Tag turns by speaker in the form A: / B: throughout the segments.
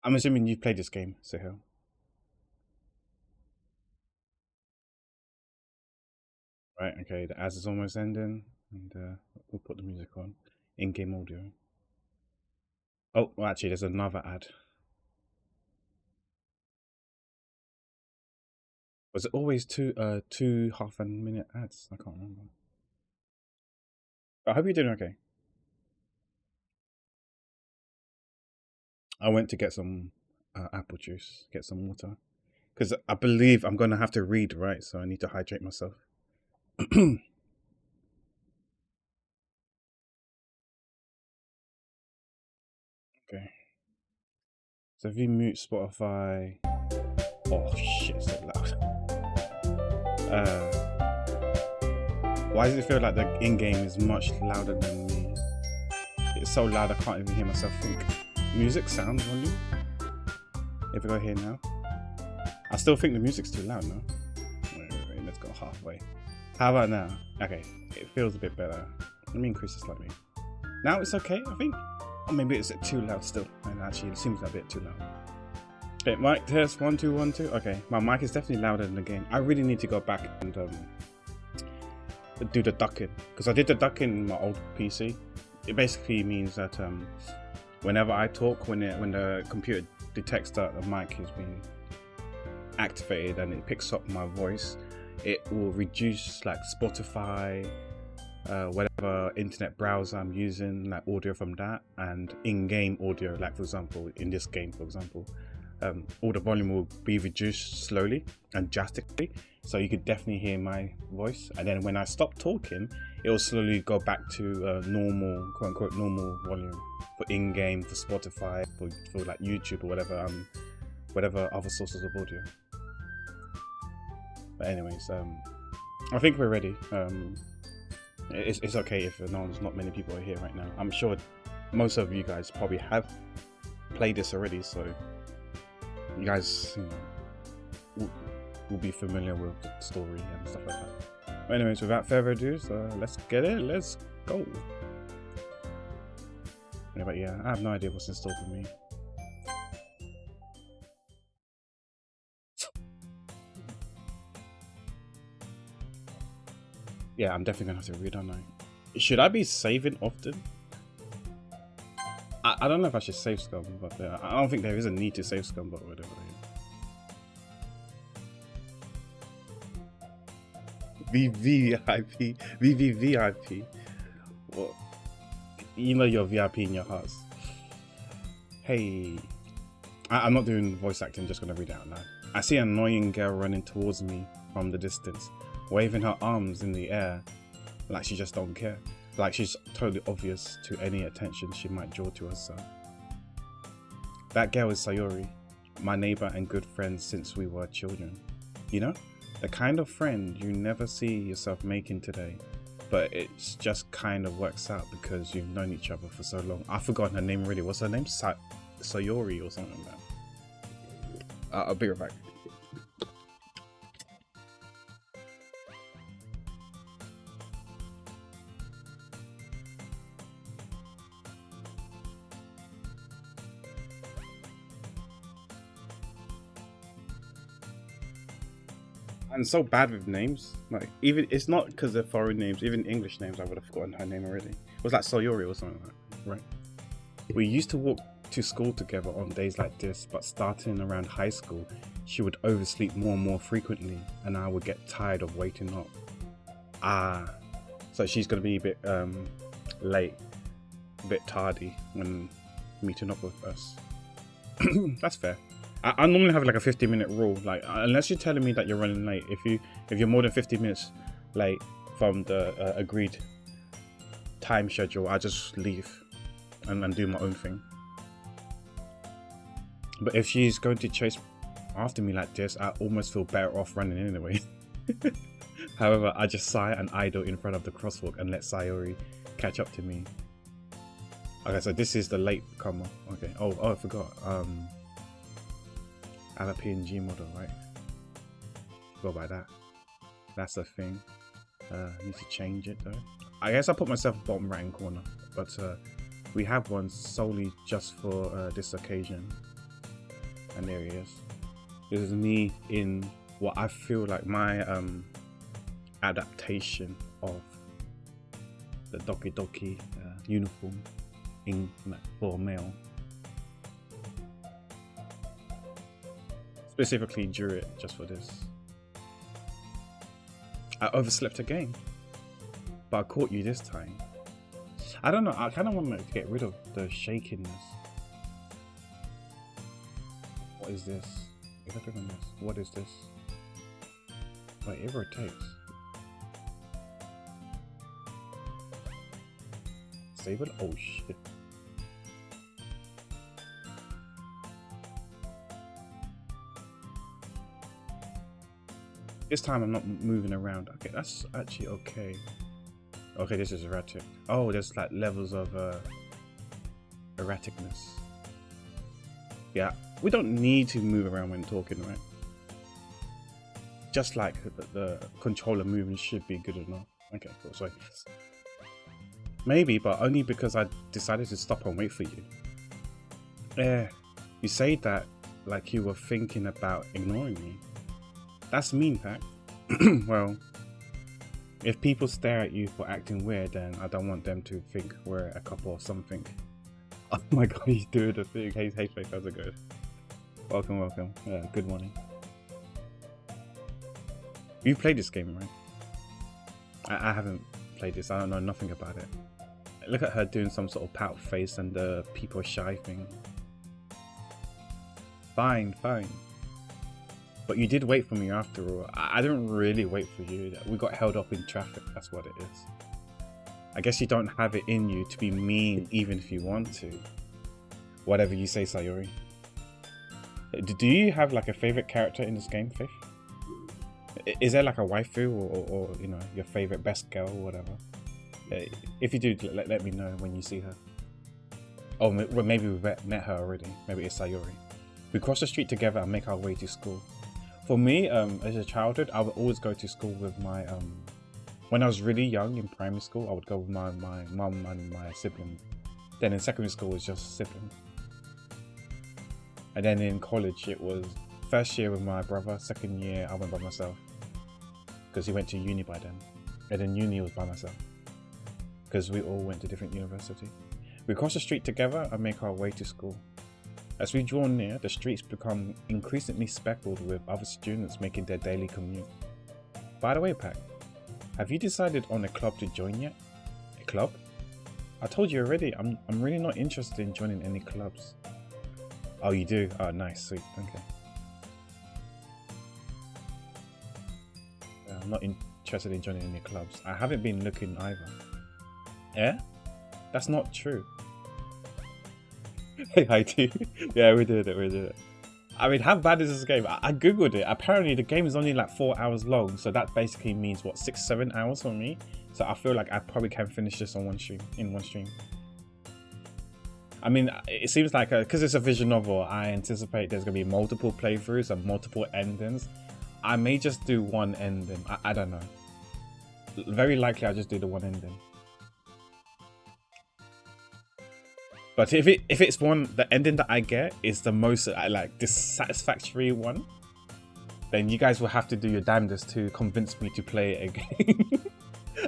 A: I'm assuming you've played this game, Sahil. Right, okay, the ads is almost ending, and we'll put the music on. In-game audio. Oh, well, actually, there's another ad. Was it always two half-a-minute ads? I can't remember. I hope you're doing okay. I went to get some apple juice, get some water, because I believe I'm going to have to read, right? So I need to hydrate myself. Okay. So if you mute Spotify, oh shit, it's so loud. Why does it feel like the in-game is much louder than me? It's so loud I can't even hear myself think. Music sound volume. If I go here now, I still think the music's too loud now. Wait, let's go halfway. How about now? Okay, it feels a bit better. Let me increase it slightly. Now it's okay, I think. Or maybe it's too loud still. And actually, it seems a bit too loud. Okay, mic test 1 2 1 2. Okay, my mic is definitely louder than the game. I really need to go back and do the ducking, because I did the ducking in my old PC. It basically means that whenever I talk, when the computer detects that the mic has been activated and it picks up my voice, it will reduce like Spotify, whatever internet browser I'm using, like audio from that, and in-game audio, like for example in this game, for example, all the volume will be reduced slowly and drastically, so you could definitely hear my voice. And then when I stop talking, it will slowly go back to normal, quote unquote, normal volume for in-game, for Spotify, for like YouTube or whatever other sources of audio. But anyways, I think we're ready. It's okay if not many people are here right now. I'm sure most of you guys probably have played this already, so you guys will be familiar with the story and stuff like that. But anyways, without further ado, so let's get it. Let's go. Yeah, but yeah, I have no idea what's in store for me. Yeah, I'm definitely gonna have to read online. Should I be saving often? I don't know if I should save scum, but I don't think there is a need to save scum, but whatever. VVVIP, VVVIP. Well, you know you're VIP in your hearts. Hey, I'm not doing voice acting, just gonna read it out loud. I see an annoying girl running towards me from the distance, waving her arms in the air like she just don't care. Like she's totally obvious to any attention she might draw to herself. That girl is Sayori, my neighbor and good friend since we were children. You know, the kind of friend you never see yourself making today, but it just kind of works out because you've known each other for so long. I've forgotten her name already. What's her name? Sayori or something like that. I'll be right back. I'm so bad with names. Like, even it's not because they're foreign names, even English names I would have forgotten her name already. It was like Sayori or something like that, right? We used to walk to school together on days like this, but starting around high school, she would oversleep more and more frequently, and I would get tired of waking up. So she's gonna be a bit late, a bit tardy when meeting up with us. That's fair. I normally have like a 50-minute rule. Like, unless you're telling me that you're running late, if you're more than 50 minutes late from the agreed time schedule, I just leave and do my own thing. But if she's going to chase after me like this, I almost feel better off running anyway. However, I just sigh and idle in front of the crosswalk and let Sayori catch up to me. Okay, so this is the late comer. Okay. Oh, I forgot. I have a PNG model, right? Go by that. That's the thing. Need to change it though. I guess I put myself bottom right hand corner, but we have one solely just for this occasion. and there he is. This is me in what I feel like my adaptation of the Doki Doki uniform for male. Specifically drew it just for this. I overslept again, but I caught you this time. I don't know, I kind of want to get rid of the shakiness. What is this? If I click on this, what is this? Wait, it rotates. Save it? Oh shit. This time I'm not moving around. Okay, that's actually okay. Okay, this is erratic. Oh, there's like levels of erraticness. Yeah, we don't need to move around when talking, right? Just like the controller movement should be good enough. Okay, cool. Sorry. Maybe, but only because I decided to stop and wait for you. You say that like you were thinking about ignoring me. That's mean, Pack. Well, if people stare at you for acting weird, then I don't want them to think we're a couple or something. Oh my god, he's doing the thing. Hey, Fake, how's it going? Welcome, welcome. Good morning. You played this game, right? I haven't played this. I don't know nothing about it. Look at her doing some sort of pout face and the people shy thing. Fine, fine. But you did wait for me after all. I didn't really wait for you. We got held up in traffic, that's what it is. I guess you don't have it in you to be mean even if you want to. Whatever you say, Sayori. Do you have like a favorite character in this game, Faith? Is there like a waifu or you know, your favorite best girl or whatever? If you do, let me know when you see her. Oh, well, maybe we've met her already. Maybe it's Sayori. We cross the street together and make our way to school. For me, as a childhood, I would always go to school with my when I was really young in primary school, I would go with my mum and my sibling. Then in secondary school, it was just siblings. And then in college, it was first year with my brother, second year I went by myself. Because he went to uni by then. And then uni was by myself. Because we all went to different university. We cross the street together and make our way to school. As we draw near, the streets become increasingly speckled with other students making their daily commute. By the way, Pack, have you decided on a club to join yet? A club? I told you already, I'm really not interested in joining any clubs. Oh, you do? Oh, nice, sweet, okay. I'm not interested in joining any clubs. I haven't been looking either. Yeah? That's not true. Hey, hi, T. Yeah, we did it. I mean, how bad is this game? I googled it. Apparently, the game is only like 4 hours long, so that basically means what, 6-7 hours for me. So I feel like I probably can finish this on one stream. I mean, it seems like because it's a visual novel, I anticipate there's gonna be multiple playthroughs and multiple endings. I may just do one ending. I don't know. Very likely, I'll just do the one ending. But if it's the ending that I get is the most like dissatisfactory one, then you guys will have to do your damnedest to convince me to play it again.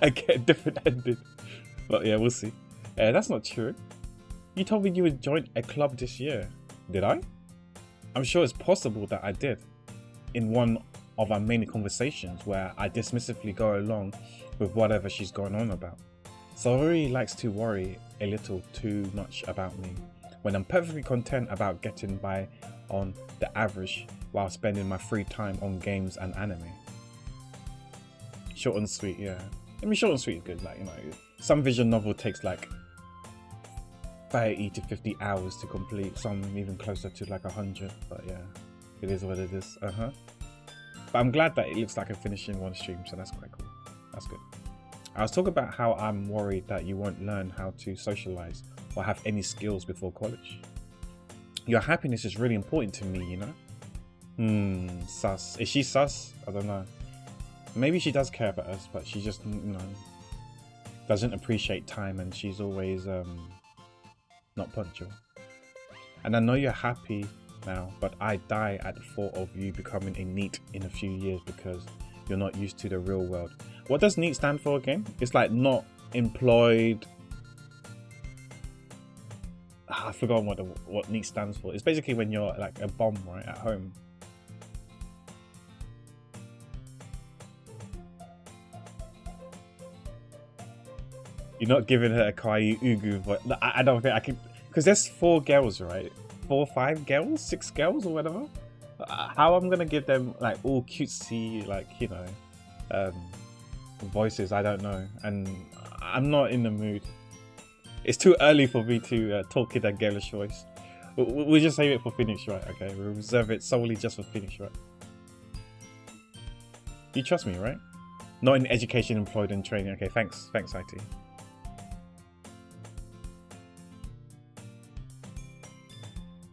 A: I get a different ending. But yeah, we'll see. That's not true. You told me you would join a club this year. Did I? I'm sure it's possible that I did. In one of our many conversations where I dismissively go along with whatever she's going on about. Sayori likes to worry a little too much about me when I'm perfectly content about getting by on the average while spending my free time on games and anime. Short and sweet, yeah. I mean, short and sweet is good. Like, you know, some visual novel takes like 30 to 50 hours to complete, some even closer to like 100, but yeah, it is what it is. But I'm glad that it looks like I'm finishing one stream, so that's quite cool. That's good. I was talking about how I'm worried that you won't learn how to socialize or have any skills before college. Your happiness is really important to me, you know? Sus. Is she sus? I don't know. Maybe she does care about us, but she just, you know, doesn't appreciate time, and she's always not punctual. And I know you're happy now, but I die at the thought of you becoming a NEET in a few years because you're not used to the real world. What does NEET stand for again? It's like not employed. I forgot what NEET stands for. It's basically when you're like a bum, right, at home. You're not giving her a kawaii ugu, but I don't think I can, because there's 4 girls, right? 4, 5 girls, 6 girls, or whatever. How I'm gonna give them like all cutesy, like, you know, voices? I don't know, and I'm not in the mood. It's too early for me to talk in a girlish voice. We'll just save it for finish, right? Okay, we'll reserve it solely just for finish, right? You trust me, right? Not in education, employed, and training. Okay, thanks, IT.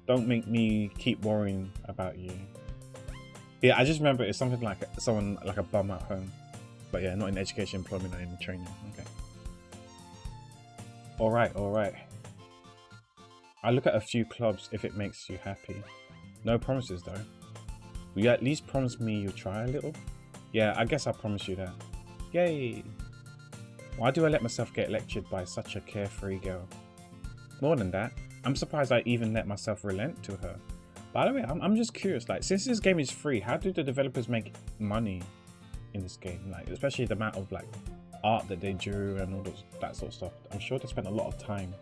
A: Don't make me keep worrying about you. Yeah, I just remember it's something like someone like a bum at home. But yeah, not in education, employment, or in training. Okay. Alright. I look at a few clubs if it makes you happy. No promises though. Will you at least promise me you'll try a little? Yeah, I guess I promise you that. Yay! Why do I let myself get lectured by such a carefree girl? More than that, I'm surprised I even let myself relent to her. By the way, I'm just curious, like, since this game is free, how do the developers make money in this game? Like, especially the amount of like art that they drew and all that sort of stuff. I'm sure they spent a lot of time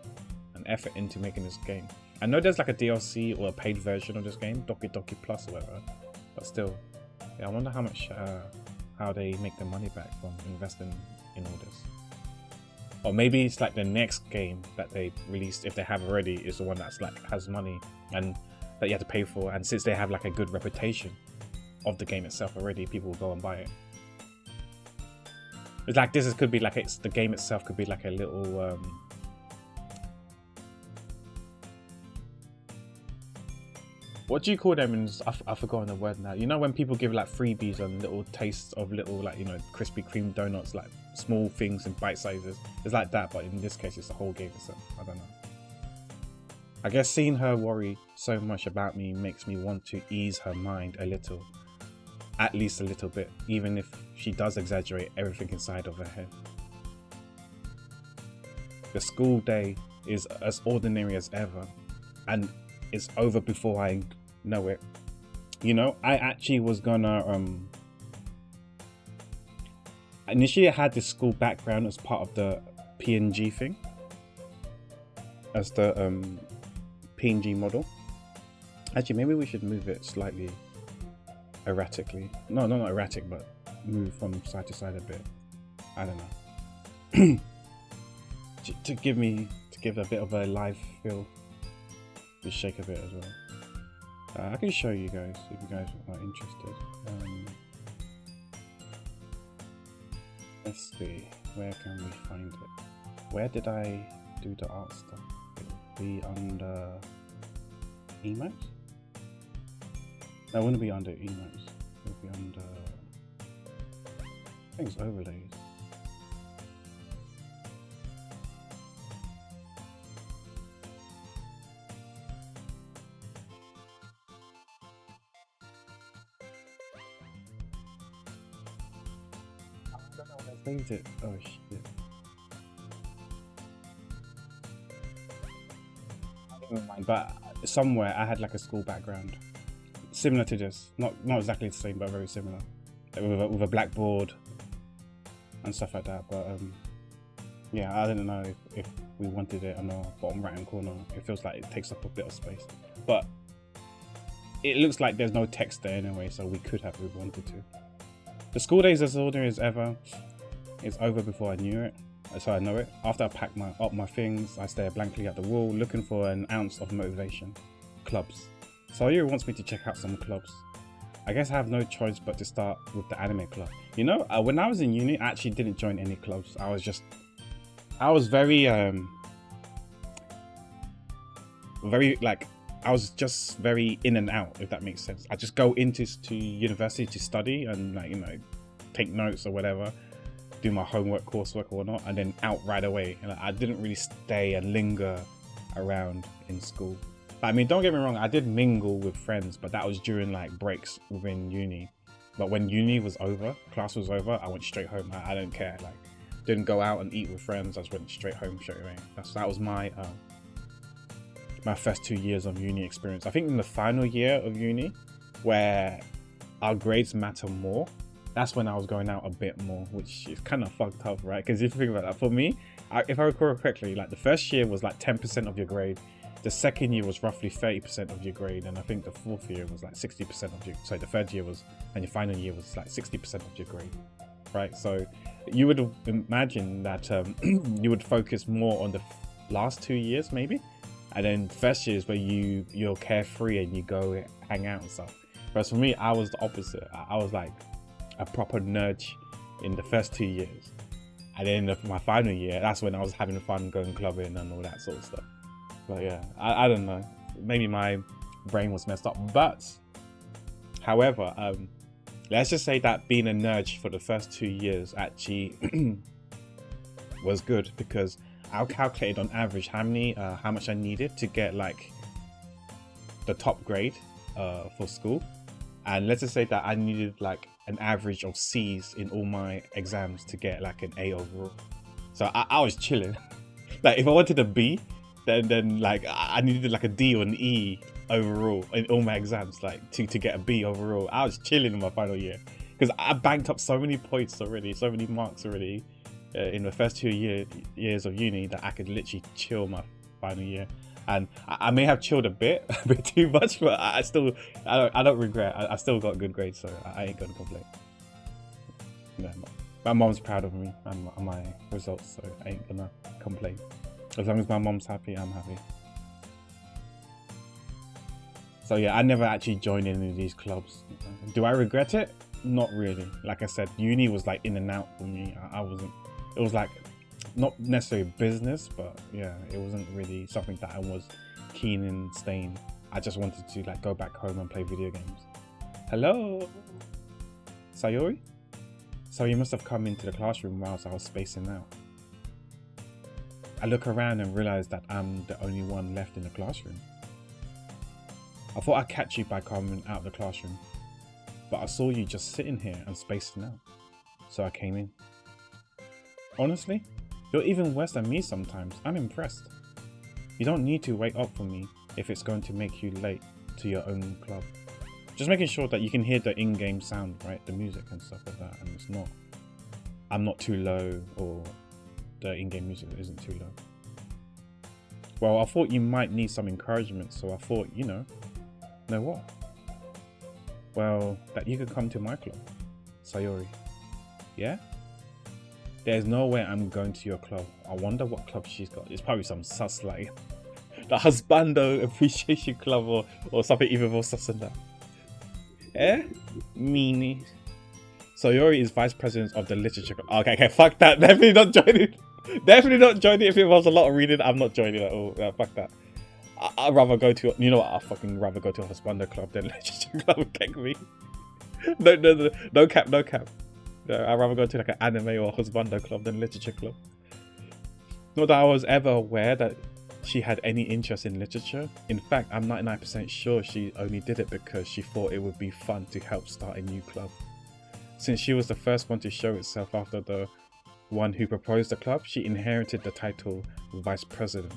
A: and effort into making this game. I know there's like a DLC or a paid version of this game, Doki Doki Plus or whatever, but still, yeah, I wonder how much, how they make their money back from investing in all this. Or maybe it's like the next game that they released, if they have already, is the one that's like has money and that you have to pay for. And since they have like a good reputation of the game itself already, people will go and buy it. It's like this could be like the game itself could be like a little what do you call them in, I've forgotten the word now. You know when people give like freebies and little tastes of little, like, you know, Krispy Kreme donuts, like small things in bite sizes. It's like that, but in this case it's the whole game itself. I don't know. I guess seeing her worry so much about me makes me want to ease her mind a little. At least a little bit, even if she does exaggerate everything inside of her head. The school day is as ordinary as ever, and it's over before I know it. You know, I actually was gonna initially I had this school background as part of the PNG thing, as the PNG model. Actually, maybe we should move it slightly erratically. No, not erratic, but move from side to side a bit. I don't know. to give a bit of a live feel. Just shake a bit as well. I can show you guys if you guys are interested. Let's see, where can we find it? Where did I do the art stuff? It will be under emotes? No, it wouldn't be under emotes. It would be under, I think it's overlays. I don't know when I saved it. Oh shit. Never mind, but somewhere I had like a school background. Similar to this, not exactly the same, but very similar, like with a blackboard and stuff like that. But yeah, I didn't know if we wanted it on the bottom right hand corner. It feels like it takes up a bit of space, but it looks like there's no text there anyway, so we could have if we wanted to. The school days as ordinary as ever. It's over before I knew it. So I know it. After I pack up my things, I stare blankly at the wall, looking for an ounce of motivation. Clubs. Sawyer wants me to check out some clubs. I guess I have no choice but to start with the anime club. You know, when I was in uni, I actually didn't join any clubs. I was very in and out, if that makes sense. I just go into university to study and, like, you know, take notes or whatever, do my homework, coursework or whatnot, and then out right away. And I didn't really stay and linger around in school. But I mean, don't get me wrong, I did mingle with friends, but that was during like breaks within uni. But when uni was over, class was over, I went straight home. I don't care. Like, didn't go out and eat with friends. I just went straight home straight away. That was my my first 2 years of uni experience. I think in the final year of uni, where our grades matter more, that's when I was going out a bit more, which is kind of fucked up, right? Because if you think about that, for me, if I recall correctly, like the first year was like 10% of your grade. The second year was roughly 30% of your grade, and I think the fourth year was like 60% of your. Sorry, the third year was, and your final year was like 60% of your grade, right? So you would imagine that you would focus more on the last 2 years, maybe, and then first year is where you're carefree and you go hang out and stuff. Whereas for me, I was the opposite. I was like a proper nerd in the first 2 years, and then my final year, that's when I was having fun going clubbing and all that sort of stuff. But yeah, I don't know. Maybe my brain was messed up. But, however, let's just say that being a nerd for the first 2 years actually was good, because I calculated on average how much I needed to get like the top grade for school. And let's just say that I needed like an average of C's in all my exams to get like an A overall. So I was chilling. Like if I wanted a B, then like I needed like a D or an E overall in all my exams, like to get a B overall. I was chilling in my final year because I banked up so many points already, so many marks already in the first 2 years of uni that I could literally chill my final year. And I may have chilled a bit too much, but I don't regret. I still got good grades, so I ain't gonna complain. No, my mom's proud of me and my results, so I ain't gonna complain. As long as my mom's happy, I'm happy. So yeah, I never actually joined any of these clubs. Do I regret it? Not really. Like I said, uni was like in and out for me. I wasn't. It was like not necessarily business, but yeah, it wasn't really something that I was keen in staying. I just wanted to like go back home and play video games. Hello, Sayori? So you must have come into the classroom whilst I was spacing out. I look around and realize that I'm the only one left in the classroom. I thought I'd catch you by coming out of the classroom, but I saw you just sitting here and spacing out, so I came in. Honestly, you're even worse than me sometimes. I'm impressed. You don't need to wait up for me if it's going to make you late to your own club. Just making sure that you can hear the in-game sound, right? The music and stuff like that, and I'm not too low, or the in-game music isn't too low. Well, I thought you might need some encouragement, so I thought, know what? Well, that you could come to my club, Sayori. Yeah? There's no way I'm going to your club. I wonder what club she's got. It's probably some sus like the Husbando Appreciation Club or something even more sus than that. Eh? Meanie. Sayori is vice president of the literature club. Okay, fuck that. Definitely not joining. Definitely not joining. If it was a lot of reading, I'm not joining at all. Fuck that. I'd rather go to, I'd fucking rather go to a Husbando club than literature club. Kick me. No cap. I'd rather go to like an anime or Husbando club than literature club. Not that I was ever aware that she had any interest in literature. In fact, I'm 99% sure she only did it because she thought it would be fun to help start a new club. Since she was the first one to show itself after the one who proposed the club, she inherited the title Vice President.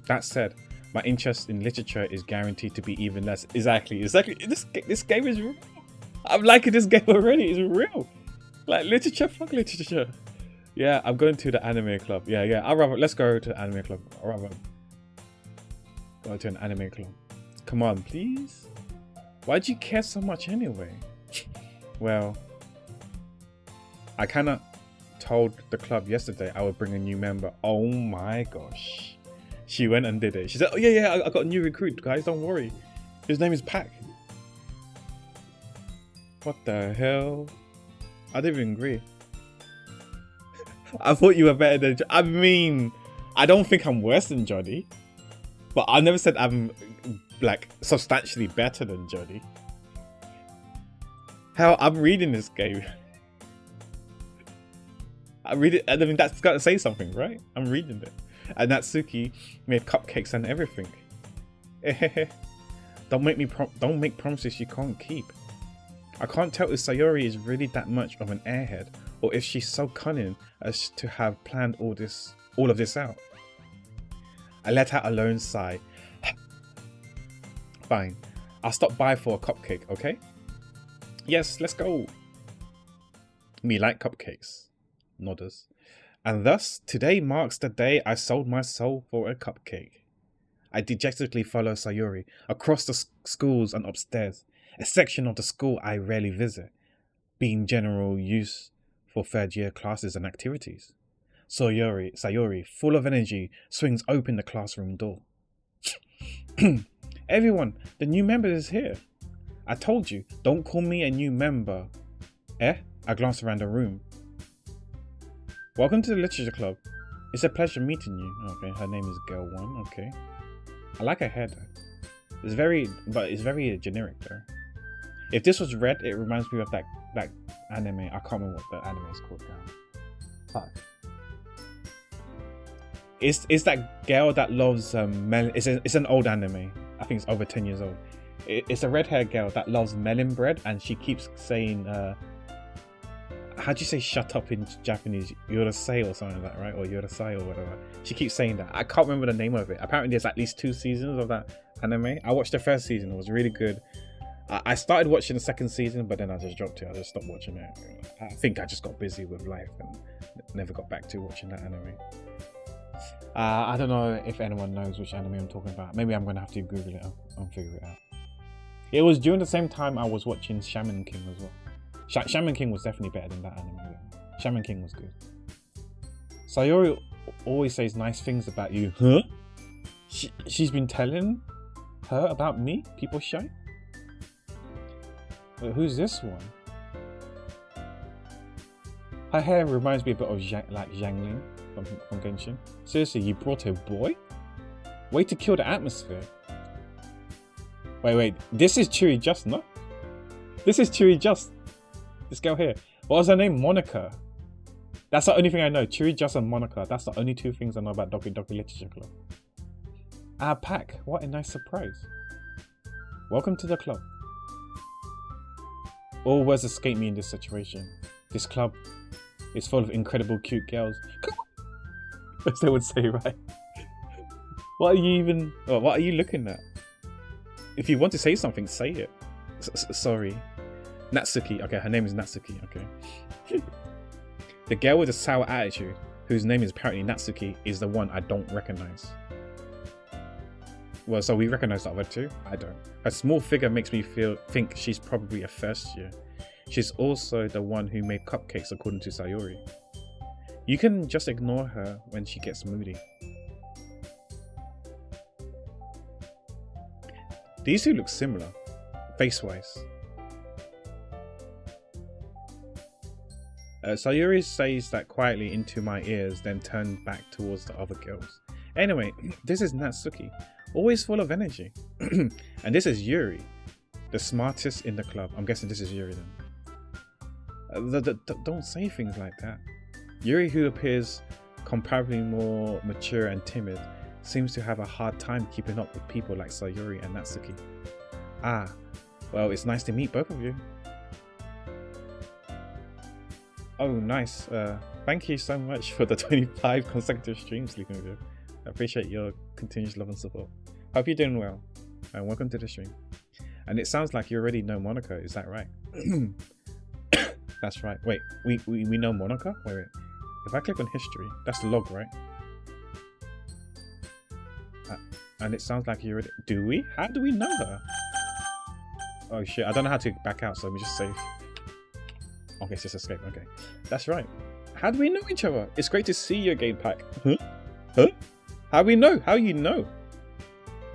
A: That said, my interest in literature is guaranteed to be even less. Exactly. This game is real. I'm liking this game already. It's real. Like literature, fuck literature. Yeah, I'm going to the anime club. Yeah. Let's go to the anime club. I'd rather go to an anime club. Come on, please. Why do you care so much anyway? Well, I kind of told the club yesterday I would bring a new member. Oh my gosh. She went and did it. She said, oh yeah, I got a new recruit, guys. Don't worry. His name is Pac. What the hell? I didn't even agree. I thought you were better than I mean, I don't think I'm worse than Johnny. But I never said I'm like substantially better than Johnny. Hell, I'm reading this game. I read it, I mean that's gotta say something, right? I'm reading it. And Natsuki made cupcakes and everything. Don't make promises you can't keep. I can't tell if Sayori is really that much of an airhead, or if she's so cunning as to have planned all of this out. I let out a lone sigh. Fine, I'll stop by for a cupcake, okay? Yes, let's go. Me like cupcakes. Nodders. And thus, today marks the day I sold my soul for a cupcake. I dejectedly follow Sayori across the schools and upstairs, a section of the school I rarely visit, being general use for third-year classes and activities. Sayori, full of energy, swings open the classroom door. Everyone, the new member is here. I told you, don't call me a new member. I glanced around the room. Welcome to the Literature Club. It's a pleasure meeting you. Okay, her name is Girl 1, okay. I like her hair though. It's very generic though. If this was red, it reminds me of that anime. I can't remember what the anime is called now. Fuck. It's that girl that loves it's an old anime. I think it's over 10 years old. It's a red-haired girl that loves melon bread, and she keeps saying, how do you say shut up in Japanese? Yorosei or something like that, right? Or yorosai or whatever. She keeps saying that. I can't remember the name of it. Apparently there's at least 2 seasons of that anime. I watched the first season. It was really good. I started watching the second season, but then I just dropped it. I just stopped watching it. I think I just got busy with life and never got back to watching that anime. I don't know if anyone knows which anime I'm talking about. Maybe I'm going to have to Google it and figure it out. It was during the same time I was watching Shaman King as well. Shaman King was definitely better than that anime. Shaman King was good. Sayori always says nice things about you. Huh? She's been telling her about me? People shy? Wait, who's this one? Her hair reminds me a bit of Zhangling from Genshin. Seriously, you brought a boy? Way to kill the atmosphere. Wait, this is Chiri Just, no? This is Chiri Just. This girl here. What was her name? Monica. That's the only thing I know. Chiri Just and Monica. That's the only 2 things I know about Doki Doki Literature Club. Our pack. What a nice surprise. Welcome to the club. All words escape me in this situation. This club is full of incredible cute girls. As they would say, right? What are you looking at? If you want to say something, say it. Sorry. Natsuki. Okay, her name is Natsuki. Okay. The girl with the sour attitude, whose name is apparently Natsuki, is the one I don't recognize. Well, so we recognize the other 2? I don't. Her small figure makes me think she's probably a first year. She's also the one who made cupcakes according to Sayori. You can just ignore her when she gets moody. These 2 look similar, face-wise. Sayori says that quietly into my ears, then turned back towards the other girls. Anyway, this is Natsuki, always full of energy. And this is Yuri, the smartest in the club. I'm guessing this is Yuri then. Don't say things like that. Yuri, who appears comparably more mature and timid, seems to have a hard time keeping up with people like Sayori and Natsuki. Ah, well, it's nice to meet both of you. Oh, nice. Thank you so much for the 25 consecutive streams, Sleeping With You. I appreciate your continuous love and support. Hope you're doing well, and welcome to the stream. And it sounds like you already know Monica, is that right? That's right. Wait, we know Monica? Wait. If I click on history, that's the log, right? And it sounds like you already... Do we? How do we know her? Oh shit, I don't know how to back out, so let me just save. Okay, it's just escape. Okay, that's right. How do we know each other? It's great to see you again, Pack. Huh? How do we know? How you know?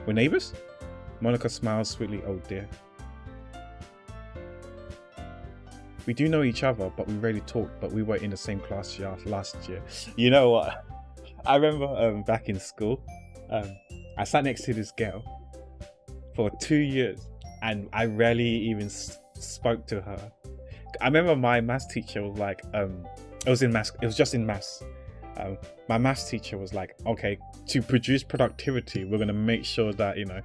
A: We're neighbors? Monica smiles sweetly. Oh dear. We do know each other, but we rarely talk. But we were in the same class last year. You know what? I remember back in school, I sat next to this girl for 2 years, and I rarely even spoke to her. I remember my maths teacher was like, it was just in maths. My maths teacher was like, okay, to produce productivity, we're going to make sure that, you know,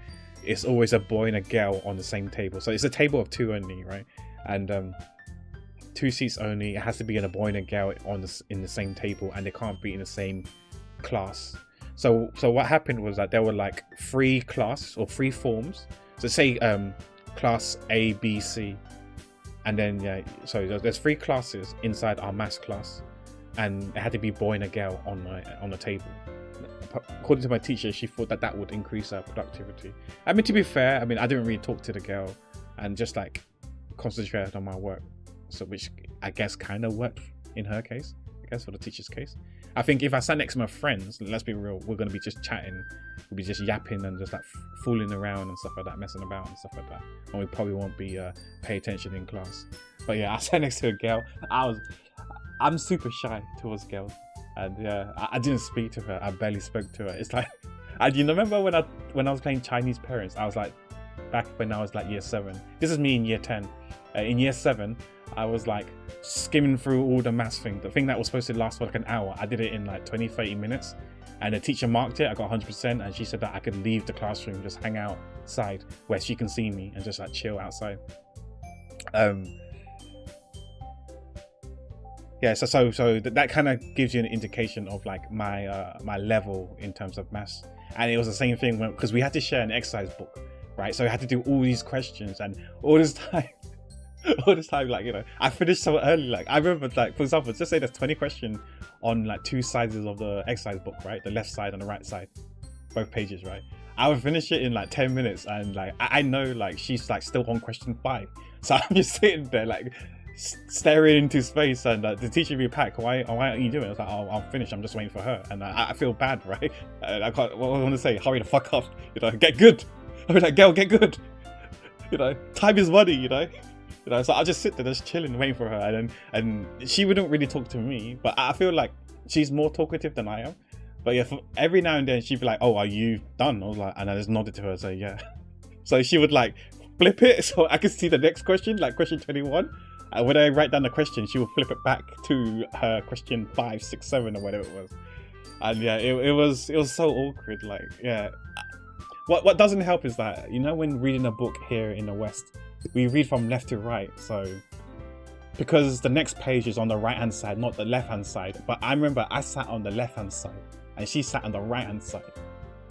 A: it's always a boy and a girl on the same table. So it's a table of 2 only, right? And 2 seats only. It has to be in a boy and a girl in the same table, and they can't be in the same class. So what happened was that there were like 3 classes or 3 forms. So say class A, B, C, and then so there's 3 classes inside our maths class, and it had to be boy and a girl on the table. According to my teacher, she thought that would increase our productivity. I mean, to be fair, I mean, I didn't really talk to the girl and just like concentrated on my work. So which I guess kind of worked in her case, I guess, for the teacher's case. I think if I sat next to my friends, let's be real, we're going to be just chatting, we'll be just yapping and just like fooling around and stuff like that, messing about and stuff like that. And we probably won't be pay attention in class. But yeah, I sat next to a girl. I'm super shy towards girls. And yeah, I didn't speak to her. I barely spoke to her. It's like, you remember when I was playing Chinese parents? I was like, back when I was like year 7. This is me in year 10. In year 7, I was like skimming through all the maths thing. The thing that was supposed to last for like an hour, I did it in like 20-30 minutes. And the teacher marked it. I got 100%, and she said that I could leave the classroom, just hang outside where she can see me and just like chill outside. Yeah, so that kind of gives you an indication of like my level in terms of maths. And it was the same thing because we had to share an exercise book, right? So I had to do all these questions, and all this time, like, you know, I finished so early. Like I remember, like, for example, just say there's 20 questions on like 2 sides of the exercise book, right? The left side and the right side, both pages, right? I would finish it in like 10 minutes, and like I know like she's like still on question 5, so I'm just sitting there like staring into space, and the teacher would be packed. Why aren't you doing it? I was like, oh, I'm finished, I'm just waiting for her. And I feel bad, right? And I can't, what I want to say, hurry the fuck up, you know, get good. I mean, like, girl, get good, you know, time is money, you know. So I'll just sit there just chilling, waiting for her, and she wouldn't really talk to me, but I feel like she's more talkative than I am. But yeah, every now and then she'd be like, oh, are you done? I was like, and I just nodded to her and say, yeah. So she would like flip it so I could see the next question, like question 21. And when I write down the question, she will flip it back to her question 5, 6, 7 or whatever it was. And yeah, it was so awkward. Like, yeah. What doesn't help is that, you know, when reading a book here in the West, we read from left to right. So because the next page is on the right hand side, not the left hand side. But I remember I sat on the left hand side and she sat on the right hand side.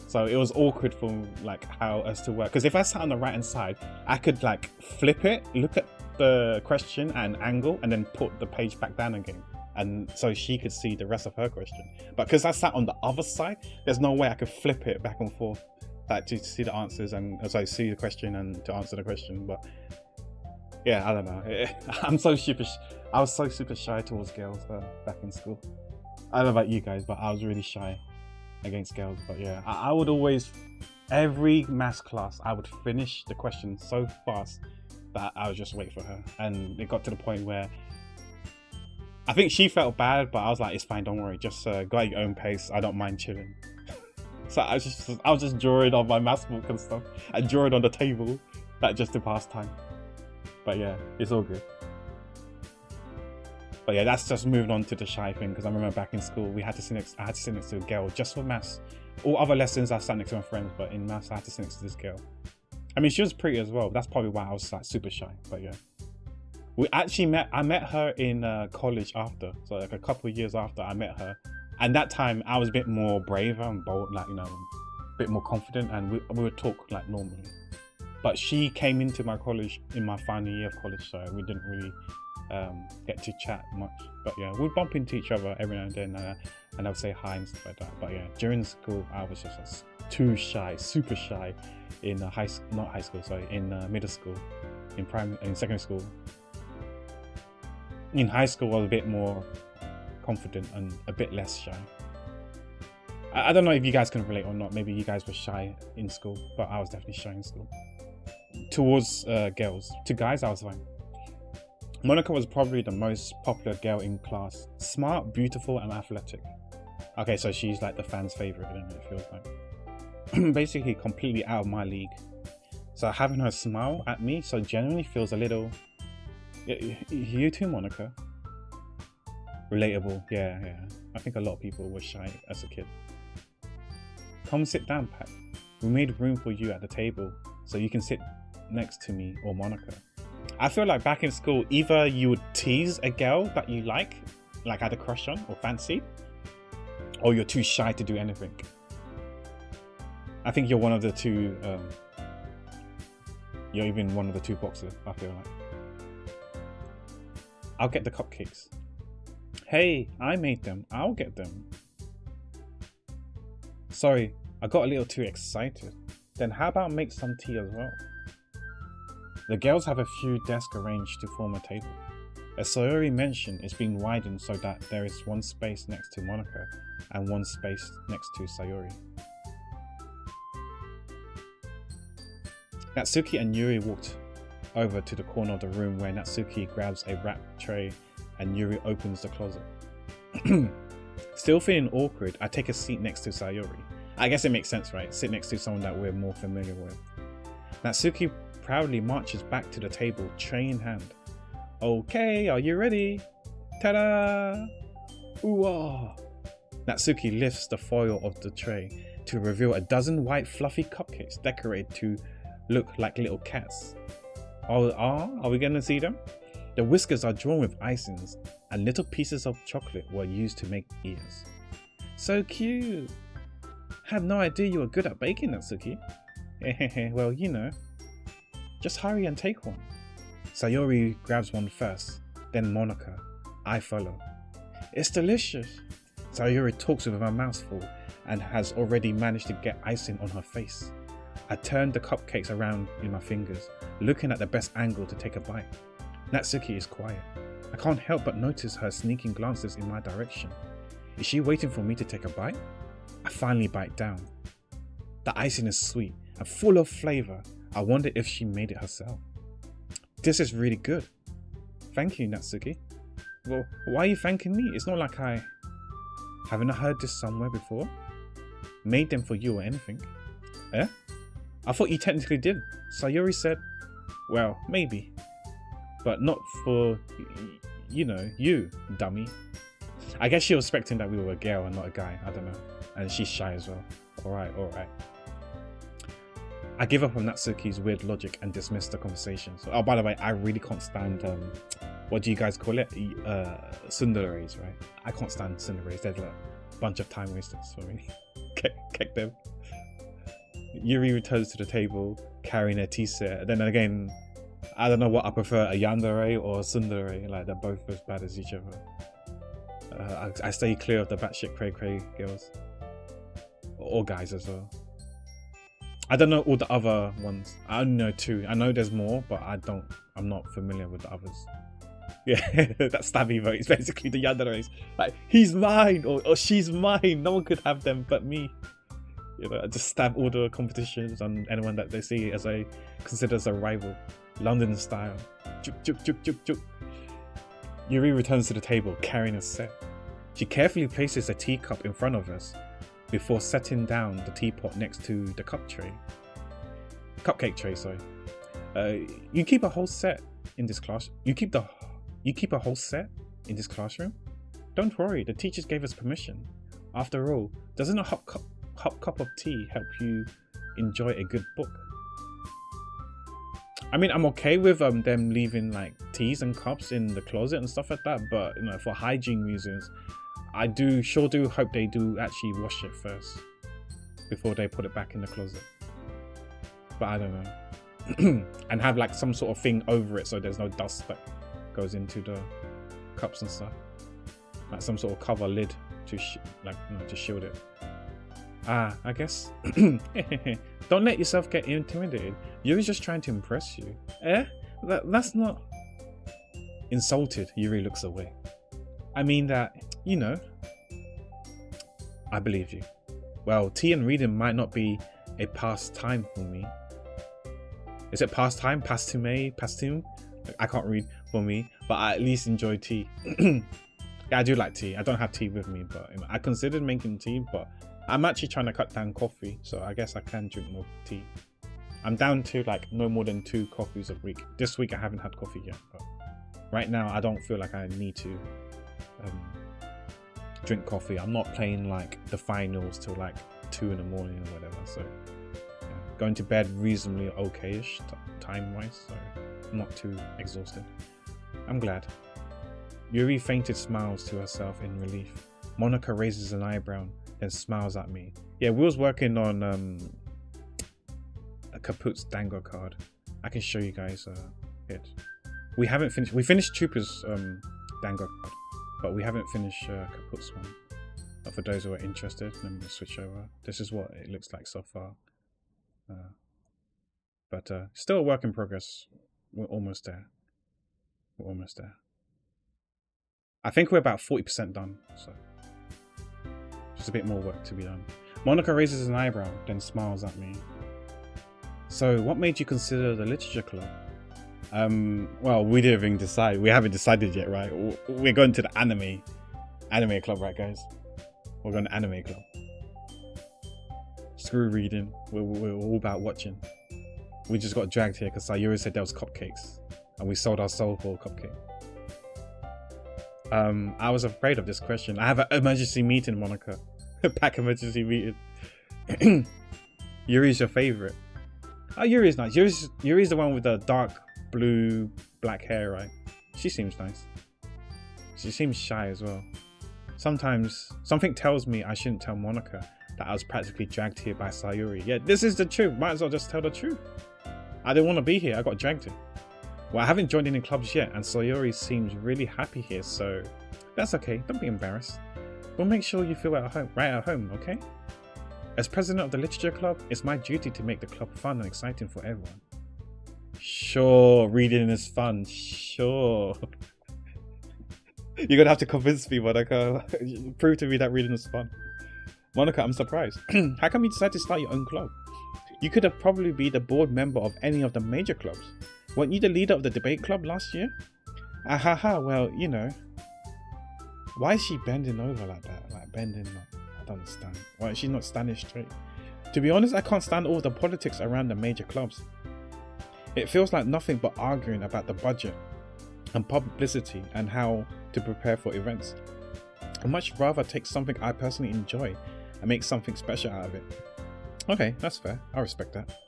A: So it was awkward for like how us to work. Because if I sat on the right hand side, I could like flip it, look at the question and angle, and then put the page back down again, and so she could see the rest of her question. But because I sat on the other side, there's no way I could flip it back and forth, like to see the answers and as I see the question and to answer the question. But yeah, I don't know. I was so super shy towards girls back in school. I don't know about you guys, but I was really shy against girls. But yeah, I would always, every maths class, I would finish the question so fast that I would just wait for her. And it got to the point where I think she felt bad, but I was like, it's fine, don't worry, just go at your own pace, I don't mind chilling. So I was just drawing on my maths book and stuff, and drawing on the table, like just to pass time. But yeah, it's all good. But yeah, that's just moving on to the shy thing, because I remember back in school, I had to sit next to a girl just for maths. All other lessons I sat next to my friends, but in maths I had to sit next to this girl. I mean, she was pretty as well. That's probably why I was like super shy. But yeah, I met her in college after. So like a couple of years after I met her. And that time I was a bit more braver and bold, like, you know, a bit more confident, and we would talk like normally. But she came into my college in my final year of college, so we didn't really get to chat much. But yeah, we'd bump into each other every now and then, and I would say hi and stuff like that. But yeah, during school I was just too shy, super shy. In middle school, in secondary school. In high school, I was a bit more confident and a bit less shy. I don't know if you guys can relate or not. Maybe you guys were shy in school, but I was definitely shy in school. Towards girls. To guys, I was fine. Monica was probably the most popular girl in class. Smart, beautiful, and athletic. Okay, so she's like the fans' favorite, isn't it? It feels like. Basically completely out of my league. So having her smile at me so genuinely feels a little, you too, Monica. Relatable. Yeah. I think a lot of people were shy as a kid. Come sit down, Pat. We made room for you at the table. so you can sit next to me or Monica. I feel like back in school, either you would tease a girl that you like had a crush on or fancy, or you're too shy to do anything. I think you're one of the two. You're even one of the two boxes, I feel like. I'll get the cupcakes. Hey, I made them. I'll get them. Sorry, I got a little too excited. Then how about make some tea as well? The girls have a few desks arranged to form a table. As Sayori mentioned, it's been widened so that there is one space next to Monica and one space next to Sayori. Natsuki and Yuri walked over to the corner of the room where Natsuki grabs a wrap tray and Yuri opens the closet. Still feeling awkward, I take a seat next to Sayori. I guess it makes sense, right? Sit next to someone that we're more familiar with. Natsuki proudly marches back to the table, tray in hand. Okay, are you ready? Ta-da! Ooh-ah! Natsuki lifts the foil of the tray to reveal a dozen white fluffy cupcakes decorated to look like little cats. Oh, are we gonna see them? The whiskers are drawn with icings and little pieces of chocolate were used to make ears. So cute! Had no idea you were good at baking, Natsuki. Well, you know. Just hurry and take one. Sayori grabs one first, then Monica. I follow. It's delicious. Sayori talks with her mouth full and has already managed to get icing on her face. I turn the cupcakes around in my fingers, looking at the best angle to take a bite. Natsuki is quiet. I can't help but notice her sneaking glances in my direction. Is she waiting for me to take a bite? I finally bite down. The icing is sweet and full of flavor. I wonder if she made it herself. This is really good. Thank you, Natsuki. Well, why are you thanking me? It's not like I haven't heard this somewhere before. Made them for you or anything. Eh? I thought you technically did. Sayori said, well, maybe. But not for, you know, you, dummy. I guess she was expecting that we were a girl and not a guy. I don't know. And she's shy as well. Alright. I give up on Natsuki's weird logic and dismiss the conversation. So, oh, by the way, I really can't stand, what do you guys call it? Tsunderes, right? I can't stand tsunderes. They're like a bunch of time wasters for me. Kick them. Yuri returns to the table carrying a tea set. Then again, I don't know what I prefer, a yandere or a tsundere. Like, they're both as bad as each other. I stay clear of the batshit cray girls. Or guys as well. I don't know all the other ones. I only know two. I know there's more, but I'm not familiar with the others. Yeah, that stabby vote is basically the yanderes. Like, he's mine or she's mine. No one could have them but me. You know, I just stab all the competitions on anyone that they see as considers a rival. London style. Juk. Yuri returns to the table carrying a set. She carefully places a teacup in front of us before setting down the teapot next to the cupcake tray. Sorry. You keep a whole set in this class. You keep a whole set in this classroom. Don't worry, the teachers gave us permission. After all, doesn't a hot cup of tea help you enjoy a good book? I mean, I'm okay with them leaving like teas and cups in the closet and stuff like that, but you know, for hygiene reasons, I sure do hope they do actually wash it first before they put it back in the closet. But I don't know. And have like some sort of thing over it so there's no dust that goes into the cups and stuff. Like some sort of cover lid to to shield it. I guess. Don't let yourself get intimidated. Yuri's just trying to impress you. That's not... Insulted, Yuri looks away. I mean that, you know, I believe you. Well, tea and reading might not be a pastime for me. Is it pastime? Pastime? I can't read for me, but I at least enjoy tea. Yeah, I do like tea. I don't have tea with me, but you know, I considered making tea, but I'm actually trying to cut down coffee, so I guess I can drink more tea. I'm down to like no more than 2 coffees a week. This week I haven't had coffee yet, but right now I don't feel like I need to drink coffee. I'm not playing like the finals till like 2 in the morning or whatever, so yeah. going to bed reasonably okay-ish time-wise, so I'm not too exhausted. I'm glad. Yuri fainted smiles to herself in relief. Monica raises an eyebrow, then smiles at me. Yeah, we was working on a Kaput's Dango card. I can show you guys it. We haven't finished. We finished Trooper's Dango card, but we haven't finished Kaput's one. But for those who are interested, let me just switch over. This is what it looks like so far. But still a work in progress. We're almost there. We're almost there. I think we're about 40% done, so just a bit more work to be done. Monica raises an eyebrow, then smiles at me. So, what made you consider the literature club? Well, we didn't even decide. We haven't decided yet, right? We're going to the anime club, right, guys? We're going to anime club. Screw reading. We're all about watching. We just got dragged here because Sayuri said there was cupcakes, and we sold our soul for a cupcake. I was afraid of this question. I have an emergency meeting, Monica. Pack emergency meeting. Yuri's your favorite. Oh, Yuri's nice. Yuri's the one with the dark blue black hair, right? She seems nice. She seems shy as well. Sometimes something tells me I shouldn't tell Monica that I was practically dragged here by Sayuri. Yeah, this is the truth. Might as well just tell the truth. I didn't want to be here. I got dragged here. Well, I haven't joined any clubs yet, and Sayuri seems really happy here, so that's okay. Don't be embarrassed. We'll make sure you feel at home, right at home, okay? As president of the literature club, it's my duty to make the club fun and exciting for everyone. Sure, reading is fun. Sure. You're gonna have to convince me, Monica. Prove to me that reading is fun. Monica, I'm surprised. How come you decided to start your own club? You could have probably been the board member of any of the major clubs. Weren't you the leader of the debate club last year? Ahaha, well, you know. Why is she bending over like that? Like bending, I don't understand. Why is she not standing straight? To be honest, I can't stand all the politics around the major clubs. It feels like nothing but arguing about the budget and publicity and how to prepare for events. I'd much rather take something I personally enjoy and make something special out of it. Okay, that's fair. I respect that.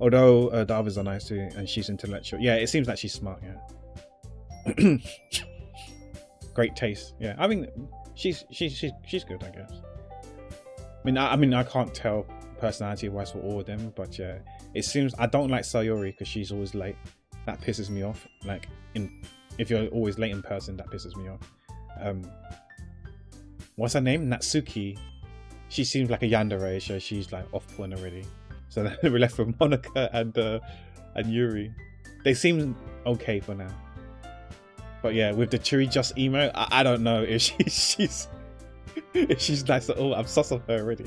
A: Although the others are nice too, and she's intellectual. Yeah, it seems like she's smart. Yeah. Great taste. Yeah, I mean, she's good, I guess. I mean, I can't tell personality-wise for all of them, but yeah, it seems I don't like Sayuri because she's always late. That pisses me off. Like, if you're always late in person, that pisses me off. What's her name? Natsuki. She seems like a yandere, so she's like off-putting already. So then we're left with Monica and Yuri. They seem okay for now. But yeah, with the Chiri just emo, I don't know if she's nice at all. I'm sus of her already.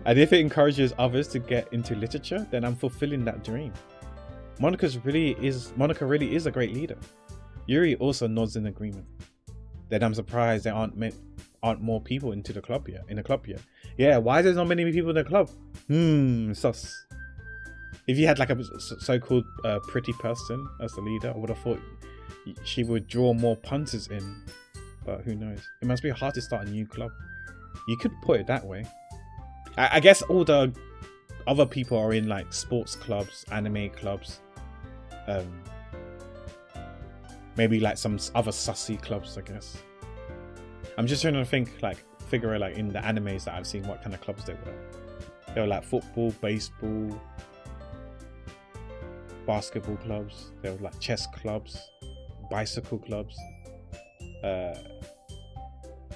A: And if it encourages others to get into literature, then I'm fulfilling that dream. Monica really is a great leader. Yuri also nods in agreement. Then I'm surprised there aren't more people in the club yet. Yeah, why there's not many people in the club? Sus. If you had like a so-called pretty person as the leader, I would have thought she would draw more punters in. But who knows? It must be hard to start a new club. You could put it that way. I guess all the other people are in like sports clubs, anime clubs, maybe like some other sussy clubs, I guess. I'm just trying to figure out like in the animes that I've seen what kind of clubs they were. They were like football, baseball, basketball clubs. They were like chess clubs, bicycle clubs,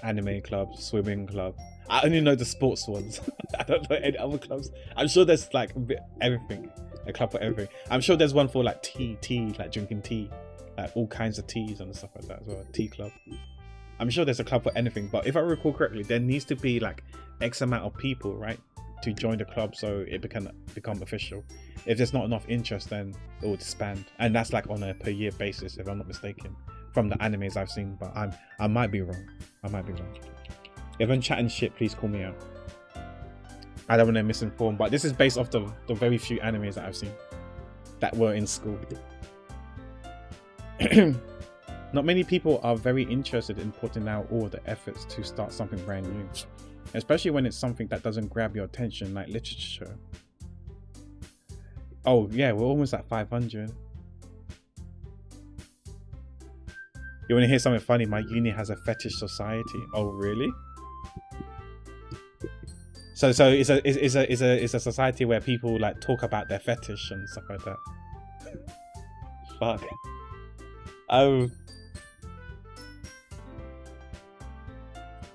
A: anime clubs, swimming club. I only know the sports ones. I don't know any other clubs. I'm sure there's like a bit everything, a club for everything. I'm sure there's one for like tea, like drinking tea, like all kinds of teas and stuff like that as well. Tea club. I'm sure there's a club for anything, but if I recall correctly, there needs to be like X amount of people, right, to join the club so it can become official. If there's not enough interest, then it will disband, and that's like on a per year basis, if I'm not mistaken, from the animes I've seen. But I might be wrong. If I'm chatting shit, please call me out. I don't want to misinform, but this is based off the very few animes that I've seen that were in school. Not many people are very interested in putting out all the efforts to start something brand new. Especially when it's something that doesn't grab your attention, like literature. Oh yeah, we're almost at 500. You want to hear something funny? My uni has a fetish society. Oh really? So it's a society where people like talk about their fetish and stuff like that. Fuck.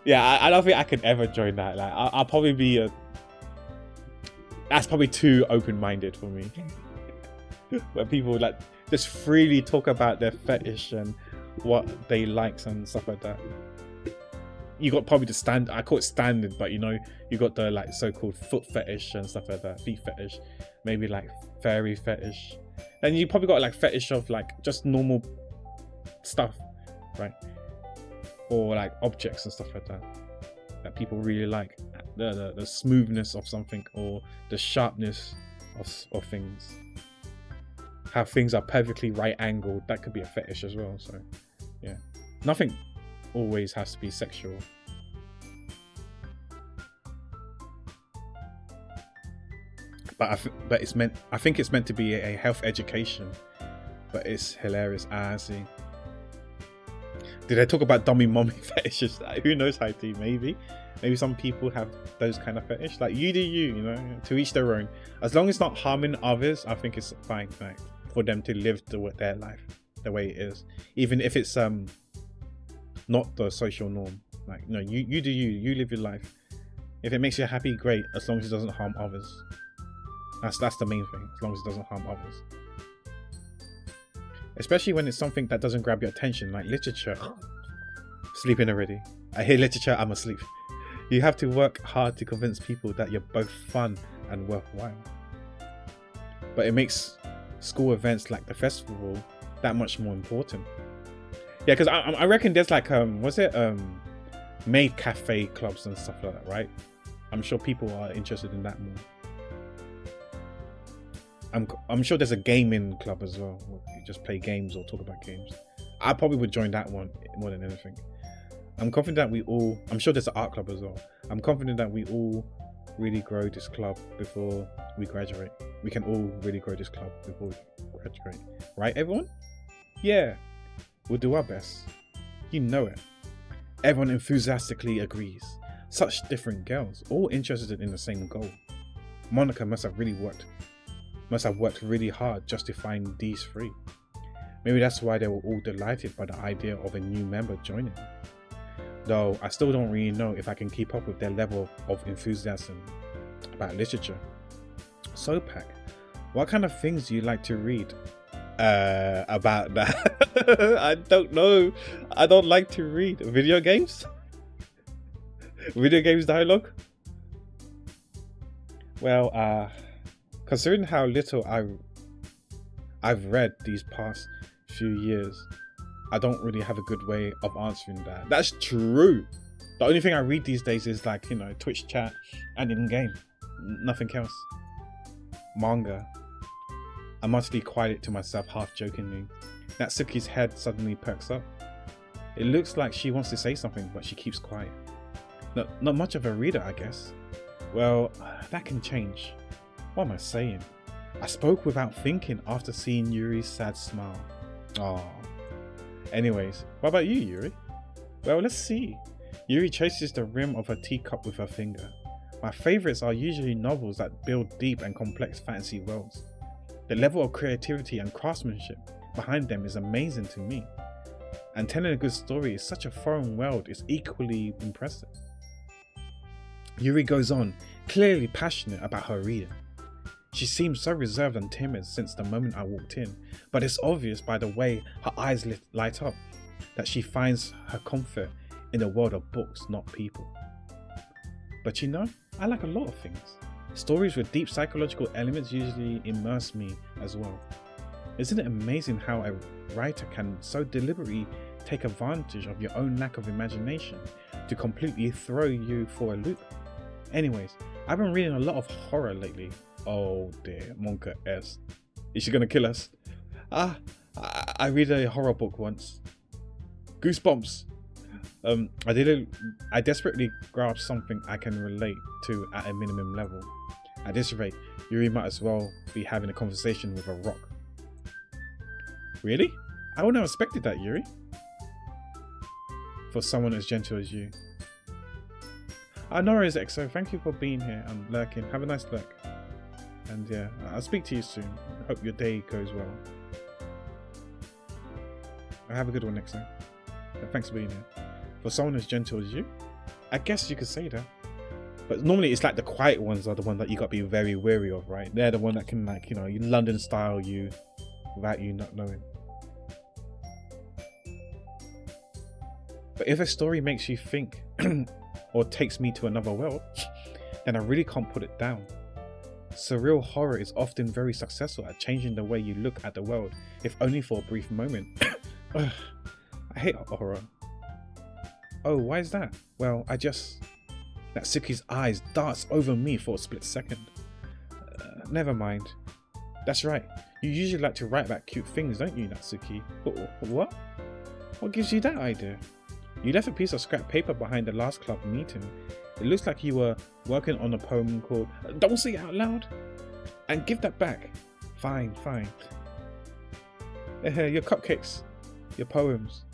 A: Yeah, I don't think I could ever join that. Like, I'll probably be that's probably too open-minded for me. Where people like just freely talk about their fetish and what they likes and stuff like that. You got probably the standard, I call it standard, but you know, you got the like so-called foot fetish and stuff like that, feet fetish, maybe like fairy fetish. And you probably got like fetish of like just normal stuff, right? Or like objects and stuff like that that people really like, the smoothness of something or the sharpness of things, how things are perfectly right angled. That could be a fetish as well. So yeah, nothing always has to be sexual. But I think it's meant to be a health education. But it's hilarious. I see. Did I talk about dummy mommy fetishes? Who knows, Heidi? Maybe some people have those kind of fetish. Like you do you know, to each their own. As long as it's not harming others, I think it's fine, like, for them to live their life the way it is, even if it's not the social norm. Like, no, you do you live your life. If it makes you happy, great. As long as it doesn't harm others. That's the main thing. As long as it doesn't harm others. Especially when it's something that doesn't grab your attention, like literature. Sleeping already. I hear literature, I'm asleep. You have to work hard to convince people that you're both fun and worthwhile. But it makes school events like the festival that much more important. Yeah, because I reckon there's like maid cafe clubs and stuff like that, right? I'm sure people are interested in that more. I'm sure there's a gaming club as well, where you just play games or talk about games. I probably would join that one more than anything. I'm confident that I'm sure there's an art club as well. I'm confident that we all really grow this club before we graduate. We can all really grow this club before we graduate. Right, everyone? Yeah, we'll do our best. You know it. Everyone enthusiastically agrees. Such different girls, all interested in the same goal. Monica must have worked really hard just to find these three. Maybe that's why they were all delighted by the idea of a new member joining. Though I still don't really know if I can keep up with their level of enthusiasm about literature. So Pac, what kind of things do you like to read? About that? I don't know. I don't like to read. Video games? Video games dialogue? Well, considering how little I've read these past few years, I don't really have a good way of answering that. That's true. The only thing I read these days is like, you know, Twitch chat and in-game. Nothing else. Manga. I mostly quiet it to myself half jokingly. Natsuki's head suddenly perks up. It looks like she wants to say something, but she keeps quiet. Not much of a reader, I guess. Well, that can change. What am I saying? I spoke without thinking after seeing Yuri's sad smile. Aww. Anyways, what about you, Yuri? Well, let's see. Yuri chases the rim of her teacup with her finger. My favourites are usually novels that build deep and complex fantasy worlds. The level of creativity and craftsmanship behind them is amazing to me. And telling a good story in such a foreign world is equally impressive. Yuri goes on, clearly passionate about her reading. She seems so reserved and timid since the moment I walked in, but it's obvious by the way her eyes light up that she finds her comfort in the world of books, not people. But you know, I like a lot of things. Stories with deep psychological elements usually immerse me as well. Isn't it amazing how a writer can so deliberately take advantage of your own lack of imagination to completely throw you for a loop? Anyways, I've been reading a lot of horror lately. Oh dear, Monka S. Is she gonna kill us? I read a horror book once. Goosebumps. I desperately grasp something I can relate to at a minimum level. At this rate, Yuri might as well be having a conversation with a rock. Really? I wouldn't have expected that, Yuri. For someone as gentle as you. No worries, EXO. Thank you for being here and lurking. Have a nice lurk. And yeah, I'll speak to you soon. I hope your day goes well. Have a good one, EXO. Thanks for being here. For someone as gentle as you, I guess you could say that. But normally it's like the quiet ones are the ones that you got to be very wary of, right? They're the one that can, like, you know, London style you without you not knowing. But if a story makes you think or takes me to another world, then I really can't put it down. Surreal horror is often very successful at changing the way you look at the world, if only for a brief moment. I hate horror. Oh, why is that? Well, Natsuki's eyes darts over me for a split second. Never mind. That's right. You usually like to write about cute things, don't you, Natsuki? What? What gives you that idea? You left a piece of scrap paper behind the last club meeting. It looks like you were working on a poem called... Don't say it out loud! And give that back. Fine. Your cupcakes. Your poems.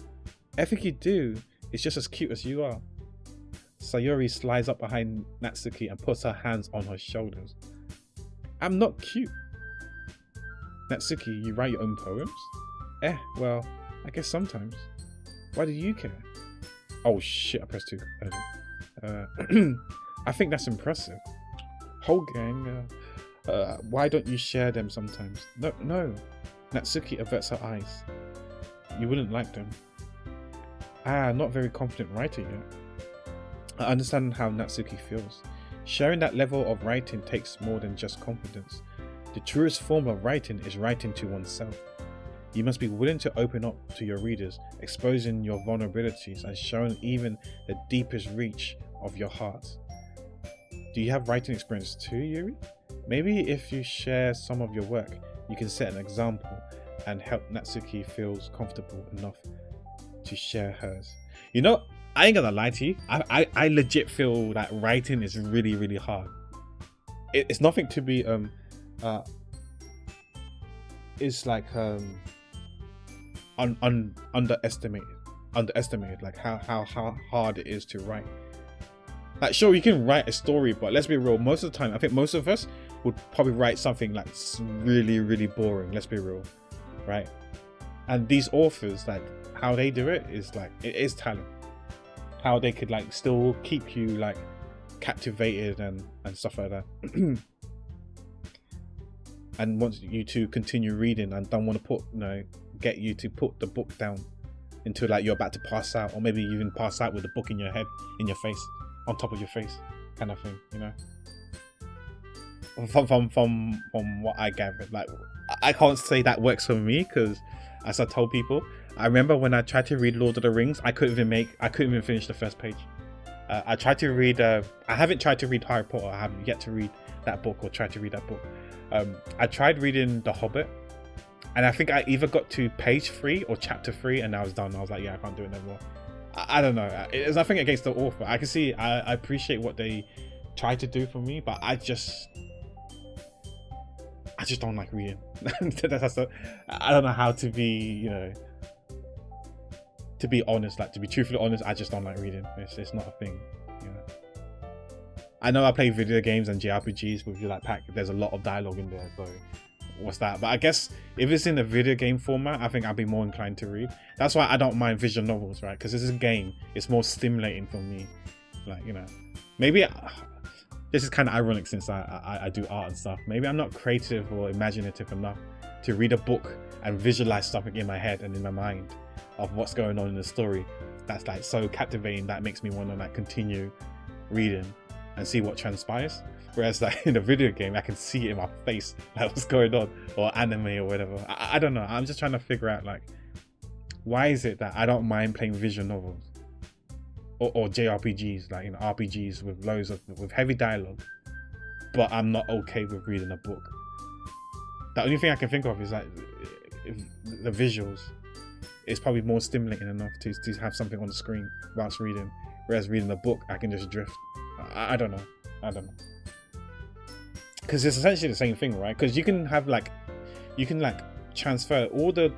A: Everything you do is just as cute as you are. Sayori slides up behind Natsuki and puts her hands on her shoulders. I'm not cute. Natsuki, you write your own poems? Well, I guess sometimes. Why do you care? Oh shit, I pressed too early. I think that's impressive. Whole gang, why don't you share them sometimes? No. Natsuki averts her eyes. You wouldn't like them. Not very confident writer yet. I understand how Natsuki feels. Sharing that level of writing takes more than just confidence. The truest form of writing is writing to oneself. You must be willing to open up to your readers, exposing your vulnerabilities and showing even the deepest reach of your heart. Do you have writing experience too, Yuri? Maybe if you share some of your work, you can set an example and help Natsuki feels comfortable enough to share hers. You know, I ain't gonna lie to you. I legit feel that writing is really, really hard. It's nothing to be it's like underestimated like how hard it is to write. Like, sure, you can write a story, but let's be real, most of the time I think most of us would probably write something like really, really boring. Let's be real, right? And these authors, like, how they do it is like, it is talent. How they could like still keep you like captivated and stuff like that. And want you to continue reading and don't want to put, you know, get you to put the book down until like you're about to pass out, or maybe you even pass out with the book in your head, in your face, on top of your face, kind of thing, you know. From what I gathered, like, I can't say that works for me because, as I told people, I remember when I tried to read Lord of the Rings, I couldn't even finish the first page. I tried to read. I haven't tried to read Harry Potter. I haven't yet to read that book or tried to read that book. I tried reading The Hobbit, and I think I either got to page 3 or chapter 3, and I was done. I was like, yeah, I can't do it anymore. I don't know. It's nothing against the author. I can see. I appreciate what they try to do for me, but I just don't like reading. I don't know how to be, you know, to be honest, like, to be truthfully honest, I just don't like reading. It's not a thing, you know. I know I play video games and JRPGs with you like pack. There's a lot of dialogue in there, so what's that? But I guess if it's in a video game format, I think I'd be more inclined to read. That's why I don't mind visual novels, right? Because this is a game, it's more stimulating for me. Like, you know, maybe this is kind of ironic since I do art and stuff. Maybe I'm not creative or imaginative enough to read a book and visualize something in my head and in my mind of what's going on in the story that's like so captivating that makes me want to like continue reading and see what transpires. Whereas like in a video game, I can see it in my face, like what's going on, or anime or whatever. I don't know. I'm just trying to figure out like, why is it that I don't mind playing visual novels or JRPGs, like, you know, RPGs with loads of with heavy dialogue, but I'm not okay with reading a book. The only thing I can think of is like the visuals. it's probably more stimulating enough to have something on the screen whilst reading. Whereas reading a book, I can just drift. I don't know. Because it's essentially the same thing, right? Because you can transfer all the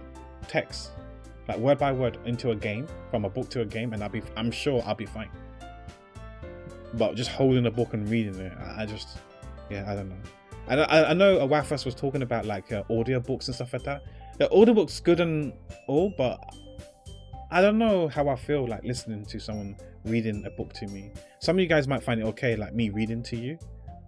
A: text, like word by word, into a game, from a book to a game, and I'm sure I'll be fine. But just holding a book and reading it, I don't know. I know Awafas was talking about like audiobooks and stuff like that. The audiobook's good and all, but I don't know how I feel like listening to someone reading a book to me. Some of you guys might find it okay, like me reading to you,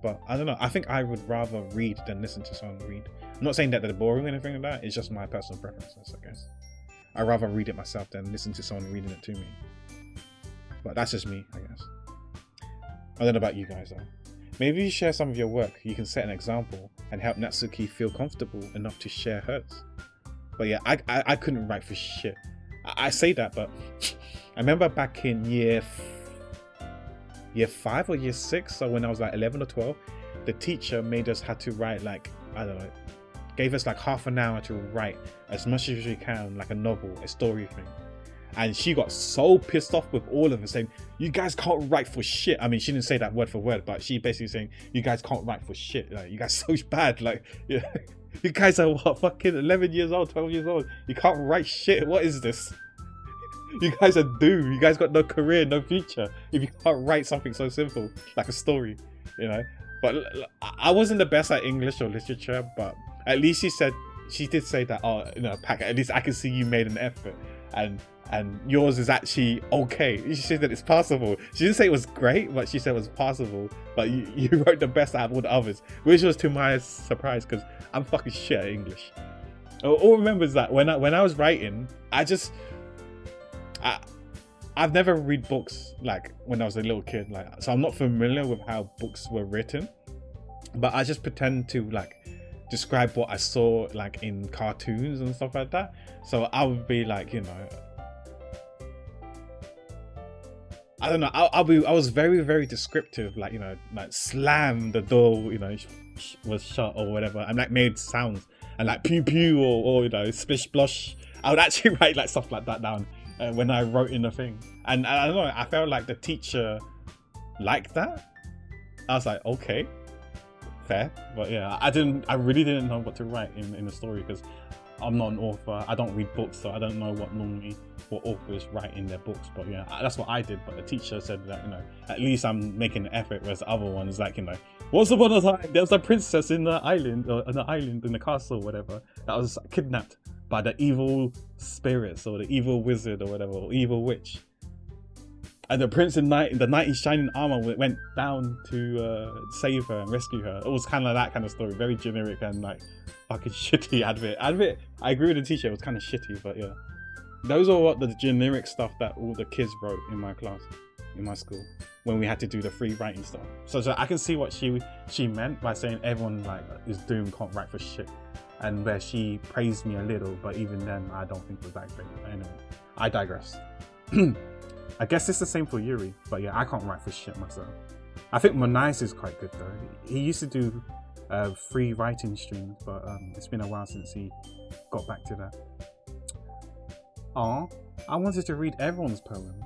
A: but I don't know. I think I would rather read than listen to someone read. I'm not saying that they're boring or anything like that. It's just my personal preferences, I guess. I'd rather read it myself than listen to someone reading it to me. But that's just me, I guess. I don't know about you guys though. Maybe you share some of your work. You can set an example and help Natsuki feel comfortable enough to share hers. But yeah, I couldn't write for shit. I say that, but I remember back in year 5 or year 6, so when I was like 11 or 12, the teacher made us had to write like, I don't know, gave us like half an hour to write as much as we can, like a novel, a story thing. And she got so pissed off with all of us, saying, you guys can't write for shit. I mean, she didn't say that word for word, but she basically saying, you guys can't write for shit. Like, you guys are so bad. Like, yeah. You guys are what, fucking 11 years old, 12 years old. You can't write shit. What is this? You guys are doomed. You guys got no career, no future if you can't write something so simple, like a story, you know? But I wasn't the best at English or literature, but at least she did say that, oh, you know, Pack, at least I can see you made an effort. And yours is actually okay. She said that it's passable. She didn't say it was great, but she said it was passable. But you wrote the best out of all the others, which was to my surprise, because I'm fucking shit at English. All I remember is that when I was writing, I've never read books like when I was a little kid, like, so I'm not familiar with how books were written. But I just pretend to like describe what I saw like in cartoons and stuff like that. So I would be like, you know, I don't know. I was very, very descriptive, like, you know, like slam the door, you know, was shut or whatever, and like made sounds and like pew pew or you know, splish splosh. I would actually write like stuff like that down when I wrote in the thing, and I don't know. I felt like the teacher liked that. I was like, okay, fair, but yeah, I really didn't know what to write in the story because I'm not an author. I don't read books, so I don't know what authors write in their books. But yeah, that's what I did. But the teacher said that, you know, at least I'm making an effort, whereas the other one is like, you know, once upon a time there was a princess in the island, or in the castle, or whatever, that was kidnapped by the evil spirits or the evil wizard or whatever, or evil witch. And the prince the knight in shining armor went down to save her and rescue her. It was kind of that kind of story, very generic and like fucking shitty advert. I agree with the teacher, it was kind of shitty, but yeah. Those are what the generic stuff that all the kids wrote in my class, in my school, when we had to do the free writing stuff. So I can see what she meant by saying everyone like is doomed, can't write for shit. And where she praised me a little, but even then I don't think it was that great. Anyway, I digress. I guess it's the same for Yuri, but yeah, I can't write for shit myself. I think Monais is quite good though. He used to do free writing streams, but it's been a while since he got back to that. I wanted to read everyone's poems.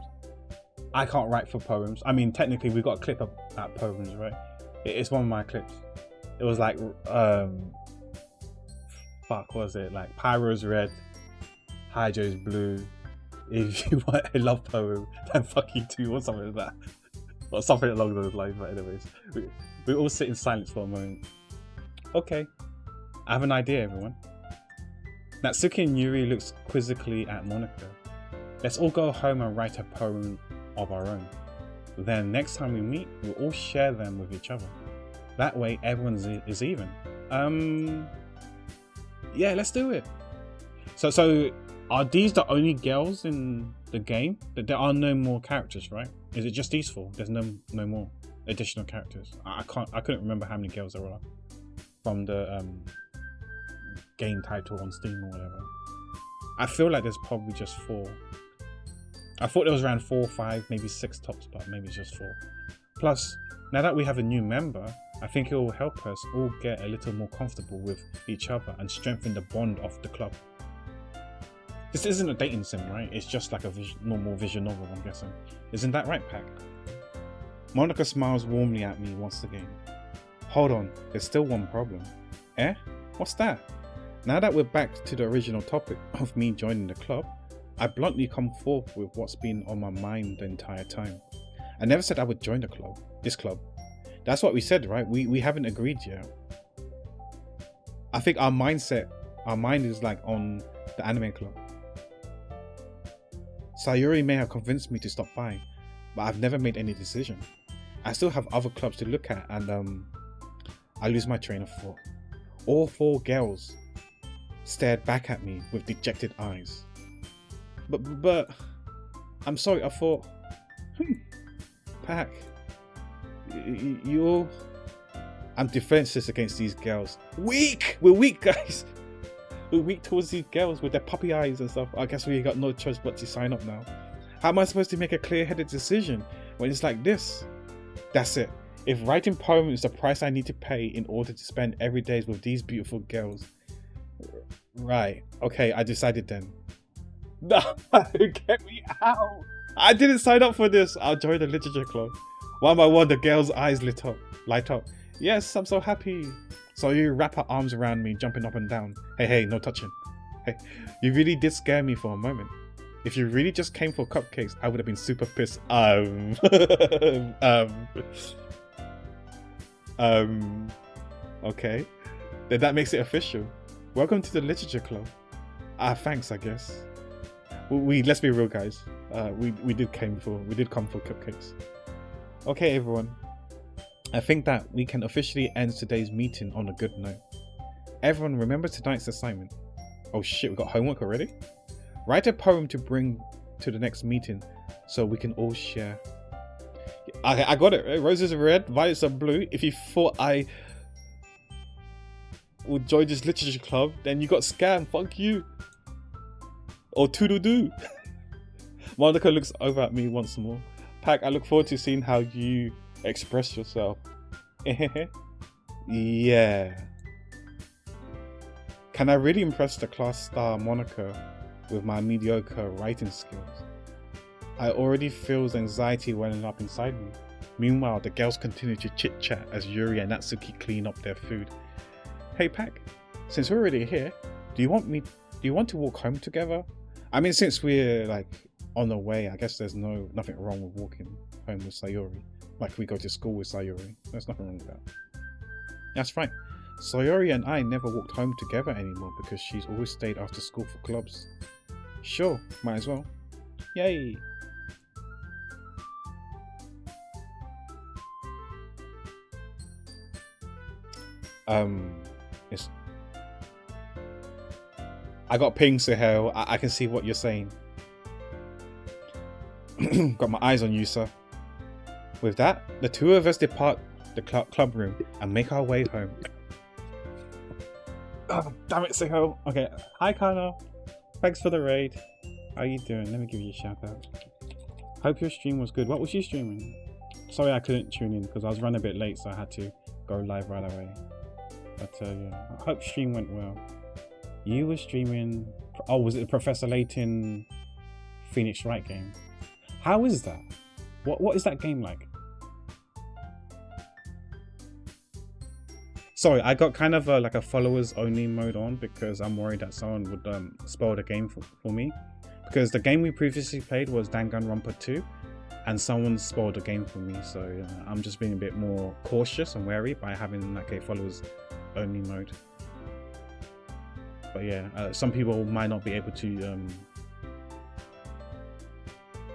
A: I can't write for poems. I mean, technically we got a clip of that poems, right? It's one of my clips. It was like, fuck, what was it? Like Pyro's red, Hydro's blue. If you want a love poem, then fuck you too, or something like that. Or something along those lines, but anyways. We all sit in silence for a moment. Okay, I have an idea, everyone. Natsuki and Yuri looks quizzically at Monica. Let's all go home and write a poem of our own. Then next time we meet, we'll all share them with each other. That way everyone is even. Yeah, let's do it. So are these the only girls in the game? There are no more characters, right? Is it just these four? There's no more additional characters. I couldn't remember how many girls there are from the game title on Steam or whatever. I feel like there's probably just 4. I thought there was around 4 or 5, maybe 6 tops, but maybe it's just 4. Plus, now that we have a new member, I think it will help us all get a little more comfortable with each other and strengthen the bond of the club. This isn't a dating sim, right? It's just like a normal visual novel, I'm guessing. Isn't that right, Pack? Monica smiles warmly at me once again. Hold on, there's still one problem. Eh? What's that? Now that we're back to the original topic of me joining the club, I bluntly come forth with what's been on my mind the entire time. I never said I would join this club. That's what we said, right? We haven't agreed yet. I think our mind is like on the anime club. Sayuri may have convinced me to stop by, but I've never made any decision. I still have other clubs to look at, and I lose my train of thought. All 4 girls stared back at me with dejected eyes. But I'm sorry, I thought, Pack, I'm defenseless against these girls. Weak! We're weak, guys. We're weak towards these girls with their puppy eyes and stuff. I guess we got no choice but to sign up now. How am I supposed to make a clear-headed decision when it's like this? That's it. If writing poems is the price I need to pay in order to spend every day with these beautiful girls. Right. Okay, I decided then. No, get me out. I didn't sign up for this. I'll join the literature club. One by one, the girl's eyes light up. Yes, I'm so happy. So you wrap her arms around me, jumping up and down. Hey, no touching. Hey, you really did scare me for a moment. If you really just came for cupcakes, I would have been super pissed. Okay. Then that makes it official. Welcome to the literature club. Thanks, I guess. Let's be real, guys. We did come for cupcakes. Okay, everyone. I think that we can officially end today's meeting on a good note. Everyone, remember tonight's assignment. Oh shit, we got homework already? Write a poem to bring to the next meeting so we can all share. I got it. Roses are red, violets are blue. If you thought I would join this literature club, then you got scammed. Fuck you. Or toodle-doo. Monica looks over at me once more. Pack, I look forward to seeing how you express yourself. Yeah. Can I really impress the class star Monica with my mediocre writing skills? I already feel anxiety welling up inside me. Meanwhile, the girls continue to chit-chat as Yuri and Natsuki clean up their food. Hey Pack, since we're already here, do you want to walk home together? I mean, since we're like on the way, I guess there's nothing wrong with walking home with Sayuri. Like we go to school with Sayuri. There's nothing wrong with that. That's right. Sayuri and I never walked home together anymore because she's always stayed after school for clubs. Sure, might as well. Yay! I got ping, Sahel. I can see what you're saying. Got my eyes on you, sir. With that, the two of us depart the club room and make our way home. Oh, damn it, Sahel. Okay, hi, Kana. Thanks for the raid. How you doing? Let me give you a shout out. Hope your stream was good. What was you streaming? Sorry I couldn't tune in because I was running a bit late, so I had to go live right away. But yeah, I hope stream went well. You were streaming... Oh, was it the Professor Layton Phoenix Wright game? How is that? What is that game like? Sorry, I got kind of like a followers only mode on because I'm worried that someone would spoil the game for me. Because the game we previously played was Danganronpa 2 and someone spoiled the game for me. So I'm just being a bit more cautious and wary by having like a followers only mode. But yeah, some people might not be able to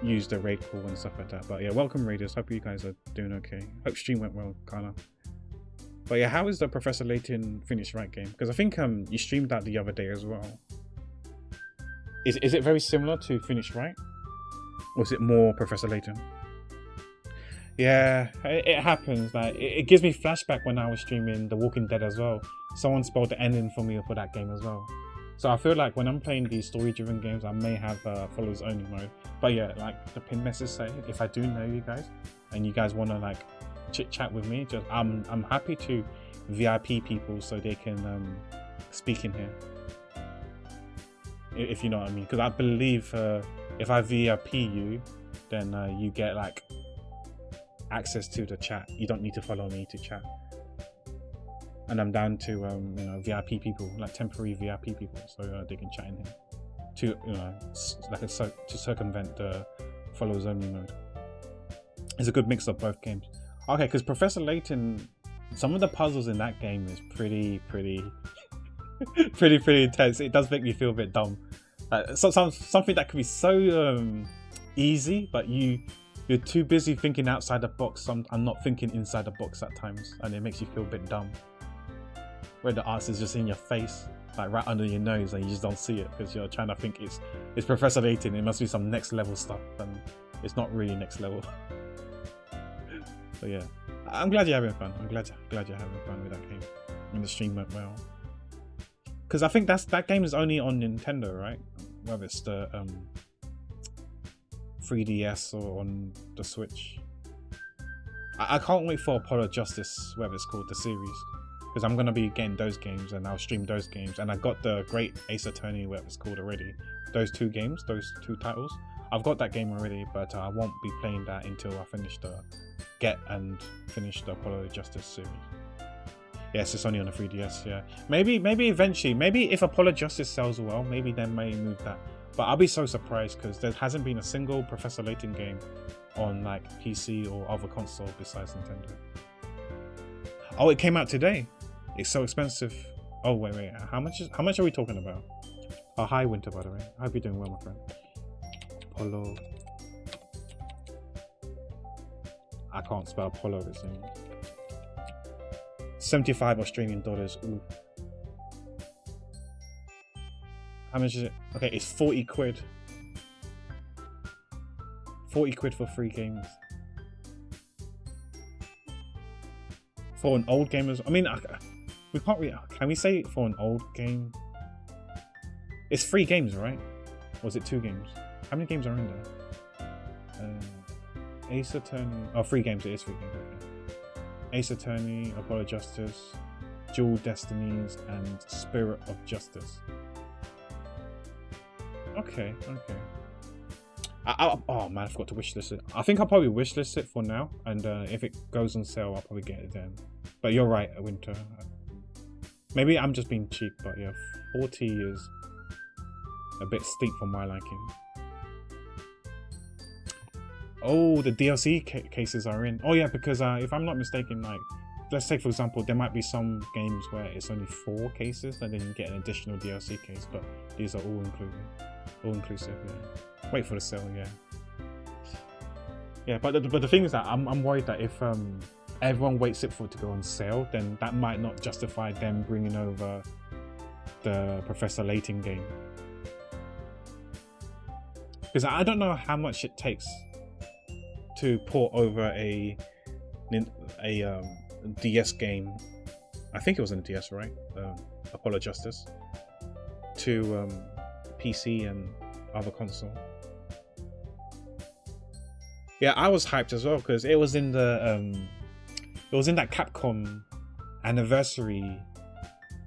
A: use the raid call and stuff like that. But yeah, welcome raiders. Hope you guys are doing okay. Hope stream went well, Kana. But yeah, how is the Professor Layton Phoenix Wright game? Because I think you streamed that the other day as well. Is it very similar to Phoenix Wright? Or is it more Professor Layton? Yeah, it happens. Like it gives me flashback when I was streaming The Walking Dead as well. Someone spoiled the ending for me for that game as well. So I feel like when I'm playing these story-driven games, I may have followers only mode. But yeah, like the pin message say, if I do know you guys and you guys want to like chit chat with me, just I'm happy to VIP people so they can speak in here. if you know what I mean. Because I believe if I VIP you, then you get like access to the chat. You don't need to follow me to chat. And I'm down to you know, VIP people, like temporary VIP people, so they can chat in here to, you know, like to circumvent the follows only mode. It's a good mix of both games. Okay, because Professor Layton, some of the puzzles in that game is pretty intense. It does make me feel a bit dumb. Something that could be so easy, but you're too busy thinking outside the box. I'm not thinking inside the box at times, and it makes you feel a bit dumb. Where the answer is just in your face, like right under your nose, and you just don't see it because you're trying to think it's Professor Layton. It must be some next level stuff, and it's not really next level. So yeah, I'm glad you're having fun. I'm glad you're having fun with that game, and the stream went well. Because I think that game is only on Nintendo, right? Whether it's the 3DS or on the Switch. I can't wait for Apollo Justice, whatever it's called, the series. Because I'm going to be getting those games and I'll stream those games. And I got the Great Ace Attorney, whatever it's called already. Those two games, those two titles. I've got that game already, but I won't be playing that until I finish the Apollo Justice series. Yes, it's only on the 3DS, yeah. Maybe eventually, maybe if Apollo Justice sells well, maybe they may move that. But I'll be so surprised because there hasn't been a single Professor Layton game on like PC or other console besides Nintendo. Oh, it came out today. It's so expensive. Oh wait. How much are we talking about? Oh, hi Winter, by the way. I hope you're doing well, my friend. Apollo. I can't spell Apollo this thing. 75 Australian dollars. Ooh. How much is it? Okay, it's 40 quid. 40 quid for 3 games. For an old game as, I mean, we can't really, can we say for an old game? It's 3 games, right? Or was it 2 games? How many games are in there? Ace Attorney, oh, 3 games, it is 3 games, okay. Ace Attorney, Apollo Justice, Dual Destinies, and Spirit of Justice. Okay. Oh man, I forgot to wishlist it. I think I'll probably wishlist it for now, and if it goes on sale, I'll probably get it then. But you're right, Winter. Maybe I'm just being cheap, but yeah, 40 is a bit steep for my liking. Oh, the DLC cases are in. Oh yeah, because if I'm not mistaken, like, let's say for example, there might be some games where it's only 4 cases, and then you get an additional DLC case, but these are all inclusive. Yeah. Wait for the sale, yeah. Yeah, but the thing is that I'm worried that if everyone waits it for it to go on sale, then that might not justify them bringing over the Professor Layton game. Because I don't know how much it takes to port over a DS game. I think it was on DS, right? Apollo Justice to PC and other console. Yeah, I was hyped as well because it was in the that Capcom anniversary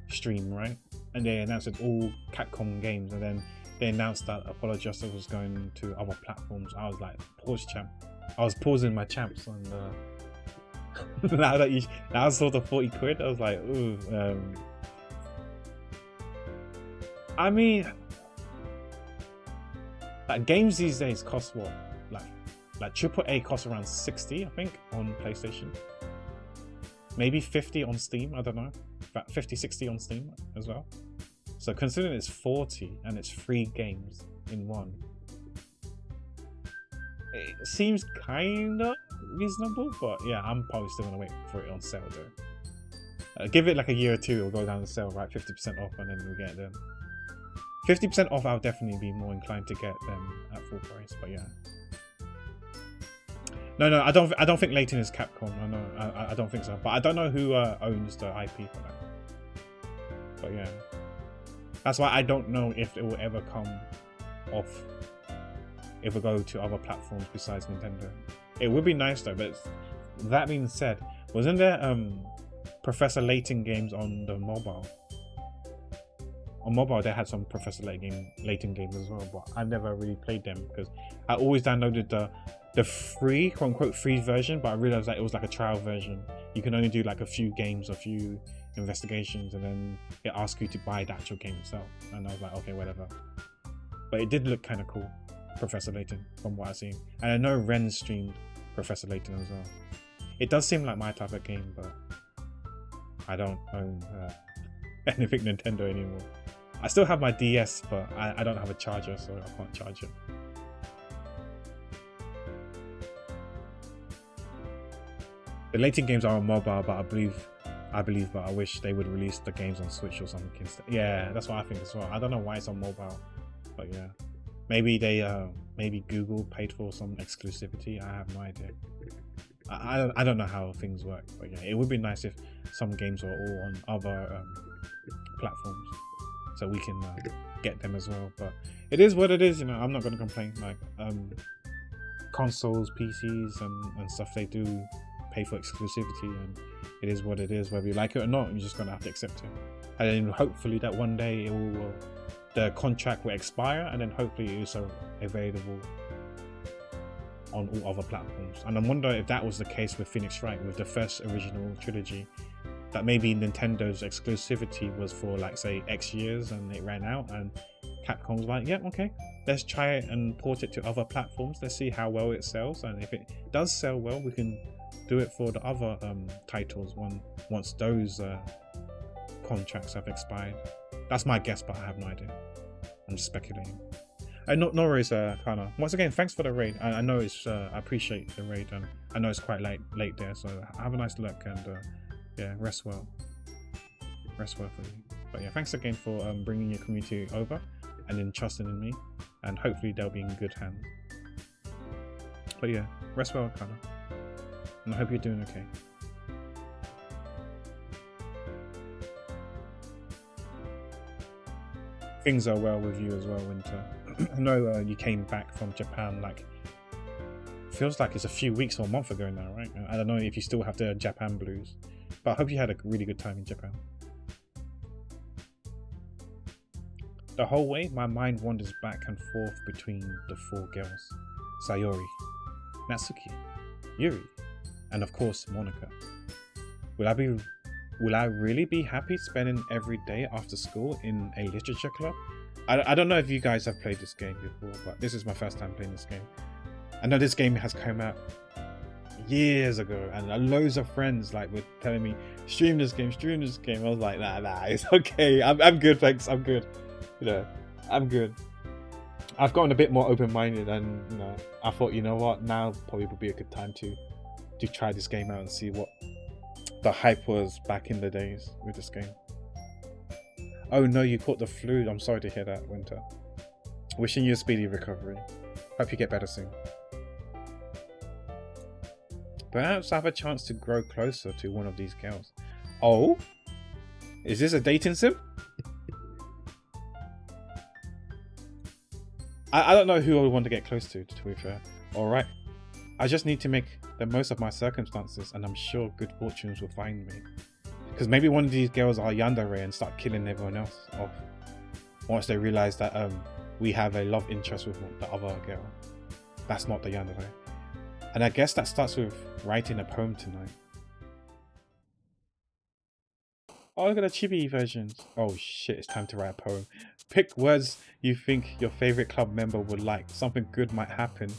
A: stream, right? And they announced it all Capcom games, and then they announced that Apollo Justice was going to other platforms. I was like, pause champ. I was pausing my champs on the now that I saw the 40 quid, I was like, ooh. I mean, like, games these days cost what? Like AAA costs around 60, I think, on PlayStation. Maybe 50 on Steam, I don't know. About 50, 60 on Steam as well. So considering it's 40 and it's 3 games in one, it seems kind of reasonable, but yeah, I'm probably still gonna wait for it on sale though. Give it like a year or 2, it'll go down the sale, right? 50% off, and then we'll get them. 50% off, I'll definitely be more inclined to get them at full price, but yeah. No, I don't think Layton is Capcom. I don't think so. But I don't know who owns the IP for that. But yeah, that's why I don't know if it will ever come off. If we go to other platforms besides Nintendo, it would be nice though. But that being said, wasn't there Professor Layton games on the mobile? on mobile they had some Professor Layton games as well, but I never really played them because I always downloaded the free, quote unquote, free version, but I realized that it was like a trial version. You can only do like a few games, a few investigations, and then it asks you to buy the actual game itself. And I was like, okay, whatever. But it did look kind of cool, Professor Layton, from what I've seen. And I know Ren streamed Professor Layton as well. It does seem like my type of game, but I don't own anything Nintendo anymore. I still have my DS, but I don't have a charger, so I can't charge it. The Layton games are on mobile, but I believe, but I wish they would release the games on Switch or something instead. Yeah, that's what I think as well. I don't know why it's on mobile, but yeah, maybe they maybe Google paid for some exclusivity. I have no idea. I don't know how things work, but yeah, it would be nice if some games were all on other platforms, so we can get them as well. But it is what it is, you know. I'm not going to complain. Like consoles, PCs, and stuff, they do pay for exclusivity, and it is what it is. Whether you like it or not, you're just going to have to accept it. And then hopefully that one day the contract will expire, and then hopefully it's available on all other platforms. And I wonder if that was the case with Phoenix Wright, with the first original trilogy, that maybe Nintendo's exclusivity was for like say X years and it ran out, and Capcom was like, yeah, okay, let's try it and port it to other platforms, let's see how well it sells, and if it does sell well, we can do it for the other titles once those contracts have expired. That's my guess, but I have no idea. I'm just speculating. No worries, Kana. Once again, thanks for the raid. I know it's I appreciate the raid, and I know it's quite late there, so have a nice look, and yeah, rest well for you. But yeah, thanks again for bringing your community over and then trusting in me, and hopefully they'll be in good hands. But yeah, rest well, Kana, and I hope you're doing okay. Things are well with you as well, Winter. I know you came back from Japan, like, feels like it's a few weeks or a month ago now, right? I don't know if you still have the Japan blues, but I hope you had a really good time in Japan. The whole way, my mind wanders back and forth between the four girls: Sayori, Natsuki, Yuri, and of course Monica. Will I really be happy spending every day after school in a literature club? I don't know if you guys have played this game before, but this is my first time playing this game. I know this game has come out years ago, and loads of friends like were telling me, stream this game. I was like, nah, it's okay. I'm good, thanks. I'm good. You know, I'm good. I've gotten a bit more open-minded, and you know, I thought, you know what, now probably would be a good time to try this game out and see what the hype was back in the days with this game. Oh no, you caught the flu. I'm sorry to hear that, Winter. Wishing you a speedy recovery. Hope you get better soon. Perhaps I have a chance to grow closer to one of these girls. Oh? Is this a dating sim? I don't know who I would want to get close to be fair. Alright. I just need to make the most of my circumstances, and I'm sure good fortunes will find me. Because maybe one of these girls are yandere and start killing everyone else off once they realize that we have a love interest with the other girl. That's not the yandere. And I guess that starts with writing a poem tonight. Oh, look at the chibi versions. Oh shit, it's time to write a poem. Pick words you think your favorite club member would like. Something good might happen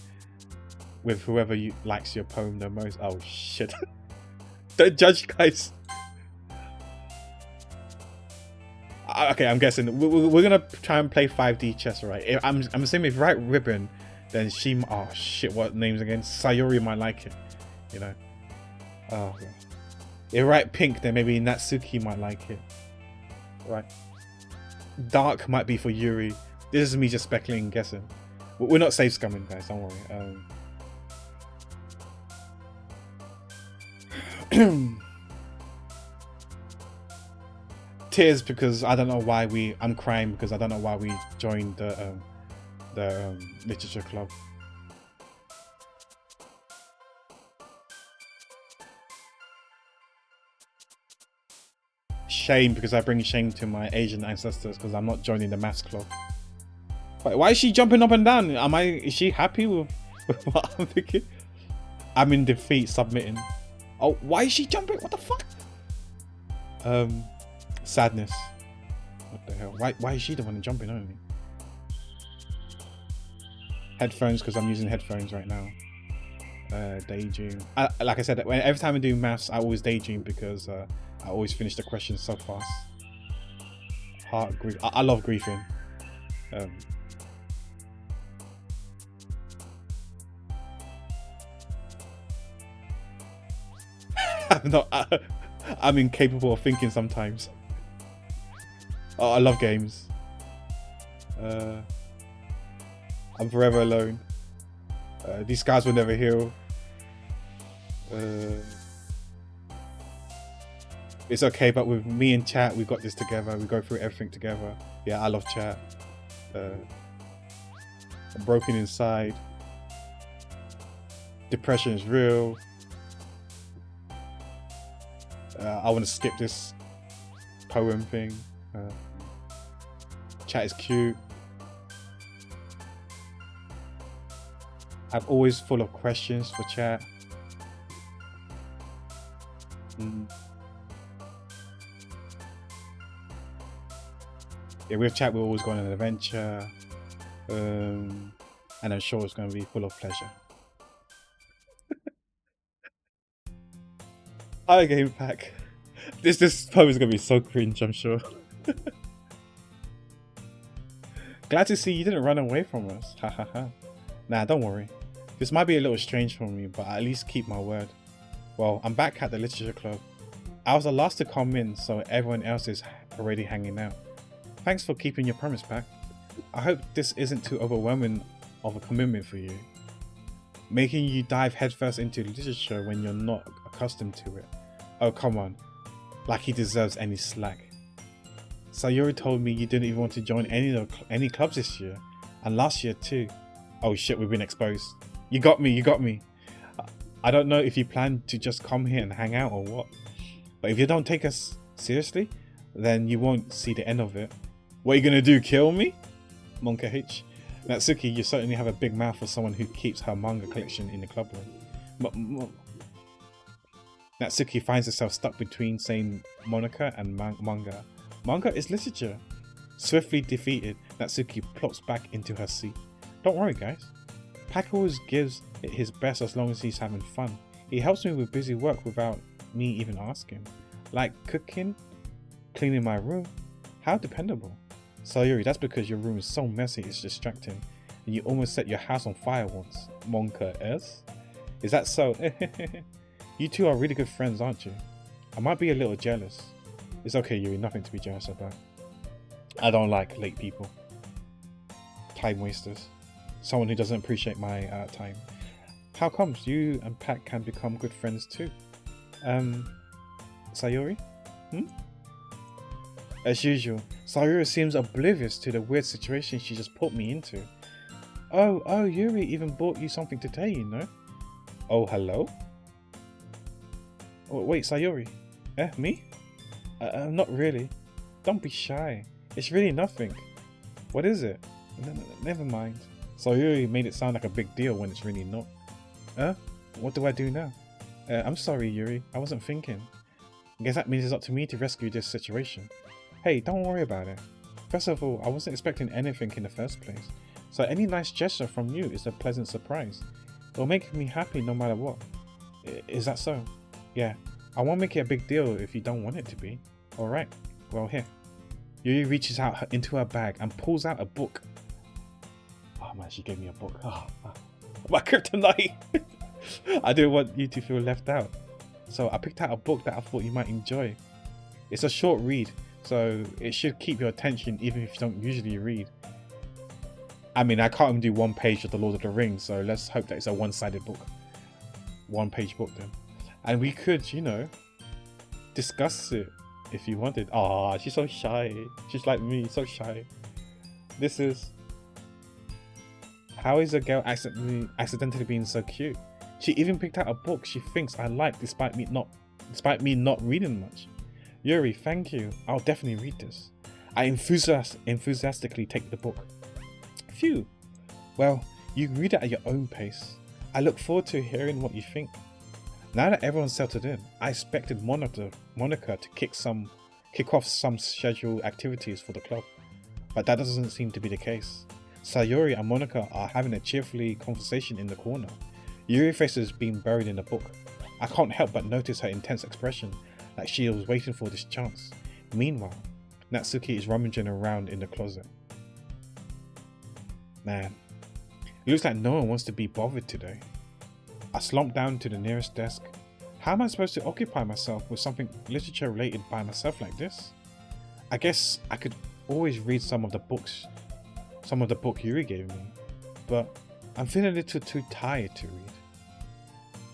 A: with whoever likes your poem the most. Oh shit. Don't judge, guys. Okay, I'm guessing we're gonna try and play 5D chess, right? I'm assuming if you write ribbon, then she. Oh shit, what names again? Sayori might like it, you know. Oh, okay. If you write pink, then maybe Natsuki might like it. Right. Dark might be for Yuri. This is me just speculating, guessing. We're not safe scumming, guys. Don't worry. Tears because I don't know why I'm crying because I don't know why we joined the literature club. shame because I bring shame to my Asian ancestors because I'm not joining the maths club. But why is she jumping up and down? Is she happy with what I'm thinking? I'm in defeat, submitting. Oh, why is she jumping? What the fuck? Sadness. What the hell? Why is she the one jumping only? Headphones, because I'm using headphones right now. Daydream. Like I said, every time I do maths, I always daydream because I always finish the questions so fast. Heart grief. I love griefing. I'm incapable of thinking sometimes. Oh, I love games. I'm forever alone. These scars will never heal. It's okay, but with me and chat, we got this together. We go through everything together. Yeah, I love chat. I'm broken inside. Depression is real. I want to skip this poem thing. Chat is cute. I'm always full of questions for chat. Yeah, with chat we're always going on an adventure. And I'm sure it's going to be full of pleasure. Hi, game pack. This poem is going to be so cringe, I'm sure. Glad to see you didn't run away from us. Ha ha ha. Nah, don't worry. This might be a little strange for me, but I at least keep my word. Well, I'm back at the literature club. I was the last to come in, so everyone else is already hanging out. Thanks for keeping your promise, Pack. I hope this isn't too overwhelming of a commitment for you. Making you dive headfirst into literature when you're not accustomed to it. Oh, come on. Like he deserves any slack. Sayuri told me you didn't even want to join any clubs this year. And last year too. Oh shit, we've been exposed. You got me, you got me. I don't know if you plan to just come here and hang out or what. But if you don't take us seriously, then you won't see the end of it. What are you gonna do, kill me? Monka H. Natsuki, you certainly have a big mouth for someone who keeps her manga collection in the club room. Natsuki finds herself stuck between saying Monica and manga. Manga is literature. Swiftly defeated, Natsuki plops back into her seat. Don't worry, guys. Pack always gives it his best as long as he's having fun. He helps me with busy work without me even asking. Like cooking, cleaning my room. How dependable. Sayuri, that's because your room is so messy it's distracting. And you almost set your house on fire once. Monka S? Is that so? You two are really good friends, aren't you? I might be a little jealous. It's okay, Yuri, nothing to be jealous about. I don't like late people. Time wasters. Someone who doesn't appreciate my time. How comes you and Pat can become good friends too? Sayuri? As usual, Sayuri seems oblivious to the weird situation she just put me into. Oh, Yuri even bought you something today, you know? Oh, hello? Oh, wait, Sayuri? Me? Not really. Don't be shy. It's really nothing. What is it? Never mind. Sayuri made it sound like a big deal when it's really not. What do I do now? I'm sorry, Yuri. I wasn't thinking. I guess that means it's up to me to rescue this situation. Hey, don't worry about it. First of all, I wasn't expecting anything in the first place. So any nice gesture from you is a pleasant surprise. It'll make me happy no matter what. Is that so? Yeah. I won't make it a big deal if you don't want it to be. Alright. Well, here. Yuri reaches out into her bag and pulls out a book. Oh man, she gave me a book. Oh, my kryptonite. I didn't want you to feel left out. So I picked out a book that I thought you might enjoy. It's a short read, so it should keep your attention even if you don't usually read. I mean, I can't even do one page of The Lord of the Rings, so let's hope that it's a one-sided book. One-page book then. And we could, you know, discuss it if you wanted. Ah, she's so shy. She's like me, so shy. This is... How is a girl accidentally being so cute? She even picked out a book she thinks I like despite me not reading much.
B: Yuri, thank you. I'll definitely read this. I enthusiastically take the book. Phew. Well, you can read it at your own pace. I look forward to hearing what you think. Now that everyone's settled in, I expected Monica to kick off some scheduled activities for the club, but that doesn't seem to be the case. Sayori and Monica are having a cheerfully conversation in the corner. Yuri's face is being buried in a book. I can't help but notice her intense expression, like she was waiting for this chance. Meanwhile, Natsuki is rummaging around in the closet. Man, it looks like no one wants to be bothered today. I slump down to the nearest desk. How am I supposed to occupy myself with something literature related by myself like this? I guess I could always read some of the book Yuri gave me, but I'm feeling a little too tired to read.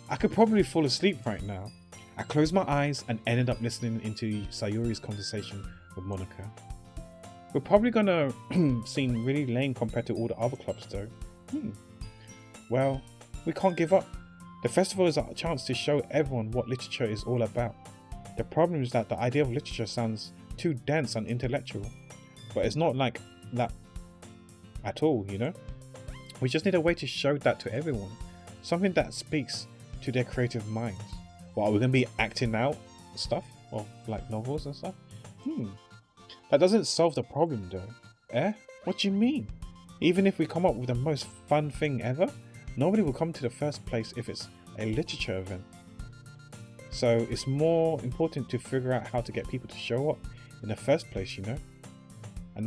B: I could probably fall asleep right now. I closed my eyes and ended up listening into Sayori's conversation with Monica. We're probably gonna seem really lame compared to all the other clubs though. Well, we can't give up. The festival is a chance to show everyone what literature is all about. The problem is that the idea of literature sounds too dense and intellectual, but it's not like that at all, you know? We just need a way to show that to everyone. Something that speaks to their creative minds. What, are we going to be acting out stuff? Or like novels and stuff? That doesn't solve the problem though. Eh? What do you mean? Even if we come up with the most fun thing ever, nobody will come to the first place if it's a literature event. So it's more important to figure out how to get people to show up in the first place, you know? And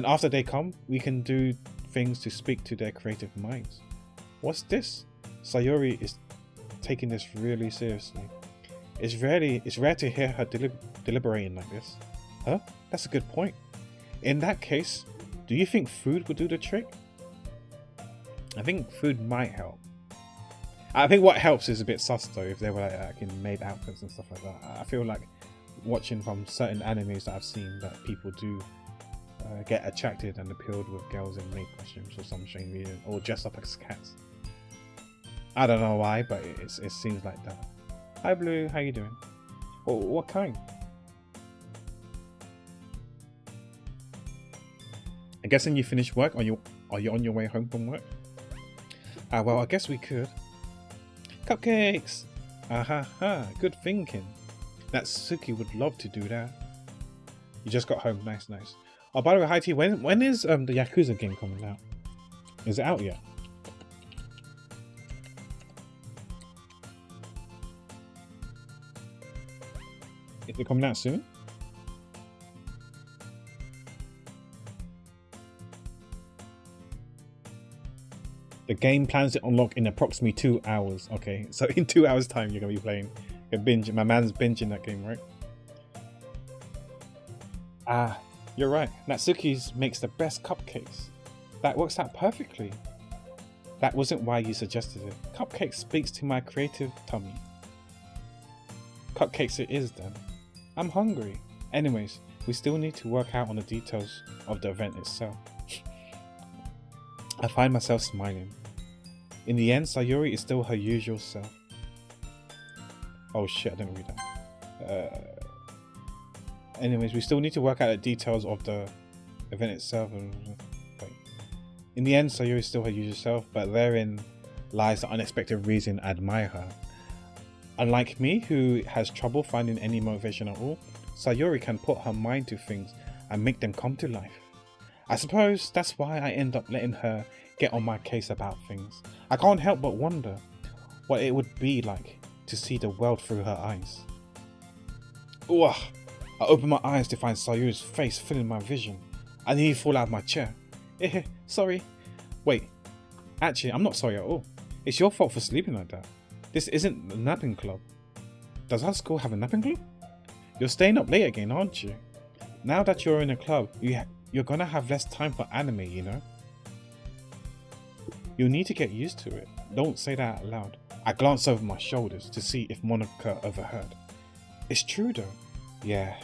B: after they come, we can do things to speak to their creative minds. What's this? Sayori is taking this really seriously. It's rare to hear her deliberating like this. Huh? That's a good point. In that case, do you think food would do the trick? I think food might help. I think what helps is a bit sus though, if they were like in maid outfits and stuff like that. I feel like watching from certain animes that I've seen that people do get attracted and appealed with girls in maid costumes for some strange reason, or dress up as cats. I don't know why, but it seems like that. Hi Blue, how you doing? Oh, what kind? I'm guessing you finished work. Are you on your way home from work? Well, I guess we could. Cupcakes! Good thinking. Natsuki would love to do that. You just got home, nice. Oh, by the way, hi T, when is the Yakuza game coming out? Is it out yet? Is it coming out soon? The game plans to unlock in approximately 2 hours. Okay, so in 2 hours time you're gonna be playing a binge. My man's binging that game, right? You're right. Natsuki's makes the best cupcakes. That works out perfectly. That wasn't why you suggested it. Cupcakes speaks to my creative tummy. Cupcakes it is then. I'm hungry. Anyways, we still need to work out on the details of the event itself. I find myself smiling. In the end, Sayori is still her usual self. Oh shit, I didn't read that. Anyways, we still need to work out the details of the event itself. In the end, Sayori is still her usual self, but therein lies the unexpected reason I admire her. Unlike me, who has trouble finding any motivation at all, Sayori can put her mind to things and make them come to life. I suppose that's why I end up letting her get on my case about things. I can't help but wonder what it would be like to see the world through her eyes. Ugh. I open my eyes to find Sayori's face filling my vision. I nearly fall out of my chair. Sorry. Wait, actually, I'm not sorry at all. It's your fault for sleeping like that. This isn't a napping club. Does our school have a napping club? You're staying up late again, aren't you? Now that you're in a club, you're gonna have less time for anime, you know? You'll need to get used to it. Don't say that out loud. I glance over my shoulders to see if Monica overheard. It's true though. Yeah,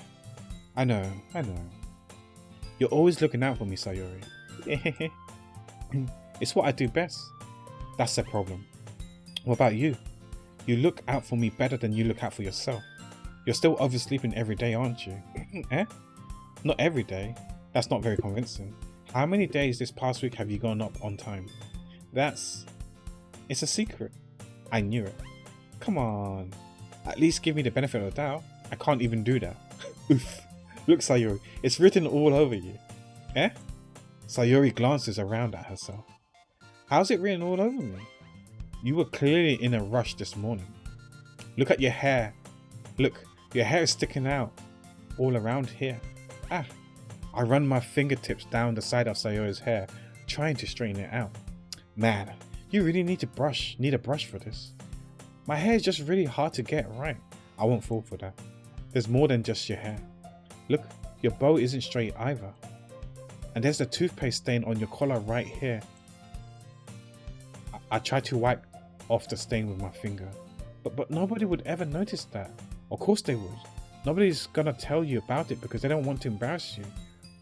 B: I know. You're always looking out for me, Sayori. It's what I do best. That's the problem. What about you? You look out for me better than you look out for yourself. You're still oversleeping every day, aren't you? Eh? Not every day. That's not very convincing. How many days this past week have you gone up on time? It's a secret. I knew it. Come on. At least give me the benefit of the doubt. I can't even do that. Oof. Look, Sayori, it's written all over you. Eh? Sayori glances around at herself. How's it written all over me? You were clearly in a rush this morning. Look at your hair. Look, your hair is sticking out all around here. Ah. I run my fingertips down the side of Sayori's hair, trying to straighten it out. Man, you really need a brush for this. My hair is just really hard to get right. I won't fall for that. There's more than just your hair. Look, your bow isn't straight either. And there's the toothpaste stain on your collar right here. I tried to wipe off the stain with my finger. But nobody would ever notice that. Of course they would. Nobody's gonna tell you about it because they don't want to embarrass you.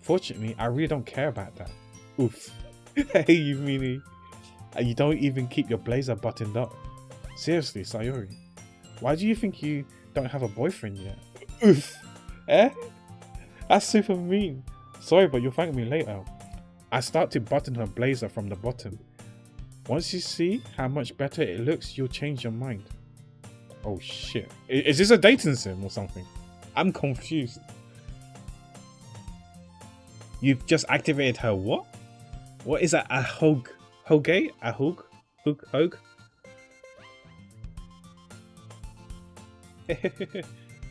B: Fortunately, I really don't care about that. Oof. Hey, you meanie. You don't even keep your blazer buttoned up. Seriously, Sayori. Why do you think you don't have a boyfriend yet? Oof. Eh? That's super mean. Sorry, but you'll thank me later. I start to button her blazer from the bottom. Once you see how much better it looks, you'll change your mind. Oh shit. Is this a dating sim or something? I'm confused. You've just activated her what? What is that? A hoge? Hoge? A hoge? Hoge?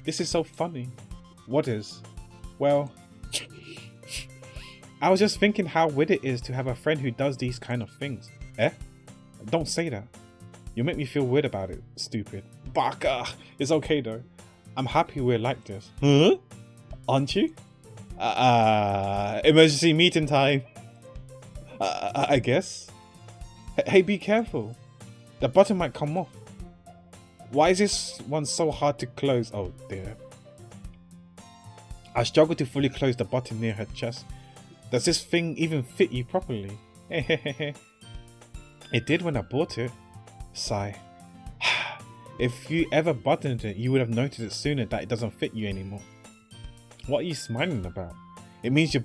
B: This is so funny. What is? Well, I was just thinking how weird it is to have a friend who does these kind of things. Eh? Don't say that. You make me feel weird about it, stupid. Baka! It's okay though. I'm happy we're like this. Huh? Aren't you? Emergency meeting time. I guess. Hey, be careful. The button might come off. Why is this one so hard to close? Oh dear. I struggle to fully close the button near her chest. Does this thing even fit you properly? It did when I bought it. Sigh. If you ever buttoned it, you would have noticed it sooner that it doesn't fit you anymore. What are you smiling about? It means you're...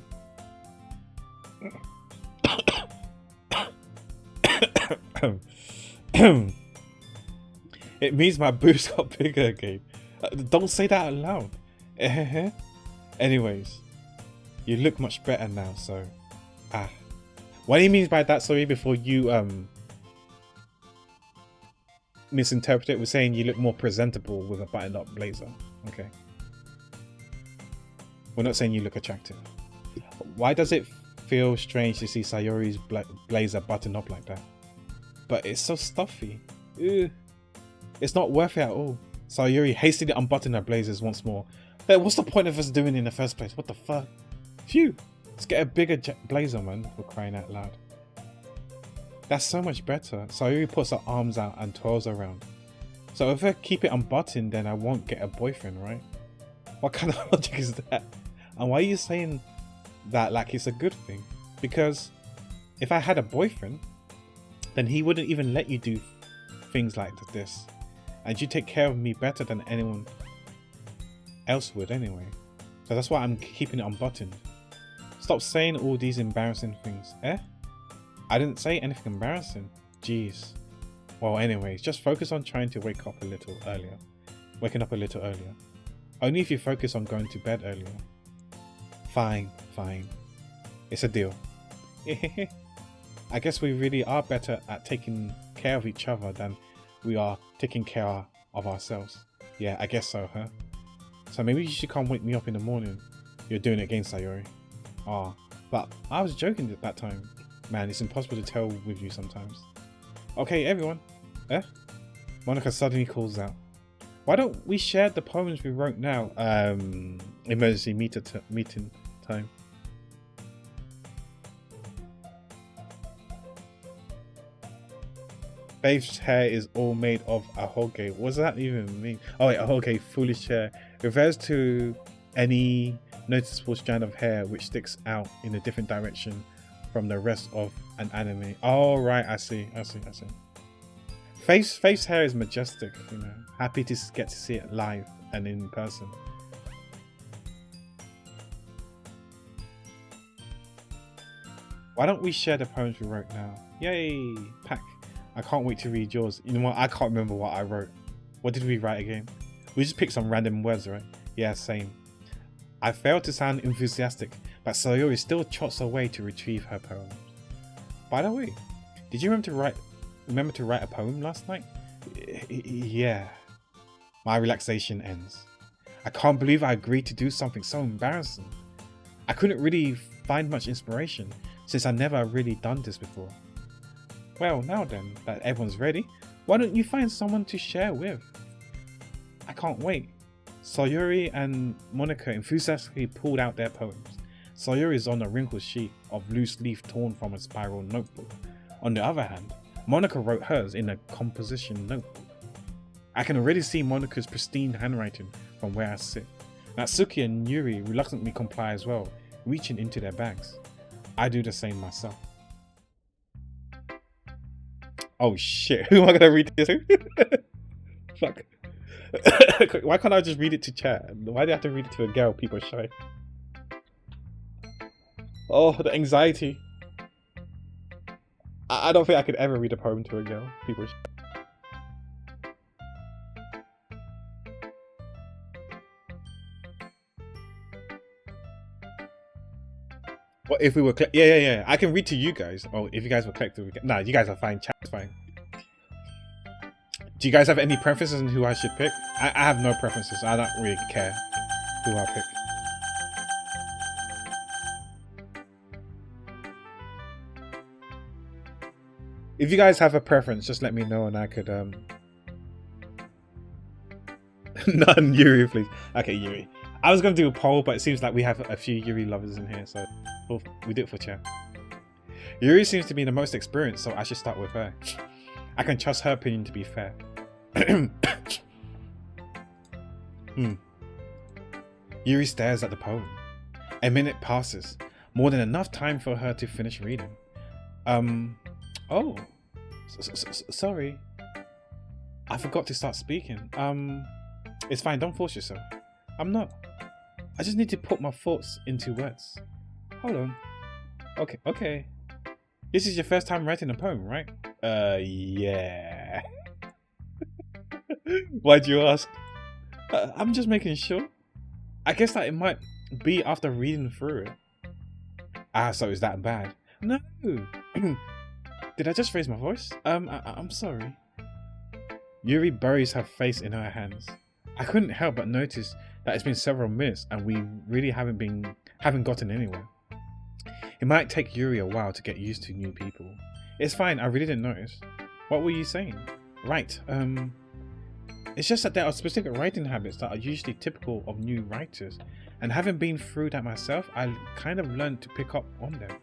B: It means my boobs got bigger again. Don't say that out loud. Anyways, you look much better now, so... What he means by that, sorry, before you misinterpret it, we're saying you look more presentable with a buttoned up blazer. Okay. We're not saying you look attractive. Why does it feel strange to see Sayori's blazer buttoned up like that? But it's so stuffy. Ew. It's not worth it at all. Sayori hastily unbuttoned her blazers once more. Hey, what's the point of us doing it in the first place? What the fuck? Phew. Let's get a bigger blazer, man. We're crying out loud. That's so much better. Sayori puts her arms out and twirls around. So if I keep it unbuttoned, then I won't get a boyfriend, right? What kind of logic is that? And why are you saying that like it's a good thing? Because if I had a boyfriend, then he wouldn't even let you do things like this. And you take care of me better than anyone else would anyway. So that's why I'm keeping it unbuttoned. Stop saying all these embarrassing things. Eh? I didn't say anything embarrassing. Jeez. Well, anyways, just focus on trying to wake up a little earlier. Waking up a little earlier. Only if you focus on going to bed earlier. Fine, fine. It's a deal. I guess we really are better at taking care of each other than we are taking care of ourselves. Yeah, I guess so, huh? So maybe you should come wake me up in the morning. You're doing it again, Sayori. But I was joking at that time. Man, it's impossible to tell with you sometimes. Okay, everyone. Monica suddenly calls out. Why don't we share the poems we wrote now? Emergency meeting time. Faith's hair is all made of ahoge. What does that even mean? Oh wait, ahoge, foolish hair. Refers to any noticeable strand of hair which sticks out in a different direction from the rest of an anime. Oh right, I see. Faith's hair is majestic, you know. Happy to get to see it live. and in person. Why don't we share the poems we wrote now? Yay! Pack. I can't wait to read yours. You know what? I can't remember what I wrote. What did we write again? We just picked some random words, right? Yeah, same. I failed to sound enthusiastic, but Sayori still trots away to retrieve her poems. By the way, did you remember to write a poem last night? Yeah. My relaxation ends. I can't believe I agreed to do something so embarrassing. I couldn't really find much inspiration since I've never really done this before. Well, now then that everyone's ready, why don't you find someone to share with? I can't wait. Sayori and Monica enthusiastically pulled out their poems. Sayori is on a wrinkled sheet of loose leaf torn from a spiral notebook. On the other hand, Monica wrote hers in a composition notebook. I can already see Monica's pristine handwriting from where I sit. Natsuki and Yuri reluctantly comply as well, reaching into their bags. I do the same myself. Oh shit, who am I gonna read this to? Fuck. Why can't I just read it to chat? Why do I have to read it to a girl? People are shy. Oh, the anxiety. I don't think I could ever read a poem to a girl. People are shy. What if we were yeah. I can read to you guys. Oh, if you guys were collective, nah, you guys are fine. Chat's fine. Do you guys have any preferences on who I should pick? I have no preferences. I don't really care who I pick. If you guys have a preference, just let me know and I could None, Yuri, please. Okay, Yuri. I was gonna do a poll, but it seems like we have a few Yuri lovers in here, so we do it for chat. Yuri seems to be the most experienced, so I should start with her. I can trust her opinion to be fair. Yuri stares at the poem. A minute passes, more than enough time for her to finish reading. Oh, sorry. I forgot to start speaking. It's fine, don't force yourself. I'm not. I just need to put my thoughts into words. Hold on. Okay. This is your first time writing a poem, right? Yeah. Why'd you ask? I'm just making sure. I guess that it might be after reading through it. Ah, so is that bad? No. Did I just raise my voice? I'm sorry. Yuri buries her face in her hands. I couldn't help but notice that it's been several minutes and we really haven't gotten anywhere. It might take Yuri a while to get used to new people. It's fine, I really didn't notice. What were you saying? Right, it's just that there are specific writing habits that are usually typical of new writers, and having been through that myself, I kind of learned to pick up on them.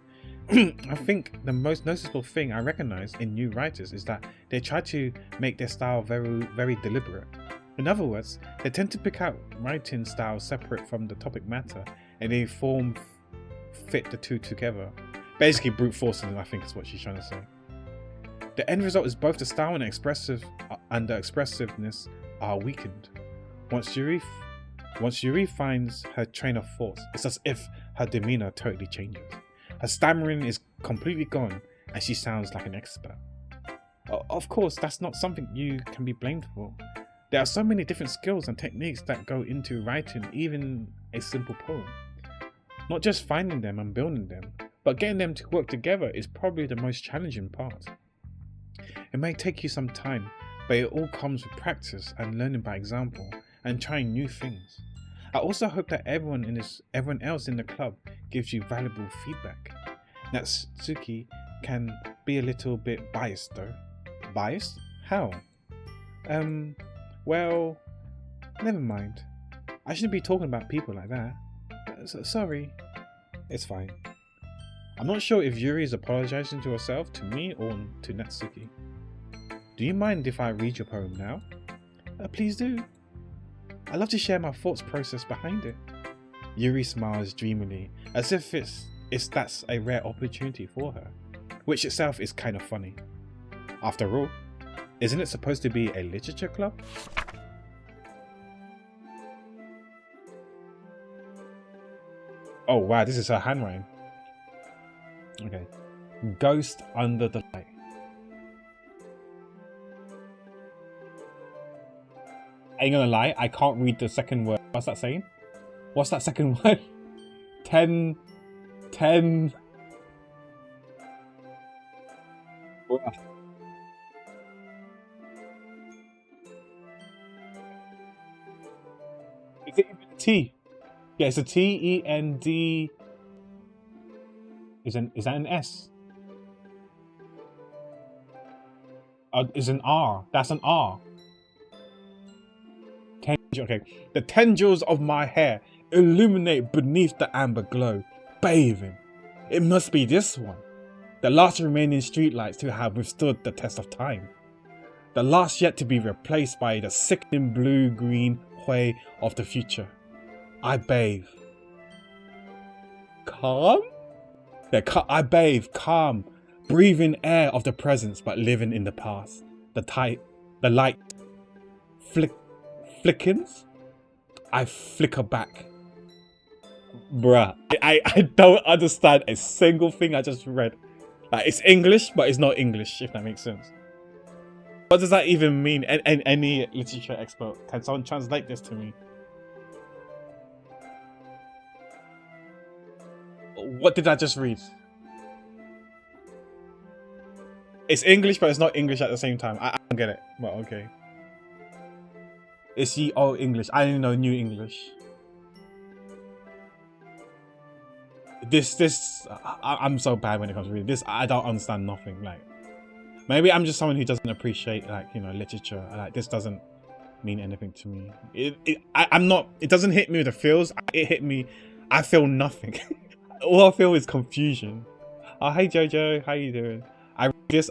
B: I think the most noticeable thing I recognize in new writers is that they try to make their style very, very deliberate. In other words, they tend to pick out writing styles separate from the topic matter, and they fit the two together. Basically brute forcing, I think is what she's trying to say. The end result is both the style and the expressiveness are weakened. Once Yuri finds her train of thoughts, it's as if her demeanor totally changes. Her stammering is completely gone and she sounds like an expert. Of course, that's not something you can be blamed for. There are so many different skills and techniques that go into writing even a simple poem. Not just finding them and building them, but getting them to work together is probably the most challenging part. It may take you some time, but it all comes with practice and learning by example and trying new things. I also hope that everyone else in the club gives you valuable feedback. Natsuki can be a little bit biased though. Biased? How? Well, never mind. I shouldn't be talking about people like that. Sorry. It's fine. I'm not sure if Yuri is apologizing to herself, to me, or to Natsuki. Do you mind if I read your poem now? Please do. I love to share my thoughts process behind it. Yuri smiles dreamily, as if that's a rare opportunity for her, which itself is kind of funny. After all, isn't it supposed to be a literature club? Oh wow, this is her handwriting. Okay. Ghost under the light. I ain't gonna lie, I can't read the second word. What's that saying? What's that second word? 10. Is it even a T? Yeah, it's a T-E-N-D. Is that an S? Is an R. That's an R. Okay. The tendrils of my hair illuminate beneath the amber glow, bathing. It must be this one. The last remaining streetlights to have withstood the test of time. The last yet to be replaced by the sickening blue-green way of the future. I bathe. Calm? Yeah, I bathe, calm, breathing air of the presence, but living in the past. The light flickens. I flicker back. Bruh, I don't understand a single thing I just read. Like, it's English, but it's not English, if that makes sense. What does that even mean? Any literature expert, can someone translate this to me? What did I just read? It's English, but it's not English at the same time. I don't get it. Well, okay. It's ye old English. I didn't know new English. I'm so bad when it comes to reading this. I don't understand nothing. Like, maybe I'm just someone who doesn't appreciate, like, you know, literature. Like, this doesn't mean anything to me. I'm not. It doesn't hit me with the feels. It hit me. I feel nothing. All I feel is confusion. Oh, hey Jojo, how you doing?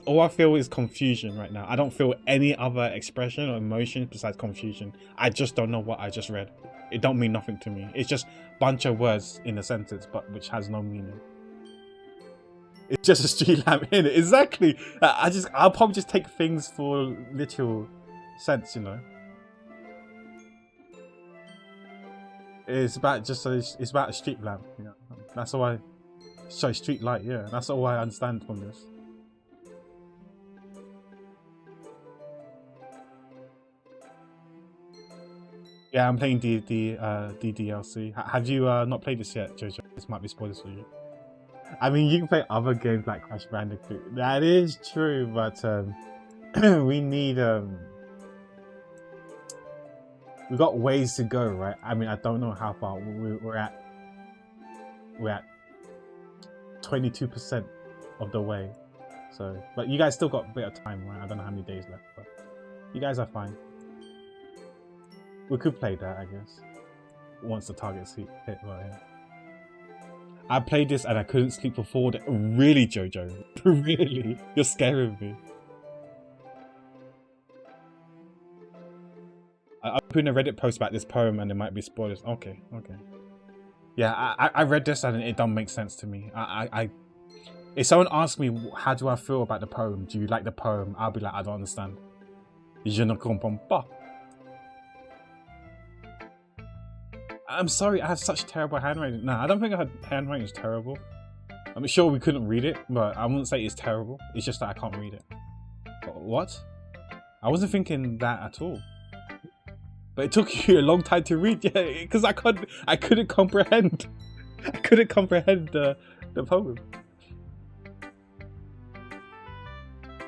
B: All I feel is confusion right now. I don't feel any other expression or emotion besides confusion. I just don't know what I just read. It don't mean nothing to me. It's just a bunch of words in a sentence, but which has no meaning. It's just a street lamp in it. Exactly. I'll probably just take things for literal sense, you know. It's about it's about a street lamp, you know. That's all street light, yeah. That's all I understand from this. Yeah, I'm playing the DLC. Have you not played this yet, Jojo? This might be spoilers for you. I mean, you can play other games like Crash Bandicoot. That is true, but we need we got ways to go, right? I mean, I don't know how far we're at. We're at 22% of the way. So, but you guys still got a bit of time, right? I don't know how many days left, but you guys are fine. We could play that, I guess, once the target's hit right here. I played this and I couldn't sleep for 4 days. Really, Jojo? Really? You're scaring me. I'm putting a Reddit post about this poem and there might be spoilers. Okay. Yeah, I read this and it don't make sense to me. If someone asks me, how do I feel about the poem? Do you like the poem? I'll be like, I don't understand. Je ne comprends pas. I'm sorry, I have such terrible handwriting. No, I don't think her handwriting is terrible. I'm sure we couldn't read it, but I wouldn't say it's terrible. It's just that I can't read it. What? I wasn't thinking that at all. But it took you a long time to read, yeah, because I couldn't comprehend. I couldn't comprehend the poem.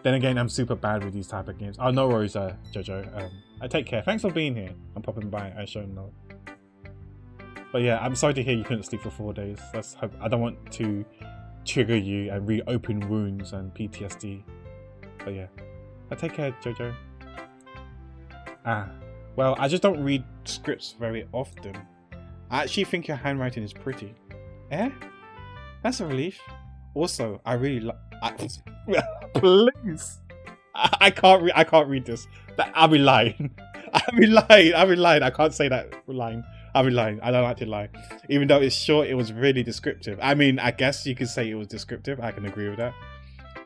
B: Then again, I'm super bad with these type of games. Oh, no worries, Jojo. I take care. Thanks for being here. I'm popping by. I show no. But yeah, I'm sorry to hear you couldn't sleep for 4 days. I don't want to trigger you and reopen wounds and PTSD. But yeah, I take care, Jojo. Well, I just don't read scripts very often. I actually think your handwriting is pretty. Eh? That's a relief. Also, I really like. Please, I can't read this. I'll be lying. I'll be lying. I can't say that line. I'll be lying. I don't like to lie. Even though it's short, it was really descriptive. I mean, I guess you could say it was descriptive. I can agree with that.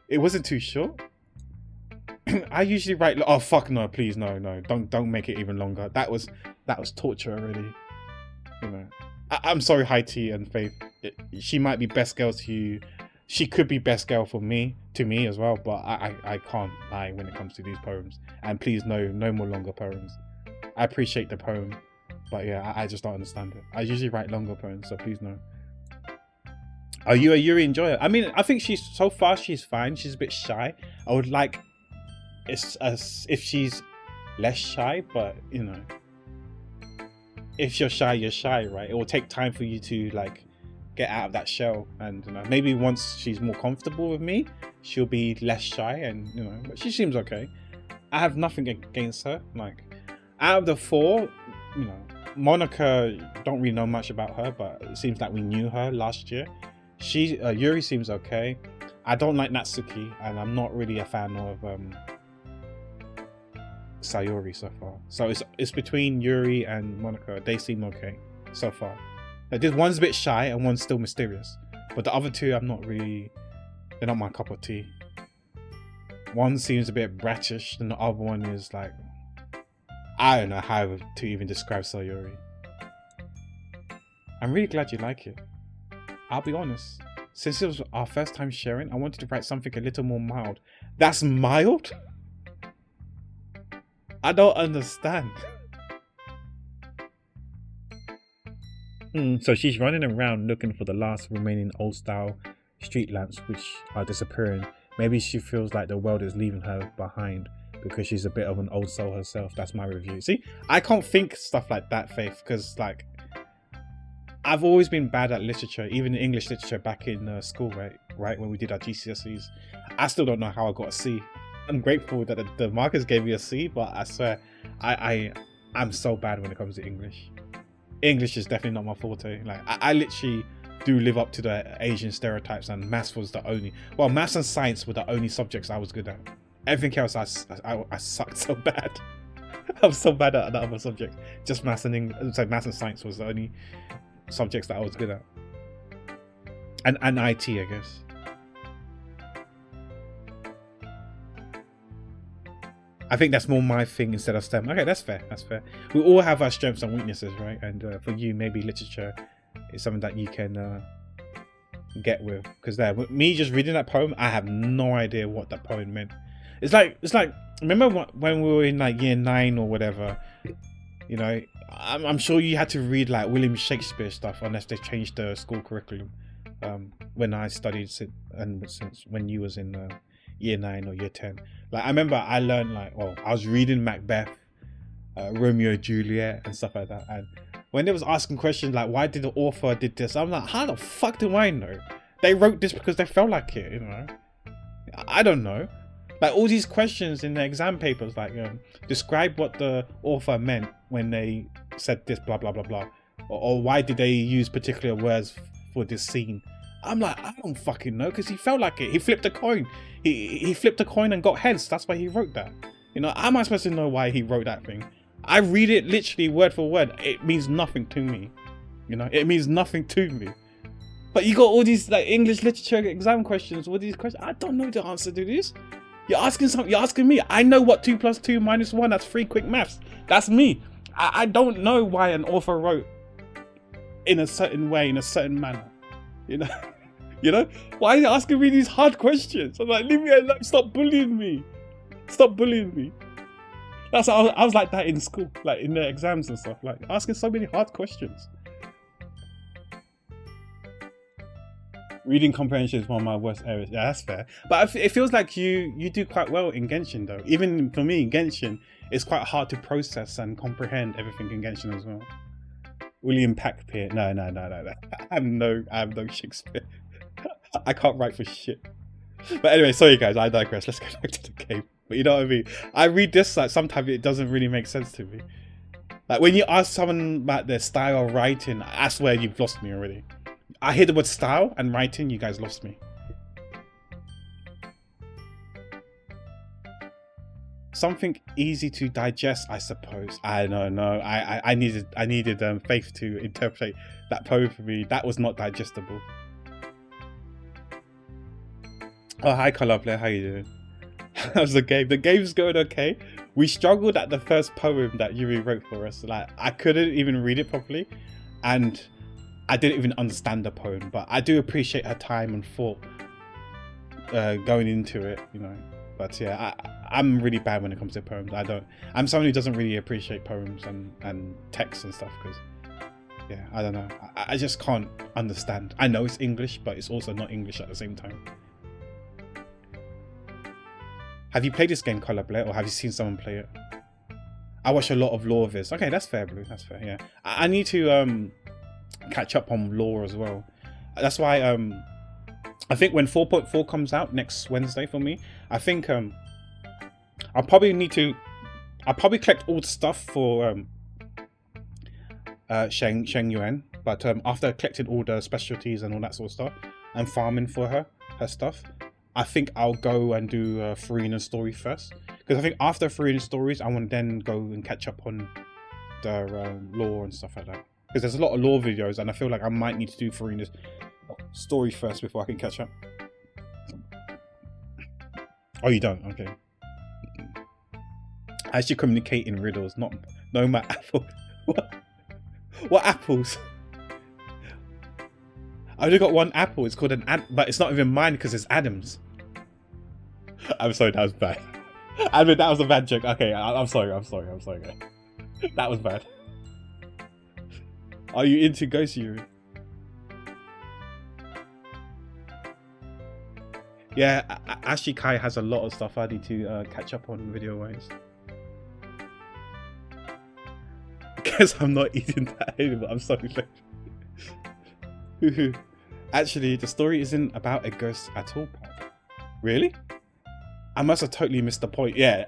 B: It wasn't too short. I usually write. Oh fuck no! Please no. Don't make it even longer. That was torture already. You know. I'm sorry, High Tea and Faith. She might be best girl to you. She could be best girl for me, to me as well, but I can't lie when it comes to these poems. And please, no more longer poems. I appreciate the poem, but yeah, I just don't understand it. I usually write longer poems, so please no. Are you a Yuri enjoyer? I mean, I think so far she's fine. She's a bit shy. I would like if she's less shy, but you know, if you're shy, right? It will take time for you to like get out of that shell, and you know, maybe once she's more comfortable with me, she'll be less shy, and you know, but she seems okay. I have nothing against her. Like, out of the four, you know, Monica, don't really know much about her, but it seems like we knew her last year. Yuri seems okay. I don't like Natsuki, and I'm not really a fan of Sayori so far. So it's between Yuri and Monica. They seem okay so far. Like, this one's a bit shy and one's still mysterious, but the other two, they're not my cup of tea. One seems a bit bratish, and the other one is like, I don't know how to even describe Sayori. I'm really glad you like it. I'll be honest, since it was our first time sharing, I wanted to write something a little more mild. That's mild? I don't understand. So she's running around looking for the last remaining old style street lamps which are disappearing. Maybe she feels like the world is leaving her behind because she's a bit of an old soul herself. That's my review. See, I can't think stuff like that, Faith, because like, I've always been bad at literature, even English literature back in school, right, when we did our GCSEs. I still don't know how I got a C. I'm grateful that the markers gave me a C, but I swear, I'm so bad when it comes to English. English is definitely not my forte. Like, I literally do live up to the Asian stereotypes, and maths and science were the only subjects I was good at. Everything else, I sucked so bad. I was so bad at the other subjects. Just maths and science was the only subjects that I was good at. And IT, I guess. I think that's more my thing instead of STEM. Okay, that's fair. We all have our strengths and weaknesses, right? And for you, maybe literature is something that you can get with. Because me just reading that poem, I have no idea what that poem meant. It's like remember when we were in like year 9 or whatever, you know, I'm sure you had to read like William Shakespeare stuff unless they changed the school curriculum. When I studied since when you was in year 9 or year 10. Like, I remember I learned I was reading Macbeth, Romeo and Juliet and stuff like that. And when they was asking questions like, why did the author did this? I'm like, how the fuck do I know? They wrote this because they felt like it, you know? I don't know. Like, all these questions in the exam papers, like, describe what the author meant when they said this, blah, blah, blah, blah. Or why did they use particular words for this scene? I'm like, I don't fucking know, because he felt like it. He flipped a coin. He flipped a coin and got heads. That's why he wrote that. You know, how am I supposed to know why he wrote that thing? I read it literally word for word. It means nothing to me. You know, it means nothing to me. But you got all these like English literature exam questions. All these questions. I don't know the answer to this. You're asking something. You're asking me. I know what 2 + 2 - 1. That's 3 quick maths. That's me. I don't know why an author wrote in a certain way, in a certain manner. You know. You know, why are you asking me these hard questions? I'm like, leave me alone. Stop bullying me. Stop bullying me. That's how I was like that in school, like in the exams and stuff, like asking so many hard questions. Reading comprehension is one of my worst areas. Yeah, that's fair. But it feels like you do quite well in Genshin, though. Even for me, in Genshin, it's quite hard to process and comprehend everything in Genshin as well. William Packpier. No. I have no Shakespeare. I can't write for shit. But anyway, sorry guys, I digress. Let's get back to the game. But you know what I mean? I read this, like, sometimes it doesn't really make sense to me. Like, when you ask someone about their style of writing, I swear you've lost me already. I hear the word style and writing, you guys lost me. Something easy to digest, I suppose. I don't know. I needed Faith to interpret that poem for me. That was not digestible. Oh, hi, Colorplay. How you doing? How's the game? The game's going okay. We struggled at the first poem that Yuri wrote for us. Like, I couldn't even read it properly, and I didn't even understand the poem, but I do appreciate her time and thought going into it, you know. But yeah, I'm really bad when it comes to poems. I'm someone who doesn't really appreciate poems and text and stuff because, yeah, I don't know. I just can't understand. I know it's English, but it's also not English at the same time. Have you played this game, Color Blade, or have you seen someone play it? I watch a lot of lore vids. Okay, that's fair, Blue. That's fair. Yeah, I need to catch up on lore as well. That's why I think when 4.4 comes out next Wednesday for me, I think I'll probably collect all the stuff for Sheng Yuan, but after collecting all the specialties and all that sort of stuff and farming for her stuff, I think I'll go and do Farina's story first, because I think after Farina's stories I want to then go and catch up on the lore and stuff like that, because there's a lot of lore videos and I feel like I might need to do Farina's story first before I can catch up. Oh, you don't? Okay. I should communicate in riddles, no my apple. What apples? I only got one apple. It's called but it's not even mine because it's Adam's. I'm sorry, that was bad. I mean, that was a bad joke. Okay, I'm sorry. That was bad. Are you into Ghost Yuri? Yeah, Ashikai has a lot of stuff I need to catch up on video-wise. Guess I'm not eating that anymore. I'm sorry. Actually, the story isn't about a ghost at all. Really? I must have totally missed the point. Yeah,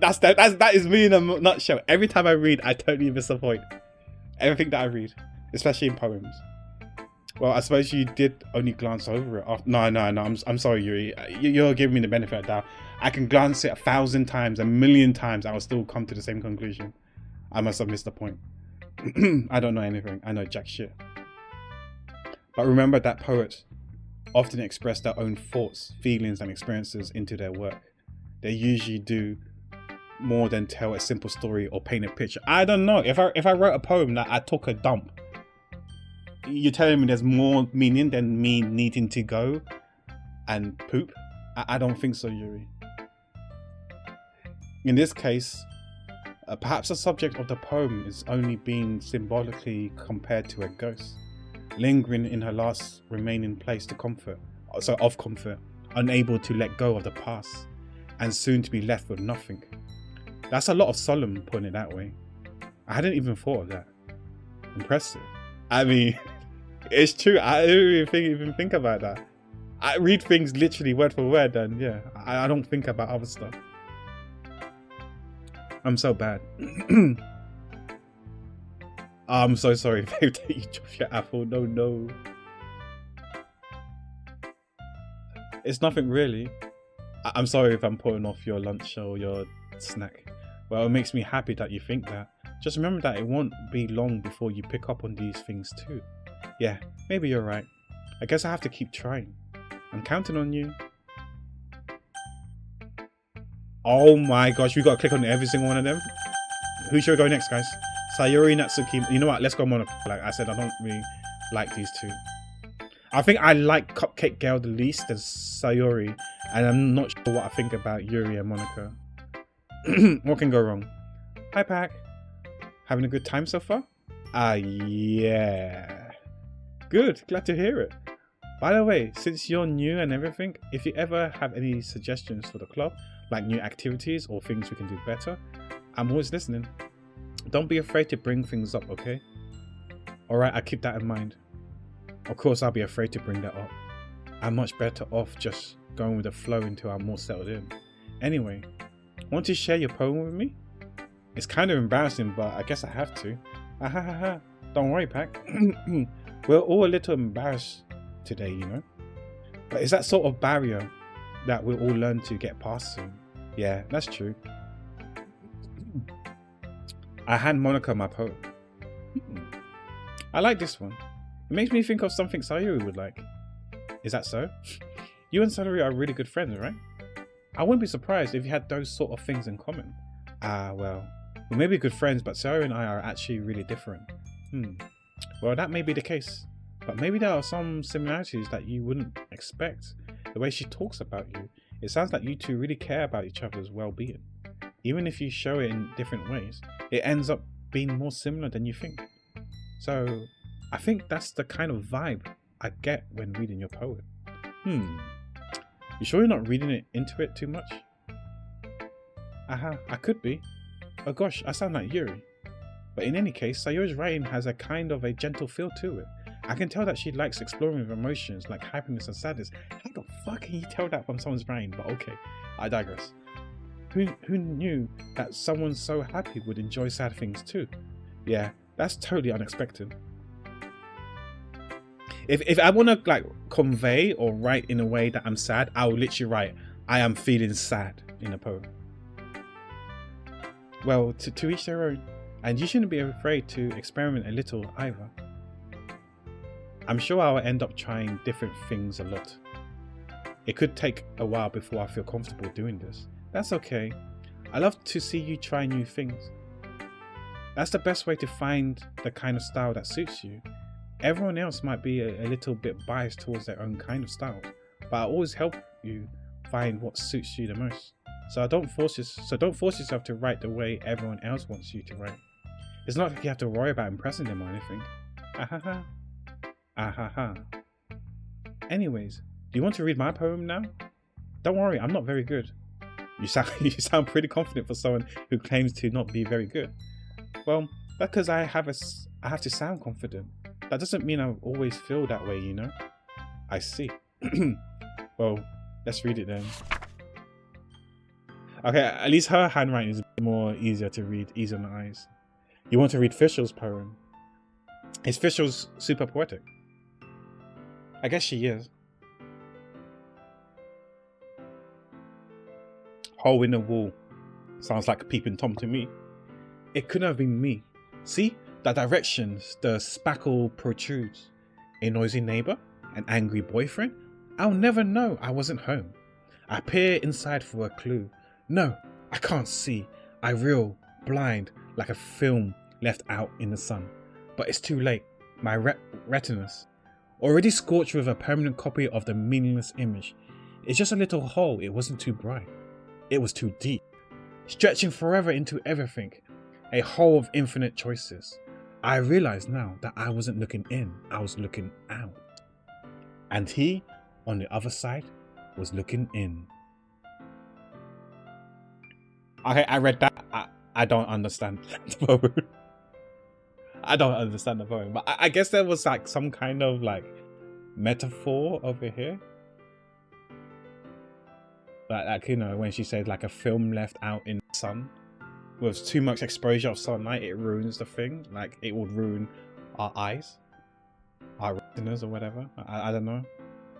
B: that is me in a nutshell. Every time I read, I totally miss the point. Everything that I read, especially in poems. Well, I suppose you did only glance over it. No. I'm sorry, Yuri. You're giving me the benefit of the doubt. I can glance it 1,000 times, 1,000,000 times. I will still come to the same conclusion. I must have missed the point. I don't know anything. I know jack shit. But remember that poets often express their own thoughts, feelings, and experiences into their work. They usually do more than tell a simple story or paint a picture. I don't know. If I wrote a poem that I took a dump, you're telling me there's more meaning than me needing to go and poop? I don't think so, Yuri. In this case, perhaps the subject of the poem is only being symbolically compared to a ghost, lingering in her last remaining place of comfort, unable to let go of the past, and soon to be left with nothing. That's a lot of solemn, putting it that way. I hadn't even thought of that. Impressive. I mean, it's true. I didn't even think about that. I read things literally word for word, and yeah, I don't think about other stuff. I'm so bad. I'm so sorry, babe, that you dropped your apple. No. It's nothing really. I'm sorry if I'm putting off your lunch or your snack. Well, it makes me happy that you think that. Just remember that it won't be long before you pick up on these things too. Yeah, maybe you're right. I guess I have to keep trying. I'm counting on you. Oh my gosh, we gotta click on every single one of them. Who should we go next, guys? Sayori, Natsuki. You know what? Let's go Monaco. Like I said, I don't really like these two. I think I like Cupcake Girl the least and Sayori, and I'm not sure what I think about Yuri and Monaco. What can go wrong? Hi, Pack. Having a good time so far? Yeah. Good. Glad to hear it. By the way, since you're new and everything, if you ever have any suggestions for the club, like new activities or things we can do better, I'm always listening. Don't be afraid to bring things up, okay? Alright, I'll keep that in mind. Of course, I'll be afraid to bring that up. I'm much better off just going with the flow until I'm more settled in. Anyway, want to share your poem with me? It's kind of embarrassing, but I guess I have to. Ahahaha. Don't worry, Pack. We're all a little embarrassed today, you know? But it's that sort of barrier that we'll all learn to get past soon. Yeah, that's true. I hand Monica my poem. I like this one. It makes me think of something Sayuri would like. Is that so? You and Sayuri are really good friends, right? I wouldn't be surprised if you had those sort of things in common. Well, we may be good friends, but Sayuri and I are actually really different. Well, that may be the case. but maybe there are some similarities that you wouldn't expect. The way she talks about you, it sounds like you two really care about each other's well-being. Even if you show it in different ways, it ends up being more similar than you think. So I think that's the kind of vibe I get when reading your poem. You sure you're not reading it into it too much? I could be. Oh gosh, I sound like Yuri. But in any case, Sayori's writing has a kind of a gentle feel to it. I can tell that she likes exploring with emotions like happiness and sadness. How the fuck can you tell that from someone's writing? But okay, I digress. Who knew that someone so happy would enjoy sad things too? Yeah, that's totally unexpected. If I want to like convey or write in a way that I'm sad, I will literally write, I am feeling sad in a poem. Well, to each their own. And you shouldn't be afraid to experiment a little either. I'm sure I'll end up trying different things a lot. It could take a while before I feel comfortable doing this. That's okay. I love to see you try new things. That's the best way to find the kind of style that suits you. Everyone else might be a little bit biased towards their own kind of style, but I always help you find what suits you the most. So don't force yourself to write the way everyone else wants you to write. It's not like you have to worry about impressing them or anything. Ahaha. Ahaha. Anyways, do you want to read my poem now? Don't worry, I'm not very good. You sound pretty confident for someone who claims to not be very good. Well, that's because I have to sound confident. That doesn't mean I always feel that way, you know? I see. Well, let's read it then. Okay, at least her handwriting is more easier to read, easier on the eyes. You want to read Fishel's poem? Is Fishel's super poetic? I guess she is. Hole in the wall. Sounds like a peeping Tom to me. It couldn't have been me. See? That direction, the spackle protrudes. A noisy neighbour? An angry boyfriend? I'll never know I wasn't home. I peer inside for a clue. No, I can't see. I reel, blind, like a film left out in the sun. But it's too late. My retinas, already scorched with a permanent copy of the meaningless image. It's just a little hole. It wasn't too bright. It was too deep. Stretching forever into everything. A hole of infinite choices. I realize now that I wasn't looking in. I was looking out. And he, on the other side, was looking in. Okay, I read that. I don't understand the poem. I don't understand the poem. But I guess there was like some kind of like metaphor over here. Like, you know, when she said like a film left out in the sun. With too much exposure of sunlight, it ruins the thing. Like, it would ruin our eyes. Our retinas or whatever. I don't know.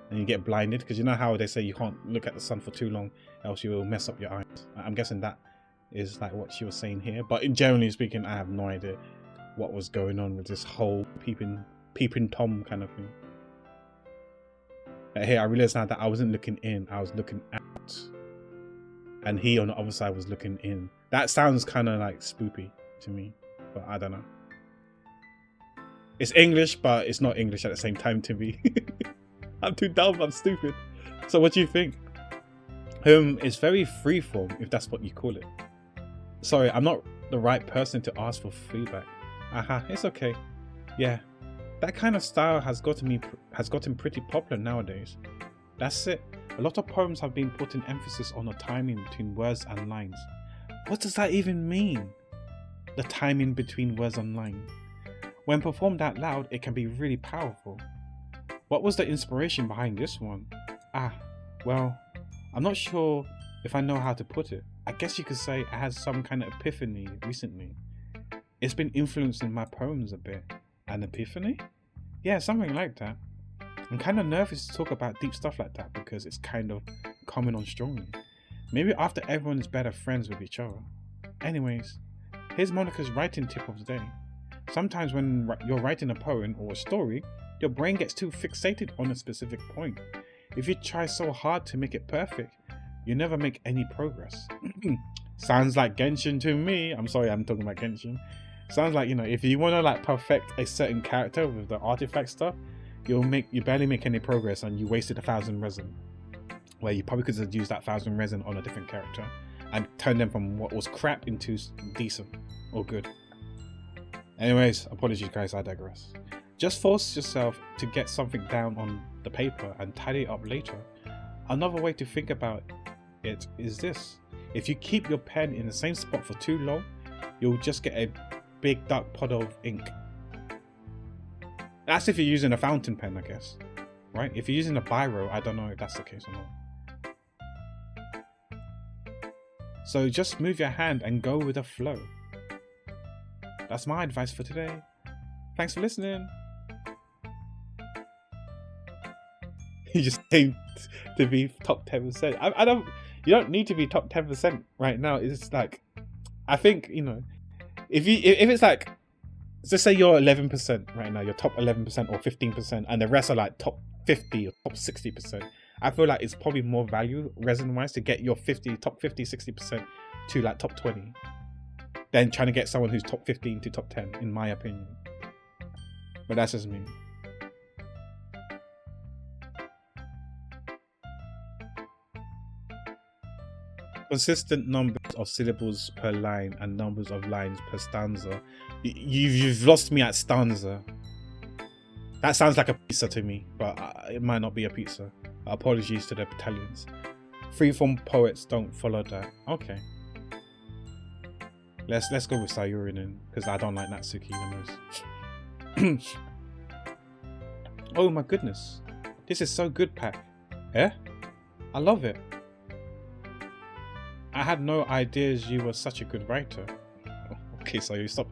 B: And you get blinded. Because you know how they say you can't look at the sun for too long, else you will mess up your eyes. I'm guessing that is like what she was saying here. But generally speaking, I have no idea what was going on with this whole peeping Tom kind of thing. Here, I realized now that I wasn't looking in. I was looking out. And he on the other side was looking in. That sounds kind of like spoopy to me, but I don't know. It's English, but it's not English at the same time to me. I'm too dumb, I'm stupid. So what do you think? It's very freeform, if that's what you call it. Sorry, I'm not the right person to ask for feedback. It's okay. Yeah, that kind of style has gotten pretty popular nowadays. That's it. A lot of poems have been putting emphasis on the timing between words and lines. What does that even mean? The timing between words and lines. When performed out loud, it can be really powerful. What was the inspiration behind this one? Well, I'm not sure if I know how to put it. I guess you could say I had some kind of epiphany recently. It's been influencing my poems a bit. An epiphany? Yeah, something like that. I'm kind of nervous to talk about deep stuff like that because it's kind of coming on strongly. Maybe after everyone is better friends with each other. Anyways, here's Monica's writing tip of the day. Sometimes when you're writing a poem or a story, your brain gets too fixated on a specific point. If you try so hard to make it perfect, you never make any progress. Sounds like Genshin to me. I'm sorry, I'm talking about Genshin. Sounds like, you know, if you want to like perfect a certain character with the artifact stuff, you barely make any progress and you wasted 1,000 resin. Where you probably could have used that 1,000 resin on a different character and turned them from what was crap into decent or good. Anyways, apologies guys, I digress. Just force yourself to get something down on the paper and tidy it up later. Another way to think about it is this: if you keep your pen in the same spot for too long, you'll just get a big dark puddle of ink. That's if you're using a fountain pen, I guess, right? If you're using a biro, I don't know if that's the case or not. So just move your hand and go with the flow. That's my advice for today. Thanks for listening. You just aim to be top 10%. I don't. You don't need to be top 10% right now. It's like, I think, you know, if it's like, let's say you're 11% right now, you're top 11% or 15%, and the rest are like top 50 or top 60%. I feel like it's probably more value resin wise to get your top 50, 60% to like top 20 than trying to get someone who's top 15 to top 10, in my opinion. But that's just me. Consistent numbers of syllables per line and numbers of lines per stanza. You've lost me at stanza. That sounds like a pizza to me, but it might not be a pizza. Apologies to the Italians. Freeform poets don't follow that. Okay. Let's go with Sayuri then, because I don't like Natsuki the most. Oh my goodness. This is so good, Pack. Yeah? I love it. I had no ideas you were such a good writer. Okay, so you stop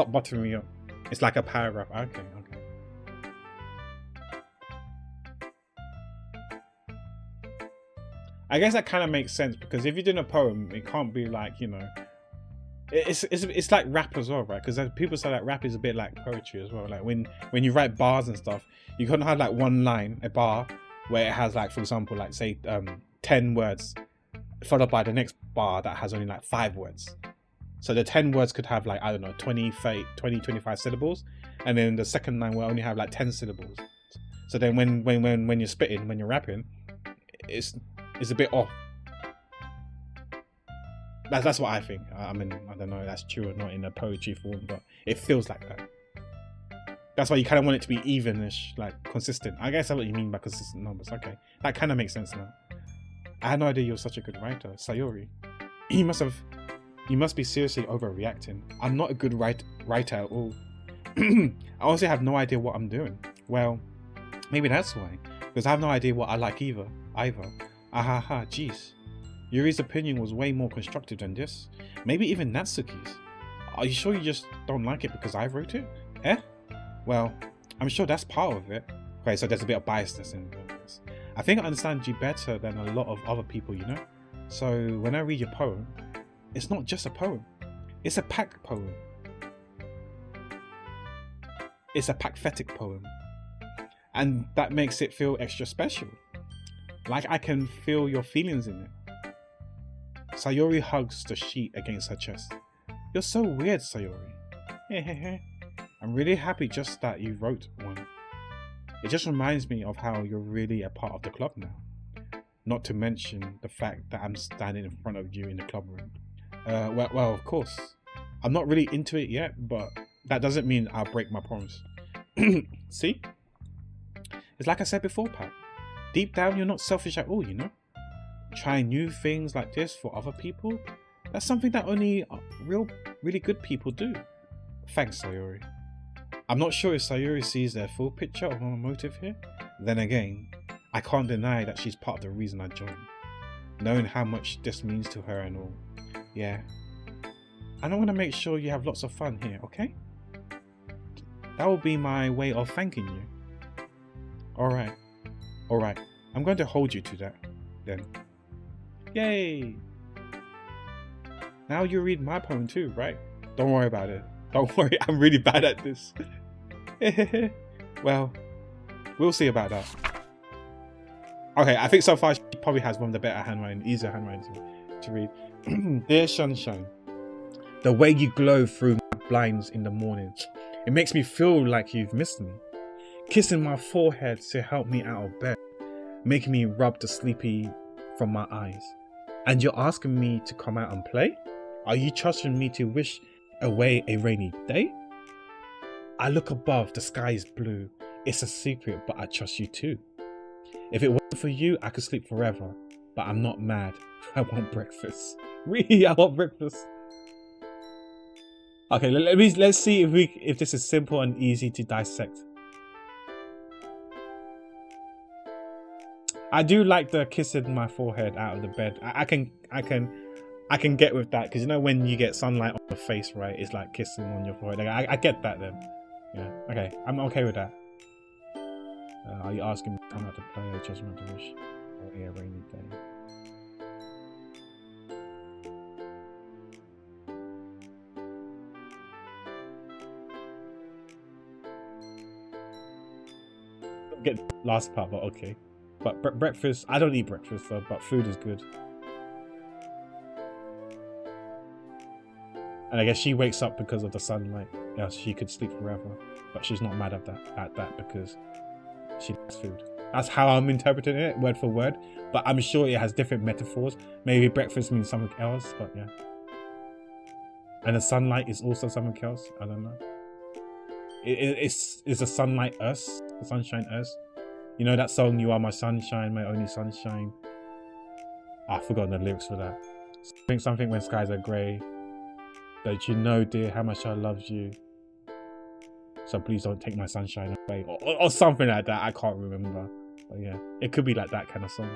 B: buttering me up. It's like a paragraph. Okay. I guess that kind of makes sense, because if you're doing a poem, it can't be like, you know, it's like rap as well, right? Because people say that rap is a bit like poetry as well. Like when you write bars and stuff, you can't have like one line, a bar, where it has like, for example, like say 10 words, followed by the next bar that has only like 5 words. So the 10 words could have like, I don't know, 20, 25 syllables, and then the second line will only have like 10 syllables. So then when you're spitting, when you're rapping, it's a bit off. That's what I think. I mean, I don't know if that's true or not in a poetry form, but it feels like that. That's why you kind of want it to be evenish, like consistent. I guess that's what you mean by consistent numbers. Okay, that kind of makes sense now. I had no idea you were such a good writer, Sayuri. You must be seriously overreacting. I'm not a good writer at all. I honestly have no idea what I'm doing. Well, maybe that's why, because I have no idea what I like either. Ahaha, jeez. Yuri's opinion was way more constructive than this. Maybe even Natsuki's. Are you sure you just don't like it because I wrote it? Eh? Well, I'm sure that's part of it. Okay, so there's a bit of biasness in this. I think I understand you better than a lot of other people, you know? So when I read your poem, it's not just a poem. It's a pack poem. It's a packthetic poem. And that makes it feel extra special. Like I can feel your feelings in it. Sayuri hugs the sheet against her chest. You're so weird, Sayuri. I'm really happy just that you wrote one. It just reminds me of how you're really a part of the club now. Not to mention the fact that I'm standing in front of you in the club room. Well, of course. I'm not really into it yet, but that doesn't mean I'll break my promise. See? It's like I said before, Pat. Deep down, you're not selfish at all, you know? Trying new things like this for other people, that's something that only really good people do. Thanks, Sayuri. I'm not sure if Sayuri sees the full picture of my motive here. Then again, I can't deny that she's part of the reason I joined. Knowing how much this means to her and all. Yeah. And I want to make sure you have lots of fun here, okay? That will be my way of thanking you. Alright. I'm going to hold you to that, then. Yay! Now you read my poem too, right? Don't worry about it. Don't worry, I'm really bad at this. Well, we'll see about that. Okay, I think so far she probably has one of the better handwriting, easier handwriting to read. Dear Sunshine, the way you glow through my blinds in the morning, it makes me feel like you've missed me. kissing my forehead to help me out of bed, making me rub the sleepy from my eyes. And you're asking me to come out and play? Are you trusting me to wish away a rainy day? I look above, the sky is blue. It's a secret, but I trust you too. If it wasn't for you, I could sleep forever. But I'm not mad. I want breakfast. Really, I want breakfast. Okay, let's see if this is simple and easy to dissect. I do like the kissing my forehead out of the bed. I can get with that, because you know when you get sunlight on your face, right? It's like kissing on your forehead. Like, I get that then. Yeah. Okay, I'm okay with that. Are you asking me to come out to play or just want to wish for a rainy day? Don't get the last part, but okay. But breakfast, I don't eat breakfast though, but food is good. And I guess she wakes up because of the sunlight. Yeah, she could sleep forever, but she's not mad at that because she likes food. That's how I'm interpreting it, word for word. But I'm sure it has different metaphors. Maybe breakfast means something else, but yeah. And the sunlight is also something else. I don't know. Is the sunlight us? The sunshine us? You know that song, "You Are My Sunshine, My Only Sunshine"? I've forgotten the lyrics for that. Something when skies are grey. Don't you know, dear, how much I love you? So please don't take my sunshine away. Or something like that. I can't remember. But yeah, it could be like that kind of song.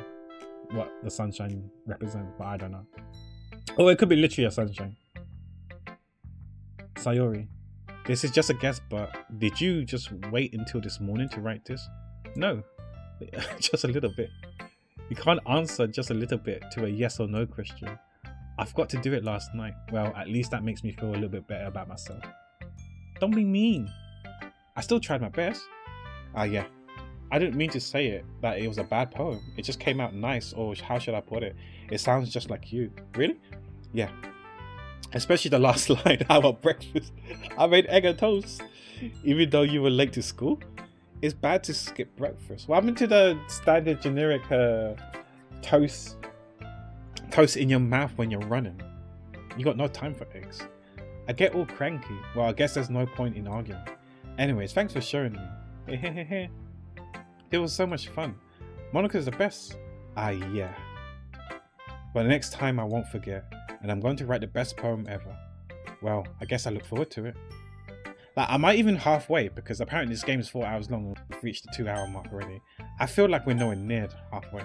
B: What the sunshine represents, but I don't know. Or it could be literally a sunshine. Sayori, this is just a guess, but did you just wait until this morning to write this? No, just a little bit. You can't answer just a little bit to a yes or no question. I forgot to do it last night. Well, at least that makes me feel a little bit better about myself. Don't be mean. I still tried my best. Yeah. I didn't mean to say it, that it was a bad poem. It just came out nice, or how should I put it? It sounds just like you. Really? Yeah. Especially the last line, "I want breakfast. I made egg and toast. Even though you were late to school." It's bad to skip breakfast. What happened to the standard generic toast in your mouth when you're running? You got no time for eggs. I get all cranky. Well, I guess there's no point in arguing. Anyways, thanks for showing me. It was so much fun. Monica's the best. Yeah. But the next time I won't forget, and I'm going to write the best poem ever. Well, I guess I look forward to it. Like, I might even halfway, because apparently this game is 4 hours long and we've reached the 2 hour mark already. I feel like we're nowhere near halfway.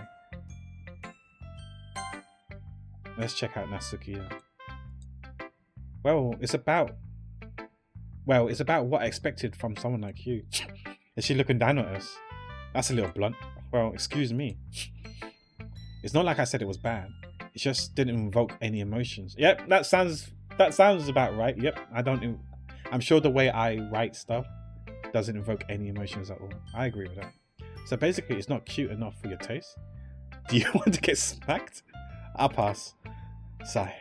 B: Let's check out Natsuki. Well, it's about what I expected from someone like you. Is she looking down on us? That's a little blunt. Well, excuse me. It's not like I said it was bad. It just didn't invoke any emotions. Yep, that sounds about right. Yep, I'm sure the way I write stuff doesn't invoke any emotions at all. I agree with that. So basically, it's not cute enough for your taste. Do you want to get smacked? I'll pass. Sigh.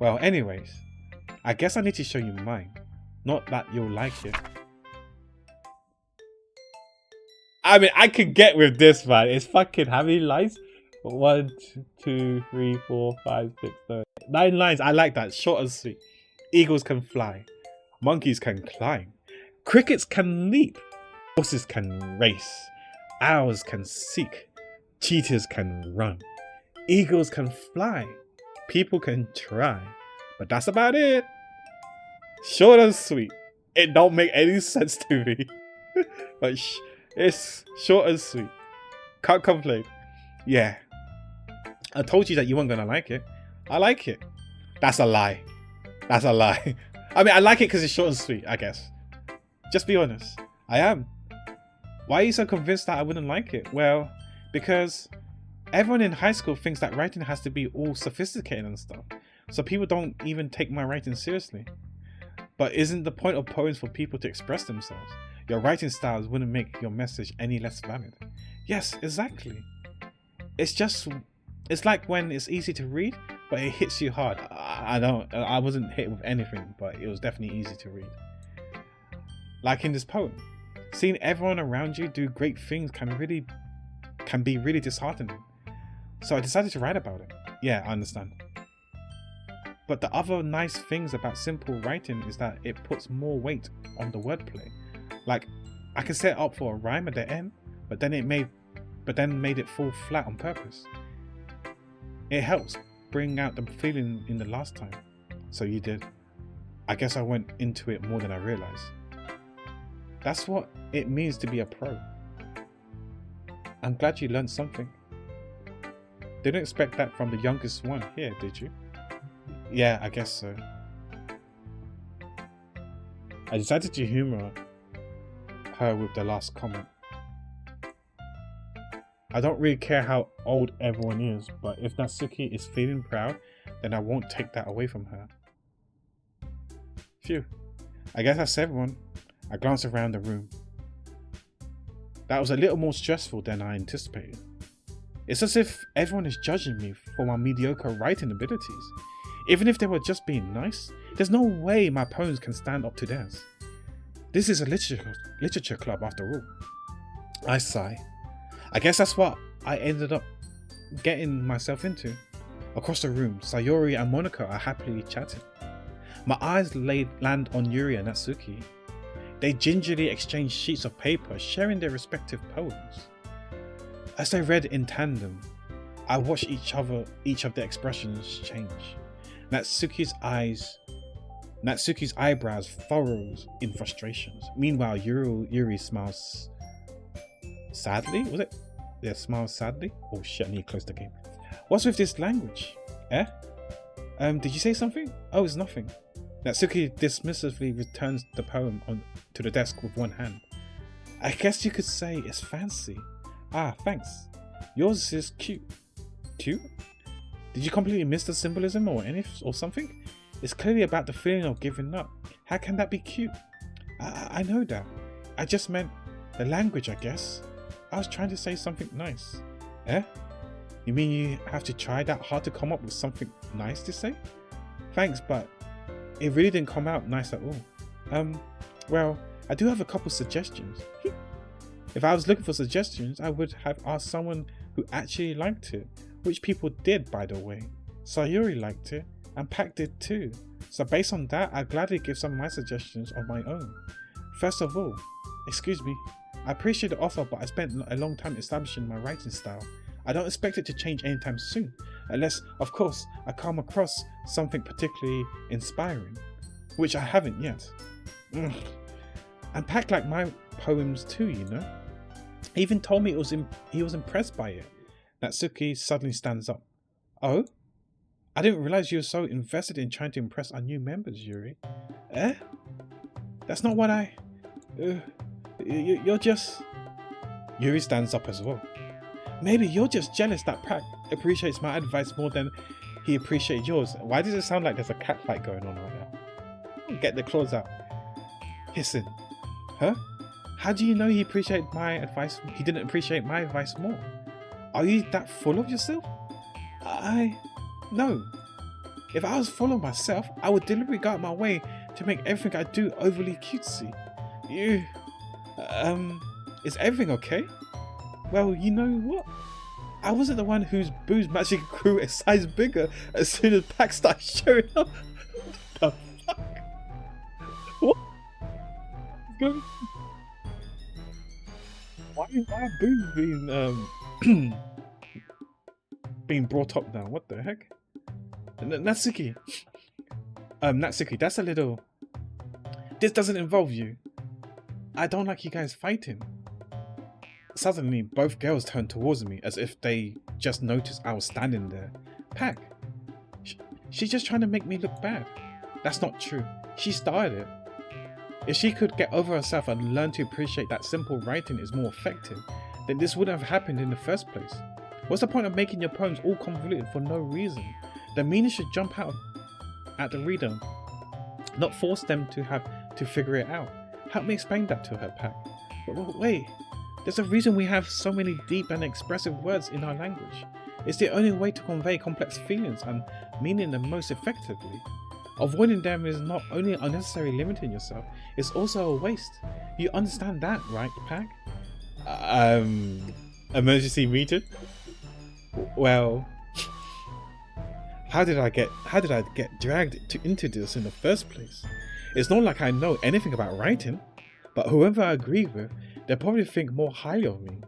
B: Well, anyways, I guess I need to show you mine. Not that you'll like it. I mean, I could get with this, man. It's fucking how many lines? 1, 2, 3, 4, 5, 6, 7, 9 lines. I like that. Short and sweet. Eagles can fly. Monkeys can climb. Crickets can leap. Horses can race. Owls can seek. Cheetahs can run. Eagles can fly. People can try. But that's about it. Short and sweet. It don't make any sense to me. But it's short and sweet. Can't complain. Yeah. I told you that you weren't going to like it. I like it. That's a lie. That's a lie. I mean, I like it because it's short and sweet, I guess. Just be honest. I am. Why are you so convinced that I wouldn't like it? Well, because everyone in high school thinks that writing has to be all sophisticated and stuff. So people don't even take my writing seriously. But isn't the point of poems for people to express themselves? Your writing styles wouldn't make your message any less valid. Yes, exactly. It's like when it's easy to read, but it hits you hard. I wasn't hit with anything, but it was definitely easy to read. Like in this poem. Seeing everyone around you do great things can be really disheartening. So I decided to write about it. Yeah, I understand. But the other nice things about simple writing is that it puts more weight on the wordplay. Like, I can set it up for a rhyme at the end, but then made it fall flat on purpose. It helps bring out the feeling in the last time. So you did. I guess I went into it more than I realized. That's what it means to be a pro. I'm glad you learned something. Didn't expect that from the youngest one here, did you? Yeah, I guess so. I decided to humor her with the last comment. I don't really care how old everyone is, but if Natsuki is feeling proud, then I won't take that away from her. Phew. I guess that's everyone. I glanced around the room. That was a little more stressful than I anticipated. It's as if everyone is judging me for my mediocre writing abilities. Even if they were just being nice, there's no way my poems can stand up to theirs. This is a literature club after all. I sigh. I guess that's what I ended up getting myself into. Across the room, Sayori and Monika are happily chatting. My eyes land on Yuri and Natsuki. They gingerly exchange sheets of paper, sharing their respective poems. As they read in tandem, I watched each of their expressions change. Natsuki's eyebrows furrows in frustrations. Meanwhile, Yuri smiles sadly. Was it? Yeah, smiles sadly. Oh shit! I need to close the game. What's with this language? Eh? Did you say something? Oh, it's nothing. Natsuki dismissively returns the poem to the desk with one hand. I guess you could say it's fancy. Ah, thanks. Yours is cute. Cute? Did you completely miss the symbolism or something? It's clearly about the feeling of giving up. How can that be cute? I know that. I just meant the language, I guess. I was trying to say something nice. Eh? You mean you have to try that hard to come up with something nice to say? Thanks, but it really didn't come out nice at all. Well, I do have a couple suggestions. If I was looking for suggestions, I would have asked someone who actually liked it, which people did, by the way. Sayori liked it, and Pac did too. So based on that, I'd gladly give some of my suggestions of my own. First of all, excuse me, I appreciate the offer, but I spent a long time establishing my writing style. I don't expect it to change anytime soon, unless, of course, I come across something particularly inspiring, which I haven't yet. And Pac liked my poems too, you know. He even told me he was impressed by it. Natsuki suddenly stands up. Oh? I didn't realize you were so invested in trying to impress our new members, Yuri. Eh? That's not what I... you're just... Yuri stands up as well. Maybe you're just jealous that Pac appreciates my advice more than he appreciates yours. Why does it sound like there's a cat fight going on right now? Get the claws out. Hissing. Huh? How do you know he appreciated my advice? He didn't appreciate my advice more. Are you that full of yourself? No. If I was full of myself, I would deliberately go out my way to make everything I do overly cutesy. Is everything okay? Well, you know what? I wasn't the one whose boobs magically grew a size bigger as soon as Pac started showing up. What the fuck? What? Why are boobs being brought up now? What the heck? Natsuki. Natsuki, that's a little... This doesn't involve you. I don't like you guys fighting. Suddenly, both girls turned towards me as if they just noticed I was standing there. Pac, she's just trying to make me look bad. That's not true. She started it. If she could get over herself and learn to appreciate that simple writing is more effective, then this wouldn't have happened in the first place. What's the point of making your poems all convoluted for no reason? The meaning should jump out at the reader, not force them to have to figure it out. Help me explain that to her, Pac. But wait, there's a reason we have so many deep and expressive words in our language. It's the only way to convey complex feelings and meaning them most effectively. Avoiding them is not only unnecessarily limiting yourself, it's also a waste. You understand that, right, Pack? Emergency meeting? Well, how did I get dragged into this in the first place? It's not like I know anything about writing, but whoever I agree with, they'll probably think more highly of me.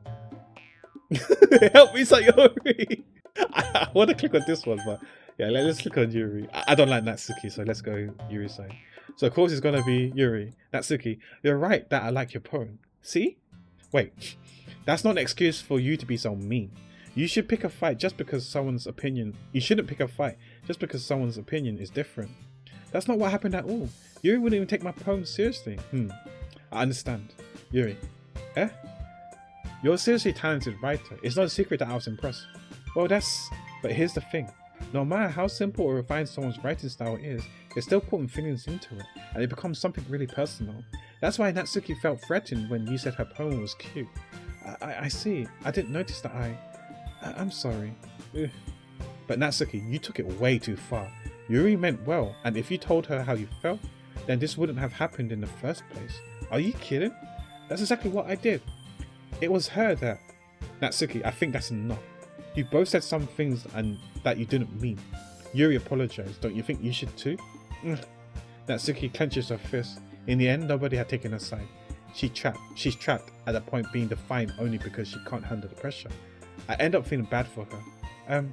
B: Help me, Sayori! I want to click on this one, but yeah, let's click on Yuri. I don't like Natsuki, so let's go Yuri-san. So of course it's gonna be Yuri. Natsuki, you're right that I like your poem. See? Wait, that's not an excuse for you to be so mean. You should pick a fight just because someone's opinion. You shouldn't pick a fight just because someone's opinion is different. That's not what happened at all. Yuri wouldn't even take my poem seriously. I understand. Yuri. Eh? You're a seriously talented writer. It's not a secret that I was impressed. Well, but here's the thing. No matter how simple or refined someone's writing style is, they're still putting feelings into it, and it becomes something really personal. That's why Natsuki felt threatened when you said her poem was cute. I see. I didn't notice that I'm sorry. Ugh. But Natsuki, you took it way too far. Yuri meant well, and if you told her how you felt, then this wouldn't have happened in the first place. Are you kidding? That's exactly what I did. It was her that... Natsuki, I think that's enough. You both said some things and that you didn't mean. Yuri apologized. Don't you think you should too? Natsuki clenches her fist. In the end, nobody had taken her side. She's trapped at that point, being defiant only because she can't handle the pressure. I end up feeling bad for her.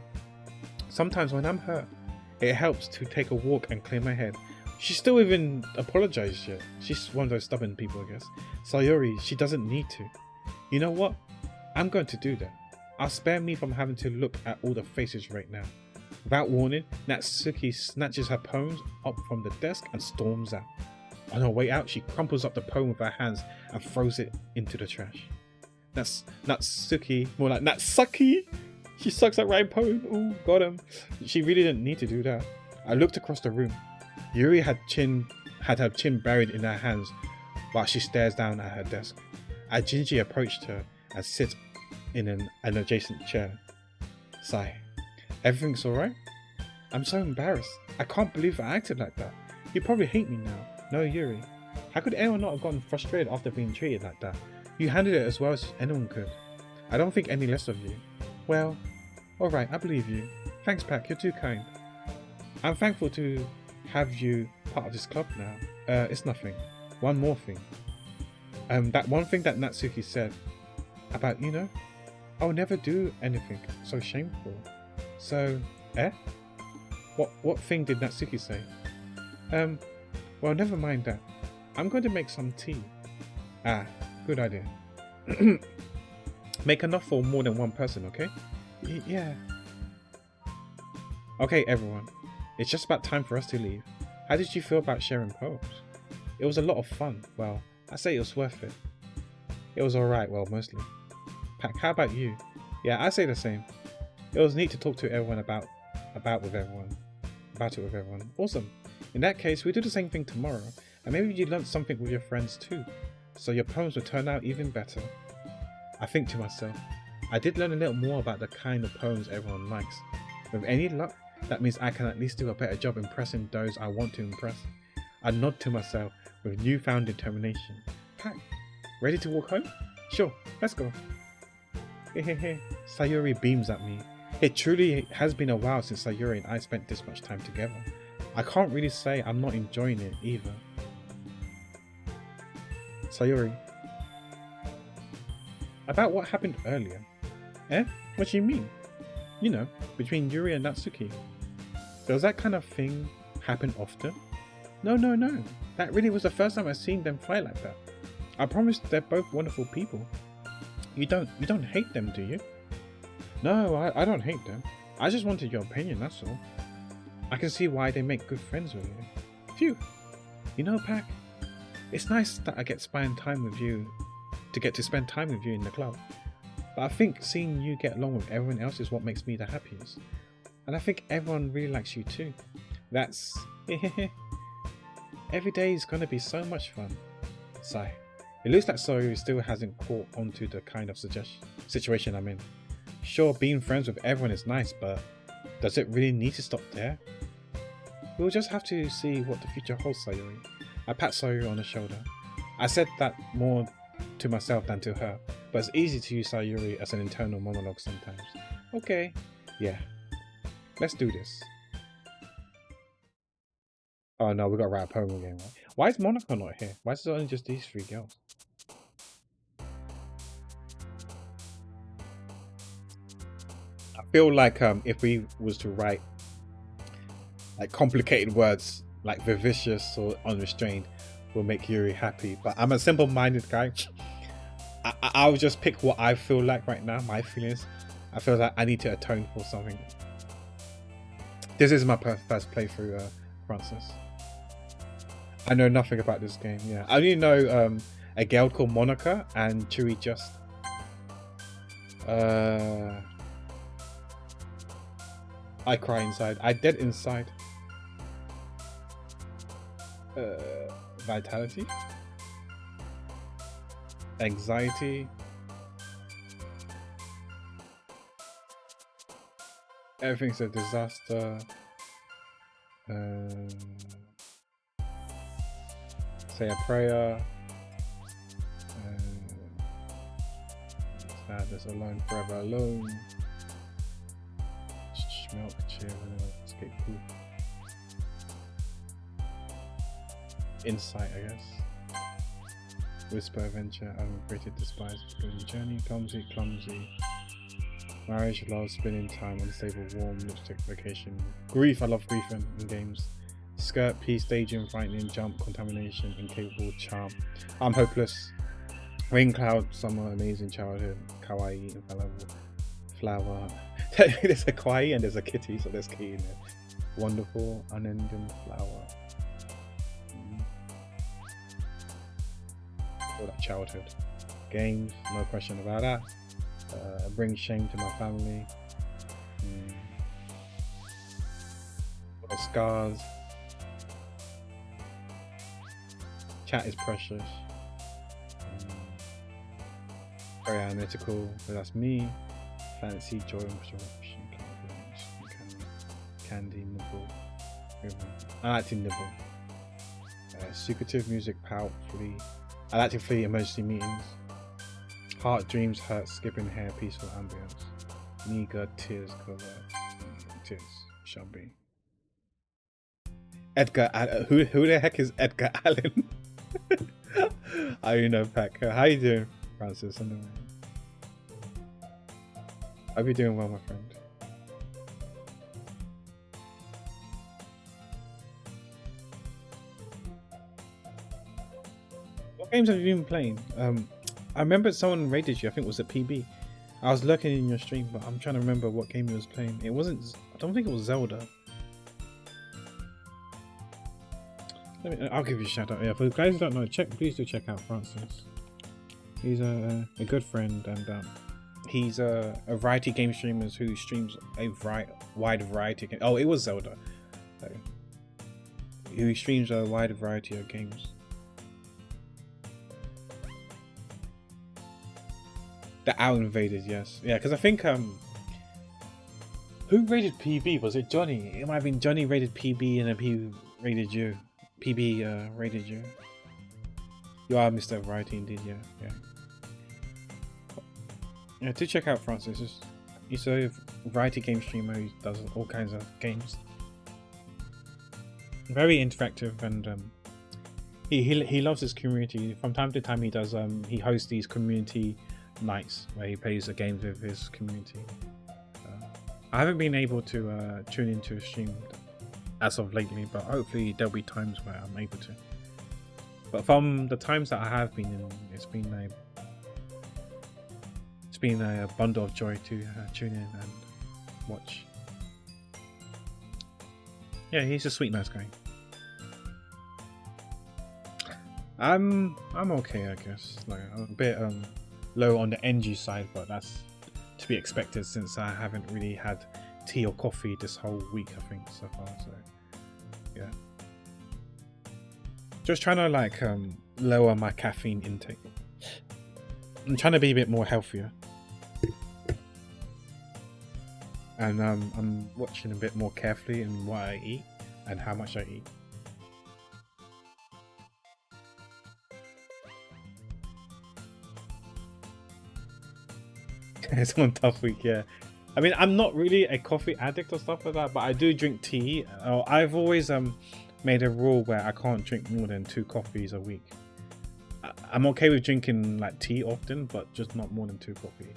B: Sometimes when I'm hurt, it helps to take a walk and clear my head. She still even apologized yet. She's one of those stubborn people, I guess. Sayori, she doesn't need to. You know what? I'm going to do that. I'll spare me from having to look at all the faces right now. Without warning, Natsuki snatches her poems up from the desk and storms out. On her way out, she crumples up the poem with her hands and throws it into the trash. Natsuki, more like Natsuki! She sucks at writing poem. Ooh, got him. She really didn't need to do that. I looked across the room. Yuri had her chin buried in her hands while she stares down at her desk. I gingerly approached her and sit in an adjacent chair. Sigh. Everything's alright? I'm so embarrassed. I can't believe I acted like that. You probably hate me now. No, Yuri. How could anyone not have gotten frustrated after being treated like that? You handled it as well as anyone could. I don't think any less of you. Well, alright, I believe you. Thanks, Pac, you're too kind. I'm thankful to have you part of this club now. It's nothing. One more thing. That one thing that Natsuki said about, I'll never do anything so shameful. So, What thing did Natsuki say? Well, never mind that. I'm going to make some tea. Good idea. Make enough for more than one person, okay? Yeah. Okay, everyone. It's just about time for us to leave. How did you feel about sharing poems? It was a lot of fun. Well, I say it was worth it. It was alright, well, mostly. Pac, how about you? Yeah, I say the same. It was neat to talk to everyone about it with everyone. Awesome. In that case, we do the same thing tomorrow, and maybe you learned something with your friends too, so your poems will turn out even better. I think to myself, I did learn a little more about the kind of poems everyone likes. With any luck, that means I can at least do a better job impressing those I want to impress. I nod to myself with newfound determination. Pac, ready to walk home? Sure, let's go. Hehehe. Sayori beams at me. It truly has been a while since Sayori and I spent this much time together. I can't really say I'm not enjoying it either. Sayori. About what happened earlier. What do you mean? Between Yuri and Natsuki. Does that kind of thing happen often? No. That really was the first time I've seen them fight like that. I promise they're both wonderful people. You don't hate them, do you? No, I don't hate them. I just wanted your opinion, that's all. I can see why they make good friends with you. Phew. Pac, it's nice that I get to spend time with you in the club. But I think seeing you get along with everyone else is what makes me the happiest. And I think everyone really likes you too. That's... Every day is gonna be so much fun. Sigh. It looks like Sayori still hasn't caught onto the kind of situation I'm in. Sure, being friends with everyone is nice, but does it really need to stop there? we'll just have to see what the future holds, Sayuri. I pat Sayuri on the shoulder. I said that more to myself than to her, but it's easy to use Sayuri as an internal monologue sometimes. Okay, yeah, let's do this. Oh no, we got to write a poem again, right? Why is Monica not here? Why is it only just these 3 girls? I feel like if we was to write like complicated words like vivacious or unrestrained will make Yuri happy, but I'm a simple-minded guy. I'll just pick what I feel like right now, my feelings. I feel like I need to atone for something. This is my first playthrough, Francis. I know nothing about this game. Yeah, I only know a girl called Monica and Chewy Just. I cry inside. I dead inside. Vitality, anxiety, everything's a disaster. Say a prayer. Sadness, alone, forever alone. Milk, cheer, escape food. Insight, I guess. Whisper, adventure, unregretted, despised, explosion, journey, clumsy. Marriage, love, spinning time, unstable, warm, lipstick, vacation. Grief, I love grief in games. Skirt, peace, staging, frightening, jump, contamination, incapable, charm. I'm hopeless. Rain cloud, summer, amazing childhood, kawaii, infallible, flower. There's a kawaii and there's a kitty, so there's kitty in there. Wonderful, unending flower. All that childhood. Games, no question about that. Bring shame to my family. Scars. Chat is precious. Very analytical, but that's me. Fancy, joy, interruption, candy, nibble. I like to nibble. Secretive music, powerfully. I like to flee emergency meetings. Heart, dreams, hurt, skipping hair, peaceful ambience. Meager, tears, cover. Tears, shall be. Edgar Allan. Who the heck is Edgar Allan? I know, Pack. How you doing, Francis? Anyway. Hope you're doing well, my friend. What games have you been playing? I remember someone rated you. I think it was at PB. I was lurking in your stream, but I'm trying to remember what game you was playing. It wasn't. I don't think it was Zelda. I'll give you a shout out. Yeah, for the guys who don't know, please do check out Francis. He's a good friend, and he's a variety game streamer who streams a wide variety. Oh, it was Zelda. Who streams a wide variety of games. The Owl Invaders, yes, yeah, because I think who rated PB? Was it Johnny? It might have been Johnny rated PB and then PB rated you. PB rated you. You are Mr. Variety indeed, yeah. Yeah, do check out Francis. He's a variety game streamer who does all kinds of games. Very interactive, and he loves his community. From time to time, he hosts these community nights where he plays the games with his community. I haven't been able to tune into a stream as of lately, but hopefully there'll be times where I'm able to. But from the times that I have been in, it's been a bundle of joy to tune in and watch. Yeah, he's a sweet, nice guy. I'm okay, I guess. Like, I'm a bit low on the energy side, but that's to be expected since I haven't really had tea or coffee this whole week, I think, so far. So yeah, just trying to like lower my caffeine intake. I'm trying to be a bit more healthier, and I'm watching a bit more carefully in what I eat. and how much I eat. It's one tough week, yeah. I mean, I'm not really a coffee addict or stuff like that, but I do drink tea. I've always made a rule where I can't drink more than 2 coffees a week. I'm okay with drinking like tea often, but just not more than 2 coffees.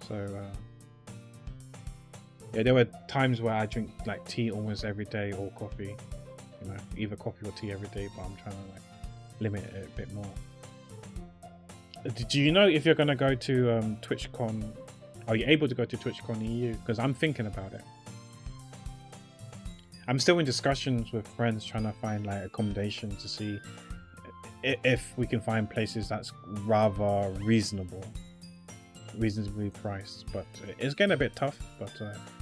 B: So yeah, there were times where I drink like tea almost every day or coffee. You know, either coffee or tea every day, but I'm trying to like limit it a bit more. Do you know if you're gonna go to TwitchCon? Are you able to go to TwitchCon EU? Because I'm thinking about it. I'm still in discussions with friends trying to find like accommodation to see if we can find places that's rather reasonably priced. But it's getting a bit tough. But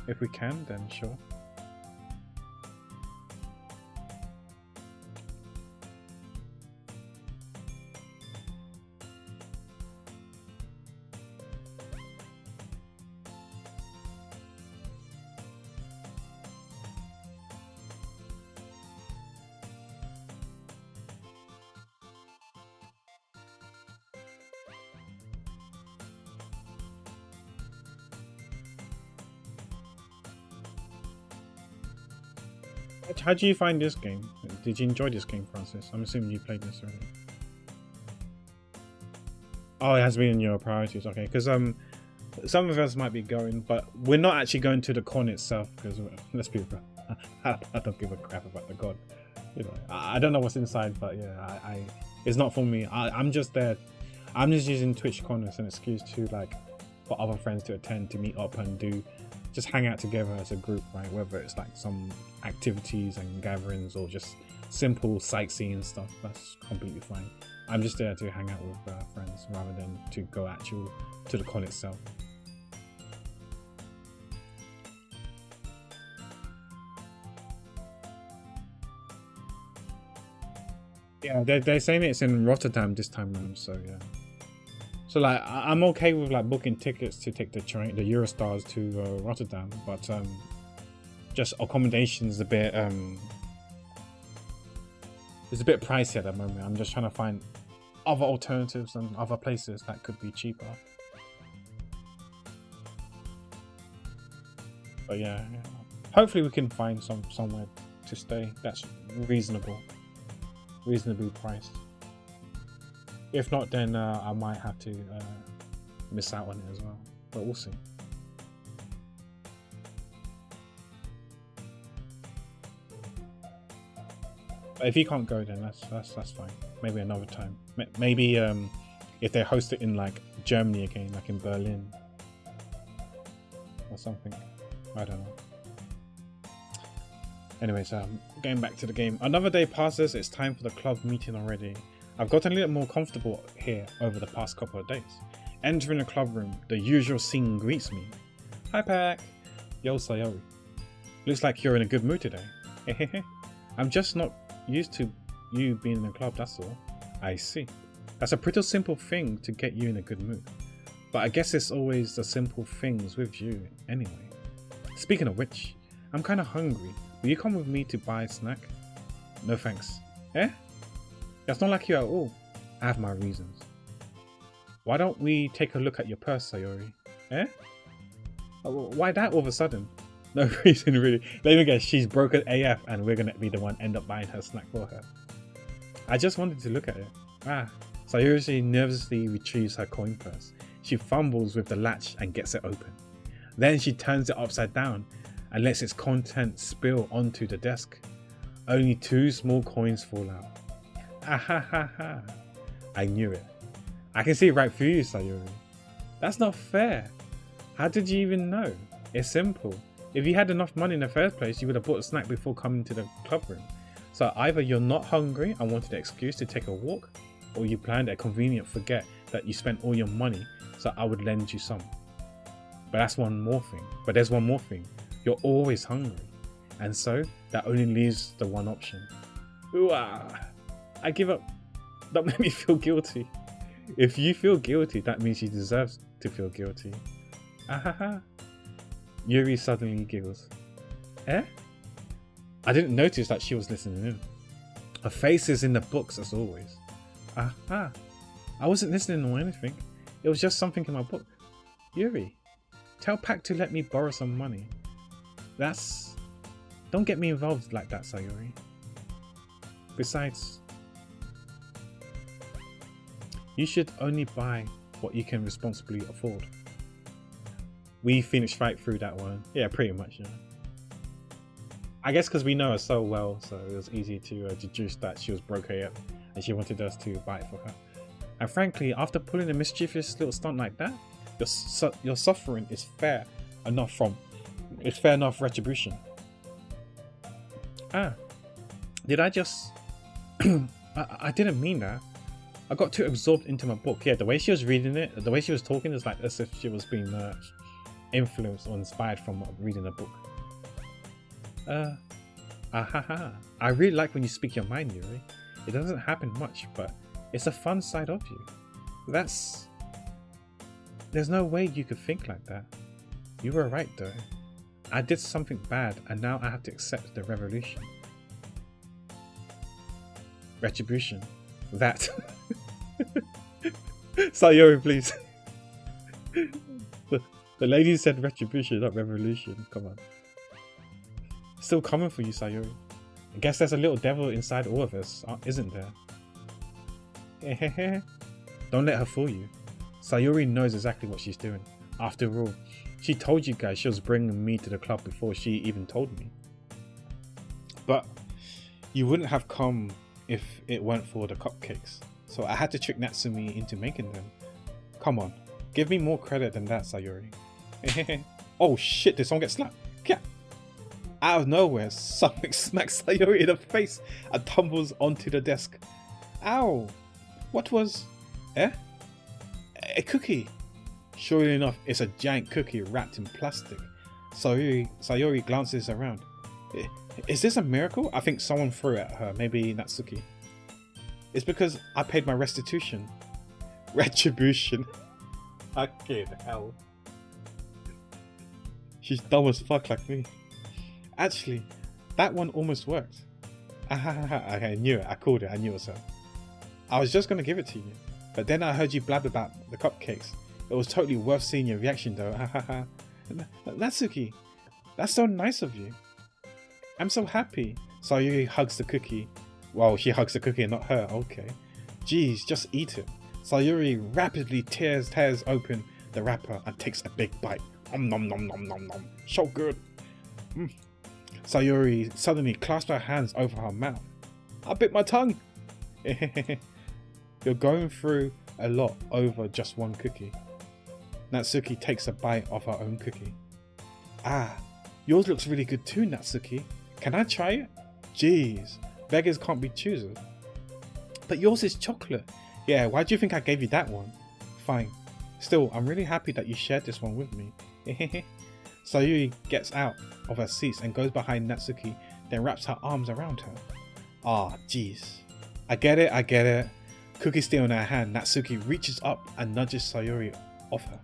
B: if we can, then sure. How do you find this game? Did you enjoy this game, Francis? I'm assuming you played this already. Oh, it has been in your priorities, okay? Because some of us might be going, but we're not actually going to the con itself. Because let's be real, I don't give a crap about the con. You know, I don't know what's inside, but yeah, it's not for me. I'm just there. I'm just using TwitchCon as an excuse to like for other friends to attend, to meet up and just hang out together as a group, right? Whether it's like some activities and gatherings or just simple sightseeing stuff, that's completely fine. I'm just there to hang out with friends rather than to go to the con itself. Yeah, they're saying it's in Rotterdam this time around, so yeah. So like I'm okay with like booking tickets to take the train, the Eurostars to Rotterdam, but just accommodations a bit it's a bit pricey at the moment. I'm just trying to find other alternatives and other places that could be cheaper. But yeah. Hopefully we can find somewhere to stay that's reasonably priced. If not, then I might have to miss out on it as well. But we'll see. But if you can't go, then that's fine. Maybe another time. Maybe if they host it in like Germany again, like in Berlin or something. I don't know. Anyways, getting back to the game. Another day passes. It's time for the club meeting already. I've gotten a little more comfortable here over the past couple of days. Entering the club room, the usual scene greets me. Hi Pack! Yo Sayori. Looks like you're in a good mood today. Hehehe. I'm just not used to you being in the club, that's all. I see. That's a pretty simple thing to get you in a good mood. But I guess it's always the simple things with you anyway. Speaking of which, I'm kinda hungry. Will you come with me to buy a snack? No thanks. Eh? That's not like you at all. I have my reasons. Why don't we take a look at your purse, Sayori? Eh? Why that all of a sudden? No reason really. Let me guess, she's broken AF and we're gonna be the one end up buying her snack for her. I just wanted to look at it. Sayori nervously retrieves her coin purse. She fumbles with the latch and gets it open. Then she turns it upside down and lets its contents spill onto the desk. Only 2 small coins fall out. Ahahaha. I knew it. I can see right through you, Sayori. That's not fair. How did you even know? It's simple. If you had enough money in the first place, you would have bought a snack before coming to the club room. So either you're not hungry and wanted an excuse to take a walk, or you planned a convenient forget that you spent all your money, so I would lend you some. But there's one more thing. You're always hungry. And so that only leaves the one option. Ooh-ah. I give up. Don't make me feel guilty. If you feel guilty, that means you deserve to feel guilty. Ahaha. Yuri suddenly giggles. Eh? I didn't notice that she was listening in. Her face is in the books as always. Aha. I wasn't listening or anything. It was just something in my book. Yuri, tell Pac to let me borrow some money. Don't get me involved like that, Sayori. Besides, you should only buy what you can responsibly afford. We finished right through that one. Yeah, pretty much, yeah. I guess because we know her so well, so it was easy to deduce that she was broke AF and she wanted us to buy it for her. And frankly, after pulling a mischievous little stunt like that, your suffering is fair enough retribution. Did I just... I didn't mean that. I got too absorbed into my book. Yeah, the way she was reading it, the way she was talking is like as if she was being influenced or inspired from reading a book. I really like when you speak your mind, Yuri. It doesn't happen much, but it's a fun side of you. There's no way you could think like that. You were right though. I did something bad and now I have to accept the revolution. Retribution. That. Sayori, please. The lady said retribution, not revolution. Come on. Still coming for you, Sayori. I guess there's a little devil inside all of us, isn't there? Don't let her fool you. Sayori knows exactly what she's doing. After all, she told you guys she was bringing me to the club before she even told me. But you wouldn't have come if it weren't for the cupcakes. So I had to trick Natsumi into making them. Come on, give me more credit than that, Sayori. Oh shit, did someone get slapped? Yeah. Out of nowhere, something smacks Sayori in the face and tumbles onto the desk. Ow! What was... A cookie! Surely enough, it's a giant cookie wrapped in plastic. Sayori glances around. Is this a miracle? I think someone threw it at her, maybe Natsuki. It's because I paid my restitution. Retribution. Fucking hell. She's dumb as fuck like me. Actually, that one almost worked. I knew it, I called it, I knew it was her. I was just gonna give it to you, but then I heard you blab about the cupcakes. It was totally worth seeing your reaction though. Natsuki, that's so nice of you. I'm so happy. Sayori hugs the cookie. Well, she hugs the cookie and not her, okay. Jeez, just eat it. Sayori rapidly tears open the wrapper and takes a big bite. Nom nom nom nom nom nom. So good. Sayori suddenly clasped her hands over her mouth. I bit my tongue. You're going through a lot over just one cookie. Natsuki takes a bite of her own cookie. Yours looks really good too, Natsuki. Can I try it? Jeez, beggars can't be choosers. But yours is chocolate. Yeah, why do you think I gave you that one? Fine. Still, I'm really happy that you shared this one with me. Sayori gets out of her seat and goes behind Natsuki, then wraps her arms around her. Jeez. I get it. Cookie still in her hand, Natsuki reaches up and nudges Sayori off her.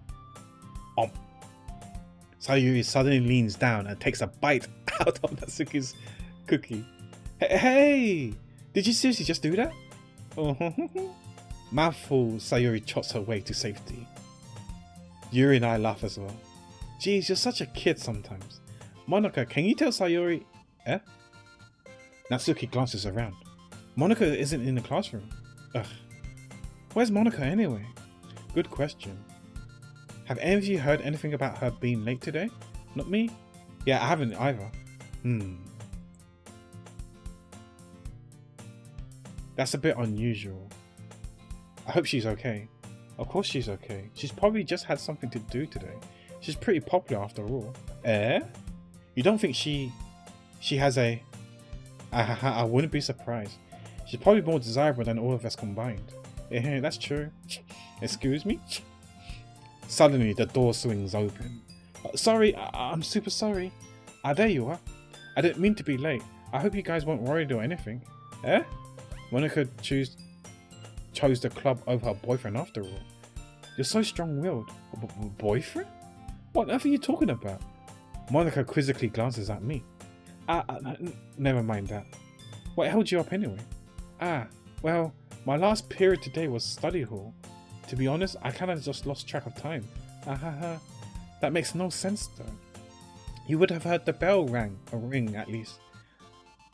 B: Sayori suddenly leans down and takes a bite out of Natsuki's cookie. Hey! Did you seriously just do that? Mouthful, Sayori trots her way to safety. Yuri and I laugh as well. Geez, you're such a kid sometimes. Monika, can you tell Sayori... Natsuki glances around. Monika isn't in the classroom. Ugh. Where's Monika anyway? Good question. Have any of you heard anything about her being late today? Not me? Yeah, I haven't either. That's a bit unusual. I hope she's okay. Of course she's okay. She's probably just had something to do today. She's pretty popular after all. You don't think she has a... I wouldn't be surprised. She's probably more desirable than all of us combined. That's true. Excuse me? Suddenly the door swings open. Sorry, I'm super sorry. There you are. I didn't mean to be late. I hope you guys weren't worried or anything. Monika chose the club over her boyfriend after all. You're so strong-willed. Boyfriend? What on earth are you talking about? Monika quizzically glances at me. Never mind that. What held you up anyway? Well, my last period today was study hall. To be honest, I kind of just lost track of time. That makes no sense though. You would have heard the bell ring at least.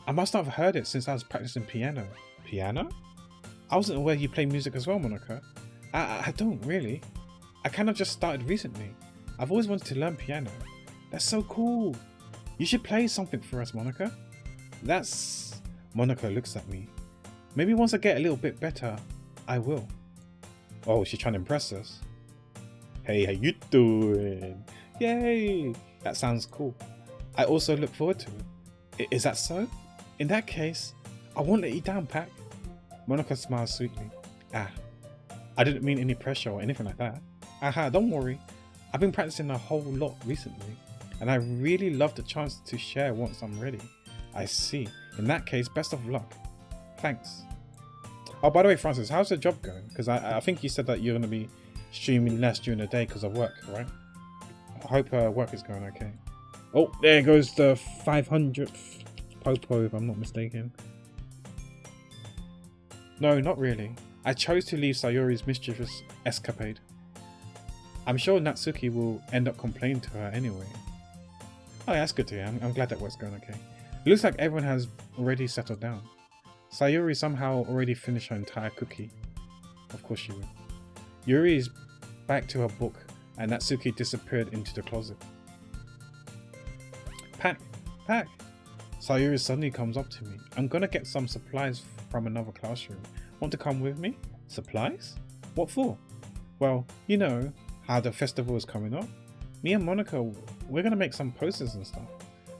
B: I must not have heard it since I was practicing piano. Piano? I wasn't aware you play music as well, Monica. I don't really. I kind of just started recently. I've always wanted to learn piano. That's so cool. You should play something for us, Monica. Monica looks at me. Maybe once I get a little bit better, I will. Oh, she's trying to impress us. Hey, how you doing? Yay! That sounds cool. I also look forward to it. Is that so? In that case, I won't let you down, Pac. Monica smiles sweetly. I didn't mean any pressure or anything like that. Don't worry. I've been practicing a whole lot recently, and I really love the chance to share once I'm ready. I see. In that case, best of luck. Thanks. Oh, by the way, Francis, how's the job going? Because I think you said that you're going to be streaming less during the day because of work, right? I hope work is going okay. Oh, there goes the 500th Popo, if I'm not mistaken. No, not really. I chose to leave Sayori's mischievous escapade. I'm sure Natsuki will end up complaining to her anyway. Oh, yeah, that's good to hear. I'm glad that work's going okay. It looks like everyone has already settled down. Sayori somehow already finished her entire cookie. Of course she will. Yuri is back to her book, and Natsuki disappeared into the closet. Pac! Sayori suddenly comes up to me. I'm gonna get some supplies from another classroom. Want to come with me? Supplies? What for? Well, you know how the festival is coming up. Me and Monica, we're gonna make some posters and stuff.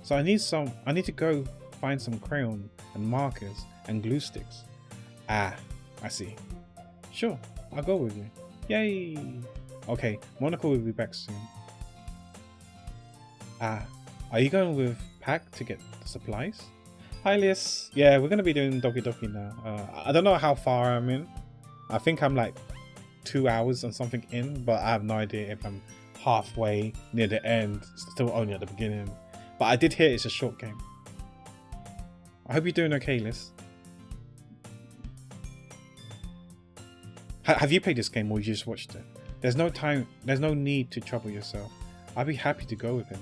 B: So I need to go find some crayon and markers and glue sticks. I see. Sure, I'll go with you. Yay! Okay, Monica will be back soon. Are you going with Pac to get the supplies? Hi, Liz. Yeah, we're gonna be doing Doki Doki now. I don't know how far I'm in. I think I'm like 2 hours and something in, but I have no idea if I'm halfway, near the end, still only at the beginning. But I did hear it's a short game. I hope you're doing okay, Liz. Have you played this game or you just watched it? There's no need to trouble yourself. I'd be happy to go with him.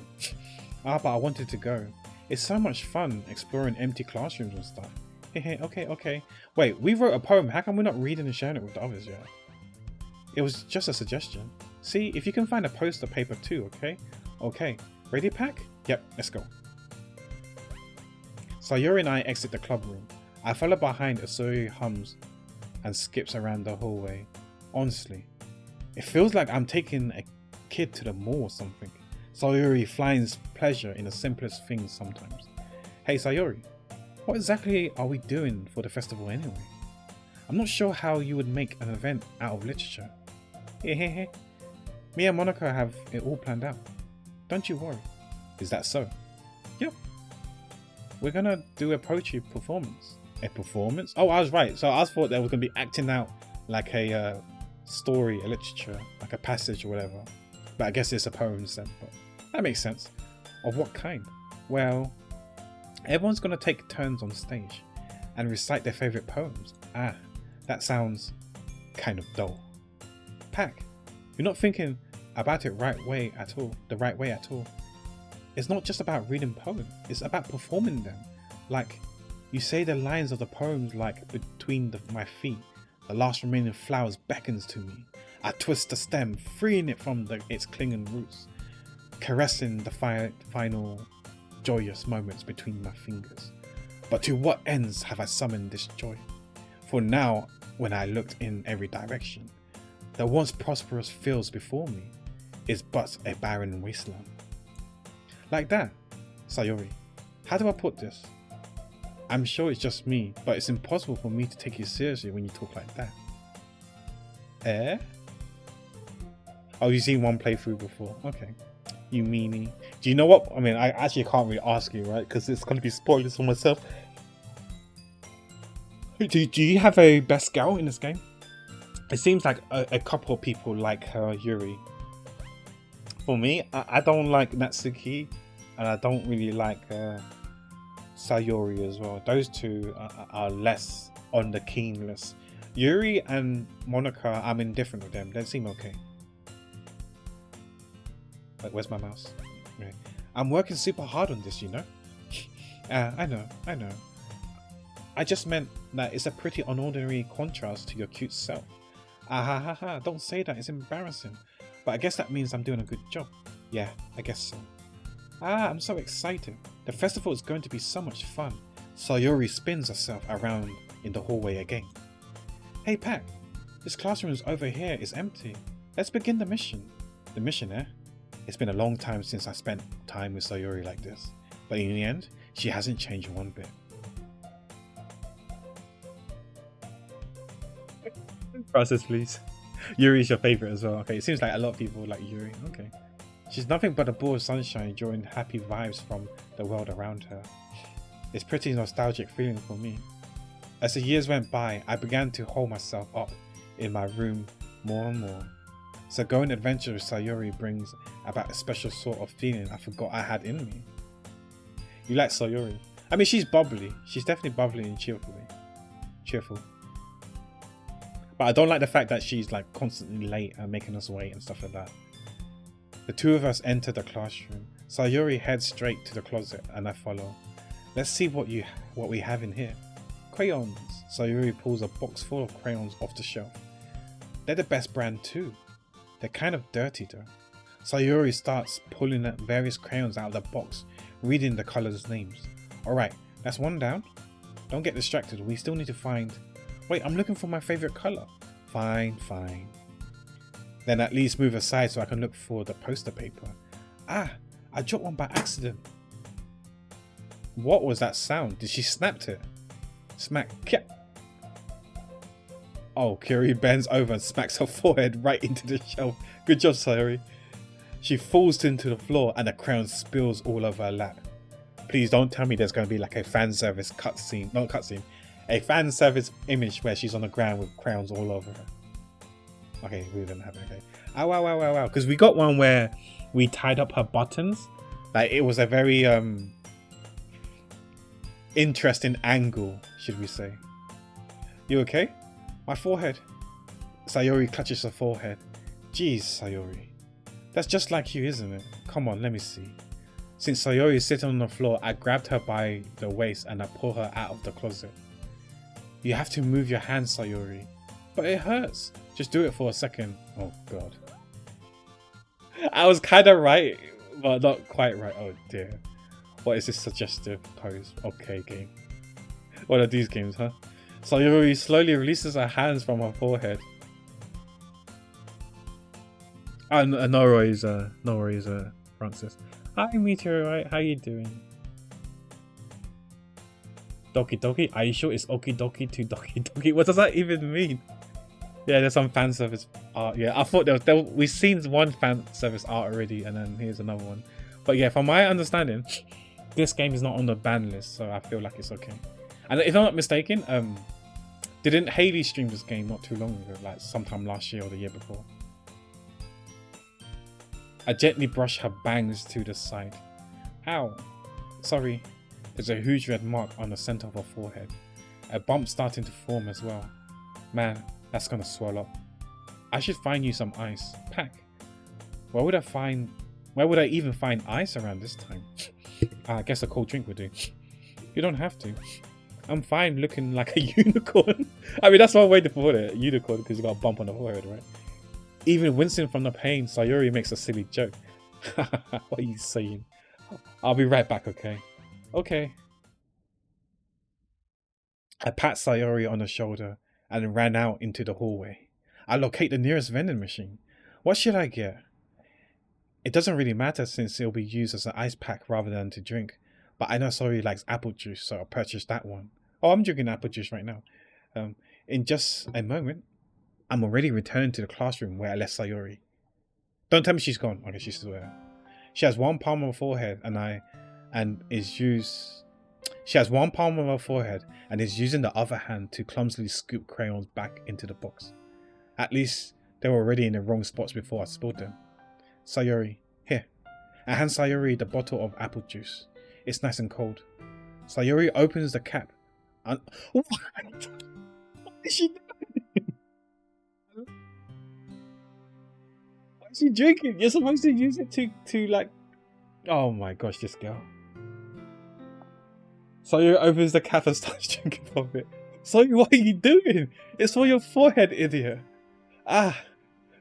B: But I wanted to go. It's so much fun exploring empty classrooms and stuff. Okay. Wait, we wrote a poem. How come we're not reading and sharing it with the others yet? It was just a suggestion. See, if you can find a poster paper too, okay? Okay. Ready, Pac? Yep, let's go. Sayori and I exit the club room. I follow behind as Sayori hums and skips around the hallway. Honestly, it feels like I'm taking a kid to the mall or something. Sayori finds pleasure in the simplest things sometimes. Hey Sayori, what exactly are we doing for the festival anyway? I'm not sure how you would make an event out of literature. Me and Monica have it all planned out. Don't you worry. Is that so? Yep. We're gonna do a poetry performance. A performance? Oh, I was right. So I thought there was gonna be acting out like a story, a literature, like a passage or whatever. But I guess it's a poem instead. But that makes sense. Of what kind? Well, everyone's gonna take turns on stage and recite their favorite poems. That sounds kind of dull. Pac, you're not thinking about it the right way at all. It's not just about reading poems, it's about performing them. Like, you say the lines of the poems like between my feet, the last remaining flowers beckons to me. I twist the stem, freeing it from its clinging roots, caressing the final joyous moments between my fingers. But to what ends have I summoned this joy? For now, when I looked in every direction, the once prosperous fields before me is but a barren wasteland. Like that, Sayori, how do I put this? I'm sure it's just me, but it's impossible for me to take you seriously when you talk like that. Eh? Oh, you've seen one playthrough before. Okay. You meanie. Do you know what? I mean, I actually can't really ask you, right? Because it's going to be spoilers for myself. Do you have a best girl in this game? It seems like a couple of people like her, Yuri. For me, I don't like Natsuki, and I don't really like Sayori as well. Those two are less on the keen list. Yuri and Monica, I'm indifferent with them. They seem okay. Like, where's my mouse? Right. I'm working super hard on this, you know? I know. I just meant that it's a pretty unordinary contrast to your cute self. Ha, don't say that, it's embarrassing. But I guess that means I'm doing a good job. Yeah, I guess so. I'm so excited. The festival is going to be so much fun. Sayori spins herself around in the hallway again. Hey Pac, this classroom over here is empty. Let's begin the mission. The mission, eh? It's been a long time since I spent time with Sayori like this. But in the end, she hasn't changed one bit.
A: Process, please. Yuri's your favorite as well. Okay, it seems like a lot of people like Yuri. Okay.
B: She's nothing but a ball of sunshine drawing happy vibes from the world around her. It's pretty nostalgic feeling for me. As the years went by, I began to hold myself up in my room more and more. So going adventure with Sayori brings about a special sort of feeling I forgot I had in me. You like Sayori? I mean, she's bubbly. She's definitely bubbly and cheerful. But I don't like the fact that she's like constantly late and making us wait and stuff like that. The two of us enter the classroom. Sayori heads straight to the closet and I follow. Let's see what we have in here. Crayons. Sayori pulls a box full of crayons off the shelf. They're the best brand too. They're kind of dirty though. Sayori starts pulling at various crayons out of the box, reading the colours' names. Alright, that's one down. Don't get distracted, we still need to find... Wait, I'm looking for my favourite colour. Fine. Then at least move aside so I can look for the poster paper. Ah, I dropped one by accident. What was that sound? Did she snap it? Smack. Oh, Kiri bends over and smacks her forehead right into the shelf. Good job, Sayori. She falls into the floor and the crayon spills all over her lap. Please don't tell me there's going to be like a fan service cutscene. Not cutscene. A fan service image where she's on the ground with crayons all over her. Okay, we didn't have it. Okay. Ow. Because we got one where we tied up her buttons. Like, it was a very interesting angle, should we say. You okay? My forehead. Sayori clutches her forehead. Jeez, Sayori. That's just like you, isn't it? Come on, let me see. Since Sayori is sitting on the floor, I grabbed her by the waist and I pull her out of the closet. You have to move your hands, Sayori. But it hurts. Just do it for a second. Oh god. I was kind of right, but not quite right. Oh dear. What is this suggestive pose? Okay, game. What are these games, huh? Sayori slowly releases her hands from her forehead. No worries, Francis. Hi, Meteorite. How you doing? Doki Doki? Are you sure it's Okie Doki to Doki Doki? What does that even mean? Yeah, there's some fan service art. Yeah, I thought we've seen one fan service art already, and then here's another one. But yeah, from my understanding, this game is not on the ban list, so I feel like it's okay. And if I'm not mistaken, didn't Haley stream this game not too long ago, like sometime last year or the year before? I gently brush her bangs to the side. Ow. Sorry. There's a huge red mark on the center of her forehead. A bump starting to form as well. Man, that's gonna swell up. I should find you some ice. Pack. Where would I even find ice around this time? I guess a cold drink would do. You don't have to. I'm fine looking like a unicorn. I mean, that's one way to put it. Unicorn, because you got a bump on the forehead, right? Even wincing from the pain, Sayori makes a silly joke. What are you saying? I'll be right back, okay? Okay. I pat Sayori on the shoulder and ran out into the hallway. I locate the nearest vending machine. What should I get? It doesn't really matter since it'll be used as an ice pack rather than to drink. But I know Sayori likes apple juice, so I'll purchase that one. Oh, I'm drinking apple juice right now. In just a moment, I'm already returning to the classroom where I left Sayori. Don't tell me she's gone. Okay, she's still there. She has one palm of her forehead She has one palm of her forehead and is using the other hand to clumsily scoop crayons back into the box. At least they were already in the wrong spots before I spilled them. Sayori, here. I hand Sayori the bottle of apple juice. It's nice and cold. Sayori opens the cap. What? What is she doing? Why is she drinking? You're supposed to use it to like. Oh my gosh, this girl. Sayori opens the cap and starts drinking from it. Sayori, what are you doing? It's for your forehead, idiot. Ah,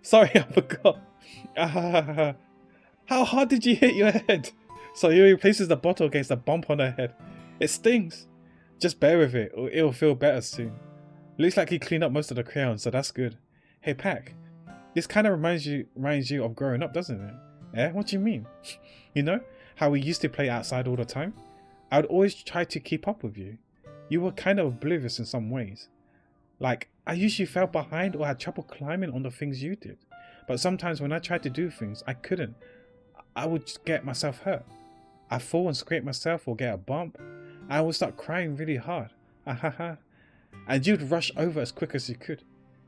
B: sorry, I forgot. Ah, how hard did you hit your head? Sayori places the bottle against the bump on her head. It stings. Just bear with it, or it'll feel better soon. Looks like he cleaned up most of the crayons, so that's good. Hey, Pack, this kind of reminds you of growing up, doesn't it? Eh? What do you mean? You know, how we used to play outside all the time? I would always try to keep up with you. You were kind of oblivious in some ways. Like, I usually fell behind or had trouble climbing on the things you did. But sometimes when I tried to do things, I couldn't. I would just get myself hurt. I'd fall and scrape myself or get a bump. I would start crying really hard. And you'd rush over as quick as you could.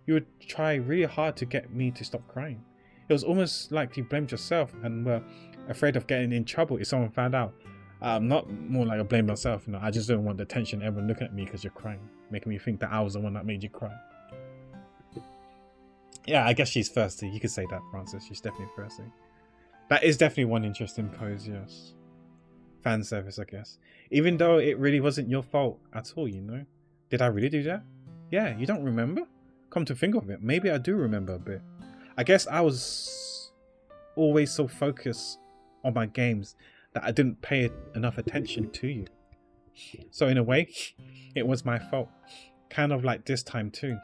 B: You would try really hard to get me to stop crying. It was almost like you blamed yourself and were afraid of getting in trouble if someone found out. Not more like I blame myself, I just don't want the attention, everyone looking at me because you're crying, making me think that I was the one that made you cry. Yeah, I guess she's thirsty. You could say that, Francis. She's definitely thirsty. That is definitely one interesting pose, yes. Fan service, I guess. Even though it really wasn't your fault at all, Did I really do that? Yeah, you don't remember? Come to think of it, maybe I do remember a bit. I guess I was always so focused on my games that I didn't pay enough attention to you. So in a way, it was my fault. Kind of like this time too.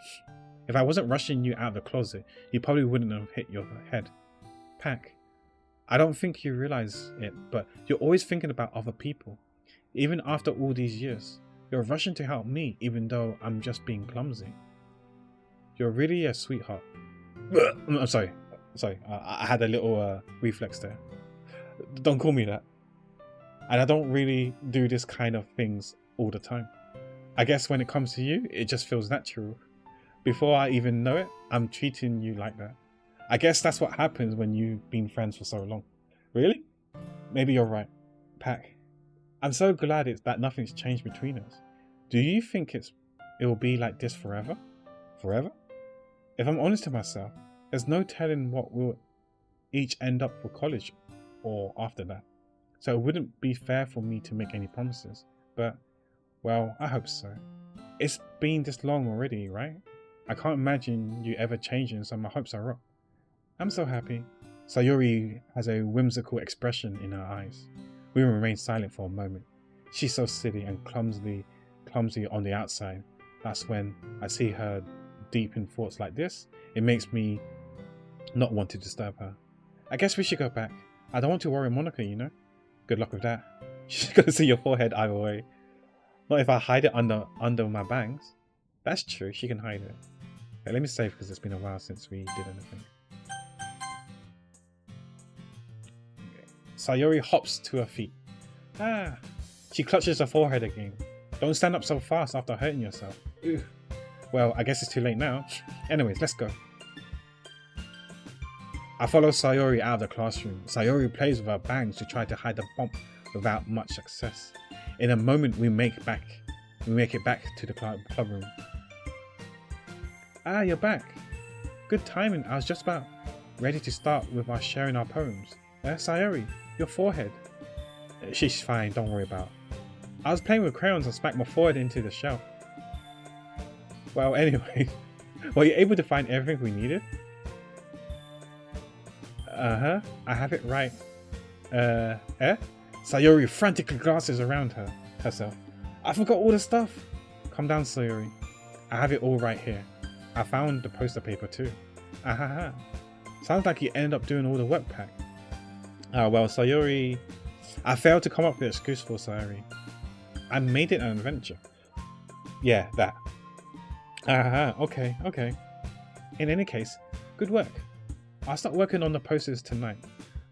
B: If I wasn't rushing you out of the closet, you probably wouldn't have hit your head. Pack, I don't think you realize it, but you're always thinking about other people. Even after all these years, you're rushing to help me even though I'm just being clumsy. You're really a sweetheart. I'm sorry. I had a little reflex there. Don't call me that. And I don't really do this kind of things all the time. I guess when it comes to you, it just feels natural. Before I even know it, I'm treating you like that. I guess that's what happens when you've been friends for so long. Really? Maybe you're right. Pack, I'm so glad that nothing's changed between us. Do you think it will be like this forever? Forever? If I'm honest to myself, there's no telling what we'll each end up for college or after that. So it wouldn't be fair for me to make any promises. But, well, I hope so. It's been this long already, right? I can't imagine you ever changing, so my hopes are up. I'm so happy. Sayori has a whimsical expression in her eyes. We remain silent for a moment. She's so silly and clumsy on the outside. That's when I see her deep in thoughts like this. It makes me not want to disturb her. I guess we should go back. I don't want to worry Monica, Good luck with that. She's gonna see your forehead either way. Not if I hide it under my bangs. That's true, she can hide it. Okay, let me save because it's been a while since we did anything. Okay. Sayori hops to her feet. She clutches her forehead again. Don't stand up so fast after hurting yourself. Ugh. Well, I guess it's too late now. Anyways, let's go. I follow Sayori out of the classroom. Sayori plays with her bangs to try to hide the bump without much success. In a moment, we make it back to the club room. You're back. Good timing. I was just about ready to start with our sharing our poems. Sayori, your forehead. She's fine, don't worry about it. I was playing with crayons and smacked my forehead into the shelf. Well, anyway, were you able to find everything we needed? I have it right. Sayori frantically glances around herself. I forgot all the stuff. Calm down, Sayori. I have it all right here. I found the poster paper too. Sounds like you ended up doing all the work, Pack. Well, Sayori... I failed to come up with an excuse for Sayori. I made it an adventure. Yeah, that. Okay. In any case, good work. I'll start working on the posters tonight.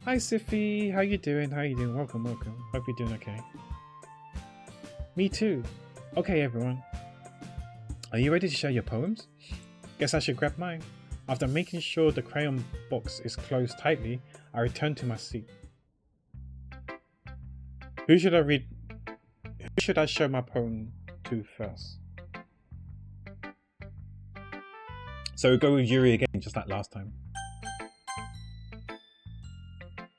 B: Hi, Siffy. How you doing? Welcome. Hope you're doing okay. Me too. Okay, everyone. Are you ready to share your poems? Guess I should grab mine. After making sure the crayon box is closed tightly, I return to my seat. Who should I read? Who should I show my poem to first? So we'll go with Yuri again, just like last time.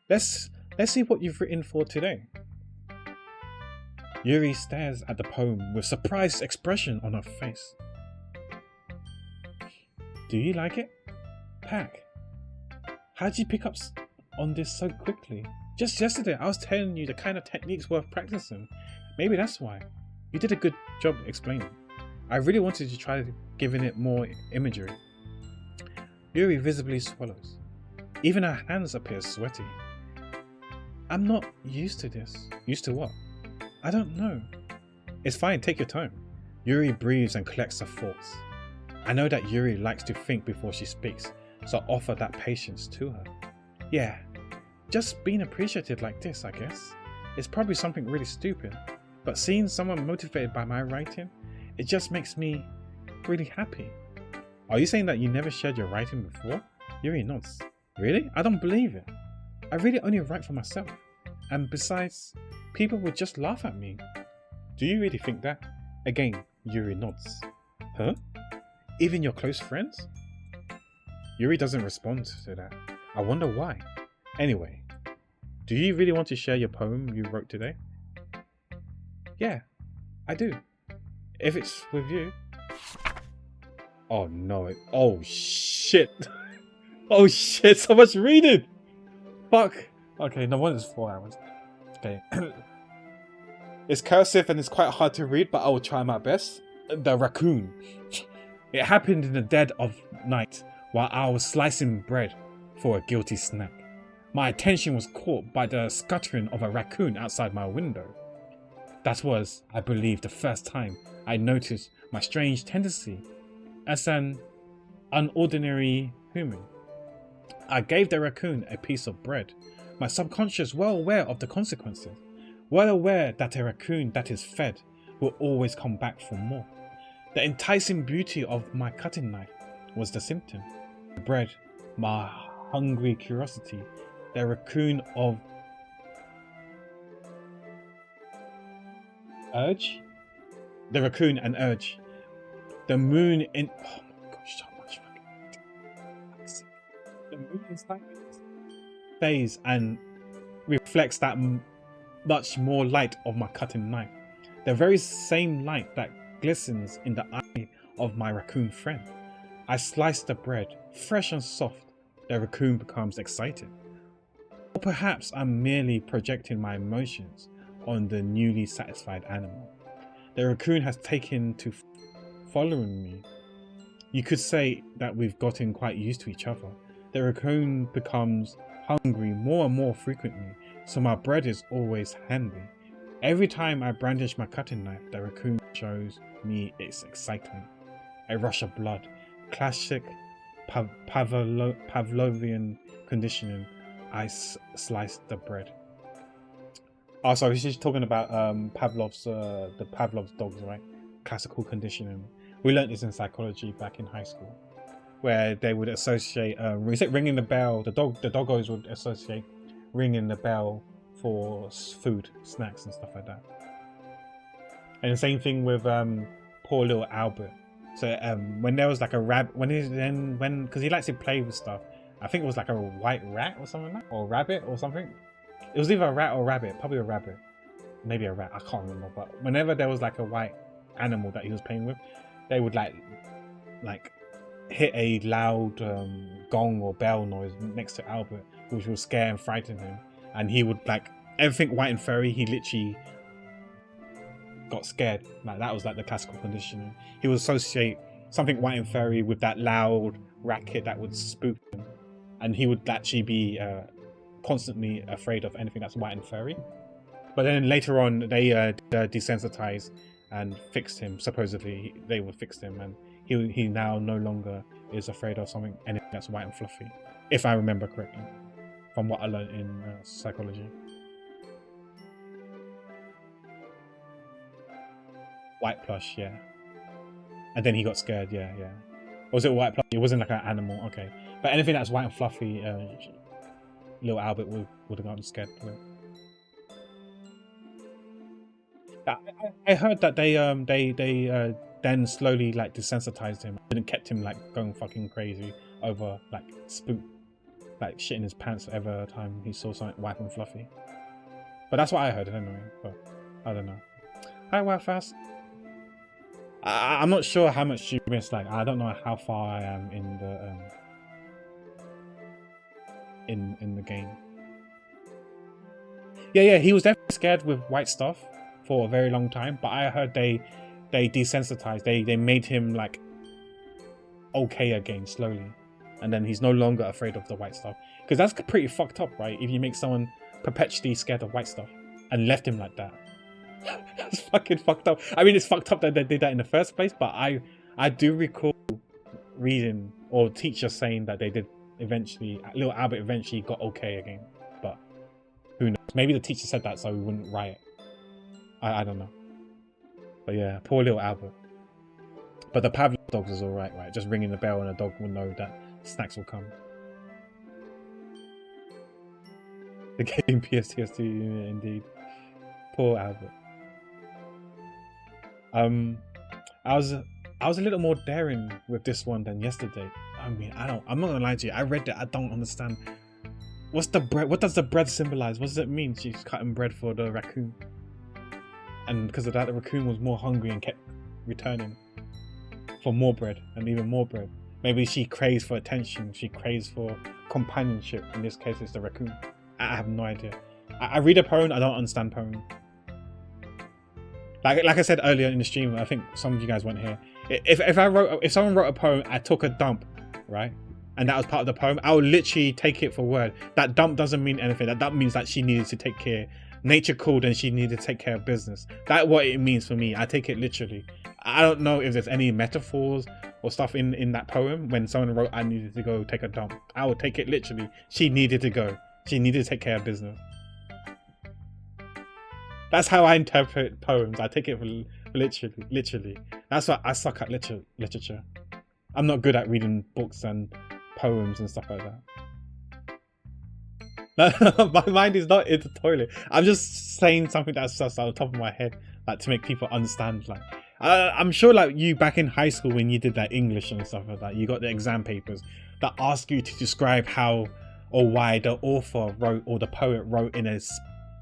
B: Let's see what you've written for today. Yuri stares at the poem with surprised expression on her face. Do you like it? Pack, how'd you pick up on this so quickly? Just yesterday I was telling you the kind of techniques worth practicing. Maybe that's why. You did a good job explaining. I really wanted to try giving it more imagery. Yuri visibly swallows. Even her hands appear sweaty. I'm not used to this. Used to what? I don't know. It's fine, take your time. Yuri breathes and collects her thoughts. I know that Yuri likes to think before she speaks, so I offer that patience to her. Yeah, just being appreciative like this, I guess. It's probably something really stupid, but seeing someone motivated by my writing, it just makes me really happy. Are you saying that you never shared your writing before? Yuri nods. Really? I don't believe it. I really only write for myself. And besides, people would just laugh at me. Do you really think that? Again, Yuri nods. Huh? Even your close friends? Yuri doesn't respond to that. I wonder why. Anyway, do you really want to share your poem you wrote today? Yeah, I do. If it's with you. Oh no, oh shit. Oh shit, so much reading! Fuck. Okay, no wonder it's 4 hours. Okay. It's cursive and it's quite hard to read, but I will try my best. The raccoon. It happened in the dead of night while I was slicing bread for a guilty snack. My attention was caught by the scuttering of a raccoon outside my window. That was, I believe, the first time I noticed my strange tendency as an unordinary human. I gave the raccoon a piece of bread, my subconscious well aware of the consequences, well aware that a raccoon that is fed will always come back for more. The enticing beauty of my cutting knife was the symptom. The bread, my hungry curiosity, the raccoon of urge? The raccoon and urge. The moon in... Oh my gosh, so much fucking... The moon inside phase and reflects that much more light of my cutting knife. The very same light that glistens in the eye of my raccoon friend. I slice the bread, fresh and soft. The raccoon becomes excited. Or perhaps I'm merely projecting my emotions on the newly satisfied animal. The raccoon has taken to following me. You could say that we've gotten quite used to each other. The raccoon becomes hungry more and more frequently, so my bread is always handy. Every time I brandish my cutting knife, the raccoon shows me its excitement. A rush of blood. Classic Pavlovian conditioning. I slice the bread. Oh, sorry, she's talking about Pavlov's dogs, right? Classical conditioning. We learned this in psychology back in high school, where they would associate ringing the bell. The doggos would associate ringing the bell for food, snacks, and stuff like that. And the same thing with poor little Albert. So when there was like a rabbit, because he likes to play with stuff. I think it was like a white rat or something like that, or rabbit or something. It was either a rat or a rabbit, probably a rabbit, maybe a rat. I can't remember. But whenever there was like a white animal that he was playing with, they would like hit a loud gong or bell noise next to Albert, which will scare and frighten him. And he would like everything white and furry. He literally got scared. Like that was like the classical conditioning. He would associate something white and furry with that loud racket that would spook him, and he would actually be constantly afraid of anything that's white and furry. But then later on, they desensitized and fixed him. Supposedly, they would fix him, and he now no longer is afraid of anything that's white and fluffy, if I remember correctly, from what I learned in psychology. White plush, yeah. And then he got scared, yeah. Or was it white plush? It wasn't like an animal, okay. But anything that's white and fluffy, little Albert would have gotten scared of it. I heard that they then slowly like desensitized him and kept him like going fucking crazy over like spook, like shitting his pants every time he saw something white and fluffy. But that's what I heard anyway. But I don't know. Hi, Wild Fast. I'm not sure how much you missed. Like, I don't know how far I am in the in the game. Yeah, he was definitely scared with white stuff for a very long time. But I heard they desensitized. They made him like okay again slowly, and then he's no longer afraid of the white stuff. Because that's pretty fucked up, right? If you make someone perpetually scared of white stuff and left him like that. That's fucking fucked up. I mean, it's fucked up that they did that in the first place, but I do recall reading or teachers saying that they did eventually, little Albert eventually got okay again. But who knows? Maybe the teacher said that so we wouldn't riot. I don't know. But yeah, poor little Albert. But the Pavlov dogs is alright, right? Just ringing the bell and the dog will know that snacks will come. The game PSTS2 unit, indeed. Poor Albert. I was a little more daring with this one than yesterday. I mean, I'm not gonna lie to you. I read it. I don't understand. What's the bread? What does the bread symbolize? What does it mean? She's cutting bread for the raccoon, and because of that, the raccoon was more hungry and kept returning for more bread and even more bread. Maybe she craves for attention. She craves for companionship. In this case, it's the raccoon. I have no idea. I read a poem. I don't understand poem. Like I said earlier in the stream, I think some of you guys weren't here. If someone wrote a poem, I took a dump, right, and that was part of the poem, I would literally take it for word. That dump doesn't mean anything. That means that she needed to take care. Nature called and she needed to take care of business. That's what it means for me. I take it literally. I don't know if there's any metaphors or stuff in that poem. When someone wrote, I needed to go take a dump, I would take it literally. She needed to go. She needed to take care of business. That's how I interpret poems. I take it for literally. That's why I suck at literature. I'm not good at reading books and poems and stuff like that. No, my mind is not in the toilet. I'm just saying something that's just on the top of my head, like to make people understand. Like, I'm sure, like you back in high school when you did that English and stuff like that, you got the exam papers that ask you to describe how or why the author wrote or the poet wrote in a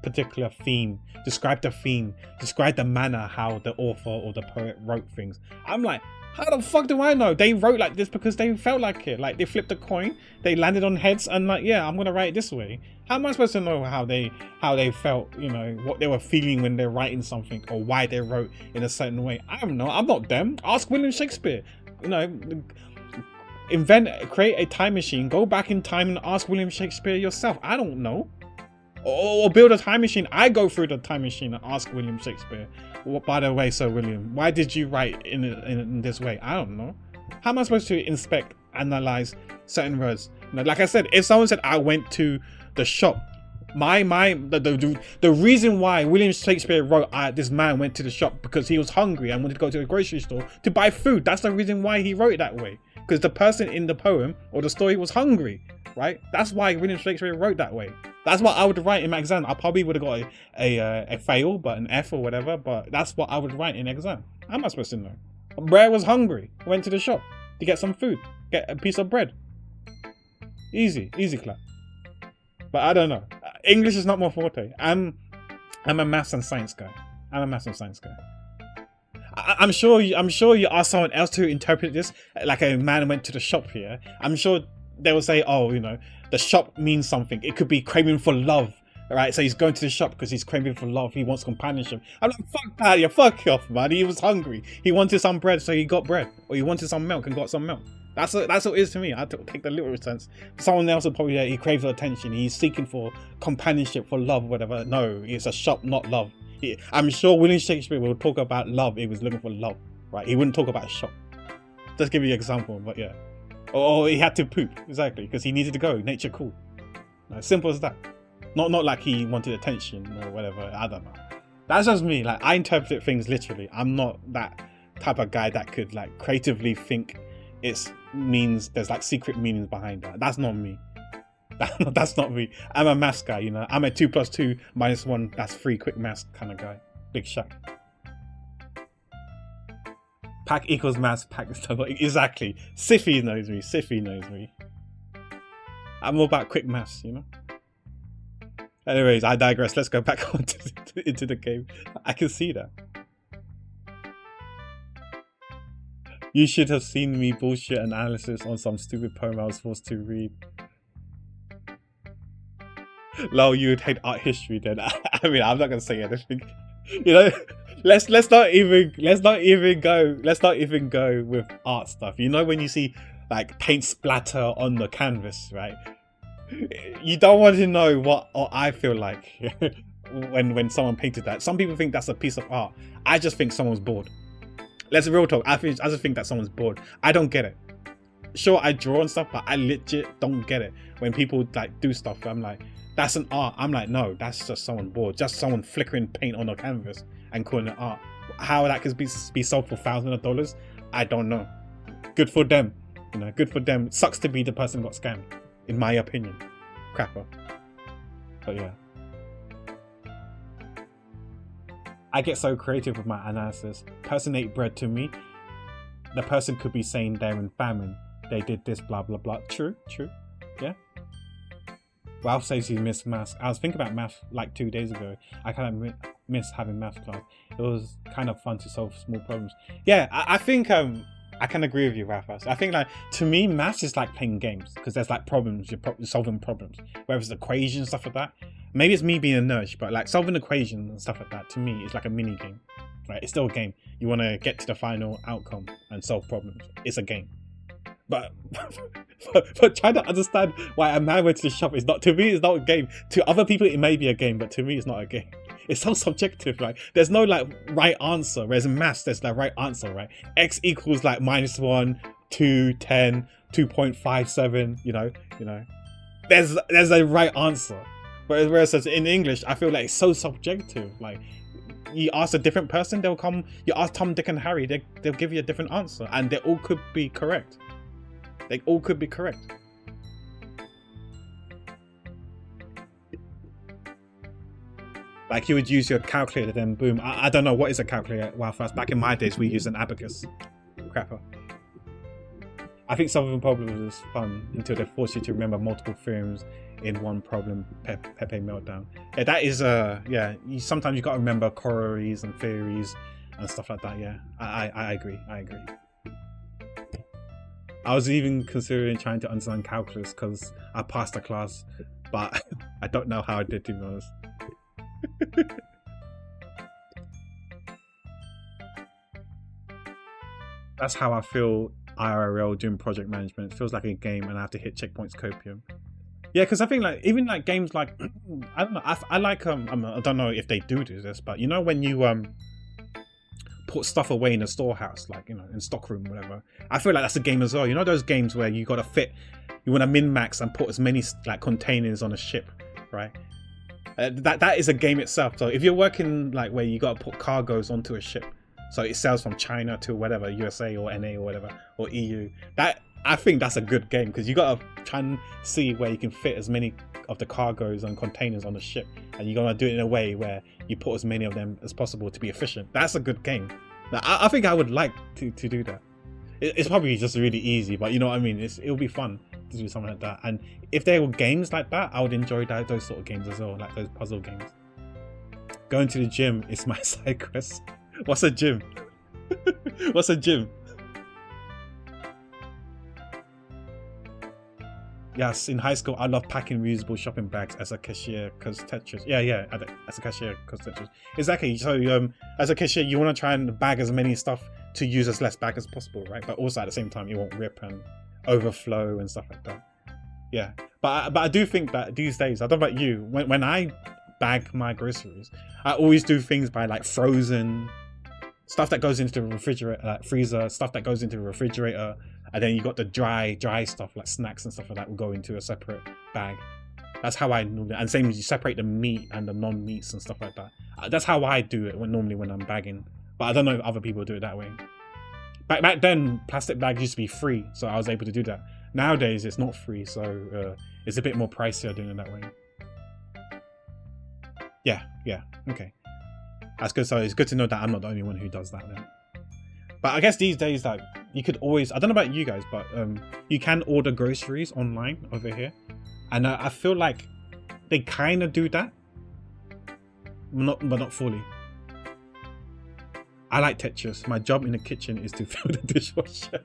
B: particular theme. Describe the theme. Describe the manner how the author or the poet wrote things. I'm like, how the fuck do I know? They wrote like this because they felt like it. Like they flipped a coin, they landed on heads, and like, yeah, I'm gonna write it this way. How am I supposed to know how they felt? You know, what they were feeling when they're writing something or why they wrote in a certain way. I don't know. I'm not them. Ask William Shakespeare. You know, create a time machine, go back in time and ask William Shakespeare yourself. I don't know. Or build a time machine. I go through the time machine and ask William Shakespeare, well, by the way, Sir William, why did you write in this way? I don't know. How am I supposed to inspect, analyze certain words? You know, like I said, if someone said I went to the shop, the reason why William Shakespeare wrote this man went to the shop because he was hungry and wanted to go to the grocery store to buy food. That's the reason why he wrote it that way. Because the person in the poem or the story was hungry, right? That's why William Shakespeare wrote that way. That's what I would write in my exam. I probably would have got a fail, but an F or whatever. But that's what I would write in exam. How am I supposed to know? Brer was hungry. Went to the shop to get some food, get a piece of bread. Easy clap. But I don't know. English is not my forte. I'm a maths and science guy. I'm sure you ask someone else to interpret this, like a man went to the shop here. I'm sure they will say, oh, you know, the shop means something. It could be craving for love, right? So he's going to the shop because he's craving for love. He wants companionship. I'm like, fuck that, you fuck off, man. He was hungry. He wanted some bread, so he got bread. Or he wanted some milk and got some milk. That's what it is to me. I take the literal sense. Someone else would probably he craves for attention. He's seeking for companionship, for love, whatever. No, it's a shop, not love. I'm sure William Shakespeare will talk about love. He was looking for love, right? He wouldn't talk about a shop. Just give you an example, but yeah. Or he had to poop, exactly, because he needed to go. Nature called. Simple as that. Not like he wanted attention or whatever. I don't know. That's just me. Like, I interpret things literally. I'm not that type of guy that could like creatively think it means there's like secret meanings behind that. That's not me. That's not me. I'm a maths guy, you know. I'm a 2 + 2 - 1, that's 3 quick maths kind of guy. Big Shaq.
A: Pack equals maths, pack is double. Exactly. Siffy knows me. Siffy knows me. I'm all about quick maths, you know? Anyways, I digress. Let's go back on into the game. I can see that. You should have seen me bullshit analysis on some stupid poem I was forced to read. Lol, you would hate art history then. I mean, I'm not gonna say anything. You know, let's not even go with art stuff. You know, when you see like paint splatter on the canvas, right? You don't want to know what I feel like when someone painted that. Some people think that's a piece of art. I just think someone's bored. Let's real talk. I just think that someone's bored. I don't get it. Sure, I draw and stuff, but I legit don't get it. When people like do stuff, I'm like, that's an art. I'm like, no, that's just someone bored. Just someone flickering paint on a canvas and calling it art. How that could be sold for thousands of dollars, I don't know. Good for them. You know, good for them. Sucks to be the person who got scammed, in my opinion. Crapper. But yeah. I get so creative with my analysis. Person ate bread to me. The person could be saying they're in famine. They did this, blah, blah, blah. True. Yeah. Ralph says he missed maths. I was thinking about math like 2 days ago. I kind of miss having math class. It was kind of fun to solve small problems. Yeah, I think I can agree with you, Ralph. I think like, to me, maths is like playing games because there's like problems, you're solving problems. Whether it's equations, stuff like that. Maybe it's me being a nerd, but like solving equations and stuff like that, to me, is like a mini game. Right? It's still a game. You want to get to the final outcome and solve problems. It's a game. But trying to understand why a man went to the shop is not, to me, it's not a game. To other people, it may be a game, but to me, it's not a game. It's so subjective, right? There's no like right answer. Whereas in maths, there's the right answer, right? X equals like -1, 2, 10, 2.57. You know. There's a right answer. Whereas in English, I feel like it's so subjective. Like, you ask a different person, they'll come. You ask Tom, Dick, and Harry, they'll give you a different answer, and they all could be correct. They all could be correct. Like, you would use your calculator, then boom. I don't know what is a calculator. Well, first, back in my days, we used an abacus. Crapper. I think solving problems is fun until they force you to remember multiple theorems in one problem. Pepe meltdown. Yeah, that is yeah. Sometimes you got to remember corollaries and theories and stuff like that. Yeah, I agree. I was even considering trying to understand calculus because I passed the class, but I don't know how I did, to be honest. That's how I feel IRL doing project management. It feels like a game and I have to hit checkpoints copium. Yeah, because I think like even like games like I don't know, I like I don't know if they do this, but you know when you put stuff away in a storehouse, like, you know, in stockroom, whatever. I feel like that's a game as well. You know those games where you got to fit, you want to min-max and put as many like containers on a ship, right? That is a game itself. So if you're working like where you got to put cargoes onto a ship, so it sells from China to whatever, USA or NA or whatever, or EU, that I think that's a good game because you got to try and see where you can fit as many of the cargoes and containers on the ship, and you're gonna do it in a way where you put as many of them as possible to be efficient. That's a good game. Now, I think I would like to do that. It's probably just really easy, but you know what I mean. It'll be fun to do something like that. And if there were games like that, I would enjoy those sort of games as well, like those puzzle games. Going to the gym is my side quest. What's a gym? What's a gym? Yes, in high school, I love packing reusable shopping bags as a cashier because Tetris. Yeah, as a cashier because Tetris. Exactly. So, as a cashier, you want to try and bag as many stuff to use as less bag as possible, right? But also at the same time, you won't rip and overflow and stuff like that. Yeah, but I do think that these days, I don't know about you, when I bag my groceries, I always do things by like frozen stuff that goes into the refrigerator, like freezer, stuff that goes into the refrigerator. And then you got the dry stuff like snacks and stuff like that will go into a separate bag. That's how I normally, and same as you separate the meat and the non-meats and stuff like that. That's how I do it normally when I'm bagging. But I don't know if other people do it that way. Back then, plastic bags used to be free, so I was able to do that. Nowadays, it's not free, so it's a bit more pricier doing it that way. Yeah, okay. That's good. So it's good to know that I'm not the only one who does that then. But I guess these days, like, you could always, I don't know about you guys, but you can order groceries online over here. And I feel like they kind of do that, but not fully. I like Tetris. My job in the kitchen is to fill the dishwasher.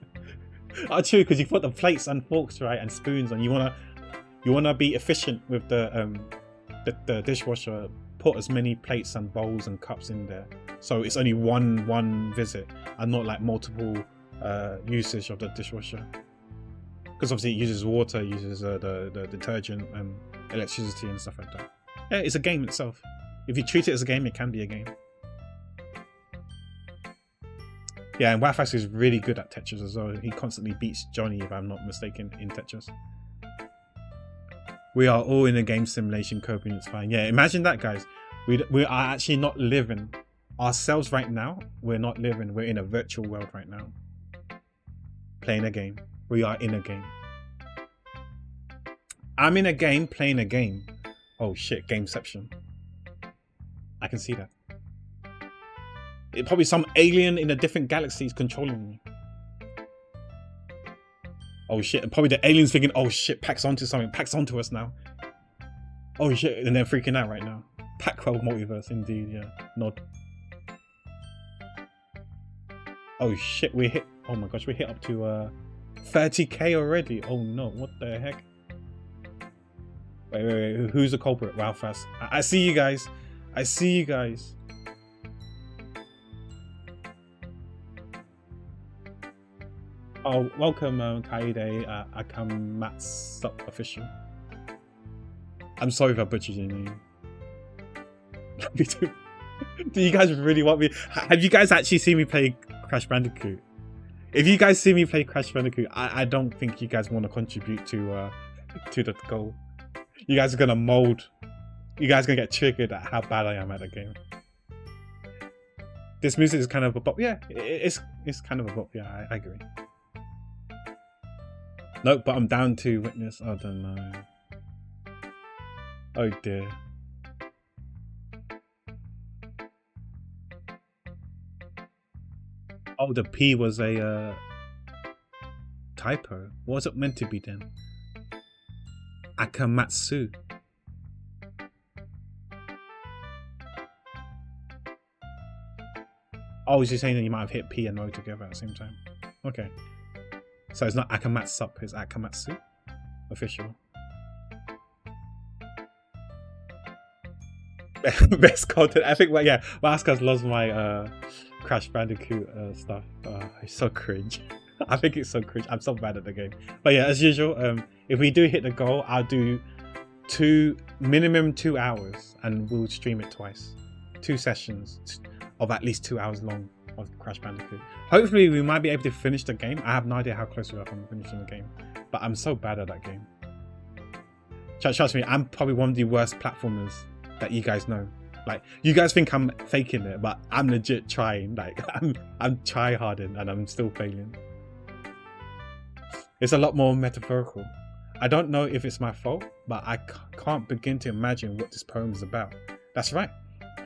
A: Oh, true, because you put the plates and forks, right, and spoons on. You wanna be efficient with the dishwasher. Put as many plates and bowls and cups in there, so it's only one visit and not like multiple usage of the dishwasher. Because obviously it uses water, uses the detergent and electricity and stuff like that. Yeah, it's a game itself. If you treat it as a game, it can be a game. Yeah, and Wafax is really good at Tetris as well. He constantly beats Johnny, if I'm not mistaken, in Tetris. We are all in a game simulation, coping, it's fine. Yeah, imagine that, guys. We are actually not living ourselves right now. We're not living. We're in a virtual world right now. Playing a game. We are in a game. I'm in a game, playing a game. Oh shit, gameception. I can see that. It probably some alien in a different galaxy is controlling me. Oh shit, probably the aliens thinking, oh shit, Pack's onto something. Pack's onto us now. Oh shit, and they're freaking out right now. Pac-12 multiverse, indeed, yeah. Nod. Oh shit, we hit, oh my gosh, we hit up to 30k already. Oh no, what the heck? Wait, who's the culprit? Wow, fast. I see you guys. I see you guys. Oh, welcome, Kaide Akamatsup official. I'm sorry if I butchered your name. Do you guys really want me? Have you guys actually seen me play Crash Bandicoot? If you guys see me play Crash Bandicoot, I don't think you guys want to contribute to the goal. You guys are gonna mold. You guys are gonna get triggered at how bad I am at the game. This music is kind of a bop. Yeah, it's kind of a bop. Yeah, I agree. Nope, but I'm down to witness. I don't know. Oh dear. Oh, the P was a typo. What was it meant to be then? Akamatsu. Oh, is he saying that you might have hit P and O together at the same time? Okay. So it's not Akamatsup, it's Akamatsu? Official. Best content. I think, well, yeah, Vasquez loves my Crash Bandicoot stuff. It's so cringe. I think it's so cringe. I'm so bad at the game. But yeah, as usual, if we do hit the goal, I'll do minimum 2 hours and we'll stream it twice. 2 sessions of at least 2 hours long of Crash Bandicoot. Hopefully we might be able to finish the game. I have no idea how close we are from finishing the game, but I'm so bad at that game. Trust me, I'm probably one of the worst platformers that you guys know. Like, you guys think I'm faking it, but I'm legit trying. Like, I'm try-harding and I'm still failing. It's a lot more metaphorical. I don't know if it's my fault, but I can't begin to imagine what this poem is about. That's right.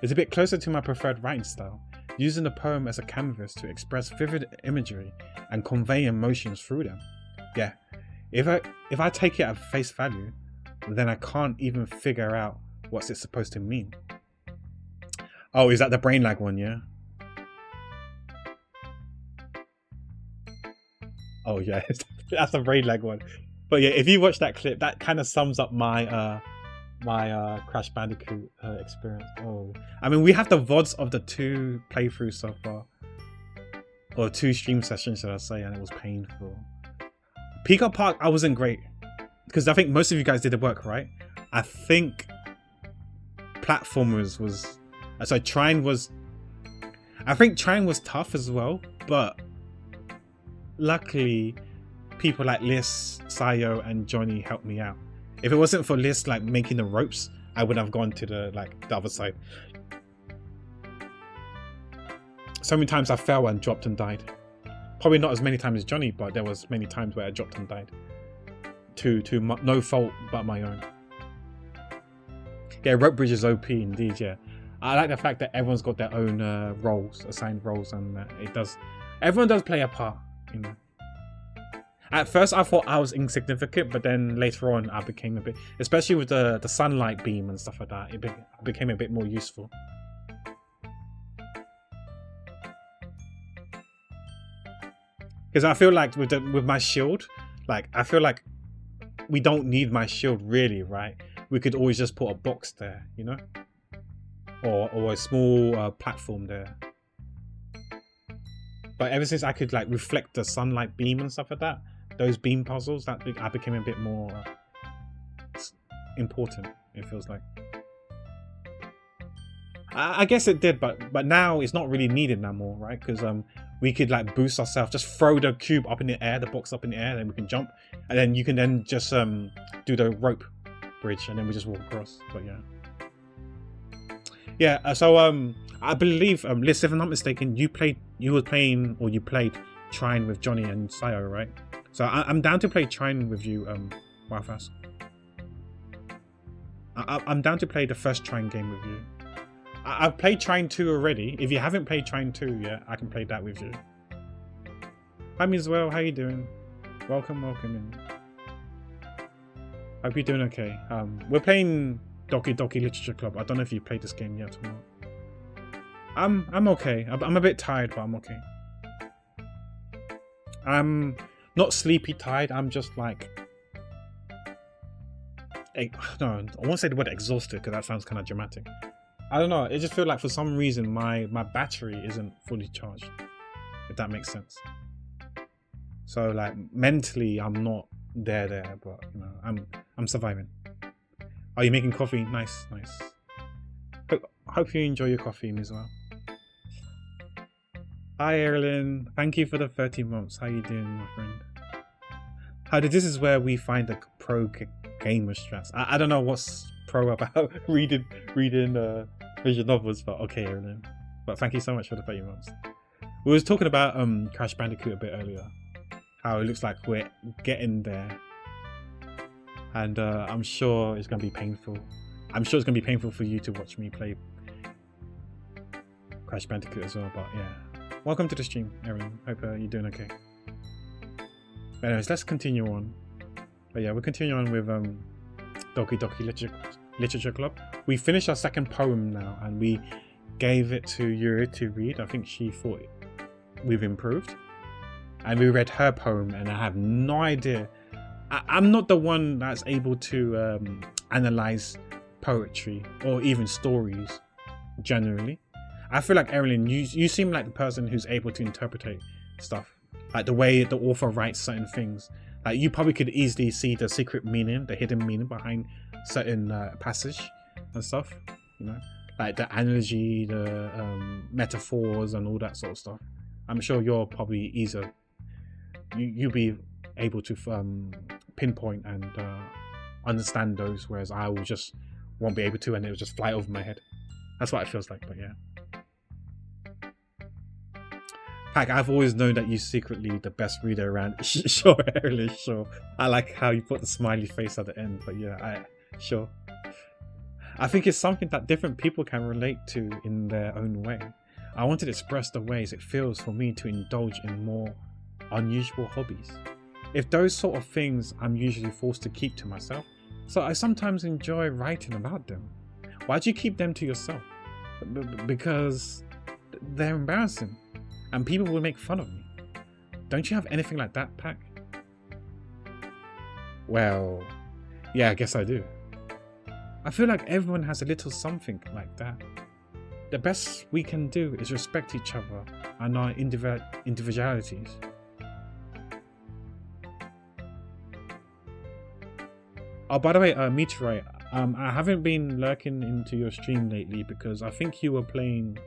A: It's a bit closer to my preferred writing style, using the poem as a canvas to express vivid imagery and convey emotions through them. Yeah, if I take it at face value, then I can't even figure out what's it supposed to mean. Oh, is that the brain lag one, yeah? Oh yeah, that's the brain lag one. But yeah, if you watch that clip, that kind of sums up my my Crash Bandicoot experience. Oh, I mean, we have the VODs of the 2 playthroughs so far, or 2 stream sessions, should I say, and it was painful. Peacock Park, I wasn't great because I think most of you guys did the work, right? I think platformers was, so Trine was, I think Trine was tough as well, but luckily people like Liz, Sayo and Johnny helped me out. If it wasn't for Liz like making the ropes, I would have gone to the other side. So many times I fell and dropped and died. Probably not as many times as Johnny, but there was many times where I dropped and died. To no fault but my own. Yeah, rope bridge is OP indeed, yeah. I like the fact that everyone's got their own roles, assigned roles, and it does.
B: Everyone does play a part, you know. At first, I thought I was insignificant, but then later on, I became a bit, especially with the sunlight beam and stuff like that. I became a bit more useful. Because I feel like with my shield, like I feel like we don't need my shield really, right? We could always just put a box there, you know, or a small platform there. But ever since I could like reflect the sunlight beam and stuff like that, those beam puzzles, that I became a bit more important. It feels like. I guess it did, but now it's not really needed no more, right? Because we could like boost ourselves, just throw the cube up in the air, the box up in the air, then we can jump, and then you can then just do the rope bridge, and then we just walk across. But yeah. So I believe, Liz, if I'm not mistaken, you played Trine with Johnny and Sayo, right? So I'm down to play Trine with you, Wildfast. I'm down to play the first Trine game with you. I've played Trine 2 already. If you haven't played Trine 2 yet, I can play that with you. Hi, Mizwell. How you doing? Welcome in. Hope you're doing okay. We're playing Doki Doki Literature Club. I don't know if you played this game yet or not. I'm okay. I'm a bit tired, but I'm okay. I'm not sleepy tired. I'm just like... No, I won't say the word exhausted because that sounds kind of dramatic. I don't know, it just feels like for some reason my battery isn't fully charged, if that makes sense. So like mentally I'm not there, but you know, I'm surviving. Are you making coffee? Nice. Hope you enjoy your coffee as well. Hi Erilyn, thank you for the 30 months. How you doing, my friend? This is where we find the pro gamer strats. I don't know what's pro about reading visual novels, but okay, Erilyn. But thank you so much for the 30 months. We was talking about Crash Bandicoot a bit earlier. How it looks like we're getting there. And I'm sure it's going to be painful. I'm sure it's going to be painful for you to watch me play Crash Bandicoot as well, but yeah. Welcome to the stream, Erilyn. Hope you're doing okay. But anyways, let's continue on. But yeah, we'll continue on with Doki Doki Literature Club. We finished our second poem now, and we gave it to Yuri to read. I think she thought we've improved. And we read her poem, and I have no idea. I'm not the one that's able to analyze poetry or even stories generally. I feel like, Erilyn, you seem like the person who's able to interpret stuff. Like the way the author writes certain things. Like you probably could easily see the secret meaning, the hidden meaning behind certain passage and stuff. You know, like the analogy, the metaphors and all that sort of stuff. I'm sure you're probably easier. You'll be able to pinpoint and understand those, whereas I will just won't be able to, and it'll just fly over my head. That's what it feels like, but yeah. Pack, I've always known that you're secretly the best reader around. Sure, Erilyn, sure. I like how you put the smiley face at the end, but yeah, sure. I think it's something that different people can relate to in their own way. I want to express the ways it feels for me to indulge in more unusual hobbies. If those sort of things I'm usually forced to keep to myself, so I sometimes enjoy writing about them. Why do you keep them to yourself? Because they're embarrassing and people will make fun of me. Don't you have anything like that, Pack? Well, yeah, I guess I do. I feel like everyone has a little something like that. The best we can do is respect each other and our individualities. Oh, by the way, Meteorite, I haven't been lurking into your stream lately because I think you were playing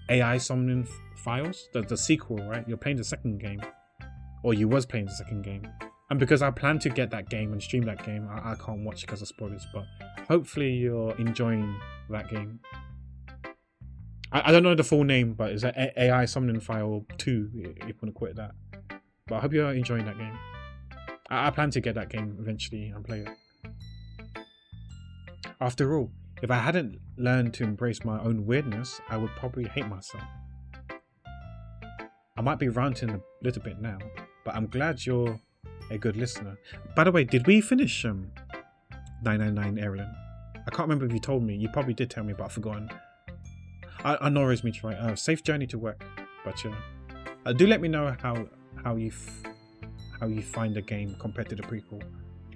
B: AI Summoning Files, the sequel, right? You're playing the second game, or you was playing the second game. And because I plan to get that game and stream that game, I can't watch because of spoilers, but hopefully you're enjoying that game. I don't know the full name, but it's AI Summoning File 2, if you want to quit that. But I hope you're enjoying that game. I plan to get that game eventually and play it. After all, if I hadn't learned to embrace my own weirdness, I would probably hate myself. I might be ranting a little bit now, but I'm glad you're a good listener. By the way, did we finish 999 Erilyn? I can't remember if you told me. You probably did tell me, but I've forgotten. I know it's me to write. Safe journey to work. But do let me know how you find the game compared to the prequel.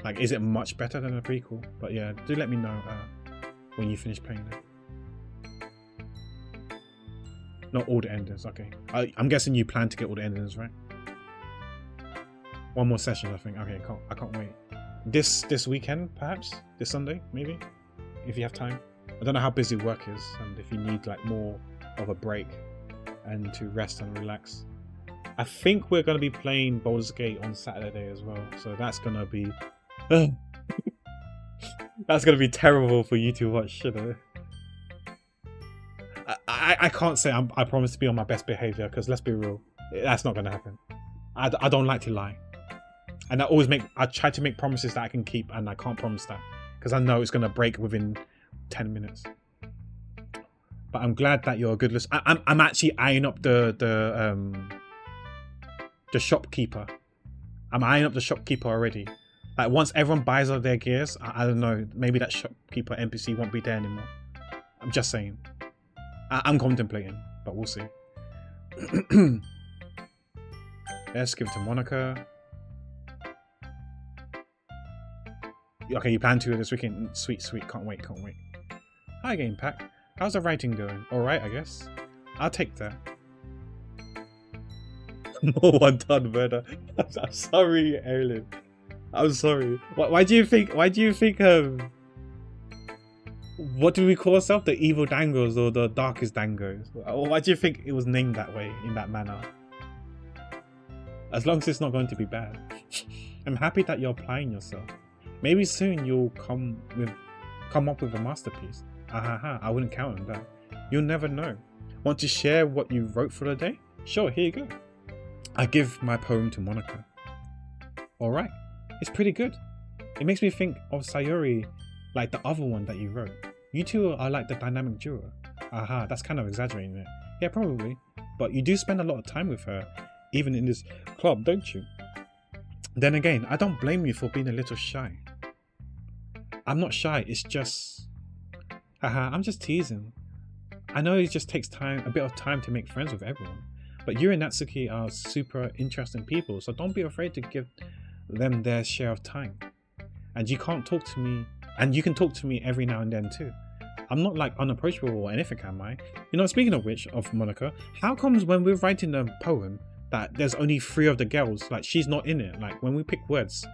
B: Like, is it much better than the prequel? But yeah, do let me know when you finish playing it. Not all the endings, okay. I'm guessing you plan to get all the endings, right? One more session, I think. Okay, I can't wait. This weekend, perhaps? This Sunday, maybe? If you have time. I don't know how busy work is, and if you need like more of a break and to rest and relax. I think we're going to be playing Baldur's Gate on Saturday as well, so that's going to be... that's going to be terrible for you to watch, you know? I can't say I promise to be on my best behavior, because let's be real, that's not going to happen. I don't like to lie, and I try to make promises that I can keep, and I can't promise that because I know it's going to break within 10 minutes. But I'm glad that you're a good listener. I'm actually eyeing up the shopkeeper. I'm eyeing up the shopkeeper already. Like, once everyone buys all their gears, I don't know, maybe that shopkeeper NPC won't be there anymore. I'm just saying. I'm contemplating, but we'll see. Let's give it to Monica. Okay, you plan to this weekend. Sweet. Can't wait. Hi, Game Pack. How's the writing going? Alright, I guess. I'll take that. More one-ton murder. I'm sorry, Erilyn. I'm sorry. Why do you think what do we call ourselves? The evil dangos or the darkest dangos? Why do you think it was named that way, in that manner? As long as it's not going to be bad. I'm happy that you're applying yourself. Maybe soon you'll come up with a masterpiece. I wouldn't count on that. You'll never know. Want to share what you wrote for the day? Sure, here you go. I give my poem to Monica. Alright, it's pretty good. It makes me think of Sayuri, like the other one that you wrote. You two are like the dynamic duo. That's kind of exaggerating it. Yeah, probably. But you do spend a lot of time with her, even in this club, don't you? Then again, I don't blame you for being a little shy. I'm not shy, it's just... I'm just teasing. I know it just takes a bit of time to make friends with everyone. But you and Natsuki are super interesting people, so don't be afraid to give them their share of time. And you can talk to me every now and then too. I'm not like unapproachable or anything, am I? You know, speaking of which, of Monica, how comes when we're writing a poem that there's only 3 of the girls, like she's not in it? Like when we pick words,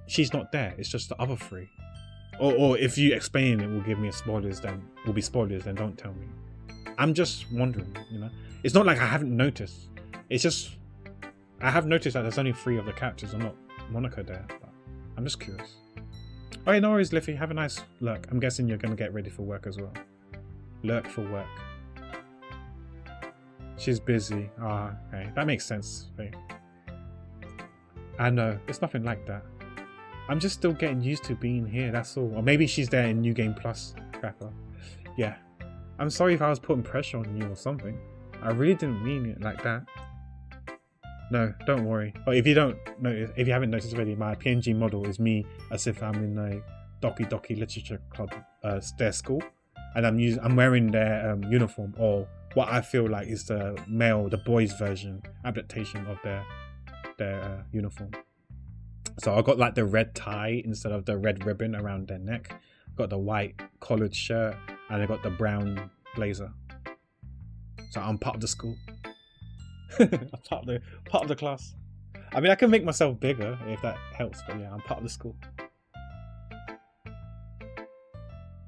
B: she's not there, it's just the other 3. Or if you explain it will give me spoilers, then don't tell me. I'm just wondering, you know. It's not like I haven't noticed. It's just I have noticed that there's only 3 of the characters and not Monica there. But I'm just curious. Alright, no worries, Liffy. Have a nice lurk. I'm guessing you're gonna get ready for work as well. Lurk for work. She's busy. Okay. That makes sense. Right? I know. It's nothing like that. I'm just still getting used to being here, that's all. Or maybe she's there in New Game Plus. Crapper. Yeah. I'm sorry if I was putting pressure on you or something. I really didn't mean it like that. No, don't worry. But if you haven't noticed already, my PNG model is me as if I'm in a Doki Doki Literature Club, their school, and I'm wearing their uniform, or what I feel like is the boys' version adaptation of their uniform. So I got like the red tie instead of the red ribbon around their neck. Got the white collared shirt, and I got the brown blazer. So I'm part of the school. I'm part of the class. I mean, I can make myself bigger if that helps, but yeah, I'm part of the school.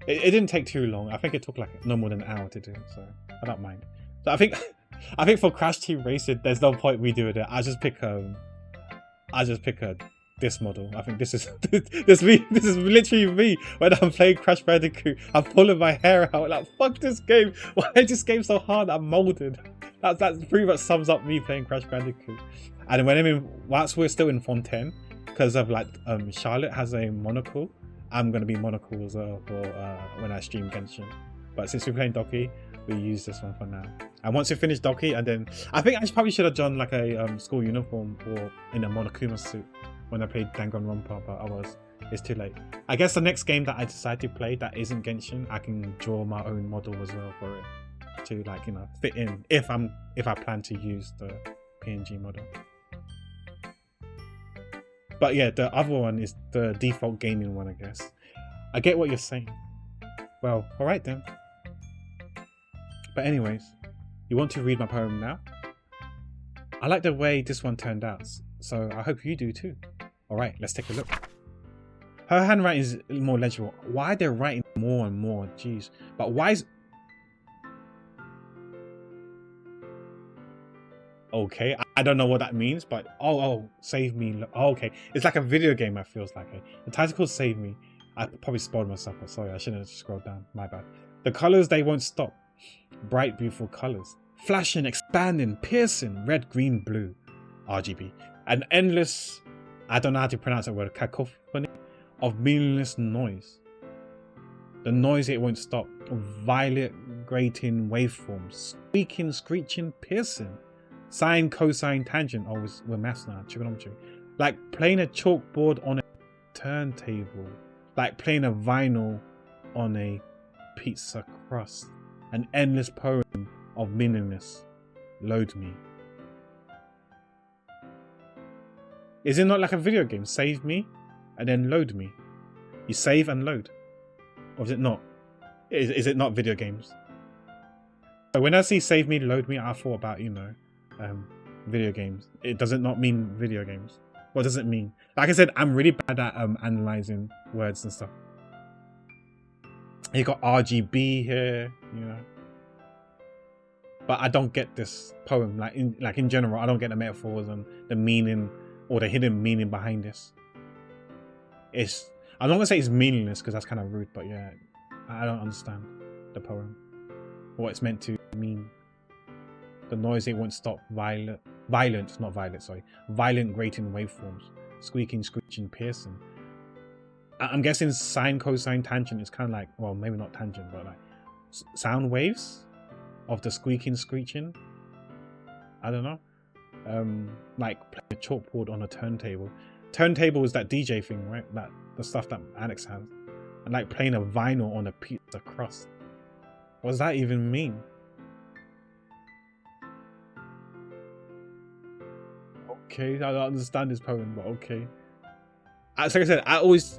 B: It didn't take too long. I think it took like no more than an hour to do, so I don't mind. So I think for Crash Team Racing, there's no point we doing it. I just pick this model. I think this is me. This is literally me when I'm playing Crash Bandicoot. I'm pulling my hair out like, fuck this game. Why is this game so hard? I'm molded. That pretty much sums up me playing Crash Bandicoot. And whilst we're still in Fontaine, because of like Charlotte has a monocle, I'm gonna be monocle as well for when I stream Genshin. But since we're playing Doki, we use this one for now. And once we finish Doki, and then I think I probably should have done like a school uniform or in a Monokuma suit when I played Danganronpa, but it's too late. I guess the next game that I decide to play that isn't Genshin, I can draw my own model as well for it to, like, you know, fit in if I plan to use the PNG model. But yeah, the other one is the default gaming one, I guess. I get what you're saying. Well, alright then. But anyways, you want to read my poem now? I like the way this one turned out, so I hope you do too. Alright, let's take a look. Her handwriting is more legible. Why they're writing more and more? Jeez. But why is... Okay, I don't know what that means, but oh, save me. Oh, okay, it's like a video game. It feels like it. The title called Save Me. I probably spoiled myself. But sorry, I shouldn't have scrolled down. My bad. The colors, they won't stop. Bright, beautiful colors, flashing, expanding, piercing, red, green, blue, RGB. An endless, I don't know how to pronounce that word, cacophony of meaningless noise. The noise, it won't stop. Violet, grating waveforms, squeaking, screeching, piercing. Sine, cosine, tangent. Oh, we're maths now. Trigonometry. Like playing a chalkboard on a turntable. Like playing a vinyl on a pizza crust. An endless poem of meaningless. Load me. Is it not like a video game? Save me and then load me. You save and load. Or is it not? Is it not video games? So when I see save me, load me, I thought about, you know, video games. It doesn't not mean video games. What does it mean? Like I said, I'm really bad at analyzing words and stuff. You got RGB here, you know. But I don't get this poem. Like in general, I don't get the metaphors and the meaning or the hidden meaning behind this. I'm not gonna say it's meaningless because that's kind of rude, but yeah, I don't understand the poem. What it's meant to mean. The noise, it won't stop. Violent, not violet, sorry. Violent grating waveforms. Squeaking, screeching, piercing. I'm guessing sine, cosine, tangent is kind of like, well, maybe not tangent, but like sound waves of the squeaking, screeching. I don't know. Like playing a chalkboard on a turntable. Turntable is that DJ thing, right? That the stuff that Alex has. And like playing a vinyl on a pizza crust. What does that even mean? Okay, I don't understand this poem, but okay. Like I said, I always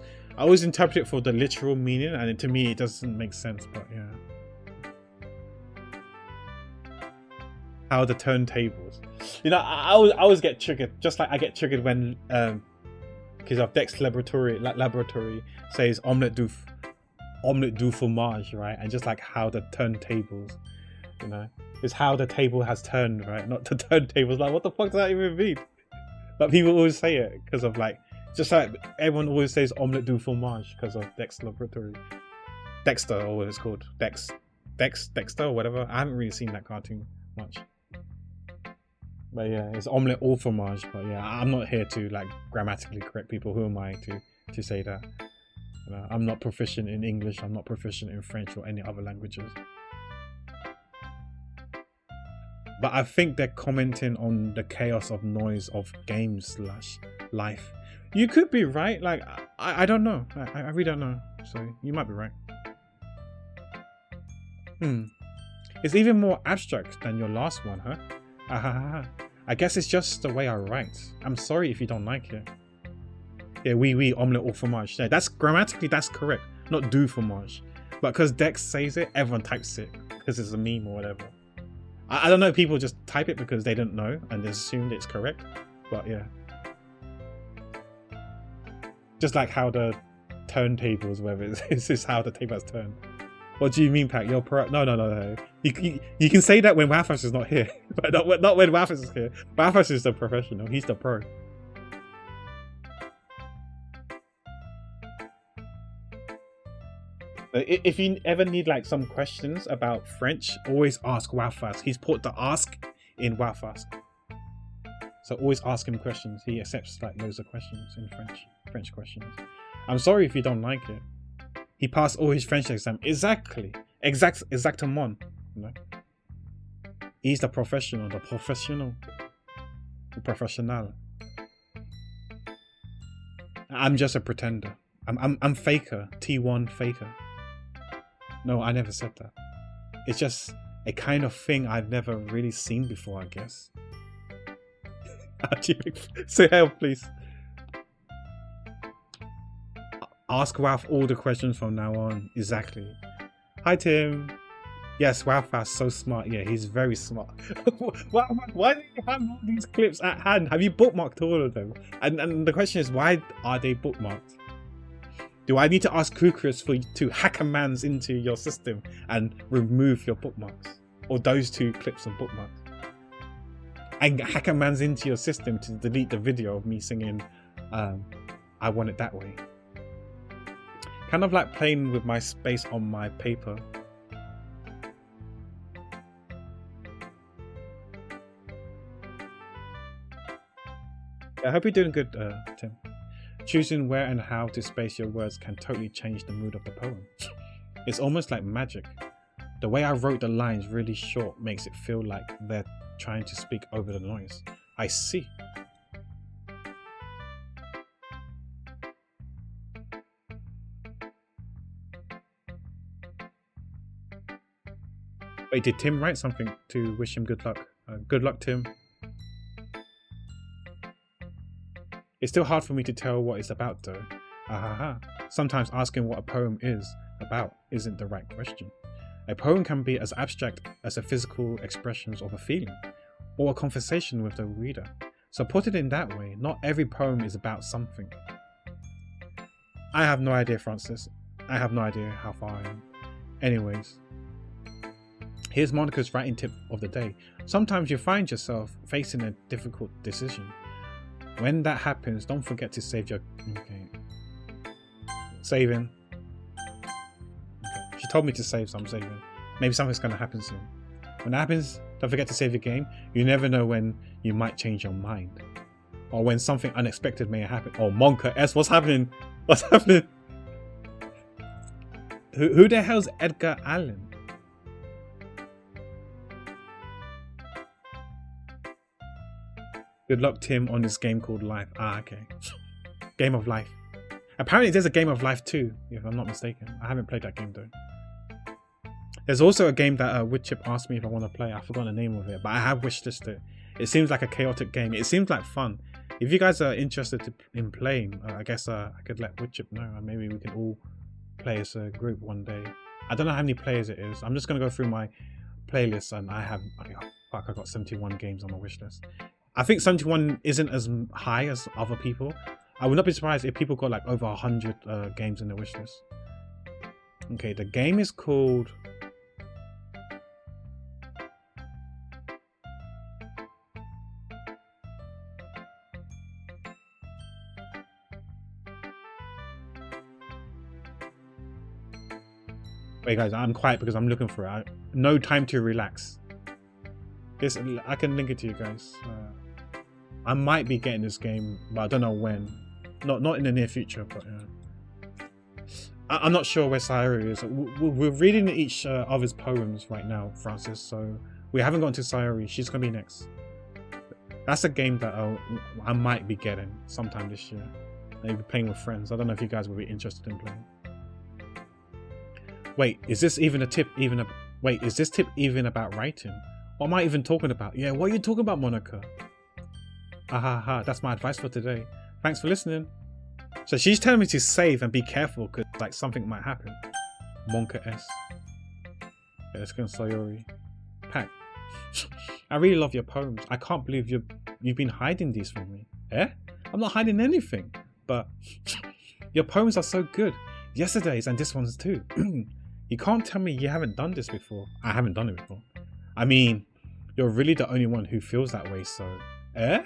B: interpret it for the literal meaning, and to me it doesn't make sense, but yeah. How the turntables. You know, I always get triggered, just like I get triggered when because of Dex laboratory says omelette du fromage, right? And just like how the turntables, you know, is how the table has turned, right? Not the turntables. Like, what the fuck does that even mean? But people always say it because of like, just like everyone always says omelette du fromage because of Dex laboratory. Dexter, or what it's called. Dexter or whatever. I haven't really seen that cartoon much. But yeah, it's omelette au fromage. But yeah, I'm not here to like grammatically correct people. Who am I to say that? You know, I'm not proficient in English. I'm not proficient in French or any other languages. But I think they're commenting on the chaos of noise of games / life. You could be right. Like, I don't know. I really don't know. So you might be right. It's even more abstract than your last one, huh? I guess it's just the way I write. I'm sorry if you don't like it. Yeah, oui, omelette au fromage. Yeah, that's grammatically, that's correct. Not du fromage. But because Dex says it, everyone types it. Because it's a meme or whatever. I don't know, people just type it because they don't know and they assumed it's correct. But yeah. Just like how the turntables, whether it's just how the table has turned. What do you mean, Pat? You're pro? No. You can say that when Wafas is not here, but not when Wafas is here. Wafas is the professional. He's the pro. If you ever need like some questions about French, always ask Wafas. He's put the ask in Wafas. So always ask him questions. He accepts like loads of questions in French questions. I'm sorry if you don't like it. He passed all his French exam. Exactly. Exactement. No. He's the professional. The professional. The professional. I'm just a pretender. I'm faker. T1 faker. No, I never said that. It's just a kind of thing I've never really seen before, I guess. Say help, please. Ask Ralph all the questions from now on. Exactly. Hi, Tim. Yes, Ralph is so smart. Yeah, he's very smart. Why do you have all these clips at hand? Have you bookmarked all of them? And the question is, why are they bookmarked? Do I need to ask Kukris for you to hack a man's into your system and remove your bookmarks? Or those two clips of bookmarks? And hack a man's into your system to delete the video of me singing I Want It That Way. Kind of like playing with my space on my paper. I hope you're doing good, Tim. Choosing where and how to space your words can totally change the mood of the poem. It's almost like magic. The way I wrote the lines really short makes it feel like they're trying to speak over the noise. I see. Wait, did Tim write something to wish him good luck? Good luck, Tim. It's still hard for me to tell what it's about though. Sometimes asking what a poem is about isn't the right question. A poem can be as abstract as a physical expression of a feeling, or a conversation with the reader. So put it in that way, not every poem is about something. I have no idea, Francis. I have no idea how far I am. Anyways, here's Monica's writing tip of the day. Sometimes you find yourself facing a difficult decision. When that happens, don't forget to save your... Okay. Saving. Okay. She told me to save, so I'm saving. Maybe something's going to happen soon. When that happens, don't forget to save your game. You never know when you might change your mind. Or when something unexpected may happen. Oh, Monka S, what's happening? What's happening? Who the hell's Edgar Allan? Good luck, Tim, on this game called Life. Okay. Game of Life. Apparently there's a Game of Life too, if I'm not mistaken. I haven't played that game though. There's also a game that Woodchip asked me if I want to play. I forgot the name of it, but I have wishlisted it. It seems like a chaotic game. It seems like fun. If you guys are interested in playing, I guess I could let Woodchip know, and maybe we can all play as a group one day. I don't know how many players it is. I'm just going to go through my playlist, and I have... Oh, fuck, I got 71 games on my wish list. I think 71 isn't as high as other people. I would not be surprised if people got like over 100 games in their wish list. Okay, the game is called... Wait guys, I'm quiet because I'm looking for it. No time to relax. This, I can link it to you guys. I might be getting this game, but I don't know when. Not in the near future, but I'm not sure where Sayori is. We're reading each other's poems right now, Francis, so we haven't gotten to Sayori. She's going to be next. That's a game that I might be getting sometime this year. Maybe playing with friends. I don't know if you guys will be interested in playing. Wait, is this even a tip? Wait, is this tip even about writing? What am I even talking about? Yeah, what are you talking about, Monica? That's my advice for today. Thanks for listening. So she's telling me to save and be careful because like something might happen. Monka S. Yeah, let's go on Sayori. Pack. I really love your poems. I can't believe you've been hiding these from me. Eh? I'm not hiding anything. But your poems are so good. Yesterday's and this one's too. You can't tell me you haven't done this before. I haven't done it before. I mean, you're really the only one who feels that way, so... Eh?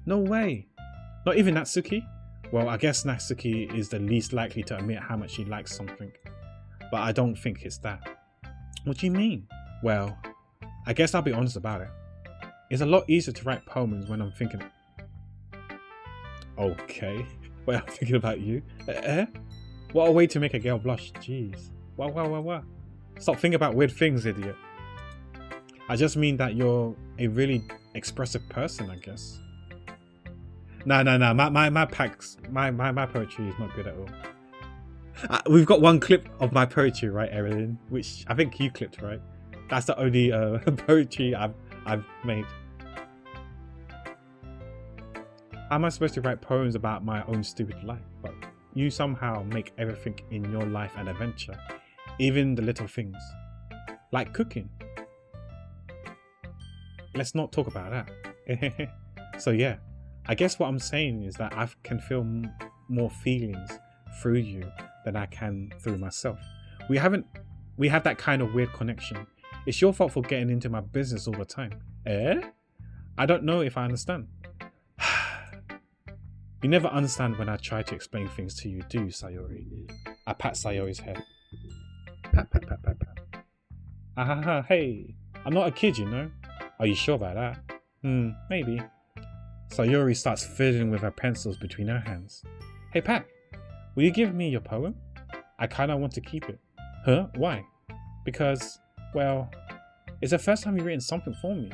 B: No way. Not even Natsuki? Well, I guess Natsuki is the least likely to admit how much she likes something. But I don't think it's that. What do you mean? Well, I guess I'll be honest about it. It's a lot easier to write poems when I'm thinking... Okay. Wait, I'm thinking about you. Eh? What a way to make a girl blush. Jeez. Wow. Stop thinking about weird things, idiot. I just mean that you're a really expressive person, I guess. No. My poetry is not good at all. We've got one clip of my poetry, right, Erin? Which I think you clipped, right? That's the only poetry I've made. How am I supposed to write poems about my own stupid life? But you somehow make everything in your life an adventure, even the little things, like cooking. Let's not talk about that. So yeah, I guess what I'm saying is that I can feel more feelings through you than I can through myself. We have that kind of weird connection. It's your fault for getting into my business all the time. I don't know if I understand. You never understand when I try to explain things to you, do you, Sayori? I pat Sayori's head. Pat. Hey, I'm not a kid, you know. Are you sure about that? Maybe. Sayori starts fiddling with her pencils between her hands. Hey, Pat, will you give me your poem? I kinda want to keep it. Huh? Why? Because, well, it's the first time you've written something for me.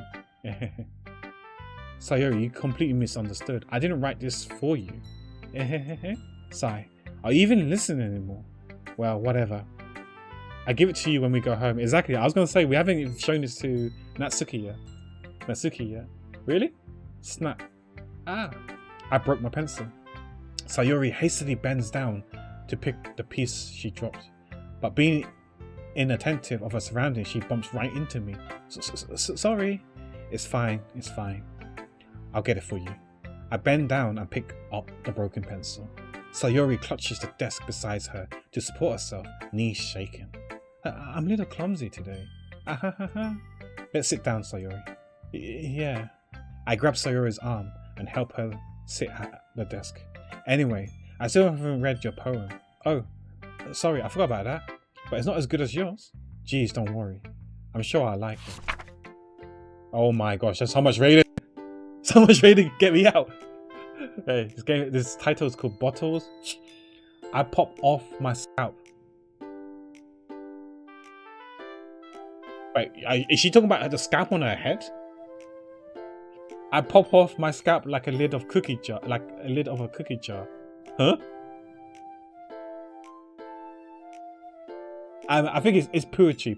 B: Sayori, you completely misunderstood. I didn't write this for you. Sai, are you even listening anymore? Well, whatever. I give it to you when we go home. Exactly. I was going to say, we haven't even shown this to Natsuki yet. Really? Snap. I broke my pencil. Sayori hastily bends down to pick the piece she dropped. But being inattentive of her surroundings, she bumps right into me. Sorry. It's fine. I'll get it for you. I bend down and pick up the broken pencil. Sayori clutches the desk beside her to support herself, knees shaking. I'm a little clumsy today. Let's sit down, Sayori. Yeah. I grab Sayori's arm and help her sit at the desk. Anyway, I still haven't read your poem. Oh, sorry, I forgot about that. But it's not as good as yours. Geez, don't worry. I'm sure I like it. Oh my gosh, that's so much rating. So much rating, get me out. Hey, this title is called Bottles. I pop off my scalp. Wait, is she talking about the scalp on her head? I pop off my scalp like a lid of a cookie jar. Huh? I think it's poetry,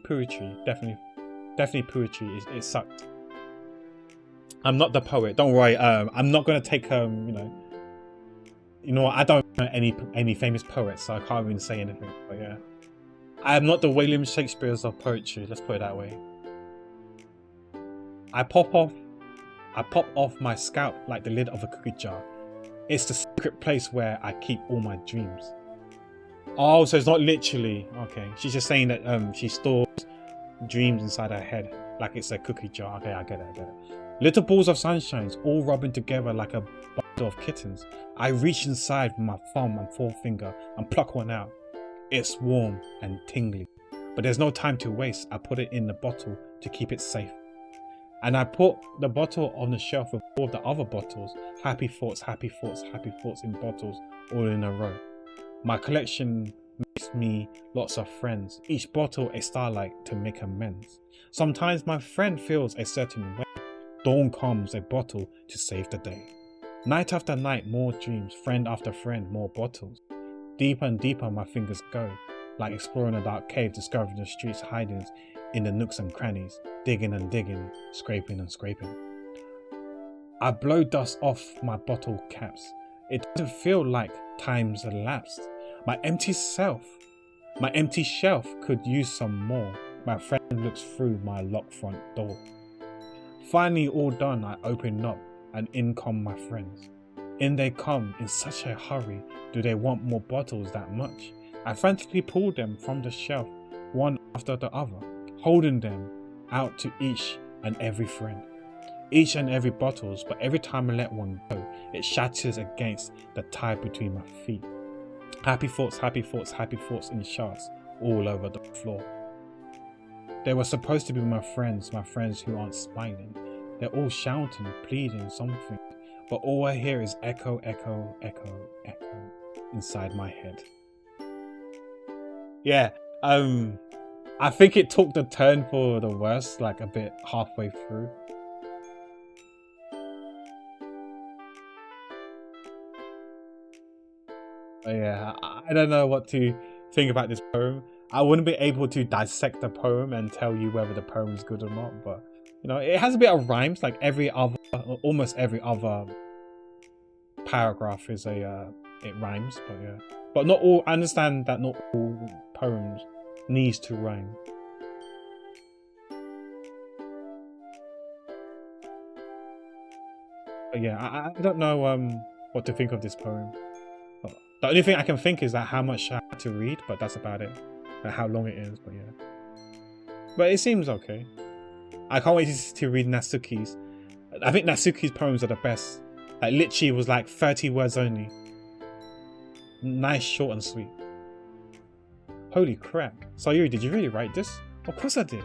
B: definitely poetry. It sucked. I'm not the poet. Don't worry. I'm not gonna take you know what? I don't know any famous poets, so I can't even say anything. But yeah, I am not the William Shakespeare's of poetry. Let's put it that way. I pop off my scalp like the lid of a cookie jar. It's the secret place where I keep all my dreams. Oh, so it's not literally. Okay, she's just saying that she stores dreams inside her head like it's a cookie jar. Okay, I get it. Little balls of sunshines all rubbing together like a bundle of kittens. I reach inside with my thumb and forefinger and pluck one out. It's warm and tingly, but there's no time to waste. I put it in the bottle to keep it safe. And I put the bottle on the shelf with all of the other bottles. Happy thoughts in bottles, all in a row. My collection makes me lots of friends. Each bottle a starlight to make amends. Sometimes my friend feels a certain way. Dawn comes, a bottle to save the day. Night after night, more dreams. Friend after friend, more bottles. Deeper and deeper my fingers go, like exploring a dark cave, discovering the streets hidings in the nooks and crannies, digging and digging, scraping and scraping. I blow dust off my bottle caps. It doesn't feel like time's elapsed. My empty shelf could use some more. My friend looks through my locked front door. Finally all done, I open up and in come my friends. In they come in such a hurry. Do they want more bottles that much? I frantically pull them from the shelf, one after the other, holding them out to each and every friend. Each and every bottles, but every time I let one go, it shatters against the tie between my feet. Happy thoughts in shards all over the floor. They were supposed to be my friends who aren't smiling. They're all shouting, pleading something, but all I hear is echo, echo, echo, echo inside my head. Yeah,
A: I think it took the turn for the worse, like a bit halfway through. But yeah, I don't know what to think about this poem. I wouldn't be able to dissect the poem and tell you whether the poem is good or not, but you know, it has a bit of rhymes, like almost every other paragraph is it rhymes, but yeah. But not all, I understand that not all poems needs to rhyme. But yeah, I don't know what to think of this poem. But the only thing I can think is that how much I had to read, but that's about it. And how long it is, but yeah. But it seems okay. I can't wait to read Natsuki's. I think Natsuki's poems are the best. Like literally it was like 30 words only. Nice, short and sweet. Holy crap. Sayuri, did you really write this? Of course I did.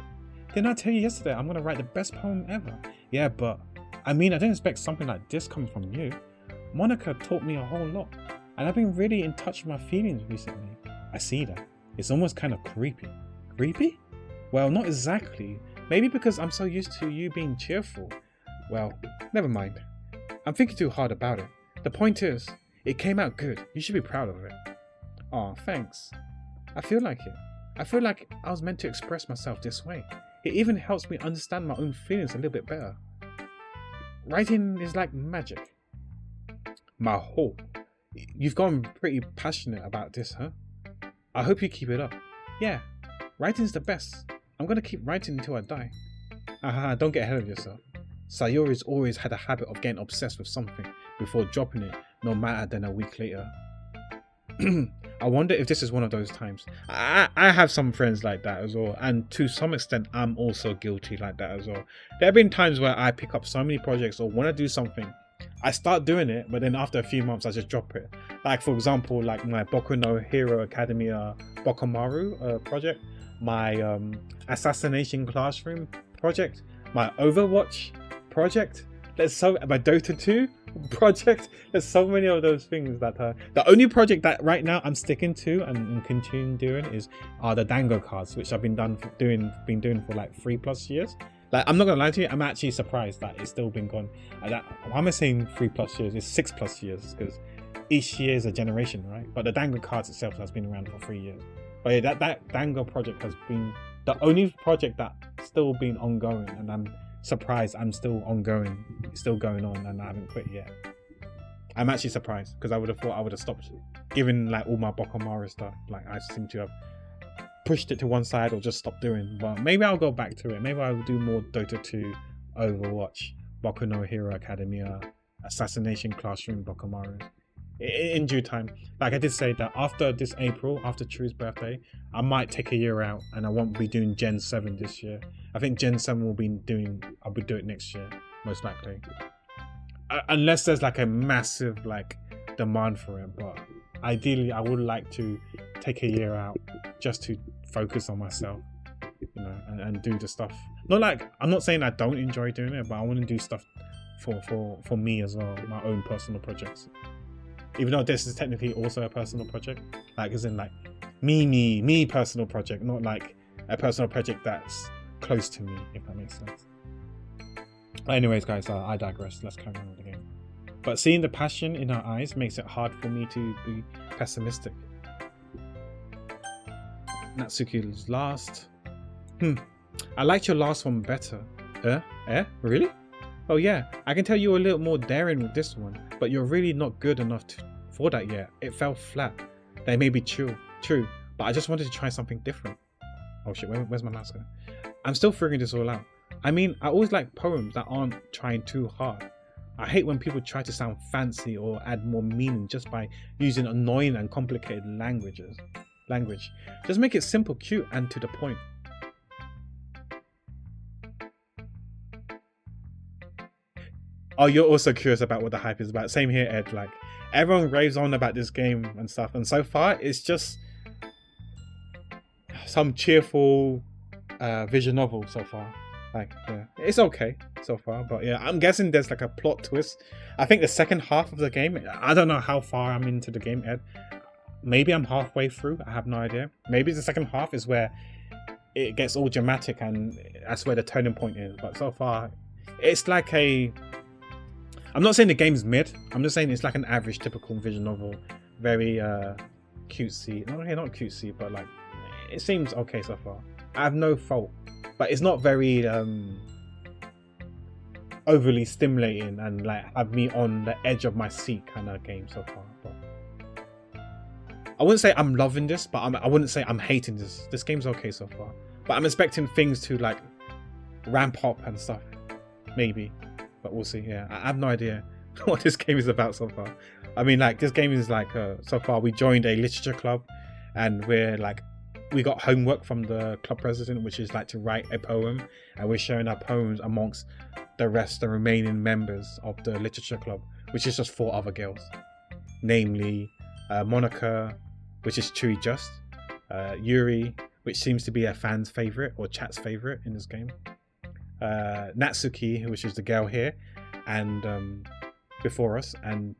A: Didn't I tell you yesterday I'm gonna write the best poem ever? Yeah, but I mean, I didn't expect something like this coming from you. Monica taught me a whole lot, and I've been really in touch with my feelings recently. I see that. It's almost kind of creepy. Creepy? Well, not exactly. Maybe because I'm so used to you being cheerful. Well, never mind. I'm thinking too hard about it. The point is, it came out good. You should be proud of it. Aw, thanks. I feel like it. I feel like I was meant to express myself this way. It even helps me understand my own feelings a little bit better. Writing is like magic. Maho, you've gone pretty passionate about this, huh? I hope you keep it up. Yeah, writing's the best. I'm gonna keep writing until I die. Don't get ahead of yourself. Sayori's always had a habit of getting obsessed with something before dropping it, no matter than a week later. I wonder if this is one of those times. I have some friends like that as well, and to some extent I'm also guilty like that as well. There have been times where I pick up so many projects or want to do something, I start doing it, but then after a few months I just drop it. Like for example, like my Boku no Hero Academia Bokomaru project, my Assassination Classroom project, my Overwatch project, my Dota 2 project. There's so many of those things that the only project that right now I'm sticking to and continuing doing are the Dango cards, which I've been doing for like 3+ years. Like, I'm not gonna lie to you, I'm actually surprised that it's still been gone. Why am I saying 3+ years? It's 6+ years, because each year is a generation, right? But the Dango cards itself has been around for 3 years. But yeah, that Dango project has been the only project that's still been ongoing, and I'm surprised I'm still ongoing. It's still going on, and I haven't quit yet. I'm actually surprised, because I would have thought I would have stopped giving like all my Bokomaru stuff. Like, I seem to have pushed it to one side or just stopped doing. But maybe I'll go back to it. Maybe I'll do more Dota 2, Overwatch, Boku no Hero Academia, Assassination Classroom Bokomaru in due time. Like I did say that after this April, after True's birthday, I might take a year out, and I won't be doing Gen 7 this year. I think Gen 7 I'll be doing it next year, most likely. Unless there's like a massive like demand for it, but ideally I would like to take a year out just to focus on myself, you know, and do the stuff. Not like, I'm not saying I don't enjoy doing it, but I want to do stuff for me as well, my own personal projects. Even though this is technically also a personal project, like as in like me personal project, not like a personal project that's close to me, if that makes sense. But anyways, guys, I digress. Let's carry on with the game. But seeing the passion in her eyes makes it hard for me to be pessimistic. Natsuki's last. I liked your last one better. Really? Oh yeah, I can tell you were a little more daring with this one, but you're really not good enough for that yet. It fell flat. They may be true, but I just wanted to try something different. Oh shit, where's my mouse going? I'm still figuring this all out. I mean, I always like poems that aren't trying too hard. I hate when people try to sound fancy or add more meaning just by using annoying and complicated language. Just make it simple, cute, and to the point. Oh, you're also curious about what the hype is about. Same here, Ed. Like, everyone raves on about this game and stuff, and so far it's just some cheerful visual novel so far. Like, yeah, it's okay so far, but yeah, I'm guessing there's like a plot twist. I think the second half of the game, I don't know how far I'm into the game, Ed. Maybe I'm halfway through, I have no idea. Maybe the second half is where
B: it gets all dramatic, and that's where the turning point is. But so far, it's like a. I'm not saying the game's mid. I'm just saying it's like an average, typical visual novel, very cutesy. Okay, not cutesy, but like it seems okay so far. I have no fault, but it's not very overly stimulating and like have me on the edge of my seat kind of game so far. But I wouldn't say I'm loving this, but I wouldn't say I'm hating this. This game's okay so far, but I'm expecting things to like ramp up and stuff, maybe. But we'll see. Yeah, I have no idea what this game is about so far. I mean, like this game is like so far we joined a literature club, and we got homework from the club president, which is like to write a poem, and we're sharing our poems amongst the remaining members of the literature club, which is just 4 other girls, namely Monica, which is Chewy Just, Yuri, which seems to be a fan's favorite or chat's favorite in this game, Natsuki, which is the girl here, and before us, and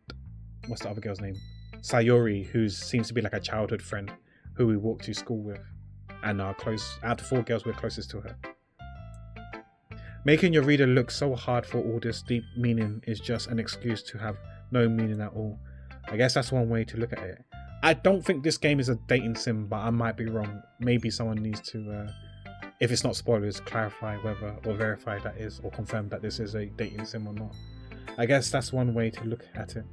B: what's the other girl's name? Sayori, who seems to be like a childhood friend who we walk to school with, and are close. Out of 4 girls, we're closest to her. Making your reader look so hard for all this deep meaning is just an excuse to have no meaning at all. I guess that's one way to look at it. I don't think this game is a dating sim, but I might be wrong. Maybe someone needs to, if it's not spoilers, clarify whether or verify that is, or confirm that this is a dating sim or not. I guess that's one way to look at it.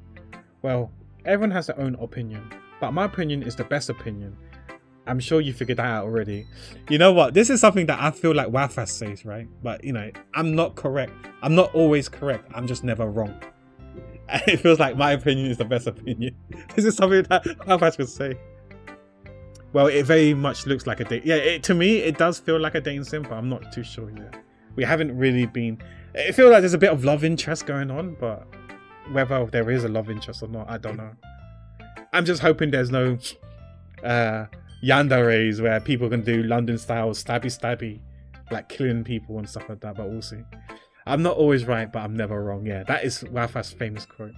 B: Well, everyone has their own opinion, but my opinion is the best opinion. I'm sure you figured that out already. You know what? This is something that I feel like Wafas says, right? But, you know, I'm not correct. I'm not always correct. I'm just never wrong. And it feels like my opinion is the best opinion. This is something that Wafas would say. Well, it very much looks like a date. Yeah, to me, it does feel like a dating sim, but I'm not too sure yet. We haven't really been... It feels like there's a bit of love interest going on, but whether there is a love interest or not, I don't know. I'm just hoping there's no... yanderes where people can do London style stabby like killing people and stuff like that, but we'll see. I'm not always right, but I'm never wrong. Yeah, that is Wafas' famous quote,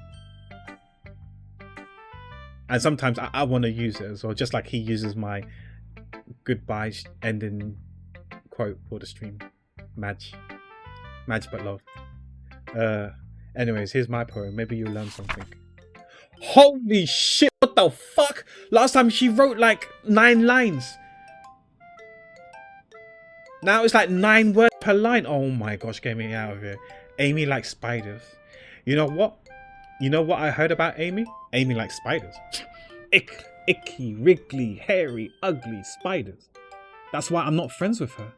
B: and sometimes I want to use it as well, just like he uses my goodbye ending quote for the stream. Madge but love. Anyways, here's my poem. Maybe you'll learn something. Holy shit, what the fuck? Last time she wrote like 9 lines. Now it's like 9 words per line. Oh my gosh, get me out of here. Amy likes spiders. You know what? You know what I heard about Amy? Amy likes spiders. Icky, wriggly, hairy, ugly spiders. That's why I'm not friends with her.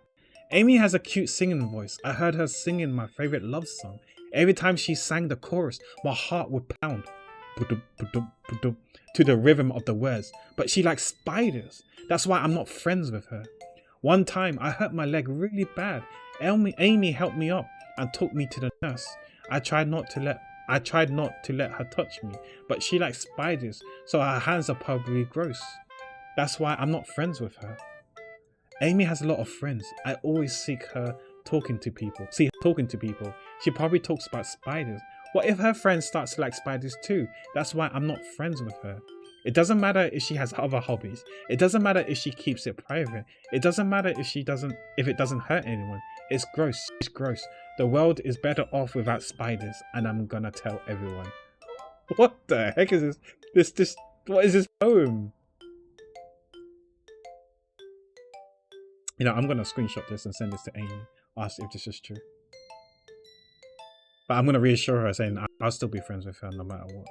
B: Amy has a cute singing voice. I heard her singing my favorite love song. Every time she sang the chorus, my heart would pound to the rhythm of the words, but she likes spiders. That's why I'm not friends with her. One time I hurt my leg really bad. Amy helped me up and took me to the nurse. I tried not to let her touch me, but she likes spiders, so her hands are probably gross. That's why I'm not friends with her. Amy has a lot of friends. I always see her talking to people. She probably talks about spiders. What if her friend starts to like spiders too? That's why I'm not friends with her. It doesn't matter if she has other hobbies. It doesn't matter if she keeps it private. It doesn't matter if it doesn't hurt anyone. It's gross. It's gross. The world is better off without spiders, and I'm gonna tell everyone. What the heck is this? What is this poem? You know, I'm gonna screenshot this and send this to Amy. Ask if this is true. But I'm going to reassure her saying I'll still be friends with her no matter what.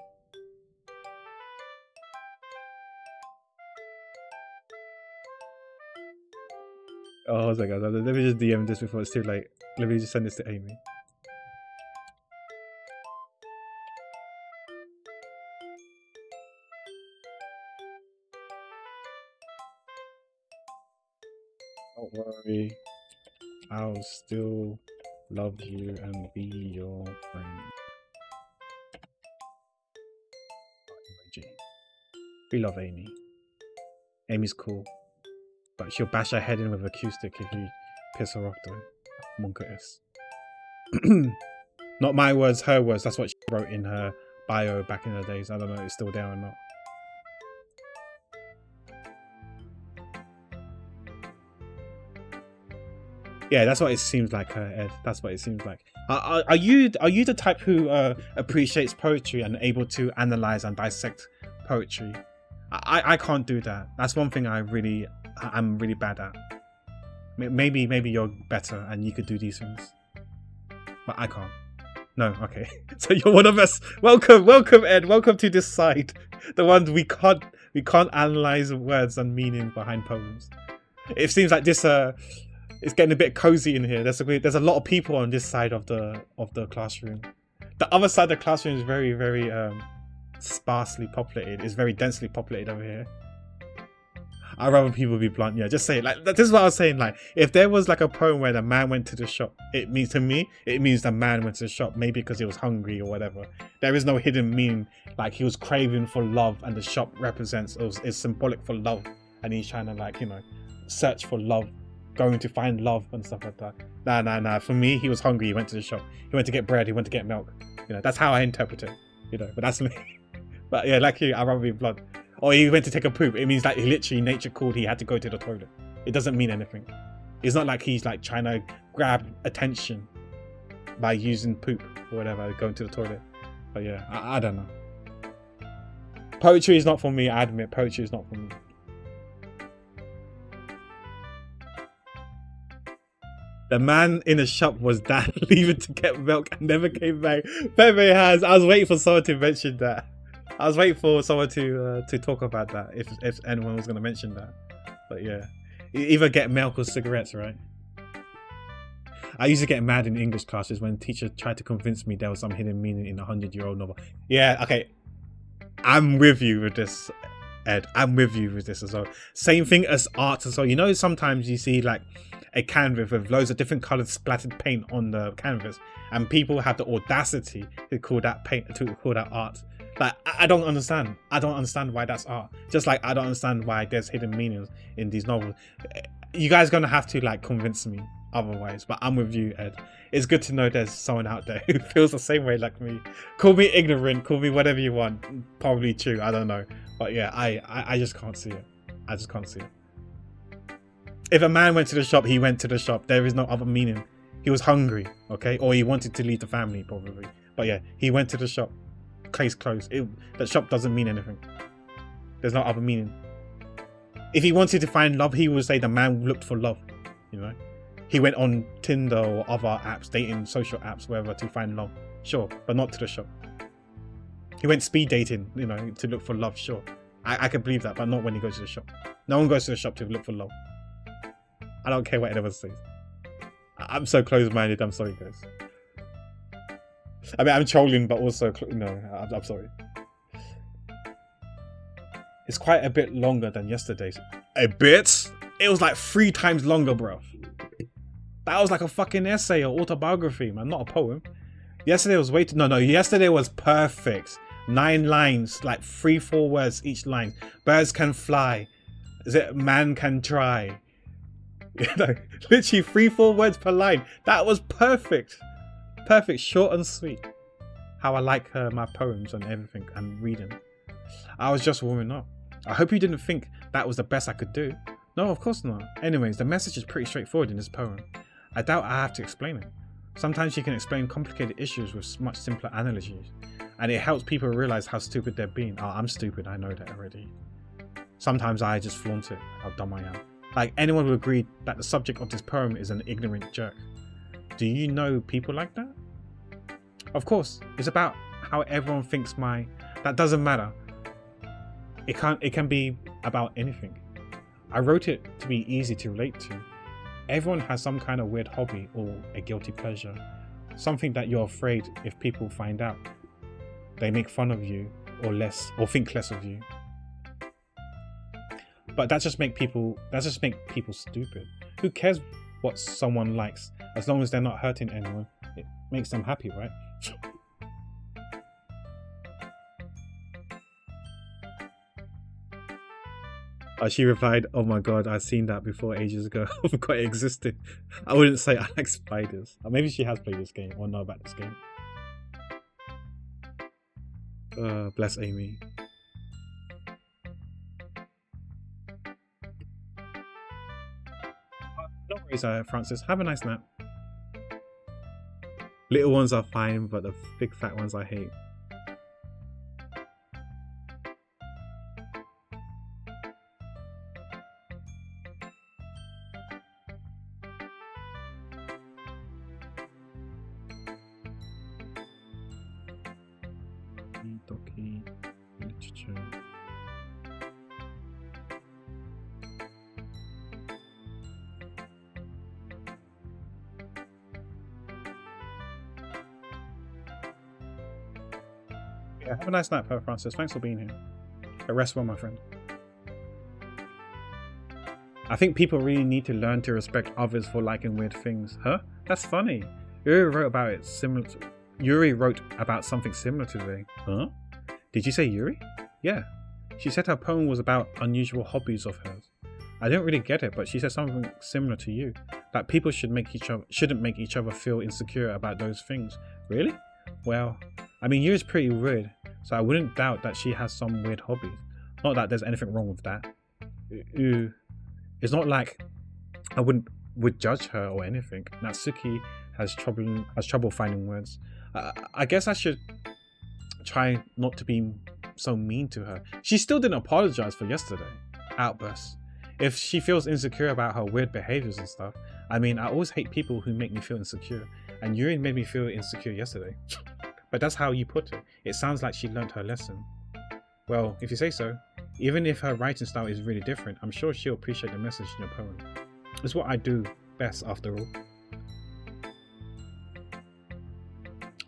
B: Oh, hold on, guys. Let me just DM this before it's too late. Let me just send this to Amy. Don't worry. I'll still love you and be your friend. We love Amy. Amy's cool, but she'll bash her head in with acoustic if you piss her off though. Monka is. Not my words, her words. That's what she wrote in her bio back in the days. I don't know if it's still there or not.
A: Yeah, that's what it seems like, Ed. That's what it seems like. Are you the type who appreciates poetry and able to analyze and dissect poetry? I can't do that. That's one thing I'm really bad at. Maybe you're better and you could do these things, but I can't. No, okay. So you're one of us. Welcome, Ed. Welcome to this side. The ones we can't analyze words and meaning behind poems. It seems like this it's getting a bit cozy in here. There's a lot of people on this side of the classroom. The other side of the classroom is very, very sparsely populated. It's very densely populated over here. I'd rather people be blunt. Yeah, just say it. Like, this is what I was saying. Like, if there was like a poem where the man went to the shop, it means the man went to the shop, maybe because he was hungry or whatever. There is no hidden meaning. Like, he was craving for love, and the shop is symbolic for love, and he's trying to, like, you know, search for love, going to find love and stuff like that. Nah. For me, he was hungry. He went to the shop. He went to get bread. He went to get milk. You know, that's how I interpret it. You know, but that's me. But yeah, like you, I'd rather be blunt. Or he went to take a poop. It means that he literally, nature called, he had to go to the toilet. It doesn't mean anything. It's not like he's like trying to grab attention by using poop or whatever, going to the toilet. But yeah, I don't know. Poetry is not for me, I admit. Poetry is not for me. The man in the shop was dad leaving to get milk and never came back. Pepe has. I was waiting for someone to mention that. I was waiting for someone to talk about that, if anyone was going to mention that. But yeah, you either get milk or cigarettes, right? I used to get mad in English classes when teachers tried to convince me there was some hidden meaning in a 100-year-old novel. Yeah, okay, I'm with you with this, Ed. I'm with you with this as well. Same thing as art as well. You know, sometimes you see like a canvas with loads of different colored splattered paint on the canvas, and people have the audacity to call that art. Like, I don't understand. I don't understand why that's art. Just like I don't understand why there's hidden meanings in these novels. You guys are gonna have to like convince me otherwise. But I'm with you, Ed. It's good to know there's someone out there who feels the same way like me. Call me ignorant. Call me whatever you want. Probably true. I don't know. But yeah, I just can't see it. I just can't see it. If a man went to the shop, he went to the shop. There is no other meaning. He was hungry, okay? Or he wanted to leave the family, probably. But yeah, he went to the shop. Case closed. That shop doesn't mean anything. There's no other meaning. If he wanted to find love, he would say the man looked for love. You know, he went on Tinder or other apps, dating social apps, wherever, to find love. Sure, but not to the shop. He went speed dating, you know, to look for love. Sure, I can believe that, but not when he goes to the shop. No one goes to the shop to look for love. I don't care what anyone says. I'm so close-minded. I'm sorry, guys. I mean, I'm trolling, but also, no, I'm sorry. It's quite a bit longer than yesterday's. A bit? It was like 3 times longer, bro. That was like a fucking essay or autobiography, man, not a poem. Yesterday was way too... No, yesterday was perfect. 9 lines, like 3-4 words each line. Birds can fly. Is it man can try? You know, literally 3-4 words per line. That was perfect. Perfect, short and sweet. How I like my poems and everything and reading. I was just warming up. I hope you didn't think that was the best I could do. No, of course not. Anyways, the message is pretty straightforward in this poem. I doubt I have to explain it. Sometimes you can explain complicated issues with much simpler analogies, and it helps people realize how stupid they're being. Oh, I'm stupid, I know that already. Sometimes I just flaunt it, how dumb I am. Like, anyone would agree that the subject of this poem is an ignorant jerk. Do you know people like that? Of course, it's about how everyone thinks that doesn't matter. It can be about anything. I wrote it to be easy to relate to. Everyone has some kind of weird hobby or a guilty pleasure. Something that you're afraid if people find out, they make fun of you or think less of you. But that just make people stupid. Who cares what someone likes as long as they're not hurting anyone? It makes them happy, right? She replied, "Oh my god, I've seen that before ages ago. I forgot it existed." I wouldn't say I like spiders. Or maybe she has played this game or know about this game. Bless Amy. Don't worry, Please, Francis, have a nice nap. Little ones are fine, but the big fat ones I hate. Doki literature. Yeah, have a nice night, Francis. Thanks for being here. Rest well, my friend. I think people really need to learn to respect others for liking weird things. Huh? That's funny. Yuri wrote about something similar today. Huh? Did you say Yuri? Yeah. She said her poem was about unusual hobbies of hers. I don't really get it, but she said something similar to you. That people shouldn't make each other feel insecure about those things. Really? Well, I mean, Yuri's pretty weird, so I wouldn't doubt that she has some weird hobbies. Not that there's anything wrong with that. It's not like I would judge her or anything. Natsuki has trouble finding words. I guess I should try not to be so mean to her. She still didn't apologize for yesterday. Outbursts. If she feels insecure about her weird behaviors and stuff, I mean, I always hate people who make me feel insecure. And Yuri made me feel insecure yesterday. But that's how you put it. It sounds like she learned her lesson. Well, if you say so. Even if her writing style is really different, I'm sure she'll appreciate the message in your poem. It's what I do best, after all.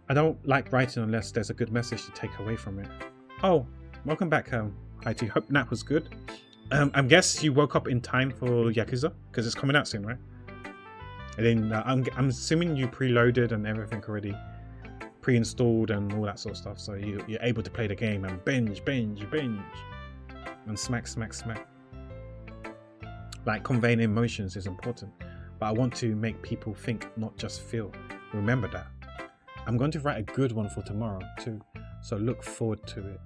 A: I don't like writing unless there's a good message to take away from it. Oh, welcome back, Haiti. Hope nap was good. I guess you woke up in time for Yakuza, because it's coming out soon, right? And then I'm assuming you preloaded and everything already pre-installed and all that sort of stuff, so you're able to play the game and binge, and smack. Like, conveying emotions is important, but I want to make people think, not just feel. Remember that. I'm going to write a good one for tomorrow too, so look forward to it.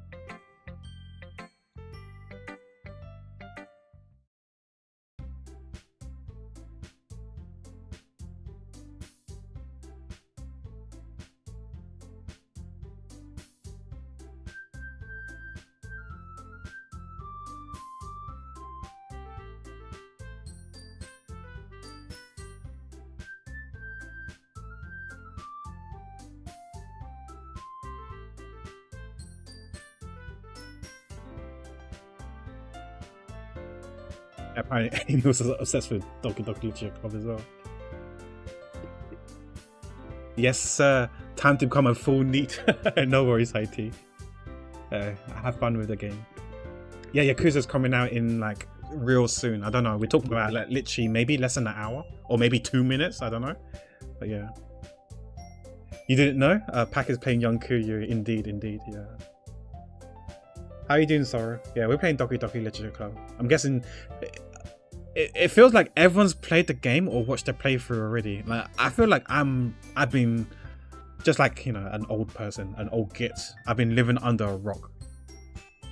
A: Apparently, Amy was obsessed with Doki Doki Literature Club as well. Yes, sir. Time to become a full NEET. No worries, IT. Have fun with the game. Yeah, Yakuza's coming out in like real soon. I don't know. We're talking about like literally maybe less than an hour or maybe 2 minutes. I don't know. But yeah. You didn't know? Pack is playing Young Kuryu. Indeed, yeah. How are you doing, Sora? Yeah, we're playing Doki Doki Literature Club. I'm guessing it feels like everyone's played the game or watched the playthrough already. Like, I feel like I've been just like, you know, an old person, an old git. I've been living under a rock.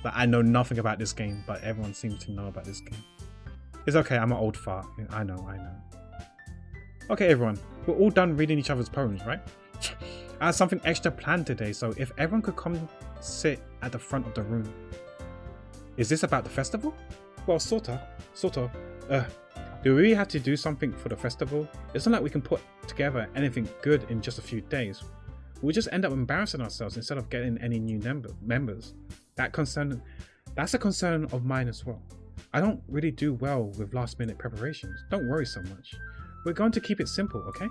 A: Like, I know nothing about this game, but everyone seems to know about this game. It's okay, I'm an old fart. I know. Okay, everyone, we're all done reading each other's poems, right? I have something extra planned today, so if everyone could come sit at the front of the room. Is this about the festival? Well, sort of. Do we really have to do something for the festival? It's not like we can put together anything good in just a few days. We'll just end up embarrassing ourselves instead of getting any new members. That's a concern of mine as well. I don't really do well with last minute preparations. Don't worry so much. We're going to keep it simple, okay?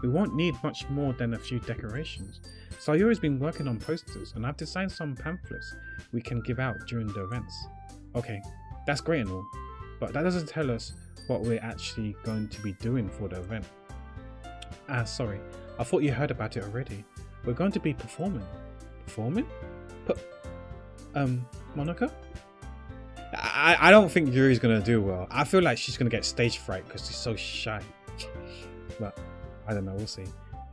A: We won't need much more than a few decorations. Sayuri's been working on posters and I've designed some pamphlets we can give out during the events. Okay, that's great and all, but that doesn't tell us what we're actually going to be doing for the event. Sorry, I thought you heard about it already. We're going to be performing. Performing? Monica? I don't think Yuri's gonna do well. I feel like she's gonna get stage fright because she's so shy. But I don't know, we'll see.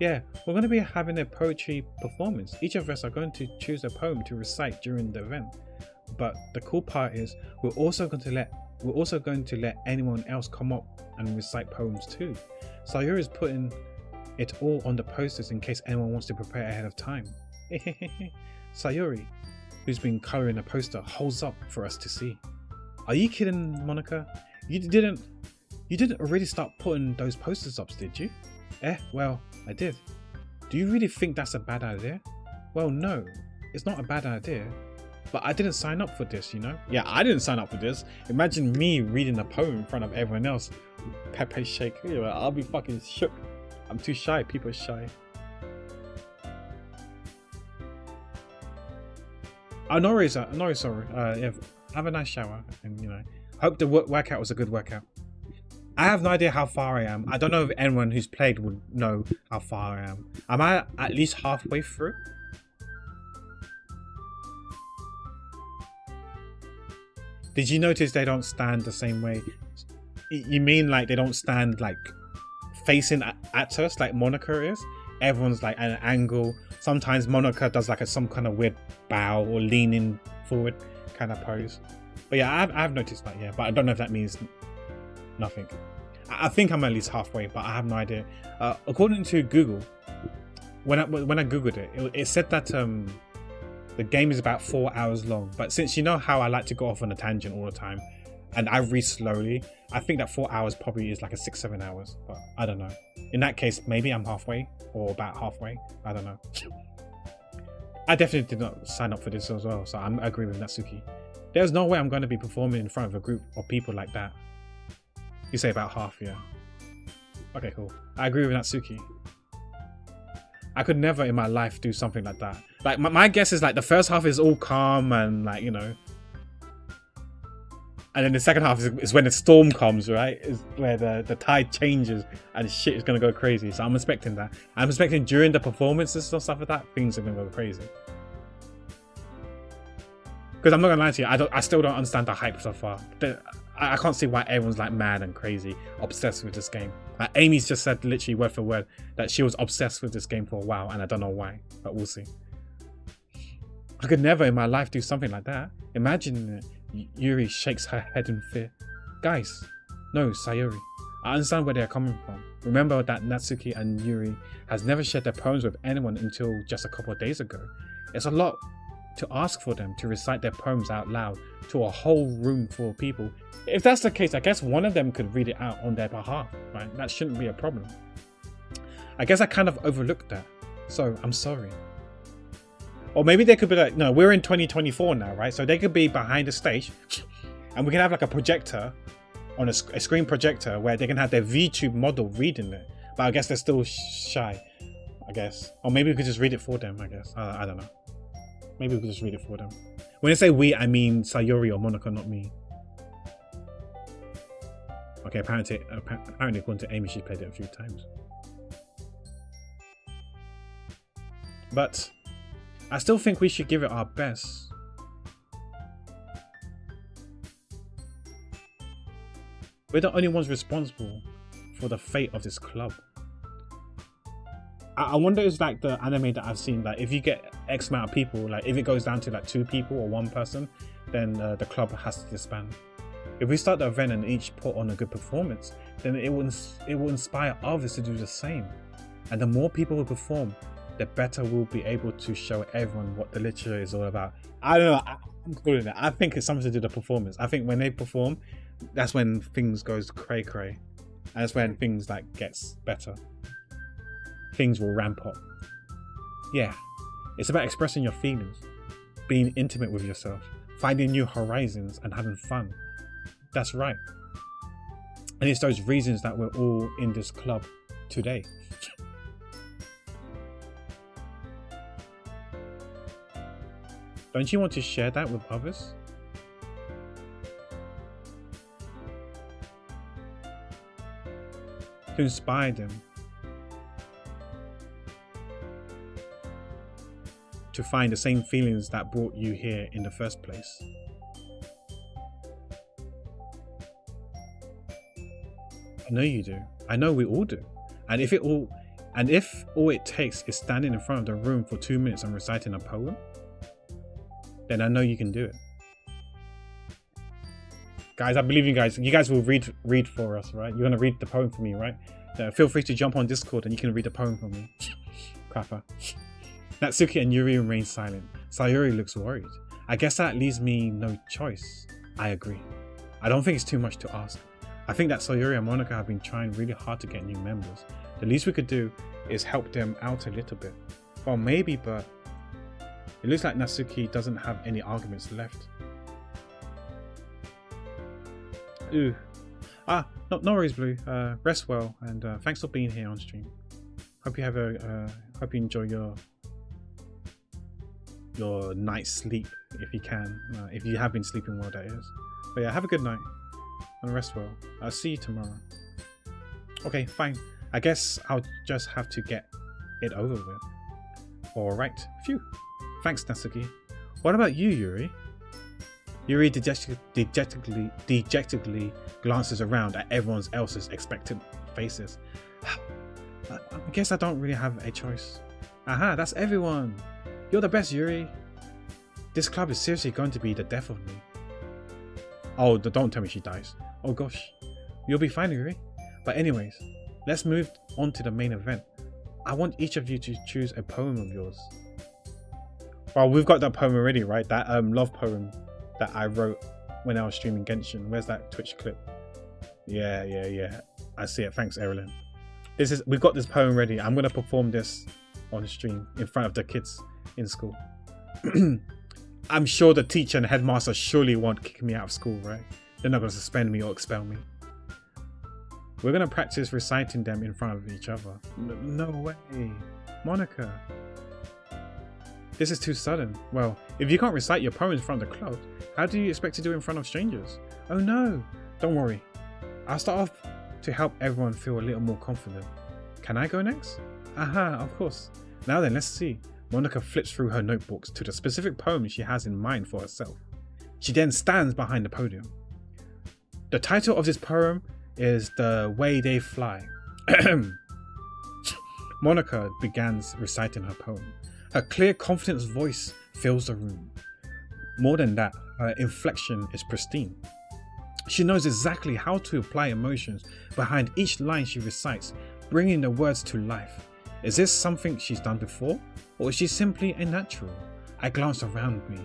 A: Yeah, we're going to be having a poetry performance. Each of us are going to choose a poem to recite during the event. But the cool part is we're also going to let
B: we're also going to let anyone else come up and recite poems too. Sayuri is putting it all on the posters in case anyone wants to prepare ahead of time. Sayuri, who's been colouring a poster, holds up for us to see. Are you kidding, Monica? You didn't already start putting those posters up, did you? Well, I did. Do you really think that's a bad idea? Well, no, it's not a bad idea. But I didn't sign up for this, you know? Yeah, I didn't sign up for this. Imagine me reading a poem in front of everyone else. Pepe shake. I'll be fucking shook. I'm too shy. People are shy. Oh, no worries, sorry. Yeah, have a nice shower. And, you know, hope the workout was a good workout. I have no idea how far I am. I don't know if anyone who's played would know how far I am. Am I at least halfway through? Did you notice they don't stand the same way? You mean like they don't stand like facing at us like Monica is? Everyone's like at an angle. Sometimes Monica does like some kind of weird bow or leaning forward kind of pose. But yeah, I've noticed that, yeah. But I don't know if that means nothing. I think I'm at least halfway, but I have no idea. According to Google, when I Googled it, it said that the game is about 4 hours long, but since you know how I like to go off on a tangent all the time, and I read slowly, I think that 4 hours probably is like a 6-7 hours, but I don't know. In that case, maybe I'm halfway, or about halfway, I don't know. I definitely did not sign up for this as well, so I'm agreeing with Natsuki. There's no way I'm going to be performing in front of a group of people like that. You say about half, yeah. Okay, cool. I agree with Natsuki. I could never in my life do something like that. Like my guess is like the first half is all calm and like, you know, and then the second half is when the storm comes, right? Is where the tide changes and shit is gonna go crazy. So I'm expecting that. I'm expecting during the performances and stuff like that, things are gonna go crazy. Because I'm not gonna lie to you, I still don't understand the hype so far. I can't see why everyone's like mad and crazy, obsessed with this game. Like Amy's just said literally word for word that she was obsessed with this game for a while, and I don't know why, but we'll see. I could never in my life do something like that. Imagine Yuri shakes her head in fear. Guys, no, Sayuri. I understand where they're coming from. Remember that Natsuki and Yuri has never shared their poems with anyone until just a couple of days ago. It's a lot to ask for them to recite their poems out loud to a whole room full of people. If that's the case, I guess one of them could read it out on their behalf, right? That shouldn't be a problem. I guess I kind of overlooked that, so I'm sorry. Or maybe they could be like, no, we're in 2024 now, right? So they could be behind the stage and we can have like a projector on a screen projector where they can have their VTube model reading it. But I guess they're still shy, I guess. Or maybe we could just read it for them, I guess. I don't know. Maybe we could just read it for them. When I say we, I mean Sayuri or Monica, not me. Okay, apparently according to Amy, she played it a few times. But I still think we should give it our best. We're the only ones responsible for the fate of this club. I wonder if it's like the anime that I've seen, like if you get X amount of people, like if it goes down to like 2 people or 1 person, then the club has to disband. If we start the event and each put on a good performance, then it will inspire others to do the same. And the more people who perform, the better we'll be able to show everyone what the literature is all about. I don't know, I'm calling it. I think it's something to do with the performance. I think when they perform, that's when things goes cray cray. And that's when things like gets better. Things will ramp up. Yeah, it's about expressing your feelings, being intimate with yourself, finding new horizons and having fun. That's right. And it's those reasons that we're all in this club today. Don't you want to share that with others? To inspire them. To find the same feelings that brought you here in the first place. I know you do. I know we all do. And if all it takes is standing in front of the room for 2 minutes and reciting a poem, then I know you can do it.
A: Guys, I believe you guys. You guys will read for us, right? You're gonna read the poem for me, right? Feel free to jump on Discord and you can read the poem for me. Crapper. Natsuki and Yuri remain silent. Sayuri looks worried. I guess that leaves me no choice. I agree. I don't think it's too much to ask. I think that Sayuri and Monica have been trying really hard to get new members. The least we could do is help them out a little bit. Well, maybe, but it looks like Natsuki doesn't have any arguments left. Ooh. No worries, Blue. Rest well, and thanks for being here on stream. Hope you have hope you enjoy your night's sleep if you can. If you have been sleeping well, that is. But yeah, have a good night and rest well. I'll see you tomorrow. Okay, fine. I guess I'll just have to get it over with. Alright, phew. Thanks, Natsuki. What about you, Yuri? Yuri dejectedly glances around at everyone else's expectant faces. I guess I don't really have a choice. Aha, that's everyone! You're the best, Yuri! This club is seriously going to be the death of me. Oh, don't tell me she dies. Oh gosh. You'll be fine, Yuri. But anyways, let's move on to the main event. I want each of you to choose a poem of yours. Well, we've got that poem already, right? That love poem that I wrote when I was streaming Genshin. Where's that Twitch clip? Yeah. I see it. Thanks, Erilyn. We've got this poem ready. I'm gonna perform this on stream in front of the kids in school. I'm sure the teacher and headmaster surely won't kick me out of school, right? They're not gonna suspend me or expel me. We're gonna practice reciting them in front of each other. No way, Monica. This is too sudden. Well, if you can't recite your poem in front of the club, how do you expect to do it in front of strangers? Oh no, don't worry. I'll start off to help everyone feel a little more confident. Can I go next? Aha, of course. Now then, let's see. Monica flips through her notebooks to the specific poem she has in mind for herself. She then stands behind the podium. The title of this poem is The Way They Fly. Monica begins reciting her poem. Her clear, confident voice fills the room. More than that, her inflection is pristine. She knows exactly how to apply emotions behind each line she recites, bringing the words to life. Is this something she's done before, or is she simply a natural? I glance around me.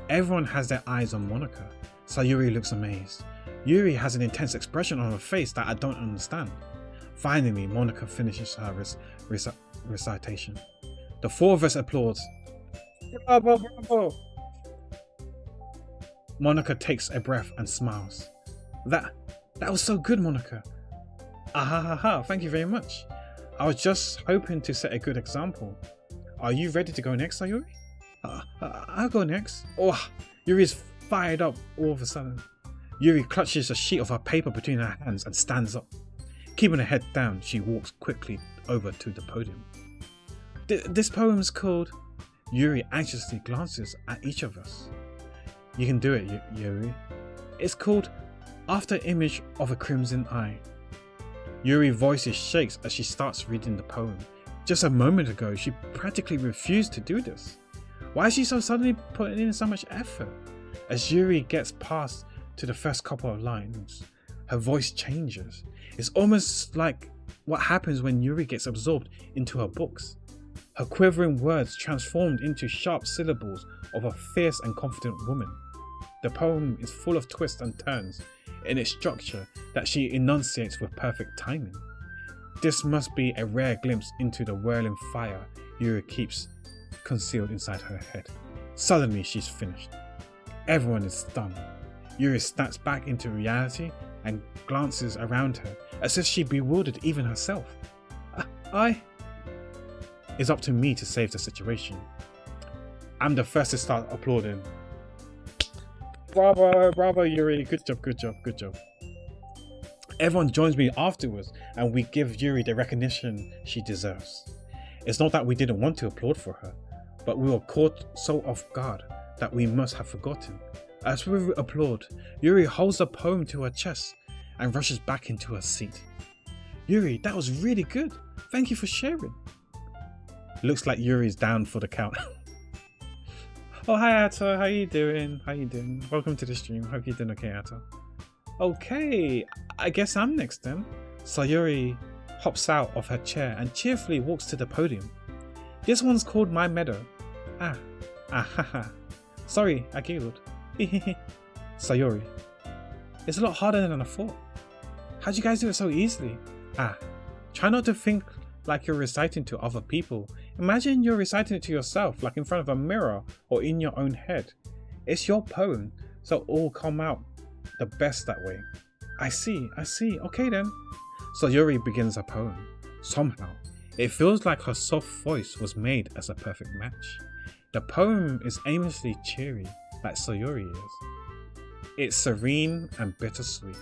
A: Everyone has their eyes on Monica. Sayuri looks amazed. Yuri has an intense expression on her face that I don't understand. Finally, Monica finishes her recitation. The four of us applaud. Bravo, bravo! Monica takes a breath and smiles. That was so good, Monica. Ahahaha, thank you very much. I was just hoping to set a good example. Are you ready to go next, Sayuri? I'll go next. Oh, Yuri's fired up all of a sudden. Yuri clutches a sheet of her paper between her hands and stands up. Keeping her head down, she walks quickly over to the podium. This poem is called... Yuri anxiously glances at each of us. You can do it, Yuri. It's called After Image of a Crimson Eye. Yuri's voice shakes as she starts reading the poem. Just a moment ago, she practically refused to do this. Why is she so suddenly putting in so much effort? As Yuri gets past to the first couple of lines, her voice changes. It's almost like what happens when Yuri gets absorbed into her books. Her quivering words transformed into sharp syllables of a fierce and confident woman. The poem is full of twists and turns in its structure that she enunciates with perfect timing. This must be a rare glimpse into the whirling fire Yuri keeps concealed inside her head. Suddenly she's finished. Everyone is stunned. Yuri snaps back into reality and glances around her as if she bewildered even herself. It's up to me to save the situation. I'm the first to start applauding. Bravo, Yuri. Good job. Everyone joins me afterwards and we give Yuri the recognition she deserves. It's not that we didn't want to applaud for her, but we were caught so off guard that we must have forgotten. As we applaud, Yuri holds the poem to her chest and rushes back into her seat. Yuri, that was really good. Thank you for sharing. Looks like Yuri's down for the count. Oh, hi Atta, how you doing? Welcome to the stream. Hope you're doing okay, Atta. Okay, I guess I'm next then. Sayuri hops out of her chair and cheerfully walks to the podium. This one's called My Meadow. Haha. Sorry, I giggled. Sayuri. It's a lot harder than I thought. How'd you guys do it so easily? Try not to think like you're reciting to other people. Imagine you're reciting it to yourself, like in front of a mirror or in your own head. It's your poem, so it'll all come out the best that way. I see. Okay then. Sayuri begins her poem. Somehow, it feels like her soft voice was made as a perfect match. The poem is aimlessly cheery, like Sayuri is. It's serene and bittersweet.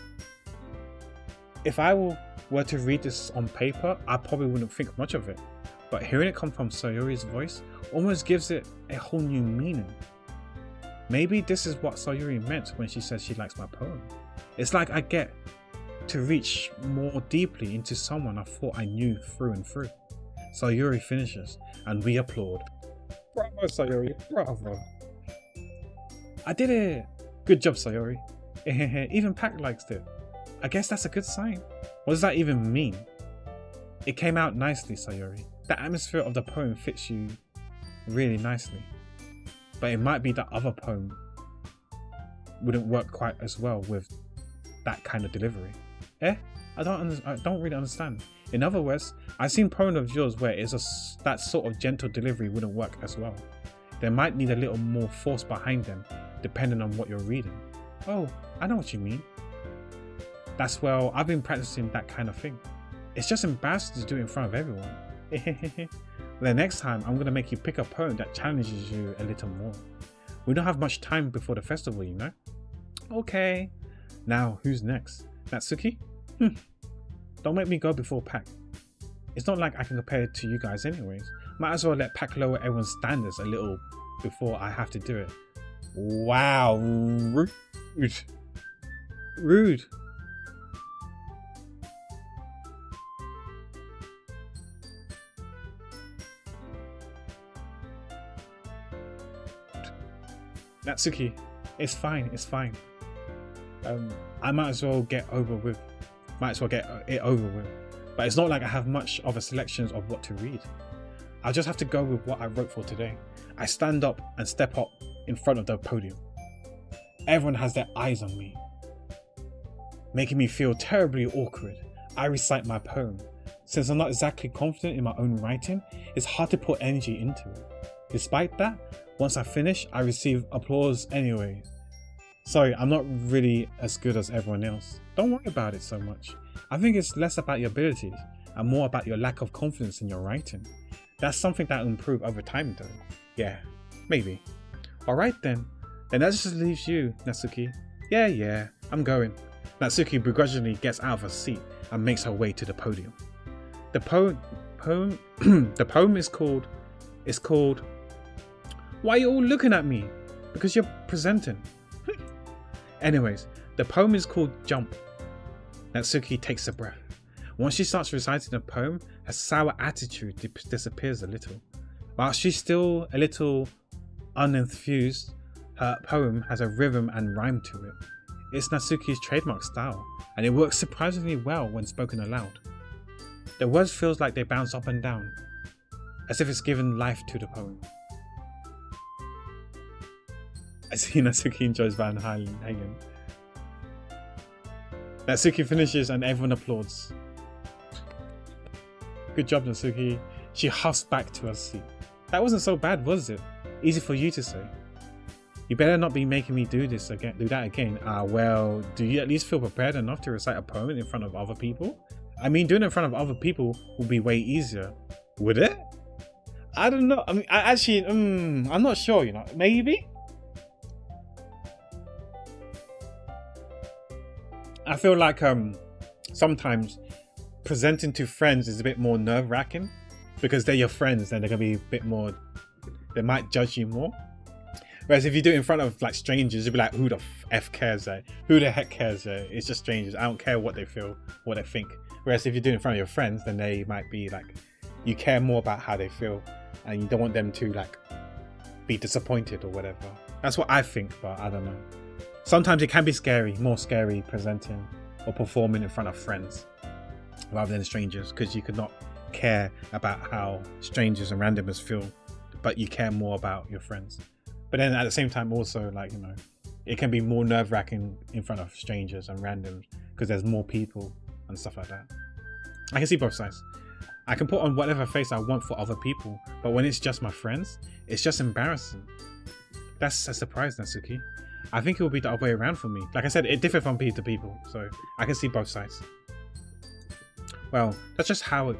A: If I were to read this on paper, I probably wouldn't think much of it. But hearing it come from Sayuri's voice almost gives it a whole new meaning. Maybe this is what Sayuri meant when she says she likes my poem. It's like I get to reach more deeply into someone I thought I knew through and through. Sayuri finishes and we applaud. Bravo, Sayuri, bravo. I did it. Good job, Sayuri. Even Pac likes it. I guess that's a good sign. What does that even mean? It came out nicely, Sayuri. The atmosphere of the poem fits you really nicely. But it might be that other poem wouldn't work quite as well with that kind of delivery. I don't really understand. In other words, I've seen poems of yours where that sort of gentle delivery wouldn't work as well. They might need a little more force behind them, depending on what you're reading. Oh, I know what you mean. Well, I've been practicing that kind of thing. It's just embarrassing to do it in front of everyone. The next time, I'm going to make you pick a poem that challenges you a little more. We don't have much time before the festival, you know? Okay. Now, who's next? Natsuki? Don't make me go before Pac. It's not like I can compare it to you guys anyways. Might as well let Pac lower everyone's standards a little before I have to do it. Wow. Rude. Natsuki, it's fine. I might as well get it over with. But it's not like I have much of a selection of what to read. I'll just have to go with what I wrote for today. I stand up and step up in front of the podium. Everyone has their eyes on me, making me feel terribly awkward. I recite my poem. Since I'm not exactly confident in my own writing, it's hard to put energy into it. Despite that, once I finish, I receive applause anyway. Sorry, I'm not really as good as everyone else. Don't worry about it so much. I think it's less about your abilities and more about your lack of confidence in your writing. That's something that will improve over time though. Yeah, maybe. Alright then. Then that just leaves you, Natsuki. Yeah, I'm going. Natsuki begrudgingly gets out of her seat and makes her way to the podium. The poem is called Why are you all looking at me? Because you're presenting. Anyways, the poem is called Jump. Natsuki takes a breath. Once she starts reciting the poem, her sour attitude disappears a little. While she's still a little unenthused, her poem has a rhythm and rhyme to it. It's Natsuki's trademark style, and it works surprisingly well when spoken aloud. The words feels like they bounce up and down, as if it's given life to the poem. I see Natsuki enjoys Van Halen. Natsuki finishes and everyone applauds. Good job, Natsuki. She huffs back to her seat. That wasn't so bad, was it? Easy for you to say. You better not be making me do that again. Well, do you at least feel prepared enough to recite a poem in front of other people? I mean, doing it in front of other people would be way easier. Would it? I don't know. I mean, I'm not sure, maybe? I feel like sometimes presenting to friends is a bit more nerve-wracking because they're your friends and they're gonna be a bit more. They might judge you more. Whereas if you do it in front of like strangers, you'll be like, "Who the f cares? Who the heck cares? It's just strangers. I don't care what they feel, what they think." Whereas if you do it in front of your friends, then they might be like, you care more about how they feel, and you don't want them to like be disappointed or whatever. That's what I think, but I don't know.
B: Sometimes it can be scary, more scary presenting or performing in front of friends rather than strangers, because you could not care about how strangers and randomers feel, but you care more about your friends. But then at the same time also, like, you know, it can be more nerve-wracking in front of strangers and randoms because there's more people and stuff like that. I can see both sides. I can put on whatever face I want for other people, but when it's just my friends, it's just embarrassing. That's a surprise, Natsuki. I think it will be the other way around for me. Like I said, it differs from people to people, so I can see both sides. Well, that's just how it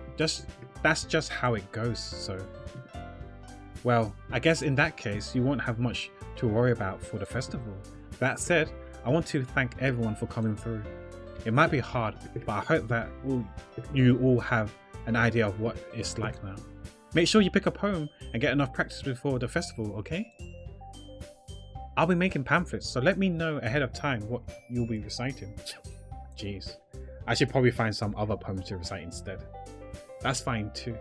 B: goes. So, well, I guess in that case, you won't have much to worry about for the festival. That said, I want to thank everyone for coming through. It might be hard, but I hope that you all have an idea of what it's like now. Make sure you pick a poem and get enough practice before the festival, okay? I'll be making pamphlets, so let me know ahead of time what you'll be reciting. Jeez. I should probably find some other poems to recite instead. That's fine too.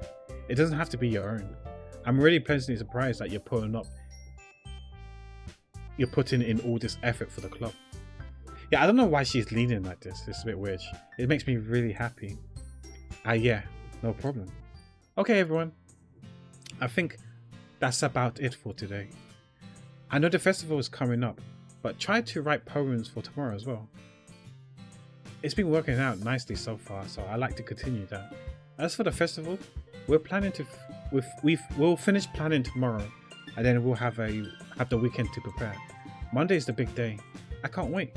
B: It doesn't have to be your own. I'm really pleasantly surprised that you're putting in all this effort for the club. Yeah, I don't know why she's leaning like this. It's a bit weird. It makes me really happy. Yeah, no problem. Okay, everyone. I think that's about it for today. I know the festival is coming up, but try to write poems for tomorrow as well. It's been working out nicely so far, so I like to continue that. As for the festival, we're planning to we'll finish planning tomorrow, and then we'll have the weekend to prepare. Monday is the big day. I can't wait.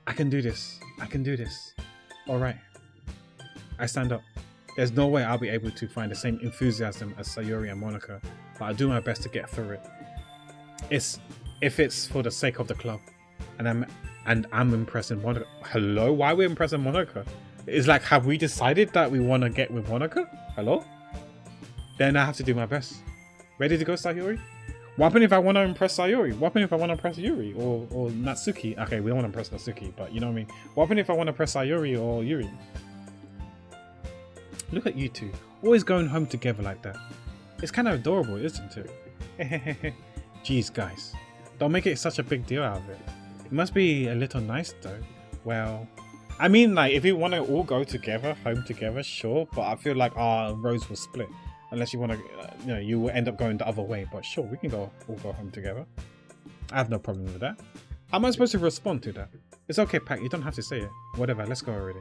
B: I can do this. I can do this. All right. I stand up. There's no way I'll be able to find the same enthusiasm as Sayuri and Monica, but I'll do my best to get through it. If it's for the sake of the club, and I'm impressing Monica. Hello? Why are we impressing Monica? It's like, have we decided that we want to get with Monica? Hello? Then I have to do my best. Ready to go, Sayuri? What happens if I want to impress Sayuri? What happens if I want to impress Yuri or Natsuki? Okay, we don't want to impress Natsuki, but you know what I mean. What happens if I want to impress Sayuri or Yuri? Look at you two, always going home together like that. It's kind of adorable, isn't it? Jeez, guys, don't make it such a big deal out of it. It must be a little nice though. Well, I mean, like, if you want to all go together, home together, sure, but I feel like our roads will split. Unless you want to, you will end up going the other way. But sure, we can all go home together. I have no problem with that. How am I supposed to respond to that? It's okay, Pac, you don't have to say it. Whatever, let's go already.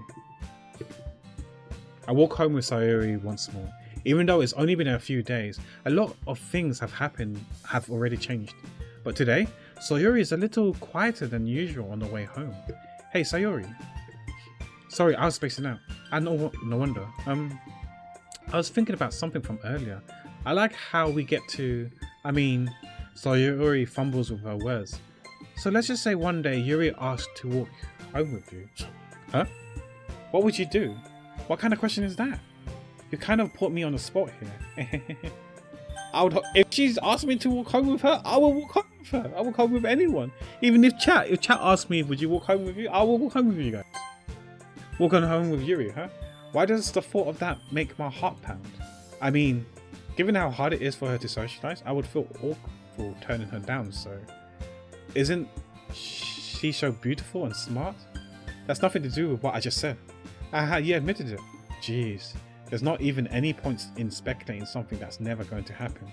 B: I walk home with Sayuri once more. Even though it's only been a few days, a lot of things have already changed. But today, Sayuri is a little quieter than usual on the way home. Hey, Sayuri. Sorry, I was spacing out. No wonder. I was thinking about something from earlier. I like how we get to... Sayuri fumbles with her words. So let's just say one day Yuri asked to walk home with you. Huh? What would you do? What kind of question is that? You kind of put me on the spot here. If she's asked me to walk home with her, I will walk home with her. I will walk home with anyone. Even if chat asks me, would you walk home with you? I will walk home with you guys. Walk on home with Yuri, huh? Why does the thought of that make my heart pound? I mean, given how hard it is for her to socialize, I would feel awful turning her down, so... Isn't she so beautiful and smart? That's nothing to do with what I just said. You admitted it. Jeez. There's not even any point in speculating something that's never going to happen.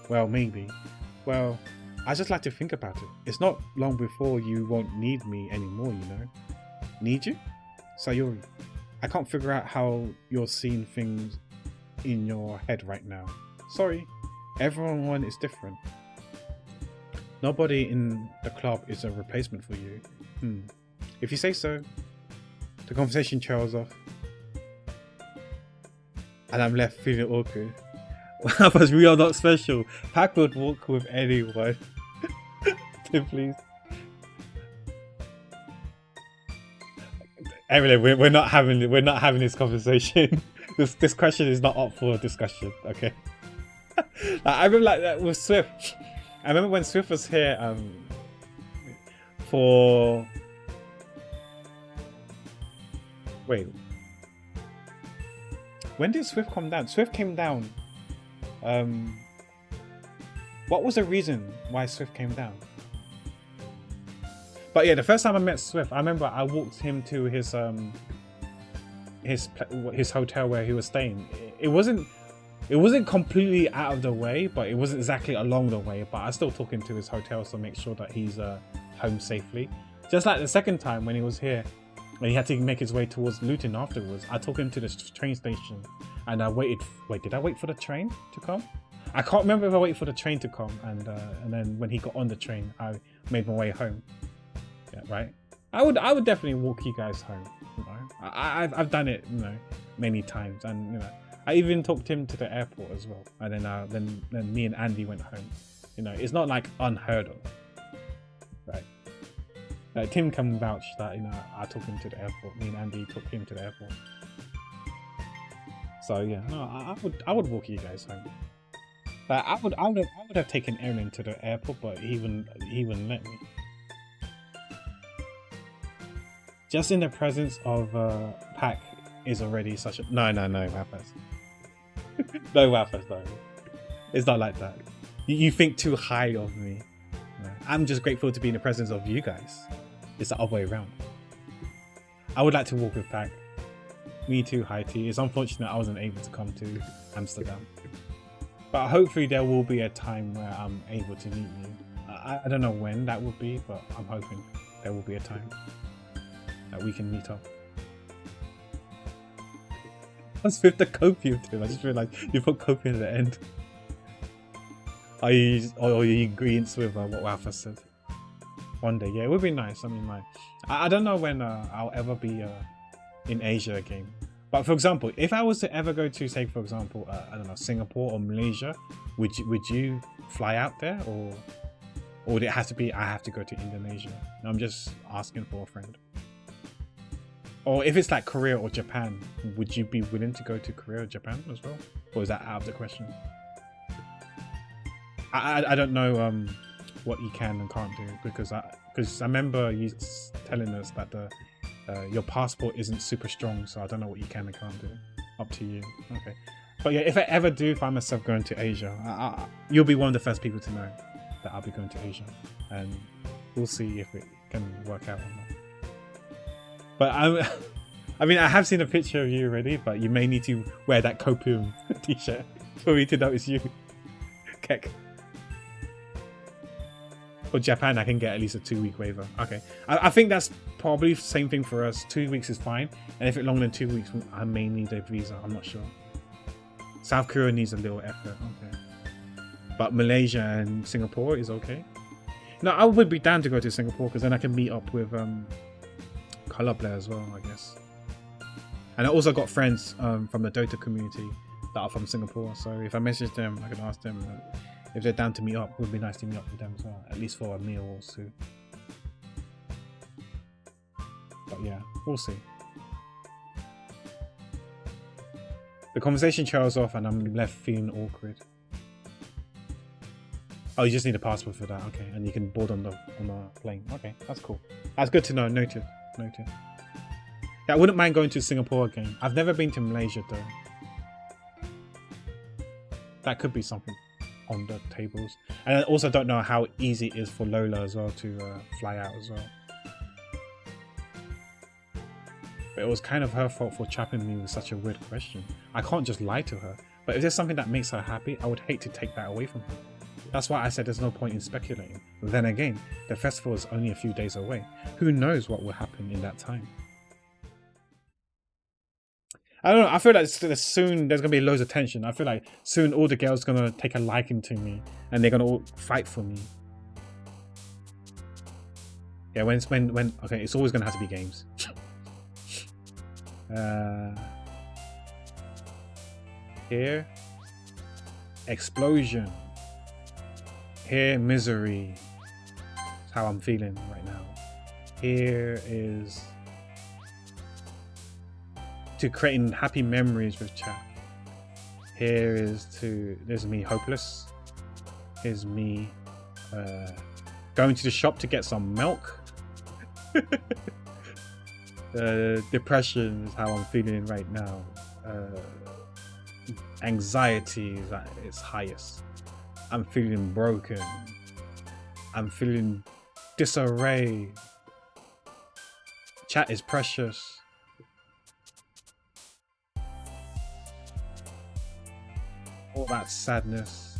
B: Well, maybe. Well, I just like to think about it. It's not long before you won't need me anymore, you know? Need you? Sayuri, I can't figure out how you're seeing things in your head right now. Sorry, everyone is different. Nobody in the club is a replacement for you. If you say so. The conversation trails off. And I'm left feeling awkward. But we are not special. Pac would walk with anyone. Please. Evelyn, we're not having this conversation. This question is not up for discussion. Okay. I remember like that with Swift. I remember when Swift was here for. Wait. When did Swift come down? Swift came down. What was the reason why Swift came down?
A: But yeah, the first time I met Swift, I remember I walked him to his hotel where he was staying. It wasn't completely out of the way, but it wasn't exactly along the way. But I still took him to his hotel to make sure that he's home safely. Just like the second time when he was here, when he had to make his way towards Luton afterwards, I took him to the train station and I waited. Wait, did I wait for the train to come? I can't remember if I waited for the train to come, and then when he got on the train, I made my way home. Yeah, right. I would definitely walk you guys home. You know, I've done it, you know, many times, and you know, I even took him to the airport as well, and then me and Andy went home. You know, it's not like unheard of, right? Tim can vouch that, you know, I took him to the airport. Me and Andy took him to the airport. So yeah, no, I would walk you guys home. I would have taken Aaron to the airport, but he wouldn't let me. Just in the presence of Pac is already such a no Waffles. No Waffles though. It's not like that. You think too high of me. No. I'm just grateful to be in the presence of you guys. It's the other way around. I would like to walk with Pac. Me too, High Tea. It's unfortunate I wasn't able to come to Amsterdam. But hopefully there will be a time where I'm able to meet you. I don't know when that will be, but I'm hoping there will be a time that we can meet up. What's with the copium too? I just realised you put copium at the end. Are you agreeing with what Wafa said? One day, yeah, it would be nice. I mean, like, I don't know when I'll ever be in Asia again. But for example, if I was to ever go to, say, for example, I don't know, Singapore or Malaysia, would you fly out there, or would it have to be I have to go to Indonesia? And I'm just asking for a friend. Or if it's like Korea or Japan, would you be willing to go to Korea or Japan as well? Or is that out of the question? I don't know what you can and can't do, because I remember you telling us that your passport isn't super strong, so I don't know what you can and can't do. Up to you. Okay. But yeah, if I ever do find myself going to Asia, you'll be one of the first people to know that I'll be going to Asia, and we'll see if it can work out or not. But I mean, I have seen a picture of you already, but you may need to wear that copium t-shirt for me to notice you. Kek. For Japan, I can get at least a 2-week waiver. Okay. I think that's probably the same thing for us. 2 weeks is fine. And if it's longer than 2 weeks, I may need a visa. I'm not sure. South Korea needs a little effort. Okay. But Malaysia and Singapore is okay. No, I would be down to go to Singapore, because then I can meet up with Color Player as well, I guess. And I also got friends from the Dota community that are from Singapore. So if I message them, I can ask them if they're down to meet up. It would be nice to meet up with them as well, at least for a meal or two. But yeah, we'll see. The conversation trails off and I'm left feeling awkward. Oh, you just need a passport for that. Okay, and you can board on the plane. Okay, that's cool. That's good to know. Noted. Yeah, I wouldn't mind going to Singapore again. I've never been to Malaysia though. That could be something on the tables. And I also don't know how easy it is for Lola as well to fly out as well. But it was kind of her fault for trapping me with such a weird question. I can't just lie to her. But if there's something that makes her happy, I would hate to take that away from her. That's why I said there's no point in speculating. Then again, the festival is only a few days away. Who knows what will happen in that time? I don't know. I feel like soon there's going to be loads of tension. I feel like soon all the girls are going to take a liking to me and they're going to all fight for me. Yeah, when okay, it's always going to have to be games. Here, explosion. Here, misery. That's how I'm feeling right now. Here is to creating happy memories with chat. Here is there's me hopeless. Here's me going to the shop to get some milk. Depression is how I'm feeling right now. Anxiety is at its highest. I'm feeling broken. I'm feeling disarray. Chat is precious. All that sadness.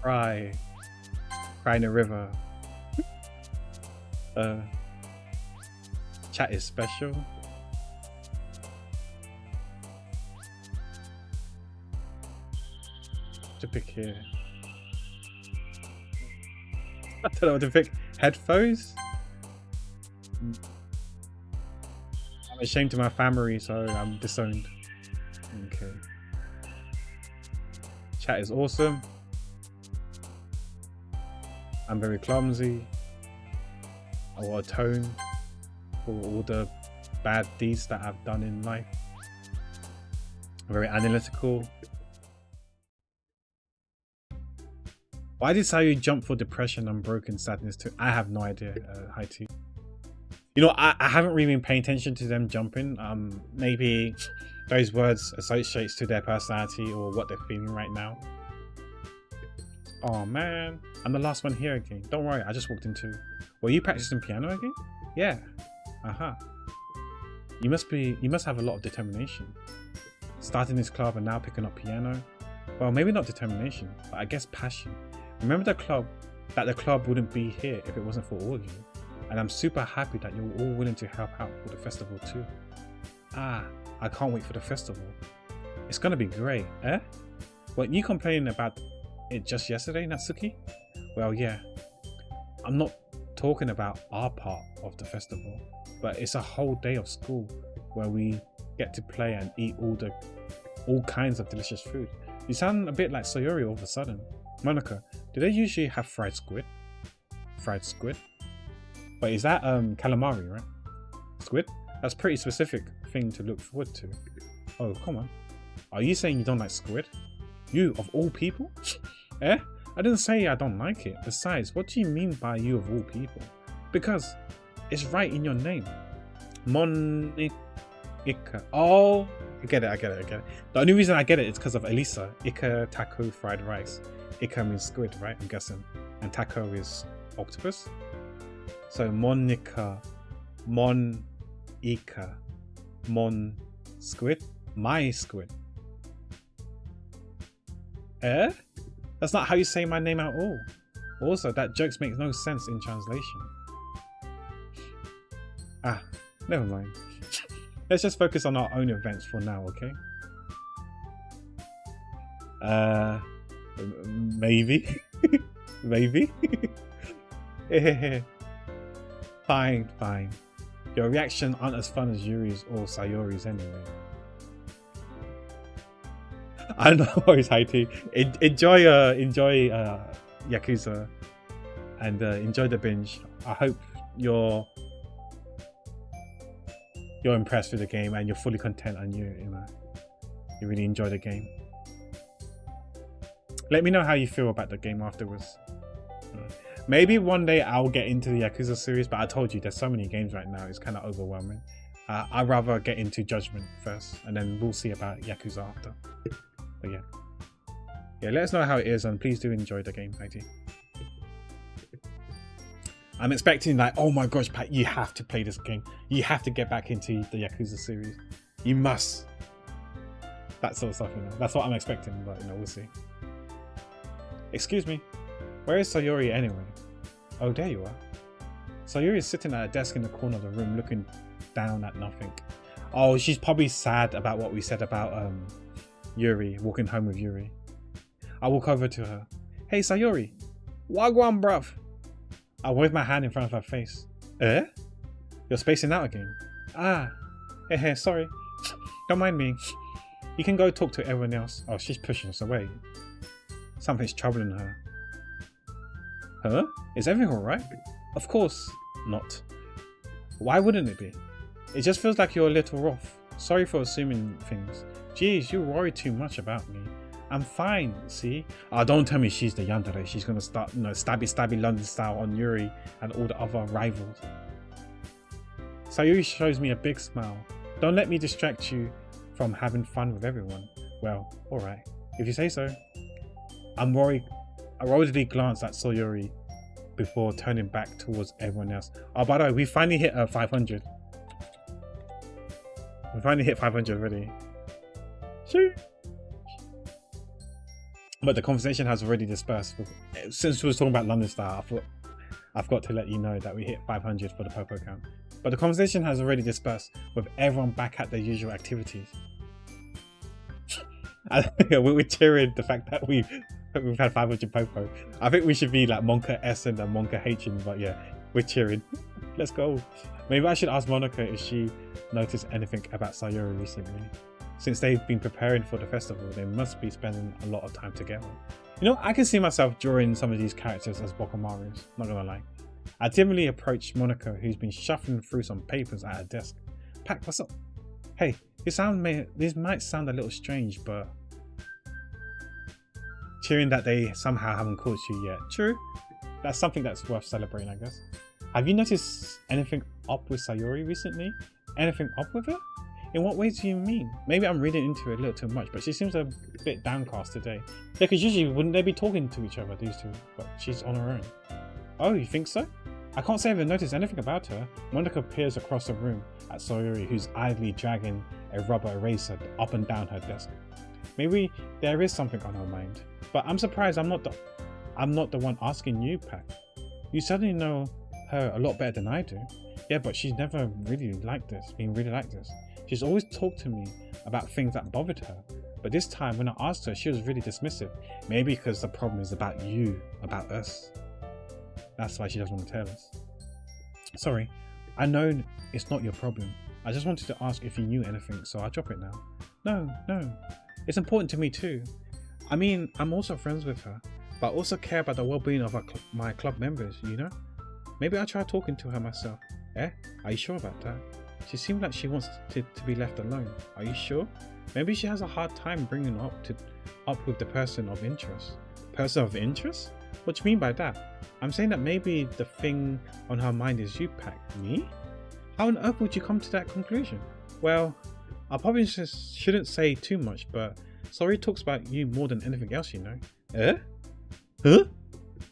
A: Cry in the river. Chat is special. To pick here. I don't know what to pick. Headphones? I'm ashamed of my family, so I'm disowned. Okay. Chat is awesome. I'm very clumsy. I will atone for all the bad deeds that I've done in life. I'm very analytical. Why did Sayu jump for depression and broken sadness too? I have no idea, Haiti. You know, I haven't really been paying attention to them jumping. Maybe those words associates to their personality or what they're feeling right now. Oh man, I'm the last one here again. Don't worry, I just walked into. Were you practicing piano again? Yeah. You must have a lot of determination. Starting this club and now picking up piano. Well, maybe not determination, but I guess passion. Remember the club wouldn't be here if it wasn't for all of you. And I'm super happy that you're all willing to help out for the festival too. I can't wait for the festival. It's gonna be great, eh? Weren't you complaining about it just yesterday, Natsuki? Well, yeah. I'm not talking about our part of the festival, but it's a whole day of school where we get to play and eat all kinds of delicious food. You sound a bit like Sayori all of a sudden. Monica, do they usually have fried squid? Fried squid? Wait, is that calamari, right? Squid? That's a pretty specific thing to look forward to. Oh, come on. Are you saying you don't like squid? You, of all people? Eh? I didn't say I don't like it. Besides, what do you mean by you of all people? Because it's right in your name. Monica. Oh, I get it. The only reason I get it is because of Elisa. Ika taco fried rice. Ika means squid, right? I'm guessing. And taco is octopus. So Monica, Mon Ika, Mon squid, my squid. Eh? That's not how you say my name at all. Also, that jokes makes no sense in translation. Never mind. Let's just focus on our own events for now, okay? Maybe. Maybe. Fine. Your reaction aren't as fun as Yuri's or Sayori's anyway. I know it's Haiti. Enjoy Yakuza and enjoy the binge. I hope you're impressed with the game and you're fully content and you really enjoy the game. Let me know how you feel about the game afterwards. Maybe one day I'll get into the Yakuza series, but I told you there's so many games right now, it's kind of overwhelming. I'd rather get into Judgment first and then we'll see about Yakuza after. But yeah, let us know how it is and please do enjoy the game, Haiti. I'm expecting like, oh my gosh, Pat, you have to play this game. You have to get back into the Yakuza series. You must. That sort of stuff, That's what I'm expecting, but we'll see. Excuse me, where is Sayori anyway? Oh, there you are. Sayori is sitting at a desk in the corner of the room looking down at nothing. Oh, she's probably sad about what we said about Yuri, walking home with Yuri. I walk over to her. Hey Sayori, wagwan bruv. I wave my hand in front of her face. Eh? You're spacing out again. Sorry. Don't mind me. You can go talk to everyone else. Oh, she's pushing us away. Something's troubling her. Huh? Is everything alright? Of course not. Why wouldn't it be? It just feels like you're a little rough. Sorry for assuming things. Jeez, you worry too much about me. I'm fine, see? Don't tell me she's the yandere. She's gonna start, stabby London style on Yuri and all the other rivals. Sayuri shows me a big smile. Don't let me distract you from having fun with everyone. Well, alright. If you say so. I worriedly glance at Sayuri,
B: before turning back towards everyone else. Oh, by the way, we finally hit 500. We finally hit 500 already. Shoo. But the conversation has already dispersed. Since we was talking about London Star, I thought I've got to let you know that we hit 500 for the Popo count. But the conversation has already dispersed with everyone back at their usual activities. We're cheering the fact that we've had 500 Popo. I think we should be like Monka S and Monka H, but yeah, we're cheering. Let's go. Maybe I should ask Monica if she noticed anything about Sayori recently. Since they've been preparing for the festival, they must be spending a lot of time together. You know, I can see myself drawing some of these characters as Bokomarus, not gonna lie. I timidly approached Monica, who's been shuffling through some papers at her desk. Pac, what's up? Hey, this might sound a little strange, but... cheering that they somehow haven't caught you yet. True. That's something that's worth celebrating, I guess. Have you noticed anything up with Sayori recently? Anything up with her? In what ways do you mean? Maybe I'm reading into it a little too much, but she seems a bit downcast today. Yeah, because usually wouldn't they be talking to each other, these two? But she's on her own. Oh, you think so? I can't say I've noticed anything about her. Monica peers across the room at Sayori, who's idly dragging a rubber eraser up and down her desk. Maybe there is something on her mind. But I'm surprised I'm not the one asking you, Pac. You certainly know her a lot better than I do. Yeah, but she's never really like this. She's always talked to me about things that bothered her. But this time when I asked her, she was really dismissive. Maybe because the problem is about you, about us. That's why she doesn't want to tell us. Sorry, I know it's not your problem. I just wanted to ask if you knew anything, so I'll drop it now. No. It's important to me too. I mean, I'm also friends with her, but I also care about the well-being of my club members, you know? Maybe I'll try talking to her myself. Eh? Are you sure about that? She seemed like she wants to be left alone. Are you sure? Maybe she has a hard time bringing up with the person of interest. Person of interest? What do you mean by that? I'm saying that maybe the thing on her mind is you, Pac. Me? How on earth would you come to that conclusion? Well, I probably just shouldn't say too much, but Sayori talks about you more than anything else, you know. Eh? Huh?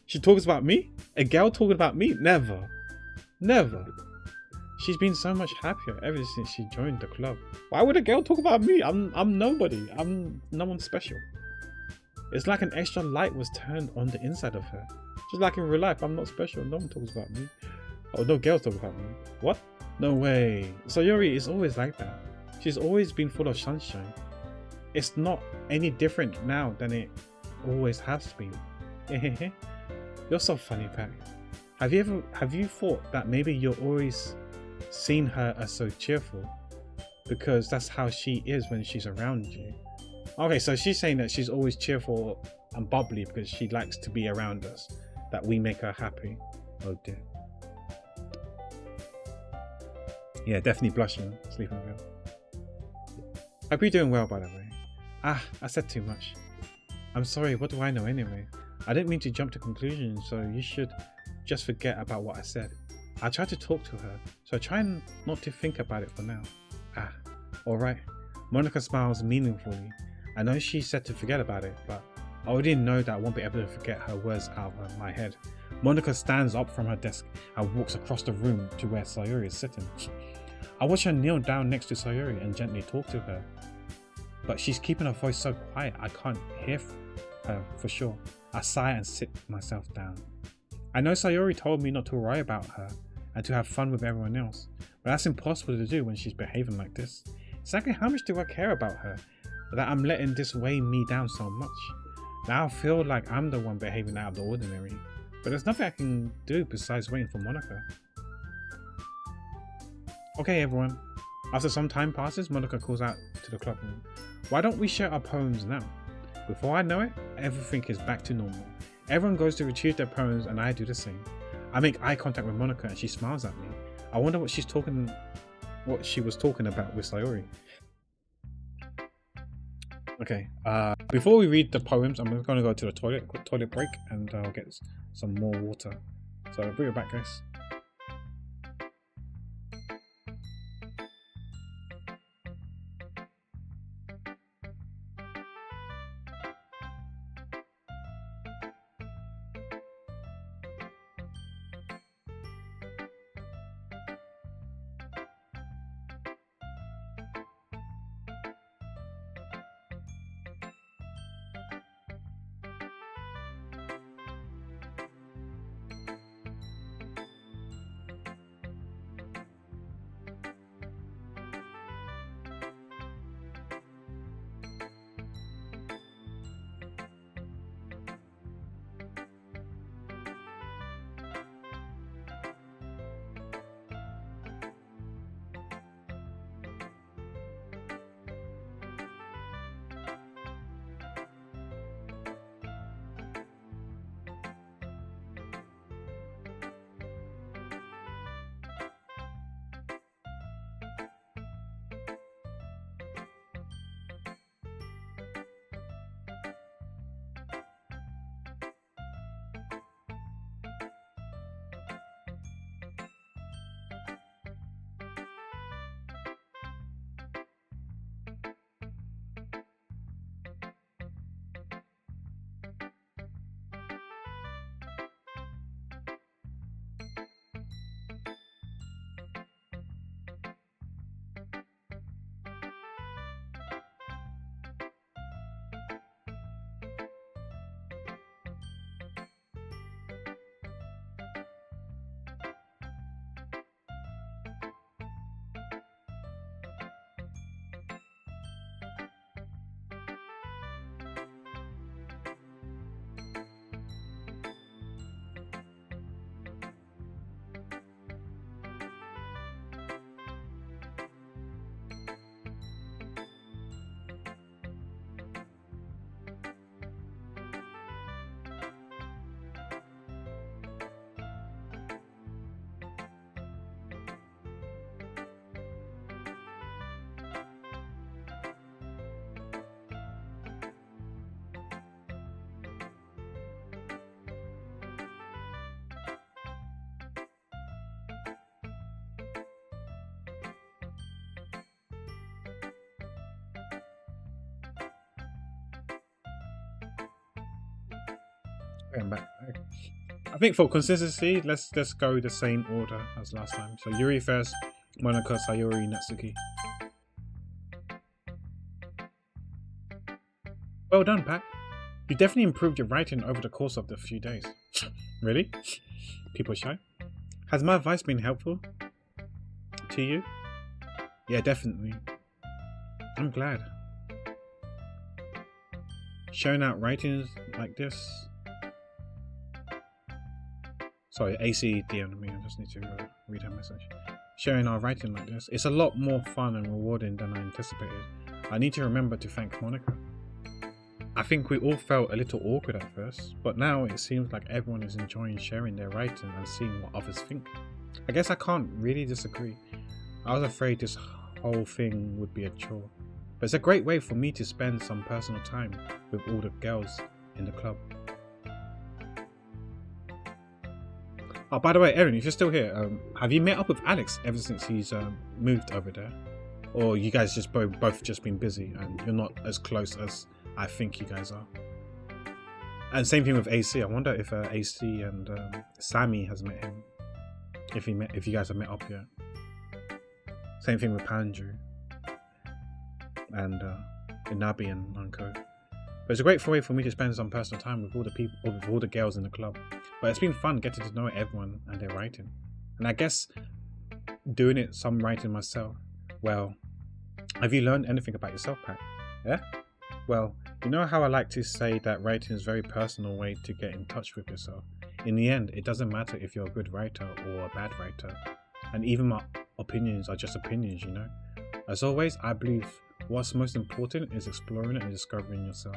B: She talks about me? A girl talking about me? Never. She's been so much happier ever since she joined the club. Why would a girl talk about me? I'm nobody. I'm no one special. It's like an extra light was turned on the inside of her. Just like in real life, I'm not special. No one talks about me. Oh, no girls talk about me. What? No way. Sayori is always like that. She's always been full of sunshine. It's not any different now than it always has been. You're so funny, Pac. Have you thought that maybe you're always seen her as so cheerful because that's how she is when she's around you? Okay, so she's saying that she's always cheerful and bubbly because she likes to be around us, that we make her happy. Oh dear. Yeah, definitely blushing, sleeping girl. Hope you're doing well, by the way. I said too much. I'm sorry, what do I know anyway? I didn't mean to jump to conclusions, so you should just forget about what I said. I tried to talk to her, so try not to think about it for now. Alright. Monica smiles meaningfully. I know she said to forget about it, but I already know that I won't be able to forget her words out of my head. Monica stands up from her desk and walks across the room to where Sayori is sitting. I watch her kneel down next to Sayori and gently talk to her. But she's keeping her voice so quiet I can't hear her for sure. I sigh and sit myself down. I know Sayori told me not to worry about her and to have fun with everyone else, but that's impossible to do when she's behaving like this. Exactly how much do I care about her that I'm letting this weigh me down so much? Now I feel like I'm the one behaving out of the ordinary, but there's nothing I can do besides waiting for Monica. Okay everyone, after some time passes, Monica calls out to the club room. Why don't we share our poems now? Before I know it, everything is back to normal. Everyone goes to retrieve their poems and I do the same. I make eye contact with Monica and she smiles at me. I wonder what she was talking about with Sayori. Okay, before we read the poems, I'm going to go to the toilet, quick toilet break, and I'll get some more water. So I'll bring it back, guys.
A: Going back. I think for consistency, let's go the same order as last time. So Yuri first, Monaco, Sayori, Natsuki. Well done, Pat. You definitely improved your writing over the course of the few days. Really? People shy? Has my advice been helpful to you? Yeah, definitely. I'm glad. Showing out writings like this. Sorry, AC DM'd me. I just need to read her message. Sharing our writing like this. It's a lot more fun and rewarding than I anticipated. I need to remember to thank Monica. I think we all felt a little awkward at first, but now it seems like everyone is enjoying sharing their writing and seeing what others think. I guess I can't really disagree. I was afraid this whole thing would be a chore, but it's a great way for me to spend some personal time with all the girls in the club. Oh, by the way, Erin, if you're still here, have you met up with Alex ever since he's moved over there? Or you guys just both just been busy and you're not as close as I think you guys are? And same thing with AC. I wonder if AC and Sammy has met him. If you guys have met up yet. Same thing with Panju and Inabi and Unko. But it's a great way for me to spend some personal time with all the people, with all the girls in the club. But it's been fun getting to know everyone and their writing. And I guess doing some writing myself. Well, have you learned anything about yourself, Pat? Yeah? Well, you know how I like to say that writing is a very personal way to get in touch with yourself. In the end, it doesn't matter if you're a good writer or a bad writer. And even my opinions are just opinions, you know? As always, I believe what's most important is exploring and discovering yourself.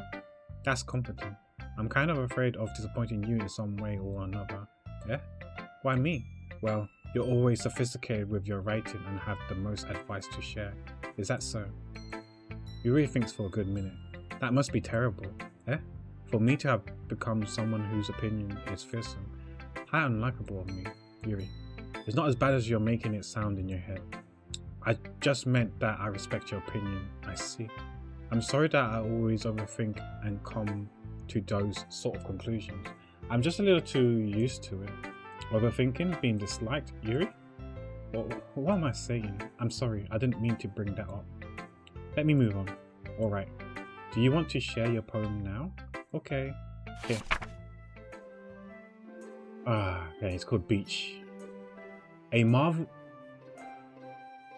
A: That's competent. I'm kind of afraid of disappointing you in some way or another. Yeah? Why me? Well, you're always sophisticated with your writing and have the most advice to share. Is that so? Yuri thinks for a good minute. That must be terrible, eh? For me to have become someone whose opinion is fearsome. How unlikable of me, Yuri. It's not as bad as you're making it sound in your head. I just meant that I respect your opinion, I see. I'm sorry that I always overthink and come to those sort of conclusions. I'm just a little too used to it. Overthinking, being disliked, Yuri? What am I saying? I'm sorry, I didn't mean to bring that up. Let me move on. Alright. Do you want to share your poem now? Okay. Here. Yeah, it's called Beach. A marvel...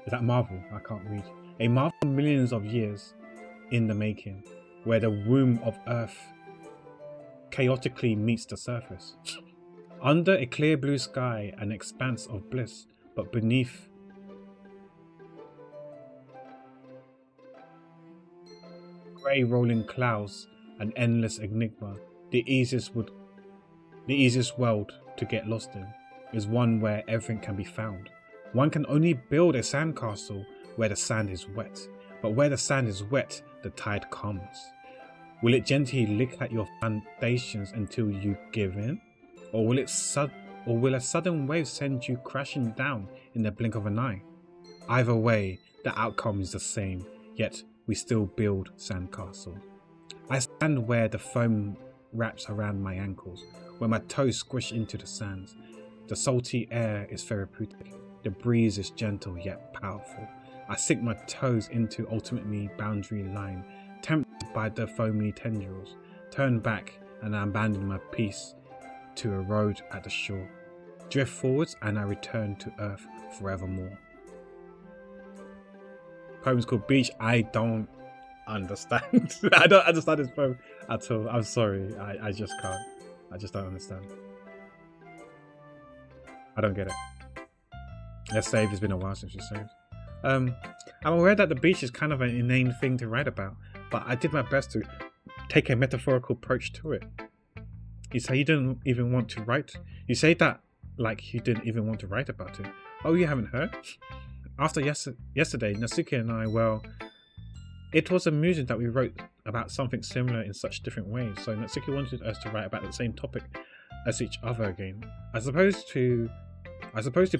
A: Is that Marvel? I can't read. A marvel millions of years in the making, where the womb of Earth chaotically meets the surface. Under a clear blue sky, an expanse of bliss, but beneath grey rolling clouds, an endless enigma. The easiest world to get lost in is one where everything can be found. One can only build a sandcastle where the sand is wet, but where the sand is wet, the tide comes. Will it gently lick at your foundations until you give in? Or will a sudden wave send you crashing down in the blink of an eye? Either way, the outcome is the same, yet we still build sandcastles. I stand where the foam wraps around my ankles, where my toes squish into the sands. The salty air is therapeutic. The breeze is gentle yet powerful. I sink my toes into ultimately boundary line, tempted by the foamy tendrils, turn back and I abandon my peace to a road at the shore. Drift forwards and I return to earth forevermore. Poem's called Beach. I don't understand. I don't understand this poem at all. I'm sorry. I just can't. I just don't understand. I don't get it. Let's save. It's been a while since we saved. I'm aware that the beach is kind of an inane thing to write about, but I did my best to take a metaphorical approach to it. You say you didn't even want to write. You say that like you didn't even want to write about it. Oh, you haven't heard? After yesterday, Natsuki and I, well, it was amusing that we wrote about something similar in such different ways. So Natsuki wanted us to write about the same topic as each other again. I suppose to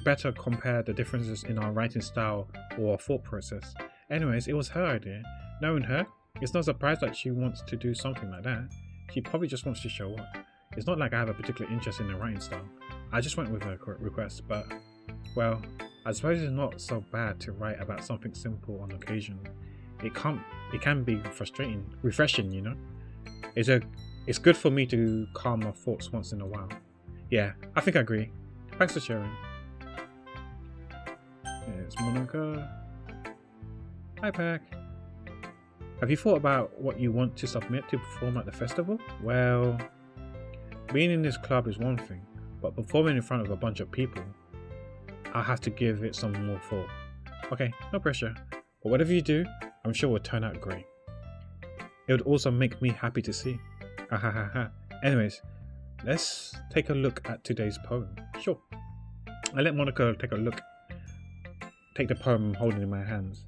A: better compare the differences in our writing style or thought process. Anyways, it was her idea. Knowing her, it's no surprise that she wants to do something like that. She probably just wants to show up.
B: It's not like I have a particular interest in the writing style. I just went with her request, but, well, I suppose it's not so bad to write about something simple on occasion. It can be refreshing, you know? It's good for me to calm my thoughts once in a while. Yeah, I think I agree. Thanks for sharing. It's Monica. Hi, Pack. Have you thought about what you want to submit to perform at the festival? Well, being in this club is one thing, but performing in front of a bunch of people, I'll have to give it some more thought. Okay, no pressure. But whatever you do, I'm sure will turn out great. It would also make me happy to see. Anyways, let's take a look at today's poem. Sure. I let Monica take the poem I'm holding in my hands.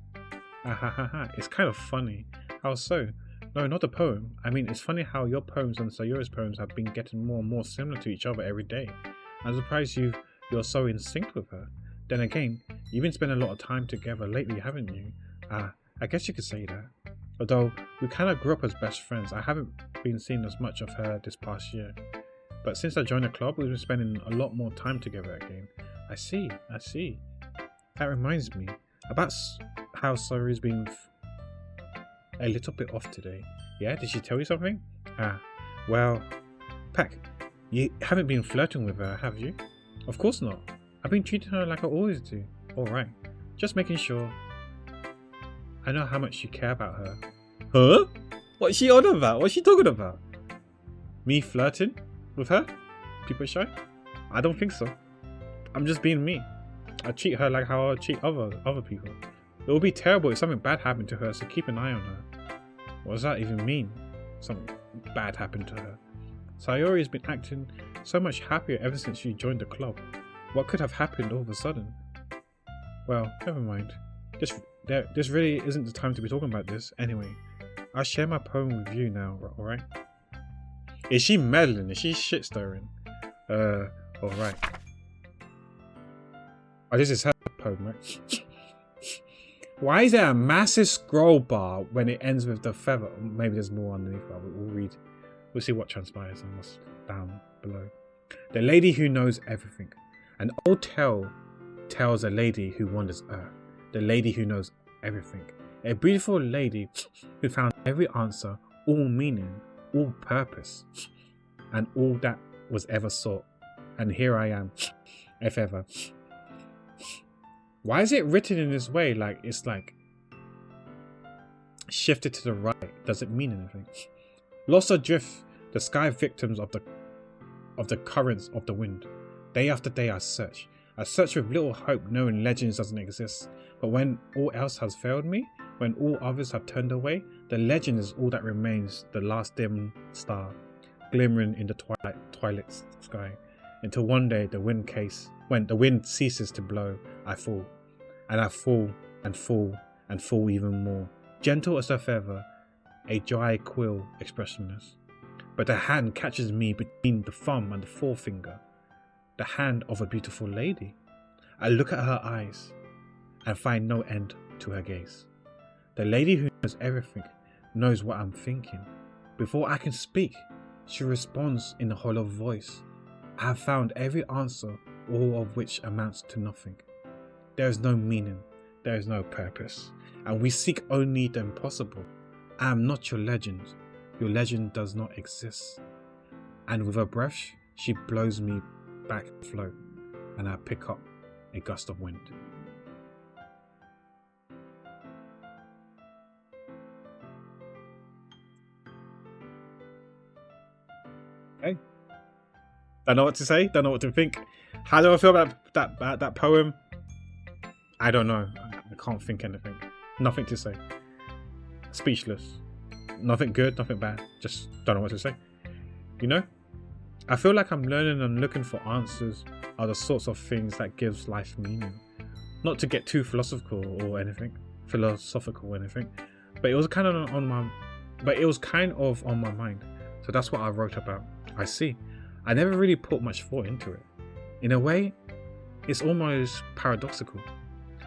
B: It's kind of funny. How so? No, not the poem. I mean, it's funny how your poems and Sayori's poems have been getting more and more similar to each other every day. I'm surprised you're so in sync with her. Then again, you've been spending a lot of time together lately, haven't you? I guess you could say that. Although we kind of grew up as best friends, I haven't been seeing as much of her this past year. But since I joined the club, we've been spending a lot more time together again. I see. That reminds me about how Sayori's been a little bit off today. Yeah, did she tell you something? Well, Pack, you haven't been flirting with her, have you? Of course not. I've been treating her like I always do. Alright, just making sure. I know how much you care about her. Huh? What's she on about? What's she talking about? Me flirting with her? People shy? I don't think so. I'm just being me. I treat her like how I treat other people. It would be terrible if something bad happened to her, so keep an eye on her. What does that even mean? Something bad happened to her. Sayori has been acting so much happier ever since she joined the club. What could have happened all of a sudden? Well, never mind. This really isn't the time to be talking about this. Anyway, I'll share my poem with you now, alright? Is she meddling? Is she shit stirring? Alright. Oh, this is her poem, right? Why is there a massive scroll bar when it ends with the feather? Maybe there's more underneath, but we'll read. We'll see what transpires on what's down below. The lady who knows everything. An old tale tells a lady who wanders earth. The lady who knows everything. A beautiful lady who found every answer, all meaning, all purpose, and all that was ever sought. And here I am, if ever. Why is it written in this way? Like it's like shifted to the right. Does it mean anything? Lost adrift, the sky victims of the currents of the wind. Day after day I search with little hope, knowing legends doesn't exist. But when all else has failed me, when all others have turned away, the legend is all that remains, the last dim star, glimmering in the twilight sky, until one day when the wind ceases to blow, I fall. And I fall and fall and fall even more, gentle as a feather, a dry quill expressionless. But the hand catches me between the thumb and the forefinger, the hand of a beautiful lady. I look at her eyes and find no end to her gaze. The lady who knows everything knows what I'm thinking. Before I can speak, she responds in a hollow voice. I have found every answer, all of which amounts to nothing. There is no meaning, there is no purpose, and we seek only the impossible. I am not your legend does not exist. And with a breath, she blows me back afloat, and I pick up a gust of wind. Okay. Don't know what to say, don't know what to think. How do I feel about that poem? I don't know. I can't think anything. Nothing to say. Speechless. Nothing good, nothing bad. Just don't know what to say. You know? I feel like I'm learning and looking for answers are the sorts of things that gives life meaning. Not to get too philosophical or anything. But it was kind of on my mind. So that's what I wrote about. I see. I never really put much thought into it. In a way, it's almost paradoxical.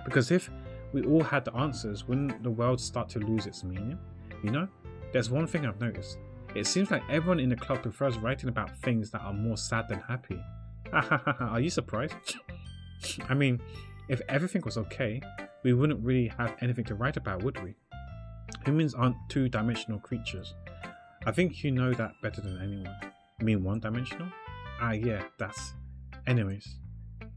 B: Because if we all had the answers, wouldn't the world start to lose its meaning? You know, there's one thing I've noticed.
A: It seems like everyone in the club prefers writing about things that are more sad than happy. Are you surprised? I mean, if everything was okay, we wouldn't really have anything to write about, would we? Humans aren't two-dimensional creatures. I think you know that better than anyone. You mean one-dimensional? Ah, yeah, that's... Anyways,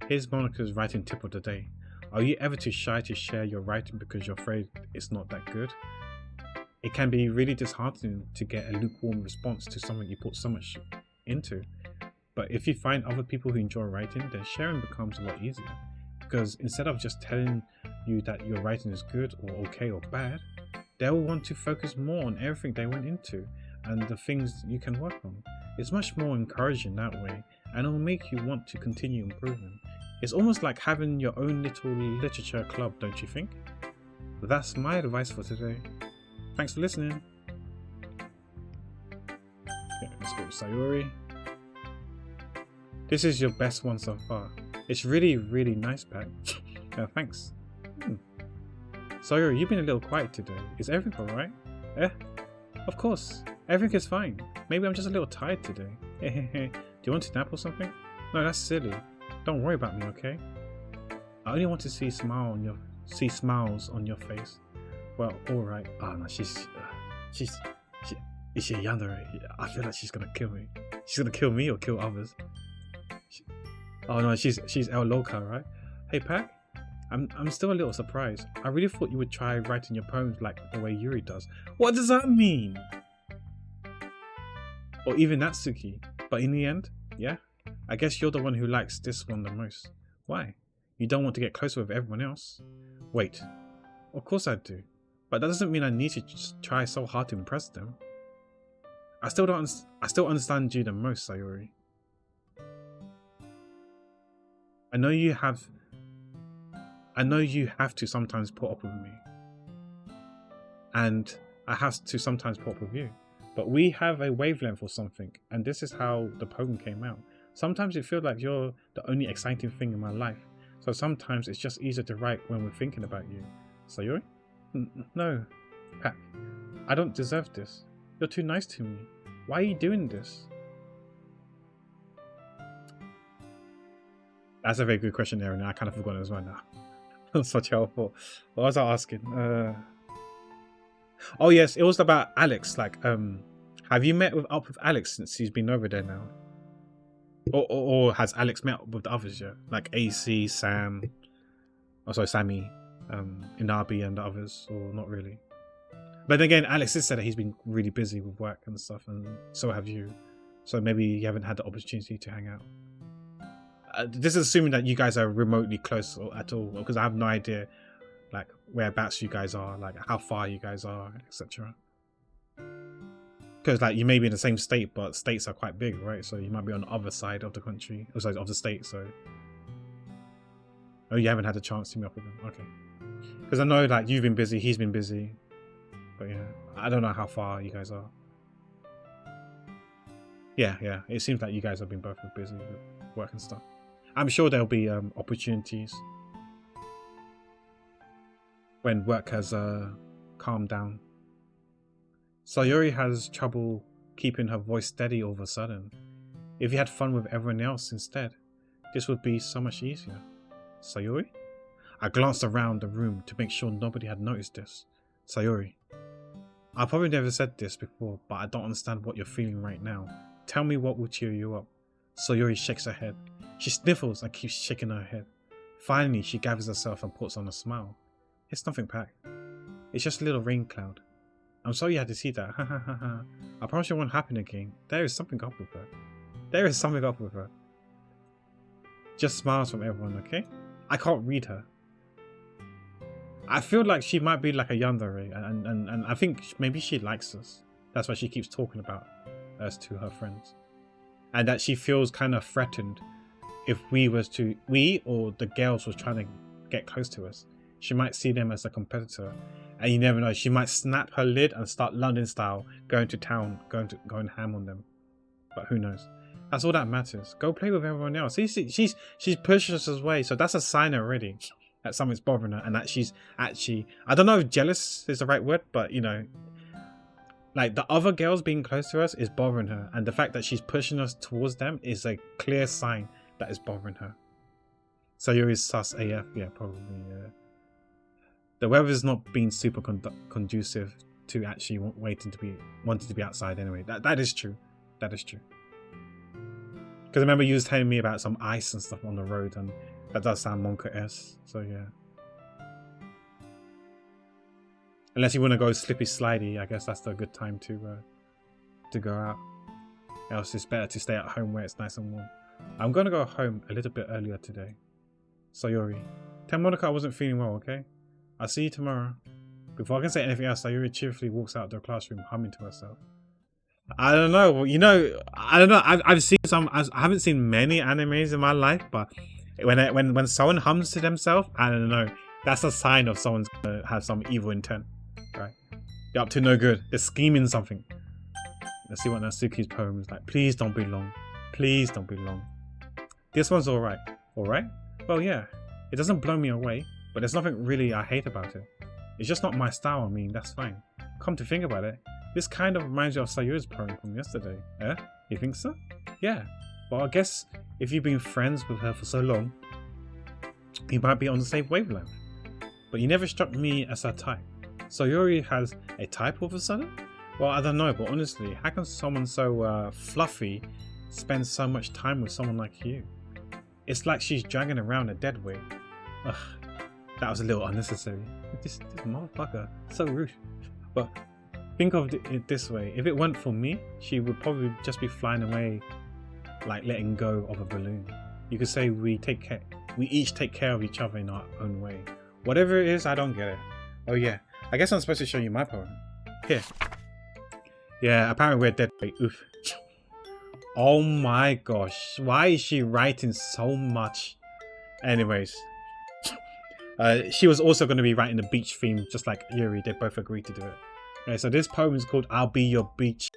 A: here's Monica's writing tip of the day. Are you ever too shy to share your writing because you're afraid it's not that good? It can be really disheartening to get a lukewarm response to something you put so much into. But if you find other people who enjoy writing, then sharing becomes a lot easier. Because instead of just telling you that your writing is good or okay or bad, they'll want to focus more on everything they went into and the things you can work on. It's much more encouraging that way, and it'll make you want to continue improving. It's almost like having your own little literature club, don't you think? But that's my advice for today. Thanks for listening. Okay, let's go to Sayori. This is your best one so far. It's really, really nice, Pat. Thanks. Sayori, you've been a little quiet today. Is everything alright? Of course. Everything is fine. Maybe I'm just a little tired today. Do you want to nap or something? No, that's silly. Don't worry about me, okay? I only want to see smiles on your face. Well, alright. Oh no, she's is she a yandere? I feel like she's gonna kill me. She's gonna kill me or kill others. Oh no, she's El Loca, right? Hey Pac, I'm still a little surprised. I really thought you would try writing your poems like the way Yuri does. What does that mean? Or even Natsuki. But in the end, yeah, I guess you're the one who likes this one the most. Why? You don't want to get closer with everyone else? Wait, of course I do. But that doesn't mean I need to just try so hard to impress them. I still understand you the most, Sayori. I know you have to sometimes put up with me. And I have to sometimes put up with you. But we have a wavelength or something, and this is how the poem came out. Sometimes it feels like you're the only exciting thing in my life. So sometimes it's just easier to write when we're thinking about you. Sayori? No, Pac. I don't deserve this. You're too nice to me. Why are you doing this? That's a very good question, Aaron. I kind of forgot it as well now. That's such helpful. What was I asking? Oh yes, it was about Alex. Like, have you met up with Alex since he's been over there now? Or has Alex met up with the others yet? Like AC, Sam, Sammy, Inabi and the others, or not really? But then again, Alex has said that he's been really busy with work and stuff, and so have you. So maybe you haven't had the opportunity to hang out. This is assuming that you guys are remotely close at all, because I have no idea, like whereabouts you guys are, like how far you guys are, etc. Because like you may be in the same state, but states are quite big, right? So you might be on the other side of the country, or sorry, of the state. So, oh, you haven't had a chance to meet up with him, okay? Because I know like you've been busy, he's been busy, but yeah, I don't know how far you guys are. Yeah, it seems like you guys have been both busy with work and stuff. I'm sure there'll be opportunities when work has calmed down. Sayori has trouble keeping her voice steady all of a sudden. If you had fun with everyone else instead, this would be so much easier. Sayori? I glanced around the room to make sure nobody had noticed this. Sayori. I probably never said this before, but I don't understand what you're feeling right now. Tell me what will cheer you up. Sayori shakes her head. She sniffles and keeps shaking her head. Finally, she gathers herself and puts on a smile. It's nothing, Pac. It's just a little rain cloud. I'm sorry you had to see that. Ha ha ha ha. I promise it won't happen again. There is something up with her. There is something up with her. Just smiles from everyone, okay? I can't read her. I feel like she might be like a yandere, and I think maybe she likes us. That's why she keeps talking about us to her friends. And that she feels kind of threatened if we or the girls was trying to get close to us. She might see them as a competitor, and you never know, she might snap her lid and start London style going to town, going ham on them. But who knows? That's all that matters. Go play with everyone else. She's pushing us away, so that's a sign already that something's bothering her, and that she's actually, I don't know if jealous is the right word, but you know, Like, the other girls being close to us is bothering her, and the fact that she's pushing us towards them is a clear sign that is bothering her. Sayuri's sus AF, yeah, probably. The weather's not been super conducive to actually wanting to be outside anyway. That is true. That is true. Because remember you was telling me about some ice and stuff on the road, and that does sound Monka-esque. So yeah. Unless you want to go slippy slidey, I guess that's the good time to go out. Else it's better to stay at home where it's nice and warm. I'm gonna go home a little bit earlier today. Sayuri, tell Monica I wasn't feeling well, okay? I'll see you tomorrow. Before I can say anything else, Sayuri cheerfully walks out of the classroom, humming to herself. I don't know. You know, I don't know. I've seen some. I haven't seen many animes in my life, but when someone hums to themselves, I don't know. That's a sign of someone's gonna have some evil intent, right? You're up to no good. They're scheming something. Let's see what Natsuki's poem is like. Please don't be long. Please don't be long. This one's alright. Alright? Well, yeah. It doesn't blow me away, but there's nothing really I hate about it. It's just not my style. I mean, that's fine. Come to think about it, this kind of reminds you of Sayuri's poem from yesterday. Eh? You think so? Yeah. Well, I guess if you've been friends with her for so long, you might be on the same wavelength. But you never struck me as her type. Sayuri has a type all of a sudden? Well, I don't know, but honestly, how can someone so fluffy spend so much time with someone like you? It's like she's dragging around a dead weight. Ugh, that was a little unnecessary. This motherfucker, so rude. But think of it this way, if it weren't for me, she would probably just be flying away, like letting go of a balloon. You could say we each take care of each other in our own way. Whatever it is, I don't get it. Oh yeah, I guess I'm supposed to show you my poem. Here. Yeah, apparently we're dead weight. Oof. Oh my gosh, why is she writing so much? Anyways. She was also going to be writing the beach theme, just like Yuri. They both agreed to do it. Okay, so this poem is called I'll Be Your Beach.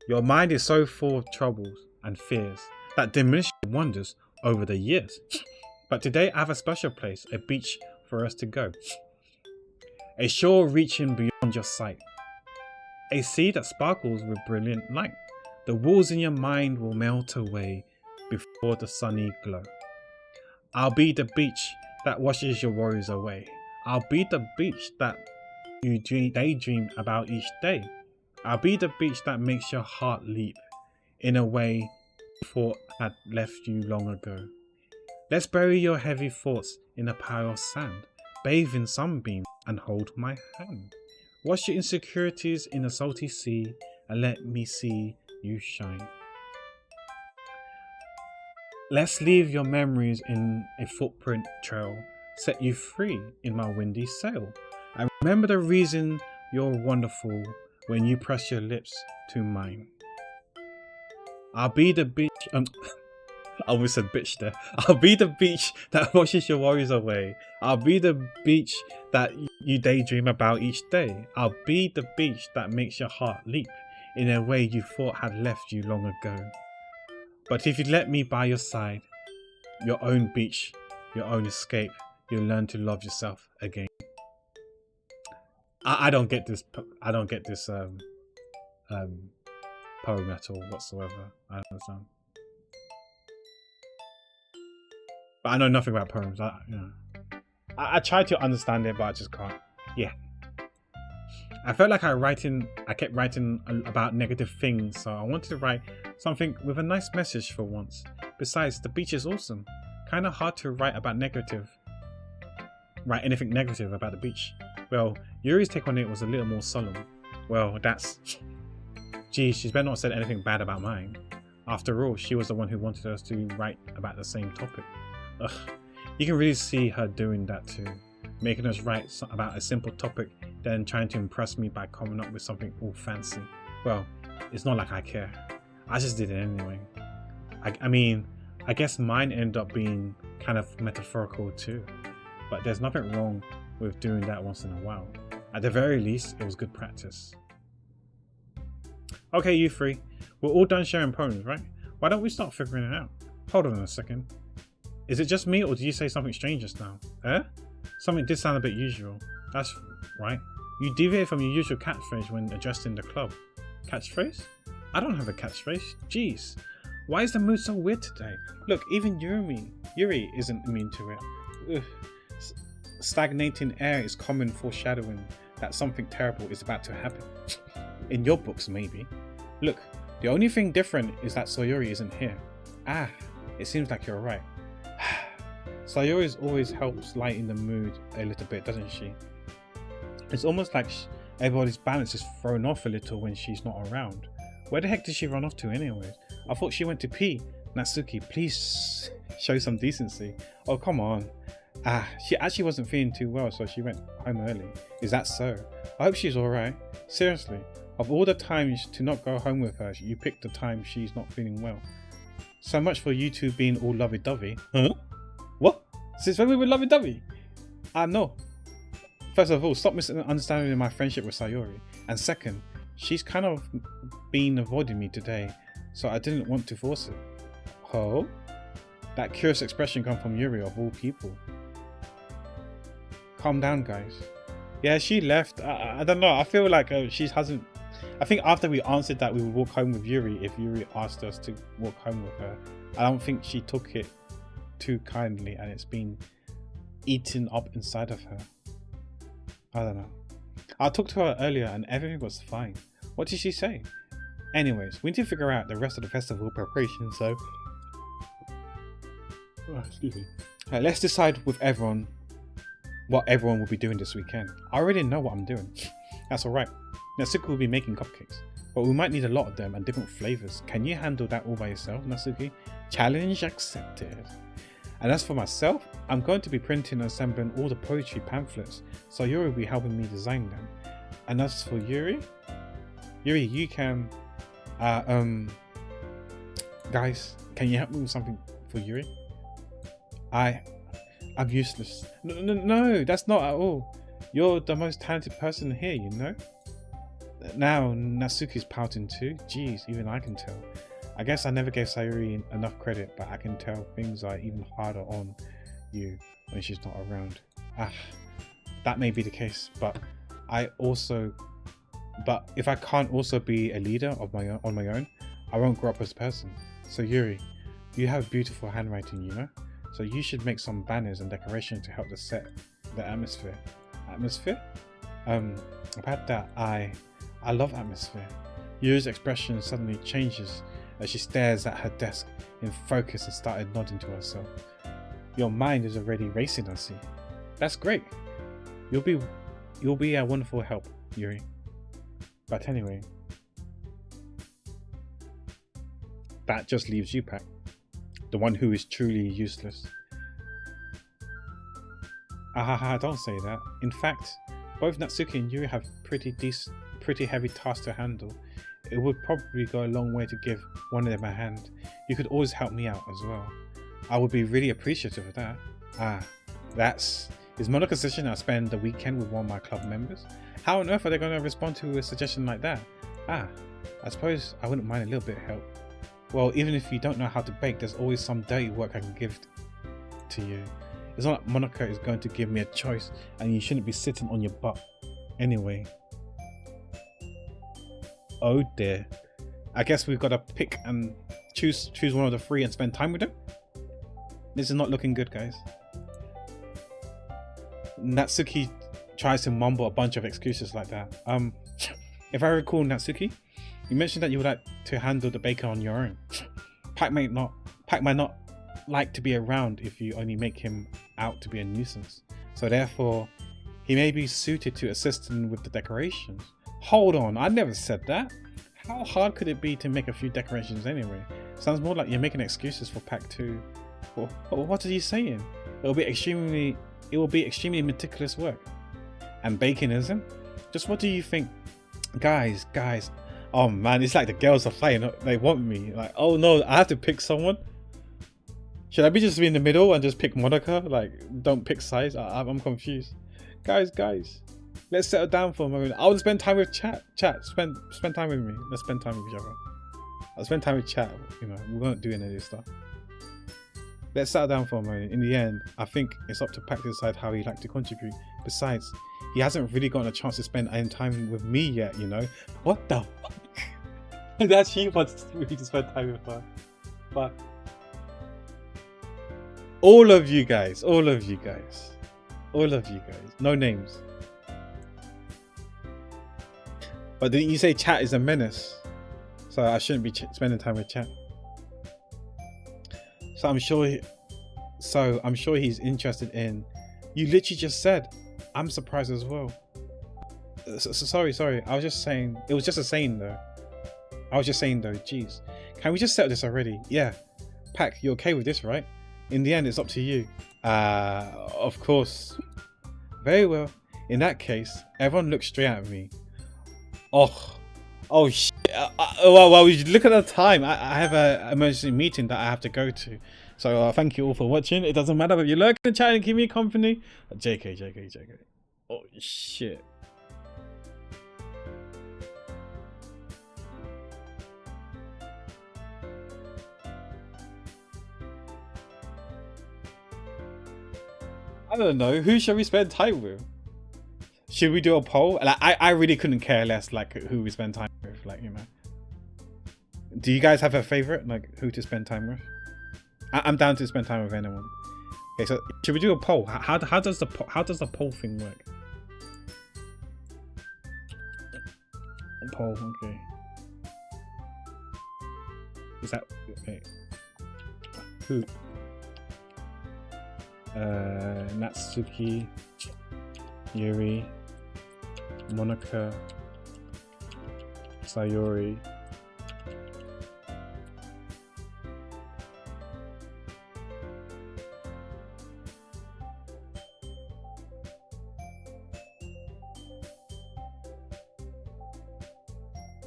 A: Your mind is so full of troubles and fears that diminish your wonders over the years. But today I have a special place, a beach for us to go. A shore reaching beyond your sight. A sea that sparkles with brilliant light. The walls in your mind will melt away before the sunny glow. I'll be the beach that washes your worries away. I'll be the beach that you daydream about each day. I'll be the beach that makes your heart leap in a way you thought had left you long ago. Let's bury your heavy thoughts in a pile of sand, bathe in sunbeams and hold my hand. Wash your insecurities in a salty sea and let me see you shine. Let's leave your memories in a footprint trail, set you free in my windy sail. I remember the reason you're wonderful when you press your lips to mine. I'll be the beach, I almost said bitch there. I'll be the beach that washes your worries away. I'll be the beach that you daydream about each day. I'll be the beach that makes your heart leap in a way you thought had left you long ago. But if you let me by your side, your own beach, your own escape, you'll learn to love yourself again. I don't get this. I don't get this poem at all whatsoever. I don't understand. But I know nothing about poems. I try to understand it, but I just can't. Yeah. I felt like I kept writing about negative things, so I wanted to write something with a nice message for once. Besides, the beach is awesome. Kind of hard to write anything negative about the beach. Well, Yuri's take on it was a little more solemn. Well, that's... Geez, she's better not said anything bad about mine. After all, she was the one who wanted us to write about the same topic. Ugh, you can really see her doing that too. Making us write about a simple topic, then trying to impress me by coming up with something all fancy. Well, it's not like I care. I just did it anyway. I mean, I guess mine ended up being kind of metaphorical too. But there's nothing wrong with doing that once in a while. At the very least, it was good practice. Okay, you three. We're all done sharing poems, right? Why don't we start figuring it out? Hold on a second. Is it just me, or did you say something strange just now? Eh? Something did sound a bit usual.
B: right? You deviate from your usual catchphrase when addressing the club. Catchphrase? I don't have a catchphrase. Jeez. Why is the mood so weird today? Look, even Yuri isn't immune to it. Ugh. Stagnating air is common foreshadowing that something terrible is about to happen. In your books, maybe. Look, the only thing different is that Sayori isn't here. Ah, it seems like you're right. Sayori always helps lighten the mood a little bit, doesn't she? It's almost like everybody's balance is thrown off a little when she's not around. Where the heck did she run off to anyway? I thought she went to pee. Natsuki, please show some decency. Oh, come on. She actually wasn't feeling too well, so she went home early. Is that so? I hope she's alright. Seriously, of all the times to not go home with her, you picked the time she's not feeling well. So much for you two being all lovey-dovey. Huh? What? Since when we were lovey-dovey? No. First of all, stop misunderstanding my friendship with Sayori. And second, she's kind of been avoiding me today, so I didn't want to force it. Oh? That curious expression come from Yuri of all people. Calm down, guys. Yeah, she left. I don't know. I feel like she hasn't. I think after we answered that we would walk home with Yuri, if Yuri asked us to walk home with her, I don't think she took it too kindly, and it's been eaten up inside of her. I don't know. I talked to her earlier and everything was fine. What did she say? Anyways, we need to figure out the rest of the festival preparation, so excuse me. Let's decide with everyone what everyone will be doing this weekend. I already know what I'm doing. That's alright. Natsuki will be making cupcakes, but we might need a lot of them and different flavors. Can you handle that all by yourself, Natsuki? Challenge accepted. And as for myself, I'm going to be printing and assembling all the poetry pamphlets, so Yuri will be helping me design them. And as for Yuri, you can, guys, can you help me with something for Yuri? I'm useless. No, that's not at all. You're the most talented person here, you know? Now, Natsuki's pouting too. Jeez, even I can tell. I guess I never gave Sayori enough credit, but I can tell things are even harder on you when she's not around. That may be the case, but if I can't also be a leader on my own, I won't grow up as a person. So Yuri, you have beautiful handwriting, you know? So you should make some banners and decorations to help the set, the atmosphere. Atmosphere? About that, I love atmosphere. Yuri's expression suddenly changes as she stares at her desk in focus and started nodding to herself. Your mind is already racing, I see. That's great. You'll be a wonderful help, Yuri. But anyway, that just leaves you, Pac, the one who is truly useless. Don't say that. In fact, both Natsuki and Yuri have pretty heavy tasks to handle. It would probably go a long way to give one of them a hand. You could always help me out as well. I would be really appreciative of that. Is Monaco's suggestion I spend the weekend with one of my club members? How on earth are they going to respond to a suggestion like that? I suppose I wouldn't mind a little bit of help. Well, even if you don't know how to bake, there's always some dirty work I can give to you. It's not like Monaco is going to give me a choice and you shouldn't be sitting on your butt. Anyway. Oh dear. I guess we've got to pick and choose one of the three and spend time with them. This is not looking good, guys. Natsuki tries to mumble a bunch of excuses like that. If I recall, Natsuki, you mentioned that you would like to handle the baker on your own. Pac might not like to be around if you only make him out to be a nuisance. So therefore, he may be suited to assisting with the decorations. Hold on, I never said that. How hard could it be to make a few decorations anyway? Sounds more like you're making excuses for Pac 2. What are you saying? It will be extremely meticulous work. And baking isn't? Just what do you think? Guys. Oh man, it's like the girls are fighting. They want me. Like, oh no, I have to pick someone? Should I just be in the middle and just pick Monica? Like, don't pick sides? I'm confused. Guys. Let's settle down for a moment. I want to spend time with chat. Spend time with me. Let's spend time with each other. I'll spend time with chat. You know, we won't do any of this stuff. Let's settle down for a moment. In the end, I think it's up to Pac to decide how he'd like to contribute. Besides, he hasn't really gotten a chance to spend any time with me yet, you know? What the fuck? That she wants me to spend time with her. But all of you guys, no names. But didn't you say chat is a menace? So I shouldn't be spending time with chat. So I'm sure he's interested in. You literally just said, I'm surprised as well. Sorry. I was just saying. It was just a saying though. Jeez, can we just settle this already? Yeah, Pac, you're okay with this, right? In the end, it's up to you. Of course. Very well. In that case, everyone look straight at me. Oh shit. Well, look at the time. I have an emergency meeting that I have to go to. So thank you all for watching. It doesn't matter if you lurk in the chat and keep me company. JK. Oh shit. I don't know. Who should we spend time with? Should we do a poll? Like, I really couldn't care less like who we spend time with. Like, you know. Do you guys have a favorite? Like who to spend time with? I'm down to spend time with anyone. Okay, so should we do a poll? How does the poll thing work? Poll. Okay. Is that okay? Who? Natsuki, Yuri, Monica, Sayori,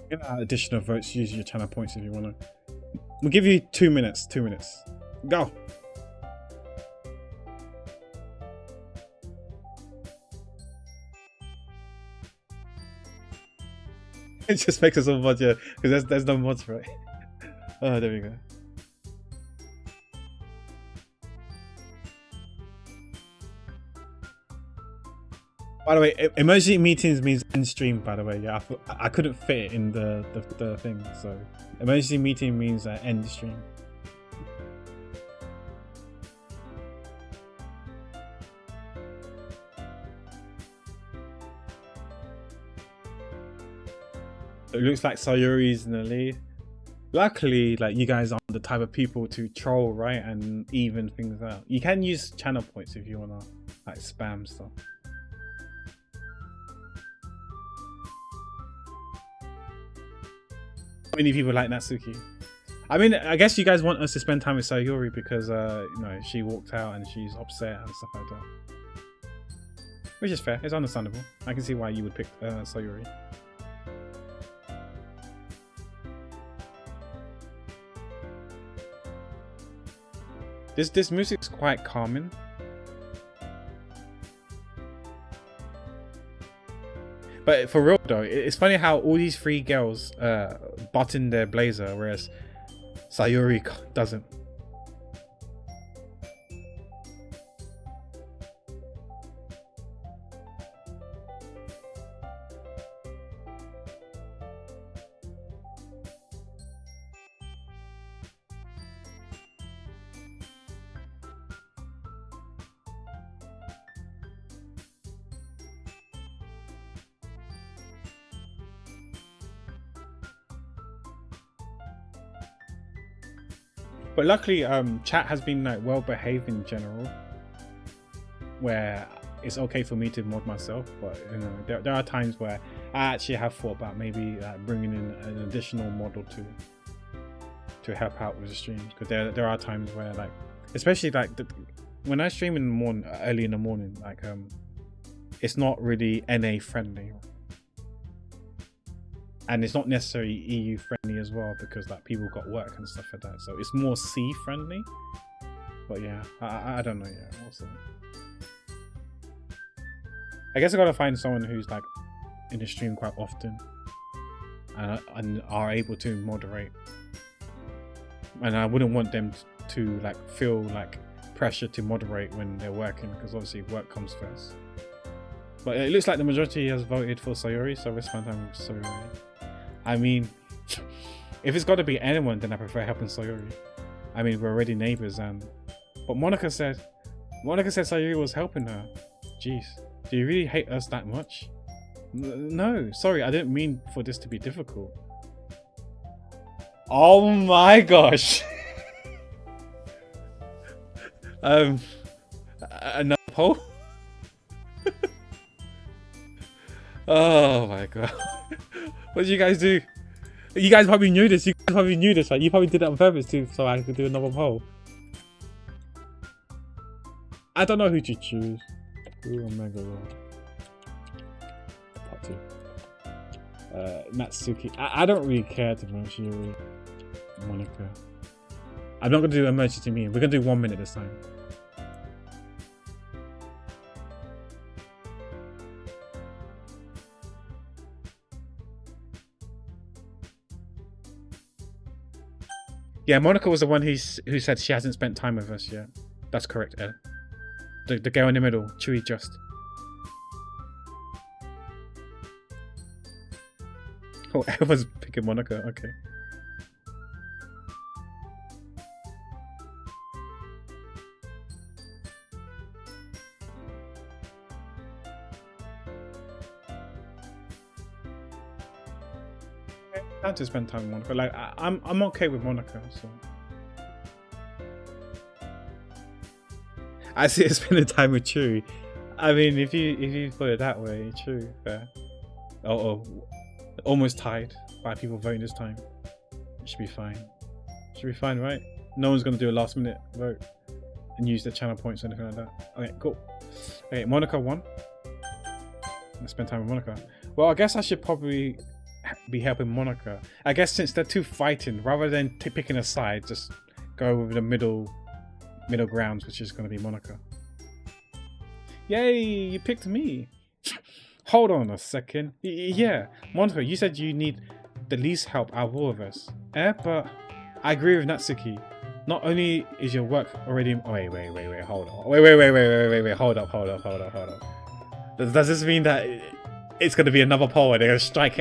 B: get additional votes. Use your channel points if you want to. We'll give you 2 minutes. 2 minutes. Go. It just makes us all mods, yeah, because there's no mods, right? Oh, there we go. By the way, emergency meetings means end stream. By the way, yeah, I couldn't fit it in the thing, so emergency meeting means end stream. It looks like Sayori's in the lead. Luckily, like, you guys aren't the type of people to troll, right, and even things out. You can use channel points if you wanna like spam stuff. How many people like Natsuki? I mean, I guess you guys want us to spend time with Sayori because you know, she walked out and she's upset and stuff like that. Which is fair, it's understandable. I can see why you would pick Sayori. This music's quite calming. But for real though, it's funny how all these three girls button their blazer, whereas Sayori doesn't. But luckily, chat has been like well behaved in general, where it's okay for me to mod myself. But you know, there are times where I actually have thought about maybe bringing in an additional mod or two to help out with the streams. Because there are times where, like, especially like when I stream in the morning, early in the morning, like it's not really NA friendly. And it's not necessarily EU friendly as well, because like people got work and stuff like that. So it's more C friendly. But yeah, I don't know. Yeah, also, I guess I gotta find someone who's like in the stream quite often and are able to moderate. And I wouldn't want them to like feel like pressure to moderate when they're working, because obviously work comes first. But it looks like the majority has voted for Sayori, so we'll spend time with Sayori. I mean, if it's got to be anyone, then I prefer helping Sayori. I mean, we're already neighbors, but Monica said Sayori was helping her. Jeez, do you really hate us that much? No, sorry, I didn't mean for this to be difficult. Oh my gosh. Another poll? Oh my god. What did you guys do? You guys probably knew this. Right? You probably did it on purpose too, so I could do another poll. I don't know who to choose. Ooh, Omega World. Part 2. Natsuki. I don't really care to be honest, Yuri. Monica. I'm not gonna do emergency meeting. We're gonna do 1 minute this time. Yeah, Monica was the one who said she hasn't spent time with us yet. That's correct, Ed. The girl in the middle, Chewy Just. Oh, everyone's picking Monica, okay. I have to spend time with Monica. Like I'm okay with Monica, so I see her spending time with Chewy. I mean, if you put it that way, true, fair. Oh, almost tied by people voting this time. It should be fine. Should be fine, right? No one's gonna do a last minute vote and use the channel points or anything like that. Okay, cool. Okay, Monica won. Let's spend time with Monica. Well, I guess I should probably be helping Monica. I guess since they're two fighting, rather than picking a side, just go with the middle grounds, which is going to be Monica. Yay, you picked me. Hold on a second. Yeah, Monica, you said you need the least help out of all of us. But I agree with Natsuki. Not only is your work already... Wait, hold on. Wait, hold up. Does this mean that it's going to be another poll and they're going to strike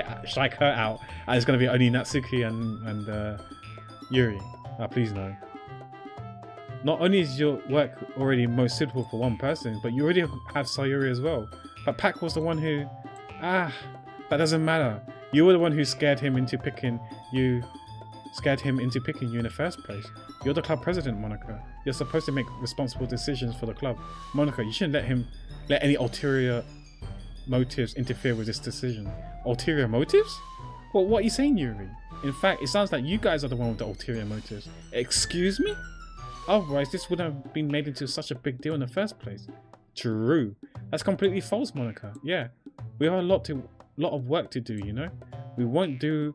B: her out and it's going to be only Natsuki and Yuri? Please no. Not only is your work already most suitable for one person, but you already have Sayuri as well. But Pac was the one who... that doesn't matter. You were the one who scared him into picking you in the first place. You're the club president, Monica. You're supposed to make responsible decisions for the club. Monica, you shouldn't let any ulterior motives interfere with this decision. Ulterior motives? Well, what are you saying, Yuri? In fact, it sounds like you guys are the one with the ulterior motives. Excuse me? Otherwise, this wouldn't have been made into such a big deal in the first place. True. That's completely false, Monica. Yeah, we have a lot of work to do, you know? We won't do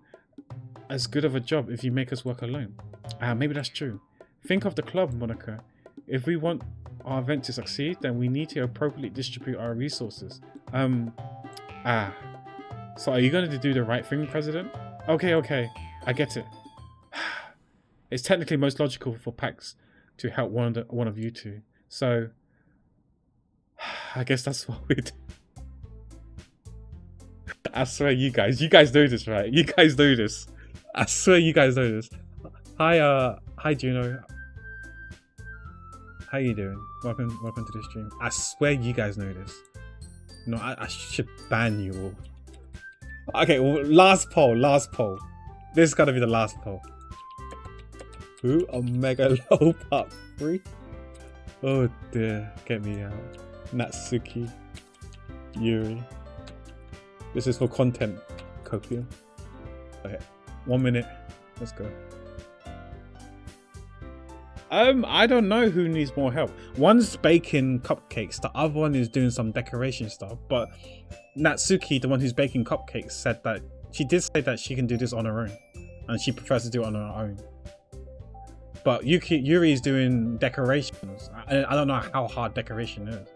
B: as good of a job if you make us work alone. Maybe that's true. Think of the club, Monica. If we want our event to succeed, then we need to appropriately distribute our resources. So are you going to do the right thing, President? Okay, I get it. It's technically most logical for PAX to help one of you two. So I guess that's what we do. I swear you guys do this, right? You guys do this. I swear you guys do this. Hi Juno. How you doing? Welcome to the stream. I swear you guys know this. No, I should ban you all. Okay, well, last poll. This is gotta be the last poll. Who? Omega low pop 3? Oh dear, get me out. Natsuki. Yuri. This is for content, Copium. Okay, 1 minute. Let's go. I don't know who needs more help. One's baking cupcakes, the other one is doing some decoration stuff. But Natsuki, the one who's baking cupcakes, said that she did say that she can do this on her own, and she prefers to do it on her own. But Yuri is doing decorations. I don't know how hard decoration is.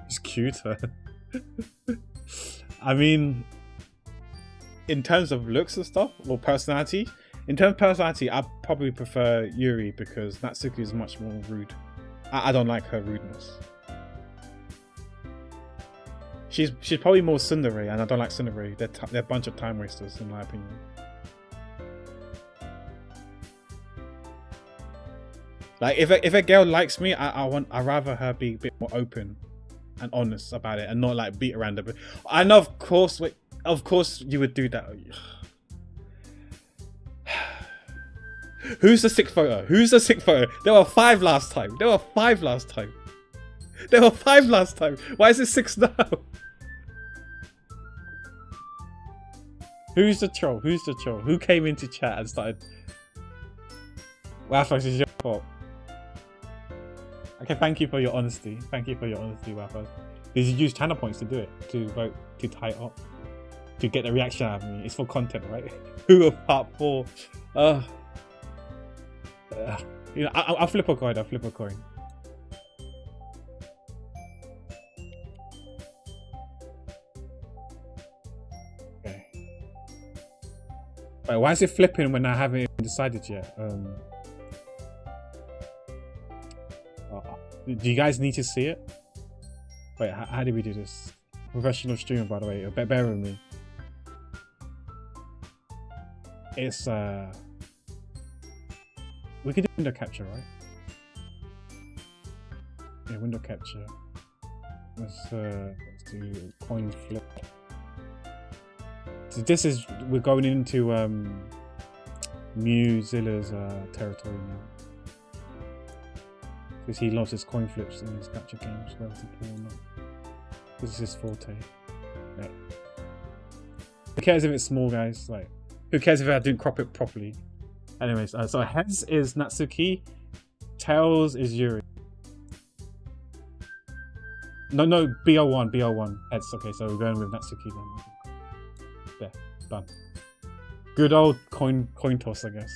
B: It's cuter. I mean, in terms of looks and stuff, or personality, In terms of personality, I probably prefer Yuri because Natsuki is much more rude. I don't like her rudeness. She's probably more tsundere, and I don't like tsundere. They're a bunch of time wasters, in my opinion. Like if a girl likes me, I'd rather her be a bit more open and honest about it, and not like beat around the bush. I know, of course, you would do that. Who's the sick photo? Who's the sick photo? There were 5 last time. There were 5 last time. There were 5 last time. Why is it 6 now? Who's the troll? Who's the troll? Who came into chat and started? Well, folks, it's your fault. Okay, thank you for your honesty. Thank you for your honesty, Waffles. Did you use channel points to do it? To vote, to tie it up? To get the reaction out of me? It's for content, right? Who of part 4? You know, I'll flip a coin. I'll flip a coin. Okay. Wait, why is it flipping when I haven't even decided yet? Do you guys need to see it? Wait, how did we do this? Professional streamer, by the way. Bear with me. It's we could do window capture, right? Yeah, window capture. Let's do coin flip. So this is, we're going into Muzilla's territory now. Because he loves his coin flips in his capture games, whether to pull or not. This is his forte. Right. Who cares if it's small, guys? Like, who cares if I didn't crop it properly? Anyways, so heads is Natsuki, tails is Yuri. No, BO1 heads. Okay, so we're going with Natsuki then. There, done. Good old coin toss, I guess.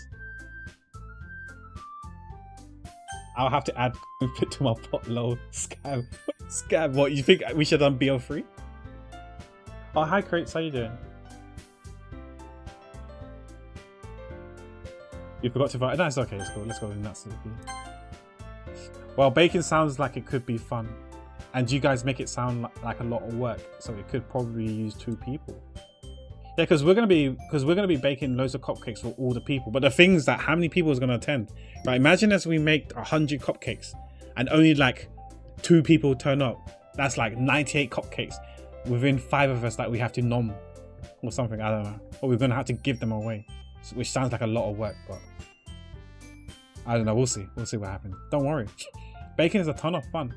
B: I'll have to add fit to my pot. Lol. Scam. Scam. What, you think we should have done BO3? Oh, hi Crates, how you doing? You forgot to vote. That's okay, it's cool. Let's go with Natsuki. Well, baking sounds like it could be fun. And you guys make it sound like a lot of work. So it could probably use 2 people. Yeah, because we're gonna be baking loads of cupcakes for all the people. But the thing is that how many people is gonna attend? Right, imagine as we make 100 cupcakes and only like 2 people turn up. That's like 98 cupcakes within 5 of us that we have to nom or something. I don't know. Or we're gonna have to give them away, which sounds like a lot of work. But I don't know. We'll see. We'll see what happens. Don't worry. Baking is a ton of fun.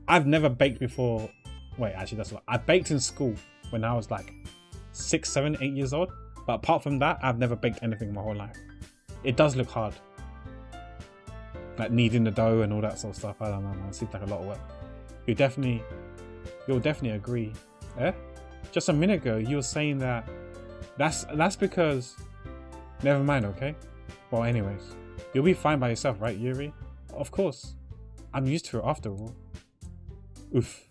B: I've never baked before. Wait, actually, that's what I baked in school when I was like 6, 7, 8 years old. But apart from that, I've never baked anything my whole life. It does look hard. Like kneading the dough and all that sort of stuff. I don't know, man. It seems like a lot of work. You'll definitely agree. Eh? Just a minute ago, you were saying that that's because. Never mind, okay? Well, anyways, you'll be fine by yourself, right, Yuri? Of course. I'm used to it after all. Oof.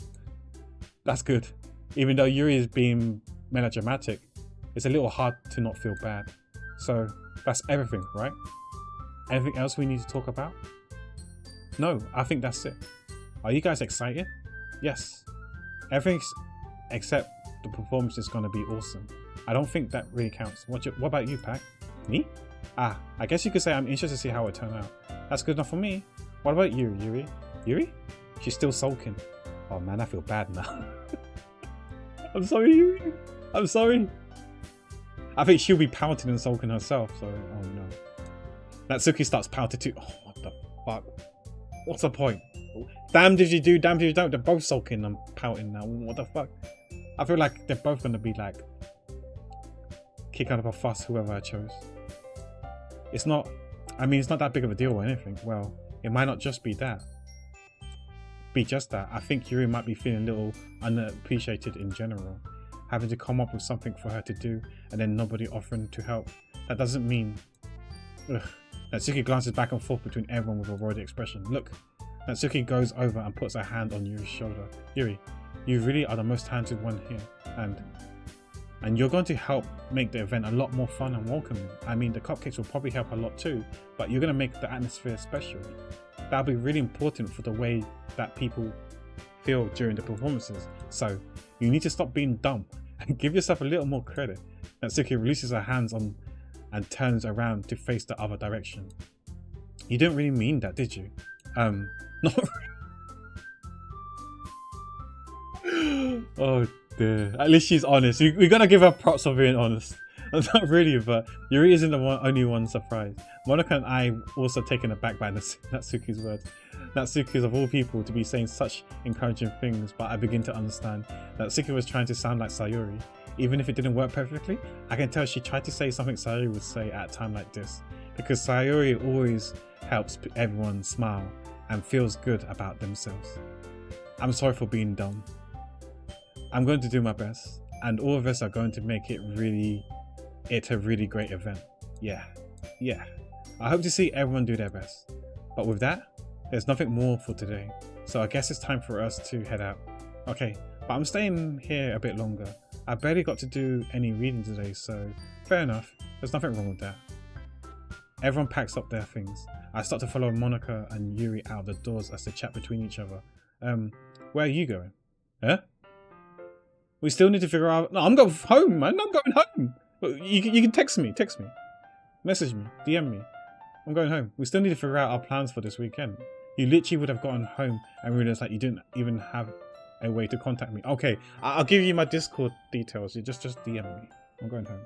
B: That's good. Even though Yuri is being melodramatic, it's a little hard to not feel bad. So that's everything, right? Anything else we need to talk about? No, I think that's it. Are you guys excited? Yes. Everything except the performance is going to be awesome. I don't think that really counts. What about you, Pac? Me? Ah, I guess you could say I'm interested to see how it turn out. That's good enough for me. What about you, Yuri? Yuri? She's still sulking. Oh man, I feel bad now. I'm sorry, Yuri. I'm sorry. I think she'll be pouting and sulking herself, so oh no. Natsuki starts pouting too. Oh, what the fuck? What's the point? Damned if you do, damned if you don't. They're both sulking and pouting now. What the fuck? I feel like they're both gonna be like kick out of a fuss, whoever I chose. It's not, I mean, it's not that big of a deal or anything. Well, it might not just be that. Be just that. I think Yuri might be feeling a little unappreciated in general. Having to come up with something for her to do and then nobody offering to help. That doesn't mean... Ugh. Natsuki glances back and forth between everyone with a worried expression. Look, Natsuki goes over and puts her hand on Yuri's shoulder. Yuri, you really are the most talented one here. And
A: And you're going to help make the event a lot more fun and welcoming. I mean, the cupcakes will probably help a lot too, but you're going to make the atmosphere special. That'll be really important for the way that people feel during the performances. So you need to stop being dumb and give yourself a little more credit. Natsuki releases her hands on and turns around to face the other direction. You didn't really mean that, did you? Not really. Oh dear. At least she's honest. We gotta give her props for being honest. Not really, but Yuri isn't the only one surprised. Monica and I also taken aback by Natsuki's words. Natsuki is of all people to be saying such encouraging things, but I begin to understand. Natsuki was trying to sound like Sayuri. Even if it didn't work perfectly, I can tell she tried to say something Sayuri would say at a time like this. Because Sayuri always helps everyone smile and feels good about themselves. I'm sorry for being dumb. I'm going to do my best, and all of us are going to make it a really great event. Yeah. I hope to see everyone do their best. But with that, there's nothing more for today, so I guess it's time for us to head out. Okay, but I'm staying here a bit longer. I barely got to do any reading today, so fair enough. There's nothing wrong with that. Everyone packs up their things. I start to follow Monica and Yuri out the doors as they chat between each other. Where are you going? Huh? We still need to figure out... No, I'm going home, man. I'm going home. You can text me. Message me. DM me. I'm going home. We still need to figure out our plans for this weekend. You literally would have gotten home and realized that you didn't even have a way to contact me. Okay, I'll give you my Discord details. You just DM me. I'm going home.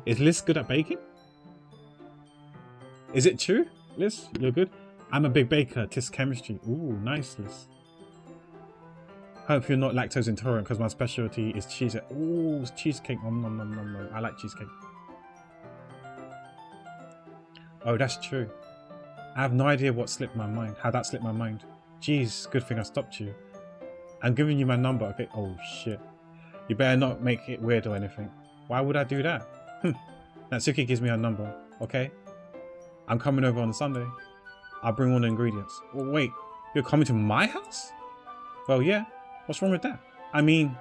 A: Is Liz good at baking? Is it true, Liz? You're good? I'm a big baker. Tis chemistry. Ooh, nice, Liz. Hope you're not lactose intolerant because my specialty is cheese. Ooh, cheesecake. Nom. I like cheesecake. Oh, that's true. I have no idea what slipped my mind. How that slipped my mind. Jeez, good thing I stopped you. I'm giving you my number, okay? Oh, shit. You better not make it weird or anything. Why would I do that? Natsuki gives me her number, okay? I'm coming over on Sunday. I'll bring all the ingredients. Oh, wait, you're coming to my house? Well, yeah. What's wrong with that? I mean,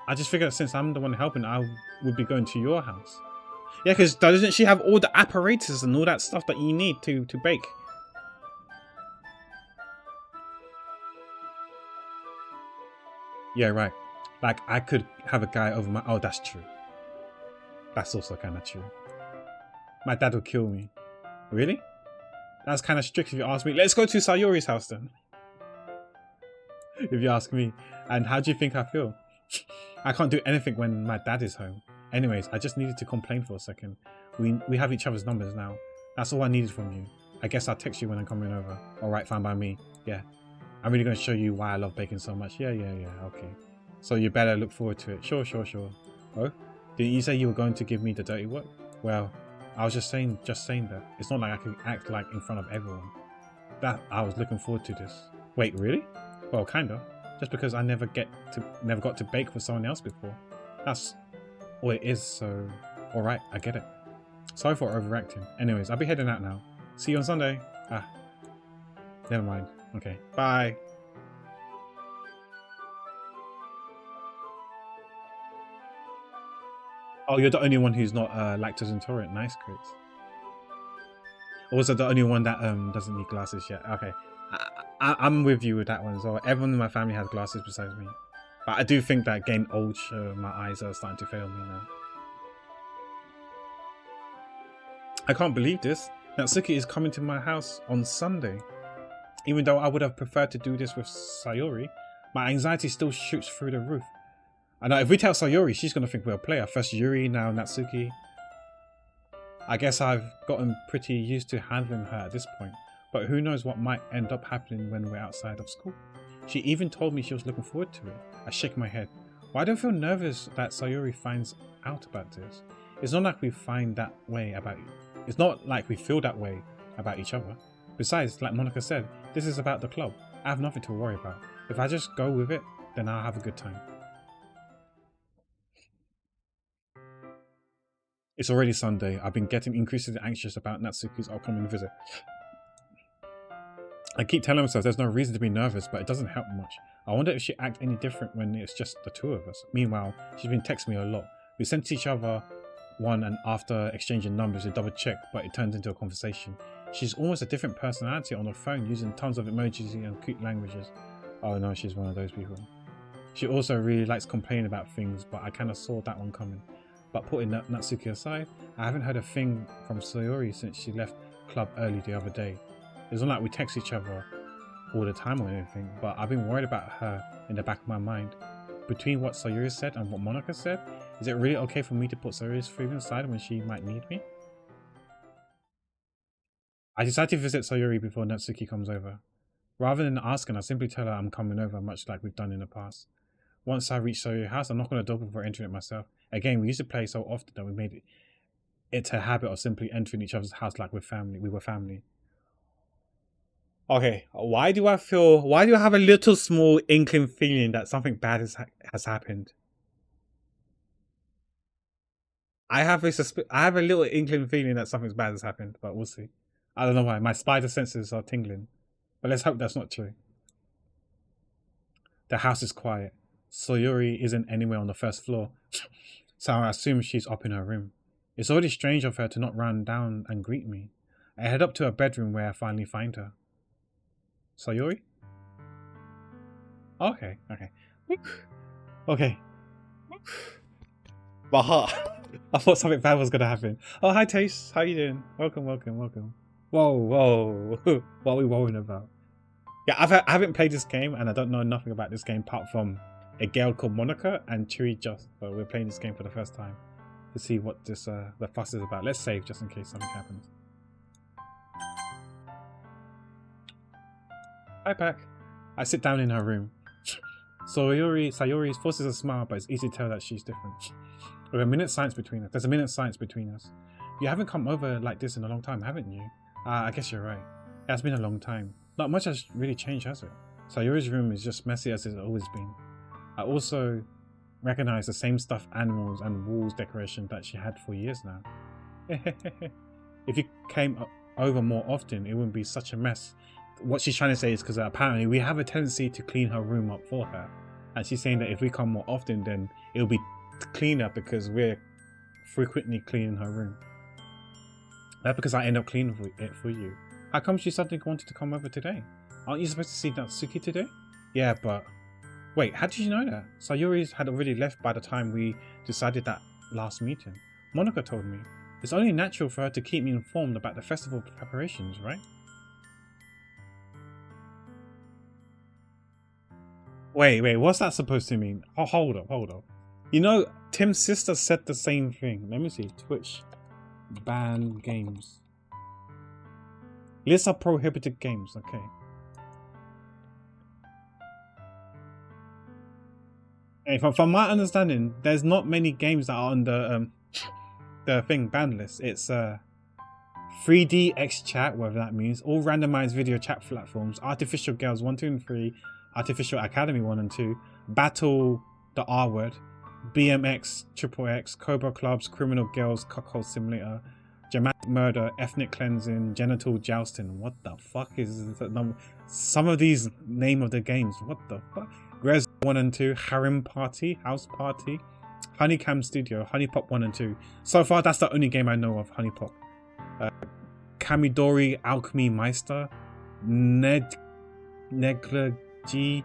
A: I just figured since I'm the one helping, I would be going to your house. Yeah, because doesn't she have all the apparatus and all that stuff that you need to bake? Yeah, right. Like, I could have a guy over my... Oh, that's true. That's also kind of true. My dad would kill me. Really? That's kind of strict if you ask me. Let's go to Sayori's house then. If you ask me. And how do you think I feel? I can't do anything when my dad is home. Anyways, I just needed to complain for a second. We have each other's numbers now. That's all I needed from you. I guess I'll text you when I'm coming over. Alright, fine by me. Yeah. I'm really going to show you why I love baking so much. Yeah, okay. So you better look forward to it. Sure. Oh? Didn't you say you were going to give me the dirty work? Well, I was just saying that. It's not like I can act like in front of everyone. That I was looking forward to this. Wait, really? Well, kinda. Just because I never got to bake for someone else before. That's all it is, so... Alright, I get it. Sorry for overacting. Anyways, I'll be heading out now. See you on Sunday. Ah. Never mind. Okay, bye. Oh, you're the only one who's not lactose intolerant. Nice, Chris. Also, the only one that doesn't need glasses yet. Okay, I'm with you with that one as well. Everyone in my family has glasses besides me. But I do think that getting old, my eyes are starting to fail me now. I can't believe this. Natsuki is coming to my house on Sunday. Even though I would have preferred to do this with Sayori, my anxiety still shoots through the roof. I know if we tell Sayori, she's going to think we're a player. First Yuri, now Natsuki. I guess I've gotten pretty used to handling her at this point, but who knows what might end up happening when we're outside of school. She even told me she was looking forward to it. I shake my head. Why do I feel nervous that Sayori finds out about this? It's not like we find that way about you. It's not like we feel that way about each other. Besides, like Monica said, this is about the club. I have nothing to worry about. If I just go with it, then I'll have a good time. It's already Sunday. I've been getting increasingly anxious about Natsuki's upcoming visit. I keep telling myself there's no reason to be nervous, but it doesn't help much. I wonder if she acts any different when it's just the two of us. Meanwhile, she's been texting me a lot. We sent each other one, and after exchanging numbers, we double check, but it turns into a conversation. She's almost a different personality on the phone, using tons of emojis and cute languages. Oh no, she's one of those people. She also really likes complaining about things, but I kind of saw that one coming. But putting Natsuki aside, I haven't heard a thing from Sayori since she left club early the other day. It's not like we text each other all the time or anything, but I've been worried about her in the back of my mind. Between what Sayori said and what Monica said, is it really okay for me to put Sayori's feelings aside when she might need me? I decided to visit Sayori before Natsuki comes over. Rather than asking, I simply tell her I'm coming over, much like we've done in the past. Once I reach Sayori's house, I knock on the door before entering it myself. Again, we used to play so often that we made it a habit of simply entering each other's house like we were family. Okay, why do I have a little small inkling feeling that something bad has happened? I have a little inkling feeling that something bad has happened, but we'll see. I don't know why. My spider senses are tingling. But let's hope that's not true. The house is quiet. Sayori isn't anywhere on the first floor, so I assume she's up in her room. It's already strange of her to not run down and greet me. I head up to her bedroom where I finally find her. Sayori? Okay. Okay. My heart. I thought something bad was gonna happen. Oh, hi Taste. How you doing? Welcome. Whoa. What are we worrying about? Yeah, I haven't played this game and I don't know nothing about this game apart from a girl called Monica and Chewy Just. So we're playing this game for the first time to see what this the fuss is about. Let's save just in case something happens. Hi Pack. I sit down in her room. Sayori forces a smile, but it's easy to tell that she's different. There's a minute of silence between us. You haven't come over like this in a long time, haven't you? I guess you're right. It has been a long time. Not much has really changed, has it? Sayori's room is just messy as it's always been. I also recognize the same stuffed animals and walls decoration that she had for years now. If you came over more often, it wouldn't be such a mess. What she's trying to say is because apparently we have a tendency to clean her room up for her. And she's saying that if we come more often, then it'll be cleaner because we're frequently cleaning her room. That's because I end up cleaning it for you. How come she suddenly wanted to come over today? Aren't you supposed to see Natsuki today? Yeah, but... Wait, how did you know that? Sayori had already left by the time we decided that last meeting. Monica told me. It's only natural for her to keep me informed about the festival preparations, right? Wait, what's that supposed to mean? Oh, hold up. You know, Tim's sister said the same thing. Let me see. Twitch. Ban games. List of prohibited games. Okay. Hey, from my understanding, there's not many games that are on the thing ban list. It's 3D X Chat, whatever that means. All randomized video chat platforms. Artificial Girls 1, 2, and 3. Artificial Academy 1 and 2. Battle the R Word. BMX, Triple X, Cobra Clubs, Criminal Girls, Cuckold Simulator, Dramatic Murder, Ethnic Cleansing, Genital Jousting. What the fuck is that number? Some of these name of the games. What the fuck? Res 1 and 2, Harem Party, House Party, Honeycam Studio, Honeypop 1 and 2. So far, that's the only game I know of, Honeypop. Kamidori Alchemy Meister, Negla G,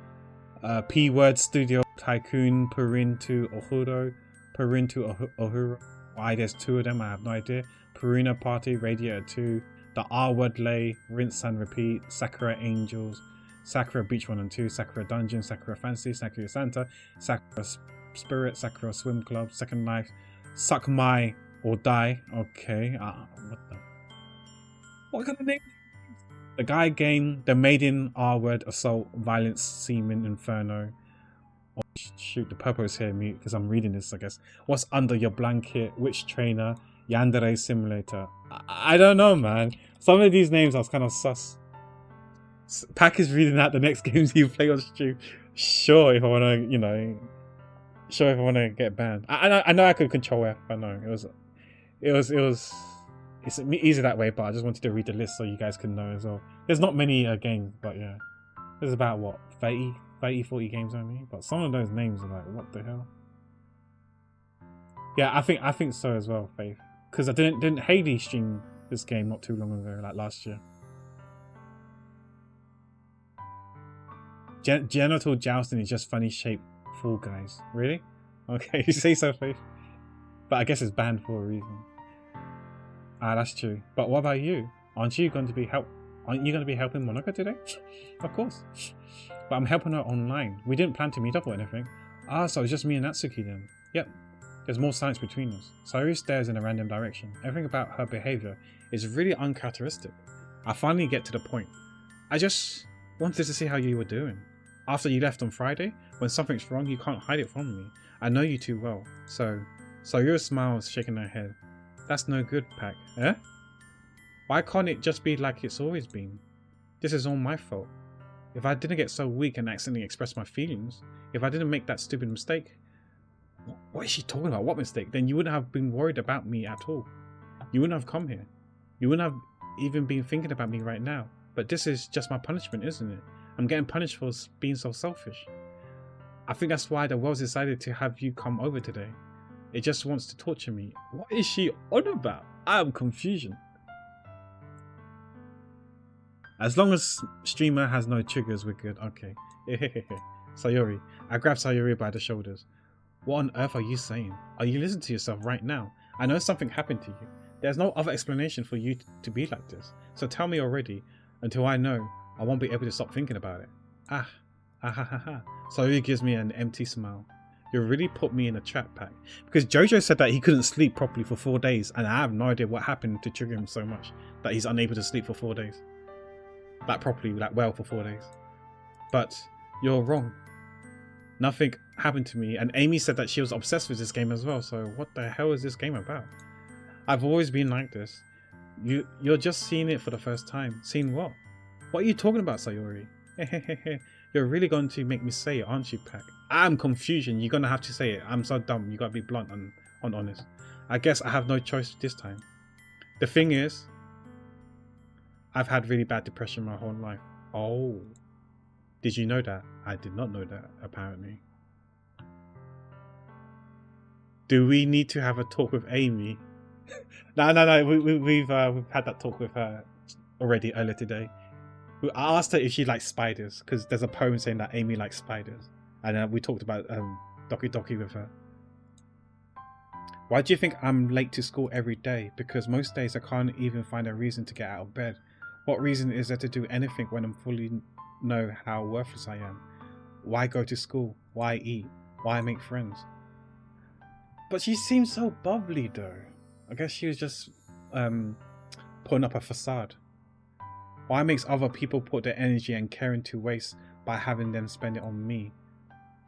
A: P-Word Studio, Tycoon, Purintu Ohuro, Ohuro. Why there's two of them, I have no idea. Purina Party, Radiator 2, The R-Word Lay, Rinse and Repeat, Sakura Angels, Sakura Beach 1 and 2, Sakura Dungeon, Sakura Fantasy, Sakura Santa, Sakura Spirit, Sakura Swim Club, Second Life, Suck My or Die. Okay, what kind of name? The Guy Game, The Maiden R-Word Assault, Violence, Semen, Inferno. Oh, shoot, the purple is here mute because I'm reading this, I guess. What's Under Your Blanket, Witch Trainer, Yandere Simulator. I don't know, man. Some of these names I was kind of sus. Pack is reading out the next games you play on stream. Sure, if I want to, you know, if I want to get banned. I know I could control F. I know it it's easy that way, but I just wanted to read the list so you guys can know as well. There's not many games, but yeah. There's about, what, 40 games only? But some of those names are like, what the hell? Yeah, I think so as well, Faith. Because I didn't Haley stream this game not too long ago, like last year. Genital jousting is just funny shaped Fall Guys. Really? Okay, you say so, Faith. But I guess it's banned for a reason. Ah, that's true. But what about you? Aren't you going to be helping Monica today? Of course. But I'm helping her online. We didn't plan to meet up or anything. Ah, so it's just me and Natsuki then. Yep. There's more silence between us. Sayuri stares in a random direction. Everything about her behaviour is really uncharacteristic. I finally get to the point. I just wanted to see how you were doing. After you left on Friday, when something's wrong, you can't hide it from me. I know you too well. So Sayuri smiles, shaking her head. That's no good, Pack. Eh? Why can't it just be like it's always been? This is all my fault. If I didn't get so weak and accidentally express my feelings, if I didn't make that stupid mistake... What is she talking about? What mistake? Then you wouldn't have been worried about me at all. You wouldn't have come here. You wouldn't have even been thinking about me right now. But this is just my punishment, isn't it? I'm getting punished for being so selfish. I think that's why the world's decided to have you come over today. It just wants to torture me. What is she on about? I am confusion. As long as streamer has no triggers, we're good. Okay. Sayuri. I grab Sayuri by the shoulders. What on earth are you saying? Are you listening to yourself right now? I know something happened to you. There's no other explanation for you to be like this. So tell me already. Until I know, I won't be able to stop thinking about it. Ah ha ha. Sayuri gives me an empty smile. You really put me in a trap, Pack. Because Jojo said that he couldn't sleep properly for 4 days, and I have no idea what happened to trigger him so much that he's unable to sleep for 4 days. Like properly, like well for 4 days. But you're wrong. Nothing happened to me, and Amy said that she was obsessed with this game as well, so what the hell is this game about? I've always been like this. You're just seeing it for the first time. Seeing what? What are you talking about, Sayuri? You're really going to make me say it, aren't you, Pack? I'm confusion. You're gonna have to say it. I'm so dumb. You gotta be blunt and honest. I guess I have no choice this time. The thing is, I've had really bad depression my whole life. Oh. Did you know that? I did not know that, apparently. Do we need to have a talk with Amy? No. We've had that talk with her already earlier today. I asked her if she likes spiders, because there's a poem saying that Amy likes spiders. And we talked about Doki Doki with her. Why do you think I'm late to school every day? Because most days I can't even find a reason to get out of bed. What reason is there to do anything when I'm fully know how worthless I am? Why go to school? Why eat? Why make friends? But she seems so bubbly though. I guess she was just putting up a facade. Why makes other people put their energy and care into waste by having them spend it on me?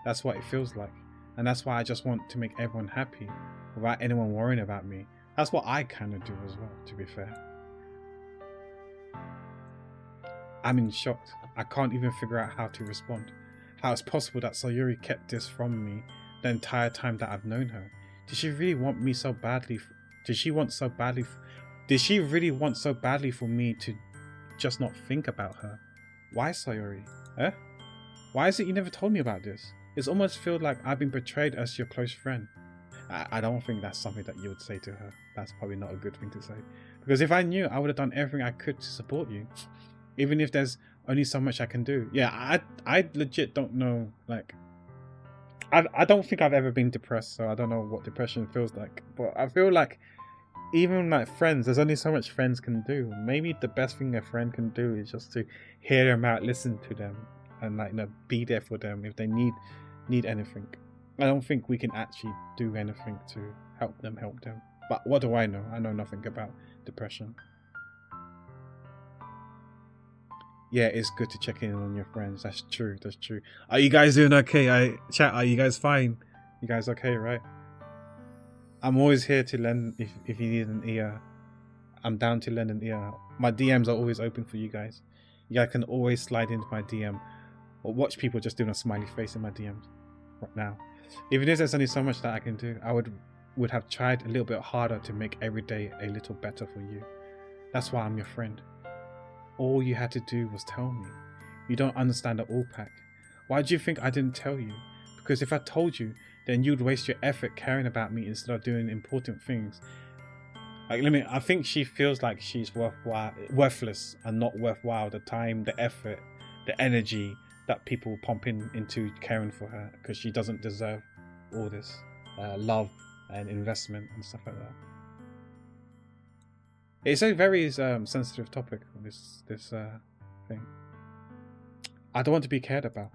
A: That's what it feels like. And that's why I just want to make everyone happy without anyone worrying about me. That's what I kind of do as well, to be fair. I'm in shock. I can't even figure out how to respond. How it's possible that Sayuri kept this from me the entire time that I've known her. Did she really want me so badly? Did she really want so badly for me to just not think about her? Why, Sayuri? Eh? Why is it you never told me about this? It's almost feel like I've been betrayed as your close friend. I don't think that's something that you would say to her. That's probably not a good thing to say. Because if I knew, I would have done everything I could to support you. Even if there's only so much I can do. Yeah, I legit don't know, like... I don't think I've ever been depressed, so I don't know what depression feels like. But I feel like, even like friends, there's only so much friends can do. Maybe the best thing a friend can do is just to hear them out, listen to them, and like, you know, be there for them if they need anything. I don't think we can actually do anything to help them. But what do I know? I know nothing about depression. Yeah, it's good to check in on your friends. That's true. Are you guys doing okay? Chat, are you guys fine? You guys okay, right? I'm always here to lend if you need an ear. I'm down to lend an ear. My DMs are always open for you guys. You guys can always slide into my DM or watch people just doing a smiley face in my DMs right now. Even if there's only so much that I can do, I would
B: would have tried a little bit harder to make every day a little better for you. That's why I'm your friend. All you had to do was tell me. You don't understand at all, Pack. Why do you think I didn't tell you? Because if I told you, then you'd waste your effort caring about me instead of doing important things. Like, I think she feels like she's worthless and not worthwhile. The time, the effort, the energy that people pump into caring for her, because she doesn't deserve all this love and investment and stuff like that. It's a very sensitive topic. This thing. I don't want to be cared about.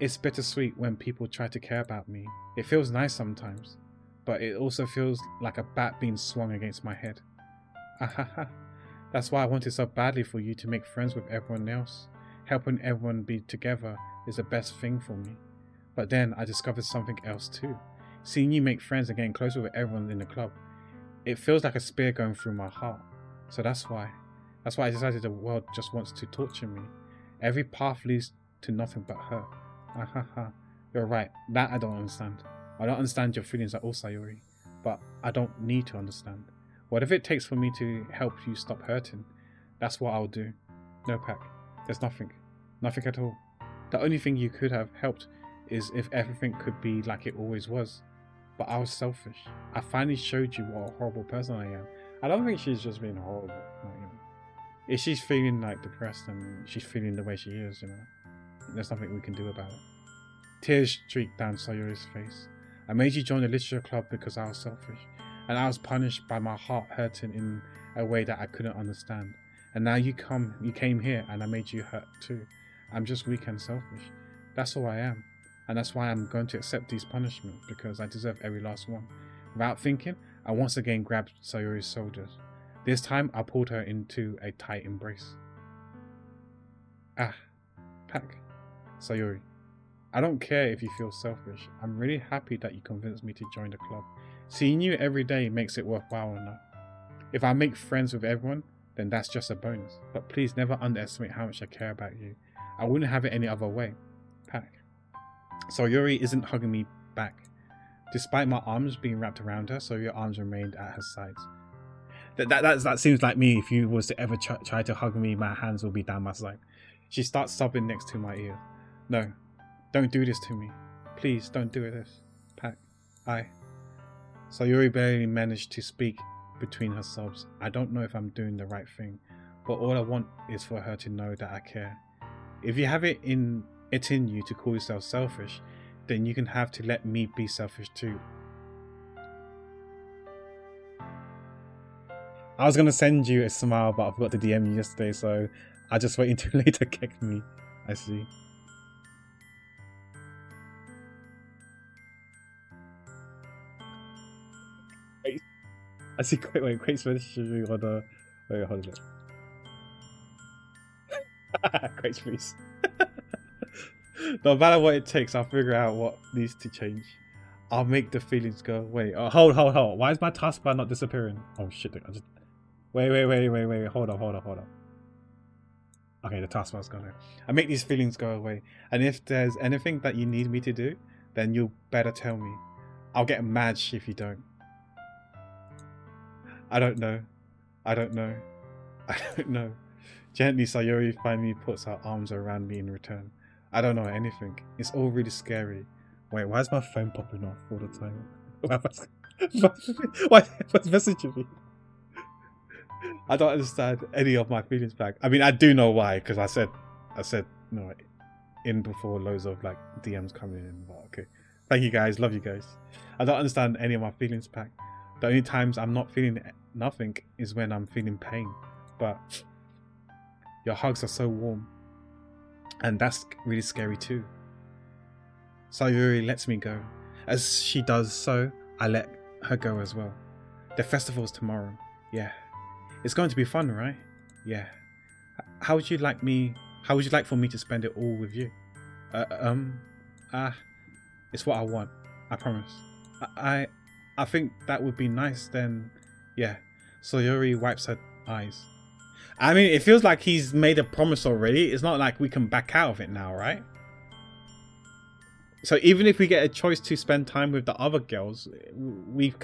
B: It's bittersweet when people try to care about me. It feels nice sometimes, but it also feels like a bat being swung against my head. That's why I wanted so badly for you to make friends with everyone else. Helping everyone be together is the best thing for me. But then I discovered something else too. Seeing you make friends and getting closer with everyone in the club, it feels like a spear going through my heart. So that's why I decided the world just wants to torture me. Every path leads to nothing but hurt. You're right, that I don't understand. I don't understand your feelings at all, Sayori, but I don't need to understand. Whatever it takes for me to help you stop hurting, that's what I'll do. No, Pack, there's nothing at all. The only thing you could have helped is if everything could be like it always was. But I was selfish. I finally showed you what a horrible person I am. I don't think she's just being horrible. Like, you know, if she's feeling like depressed and she's feeling the way she is, you know, there's nothing we can do about it. Tears streaked down Sayori's face. I made you join the literature club because I was selfish, and I was punished by my heart hurting in a way that I couldn't understand. And now you came here and I made you hurt too. I'm just weak and selfish. That's all I am. And that's why I'm going to accept these punishments, because I deserve every last one. Without thinking, I once again grabbed Sayori's shoulders. This time I pulled her into a tight embrace. Pack. Sayori, I don't care if you feel selfish. I'm really happy that you convinced me to join the club. Seeing you every day makes it worthwhile enough. If I make friends with everyone, then that's just a bonus. But please never underestimate how much I care about you. I wouldn't have it any other way. Pack. Sayori isn't hugging me back. Despite my arms being wrapped around her, Sayori's arms remained at her sides. That seems like me. If you was to ever try to hug me, my hands will be down my side. She starts sobbing next to my ear. No, don't do this to me. Please don't do this. Pack. Sayori barely managed to speak between her sobs. I don't know if I'm doing the right thing, but all I want is for her to know that I care. If you have it in you to call yourself selfish, then you can have to let me be selfish too. I was gonna send you a smile, but I forgot to DM you yesterday, so I just wait until later kick me. I see. I see. Wait, Crate's on the. Wait, hold on. Crate's please. No matter what it takes, I'll figure out what needs to change. I'll make the feelings go away. Hold. Why is my taskbar not disappearing? Oh shit! I just. Wait. Hold on. Okay, the taskbar's gone. I make these feelings go away, and if there's anything that you need me to do, then you better tell me. I'll get mad if you don't. I don't know. Gently, Sayori finally puts her arms around me in return. I don't know anything. It's all really scary. Wait, why is my phone popping off all the time? Why what's messaging me? I don't understand any of my feelings back. I mean, I do know why, because I said no in before loads of like DMs coming in. But okay, thank you guys, love you guys. I don't understand any of my feelings back. The only times I'm not feeling nothing is when I'm feeling pain. But your hugs are so warm, and that's really scary too. Sayori lets me go. As she does so, I let her go as well. The festival's tomorrow. Yeah. It's going to be fun, right? Yeah. How would you like for me to spend it all with you? It's what I want. I promise. I think that would be nice then. Yeah. Sayori wipes her eyes. I mean, it feels like he's made a promise already. It's not like we can back out of it now, right? So even if we get a choice to spend time with the other girls, we've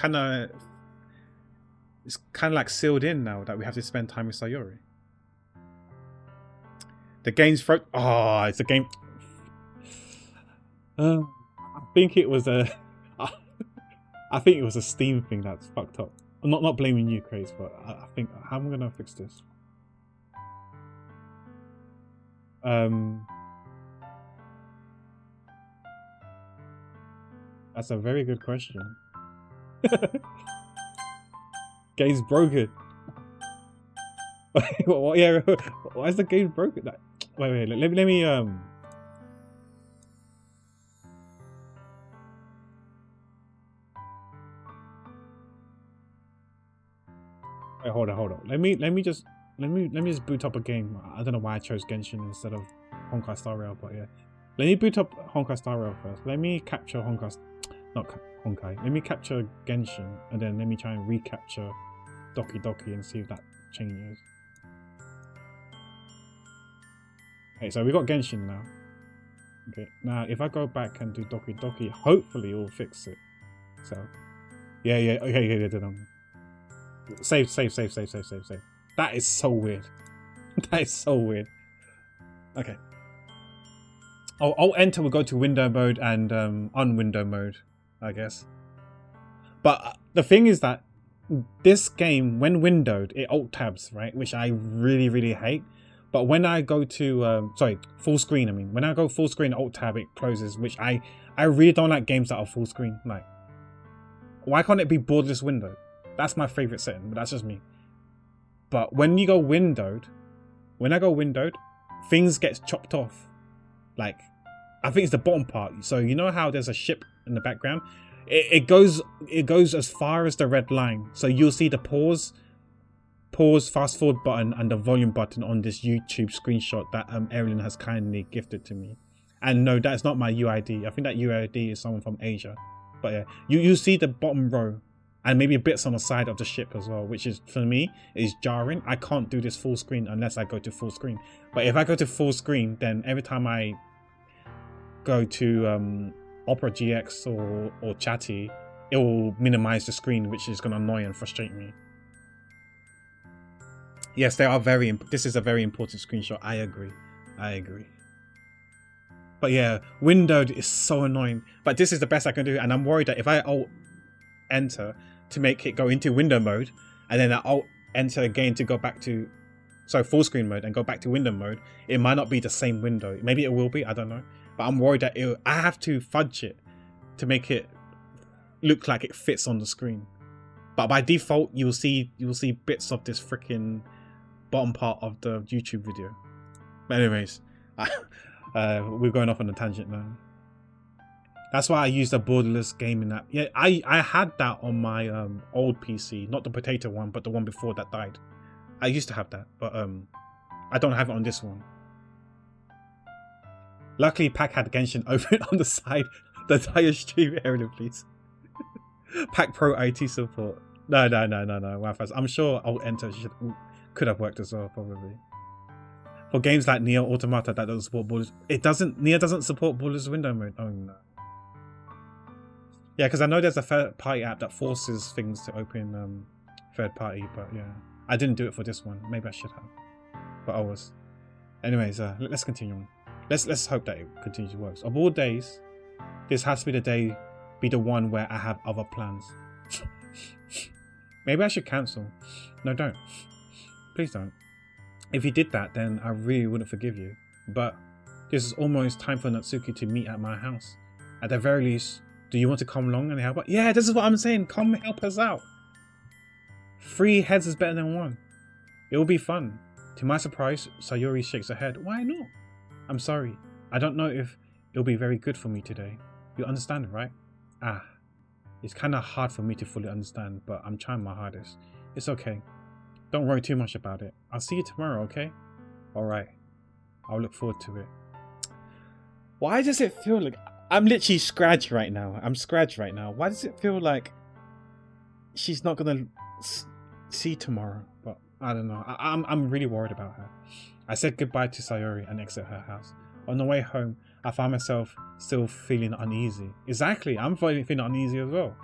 B: it's kind of like sealed in now that we have to spend time with Sayori. The game's it's a game. I think it was a. I think it was a Steam thing that's fucked up. I'm not blaming you, Craze, but I think how am I gonna fix this? That's a very good question. Game's broken. What? Yeah. Why is the game broken? Like, wait. Let me. Wait, hold on. Let me just boot up a game. I don't know why I chose Genshin instead of Honkai Star Rail, but yeah. Let me boot up Honkai Star Rail first. Let me capture not Honkai. Let me capture Genshin, and then let me try and recapture Doki Doki and see if that changes. Okay, so we got Genshin now. Okay, now if I go back and do Doki Doki, hopefully it will fix it. So, yeah. Okay, save. That is so weird. That is so weird. Okay. Oh, Alt Enter will go to window mode and unwindow mode, I guess. But the thing is that this game, when windowed, it alt tabs, right? Which I really hate. But when I go to full screen, I mean, when I go full screen alt tab, it closes, which I really don't like games that are full screen. Like, why can't it be borderless window? That's my favorite setting, but that's just me. But when you go windowed, when I go windowed, things get chopped off. Like, I think it's the bottom part. So you know how there's a ship in the background? It goes as far as the red line. So you'll see the pause, fast forward button and the volume button on this YouTube screenshot that Erin has kindly gifted to me. And no, that's not my UID. I think that UID is someone from Asia. But yeah, you see the bottom row and maybe bits on the side of the ship as well, which is, for me, is jarring. I can't do this full screen unless I go to full screen. But if I go to full screen, then every time I go to Opera GX or Chatty, it will minimize the screen, which is going to annoy and frustrate me. Yes, they are this is a very important screenshot. I agree. But yeah, windowed is so annoying. But this is the best I can do, and I'm worried that if I alt enter to make it go into window mode, and then I alt enter again to go back to full screen mode and go back to window mode, it might not be the same window. Maybe it will be, I don't know. But I'm worried that I have to fudge it to make it look like it fits on the screen. But by default, you'll see bits of this freaking bottom part of the YouTube video. But anyways, we're going off on a tangent now. That's why I used a borderless gaming app. Yeah, I had that on my old PC, not the potato one, but the one before that died. I used to have that, but I don't have it on this one. Luckily, Pack had Genshin open on the side the entire stream area, please. Pack Pro IT support. No. Wi-Fi. I'm sure Alt Enter could have worked as well, probably. For games like Nier Automata that doesn't support borders, Nier doesn't support borderless window mode. Oh no. Yeah, because I know there's a third-party app that forces things to open third-party, but yeah, I didn't do it for this one. Maybe I should have, but I was. Anyways, let's continue on. Let's hope that it continues to work. Of all days, this has to be the one where I have other plans. Maybe I should cancel. No, don't. Please don't. If you did that, then I really wouldn't forgive you. But this is almost time for Natsuki to meet at my house. At the very least, do you want to come along and help out? Yeah, this is what I'm saying. Come help us out. 3 heads is better than 1. It will be fun. To my surprise, Sayori shakes her head. Why not? I'm sorry. I don't know if it'll be very good for me today. You understand, right? It's kind of hard for me to fully understand, but I'm trying my hardest. It's okay. Don't worry too much about it. I'll see you tomorrow, okay? Alright. I'll look forward to it. Why does it feel like... I'm literally scratched right now. Why does it feel like she's not going to see tomorrow? But I don't know. I'm really worried about her. I said goodbye to Sayori and exit her house. On the way home, I found myself
A: still feeling uneasy. Exactly, I'm feeling uneasy as well.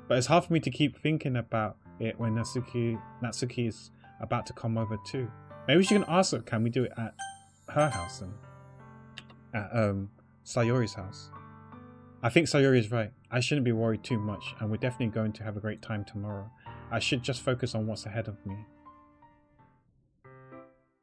A: But it's hard for me to keep thinking about it when Natsuki is about to come over too. Maybe she can ask her, can we do it at her house then? At Sayori's house. I think Sayori is right. I shouldn't be worried too much, and we're definitely going to have a great time tomorrow. I should just focus on what's ahead of me.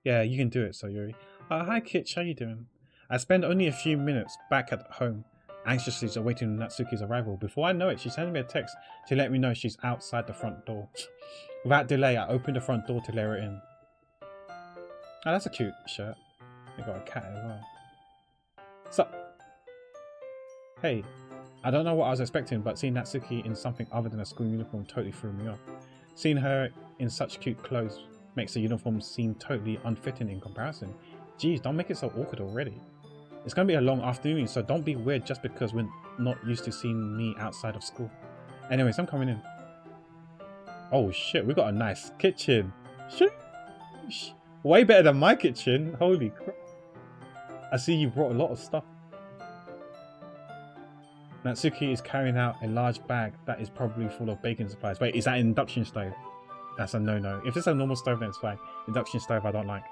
A: Yeah, you can do it, Sayori. Hi Kitch, how you doing? I spent only a few minutes back at home, anxiously awaiting Natsuki's arrival. Before I know it, she sent me a text to let me know she's outside the front door. Without delay, I opened the front door to let her in. Oh, that's a cute shirt. They got a cat as well. So, hey, I don't know what I was expecting, but seeing Natsuki in something other than a school uniform totally threw me off. Seeing her in such cute clothes makes the uniform seem totally unfitting in comparison. Geez, don't make it so awkward already. It's going to be a long afternoon, so don't be weird just because we're not used to seeing me outside of school. Anyways, I'm coming in. Oh shit, we got a nice kitchen. Sheesh. Way better than my kitchen. Holy crap. I see you brought a lot of stuff. Natsuki is carrying out a large bag that is probably full of baking supplies. Wait, is that an induction stove? That's a no-no. If it's a normal stove, then it's fine. Induction stove, I don't like.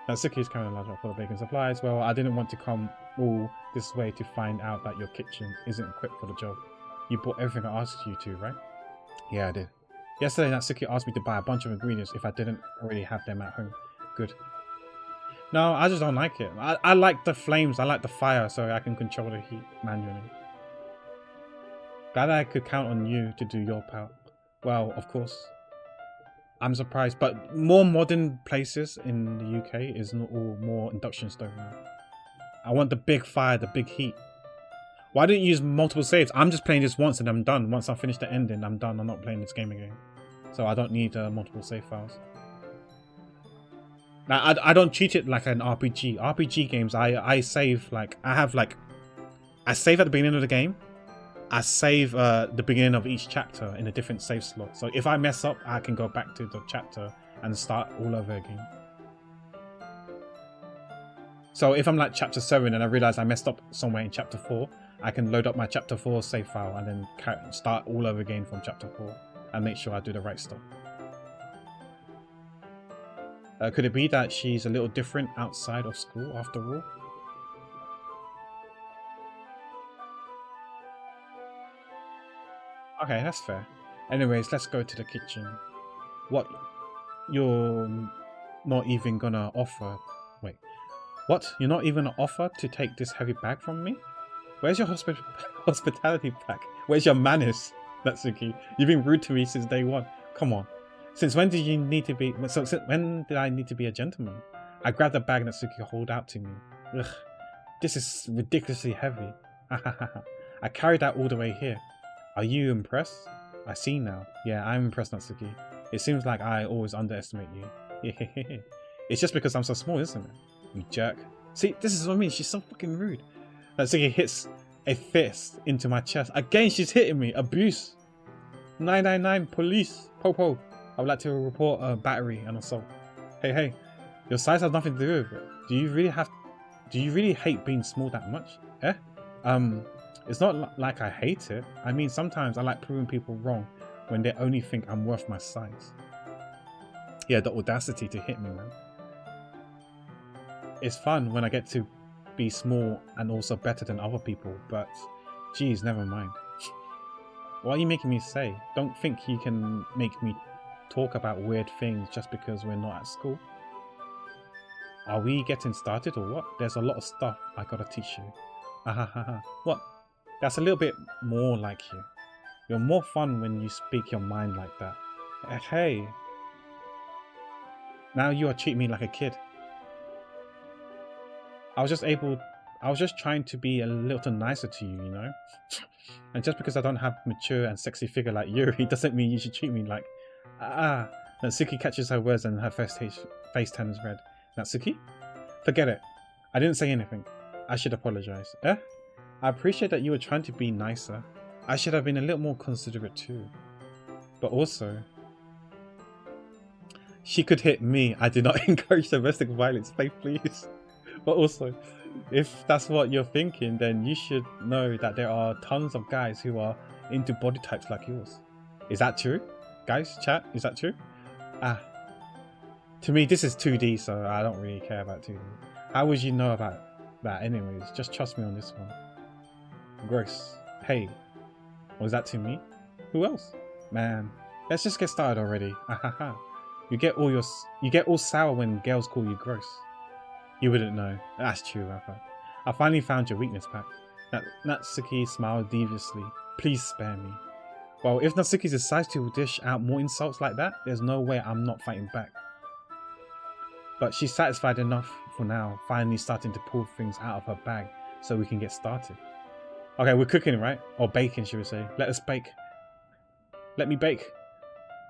A: Natsuki is carrying a large bag full of baking supplies. Well, I didn't want to come all this way to find out that your kitchen isn't equipped for the job. You bought everything I asked you to, right? Yeah, I did. Yesterday, Natsuki asked me to buy a bunch of ingredients if I didn't already have them at home. Good. No, I just don't like it. I like the flames. I like the fire, so I can control the heat manually. Glad I could count on you to do your part. Well, of course. I'm surprised, but more modern places in the UK is not all more induction stove now. I want the big fire, the big heat. Why didn't you use multiple saves? I'm just playing this once and I'm done. Once I finish the ending, I'm done. I'm not playing this game again. So I don't need multiple save files. Now, I don't treat it like an RPG. RPG games, I save like, I save at the beginning of the game. I save the beginning of each chapter in a different save slot. So if I mess up, I can go back to the chapter and start all over again. So if I'm like chapter 7 and I realize I messed up somewhere in chapter 4, I can load up my chapter 4 save file and then start all over again from chapter 4 and make sure I do the right stuff. Could it be that she's a little different outside of school after all? Okay, that's fair. Anyways, let's go to the kitchen. What? You're not even gonna offer... Wait. What? You're not even gonna offer to take this heavy bag from me? Where's your hospitality pack? Where's your manners, Natsuki? You've been rude to me since day one. Come on. Since when did you need to be... Since when did I need to be a gentleman? I grabbed the bag Natsuki hold out to me. Ugh. This is ridiculously heavy. I carried that all the way here. Are you impressed? I see now. Yeah, I'm impressed, Natsuki. It seems like I always underestimate you. It's just because I'm so small, isn't it? You jerk. See, this is what I mean. She's so fucking rude. Natsuki hits a fist into my chest. Again, she's hitting me. Abuse. 999 police. Popo. I would like to report a battery and assault. Hey. Your size has nothing to do with it. Do you really hate being small that much? Eh? It's not like I hate it. I mean, sometimes I like proving people wrong when they only think I'm worth my size. Yeah, the audacity to hit me, man. It's fun when I get to be small and also better than other people, but geez, never mind. What are you making me say? Don't think you can make me talk about weird things just because we're not at school. Are we getting started or what? There's a lot of stuff I gotta teach you. What? That's a little bit more like you. You're more fun when you speak your mind like that. Hey. Now you are treating me like a kid. I was just trying to be a little nicer to you, you know? And just because I don't have a mature and sexy figure like Yuri doesn't mean you should treat me like... Natsuki catches her words and her face turns red. Natsuki? Forget it. I didn't say anything. I should apologize. I appreciate that you were trying to be nicer. I should have been a little more considerate too. But also... She could hit me. I did not encourage domestic violence. Faith, please. But also,
B: If that's what you're thinking, then you should know that there are tons of guys who are into body types like yours. Is that true? Guys, chat, is that true? Ah, to me, this is 2D, so I don't really care about 2D. How would you know about that anyways? Just trust me on this one. Gross. Hey, was that to me? Who else? Man, let's just get started already. Ahaha. You get all sour when girls call you gross. You wouldn't know. That's true, Rafa. I finally found your weakness, Pack. Natsuki smiled deviously. Please spare me. Well, if Natsuki decides to dish out more insults like that, there's no way I'm not fighting back. But she's satisfied enough for now, finally starting to pull things out of her bag so we can get started. Okay, we're cooking, right? Or baking, should we say. Let us bake. Let me bake.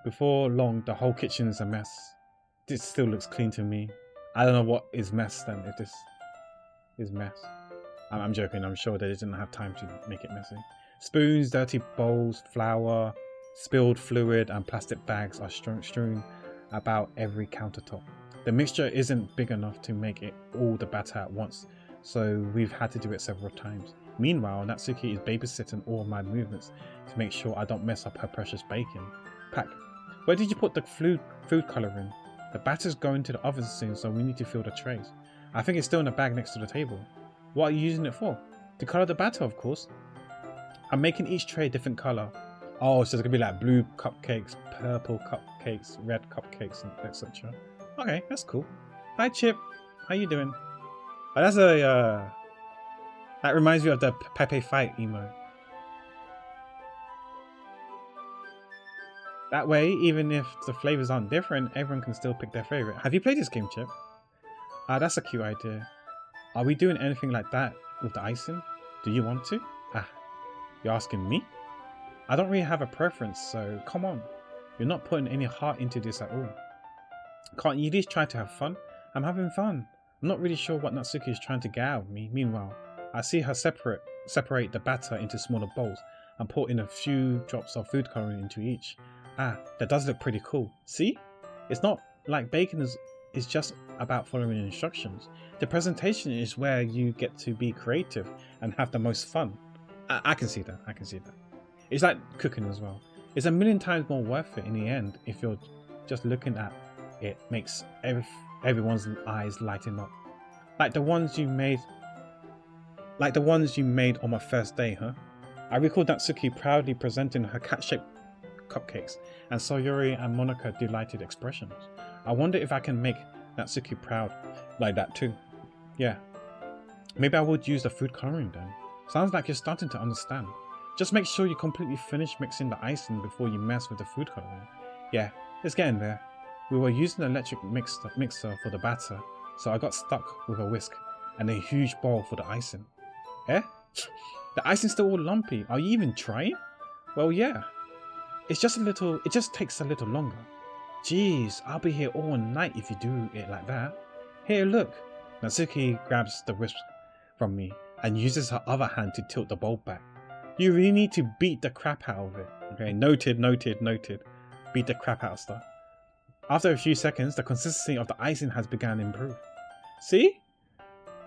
B: Before long, the whole kitchen is a mess. This still looks clean to me. I don't know what is mess then, if this is mess. I'm joking, I'm sure they didn't have time to make it messy. Spoons, dirty bowls, flour, spilled fluid and plastic bags are strewn about every countertop. The mixture isn't big enough to make it all the batter at once, so we've had to do it several times. Meanwhile, Natsuki is babysitting all of my movements to make sure I don't mess up her precious bacon. Pack, where did you put the food coloring? The batter's going to the oven soon, so we need to fill the trays. I think it's still in the bag next to the table. What are you using it for? To color the batter, of course. I'm making each tray a different color. Oh, so it's gonna be like blue cupcakes, purple cupcakes, red cupcakes, and etc. Okay, that's cool. Hi Chip, how you doing? Oh, that's a that reminds me of the Pepe fight emo. That way, even if the flavors aren't different, everyone can still pick their favorite. Have you played this game, Chip? Ah, that's a cute idea. Are we doing anything like that with the icing? Do you want to? Ah, you're asking me? I don't really have a preference, so come on. You're not putting any heart into this at all. Can't you at least try to have fun? I'm having fun. I'm not really sure what Natsuki is trying to get out of me. Meanwhile, I see her separate the batter into smaller bowls and pour in a few drops of food coloring into each. Ah, that does look pretty cool. See? It's not like baking is just about following instructions. The presentation is where you get to be creative and have the most fun. I can see that. I can see that. It's like cooking as well. It's a million times more worth it in the end if you're just looking at it. Makes everyone's eyes lighten up. Like the ones you made on my first day, huh? I recall Natsuki proudly presenting her cat-shaped cupcakes and Sayori and Monica delighted expressions. I wonder if I can make Natsuki proud like that too. Yeah. Maybe I would use the food coloring then. Sounds like you're starting to understand. Just make sure you completely finish mixing the icing before you mess with the food coloring. Yeah, it's getting there. We were using an electric mixer for the batter, so I got stuck with a whisk and a huge bowl for the icing. Eh? The icing's still all lumpy. Are you even trying? Well, yeah. It just takes a little longer. Jeez, I'll be here all night if you do it like that. Here, look. Natsuki grabs the whisk from me and uses her other hand to tilt the bowl back. You really need to beat the crap out of it. Okay, noted. Beat the crap out of stuff. After a few seconds, the consistency of the icing has begun to improve. See?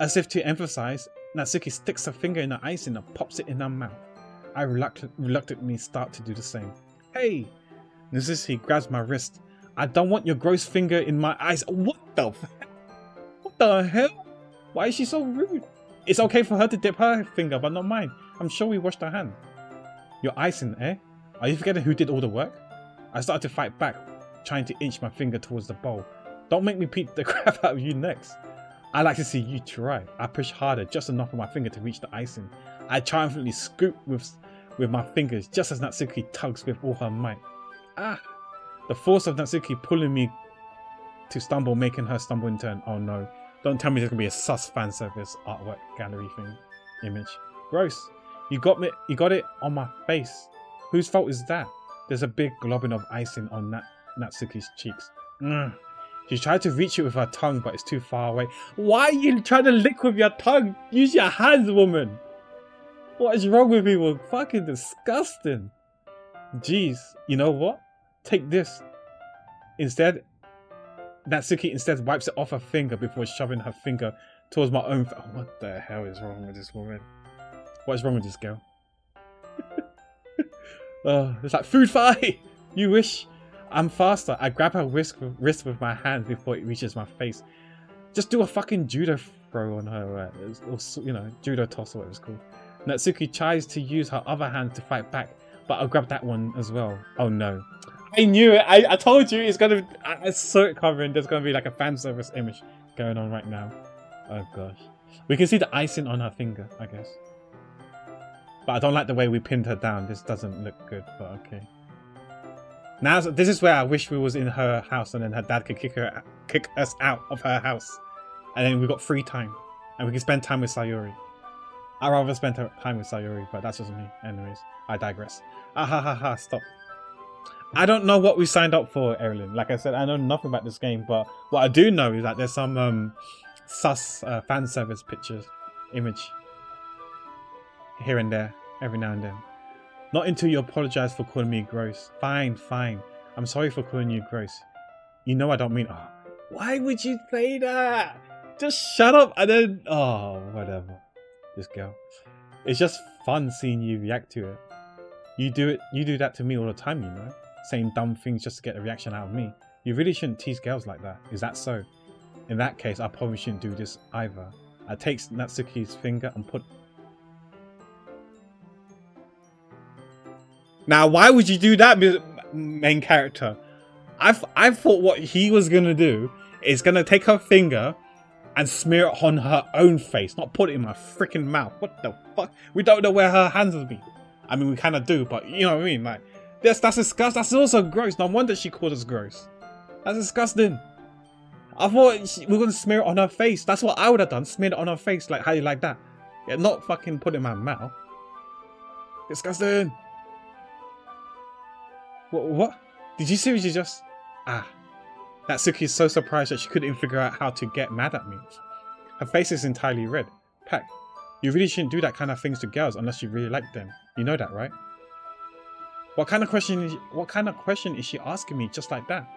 B: As if to emphasize, Natsuki sticks her finger in the icing and pops it in her mouth. I reluctantly start to do the same. Hey! Natsuki grabs my wrist. I don't want your gross finger in my eyes. What the hell? Why is she so rude? It's okay for her to dip her finger, but not mine. I'm sure we washed our hand. Your icing, eh? Are you forgetting who did all the work? I started to fight back, trying to inch my finger towards the bowl. Don't make me beat the crap out of you next. I like to see you try. I push harder, just enough for my finger to reach the icing. I triumphantly scoop with my fingers, just as Natsuki tugs with all her might. Ah! The force of Natsuki pulling me to stumble, making her stumble in turn. Oh no. Don't tell me there's gonna be a sus fan service artwork gallery thing. Image. Gross. You got it on my face. Whose fault is that? There's a big globbing of icing on Natsuki's cheeks. She tried to reach it with her tongue, but it's too far away. Why are you trying to lick with your tongue? Use your hands, woman. What is wrong with people? Fucking disgusting. Jeez, you know what? Take this. Instead, Natsuki wipes it off her finger before shoving her finger
A: towards my own. Oh, what the hell is wrong with this woman? What is wrong with this girl? Oh, it's like food fight. You wish I'm faster. I grab her wrist with my hand before it reaches my face. Just do a fucking judo throw on her, or you know, judo toss or whatever it's called. Natsuki tries to use her other hand to fight back, but I'll grab that one as well. Oh no. I knew it. I told you it's gonna. I saw it covering. There's gonna be like a fan service image going on right now. Oh gosh. We can see the icing on her finger, I guess. But I don't like the way we pinned her down. This doesn't look good, but okay. Now this is where I wish we was in her house and then her dad could kick us out of her house, and then we got free time and we can spend time with Sayori. I'd rather spend time with Sayori, but that's just me. Anyways, I digress. Ah ha ha ha! Stop. I don't know what we signed up for, Erilyn. Like I said, I know nothing about this game, but what I do know is that there's some sus fan service image here and there, every now and then. Not until you apologize for calling me gross. Fine, fine. I'm sorry for calling you gross. You know I don't mean. Oh, why would you say that? Just shut up and then. Oh, whatever. This girl. It's just fun seeing you react to it. You do that to me all the time, you know. Saying dumb things just to get a reaction out of me. You really shouldn't tease girls like that. Is that so? In that case, I probably shouldn't do this either. I take Natsuki's finger and put. Now, why would you do that, main character? I thought what he was gonna do is gonna take her finger and smear it on her own face, not put it in my freaking mouth. What the fuck? We don't know where her hands will be. I mean, we kind of do, but you know what I mean? Like, that's disgusting. That's also gross. No wonder she called us gross. That's disgusting. I thought we were going to smear it on her face. That's what I would have done. Smeared it on her face. Like, how you like that? Yeah, not fucking put it in my mouth. Disgusting. What? Did you seriously just... Ah. Natsuki is so surprised that she couldn't even figure out how to get mad at me. Her face is entirely red. Pack, you really shouldn't do that kind of things to girls unless you really like them. You know that, right? What kind of question is she asking me just like that?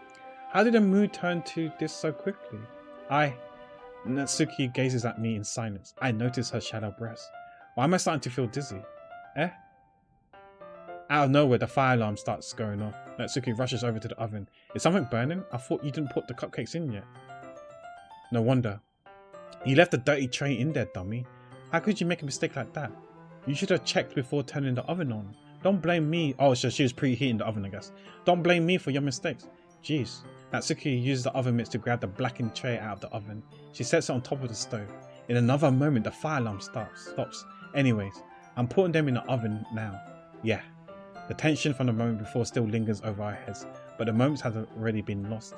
A: How did the mood turn to this so quickly? Natsuki gazes at me in silence. I notice her shadow breasts. Why am I starting to feel dizzy? Eh? Out of nowhere, the fire alarm starts going off. Natsuki rushes over to the oven. Is something burning? I thought you didn't put the cupcakes in yet. No wonder. You left the dirty tray in there, dummy. How could you make a mistake like that? You should have checked before turning the oven on. Don't blame me. Oh, so she was preheating the oven, I guess. Don't blame me for your mistakes. Jeez. Natsuki uses the oven mitts to grab the blackened tray out of the oven. She sets it on top of the stove. In another moment, the fire alarm stops. Anyways, I'm putting them in the oven now. Yeah. The tension from the moment before still lingers over our heads, but the moments have already been lost.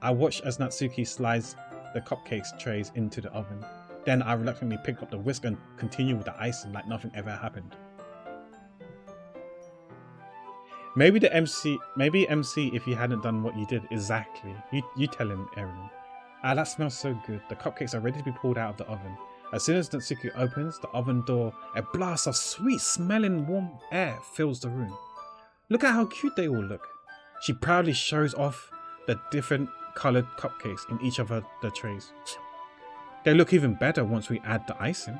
A: I watch as Natsuki slides the cupcakes trays into the oven. Then I reluctantly pick up the whisk and continue with the icing like nothing ever happened. Maybe MC if he hadn't done what you did. Exactly. You tell him, Erin. Ah, that smells so good. The cupcakes are ready to be pulled out of the oven. As soon as Natsuki opens the oven door, a blast of sweet smelling warm air fills the room. Look at how cute they all look. She proudly shows off the different coloured cupcakes in each of the trays. They look even better once we add the icing.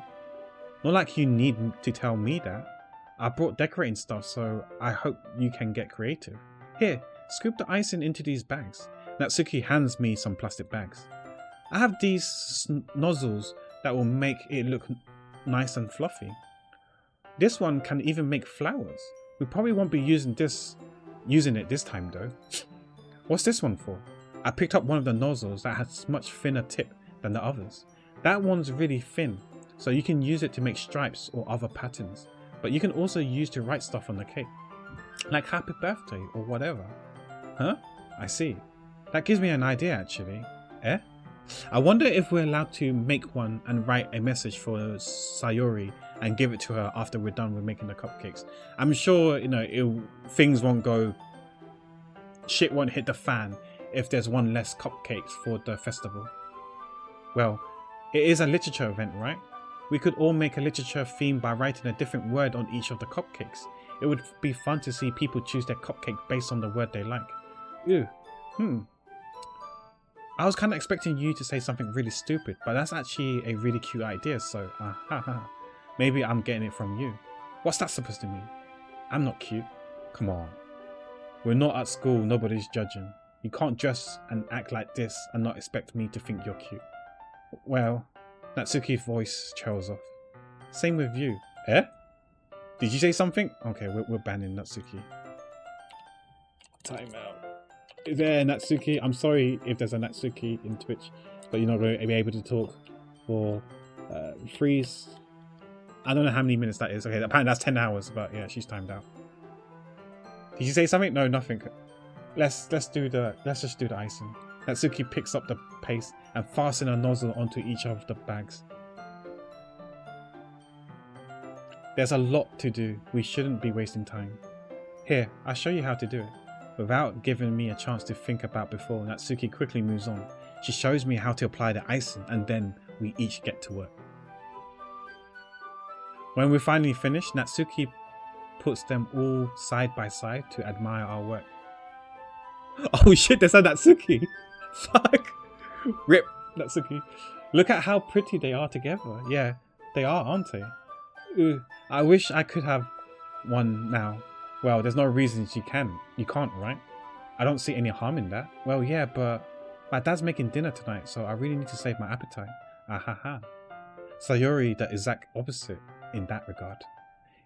A: Not like you need to tell me that. I brought decorating stuff, so I hope you can get creative. Here, scoop the icing into these bags. Natsuki hands me some plastic bags. I have these nozzles that will make it look nice and fluffy. This one can even make flowers. We probably won't be using it this time though. What's this one for? I picked up one of the nozzles that has much thinner tip than the others. That one's really thin, so you can use it to make stripes or other patterns. But you can also use to write stuff on the cake, like happy birthday or whatever. Huh? I see. That gives me an idea actually. Eh? I wonder if we're allowed to make one and write a message for Sayori and give it to her after we're done with making the cupcakes. I'm sure, you know, things won't go... Shit won't hit the fan if there's one less cupcakes for the festival. Well, it is a literature event, right? We could all make a literature theme by writing a different word on each of the cupcakes. It would be fun to see people choose their cupcake based on the word they like. Ew. I was kind of expecting you to say something really stupid, but that's actually a really cute idea, so maybe I'm getting it from you. What's that supposed to mean? I'm not cute. Come on. We're not at school, nobody's judging. You can't dress and act like this and not expect me to think you're cute. Well, Natsuki's voice trails off. Same with you. Eh? Did you say something? Okay, we're banning Natsuki. Time out. Is there a Natsuki? I'm sorry if there's a Natsuki in Twitch, but you're not going to be able to talk for freeze. I don't know how many minutes that is. Okay, apparently that's 10 hours, but yeah, she's timed out. Did you say something? No, nothing. Let's just do the icing. Natsuki picks up the pace and fastens a nozzle onto each of the bags. There's a lot to do. We shouldn't be wasting time. Here, I'll show you how to do it. Without giving me a chance to think about before, Natsuki quickly moves on. She shows me how to apply the icing and then we each get to work. When we're finally finished, Natsuki puts them all side by side to admire our work. Oh shit, there's a Natsuki! Fuck! Rip Natsuki. Look at how pretty they are together. Yeah, they are, aren't they? I wish I could have one now. Well, there's no reason you can't, right? I don't see any harm in that. Well, yeah, but my dad's making dinner tonight, so I really need to save my appetite. Ahaha. Sayori the exact opposite in that regard.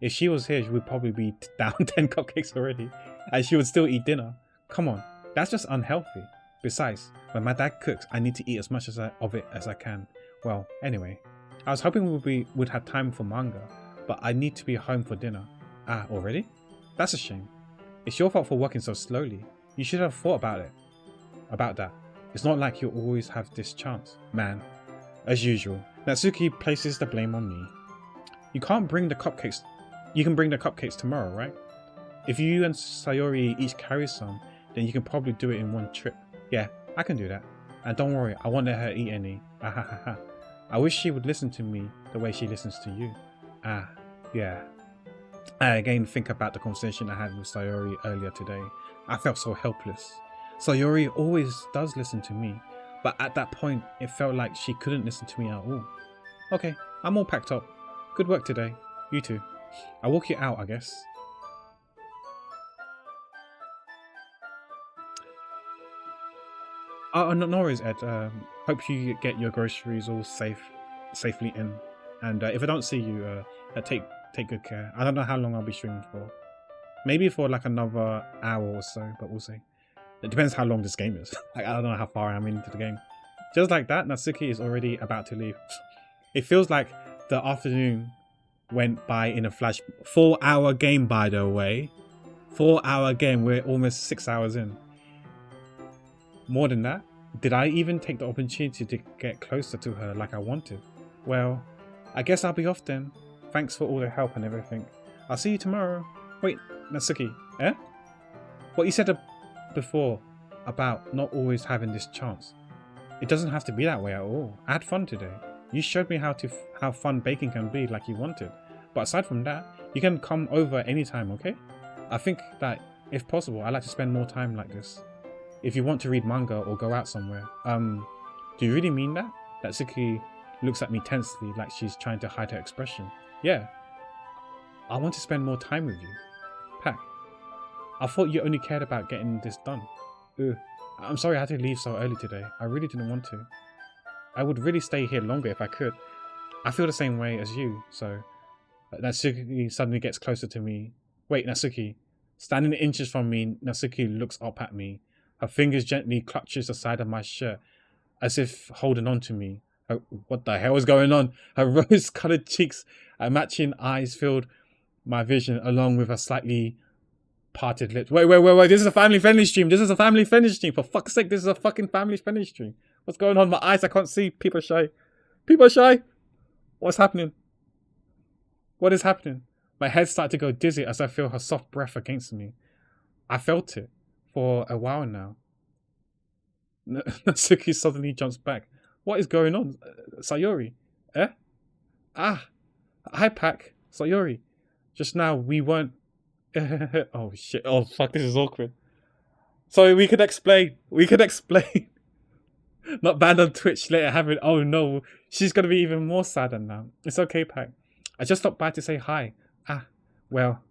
A: If she was here, she would probably be down 10 cupcakes already, and she would still eat dinner. Come on, that's just unhealthy. Besides, when my dad cooks, I need to eat as much of it as I can. Well, anyway, I was hoping we would have time for manga, but I need to be home for dinner. Ah, already? That's a shame. It's your fault for working so slowly. You should have thought about that. It's not like you'll always have this chance. Man, as usual, Natsuki places the blame on me. You can bring the cupcakes tomorrow, right? If you and Sayori each carry some, then you can probably do it in one trip. Yeah, I can do that. And don't worry, I won't let her eat any. Ahahaha. I wish she would listen to me the way she listens to you. Ah, yeah. I again think about the conversation I had with Sayori earlier today. I felt so helpless. Sayori always does listen to me, but at that point it felt like she couldn't listen to me at all. Okay, I'm all packed up. Good work today. You too. I'll walk you out, I guess. Oh, no worries, Ed. Hope you get your groceries all safely in. And if I don't see you, take good care. I don't know how long I'll be streaming for. Maybe for like another hour or so, but we'll see. It depends how long this game is. Like, I don't know how far I'm into the game. Just like that, Natsuki is already about to leave. It feels like the afternoon went by in a flash. 4-hour game, by the way. 4-hour game. We're almost 6 hours in. More than that, did I even take the opportunity to get closer to her like I wanted? Well, I guess I'll be off then. Thanks for all the help and everything. I'll see you tomorrow. Wait, Natsuki, eh? What you said before about not always having this chance. It doesn't have to be that way at all. I had fun today. You showed me how fun baking can be like you wanted. But aside from that, you can come over anytime, okay? I think that, if possible, I'd like to spend more time like this. If you want to read manga or go out somewhere. Do you really mean that? Natsuki looks at me tensely like she's trying to hide her expression. Yeah. I want to spend more time with you. Pack. I thought you only cared about getting this done. I'm sorry I had to leave so early today. I really didn't want to. I would really stay here longer if I could. I feel the same way as you, so... Natsuki suddenly gets closer to me. Wait, Natsuki. Standing inches from me, Natsuki looks up at me. Her fingers gently clutches the side of my shirt, as if holding on to me. What the hell is going on? Her rose-coloured cheeks and matching eyes filled my vision, along with her slightly parted lips. Wait. This is a family-friendly stream. For fuck's sake, this is a fucking family-friendly stream. What's going on? My eyes, I can't see. People are shy. What's happening? What is happening? My head started to go dizzy as I feel her soft breath against me. I felt it for a while now. Natsuki suddenly jumps back. What is going on? Sayori? Eh? Ah! Hi, Pack. Sayori. Just now, we weren't... Oh, shit. Oh, fuck, this is awkward. So, we could explain. Not banned on Twitch later having. Oh no, she's gonna be even more sadder now. It's okay, Pack. I just stopped by to say hi. Ah, well,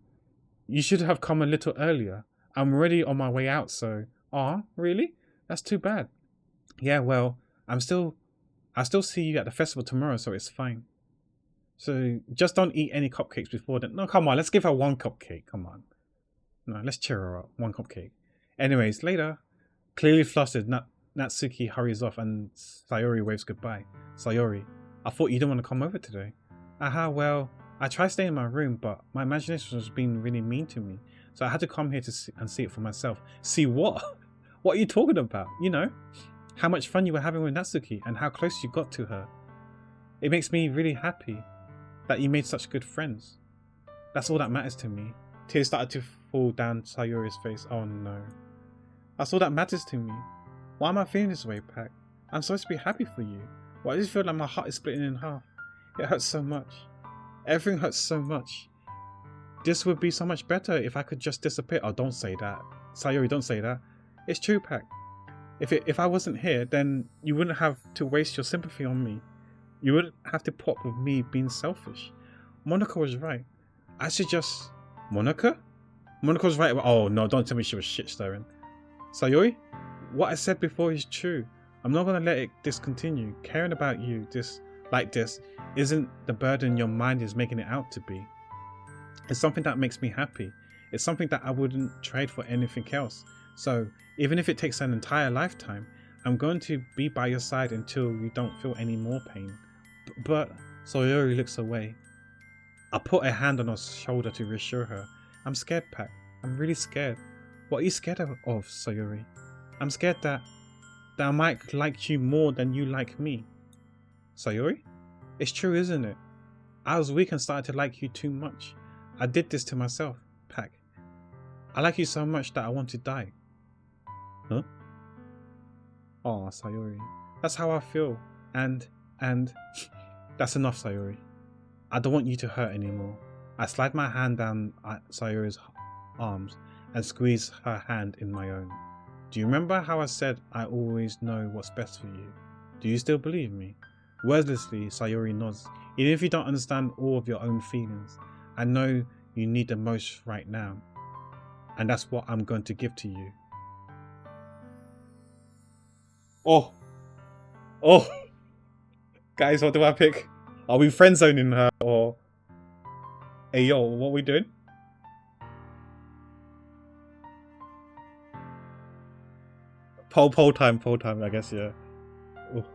A: you should have come a little earlier. I'm already on my way out, so. Aw, really? That's too bad. Yeah, well, I'll still see you at the festival tomorrow, so it's fine. So just don't eat any cupcakes before then. No, come on, let's give her one cupcake. Come on. No, let's cheer her up. One cupcake. Anyways, later. Clearly flustered, Natsuki hurries off and Sayori waves goodbye. Sayori, I thought you didn't want to come over today. Aha, well, I tried staying in my room, but my imagination was being really mean to me. So I had to come here to see it for myself. See what? What are you talking about? You know, how much fun you were having with Natsuki and how close you got to her. It makes me really happy that you made such good friends. That's all that matters to me. Tears started to fall down Sayori's face. Oh no. That's all that matters to me. Why am I feeling this way, Pack? I'm supposed to be happy for you. Why does it feel like my heart is splitting in half? It hurts so much. Everything hurts so much. This would be so much better if I could just disappear. Oh, don't say that. Sayori, don't say that. It's true, Pack. If I wasn't here, then you wouldn't have to waste your sympathy on me. You wouldn't have to put up with me being selfish. Monica was right. I should just... Monica? Monica was right. Oh no, don't tell me she was shit stirring. Sayori, what I said before is true. I'm not going to let this continue. Caring about you like this isn't the burden your mind is making it out to be. It's something that makes me happy. It's something that I wouldn't trade for anything else. So even if it takes an entire lifetime, I'm going to be by your side until you don't feel any more pain. But Sayori looks away. I put a hand on her shoulder to reassure her. I'm scared, Pack. I'm really scared. What are you scared of, Sayori? I'm scared that I might like you more than you like me. Sayori? It's true, isn't it? I was weak and started to like you too much. I did this to myself, Pack. I like you so much that I want to die. Huh? Oh, Sayori. That's how I feel. And that's enough, Sayori. I don't want you to hurt anymore. I slide my hand down Sayori's arms and squeeze her hand in my own. Do you remember how I said I always know what's best for you? Do you still believe me? Wordlessly, Sayori nods. Even if you don't understand all of your own feelings, I know you need the most right now. And that's what I'm going to give to you. Oh. Guys, what do I pick? Are we friend zoning her or... Hey yo, what are we doing? Poll time, I guess, yeah. Ooh.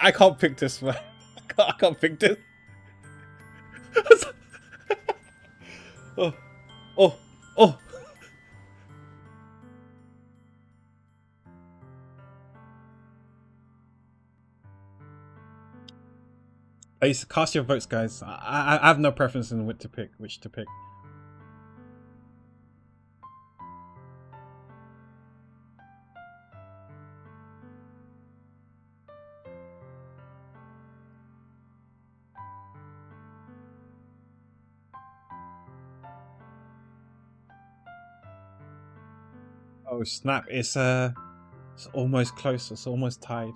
A: I can't pick this, man. I can't pick this. Oh. Please cast your votes, guys. I have no preference in which to pick. Oh snap! It's almost close. It's almost tied.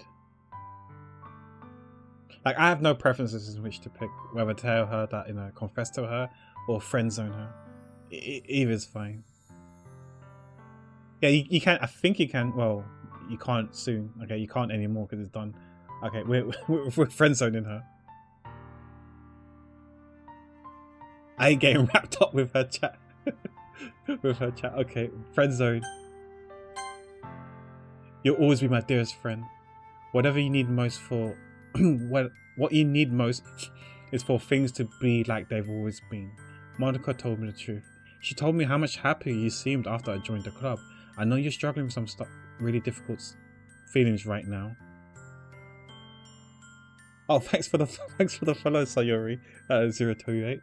A: Like, I have no preferences in which to pick, whether to tell her that, you know, confess to her or friend zone her. Either's fine. Yeah, you can. I think you can. Well, you can't soon. Okay, you can't anymore because it's done. Okay, we're friend zoning her. I ain't getting wrapped up with her chat. Okay, friend zone. You'll always be my dearest friend. Whatever you need most for... what you need most is for things to be like they've always been. Monica told me the truth. She told me how much happier you seemed after I joined the club. I know you're struggling with some really difficult feelings right now. Oh, thanks for the follow, Sayori. 028.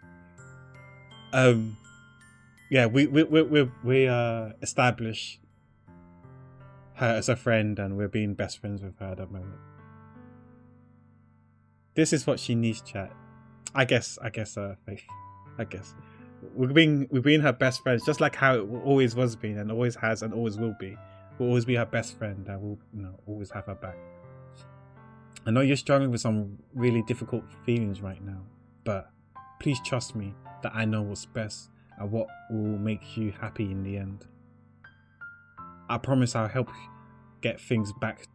A: Yeah, we established her as a friend, and we're being best friends with her at the moment. This is what she needs, chat. I guess, Faith. I guess. We're being her best friends, just like how it always was being, and always has, and always will be. We'll always be her best friend, and we'll, always have her back. I know you're struggling with some really difficult feelings right now, but please trust me that I know what's best and what will make you happy in the end. I promise I'll help get things back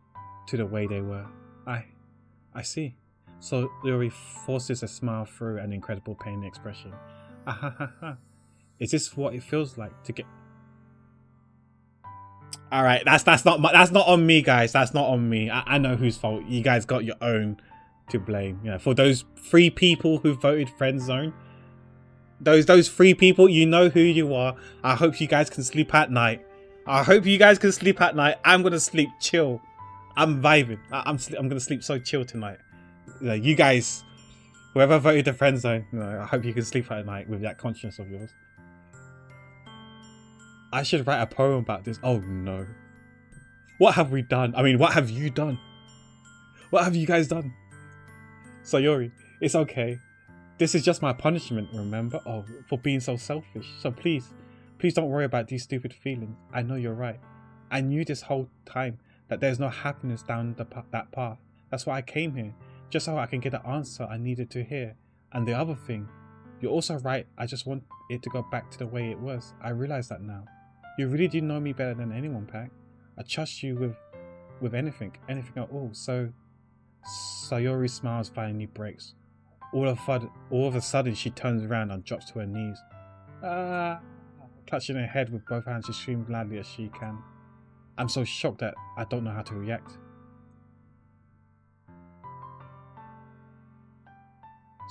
A: to the way they were. I see. So Yuri forces a smile through an incredible pain expression. Is this what it feels like to get? All right, that's not on me, guys. That's not on me. I know whose fault. You guys got your own to blame. Yeah, for those 3 people who voted friend zone. Those 3 people, you know who you are. I hope you guys can sleep at night. I'm gonna sleep chill. I'm vibing. I'm gonna sleep so chill tonight. You guys, whoever voted the friend zone, I hope you can sleep at night with that conscience of yours. I should write a poem about this. Oh no. What have we done? I mean, what have you done? What have you guys done? Sayori, it's okay. This is just my punishment, remember? Oh, for being so selfish. So please don't worry about these stupid feelings. I know you're right. I knew this whole time that there's no happiness down that path. That's why I came here. Just so I can get the answer I needed to hear. And the other thing, you're also right. I just want it to go back to the way it was. I realize that now. You really do know me better than anyone, Pac. I trust you with anything at all. So Sayori's smile finally breaks. All of a sudden, she turns around and drops to her knees. Clutching her head with both hands, she screams loudly as she can. I'm so shocked that I don't know how to react.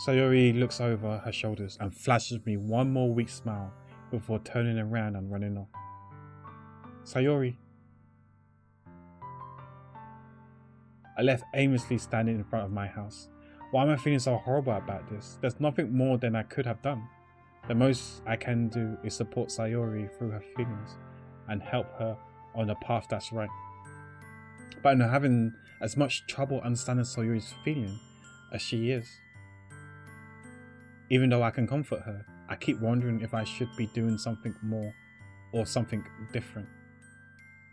A: Sayori looks over her shoulders and flashes me one more weak smile before turning around and running off. Sayori. I left aimlessly standing in front of my house. Why am I feeling so horrible about this? There's nothing more than I could have done. The most I can do is support Sayori through her feelings and help her on the path that's right. But I'm having as much trouble understanding Sayori's feeling as she is. Even though I can comfort her, I keep wondering if I should be doing something more or something different.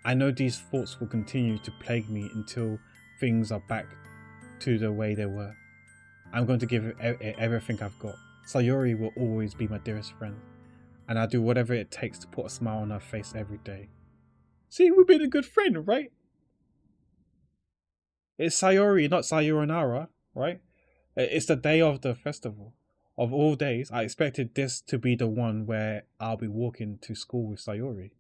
A: I know these thoughts will continue to plague me until things are back to the way they were. I'm going to give it everything I've got. Sayori will always be my dearest friend, and I'll do whatever it takes to put a smile on her face every day. See, we've been a good friend, right? It's Sayori, not Sayonara, right? It's the day of the festival. Of all days, I expected this to be the one where I'll be walking to school with Sayori.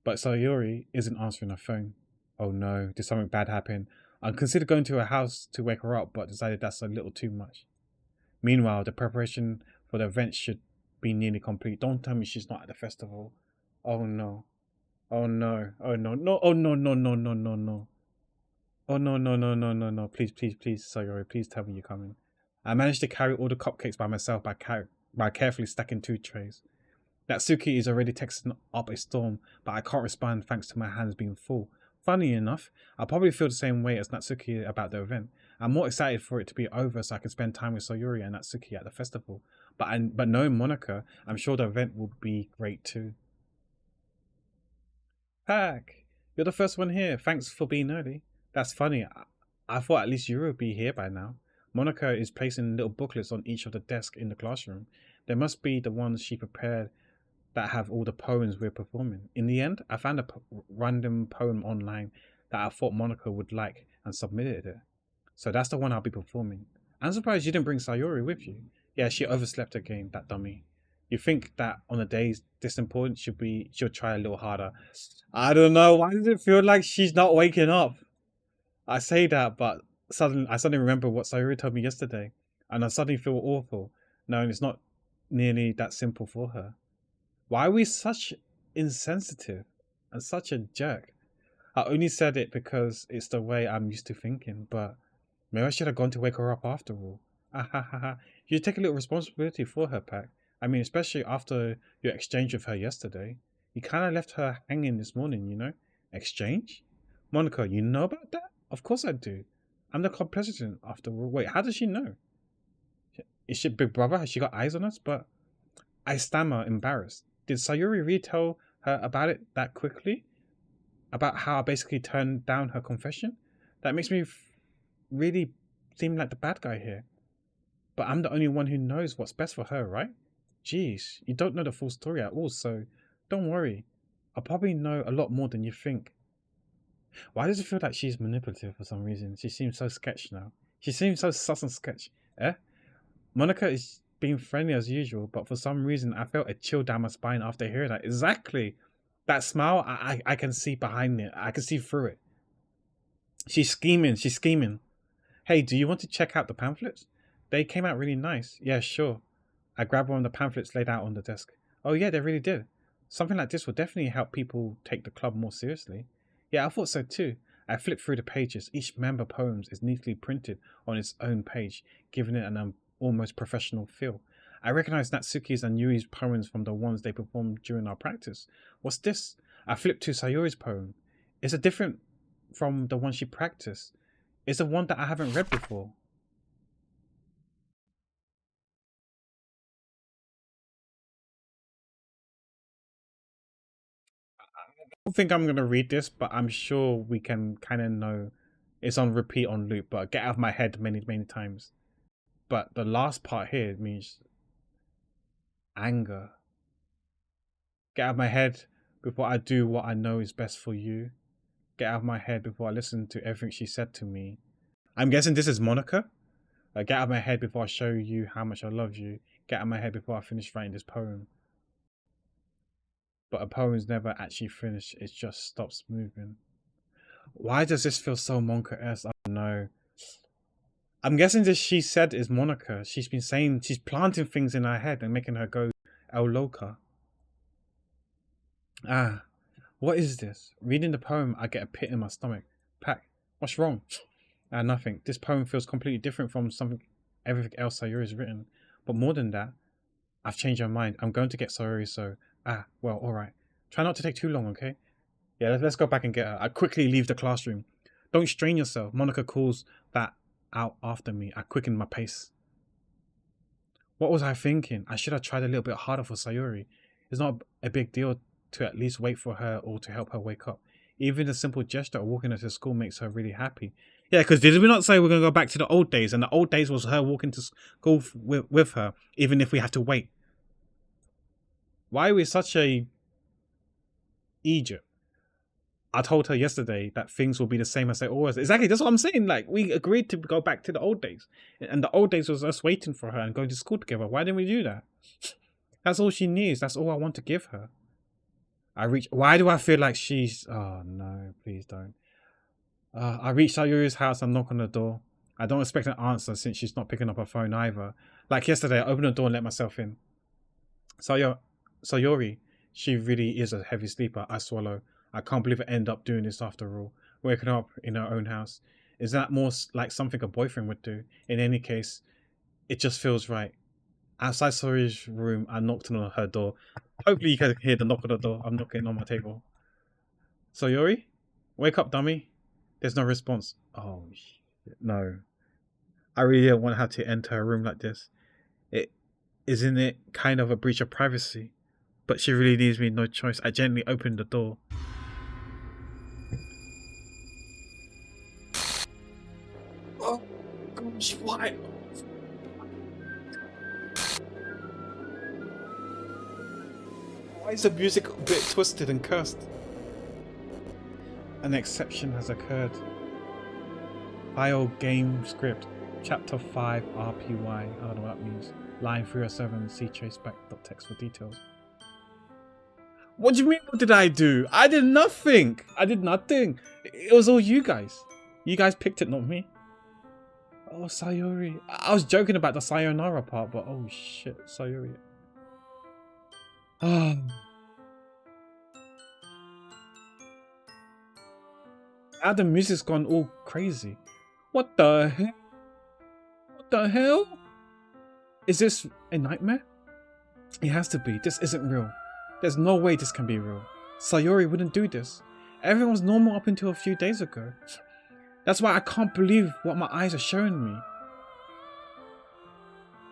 A: But Sayori isn't answering her phone. Oh no, did something bad happen? I considered going to her house to wake her up, but decided that's a little too much. Meanwhile, the preparation for the event should be nearly complete. Don't tell me she's not at the festival. Oh no. Oh no. Oh no. No. Oh no. No. No. No. No. No. Oh no. No. No. No. No. No. Please, Sayori, please tell me you're coming. I managed to carry all the cupcakes by myself by carefully stacking 2 trays. Natsuki is already texting up a storm, but I can't respond thanks to my hands being full. Funny enough, I'll probably feel the same way as Natsuki about the event. I'm more excited for it to be over so I can spend time with Sayori and Natsuki at the festival. But knowing Monica, I'm sure the event will be great too. Pac, you're the first one here. Thanks for being early. That's funny. I thought at least you would be here by now. Monica is placing little booklets on each of the desks in the classroom. They must be the ones she prepared that have all the poems we're performing. In the end, I found a random poem online that I thought Monica would like and submitted it. So that's the one I'll be performing. I'm surprised you didn't bring Sayori with you. Yeah, she overslept again, that dummy. You think that on the days this important she'll try a little harder. I don't know, why does it feel like she's not waking up? I say that, but I suddenly remember what Sayori told me yesterday, and I suddenly feel awful, knowing it's not nearly that simple for her. Why are we such insensitive and such a jerk? I only said it because it's the way I'm used to thinking, but maybe I should have gone to wake her up after all. You take a little responsibility for her, Pac. I mean, especially after your exchange with her yesterday. You kind of left her hanging this morning, you know? Exchange?
B: Monica, you know about that? Of course I do. I'm the club president after all. Wait, how does she know? Is she big brother? Has she got eyes on us? But I stammer, embarrassed. Did Sayuri really tell her about it that quickly? About how I basically turned down her confession? That makes me really seem like the bad guy here. But I'm the only one who knows what's best for her, right? Jeez, you don't know the full story at all, so don't worry. I'll probably know a lot more than you think. Why does it feel like she's manipulative for some reason? She seems so sketch now. She seems so sus and sketch. Eh? Monica is being friendly as usual, but for some reason I felt a chill down my spine after hearing that. Exactly. That smile, I can see behind it. I can see through it. She's scheming. She's scheming. Hey, do you want to check out the pamphlets? They came out really nice. Yeah, sure. I grabbed one of the pamphlets laid out on the desk. Oh yeah, they really did. Something like this will definitely help people take the club more seriously. Yeah, I thought so too. I flipped through the pages. Each member poems is neatly printed on its own page, giving it an almost professional feel. I recognized Natsuki's and Yui's poems from the ones they performed during our practice. What's this? I flipped to Sayori's poem. Is it different from the one she practiced? It's the one that I haven't read before. I don't think I'm going to read this, but I'm sure we can kind of know it's on repeat on loop, but get out of my head many, many times. But the last part here means anger. Get out of my head before I do what I know is best for you. Get out of my head before I listen to everything she said to me. I'm guessing this is Monica. Like, get out of my head before I show you how much I love you. Get out of my head before I finish writing this poem. But a poem's never actually finished, it just stops moving. Why does this feel so Monka-esque? I don't know. I'm guessing this she said is Monica. She's been saying, she's planting things in her head and making her go El Loca. Ah, what is this? Reading the poem, I get a pit in my stomach. Pack, what's wrong? Nothing. This poem feels completely different from everything else Sayori's written. But more than that, I've changed my mind. I'm going to get Sayori, so... well, alright. Try not to take too long, okay? Yeah, let's go back and get her. I quickly leave the classroom. Don't strain yourself. Monica calls that out after me. I quicken my pace. What was I thinking? I should have tried a little bit harder for Sayori. It's not a big deal to at least wait for her or to help her wake up. Even the simple gesture of walking her to school makes her really happy. Yeah, because did we not say we're going to go back to the old days? And the old days was her walking to school with her, even if we have to wait. Why are we such a Egypt? I told her yesterday that things will be the same as they always. Exactly, that's what I'm saying. Like, we agreed to go back to the old days. And the old days was us waiting for her and going to school together. Why didn't we do that? That's all she needs. That's all I want to give her. Why do I feel like she's... Oh, no, please don't. I reach Sayuri's house and knock on the door. I don't expect an answer since she's not picking up her phone either. Like yesterday, I opened the door and let myself in. Sayori, she really is a heavy sleeper. I swallow. I can't believe I end up doing this after all. Waking up in her own house. Is that more like something a boyfriend would do? In any case, it just feels right. Outside Sayori's room, I knocked on her door. Hopefully you can hear the knock on the door. I'm knocking on my table. Sayori? Wake up, dummy. There's no response. Oh, shit. No. I really don't want her to enter her room like this. Isn't it kind of a breach of privacy? But she really leaves me no choice. I gently open the door. Oh, gosh, why? Why is the music a bit twisted and cursed? An exception has occurred. File game script. Chapter 5 RPY. I don't know what that means. Line 307. See traceback.txt for details. What do you mean, what did I do? I did nothing. I did nothing. It was all you guys. You guys picked it, not me. Oh, Sayori. I was joking about the sayonara part, but oh shit, Sayori. Oh. Now the music's gone all crazy. What the hell? What the hell? Is this a nightmare? It has to be. This isn't real. There's no way this can be real. Sayori wouldn't do this.
A: Everything was normal up until a few days ago. That's why I can't believe what my eyes are showing me.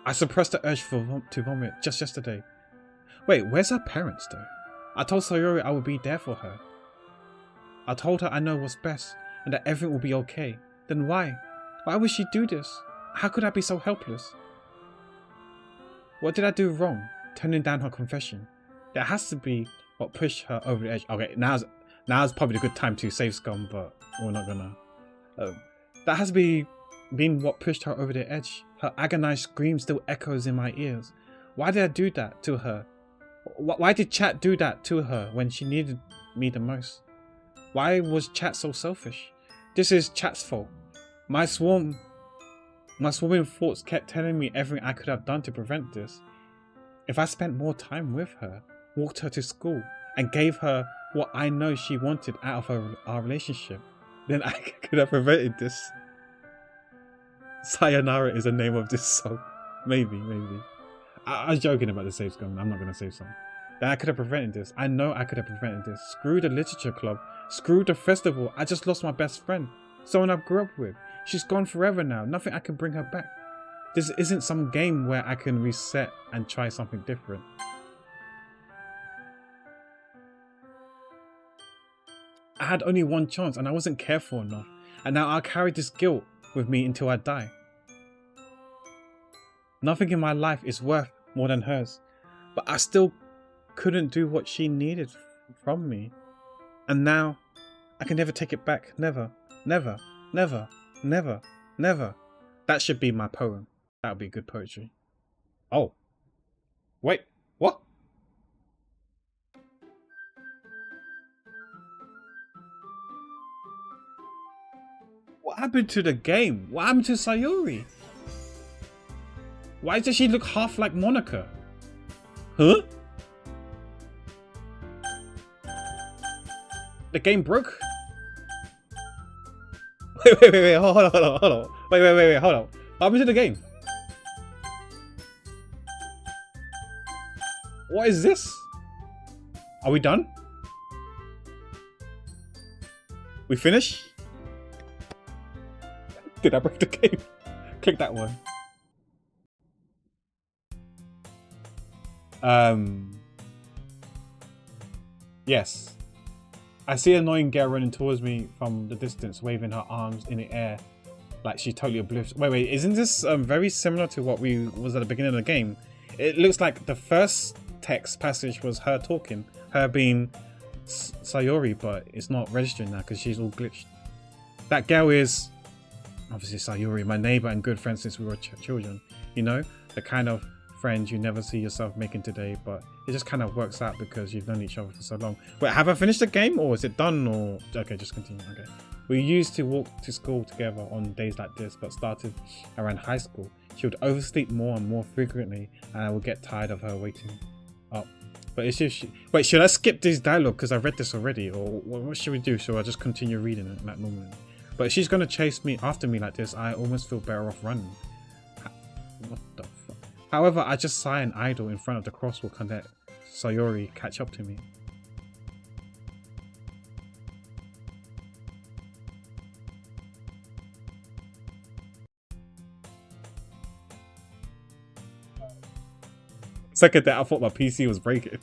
A: I suppressed the urge to vomit just yesterday. Wait, where's her parents though? I told Sayori I would be there for her. I told her I know what's best and that everything will be okay. Then why? Why would she do this? How could I be so helpless? What did I do wrong? Turning down her confession. That has to be what pushed her over the edge. Okay, now's probably a good time to save scum, but we're not gonna. That has been what pushed her over the edge. Her agonized scream still echoes in my ears. Why did I do that to her? Why did Chat do that to her when she needed me the most? Why was Chat so selfish? This is Chat's fault. My swarming thoughts kept telling me everything I could have done to prevent this. If I spent more time with her, walked her to school, and gave her what I know she wanted out of our relationship, then I could have prevented this. Sayonara is the name of this song. Maybe. I was joking about the save scum. I'm not going to save some. Then I could have prevented this. I know I could have prevented this. Screw the literature club. Screw the festival. I just lost my best friend. Someone I grew up with. She's gone forever now. Nothing I can bring her back. This isn't some game where I can reset and try something different. I had only one chance and I wasn't careful enough. And now I'll carry this guilt with me until I die. Nothing in my life is worth more than hers. But I still couldn't do what she needed from me. And now I can never take it back. Never. Never. Never. Never. Never. That should be my poem. That would be good poetry. Oh. Wait. What? What happened to the game? What happened to Sayori? Why does she look half like Monica? Huh? The game broke? Wait, hold on. Wait, hold on. What happened to the game? What is this? Are we done? We finished? Did I break the game? Click that one. Yes. I see an annoying girl running towards me from the distance, waving her arms in the air like she's totally oblivious. Wait, isn't this very similar to what was at the beginning of the game? It looks like the first text passage was her talking, her being Sayori, but it's not registering now because she's all glitched. That girl is obviously Sayori, my neighbor and good friend since we were children. You know, the kind of friend you never see yourself making today, but it just kind of works out because you've known each other for so long. Wait, have I finished the game or is it done? Or okay, just continue. Okay. We used to walk to school together on days like this, but started around high school. She would oversleep more and more frequently, and I would get tired of her waiting up. But it's just wait, should I skip this dialogue because I read this already, or what should we do? Should I just continue reading it like normally? But if she's gonna chase me after me like this, I almost feel better off running. What the fuck? However, I just sigh and idle in front of the crosswalk and let Sayori catch up to me. Second day, I thought my PC was breaking.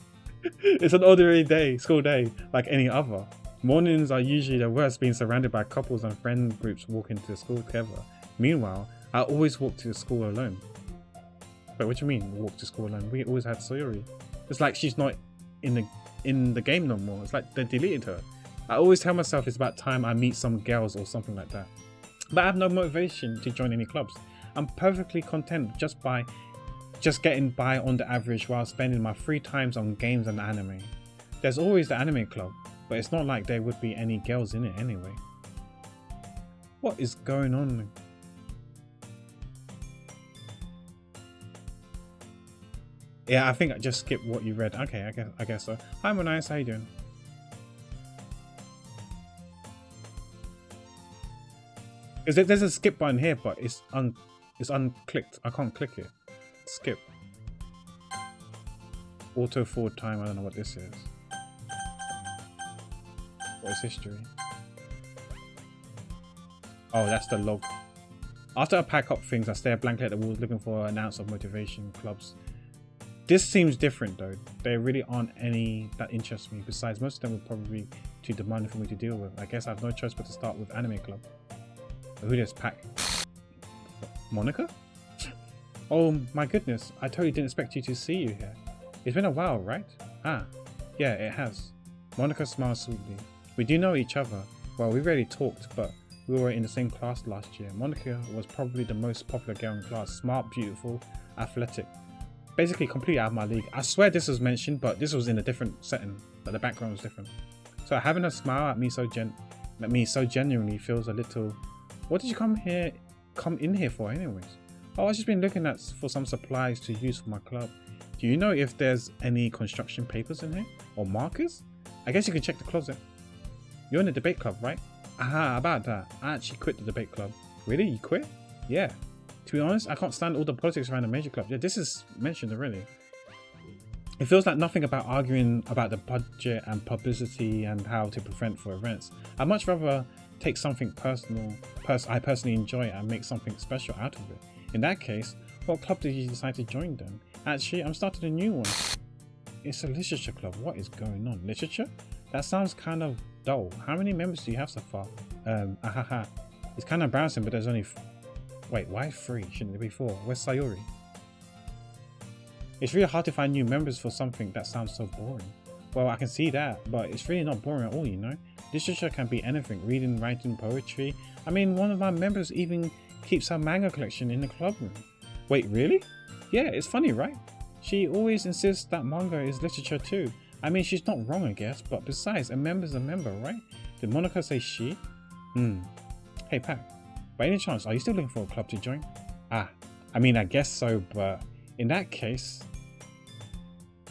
A: It's an ordinary day, school day, like any other. Mornings are usually the worst, being surrounded by couples and friend groups walking to school together. Meanwhile, I always walk to school alone. Wait, what do you mean, walk to school alone? We always had Sayori. It's like she's not in the game no more. It's like they deleted her. I always tell myself it's about time I meet some girls or something like that. But I have no motivation to join any clubs. I'm perfectly content just getting by on the average while spending my free times on games and anime. There's always the anime club, but it's not like there would be any girls in it anyway. What is going on? Yeah, I think I just skipped what you read. Okay, I guess so. Hi Monias, how you doing? There's a skip button here, but it's unclicked. I can't click it. Skip. Auto forward time. I don't know what this is.
B: What is history? Oh, that's the log. After I pack up things, I stare blankly at the walls looking for an ounce of motivation. Clubs. This seems different though. There really aren't any that interest me. Besides, most of them would probably be too demanding for me to deal with. I guess I have no choice but to start with anime club. Who does pack? Monica? Oh my goodness, I totally didn't expect you to see you here. It's been a while, right? Ah, yeah, it has. Monica smiles sweetly. We do know each other. Well, we rarely talked, but we were in the same class last year. Monica was probably the most popular girl in class. Smart, beautiful, athletic. Basically completely out of my league. I swear this was mentioned, but this was in a different setting. But the background was different. So having her smile at me so genuinely feels a little... What did you come in here for anyways? Oh, I've just been looking for some supplies to use for my club. Do you know if there's any construction papers in here? Or markers? I guess you can check the closet. You're in the debate club, right? Aha, about that. I actually quit the debate club. Really? You quit? Yeah. To be honest, I can't stand all the politics around the major club. Yeah, this is mentioned already. It feels like nothing about arguing about the budget and publicity and how to prevent for events. I'd much rather take something I personally enjoy and make something special out of it. In that case, what club did you decide to join then? Actually, I'm starting a new one. It's a literature club. What is going on? Literature? That sounds kind of dull. How many members do you have so far? Ahaha. It's kind of embarrassing, but there's only... Wait, why 3? Shouldn't there be 4? Where's Sayori? It's really hard to find new members for something that sounds so boring. Well, I can see that, but it's really not boring at all, you know? Literature can be anything. Reading, writing, poetry. I mean, one of my members even keeps her manga collection in the club room. Wait, really? Yeah, it's funny, right? She always insists that manga is literature too. I mean, she's not wrong, I guess, but besides, a member's a member, right? Did Monica say she? Hey, Pat, by any chance, are you still looking for a club to join? Ah, I mean, I guess so, but in that case,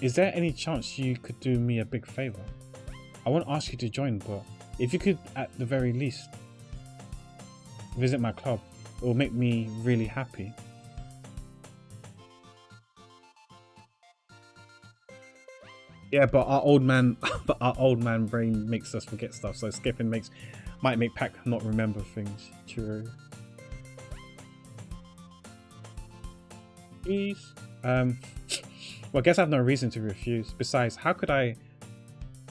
B: is there any chance you could do me a big favor? I won't ask you to join, but if you could, at the very least, visit my club, it will make me really happy. Yeah, but our old man brain makes us forget stuff. So skipping might make Pac not remember things. True. Please. Well, I guess I have no reason to refuse. Besides, how could I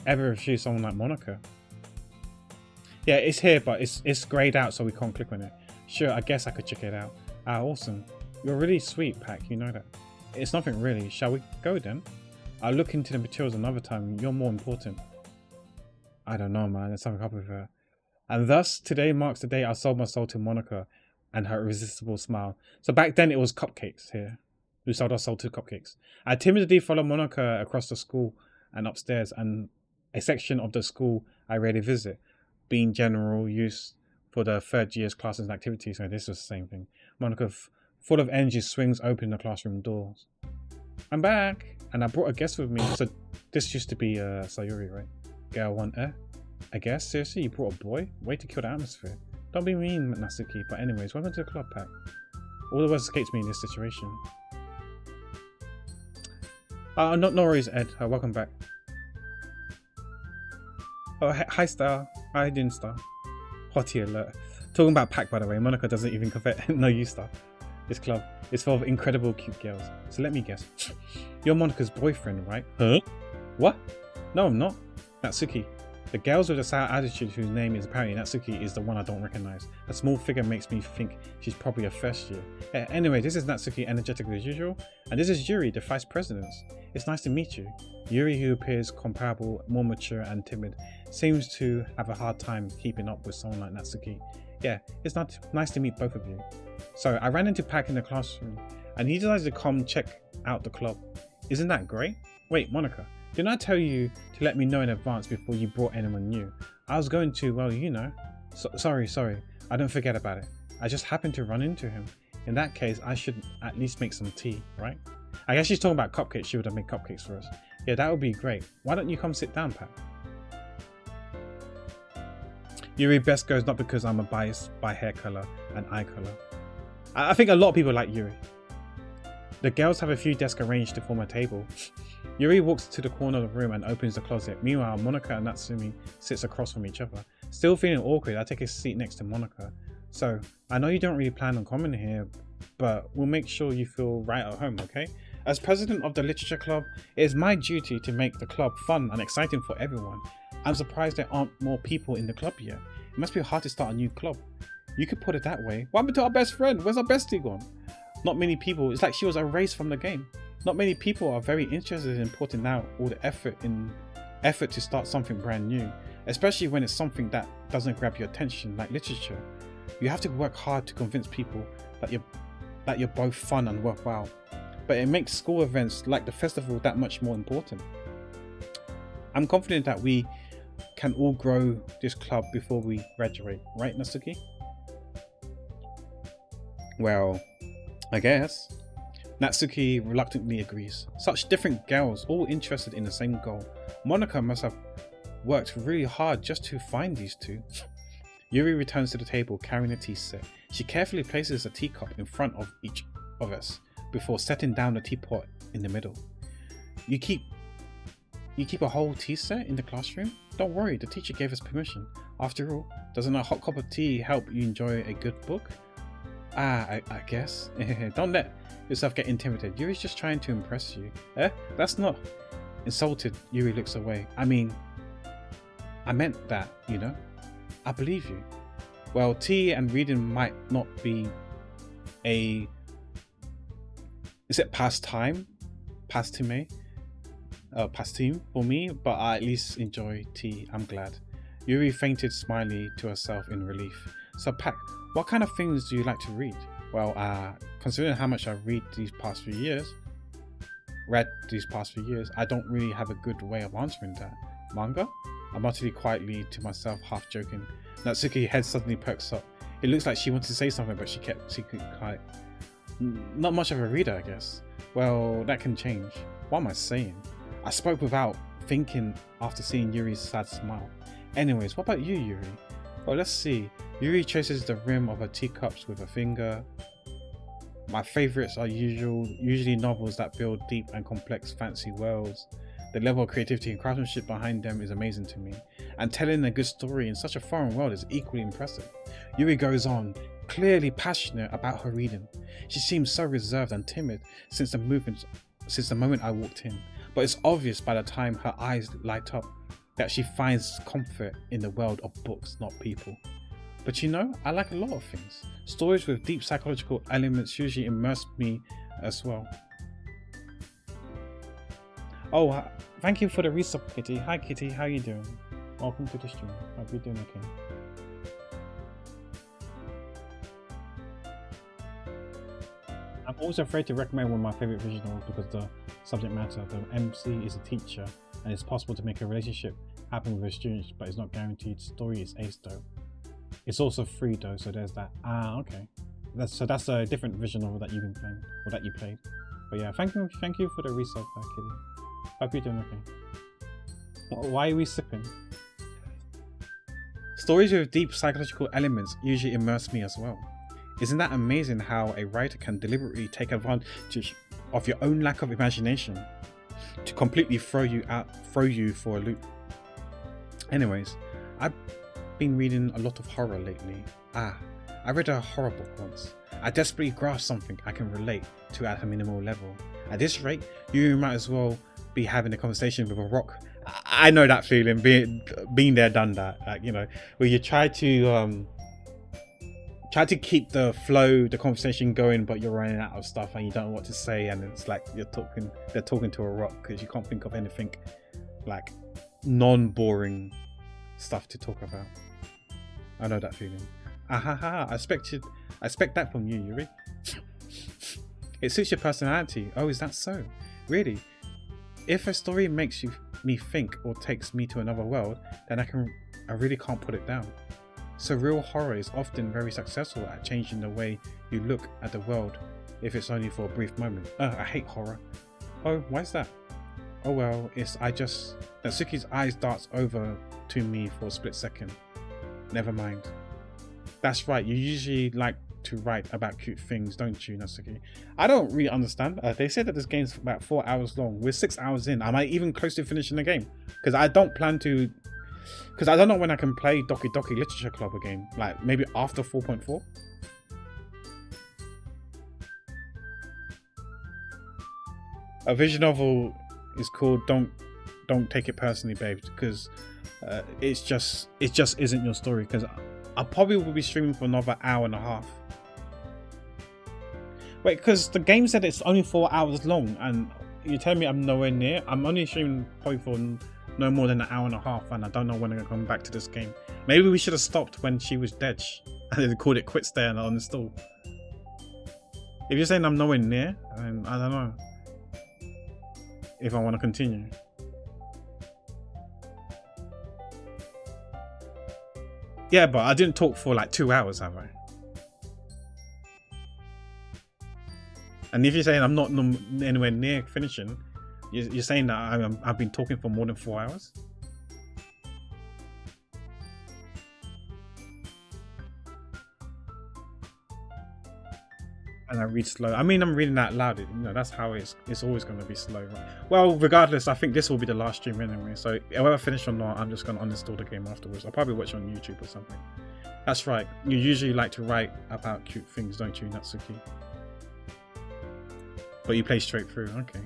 B: ever refuse someone like Monica? Yeah, it's here, but it's grayed out, so we can't click on it. Sure, I guess I could check it out. Ah, awesome. You're really sweet, Pac. You know that. It's nothing really. Shall we go then? I'll look into the materials another time. You're more important. I don't know, man. There's something up with her. And thus, today marks the day I sold my soul to Monica and her irresistible smile. So back then, it was cupcakes here. We sold our soul to cupcakes. I timidly followed Monica across the school and upstairs, and a section of the school I rarely visit, being general use for the third year's classes and activities. So this was the same thing. Monica, full of energy, swings open the classroom doors. I'm back, and I brought a guest with me. So this used to be Sayori, right? Girl 1, I guess. Seriously, you brought a boy? Way to kill the atmosphere. Don't be mean, Natsuki. But anyways, welcome to the club, Pac. All the words escaped me in this situation. No worries, Ed. Welcome back. Oh, hi, Star. How you doing, Star? Hottie alert. Talking about Pac, by the way. Monica doesn't even covet. No, you, Star. This club is full of incredible cute girls. So let me guess. You're Monica's boyfriend, right? Huh? What? No, I'm not. Natsuki. The girls with the sour attitude whose name is apparently Natsuki is the one I don't recognize. A small figure makes me think she's probably a first year. Anyway, this is Natsuki, energetic as usual. And this is Yuri, the vice president. It's nice to meet you. Yuri, who appears comparable, more mature and timid, seems to have a hard time keeping up with someone like Natsuki. Yeah, it's nice to meet both of you. So I ran into Pac in the classroom and he decided to come check out the club. Isn't that great? Wait, Monica, didn't I tell you to let me know in advance before you brought anyone new? I was going to, well, you know. Sorry, I don't forget about it. I just happened to run into him. In that case, I should at least make some tea, right? I guess she's talking about cupcakes. She would have made cupcakes for us. Yeah, that would be great. Why don't you come sit down, Pat? Yuri best goes not because I'm biased by hair color and eye color. I think a lot of people like Yuri. The girls have a few desks arranged to form a table. Yuri walks to the corner of the room and opens the closet. Meanwhile, Monica and Natsumi sits across from each other. Still feeling awkward, I take a seat next to Monica. So, I know you don't really plan on coming here, but we'll make sure you feel right at home, okay? As president of the literature club, it is my duty to make the club fun and exciting for everyone. I'm surprised there aren't more people in the club yet. It must be hard to start a new club. You could put it that way. What happened to our best friend? Where's our bestie gone? Not many people, it's like she was erased from the game. Not many people are very interested in putting out all the effort to start something brand new, especially when it's something that doesn't grab your attention like literature. You have to work hard to convince people that you're both fun and worthwhile. But it makes school events like the festival that much more important. I'm confident that we can all grow this club before we graduate, right, Natsuki? Well, I guess. Natsuki reluctantly agrees. Such different girls, all interested in the same goal. Monica must have worked really hard just to find these two. Yuri returns to the table carrying a tea set. She carefully places a teacup in front of each of us before setting down the teapot in the middle. You keep a whole tea set in the classroom? Don't worry, the teacher gave us permission. After all, doesn't a hot cup of tea help you enjoy a good book? I guess. Don't let yourself get intimidated. Yuri's just trying to impress you. That's not... Insulted, Yuri looks away. I mean, I meant that, you know? I believe you. Well, tea and reading might not be a... Is it pastime? Pastime for me, but I at least enjoy tea. I'm glad. Yuri fainted smiley to herself in relief. So Pak, what kind of things do you like to read? Well, considering how much I've read these past few years, I don't really have a good way of answering that. Manga? I muttered quietly to myself, half joking. Natsuki's head suddenly perks up. It looks like she wanted to say something, but she kept secret quiet. Not much of a reader, I guess. Well, that can change. What am I saying? I spoke without thinking after seeing Yuri's sad smile. Anyways, what about you, Yuri? Well, let's see. Yuri traces the rim of her teacups with a finger. My favourites are usually novels that build deep and complex fancy worlds. The level of creativity and craftsmanship behind them is amazing to me, and telling a good story in such a foreign world is equally impressive. Yuri goes on, clearly passionate about her reading. She seems so reserved and timid since the moment I walked in, but it's obvious by the time her eyes light up that she finds comfort in the world of books, not people. But you know, I like a lot of things. Stories with deep psychological elements usually immerse me as well. Oh, thank you for the resub, Kitty. Hi Kitty, how you doing? Welcome to the stream. Hope you're doing okay. I'm always afraid to recommend one of my favourite visual novels because the subject matter, the MC is a teacher and it's possible to make a relationship happen with a student, but it's not guaranteed. Story is ace though. It's also free though, so there's that. Okay. That's a different visual novel that you've been playing, or that you played. But yeah, thank you for the resub, Kitty. Hope you're doing okay. Why are we sipping? Stories with deep psychological elements usually immerse me as well. Isn't that amazing how a writer can deliberately take advantage of your own lack of imagination to completely throw you for a loop? Anyways, I've been reading a lot of horror lately. I read a horror book once. I desperately grasped something I can relate to at a minimal level. At this rate, you might as well be having a conversation with a rock. I know that feeling, being there, done that. Like, you know, where you try to keep the flow, the conversation going, but you're running out of stuff and you don't know what to say, and it's like they're talking to a rock because you can't think of anything like non-boring stuff to talk about. I know that feeling. I expect that from you, Yuri. It suits your personality. Oh, is that so? Really? If a story makes me think or takes me to another world, then I really can't put it down. Surreal horror is often very successful at changing the way you look at the world, if it's only for a brief moment. I hate horror. Oh, why is that? Oh well, Natsuki's eyes darts over to me for a split second. Never mind. That's right, you usually like to write about cute things, don't you, Natsuki? I don't really understand. They said that this game's about 4 hours long. We're 6 hours in. Am I even close to finishing the game? Because I don't plan to. Because I don't know when I can play Doki Doki Literature Club again. Like maybe after 4.4. A visual novel is called Don't Take It Personally, babe, because it just isn't your story. Because I probably will be streaming for another hour and a half. Wait, because the game said it's only 4 hours long, and you're telling me I'm nowhere near. I'm only streaming probably for no more than an hour and a half, and I don't know when I'm gonna come back to this game. Maybe we should have stopped when she was dead, and they called it quits there and uninstall. If you're saying I'm nowhere near, then I don't know if I want to continue. Yeah, but I didn't talk for like 2 hours, have I? And if you're saying I'm not anywhere near finishing, you're saying that I've been talking for more than 4 hours? And I read slow. I mean, I'm reading that loud. You know, that's how it's always going to be slow. Well, regardless, I think this will be the last stream anyway. So whether I finish or not, I'm just going to uninstall the game afterwards. I'll probably watch it on YouTube or something. That's right. You usually like to write about cute things, don't you, Natsuki? But you play straight through. Okay.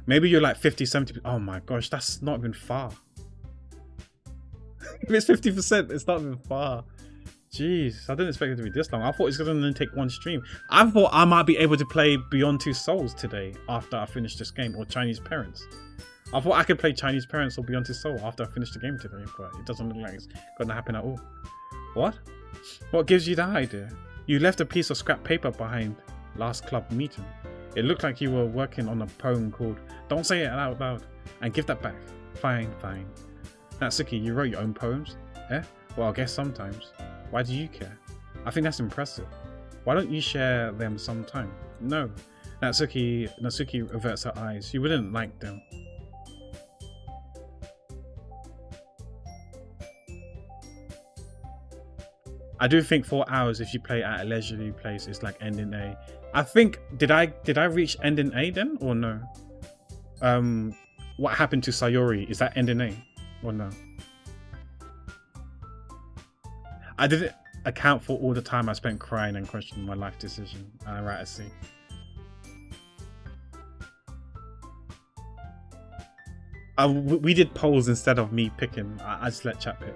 B: Maybe you're like 50, 70. Oh my gosh, that's not even far. If it's 50%, it's not even far. Jeez, I didn't expect it to be this long. I thought it's going to take one stream. I thought I might be able to play Beyond Two Souls today after I finish this game, or Chinese Parents. I thought I could play Chinese Parents or Beyond Two Souls after I finish the game today, but it doesn't look like it's going to happen at all. What? What gives you that idea? You left a piece of scrap paper behind last club meeting. It looked like you were working on a poem called Don't Say It Out Loud and Give That Back. Fine, fine. Natsuki, you wrote your own poems? Eh? Well, I guess sometimes. Why do you care? I think that's impressive. Why don't you share them sometime? No. Natsuki averts her eyes. You wouldn't like them. I do think 4 hours if you play at a leisurely place is like ending A. I think did I reach ending A then or no? What happened to Sayori? Is that ending A or no? I didn't account for all the time I spent crying and questioning my life decision. Right, I see. We did polls instead of me picking. I just let chat pick.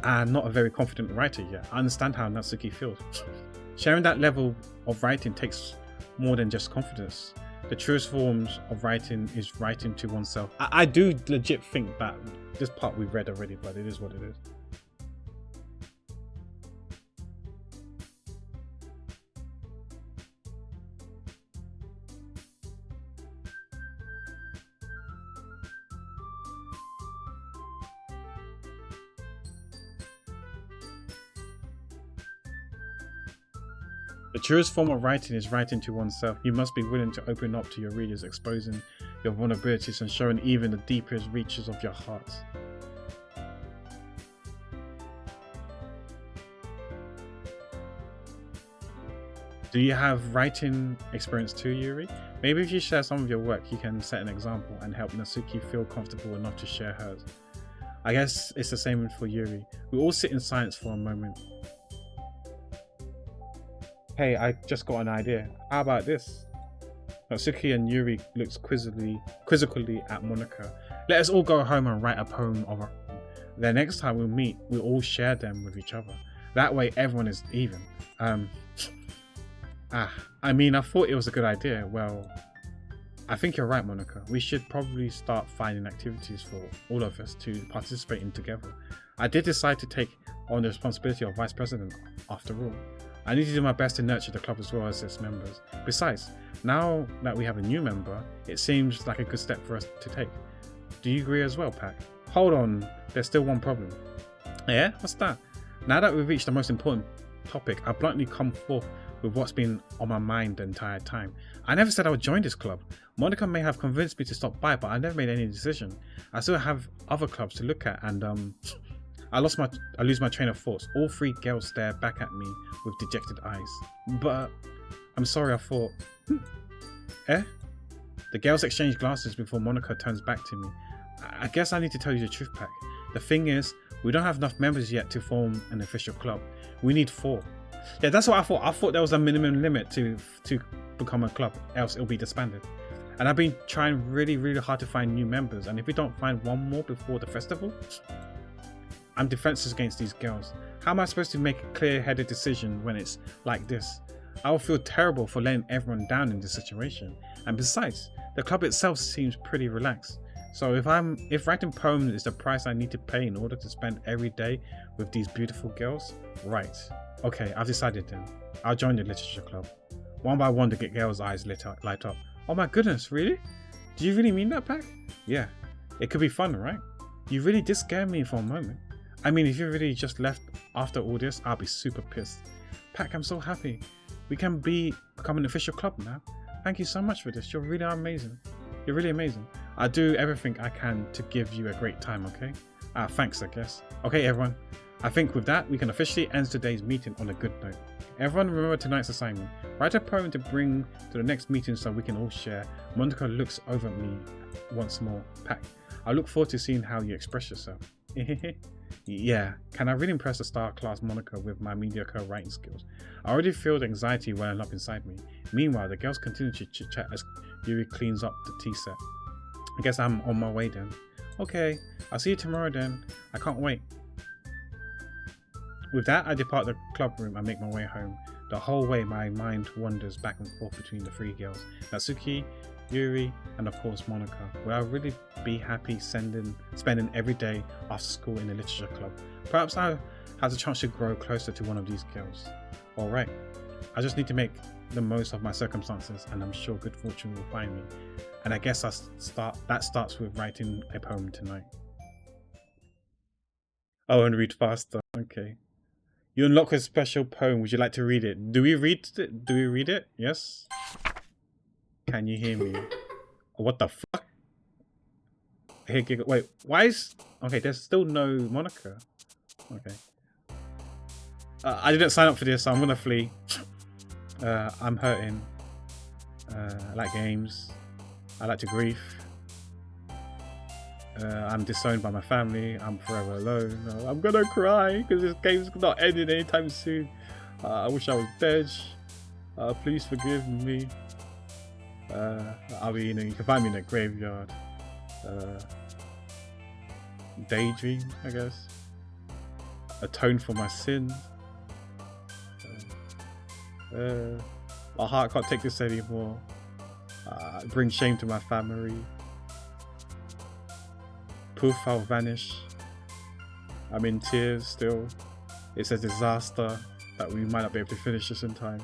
B: I'm not a very confident writer yet. I understand how Natsuki feels. Sharing that level of writing takes more than just confidence. The truest forms of writing is writing to oneself. I do legit think that this part we've read already, but it is what it is. The truest form of writing is writing to oneself. You must be willing to open up to your readers, exposing your vulnerabilities and showing even the deepest reaches of your heart. Do you have writing experience too, Yuri? Maybe if you share some of your work, you can set an example and help Natsuki feel comfortable enough to share hers. I guess it's the same for Yuri. We all sit in silence for a moment. Hey, I just got an idea. How about this? Natsuki and Yuri looks quizzically at Monika. Let us all go home and write a poem of our own. Then next time we meet, we'll all share them with each other. That way everyone is even. I mean, I thought it was a good idea. Well, I think you're right, Monika. We should probably start finding activities for all of us to participate in together. I did decide to take on the responsibility of vice president after all. I need to do my best to nurture the club as well as its members. Besides, now that we have a new member, it seems like a good step for us to take. Do you agree as well, Pac? Hold on, there's still one problem. Yeah? What's that? Now that we've reached the most important topic, I bluntly come forth with what's been on my mind the entire time. I never said I would join this club. Monika may have convinced me to stop by, but I never made any decision. I still have other clubs to look at, and I lose my train of thoughts. All three girls stare back at me with dejected eyes. But I'm sorry, I thought. Eh? The girls exchange glances before Monica turns back to me. I guess I need to tell you the truth, Pack. The thing is, we don't have enough members yet to form an official club. We need 4. Yeah, that's what I thought. I thought there was a minimum limit to become a club, else it'll be disbanded. And I've been trying really hard to find new members, and if we don't find one more before the festival, I'm defenseless against these girls. How am I supposed to make a clear-headed decision when it's like this? I will feel terrible for letting everyone down in this situation. And besides, the club itself seems pretty relaxed. So if writing poems is the price I need to pay in order to spend every day with these beautiful girls, right. Okay, I've decided then. I'll join the literature club. One by one to get girls' eyes light up. Oh my goodness, really? Do you really mean that, Pack? Yeah, it could be fun, right? You really did scare me for a moment. I mean, if you really just left after all this, I'll be super pissed. Pack, I'm so happy. We can become an official club now. Thank you so much for this. You're really amazing. You're really amazing. I'll do everything I can to give you a great time, okay? Thanks, I guess. Okay, everyone. I think with that, we can officially end today's meeting on a good note. Everyone remember tonight's assignment. Write a poem to bring to the next meeting so we can all share. Monica looks over at me once more. Pack, I look forward to seeing how you express yourself. Yeah, can I really impress the star class Monica with my mediocre writing skills? I already feel the anxiety welling up inside me. Meanwhile, the girls continue to chit-chat as Yuri cleans up the tea set. I guess I'm on my way then. Okay, I'll see you tomorrow then. I can't wait. With that, I depart the club room and make my way home. The whole way, my mind wanders back and forth between the 3 girls, Natsuki, Yuri, and of course Monica. Will I really be happy spending every day after school in the literature club? Perhaps I have the chance to grow closer to one of these girls. Alright, I just need to make the most of my circumstances, and I'm sure good fortune will find me. And I guess that starts with writing a poem tonight. Oh, and read faster. Okay. You unlock a special poem. Would you like to read it? Do we read it? Yes? Can you hear me? What the fuck? Hey, wait, why is... Okay, there's still no Monica. Okay. I didn't sign up for this, so I'm gonna flee. I'm hurting. I like games. I like to grief. I'm disowned by my family. I'm forever alone. I'm gonna cry because this game's not ending anytime soon. I wish I was dead. Please forgive me. You can find me in a graveyard. Daydream, I guess. Atone for my sins. My heart can't take this anymore. Bring shame to my family. Poof, I'll vanish. I'm in tears still. It's a disaster that we might not be able to finish this in time.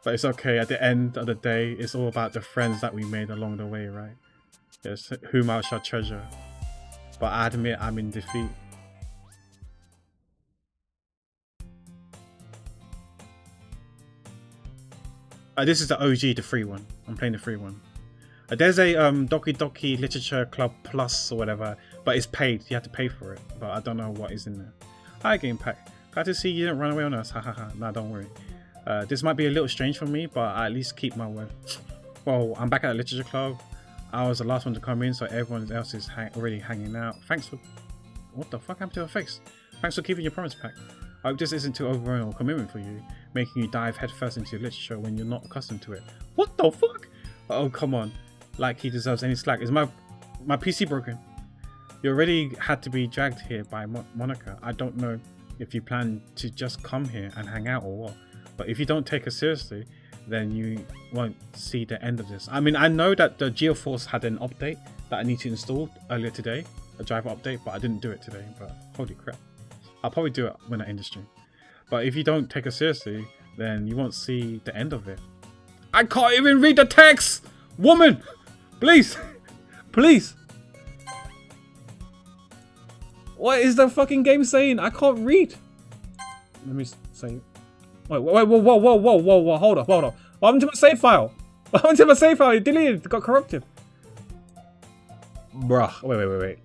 B: But it's okay, at the end of the day, it's all about the friends that we made along the way, right? Yes, whom I shall treasure. But I admit I'm in defeat. This is the OG, the free one. I'm playing the free one. There's a Doki Doki Literature Club Plus or whatever, but it's paid. You have to pay for it. But I don't know what is in there. Hi, Game Pack. Glad to see you didn't run away on us. Hahaha. Nah, don't worry. This might be a little strange for me, but I at least keep my word. Well, I'm back at the Literature Club. I was the last one to come in, so everyone else is already hanging out. Thanks for... What the fuck happened to her face? Thanks for keeping your promise, Pack. I hope this isn't too overwhelming a commitment for you, making you dive headfirst into literature when you're not accustomed to it. What the fuck? Oh, come on. Like he deserves any slack. Is my PC broken? You already had to be dragged here by Monica. I don't know if you plan to just come here and hang out or what. But if you don't take us seriously, then you won't see the end of this. I mean, I know that the GeoForce had an update that I need to install earlier today, a driver update, but I didn't do it today. But holy crap. I'll probably do it when I end the stream. But if you don't take us seriously, then you won't see the end of it. I can't even read the text! Woman! Please! Please! What is the fucking game saying? I can't read! Let me say... Wait, whoa, hold up. What happened to my save file? What happened to my save file? It deleted, it got corrupted. Bruh, wait.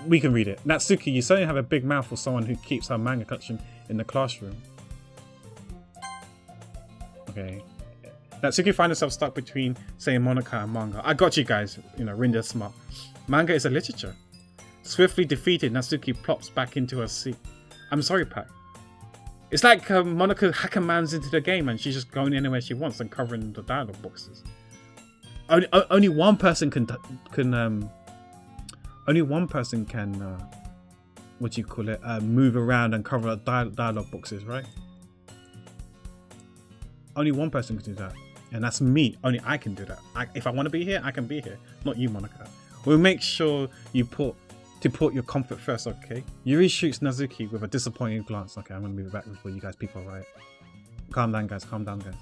A: We can read it. Natsuki, you certainly have a big mouth for someone who keeps her manga collection in the classroom. Okay. Natsuki finds herself stuck between, say, Monaca and manga. I got you guys. You know, Rinda's smart. Manga is a literature. Swiftly defeated, Natsuki plops back into her seat. I'm sorry, Pat. It's like Monaca hackermans into the game and she's just going anywhere she wants and covering the dialogue boxes. Only one person can what do you call it, move around and cover dialogue boxes, right? Only one person can do that, and that's me. Only I can do that. If I want to be here, I can be here, not you, Monaca. We'll make sure you put your comfort first, okay? Yuri shoots Natsuki with a disappointed glance. Okay, I'm gonna move it back before you guys peek all right. Calm down, guys. Calm down, guys.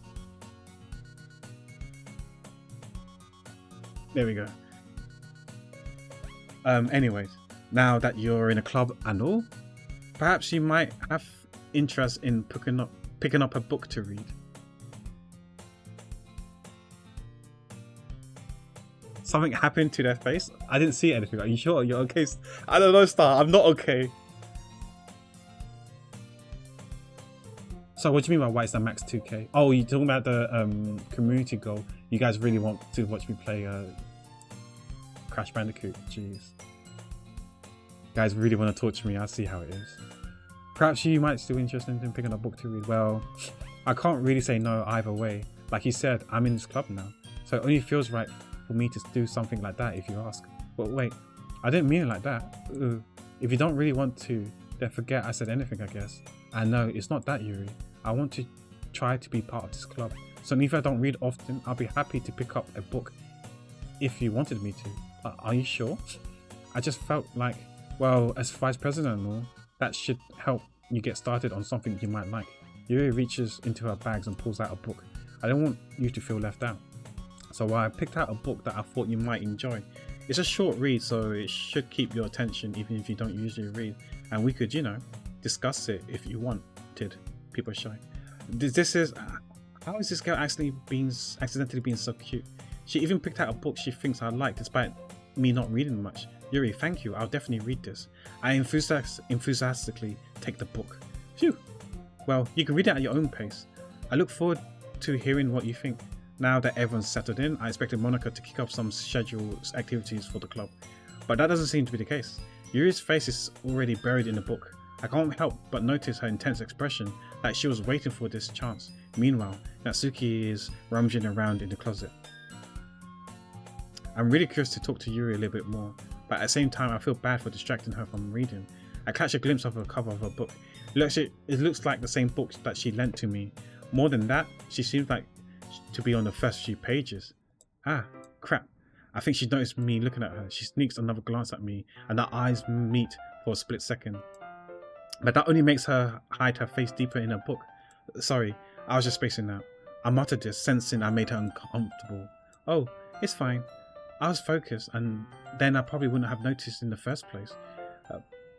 A: There we go. Anyways, now that you're in a club and all, perhaps you might have interest in picking up a book to read. Something happened to their face? I didn't see anything. Are you sure you're okay? I don't know, Star. I'm not okay. So what do you mean by why it's the max 2K? Oh, you're talking about the community goal. You guys really want to watch me play Crash Bandicoot? Jeez. You guys really want to torture me? I see how it is. Perhaps you might still be interested in picking up a book to read. Well, I can't really say no either way. Like you said, I'm in this club now, so it only feels right for me to do something like that if you ask. But wait, I didn't mean it like that. Ugh. If you don't really want to, then forget I said anything, I guess. And no, it's not that, Yuri. I want to try to be part of this club. So even if I don't read often, I'll be happy to pick up a book if you wanted me to. Are you sure? I just felt like, well, as vice president and all, that should help you get started on something you might like. Yuri reaches into her bags and pulls out a book. I don't want you to feel left out. So I picked out a book that I thought you might enjoy. It's a short read, so it should keep your attention even if you don't usually read. And we could, you know, discuss it if you wanted. People are shy. This is... How is this girl accidentally being so cute? She even picked out a book she thinks I like despite me not reading much. Yuri, thank you. I'll definitely read this. I enthusiastically take the book. Phew. Well, you can read it at your own pace. I look forward to hearing what you think. Now that everyone's settled in, I expected Monaca to kick off some scheduled activities for the club. But that doesn't seem to be the case. Yuri's face is already buried in the book. I can't help but notice her intense expression, like she was waiting for this chance. Meanwhile, Natsuki is rummaging around in the closet. I'm really curious to talk to Yuri a little bit more, but at the same time I feel bad for distracting her from reading. I catch a glimpse of the cover of her book. It looks like the same book that she lent to me. More than that, she seems like to be on the first few pages. Ah, crap. I think she noticed me looking at her. She sneaks another glance at me and our eyes meet for a split second. But that only makes her hide her face deeper in her book. Sorry, I was just spacing out. I muttered this, sensing I made her uncomfortable. Oh, it's fine. I was focused and then I probably wouldn't have noticed in the first place.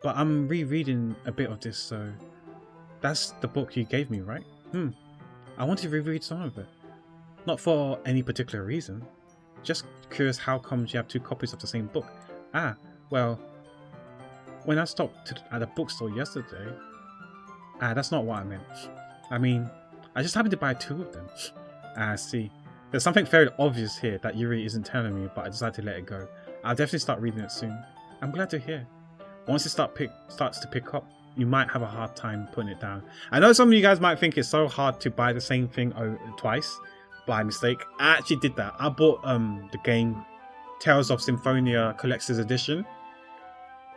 A: But I'm rereading a bit of this, so that's the book you gave me, right? I want to reread some of it. Not for any particular reason. Just curious how comes you have two copies of the same book. Ah, well, when I stopped at a bookstore yesterday... that's not what I meant. I mean, I just happened to buy two of them. I see. There's something very obvious here that Yuri isn't telling me, but I decided to let it go. I'll definitely start reading it soon. I'm glad to hear. Once it starts to pick up, you might have a hard time putting it down. I know some of you guys might think it's so hard to buy the same thing twice by mistake. I actually did that. I bought the game Tales of Symphonia Collector's Edition.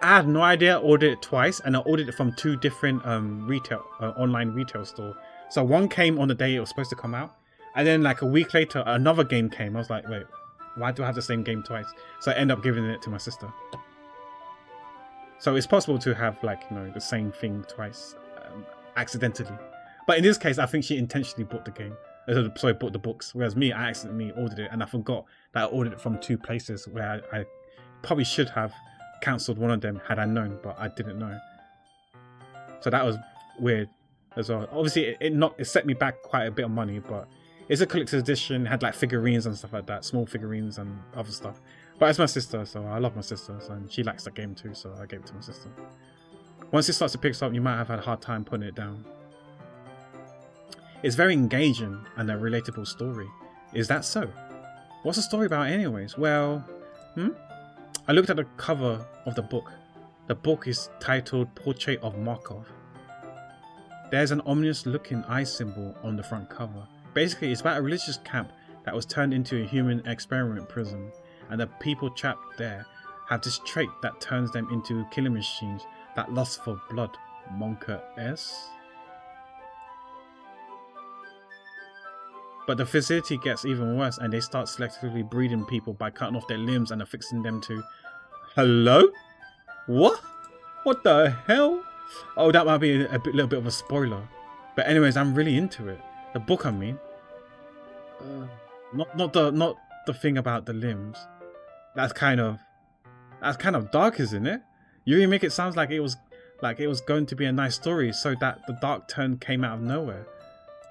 A: I had no idea I ordered it twice, and I ordered it from two different online retail store. So one came on the day it was supposed to come out, and then like a week later another game came. I was like, wait, why do I have the same game twice? So I ended up giving it to my sister. So it's possible to have like, you know, the same thing twice accidentally. But in this case, I think she intentionally bought the game. Sorry, bought the books. Whereas me, I accidentally ordered it and I forgot that I ordered it from two places where I probably should have cancelled one of them had I known, but I didn't know. So that was weird as well. Obviously, it set me back quite a bit of money, but
B: It's a collector's edition, had like figurines and stuff like that, small figurines and other stuff. But it's my sister, so I love my sister, and she likes the game too, so I gave it to my sister. Once it starts to pick up, you might have had a hard time putting it down. It's very engaging and a relatable story. Is that so? What's the story about anyways? Well, I looked at the cover of the book. The book is titled Portrait of Markov. There's an ominous looking eye symbol on the front cover. Basically, it's about a religious camp that was turned into a human experiment prison, and the people trapped there have this trait that turns them into killing machines that lust for blood. Monka S. But the facility gets even worse, and they start selectively breeding people by cutting off their limbs and affixing them to... Hello? What? What the hell? Oh, that might be a little bit of a spoiler. But anyways, I'm really into it. The book, I mean. Not the thing about the limbs. That's kind of dark, isn't it? You really make it sound like it was going to be a nice story, so that the dark turn came out of nowhere.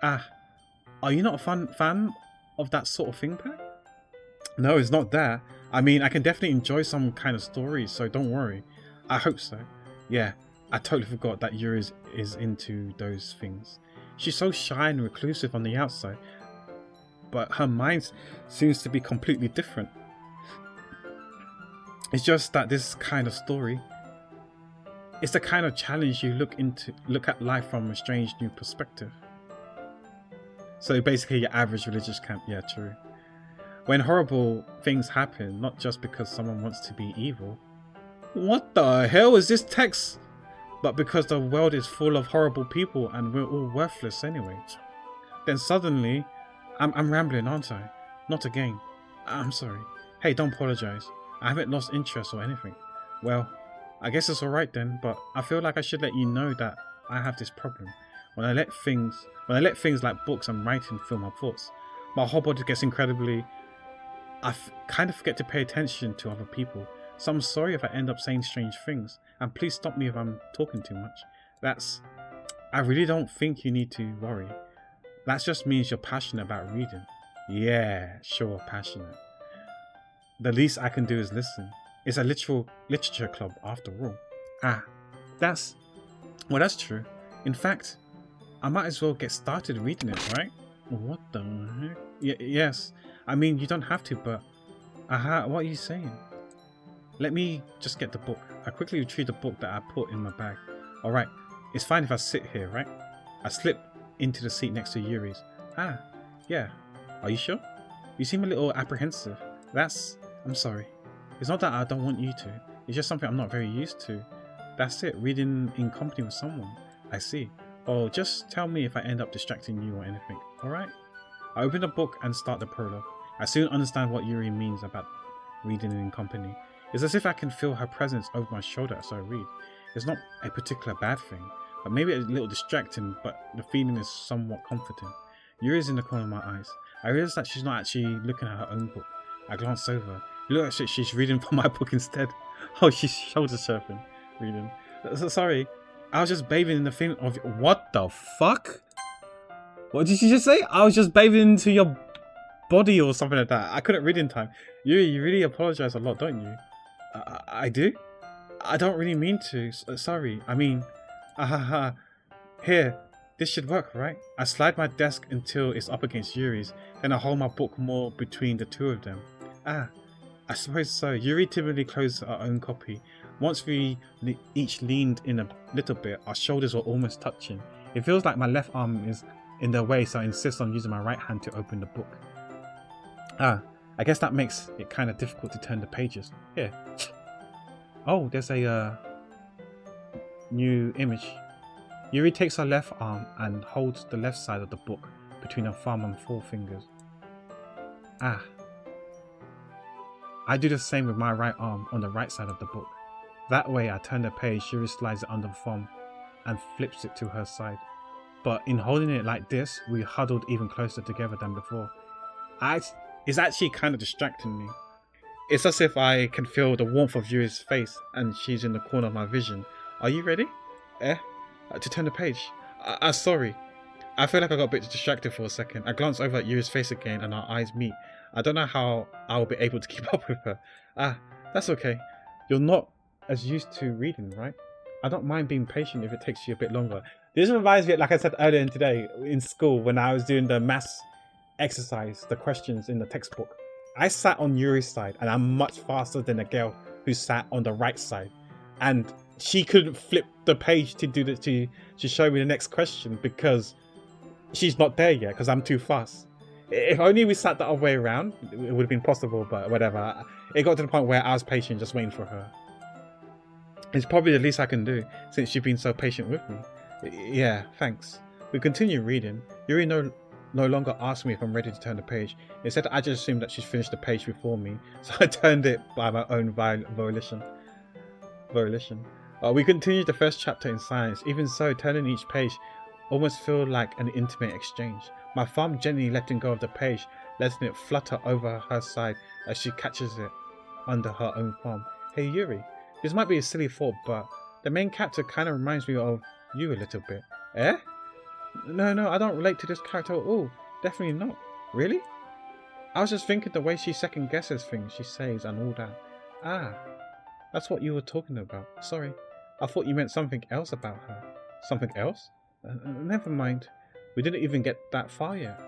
B: Are you not a fan of that sort of thing, Pat? No, it's not that. I mean, I can definitely enjoy some kind of story, so don't worry. I hope so. Yeah, I totally forgot that Yuri is into those things. She's so shy and reclusive on the outside, but her mind seems to be completely different. It's just that this kind of story, it's the kind of challenge you look at life from a strange new perspective. So basically your average religious camp, yeah, true. When horrible things happen, not just because someone wants to be evil. What the hell is this text? But because the world is full of horrible people and we're all worthless anyway. Then suddenly, I'm rambling, aren't I? Not again. I'm sorry. Hey, don't apologize. I haven't lost interest or anything. Well, I guess it's alright then, but I feel like I should let you know that I have this problem. When I let things like books and writing fill my thoughts, my whole body gets incredibly... I kind of forget to pay attention to other people. So I'm sorry if I end up saying strange things. And please stop me if I'm talking too much. I really don't think you need to worry. That just means you're passionate about reading. Yeah, sure, passionate. The least I can do is listen. It's a literature club after all. That's true. In fact, I might as well get started reading it, right? What the heck? Yes. I mean, you don't have to, but... what are you saying? Let me just get the book. I quickly retrieve the book that I put in my bag. Alright, it's fine if I sit here, right? I slip into the seat next to Yuri's. Yeah. Are you sure? You seem a little apprehensive. I'm sorry. It's not that I don't want you to. It's just something I'm not very used to. That's it, reading in company with someone. I see. Oh, just tell me if I end up distracting you or anything, alright? I open the book and start the prologue. I soon understand what Yuri means about reading in company. It's as if I can feel her presence over my shoulder as I read. It's not a particular bad thing, but maybe a little distracting, but the feeling is somewhat comforting. Yuri's in the corner of my eyes. I realize that she's not actually looking at her own book. I glance over. It looks like she's reading from my book instead. Oh, she's shoulder surfing, reading. Sorry, I was just bathing in the feeling of... What the fuck? What did you just say? I was just bathing into your body or something like that. I couldn't read in time. You really apologize a lot, don't you? I do? I don't really mean to. Sorry. I mean... Here. This should work, right? I slide my desk until it's up against Yuri's. Then I hold my book more between the two of them. I suppose so. Yuri timidly closed our own copy. Once we each leaned in a little bit, our shoulders were almost touching. It feels like my left arm is in the way, so I insist on using my right hand to open the book. I guess that makes it kind of difficult to turn the pages. Here. Oh, there's a new image. Yuri takes her left arm and holds the left side of the book between her thumb and forefingers. I do the same with my right arm on the right side of the book. That way I turn the page, Yuri slides it under the thumb and flips it to her side. But in holding it like this, we huddled even closer together than before. It's actually kind of distracting me. It's as if I can feel the warmth of Yuri's face and she's in the corner of my vision. Are you ready? To turn the page. Sorry. I feel like I got a bit distracted for a second. I glance over at Yuri's face again and our eyes meet. I don't know how I'll be able to keep up with her. That's okay. You're not as used to reading, right? I don't mind being patient if it takes you a bit longer. This reminds me, like I said earlier today in school when I was doing the maths exercise, the questions in the textbook. I sat on Yuri's side and I'm much faster than a girl who sat on the right side. And she couldn't flip the page to do to show me the next question because she's not there yet because I'm too fast. If only we sat the other way around, it would have been possible, but whatever. It got to the point where I was patient just waiting for her. It's probably the least I can do since you've been so patient with me. Yeah, thanks. We continue reading. Yuri no longer asks me if I'm ready to turn the page. Instead, I just assumed that she's finished the page before me, so I turned it by my own volition. We continued the first chapter in silence. Even so, turning each page almost feel like an intimate exchange. My thumb gently letting go of the page, letting it flutter over her side as she catches it under her own palm. Hey Yuri, this might be a silly thought, but the main character kind of reminds me of you a little bit. Eh? No, I don't relate to this character at all. Definitely not. Really? I was just thinking the way she second guesses things she says and all that. Ah, that's what you were talking about. Sorry. I thought you meant something else about her. Something else? Never mind. We didn't even get that far yet.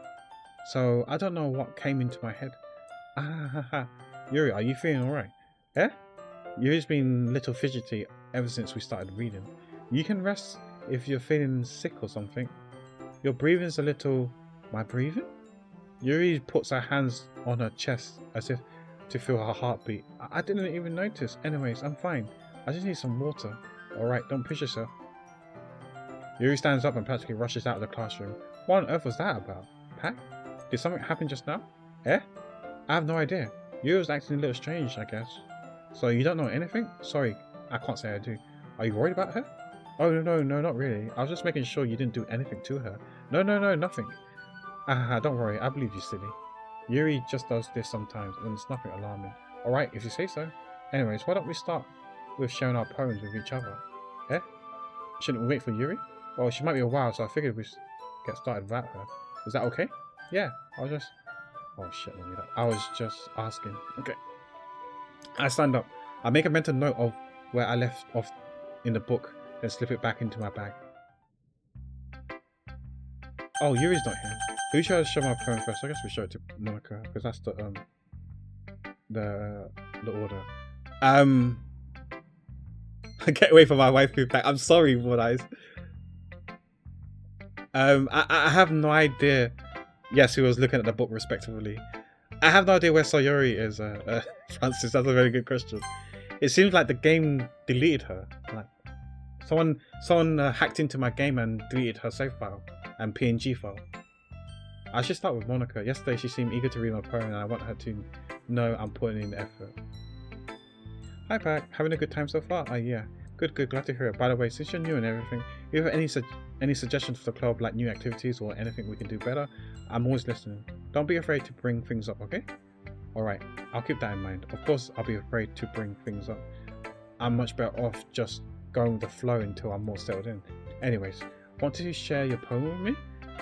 B: So I don't know what came into my head. Yuri, are you feeling alright? Eh? Yuri's been a little fidgety ever since we started reading. You can rest if you're feeling sick or something. Your breathing's a little... My breathing? Yuri puts her hands on her chest as if to feel her heartbeat. I didn't even notice. Anyways, I'm fine. I just need some water. Alright, don't push yourself. Yuri stands up and practically rushes out of the classroom. What on earth was that about? Pack? Did something happen just now? Eh? I have no idea. Yuri was acting a little strange, I guess. So you don't know anything? Sorry, I can't say I do. Are you worried about her? Oh, no, not really. I was just making sure you didn't do anything to her. No, nothing. Don't worry, I believe you, silly. Yuri just does this sometimes, and it's nothing alarming. Alright, if you say so. Anyways, why don't we start with sharing our poems with each other? Eh? Shouldn't we wait for Yuri? Well, she might be a while, so I figured we'd get started without her. Is that okay? Yeah, I was just... Oh shit, let me that. I was just asking. Okay. I stand up. I make a mental note of where I left off in the book, then slip it back into my bag. Oh, Yuri's not here. Who should I show my poem first? I guess we show it to Monica, because that's the order. Get away from my waifu pack. I'm sorry, Broad Eyes. I have no idea. Yes, who was looking at the book respectively. I have no idea where Sayori is, Francis. That's a very good question. It seems like the game deleted her. Like someone hacked into my game and deleted her save file and PNG file. I should start with Monica. Yesterday she seemed eager to read my poem and I want her to know I'm putting in the effort. Hi Pack, having a good time so far? Yeah. Good, glad to hear it. By the way, since you're new and everything, if you have any suggestions for the club, like new activities or anything we can do better, I'm always listening. Don't be afraid to bring things up, okay? Alright, I'll keep that in mind. Of course, I'll be afraid to bring things up. I'm much better off just going with the flow until I'm more settled in. Anyways, want to share your poem with me?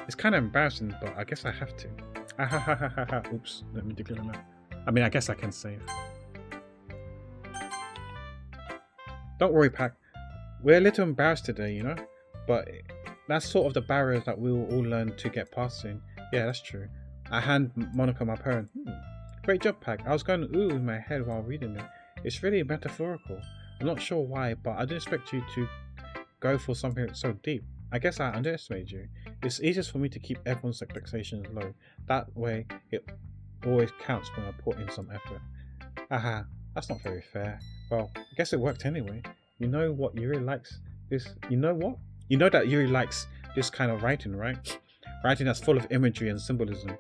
B: It's kind of embarrassing, but I guess I have to. Oops, let me declare that. I mean, I guess I can save. Don't worry, Pack. We're a little embarrassed today, you know? But that's sort of the barriers that we'll all learn to get past soon. Yeah, that's true. I hand Monica my poem. Great job, Pack. I was going ooh in my head while reading it. It's really metaphorical. I'm not sure why, but I didn't expect you to go for something so deep. I guess I underestimated you. It's easiest for me to keep everyone's expectations low. That way, it always counts when I put in some effort. That's not very fair. Well, I guess it worked anyway. You know what Yuri likes? You know what? You know that Yuri likes this kind of writing, right? Writing that's full of imagery and symbolism.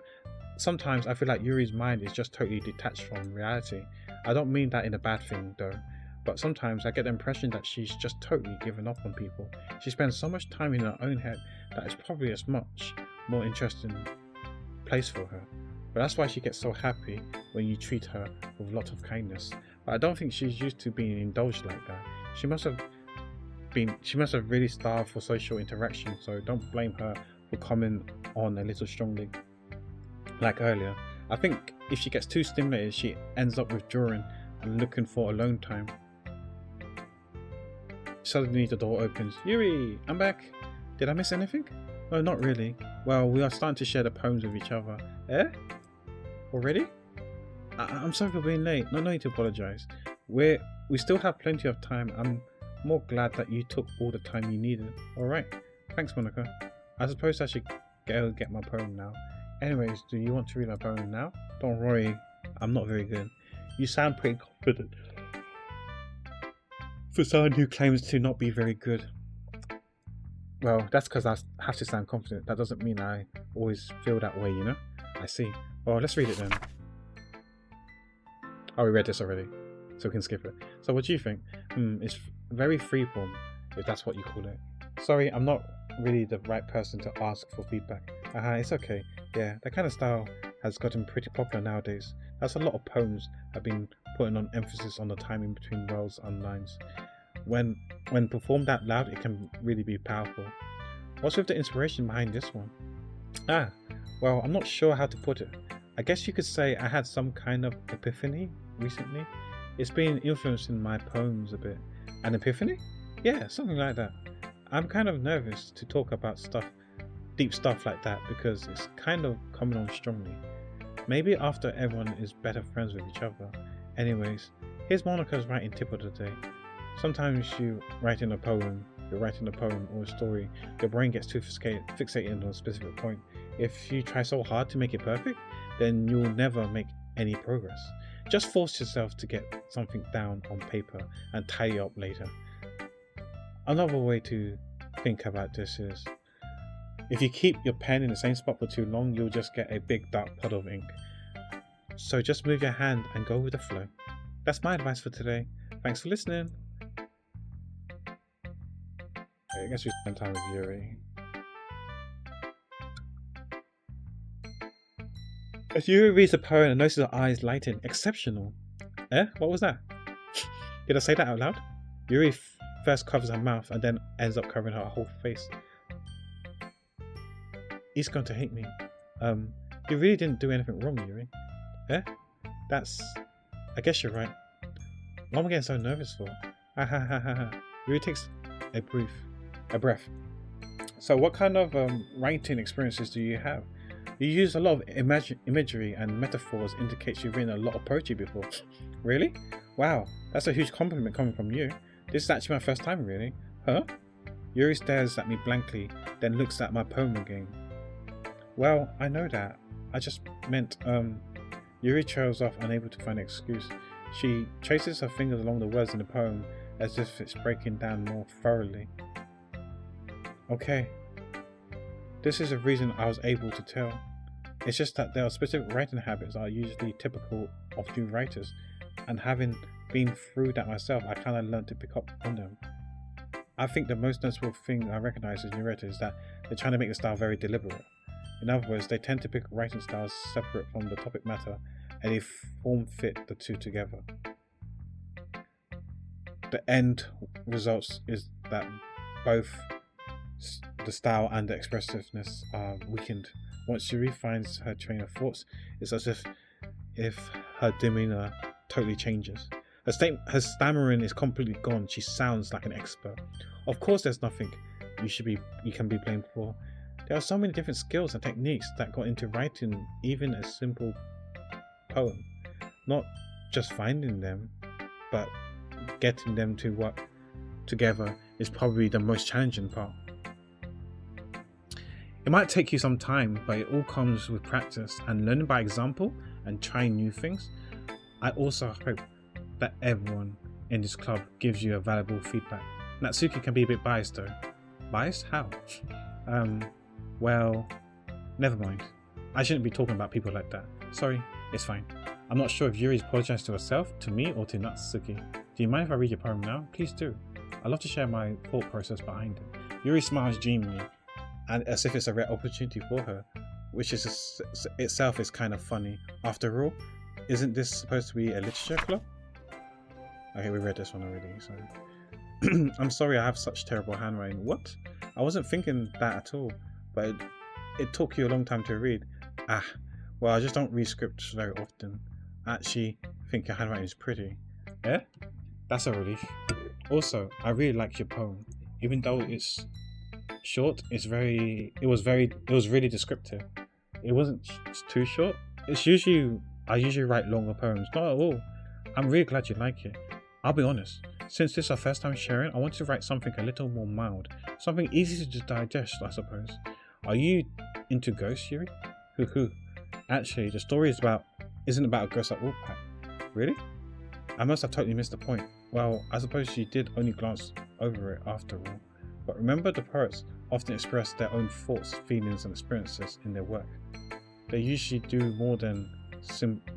B: Sometimes I feel like Yuri's mind is just totally detached from reality. I don't mean that in a bad thing though, but sometimes I get the impression that she's just totally given up on people. She spends so much time in her own head that it's probably a much more interesting place for her. But that's why she gets so happy when you treat her with lots of kindness. But I don't think she's used to being indulged like that. She must have really starved for social interaction, so don't blame her for coming on a little strongly. Like earlier, I think if she gets too stimulated, she ends up withdrawing and looking for alone time. Suddenly the door opens. Yuri, I'm back. Did I miss anything? No, not really. Well, we are starting to share the poems with each other. Eh? Already? I'm sorry for being late. No need to apologize. We still have plenty of time. I'm more glad that you took all the time you needed. Alright. Thanks, Monica. I suppose I should go get my poem now. Anyways, do you want to read my poem now? Don't worry, I'm not very good. You sound pretty confident for someone who claims to not be very good. Well, that's because I have to sound confident. That doesn't mean I always feel that way, you know? I see. Well, let's read it then. Oh, we read this already, so we can skip it. So what do you think? It's very freeform, if that's what you call it. Sorry, I'm not really the right person to ask for feedback. It's okay. Yeah, that kind of style has gotten pretty popular nowadays. That's a lot of poems have been putting on emphasis on the timing between words and lines. When performed out loud, it can really be powerful. What's with the inspiration behind this one? Well, I'm not sure how to put it. I guess you could say I had some kind of epiphany recently. It's been influencing my poems a bit. An epiphany? Yeah, something like that. I'm kind of nervous to talk about deep stuff like that because it's kind of coming on strongly. Maybe after everyone is better friends with each other. Anyways, here's Monica's writing tip of the day. Sometimes you're writing a poem or a story, your brain gets too fixated on a specific point. If you try so hard to make it perfect, then you'll never make any progress. Just force yourself to get something down on paper and tie it up later. Another way to think about this is, if you keep your pen in the same spot for too long, you'll just get a big dark puddle of ink. So just move your hand and go with the flow. That's my advice for today. Thanks for listening. I guess we spend time with Yuri. As Yuri reads the poem and notices her eyes lighten, exceptional. What was that? Did I say that out loud? Yuri first covers her mouth and then ends up covering her whole face. He's going to hate me. You really didn't do anything wrong, Yuri. I guess you're right. What am I getting so nervous for? Yuri takes a breath. So what kind of writing experiences do you have? You use a lot of imagery and metaphors, indicates you've written a lot of poetry before. Really? Wow, that's a huge compliment coming from you. This is actually my first time, really. Huh? Yuri stares at me blankly, then looks at my poem again. Well, I know that. I just meant, Yuri trails off, unable to find an excuse. She traces her fingers along the words in the poem as if it's breaking down more thoroughly. Okay. This is a reason I was able to tell. It's just that there are specific writing habits that are usually typical of new writers, and having been through that myself, I kind of learned to pick up on them. I think the most noticeable thing I recognize as new writers is that they're trying to make the style very deliberate. In other words, they tend to pick writing styles separate from the topic matter, and they form fit the two together. The end result is that both the style and the expressiveness are weakened. Once Yuri finds her train of thoughts, it's as if her demeanor totally changes. Her stammering is completely gone. She sounds like an expert. Of course, there's nothing you can be blamed for. There are so many different skills and techniques that got into writing even a simple poem. Not just finding them, but getting them to work together is probably the most challenging part. It might take you some time, but it all comes with practice and learning by example and trying new things. I also hope that everyone in this club gives you a valuable feedback. Natsuki can be a bit biased though. Biased? How? Well, never mind. I shouldn't be talking about people like that. Sorry, it's fine. I'm not sure if Yuri's apologized to herself, to me, or to Natsuki. Do you mind if I read your poem now? Please do. I'd love to share my thought process behind it. Yuri smiles genuinely, and as if it's a rare opportunity for her, which is itself is kind of funny. After all, isn't this supposed to be a literature club? Okay, we read this one already, so... I'm sorry I have such terrible handwriting. What? I wasn't thinking that at all, but it took you a long time to read. Ah, well, I just don't read scripts very often. I actually think your handwriting is pretty.
A: Yeah? That's a relief. Also, I really like your poem. Even though it's short, it was really descriptive. It wasn't too short. I usually write longer poems. Not at all. I'm really glad you like it. I'll be honest, since this is our first time sharing, I want to write something a little more mild. Something easy to digest, I suppose. Are you into ghosts, Yuri? Hoo. Actually, the story isn't about a ghost at Wolfpack. Really? I must have totally missed the point. Well, I suppose you did only glance over it after all. But remember, the poets often express their own thoughts, feelings and experiences in their work. They usually do more than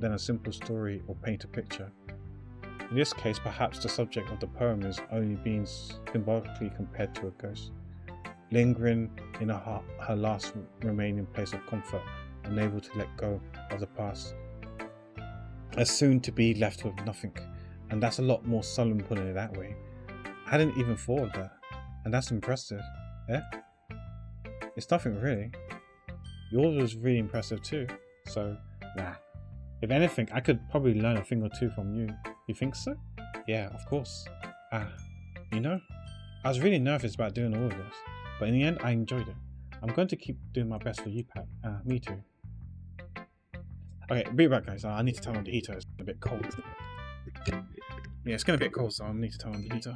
A: a simple story or paint a picture. In this case, perhaps the subject of the poem is only being symbolically compared to a ghost, lingering in her last remaining place of comfort, unable to let go of the past, as soon to be left with nothing. And that's a lot more solemn putting it that way. I hadn't even thought of that, and that's impressive. Eh? It's nothing really. Yours was really impressive too, so nah. If anything, I could probably learn a thing or two from you. You think so? Yeah, of course. You know, I was really nervous about doing all of this, but in the end I enjoyed it. I'm going to keep doing my best for you, Pat. Me too. Okay, be right back, guys. I need to turn on the heater. It's a bit cold. Yeah, it's getting a bit cold, so I need to turn on the heater.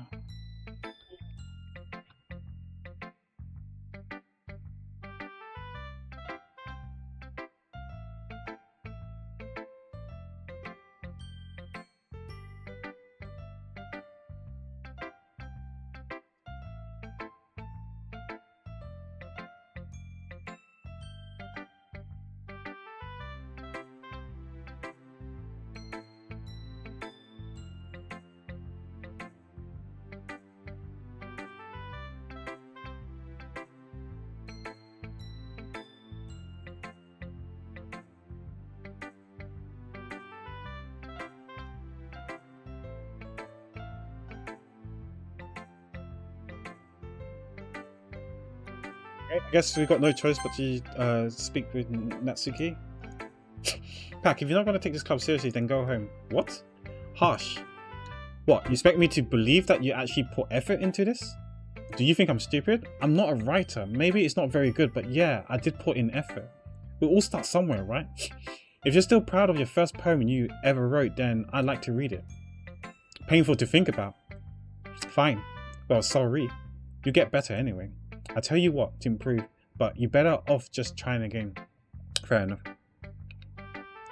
A: I guess we've got no choice but to speak with Natsuki. Pack, if you're not going to take this club seriously, then go home. What? Harsh. What, you expect me to believe that you actually put effort into this? Do you think I'm stupid? I'm not a writer. Maybe it's not very good, but yeah, I did put in effort. We'll all start somewhere, right? If you're still proud of your first poem you ever wrote, then I'd like to read it. Painful to think about. Fine. Well, sorry. You get better anyway. I tell you what, to improve, but you're better off just trying again. Fair enough.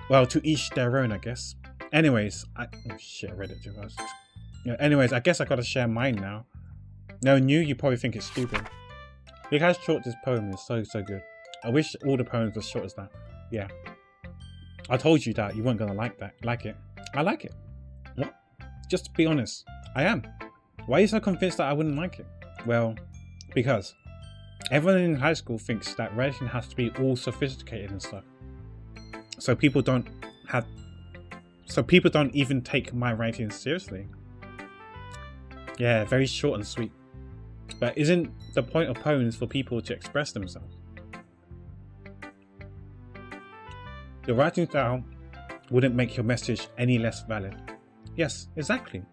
A: Well, to each their own, I guess. Anyways, oh shit, I read it too fast. Yeah, anyways, I guess I gotta share mine now. Knowing you probably think it's stupid. Look how short this poem is, so good. I wish all the poems were short as that. Yeah. I told you that you weren't gonna like it. I like it. What? Just to be honest, I am. Why are you so convinced that I wouldn't like it? Well, because everyone in high school thinks that writing has to be all sophisticated and stuff. So people don't even take my writing seriously. Yeah, very short and sweet. But isn't the point of poems for people to express themselves? Your writing style wouldn't make your message any less valid. Yes, exactly.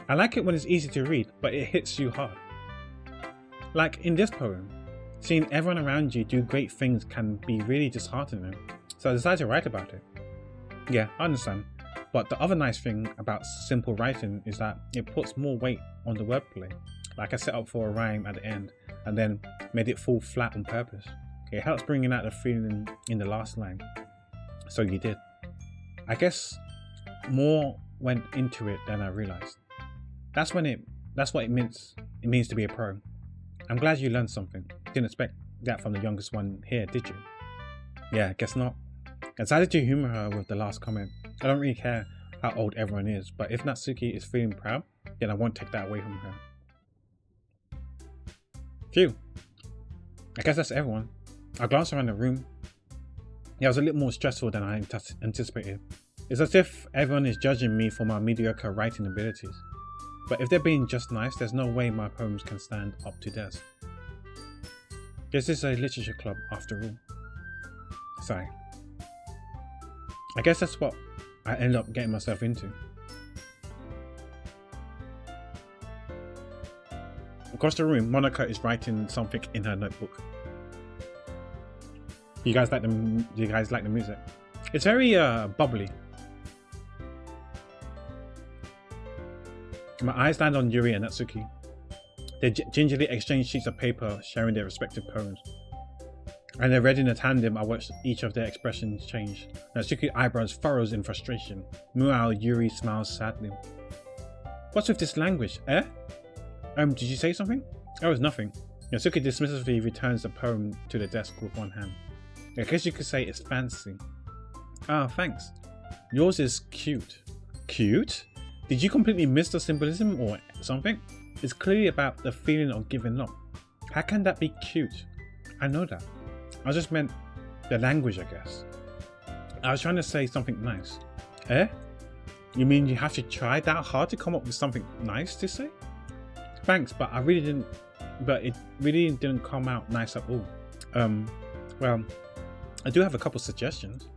A: I like it when it's easy to read, but it hits you hard. Like in this poem, seeing everyone around you do great things can be really disheartening. So I decided to write about it. Yeah, I understand. But the other nice thing about simple writing is that it puts more weight on the wordplay. Like I set up for a rhyme at the end and then made it fall flat on purpose. It helps bringing out the feeling in the last line. So you did. I guess more went into it than I realized. That's what it means to be a pro. I'm glad you learned something. Didn't expect that from the youngest one here, did you? Yeah, guess not. I decided to humour her with the last comment. I don't really care how old everyone is, but if Natsuki is feeling proud, then I won't take that away from her. Phew. I guess that's everyone. I glanced around the room. Yeah, it was a little more stressful than I anticipated. It's as if everyone is judging me for my mediocre writing abilities. But if they're being just nice, there's no way my poems can stand up to theirs. This is a literature club after all. Sorry. I guess that's what I ended up getting myself into. Across the room, Monica is writing something in her notebook. Do you guys like the music? It's very bubbly. My eyes land on Yuri and Natsuki. They gingerly exchange sheets of paper, sharing their respective poems. And they read in a tandem. I watched each of their expressions change. Natsuki's eyebrows furrows in frustration. Meanwhile, Yuri smiles sadly. What's with this language, eh? Did you say something? Oh, it's nothing. Natsuki dismissively returns the poem to the desk with one hand. I guess you could say it's fancy. Ah, thanks. Yours is cute. Cute? Did you completely miss the symbolism or something? It's clearly about the feeling of giving up. How can that be cute? I know that. I just meant the language, I guess. I was trying to say something nice. Eh? You mean you have to try that hard to come up with something nice to say? Thanks, but it really didn't come out nice at all. Well, I do have a couple suggestions.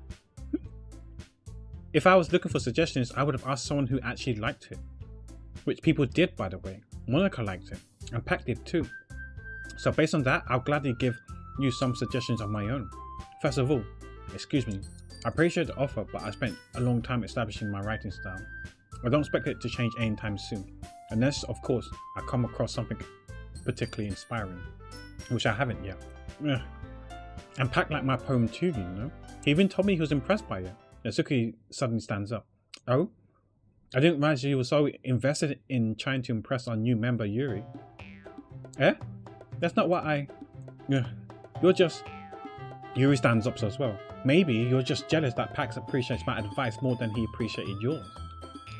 A: If I was looking for suggestions, I would have asked someone who actually liked it. Which people did, by the way. Monica liked it, and Pac did too. So based on that, I'll gladly give you some suggestions of my own. First of all, excuse me, I appreciate the offer, but I spent a long time establishing my writing style. I don't expect it to change anytime soon. Unless, of course, I come across something particularly inspiring. Which I haven't yet. Ugh. And Pac liked my poem too, you know. He even told me he was impressed by it. Natsuki suddenly stands up. Oh? I didn't realize you were so invested in trying to impress our new member Yuri. Eh? That's not what I... Ugh. You're just... Yuri stands up as well. Maybe you're just jealous that Pax appreciates my advice more than he appreciated yours.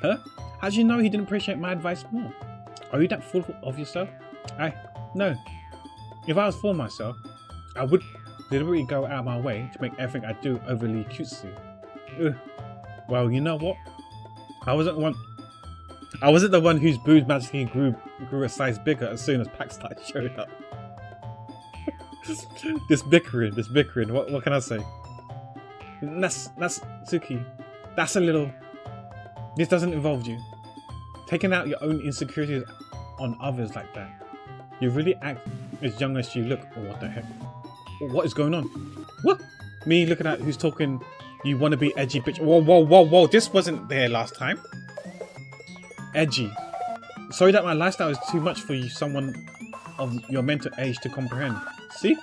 A: Huh? How do you know he didn't appreciate my advice more? Are you that full of yourself? No. If I was full of myself, I would deliberately go out of my way to make everything I do overly cutesy. Ugh. Well, you know what? I wasn't the one whose boobs magically grew a size bigger as soon as Pax started showing up. This bickering. What can I say? That's Suki. That's a little. This doesn't involve you. Taking out your own insecurities on others like that. You really act as young as you look. Or what the heck? What is going on? What? Me looking at who's talking. You want to be edgy, bitch. Whoa. This wasn't there last time. Edgy. Sorry that my lifestyle is too much for you, someone of your mental age to comprehend. See?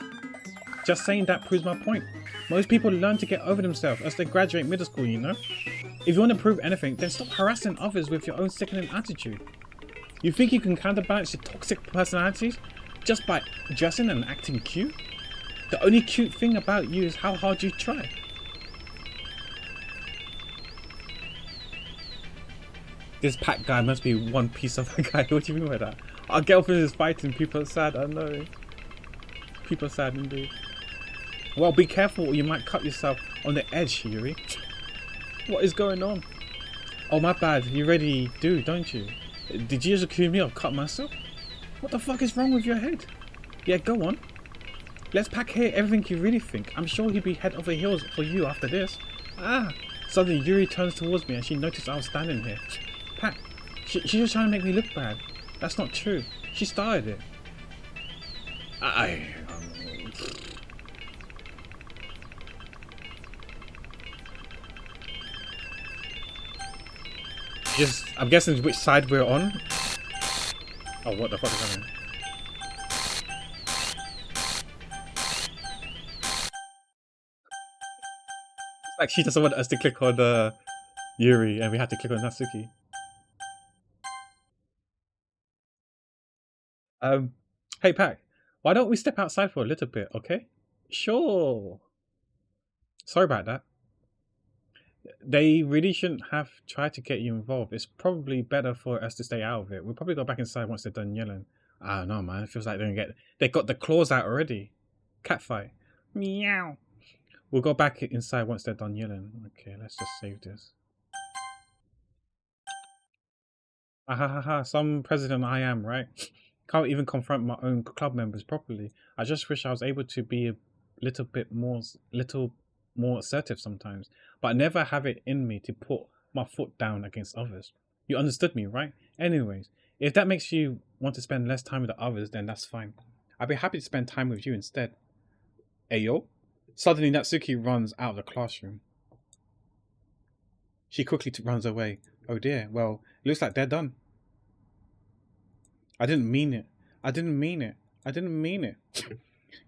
A: Just saying that proves my point. Most people learn to get over themselves as they graduate middle school, you know? If you want to prove anything, then stop harassing others with your own sickening attitude. You think you can counterbalance your toxic personalities just by dressing and acting cute? The only cute thing about you is how hard you try. This Pac guy must be one piece of a guy. What do you mean by that? Our girlfriend is fighting. People are sad. I know. People are sad indeed. Well, be careful or you might cut yourself on the edge, Yuri. What is going on? Oh, my bad. You already do, don't you? Did you just accuse me of cutting myself? What the fuck is wrong with your head? Yeah, go on. Let's Pac hear everything you really think. I'm sure he'd be head over heels for you after this. Ah! Suddenly, Yuri turns towards me and she noticed I was standing here. Pac, she's just trying to make me look bad. That's not true. She started it. I'm guessing which side we're on. Oh, what the fuck is happening? It's like she doesn't want us to click on Yuri and we have to click on Natsuki. Hey Pac, why don't we step outside for a little bit, okay? Sure. Sorry about that. They really shouldn't have tried to get you involved. It's probably better for us to stay out of it. We'll probably go back inside once they're done yelling. I don't know, man. It feels like they got the claws out already. Catfight. Meow. We'll go back inside once they're done yelling. Okay, let's just save this. Some president I am, right? Can't even confront my own club members properly. I just wish I was able to be a little more assertive sometimes, but I never have it in me to put my foot down against others. You understood me, right? Anyways, if that makes you want to spend less time with the others, then that's fine. I'd be happy to spend time with you instead. Ayo? Suddenly, Natsuki runs out of the classroom. She quickly runs away. Oh dear, well, looks like they're done. I didn't mean it. I didn't mean it. I didn't mean it.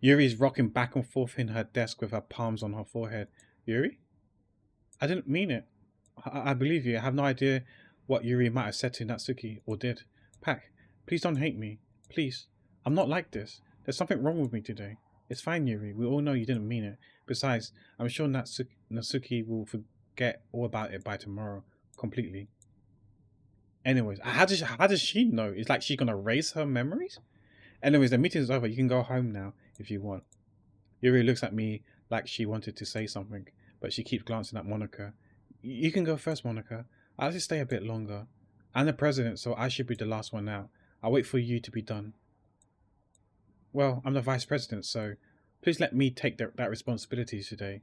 A: Yuri's rocking back and forth in her desk with her palms on her forehead. Yuri? I didn't mean it. I believe you. I have no idea what Yuri might have said to Natsuki or did. Pack, please don't hate me. Please. I'm not like this. There's something wrong with me today. It's fine, Yuri. We all know you didn't mean it. Besides, I'm sure Natsuki will forget all about it by tomorrow. Completely. Anyways, how does she know? It's like she's gonna erase her memories? Anyways, the meeting is over. You can go home now if you want. Yuri looks at me like she wanted to say something, but she keeps glancing at Monica. You can go first, Monica. I'll just stay a bit longer. I'm the president, so I should be the last one out. I'll wait for you to be done. Well, I'm the vice president, so please let me take that responsibility today.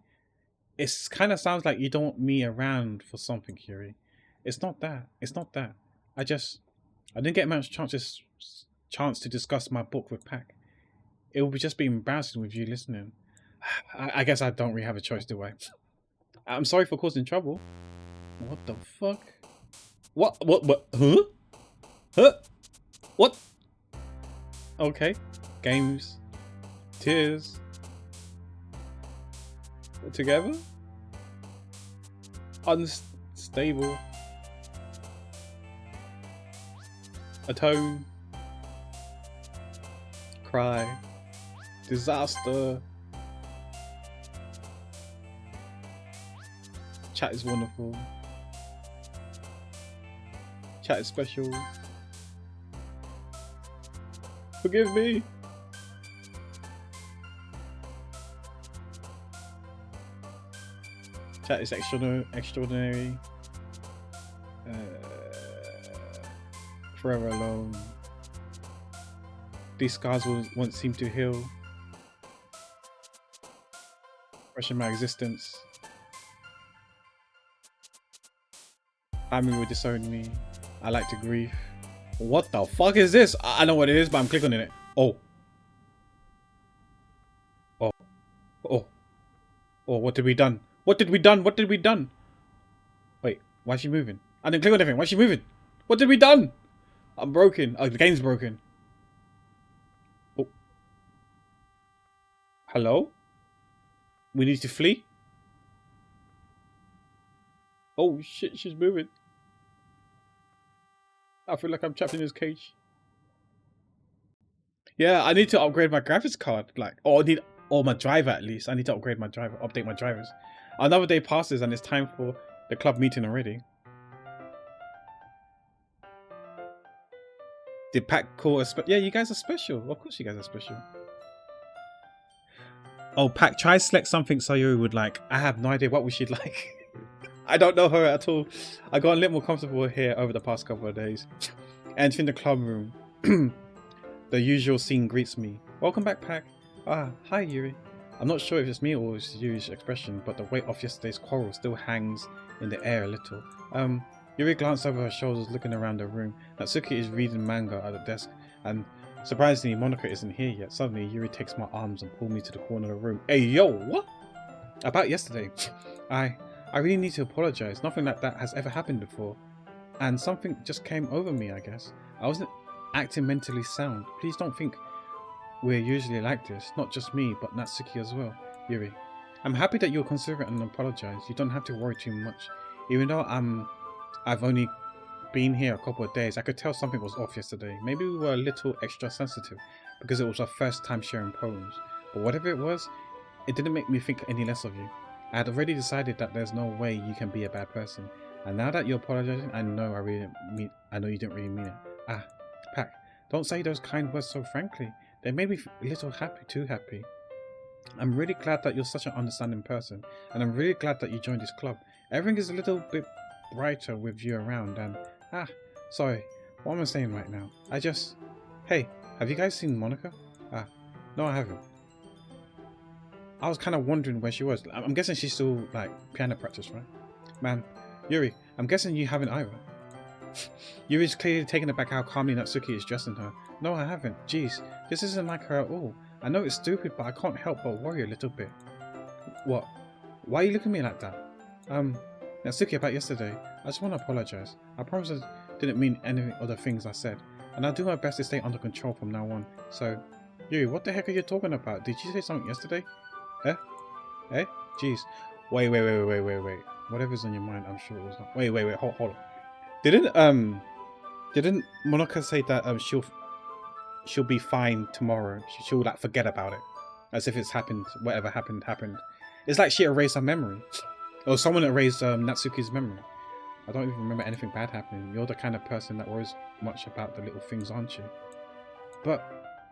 A: It kind of sounds like you don't want me around for something, Yuri. It's not that. It's not that. I didn't get much chance to discuss my book with Pac. It would just be embarrassing with you listening. I guess I don't really have a choice, do I? I'm sorry for causing trouble. What the fuck? What? Huh? Huh? What? Okay. Games. Tears. Together? Unstable. Atone. Cry. Disaster. Chat is wonderful. Chat is special. Forgive me. Chat is extraordinary. Forever alone. These scars won't seem to heal. Question my existence. Family will disown me. I like to grieve. What the fuck is this? I know what it is, but I'm clicking on it. Oh. Oh. Oh. Oh, what did we done? What did we done? What did we done? Wait, why is she moving? I didn't click on anything. Why is she moving? What did we done? I'm broken. Oh, the game's broken. Oh. Hello? We need to flee? Oh shit, she's moving. I feel like I'm trapped in this cage. Yeah, I need to upgrade my graphics card. Or my driver at least. I need to upgrade my driver, update my drivers. Another day passes and it's time for the club meeting already. Did Pac call a yeah, you guys are special. Of course you guys are special. Oh, Pac, try select something Sayuri would like. I have no idea what we should like. I don't know her at all. I got a little more comfortable here over the past couple of days. Entering the club room. The usual scene greets me. Welcome back, Pac. Ah, hi Yuri. I'm not sure if it's me or it's Yuri's expression, but the weight of yesterday's quarrel still hangs in the air a little. Yuri glanced over her shoulders, looking around the room. Natsuki is reading manga at the desk, and surprisingly, Monica isn't here yet. Suddenly, Yuri takes my arms and pulls me to the corner of the room. Hey, yo, what? About yesterday. I really need to apologize. Nothing like that has ever happened before. And something just came over me, I guess. I wasn't acting mentally sound. Please don't think we're usually like this. Not just me, but Natsuki as well. Yuri, I'm happy that you're considerate and apologize. You don't have to worry too much. Even though I've only been here a couple of days, I could tell something was off yesterday. Maybe we were a little extra sensitive because it was our first time sharing poems. But whatever it was, it didn't make me think any less of you. I had already decided that there's no way you can be a bad person. And now that you're apologizing, I know you didn't really mean it. Ah, Pac, don't say those kind words so frankly. They made me a little too happy. I'm really glad that you're such an understanding person, and I'm really glad that you joined this club. Everything is a little bit brighter with you around, and sorry, what am I saying right now? Hey,
B: have you guys seen Monica? Ah, no, I haven't. I was kind of wondering where she was. I'm guessing she's still, like, piano practice, right? Man, Yuri, I'm guessing you haven't either. Yuri's clearly taken aback how calmly Natsuki is dressing her. No, I haven't. Jeez, this isn't like her at all. I know it's stupid, but I can't help but worry a little bit. What? Why are you looking at me like that? Natsuki, about yesterday, I just want to apologize. I promise I didn't mean any other things I said, and I'll do my best to stay under control from now on. So, Yuri, what the heck are you talking about? Did you say something yesterday? Eh? Eh? Jeez. Wait. Whatever's on your mind, I'm sure it was not. Wait, hold on. Didn't Monica say that she'll be fine tomorrow? She'll like forget about it, as if it's happened. Whatever happened. It's like she erased her memory, or someone erased Natsuki's memory. I don't even remember anything bad happening. You're the kind of person that worries much about the little things, aren't you? But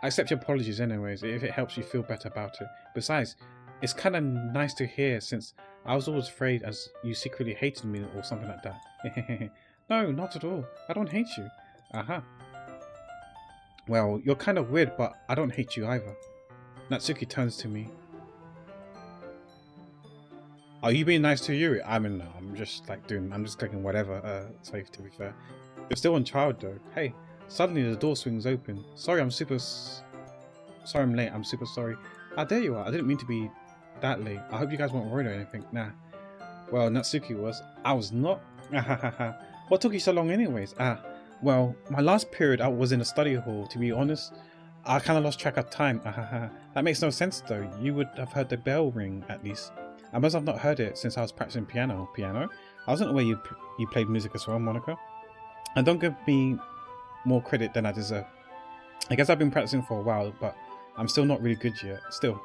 B: I accept your apologies anyways, if it helps you feel better about it. Besides, it's kind of nice to hear, since I was always afraid as you secretly hated me or something like that. No, not at all. I don't hate you. Aha. Well, you're kind of weird, but I don't hate you either. Natsuki turns to me. Are you being nice to Yuri? I mean, no, I'm just clicking whatever, safe to be fair. You're still on trial though. Hey, suddenly the door swings open. Sorry I'm late, I'm super sorry. Ah, there you are. I didn't mean to be that late. I hope you guys weren't worried or anything. Nah. Well, Natsuki was. I was not. What took you so long anyways? Well, my last period I was in a study hall. To be honest, I kind of lost track of time. That makes no sense though. You would have heard the bell ring at least. I must have not heard it since I was practicing piano. Piano? I wasn't aware you played music as well, Monica. And don't give me more credit than I deserve. I guess I've been practicing for a while, but I'm still not really good yet. Still,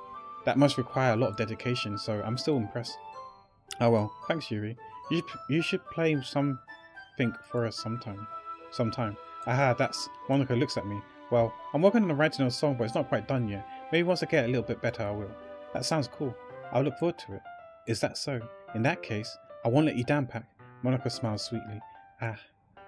B: that must require a lot of dedication, so I'm still impressed. Oh well, thanks Yuri. You should play something for us sometime. Aha, that's... Monica looks at me. Well, I'm working on the writing of a song, but it's not quite done yet. Maybe once I get a little bit better, I will. That sounds cool. I'll look forward to it. Is that so? In that case, I won't let you down, Pac. Monica smiles sweetly. I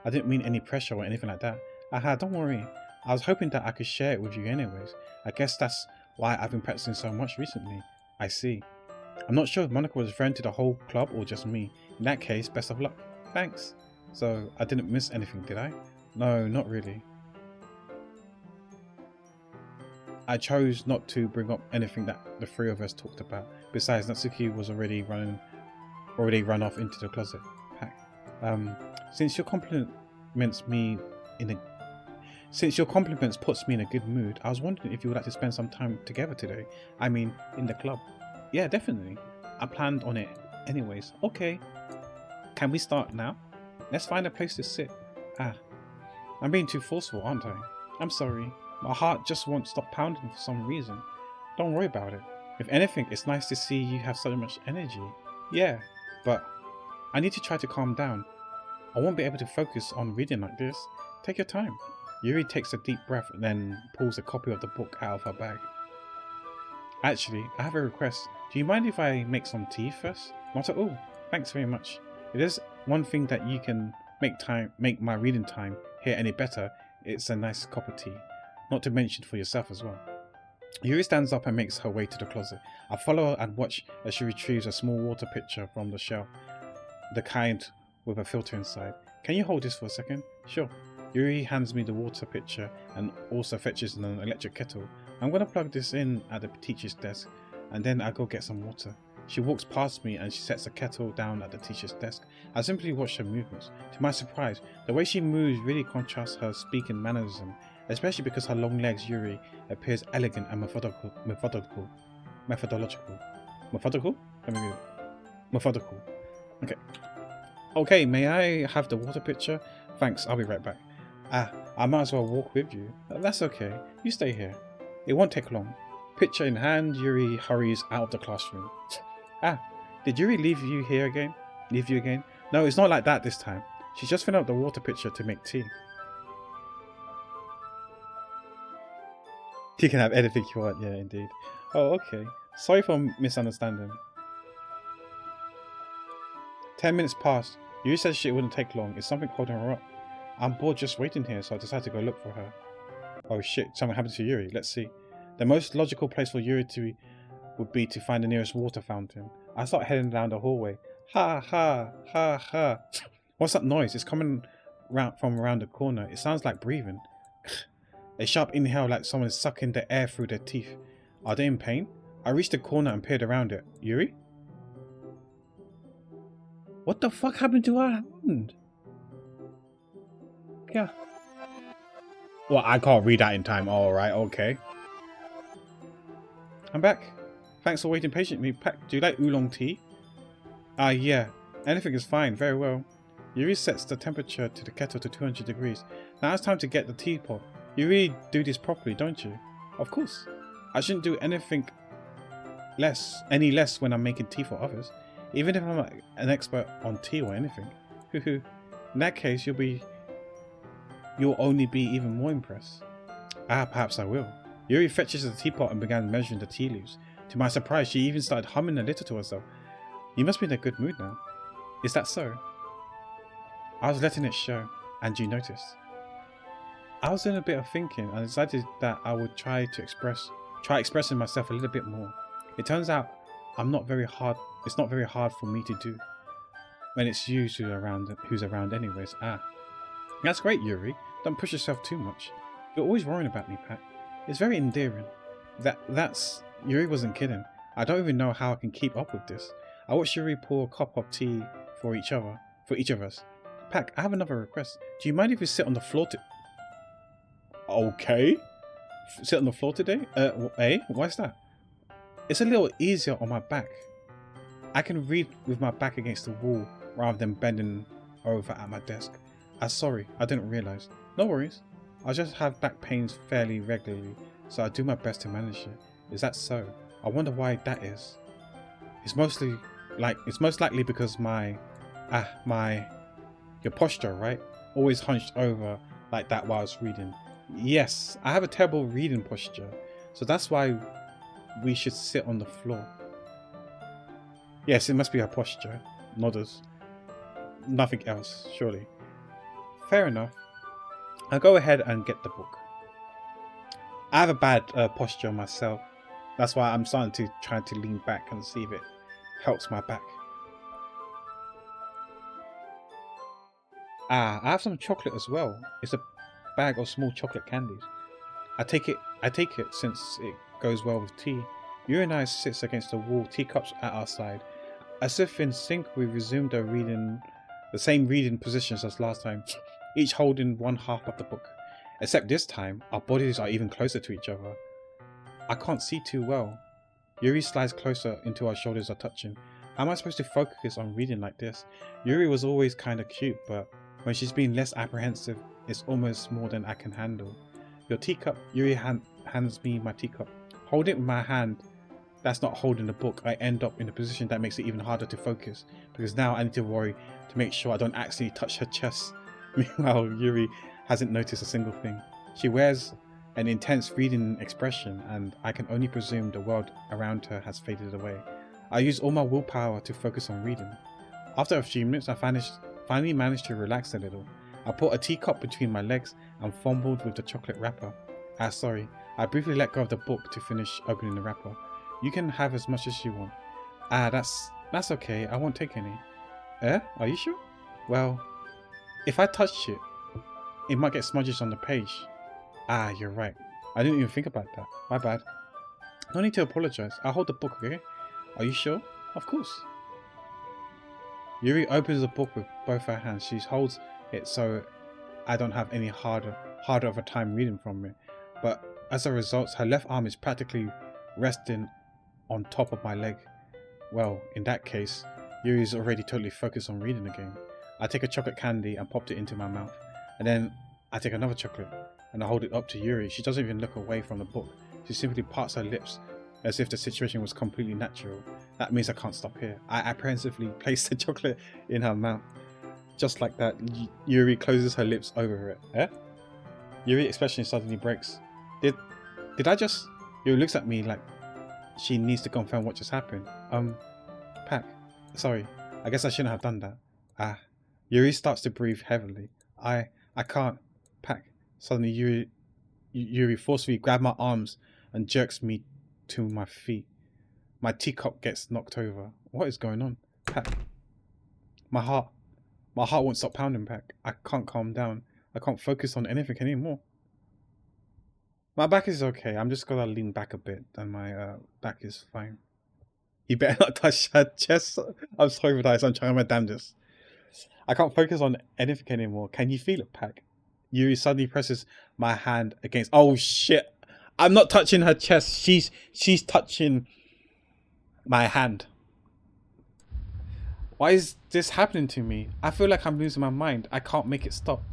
B: didn't mean any pressure or anything like that. Aha, don't worry. I was hoping that I could share it with you anyways. I guess that's why I've been practicing so much recently. I see. I'm not sure if Monica was referring to the whole club or just me. In that case, best of luck. Thanks. So, I didn't miss anything, did I? No, not really. I chose not to bring up anything that the three of us talked about. Besides, Natsuki was already run off into the closet. Since your compliments puts me in a good mood, I was wondering if you would like to spend some time together today. I mean, in the club. Yeah, definitely. I planned on it anyways. Okay. Can we start now? Let's find a place to sit. I'm being too forceful, aren't I? I'm sorry. My heart just won't stop pounding for some reason. Don't worry about it. If anything, it's nice to see you have so much energy. Yeah, but I need to try to calm down. I won't be able to focus on reading like this. Take your time. Yuri takes a deep breath and then pulls a copy of the book out of her bag. Actually, I have a request. Do you mind if I make some tea first? Not at all. Thanks very much. If there's one thing that you can make my reading time here any better, it's a nice cup of tea. Not to mention for yourself as well. Yuri stands up and makes her way to the closet. I follow her and watch as she retrieves a small water pitcher from the shelf. The kind with a filter inside. Can you hold this for a second? Sure. Yuri hands me the water pitcher and also fetches an electric kettle. I'm going to plug this in at the teacher's desk and then I go get some water. She walks past me and she sets the kettle down at the teacher's desk. I simply watch her movements. To my surprise, the way she moves really contrasts her speaking mannerism, especially because her long legs. Yuri appears elegant and methodical. Okay, may I have the water pitcher? Thanks, I'll be right back. I might as well walk with you. That's okay, you stay here. It won't take long. Pitcher in hand, Yuri hurries out of the classroom. Did Yuri leave you again? No, it's not like that this time. She's just filling up the water pitcher to make tea. You can have anything you want, yeah, indeed. Oh, okay. Sorry for misunderstanding. 10 minutes passed. Yuri said it wouldn't take long. Is something holding her up? I'm bored just waiting here, so I decided to go look for her. Oh shit, something happened to Yuri. Let's see. The most logical place for Yuri would be to find the nearest water fountain. I start heading down the hallway. Ha ha ha ha. What's that noise? It's coming from around the corner. It sounds like breathing. A sharp inhale like someone is sucking the air through their teeth. Are they in pain? I reached the corner and peered around it. Yuri? What the fuck happened to her hand? Yeah. Well, I can't read that in time. Alright, okay. I'm back. Thanks for waiting patiently. Pack, do you like oolong tea? Yeah. Anything is fine. Very well. Yuri sets the temperature to the kettle to 200 degrees. Now it's time to get the teapot. You really do this properly, don't you? Of course. I shouldn't do anything any less when I'm making tea for others. Even if I'm an expert on tea or anything. In that case, you'll only be even more impressed. Perhaps I will. Yuri fetches the teapot and began measuring the tea leaves. To my surprise, she even started humming a little to herself. You must be in a good mood now. Is that so? I was letting it show, and you noticed. I was doing a bit of thinking and decided that I would try expressing myself a little bit more. It turns out it's not very hard for me to do when it's you who's around anyways. That's great, Yuri. Don't push yourself too much. You're always worrying about me, Pat. It's very endearing. Yuri wasn't kidding. I don't even know how I can keep up with this. I watched Yuri pour a cup of tea for each of us. Pack, I have another request. Do you mind if we sit on the floor Okay. Sit on the floor today? Why's that? It's a little easier on my back. I can read with my back against the wall rather than bending over at my desk. Sorry, I didn't realise. No worries. I just have back pains fairly regularly, so I do my best to manage it. Is that so? I wonder why that is. It's most likely because your posture, right? Always hunched over like that while I was reading. Yes, I have a terrible reading posture, so that's why we should sit on the floor. Yes, it must be her posture. Nodders. Nothing else, surely. Fair enough. I'll go ahead and get the book. I have a bad posture myself. That's why I'm starting to try to lean back and see if it helps my back. I have some chocolate as well. It's a bag of small chocolate candies. I take it since it goes well with tea. Yuri and I sits against the wall, teacups at our side. As if in sync, we resumed the same reading positions as last time, each holding one half of the book. Except this time, our bodies are even closer to each other. I can't see too well. Yuri slides closer until our shoulders are touching. How am I supposed to focus on reading like this? Yuri was always kinda cute, but when she's been less apprehensive, it's almost more than I can handle. Your teacup. Yuri hands me my teacup. Hold it with my hand. That's not holding the book. I end up in a position that makes it even harder to focus, because now I need to worry to make sure I don't accidentally touch her chest. Meanwhile, Yuri hasn't noticed a single thing. She wears an intense reading expression, and I can only presume the world around her has faded away. I use all my willpower to focus on reading. After a few minutes, I finally managed to relax a little. I put a teacup between my legs and fumbled with the chocolate wrapper. Sorry. I briefly let go of the book to finish opening the wrapper. You can have as much as you want. That's okay. I won't take any. Are you sure? Well, if I touch it, it might get smudges on the page. You're right. I didn't even think about that. My bad. No need to apologize. I'll hold the book, okay? Are you sure? Of course. Yuri opens the book with both her hands. She holds it so I don't have any harder of a time reading from it. But as a result, her left arm is practically resting on top of my leg. Well, in that case, Yuri's already totally focused on reading again. I take a chocolate candy and popped it into my mouth. And then I take another chocolate and I hold it up to Yuri. She doesn't even look away from the book. She simply parts her lips as if the situation was completely natural. That means I can't stop here. I apprehensively place the chocolate in her mouth. Just like that, Yuri closes her lips over it. Yuri's expression suddenly breaks. Did I just... Yuri looks at me like she needs to confirm what just happened. Pack. Sorry. I guess I shouldn't have done that. Yuri starts to breathe heavily. I can't. Pack. Suddenly Yuri Yuri forcefully grabs my arms and jerks me to my feet. My teacup gets knocked over. What is going on? Pack. My heart. My heart won't stop pounding, Pack. I can't calm down. I can't focus on anything anymore. My back is okay. I'm just gonna lean back a bit and my back is fine. You better not touch her chest. I'm sorry for that. I'm trying my damnedest. I can't focus on anything anymore. Can you feel it, Pack? Yuri suddenly presses my hand against. Oh shit! I'm not touching her chest. She's touching my hand. Why is this happening to me? I feel like I'm losing my mind. I can't make it stop.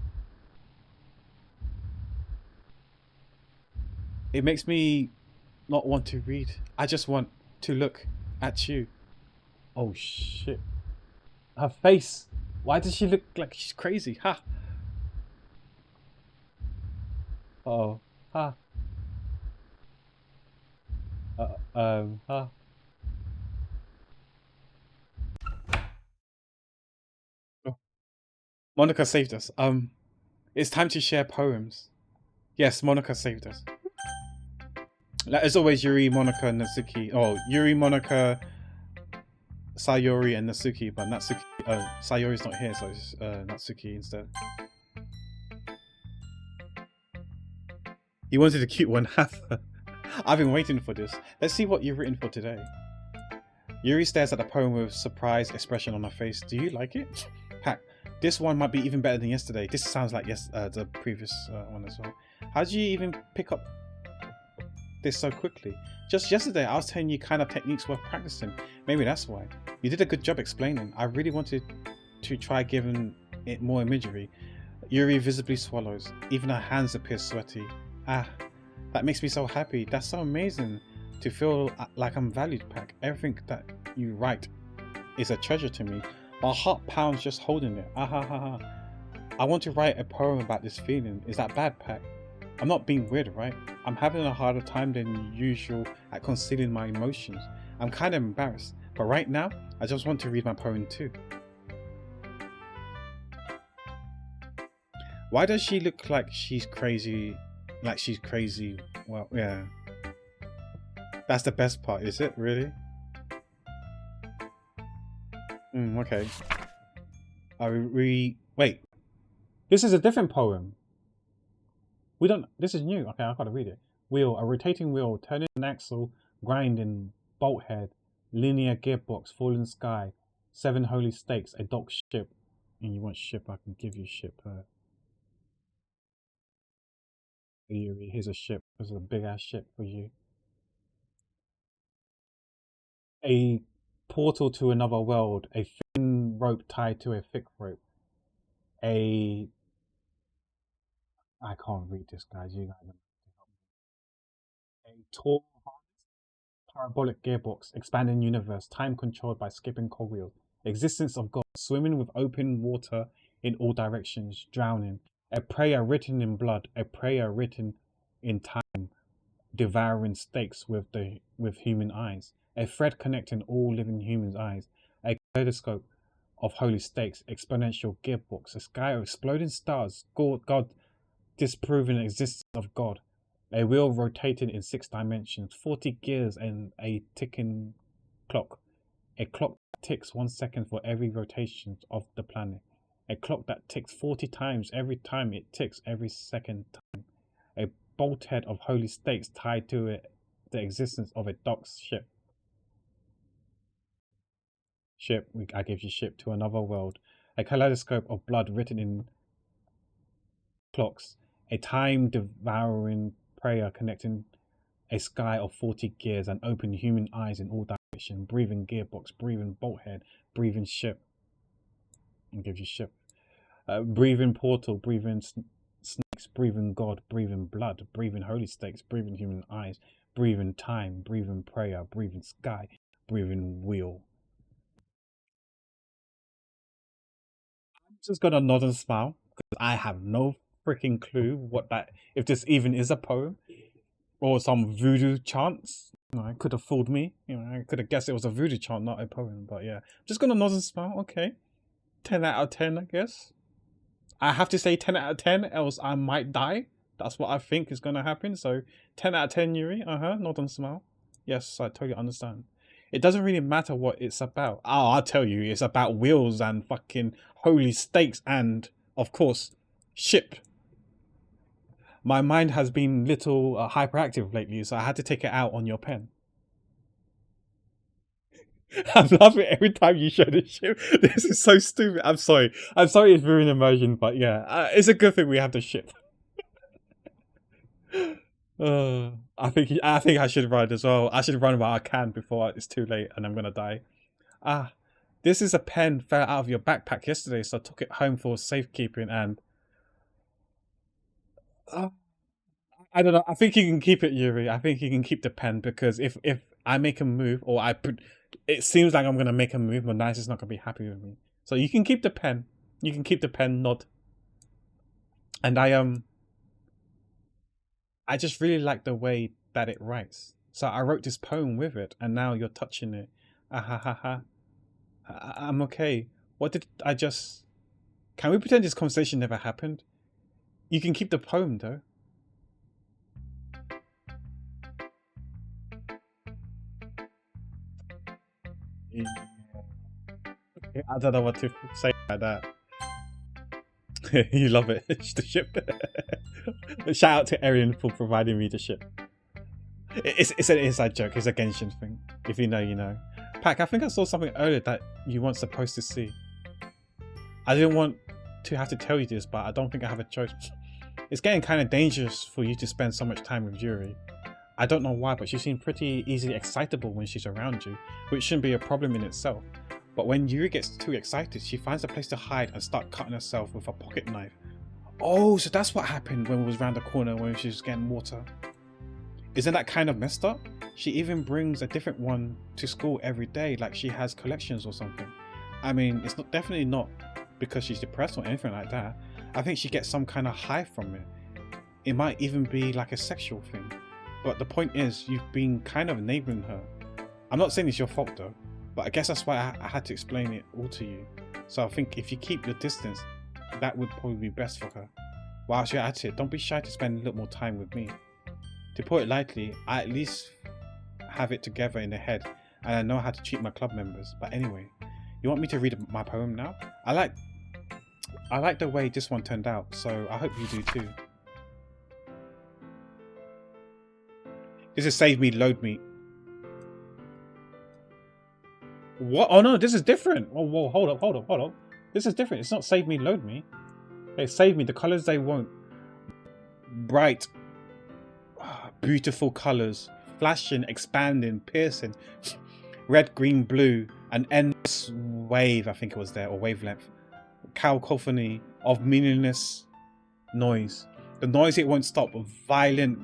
B: It makes me not want to read. I just want to look at you. Oh shit. Her face. Why does she look like she's crazy? Ha. Oh. Ha. Ha. Oh. Monica saved us. It's time to share poems. Yes, Monica saved us. Like, as always, Yuri, Monica, and Natsuki. Oh, Yuri, Monica, Sayori, and Natsuki. But Natsuki, Sayori's not here, so it's Natsuki instead. You wanted a cute one, Hatha. I've been waiting for this. Let's see what you've written for today. Yuri stares at the poem with surprised expression on her face. Do you like it? Pack. This one might be even better than yesterday. This sounds like the previous one as well. How did you even pick up this so quickly? Just yesterday I was telling you kind of techniques worth practicing. Maybe that's why. You did a good job explaining. I really wanted to try giving it more imagery. Yuri visibly swallows. Even her hands appear sweaty. Ah, that makes me so happy. That's so amazing to feel like I'm valued, Pack. Everything that you write is a treasure to me. My heart pounds just holding it. Ah ha ha ha. I want to write a poem about this feeling. Is that bad, Pack? I'm not being weird, right? I'm having a harder time than usual at concealing my emotions. I'm kind of embarrassed, but right now, I just want to read my poem too. Why does she look like she's crazy? Like she's crazy? Well, yeah. That's the best part, is it? Really? Okay. Wait. This is a different poem. This is new. Okay, I've got to read it. Wheel, a rotating wheel, turning an axle, grinding, bolt head, linear gearbox, falling sky, 7 holy stakes, a dock ship. And you want ship, I can give you ship. Yuri, here's a ship. There's a big ass ship for you. A portal to another world, a thin rope tied to a thick rope. I can't read this, guys. You guys have to help me. A tall parabolic gearbox, expanding universe, time controlled by skipping cogwheels. Existence of God, swimming with open water in all directions, drowning. A prayer written in blood, a prayer written in time, devouring stakes with human eyes. A thread connecting all living humans' eyes. A kaleidoscope of holy stakes, exponential gearbox, a sky of exploding stars, God disproving the existence of God. A wheel rotating in 6 dimensions, 40 gears and a ticking clock. A clock that ticks 1 second for every rotation of the planet. A clock that ticks 40 times every time it ticks every second time. A bolthead of holy stakes tied to it, the existence of a docked ship. I gave you ship to another world. A kaleidoscope of blood written in clocks. A time-devouring prayer connecting a sky of 40 gears and open human eyes in all directions. Breathing gearbox, breathing bolthead, breathing ship. And gives you ship. Breathing portal, breathing snakes, breathing God, breathing blood, breathing holy stakes, breathing human eyes, breathing time, breathing prayer, breathing sky, breathing wheel. I'm just gonna nod and smile because I have no freaking clue what that, if this even is a poem or some voodoo chants. It could have fooled me. I could have guessed it was a voodoo chant, not a poem. But yeah, just gonna nod and smile. Okay, 10 out of 10, I guess. I have to say 10 out of 10, else I might die. That's what I think is going to happen. So 10 out of 10, Yuri. Nod and smile. Yes, I totally understand. It doesn't really matter what it's about. Oh, I'll tell you, it's about wheels and fucking holy steaks and, of course, ship. My mind has been little hyperactive lately, so I had to take it out on your pen. I'm laughing every time you show the ship. This is so stupid. I'm sorry. I'm sorry it's ruined immersion, but yeah, it's a good thing we have the ship. I think I should run as well. I should run while I can before it's too late and I'm gonna die. This is a pen fell out of your backpack yesterday, so I took it home for safekeeping and I don't know. I think you can keep it, Yuri. I think you can keep the pen because if I make a move or it seems like I'm gonna make a move, but Nice is not gonna be happy with me. So you can keep the pen. You can keep the pen, Nod. And I just really like the way that it writes. So I wrote this poem with it, and now you're touching it. I'm okay. What did I just... Can we pretend this conversation never happened? You can keep the poem, though. I don't know what to say about that. You love it. It's the ship. Shout out to Arian for providing me the ship. It's an inside joke. It's a Genshin thing. If you know, you know. Pack, I think I saw something earlier that you weren't supposed to see. I didn't want to have to tell you this, but I don't think I have a choice. It's getting kind of dangerous for you to spend so much time with Yuri. I don't know why, but she seems pretty easily excitable when she's around you, which shouldn't be a problem in itself. But when Yuri gets too excited, she finds a place to hide and start cutting herself with a pocket knife. Oh, so that's what happened when we was around the corner when she was getting water. Isn't that kind of messed up? She even brings a different one to school every day, like she has collections or something. I mean, it's not definitely not because she's depressed or anything like that. I think she gets some kind of high from it. It might even be like a sexual thing. But the point is, you've been kind of enabling her. I'm not saying it's your fault though, but I guess that's why I had to explain it all to you. So I think if you keep your distance, that would probably be best for her. Whilst you're at it, don't be shy to spend a little more time with me. To put it lightly, I at least have it together in the head and I know how to treat my club members. But anyway, you want me to read my poem now? I like the way this one turned out, so I hope you do too. This is Save Me, Load Me. What? Oh no, this is different. Oh, whoa, hold up. This is different. It's not Save Me, Load Me. Hey, Save Me, the colours they want. Bright, beautiful colours. Flashing, expanding, piercing. Red, green, blue. An endless wave, I think it was there, or wavelength. Cacophony of meaningless noise. The noise it won't stop. Violent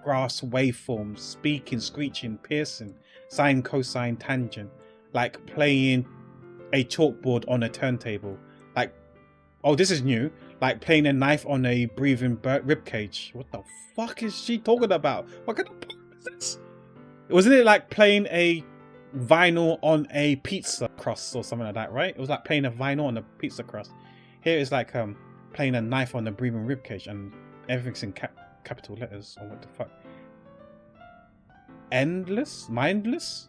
B: grass waveforms. Speaking, screeching, piercing. Sine, cosine, tangent. Like playing a chalkboard on a turntable. Like, oh, this is new. Like playing a knife on a breathing ribcage. What the fuck is she talking about? What kind of poem is this? Wasn't it like playing a vinyl on a pizza crust or something like that, right? It was like playing a vinyl on a pizza crust. Here it's like playing a knife on a breathing ribcage, and everything's in capital letters. Or what the fuck? Endless? Mindless?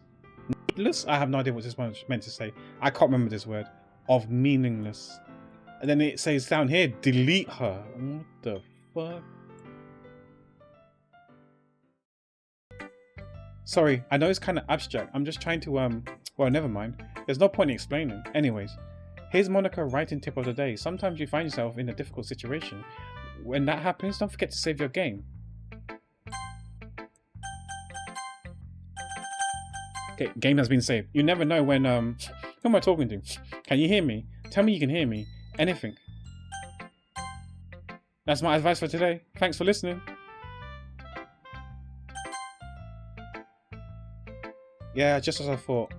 B: Needless? I have no idea what this one's meant to say. I can't remember this word. Of meaningless. And then it says down here, delete her. What the fuck? Sorry, I know it's kind of abstract. I'm just trying to, well, never mind. There's no point in explaining. Anyways, here's Monica writing tip of the day. Sometimes you find yourself in a difficult situation. When that happens, don't forget to save your game. Okay, game has been saved. You never know when, who am I talking to? Can you hear me? Tell me you can hear me. Anything. That's my advice for today. Thanks for listening. Yeah, just as I thought.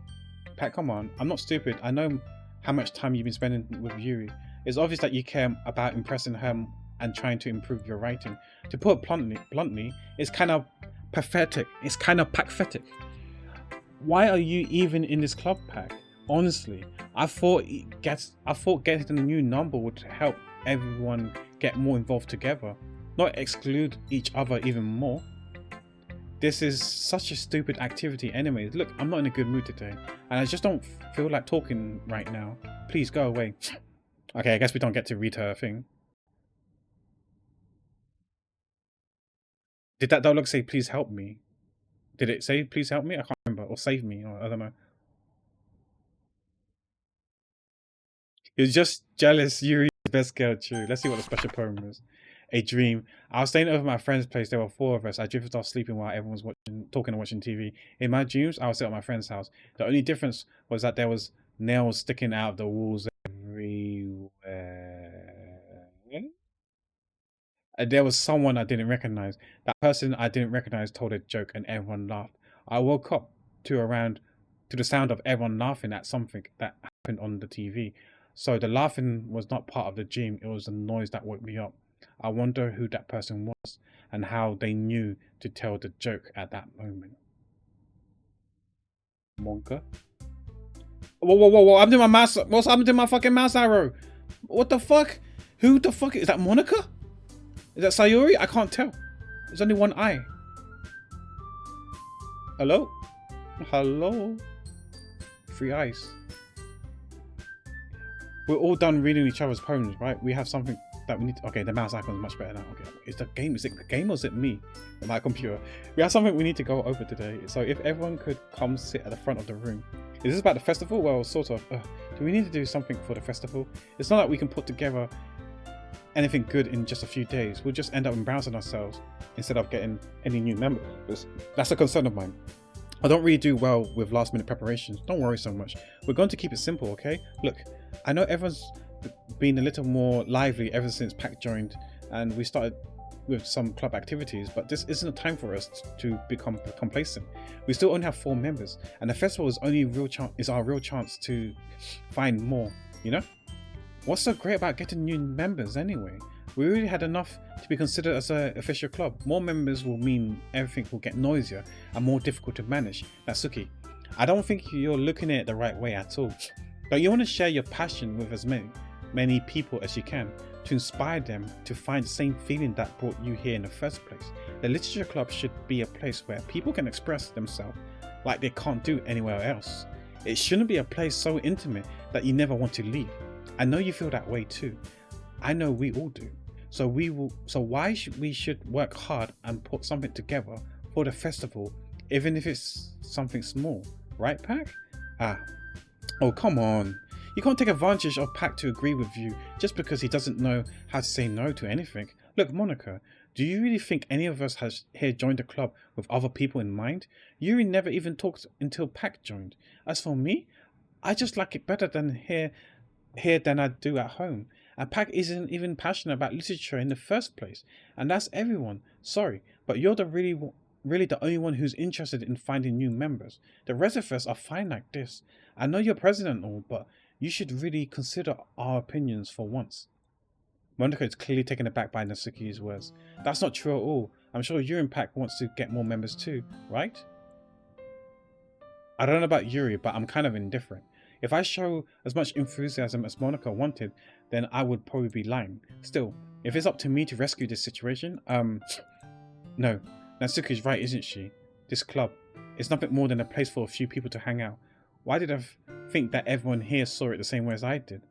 B: Pat, come on. I'm not stupid. I know how much time you've been spending with Yuri. It's obvious that you care about impressing her and trying to improve your writing. To put it bluntly, it's kind of pathetic. It's kind of pathetic. Why are you even in this club, Pack? Honestly, I thought getting a new number would help everyone get more involved together. not exclude each other even more. This is such a stupid activity anyways. Look, I'm not in a good mood today, and I just don't feel like talking right now. Please go away. Okay, I guess we don't get to read her thing. Did that dialogue say please help me? Did it say please help me? I can't remember. Or save me, or I don't know. He was just jealous. Yuri's best girl, true. Let's see what the special poem is. A dream. I was staying over at my friend's place. There were 4 of us. I drifted off sleeping while everyone was talking and watching TV. In my dreams, I was at my friend's house. The only difference was that there was nails sticking out of the walls everywhere. And there was someone I didn't recognize. That person I didn't recognize told a joke and everyone laughed. I woke up to the sound of everyone laughing at something that happened on the TV. So the laughing was not part of the dream, it was the noise that woke me up. I wonder who that person was and how they knew to tell the joke at that moment. Monka? Whoa, I'm doing my mouse. What's happening to my fucking mouse arrow? What the fuck? Who the fuck is that? Monica? Is that Sayuri? I can't tell. There's only one eye. Hello? Hello? 3 eyes. We're all done reading each other's poems, right? We have something that we need to... Okay, the mouse icon is much better now. Okay, is it the game or is it me and my computer? We have something we need to go over today. So if everyone could come sit at the front of the room. Is this about the festival? Well, sort of. Do we need to do something for the festival? It's not like we can put together anything good in just a few days. We'll just end up embarrassing ourselves instead of getting any new members. That's a concern of mine. I don't really do well with last minute preparations. Don't worry so much. We're going to keep it simple, okay? Look, I know everyone's been a little more lively ever since Pac joined and we started with some club activities, but this isn't a time for us to become complacent. We still only have 4 members and the festival is our real chance to find more, you know? What's so great about getting new members anyway? We already had enough to be considered as an official club. More members will mean everything will get noisier and more difficult to manage. Natsuki, I don't think you're looking at it the right way at all. But you want to share your passion with as many people as you can to inspire them to find the same feeling that brought you here in the first place. The literature club should be a place where people can express themselves like they can't do anywhere else. It shouldn't be a place so intimate that you never want to leave. I know you feel that way too. I know we all do. So why should we work hard and put something together for the festival, even if it's something small, right, Pac? Oh come on. You can't take advantage of Pac to agree with you just because he doesn't know how to say no to anything. Look, Monica, do you really think any of us has here joined the club with other people in mind? Yuri never even talked until Pac joined. As for me, I just like it better than here than I do at home. And Pac isn't even passionate about literature in the first place. And that's everyone. Sorry, but you're really the only one who's interested in finding new members. The rest of us are fine like this. I know you're president and all, but you should really consider our opinions for once. Monica is clearly taken aback by Natsuki's words. That's not true at all. I'm sure you and Pac wants to get more members too, right? I don't know about Yuri, but I'm kind of indifferent. If I show as much enthusiasm as Monica wanted, then I would probably be lying. Still, if it's up to me to rescue this situation, no, Natsuki's right, isn't she? This club is nothing more than a place for a few people to hang out. Why did I think that everyone here saw it the same way as I did?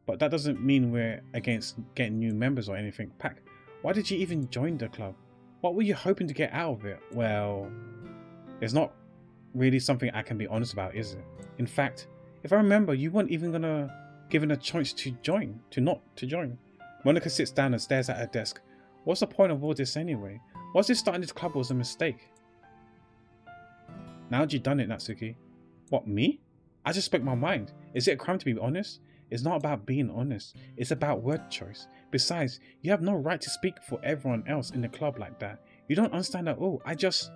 B: But that doesn't mean we're against getting new members or anything. Pac, why did you even join the club? What were you hoping to get out of it? Well, it's not really something I can be honest about, is it? In fact, if I remember, you weren't even given a chance to join. Monica sits down and stares at her desk. What's the point of all this anyway? What's this starting this club was a mistake? Now that you've done it, Natsuki. What, me? I just spoke my mind. Is it a crime to be honest? It's not about being honest. It's about word choice. Besides, you have no right to speak for everyone else in the club like that. You don't understand at all. I just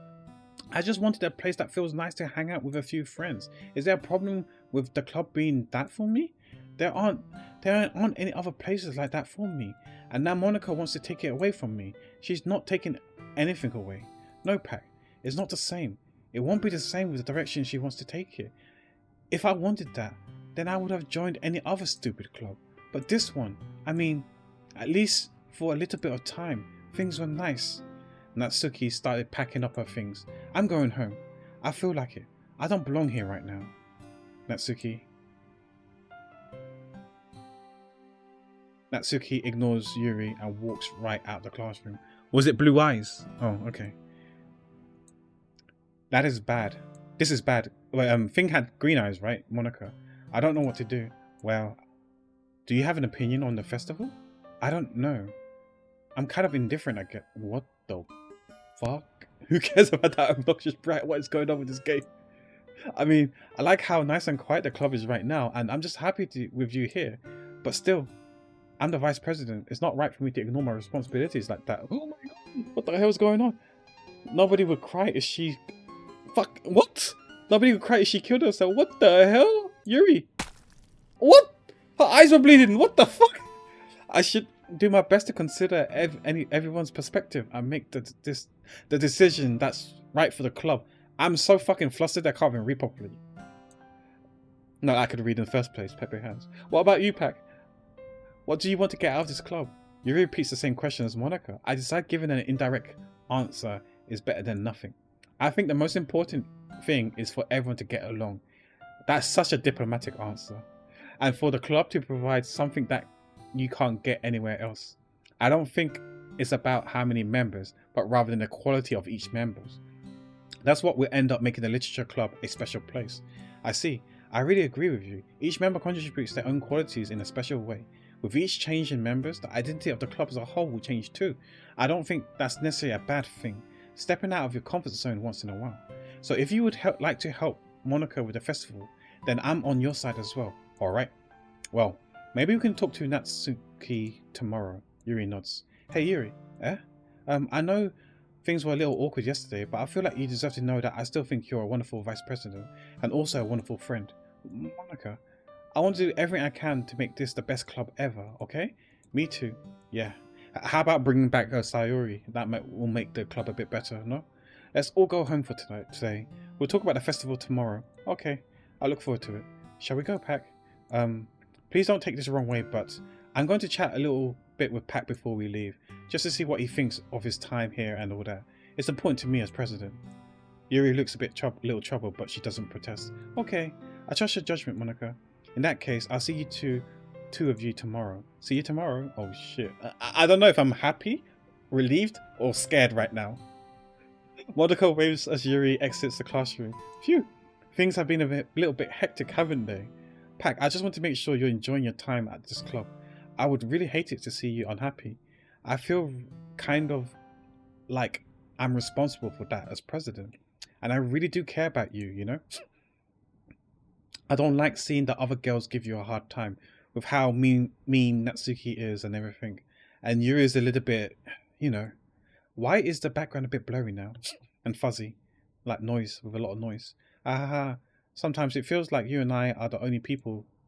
B: wanted a place that feels nice to hang out with a few friends. Is there a problem with the club being that for me? There aren't any other places like that for me. And now Monica wants to take it away from me. She's not taking anything away. No, Pac, it's not the same. It won't be the same with the direction she wants to take it. If I wanted that, then I would have joined any other stupid club. But this one, I mean, at least for a little bit of time, things were nice. Natsuki started packing up her things. I'm going home. I feel like it. I don't belong here right now. Natsuki ignores Yuri and walks right out the classroom. Was it blue eyes? Oh, okay. That is bad. This is bad. Well, Thing had green eyes, right, Monica? I don't know what to do. Well, do you have an opinion on the festival? I don't know. I'm kind of indifferent, I get. What the fuck? Who cares about that obnoxious brat? What is going on with this game? I mean, I like how nice and quiet the club is right now, and I'm just happy with you here. But still, I'm the vice president. It's not right for me to ignore my responsibilities like that. Oh my god, what the hell is going on? Nobody would cry if she... Fuck, what? Nobody would cry if she killed herself. What the hell? Yuri. What? Her eyes were bleeding. What the fuck? I should do my best to consider everyone's perspective and make the decision that's right for the club. I'm so fucking flustered I can't even read properly. No, I could read in the first place. Pepe hands. What about you, Pac? What do you want to get out of this club? Yuri repeats the same question as Monica. I decide giving an indirect answer is better than nothing. I think the most important thing is for everyone to get along. That's such a diplomatic answer. And for the club to provide something that you can't get anywhere else. I don't think it's about how many members, but rather than the quality of each members. That's what will end up making the literature club a special place. I see. I really agree with you. Each member contributes their own qualities in a special way. With each change in members, the identity of the club as a whole will change too. I don't think that's necessarily a bad thing. Stepping out of your comfort zone once in a while. So if you would like to help Monica with the festival, then I'm on your side as well. Alright. Well, maybe we can talk to Natsuki tomorrow. Yuri nods. Hey Yuri, I know things were a little awkward yesterday, but I feel like you deserve to know that I still think you're a wonderful vice president and also a wonderful friend. Monica, I want to do everything I can to make this the best club ever, okay? Me too. Yeah. How about bringing back Sayori? That will make the club a bit better, no? Let's all go home for today. We'll talk about the festival tomorrow. Okay. I look forward to it. Shall we go, Pac? Please don't take this the wrong way, but I'm going to chat a little bit with Pac before we leave, just to see what he thinks of his time here and all that. It's important to me as president. Yuri looks a little troubled, but she doesn't protest. Okay, I trust your judgment, Monica. In that case, I'll see you two of you tomorrow. See you tomorrow? Oh shit. I don't know if I'm happy, relieved, or scared right now. Monica waves as Yuri exits the classroom. Phew, things have been a little bit hectic, haven't they? Pac, I just want to make sure you're enjoying your time at this club. I would really hate it to see you unhappy. I feel kind of like I'm responsible for that as president. And I really do care about you, you know? I don't like seeing the other girls give you a hard time with how mean Natsuki is and everything. And Yuri is a little bit, you know. Why is the background a bit blurry now? And fuzzy. Like noise, with a lot of noise. Sometimes it feels like you and I are the only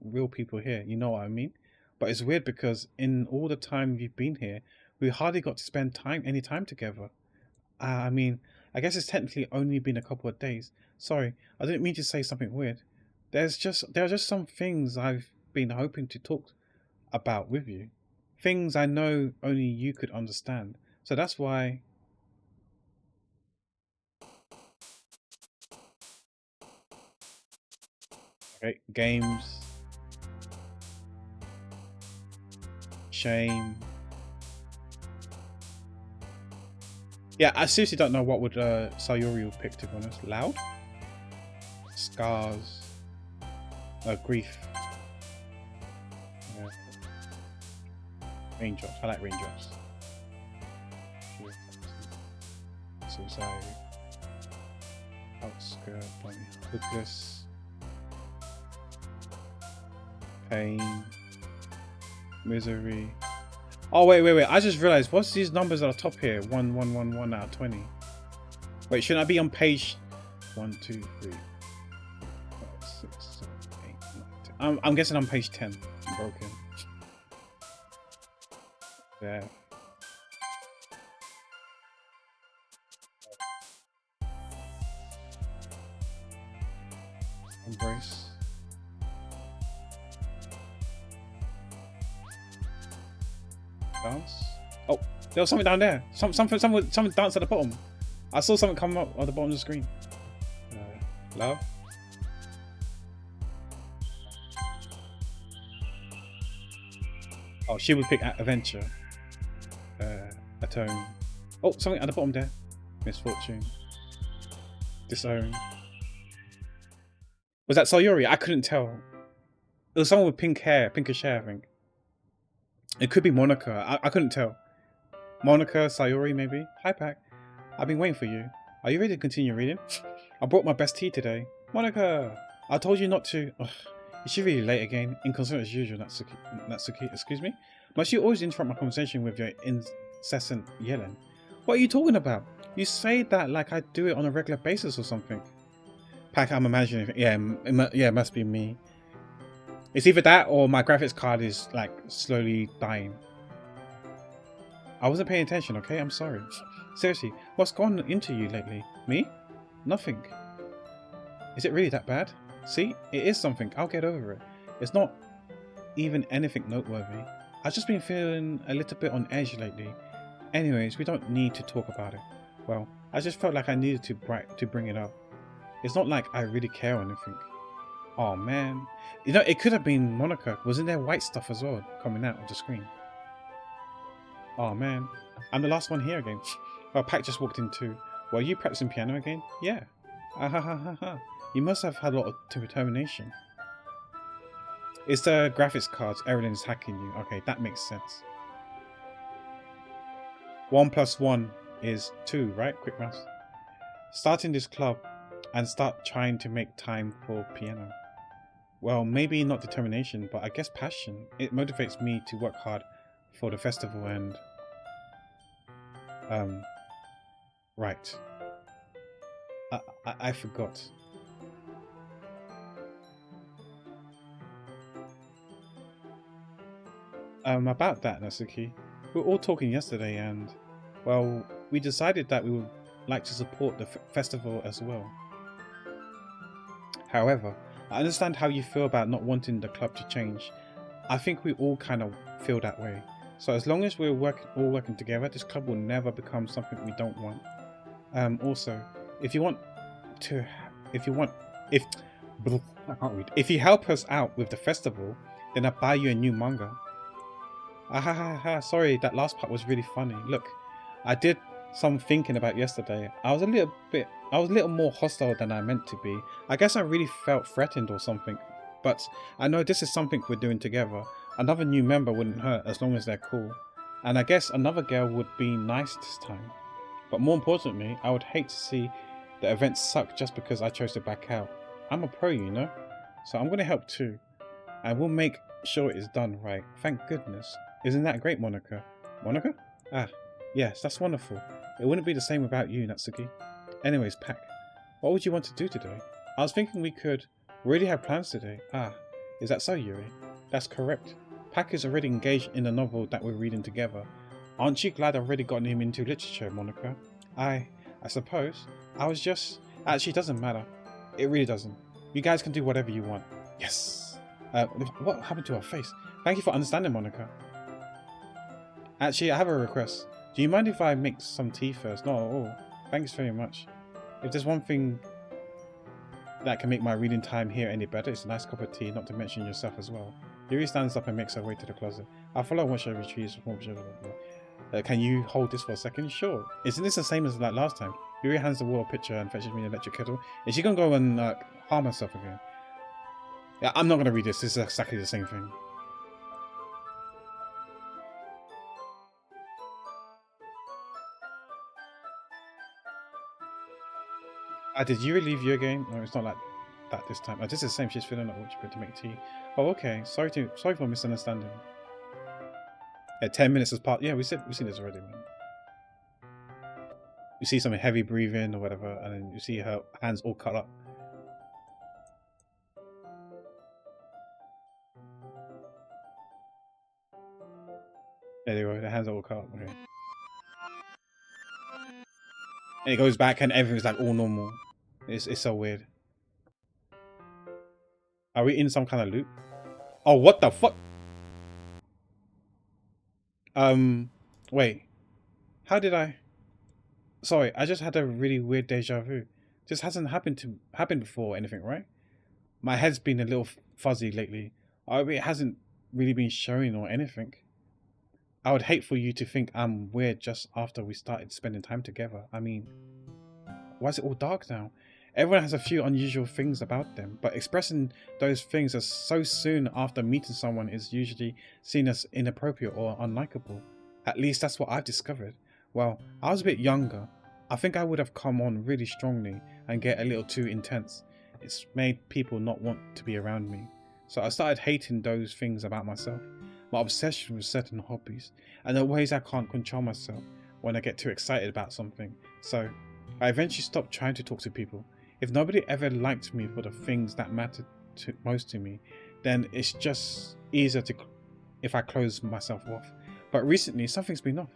B: real people here, you know what I mean? But it's weird because in all the time you've been here, we hardly got to spend any time together. I mean, I guess it's technically only been a couple of days. Sorry, I didn't mean to say something weird. There are just some things I've been hoping to talk about with you. Things I know only you could understand. So that's why... Okay, games. Shame. Yeah, I seriously don't know what would Sayori would pick, to be honest. Loud? Scars. Grief. Raindrops. I like raindrops. Suicide. Outskirt. Hopeless. Pain. Misery. Oh wait. I just realized, what's these numbers at the top here? 1, 1, 1, 1 out of 20. Wait, shouldn't I be on page 1, 2, 3, 5, 6, 7, 8, 9, 10? I'm guessing on page 10. I'm broken. There. Embrace. Bounce. Oh, There was something down there. Something danced at the bottom. I saw something come up on the bottom of the screen. Love? Oh, she would pick adventure. Atone. Oh, something at the bottom there. Misfortune. Disown. Was that Sayori? I couldn't tell. It was someone with pinkish hair, I think. It could be Monica. I couldn't tell. Monica, Sayori, maybe. Hi, Pac. I've been waiting for you. Are you ready to continue reading? I brought my best tea today. Monica! I told you not to. Ugh, is she really late again? Inconsiderate as usual, Natsuki. Excuse me? Must you always interrupt my conversation with your incessant yelling? What are you talking about? You say that like I do it on a regular basis or something. Pac, I'm imagining. Yeah, it must be me. It's either that or my graphics card is like slowly dying. I wasn't paying attention, okay? I'm sorry. Seriously, what's gone into you lately? Me? Nothing. Is it really that bad? See, it is something. I'll get over it. It's not even anything noteworthy. I've just been feeling a little bit on edge lately. Anyways, we don't need to talk about it. Well, I just felt like I needed to bring it up. It's not like I really care or anything. Oh man. You know, it could have been Monica. Wasn't there white stuff as well coming out of the screen? Oh man. I'm the last one here again. Well, Pac just walked in too. Were you practicing piano again? Yeah. You must have had a lot of determination. It's the graphics cards. Everything's hacking you. Okay, that makes sense. 1 + 1 is 2, right? Quick maths. Starting this club and start trying to make time for piano. Well, maybe not determination, but I guess passion. It motivates me to work hard for the festival and... Right. I forgot. About that, Natsuki. We were all talking yesterday and, well, we decided that we would like to support the festival as well. However, I understand how you feel about not wanting the club to change. I think we all kind of feel that way. So as long as we're all working together, this club will never become something we don't want. Also, if you help us out with the festival, then I'll buy you a new manga. Sorry, that last part was really funny. Look, I did some thinking about yesterday. I was a little more hostile than I meant to be. I guess I really felt threatened or something. But I know this is something we're doing together. Another new member wouldn't hurt as long as they're cool. And I guess another girl would be nice this time. But more importantly, I would hate to see the event suck just because I chose to back out. I'm a pro, you know? So I'm going to help too. And we'll make sure it is done right. Thank goodness. Isn't that great, Monica? Monica? Ah, yes, that's wonderful. It wouldn't be the same without you, Natsuki. Anyways, Pac, what would you want to do today? I was thinking we already have plans today. Ah, is that so, Yuri? That's correct. Pac is already engaged in the novel that we're reading together. Aren't you glad I've already gotten him into literature, Monica? I suppose. Actually, it doesn't matter. It really doesn't. You guys can do whatever you want. Yes. What happened to her face? Thank you for understanding, Monica. Actually, I have a request. Do you mind if I make some tea first? Not at all. Thanks very much. If there's one thing that can make my reading time here any better, it's a nice cup of tea, not to mention yourself as well. Yuri stands up and makes her way to the closet. I'll follow once she retrieves from can you hold this for a second? Sure. Isn't this the same as like last time? Yuri hands the water pitcher and fetches me an electric kettle. Is she gonna go and harm herself again? Yeah, I'm not gonna read this. This is exactly the same thing. Did Yuri leave you again? No, it's not like that this time. Oh, this is the same. She's feeling like what you put to make tea. Oh, okay. Sorry for misunderstanding. Yeah, 10 minutes has passed. Yeah, we've seen this already, man. You see some heavy breathing or whatever, and then you see her hands all cut up. There you go. The hands are all cut up. Okay. And it goes back, and everything's like all normal. It's so weird. Are we in some kind of loop? Oh, what the fuck? Wait. How did I? Sorry, I just had a really weird deja vu. This hasn't happened before or anything, right? My head's been a little fuzzy lately. I hope it hasn't really been showing or anything. I would hate for you to think I'm weird just after we started spending time together. I mean, why is it all dark now? Everyone has a few unusual things about them, but expressing those things as so soon after meeting someone is usually seen as inappropriate or unlikable. At least that's what I've discovered. Well, I was a bit younger. I think I would have come on really strongly and get a little too intense. It's made people not want to be around me. So I started hating those things about myself, my obsession with certain hobbies, and the ways I can't control myself when I get too excited about something. So I eventually stopped trying to talk to people. If nobody ever liked me for the things that mattered most to me, then it's just easier if I close myself off. But recently, something's been off.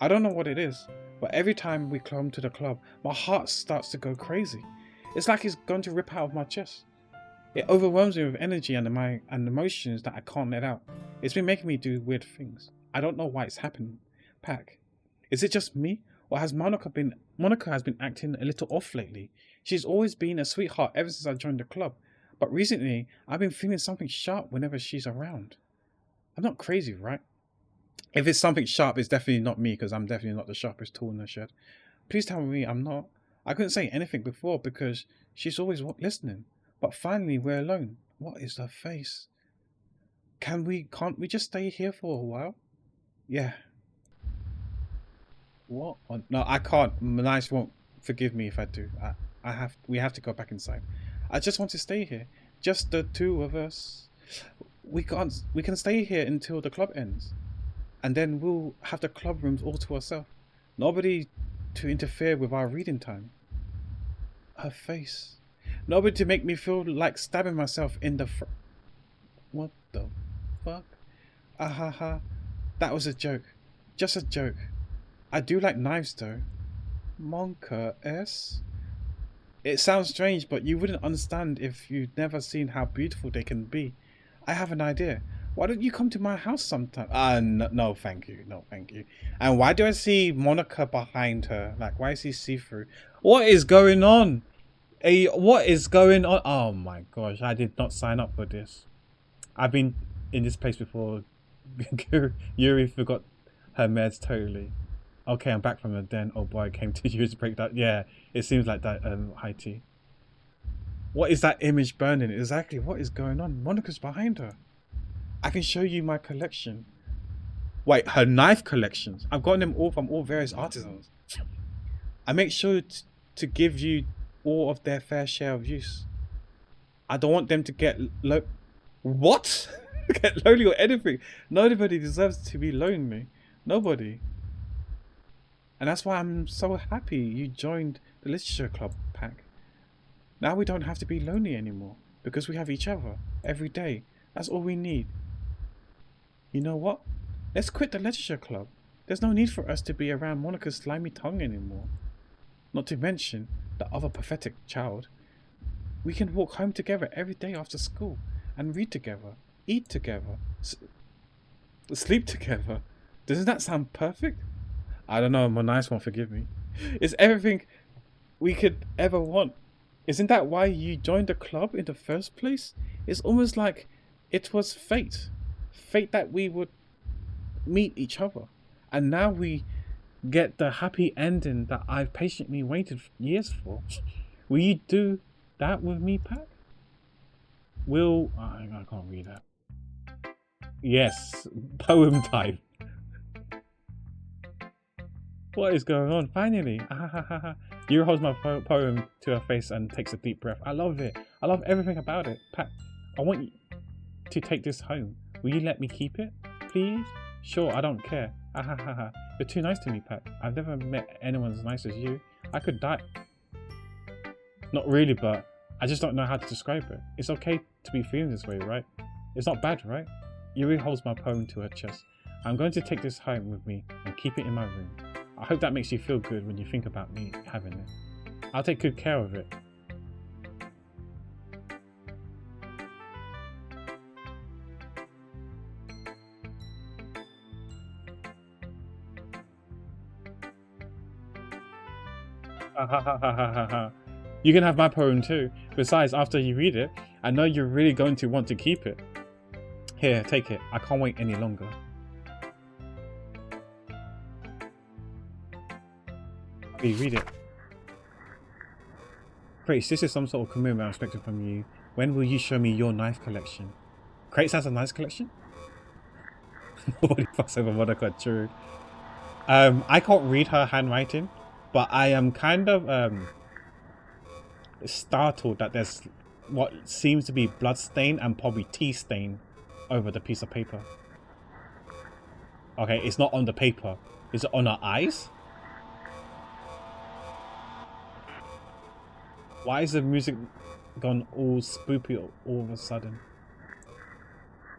B: I don't know what it is, but every time we come to the club, my heart starts to go crazy. It's like it's going to rip out of my chest. It overwhelms me with energy and emotions that I can't let out. It's been making me do weird things. I don't know why it's happened. Pack, is it just me, or has Monica has been acting a little off lately? She's always been a sweetheart ever since I joined the club, but recently I've been feeling something sharp whenever she's around. I'm not crazy, right? If it's something sharp, it's definitely not me, because I'm definitely not the sharpest tool in the shed. Please tell me I'm not. I couldn't say anything before because she's always listening. But finally, we're alone. What is her face? Can't we just stay here for a while? Yeah. What? No, I can't. Nice won't forgive me if I do. We have to go back inside. I just want to stay here. Just the two of us. We can stay here until the club ends. And then we'll have the club rooms all to ourselves. Nobody to interfere with our reading time. Her face. Nobody to make me feel like stabbing myself in the What the fuck? Ahaha. That was a joke. Just a joke. I do like knives though. Monka S? It sounds strange, but you wouldn't understand if you'd never seen how beautiful they can be. I have an idea. Why don't you come to my house sometime? No, thank you. No, thank you. And why do I see Monica behind her? Like, why is he see-through? What is going on? What is going on? Oh my gosh, I did not sign up for this. I've been in this place before. Yuri forgot her meds totally. Okay, I'm back from the den. Oh boy, I came to use break that. Yeah, it seems like that, high tea. What is that image burning? Exactly, what is going on? Monica's behind her. I can show you my collection. Wait, her knife collections. I've gotten them all from all various artisans. I make sure to give you all of their fair share of use. I don't want them to get What? Get lonely or anything. Nobody deserves to be lonely. Nobody. And that's why I'm so happy you joined the literature club, Pack. Now we don't have to be lonely anymore because we have each other every day. That's all we need. You know what? Let's quit the literature club. There's no need for us to be around Monica's slimy tongue anymore. Not to mention the other pathetic child. We can walk home together every day after school and read together, eat together, sleep together. Doesn't that sound perfect? I don't know, my nice won't forgive me. It's everything we could ever want. Isn't that why you joined the club in the first place? It's almost like it was fate. Fate that we would meet each other. And now we get the happy ending that I've patiently waited years for. Will you do that with me, Pat? I can't read that. Yes, poem type. What is going on? Finally! You holds my poem to her face and takes a deep breath. I love it. I love everything about it. Pat, I want you to take this home. Will you let me keep it? Please? Sure, I don't care. You're too nice to me, Pat. I've never met anyone as nice as you. I could die. Not really, but I just don't know how to describe it. It's okay to be feeling this way, right? It's not bad, right? Yuri holds my poem to her chest. I'm going to take this home with me and keep it in my room. I hope that makes you feel good when you think about me having it. I'll take good care of it.
A: Ha ha ha ha ha ha ha. You can have my poem too. Besides, after you read it, I know you're really going to want to keep it. Here, take it. I can't wait any longer. Okay, read it. Crates, this is some sort of commitment I'm expecting from you. When will you show me your knife collection? Crates has a nice collection? Nobody fucks over Monica, true. I can't read her handwriting, but I am kind of startled that there's what seems to be blood stain and probably tea stain over the piece of paper. Okay, it's not on the paper. Is it on her eyes? Why is the music gone all spoopy all of a sudden?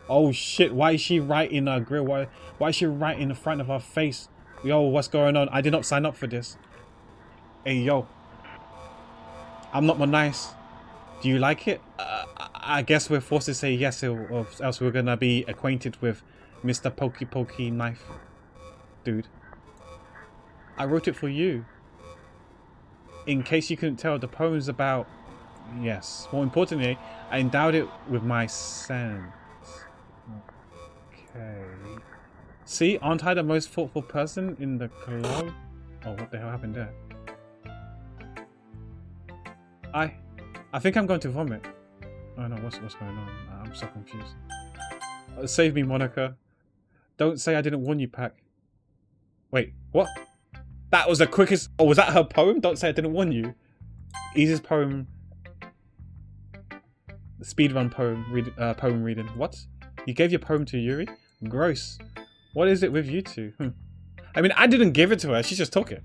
A: Oh shit, why is she right in her grill? Why is she right in the front of her face? Yo, what's going on? I did not sign up for this. Hey, yo. I'm not more nice. Do you like it? I guess we're forced to say yes, or else we're gonna be acquainted with Mr. Pokey Pokey Knife Dude. I wrote it for you. In case you couldn't tell, the poem's about... Yes. More importantly, I endowed it with my sense. Okay. See, aren't I the most thoughtful person in the club? Oh, what the hell happened there? I think I'm going to vomit. Oh no, what's going on? I'm so confused. Save me, Monica. Don't say I didn't warn you, Pac. Wait, what? That was the quickest... Oh, was that her poem? Don't say I didn't warn you. Easiest poem... Speedrun poem reading. What? You gave your poem to Yuri? Gross. What is it with you two? I mean, I didn't give it to her. She just took it.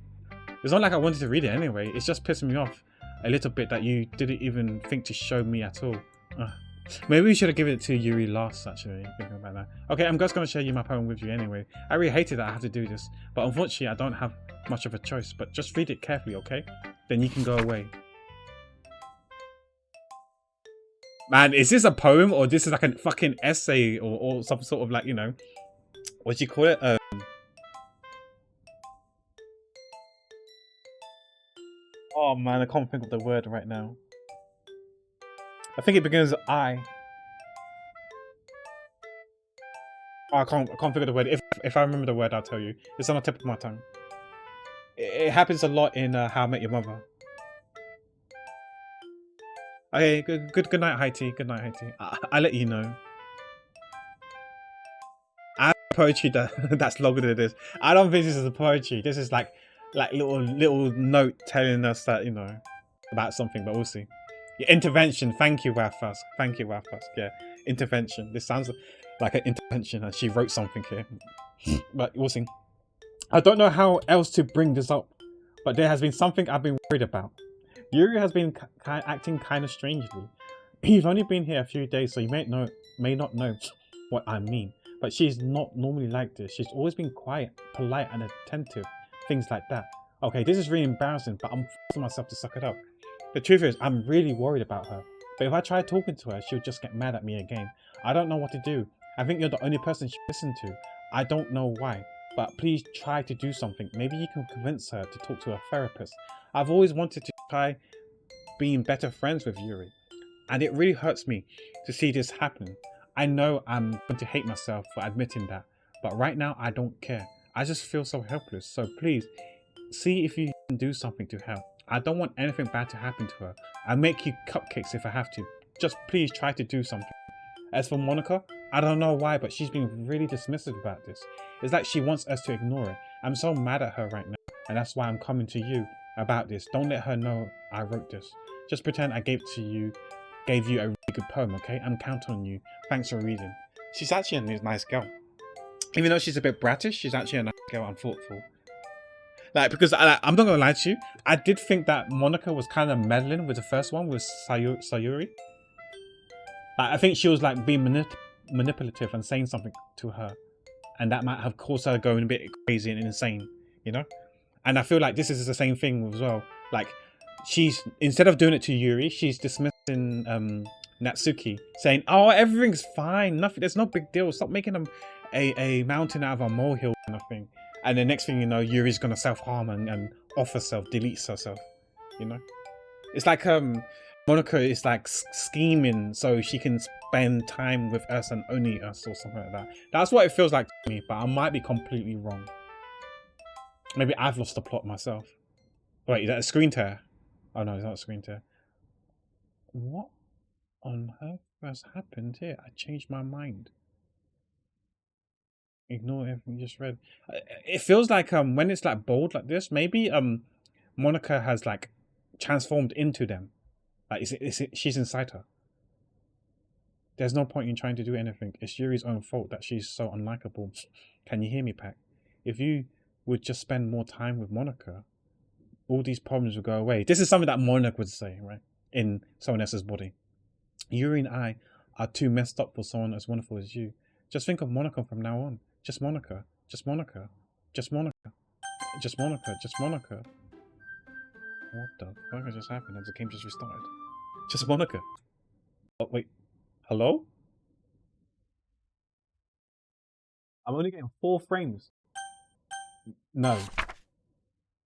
A: It's not like I wanted to read it anyway. It's just pissing me off a little bit that you didn't even think to show me at all. Maybe we should have given it to Yuri last, actually, thinking about that. Okay, I'm just going to share you my poem with you anyway. I really hated that I had to do this, but unfortunately I don't have much of a choice. But just read it carefully, okay? Then you can go away. Man, is this a poem or this is like a fucking essay or some sort of like, you know, what do you call it? Oh man, I can't think of the word right now. I think it begins with I. Oh, I can't think of the word. If I remember the word, I'll tell you. It's on the tip of my tongue. It happens a lot in How I Met Your Mother. Okay, good night, Haiti. Good night, Haiti. I'll let you know. I have poetry that's longer than this. I don't think this is a poetry. This is like little note telling us that, you know, about something, but we'll see. Yeah, intervention. Thank you, Wafas. Thank you, Wafas. Yeah, intervention. This sounds like an intervention, and she wrote something here. But we'll see. I don't know how else to bring this up, but there has been something I've been worried about. Yuri has been acting kind of strangely. You've only been here a few days, so you may not know what I mean. But she's not normally like this. She's always been quiet, polite, and attentive. Things like that. Okay, this is really embarrassing, but I'm forcing myself to suck it up. The truth is, I'm really worried about her. But if I try talking to her, she'll just get mad at me again. I don't know what to do. I think you're the only person she listens to. I don't know why. But please try to do something. Maybe you can convince her to talk to a therapist. I've always wanted to try being better friends with Yuri. And it really hurts me to see this happen. I know I'm going to hate myself for admitting that. But right now, I don't care. I just feel so helpless. So please, see if you can do something to help. I don't want anything bad to happen to her. I'll make you cupcakes if I have to. Just please try to do something. As for Monica, I don't know why, but she's been really dismissive about this. It's like she wants us to ignore it. I'm so mad at her right now, and that's why I'm coming to you about this. Don't let her know I wrote this. Just pretend I gave you a really good poem, okay? I'm counting on you. Thanks for reading. She's actually a nice girl. Even though she's a bit brattish, she's actually a nice girl and thoughtful. Like, because I'm not gonna lie to you, I did think that Monica was kind of meddling with the first one with Sayuri. Like, I think she was like being manipulative and saying something to her, and that might have caused her going a bit crazy and insane, you know. And I feel like this is the same thing as well. Like, she's, instead of doing it to Yuri, she's dismissing Natsuki, saying, "Oh, everything's fine. Nothing. There's no big deal. Stop making a mountain out of a molehill," kind of thing. And the next thing you know, Yuri's gonna self-harm and off herself, deletes herself.
B: you know? It's like Monica is like scheming so she can spend time with us and only us or something like that. That's what it feels like to me, but I might be completely wrong. Maybe I've lost the plot myself. Wait, is that a screen tear? Oh no, it's not a screen tear. What on earth has happened here? I changed my mind. Ignore everything you just read. It feels like when it's like bold like this, maybe Monica has like transformed into them. Like she's inside her. There's no point in trying to do anything. It's Yuri's own fault that she's so unlikable. Can you hear me, Pac? If you would just spend more time with Monica, all these problems would go away. This is something that Monica would say, right? In someone else's body. Yuri and I are too messed up for someone as wonderful as you. Just think of Monica from now on. Just Monica. Just Monica. Just Monica. Just Monica. Just Monica. What the fuck has just happened? Has the game just restarted? Just Monica. Oh, wait. Hello? I'm only getting 4 frames. No.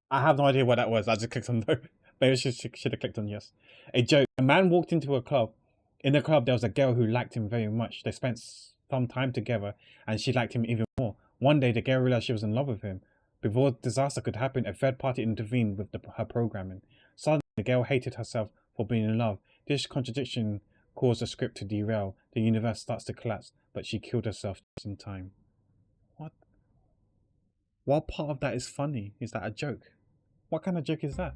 B: I have no idea what that was. I just clicked on no. Maybe I should have clicked on yes. A joke. A man walked into a club. In the club, there was a girl who liked him very much. They spent some time together, and she liked him even more. One day, the girl realized she was in love with him. Before disaster could happen, a third party intervened with her programming. Suddenly, the girl hated herself for being in love. This contradiction caused the script to derail. The universe starts to collapse, but she killed herself just in time. What? What part of that is funny? Is that a joke? What kind of joke is that?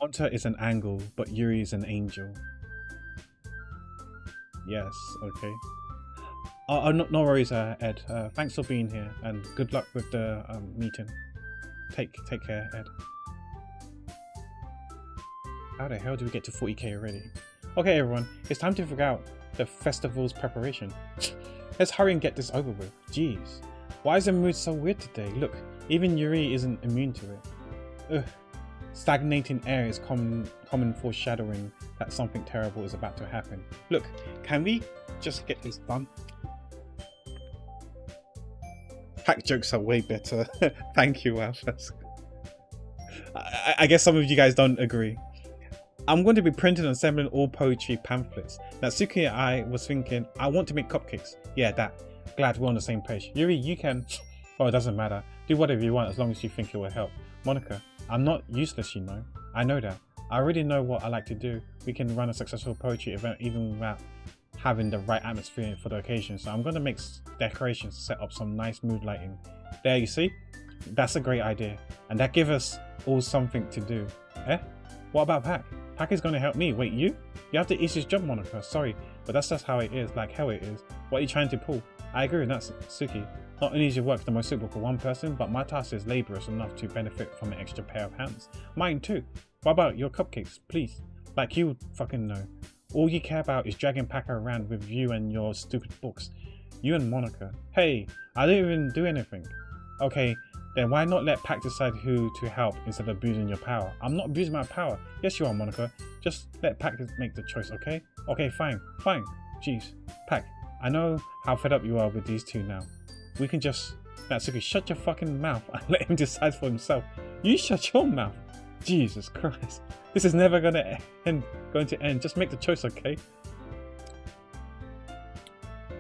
B: Hunter is an angle, but Yuri is an angel. Yes, okay. No worries, Ed. Thanks for being here, and good luck with the meeting. Take care, Ed. How the hell do we get to 40k already? Okay, everyone, it's time to figure out the festival's preparation. Let's hurry and get this over with. Jeez, why is the mood so weird today? Look, even Yuri isn't immune to it. Ugh. Stagnating air is common foreshadowing that something terrible is about to happen. Look, can we just get this done? Hack jokes are way better. Thank you, Alphas. I guess some of you guys don't agree. I'm going to be printing and assembling all poetry pamphlets. Natsuki and I was thinking, I want to make cupcakes. Yeah, that. Glad we're on the same page. Yuri, you can... Oh, it doesn't matter. Do whatever you want as long as you think it will help. Monica, I'm not useless, you know. I know that. I already know what I like to do. We can run a successful poetry event even without having the right atmosphere for the occasion. So I'm going to make decorations to set up some nice mood lighting. There, you see? That's a great idea. And that gives us all something to do. Eh? What about Pac? Pac is going to help me. Wait, you? You have the easiest job, Monica. Sorry, but that's just how it is. Like hell it is. What are you trying to pull? I agree with that, Suki. Not only is your work the most suitable for one person, but my task is laborious enough to benefit from an extra pair of hands. Mine too. What about your cupcakes, please? Like you fucking know. All you care about is dragging Pac around with you and your stupid books. You and Monica. Hey, I didn't even do anything. Okay, then why not let Pac decide who to help instead of abusing your power? I'm not abusing my power. Yes, you are, Monica. Just let Pac make the choice, okay? Okay, fine. Jeez. Pac, I know how fed up you are with these two now. We can just... Natsuki, shut your fucking mouth and let him decide for himself. You shut your mouth. Jesus Christ. This is never going to end. Just make the choice, okay?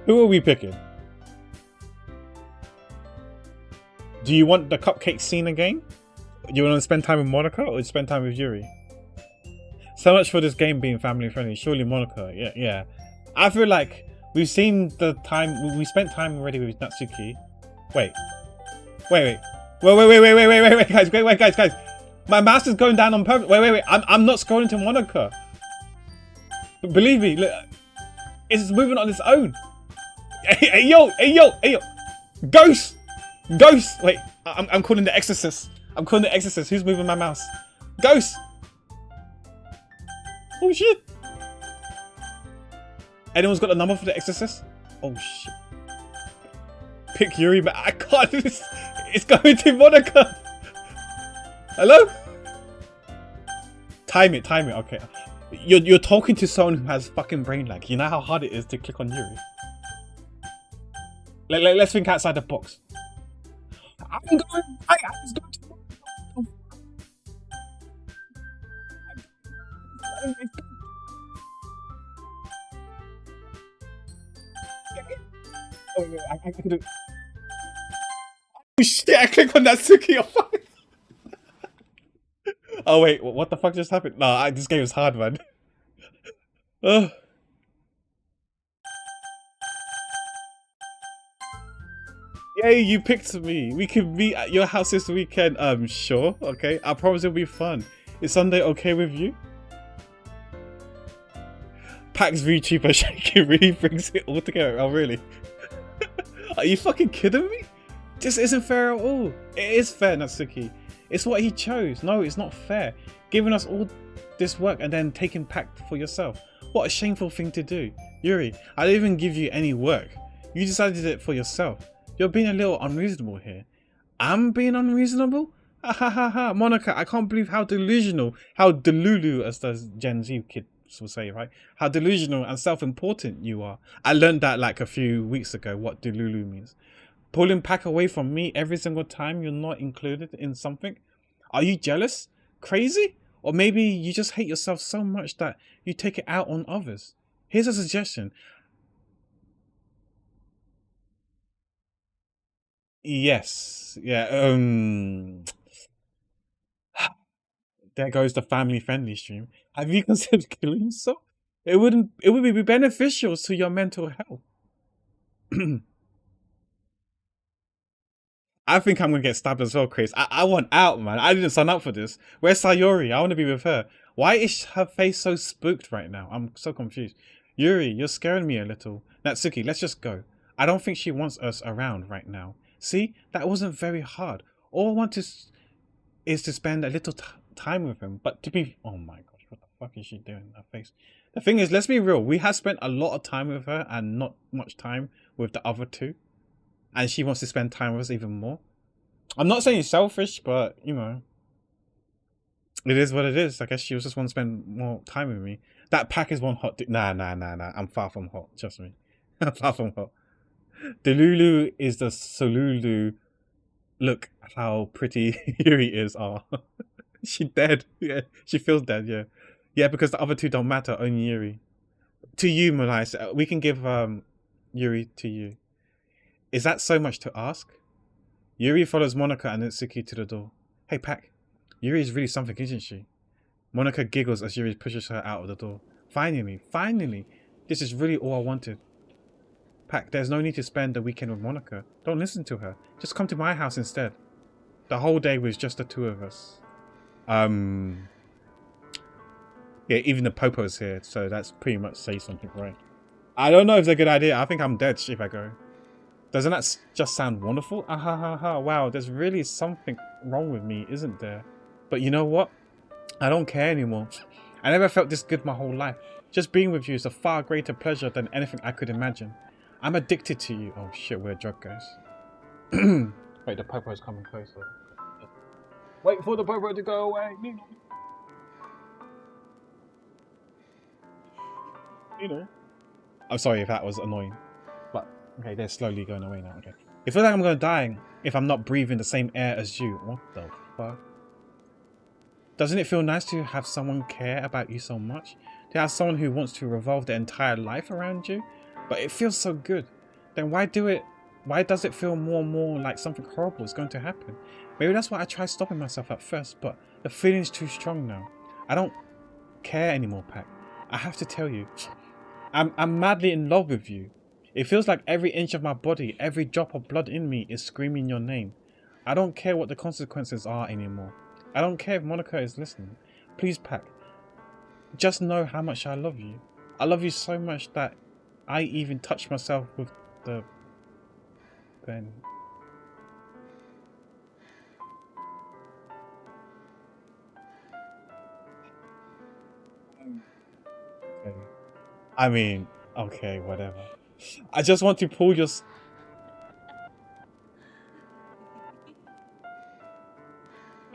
B: Who are we picking? Do you want the cupcake scene again? Do you want to spend time with Monica or spend time with Yuri? So much for this game being family friendly. Surely Monica. Yeah. I feel like we've seen the time. We spent time already with Natsuki. Wait, guys. My mouse is going down on purpose. Wait. I'm not scrolling to Monica. But believe me, look, it's moving on its own. Hey, yo. Ghost. Wait, I'm calling the Exorcist. Who's moving my mouse? Ghost. Oh shit. Anyone's got the number for the Exorcist? Oh shit. Pick Yuri, but I can't. It's going to Monica. Hello? Time it. Okay. You're talking to someone who has fucking brain lag. You know how hard it is to click on Yuri. Let's think outside the box.
A: I'm going. I was going to. Oh, wait, I couldn't. Oh shit! I clicked on that Suki. Oh wait, what the fuck just happened? No, this game is hard, man. Ugh. Yay, you picked me. We can meet at your house this weekend. Sure. Okay. I promise it'll be fun. Is Sunday okay with you? Pack's VTuber shaking really brings it all together. Oh, really? Are you fucking kidding me? This isn't fair at all. It is fair, Natsuki. It's what he chose. No, it's not fair. Giving us all this work and then taking Pack for yourself. What a shameful thing to do. Yuri, I didn't even give you any work. You decided it for yourself. You're being a little unreasonable here. I'm being unreasonable? Ha ha ha ha. Monica, I can't believe how delusional, how delulu, as the Gen Z kids will say, right? How delusional and self-important you are. I learned that like a few weeks ago, what delulu means. Pulling Pack away from me every single time you're not included in something? Are you jealous? Crazy? Or maybe you just hate yourself so much that you take it out on others? Here's a suggestion. Yes. Yeah. There goes the family-friendly stream. Have you considered killing yourself? It would be beneficial to your mental health. I think I'm gonna get stabbed as well, Chris. I want out, man. I didn't sign up for this. Where's Sayori? I want to be with her. Why is her face so spooked right now? I'm so confused. Yuri, you're scaring me a little. Natsuki, let's just go. I don't think she wants us around right now. See, that wasn't very hard. All I want is to spend a little time with him. But to be... Oh my gosh, what the fuck is she doing? Her face. The thing is, let's be real. We have spent a lot of time with her and not much time with the other two. And she wants to spend time with us even more. I'm not saying selfish, but, you know, it is what it is. I guess she just wants to spend more time with me. That Pack is one hot... Nah. I'm far from hot. Trust me. I'm far from hot. Delulu is the Solulu. Look how pretty Yuri is. Oh, she dead. Yeah, she feels dead. Yeah. Yeah, because the other two don't matter. Only Yuri. To you, Malai. We can give Yuri to you. Is that so much to ask? Yuri follows Monica and Natsuki to the door. Hey, Pack. Yuri is really something, isn't she? Monica giggles as Yuri pushes her out of the door. Finally. This is really all I wanted. Pack, there's no need to spend the weekend with Monica. Don't listen to her. Just come to my house instead. The whole day was just the two of us. Yeah, even the Popo's here, so that's pretty much say something, right? I don't know if it's a good idea. I think I'm dead if I go. Doesn't that just sound wonderful? Ah ha ha ha. Wow, there's really something wrong with me, isn't there? But you know what? I don't care anymore. I never felt this good my whole life. Just being with you is a far greater pleasure than anything I could imagine. I'm addicted to you. Oh shit, we're drug guys. Wait, the Popo's coming closer. Wait for the Popo to go away. You know. I'm sorry if that was annoying. But okay, they're slowly going away now. Okay. It feels like I'm gonna die if I'm not breathing the same air as you. What the fuck? Doesn't it feel nice to have someone care about you so much? To have someone who wants to revolve their entire life around you? But it feels so good. Then why do it? Why does it feel more and more like something horrible is going to happen? Maybe that's why I tried stopping myself at first, but the feeling's too strong now. I don't care anymore, Pack. I have to tell you. I'm madly in love with you. It feels like every inch of my body, every drop of blood in me is screaming your name. I don't care what the consequences are anymore. I don't care if Monica is listening. Please, Pack. Just know how much I love you. I love you so much that I even touch myself with the pen. Okay. I mean, okay, whatever. I just want to pull your...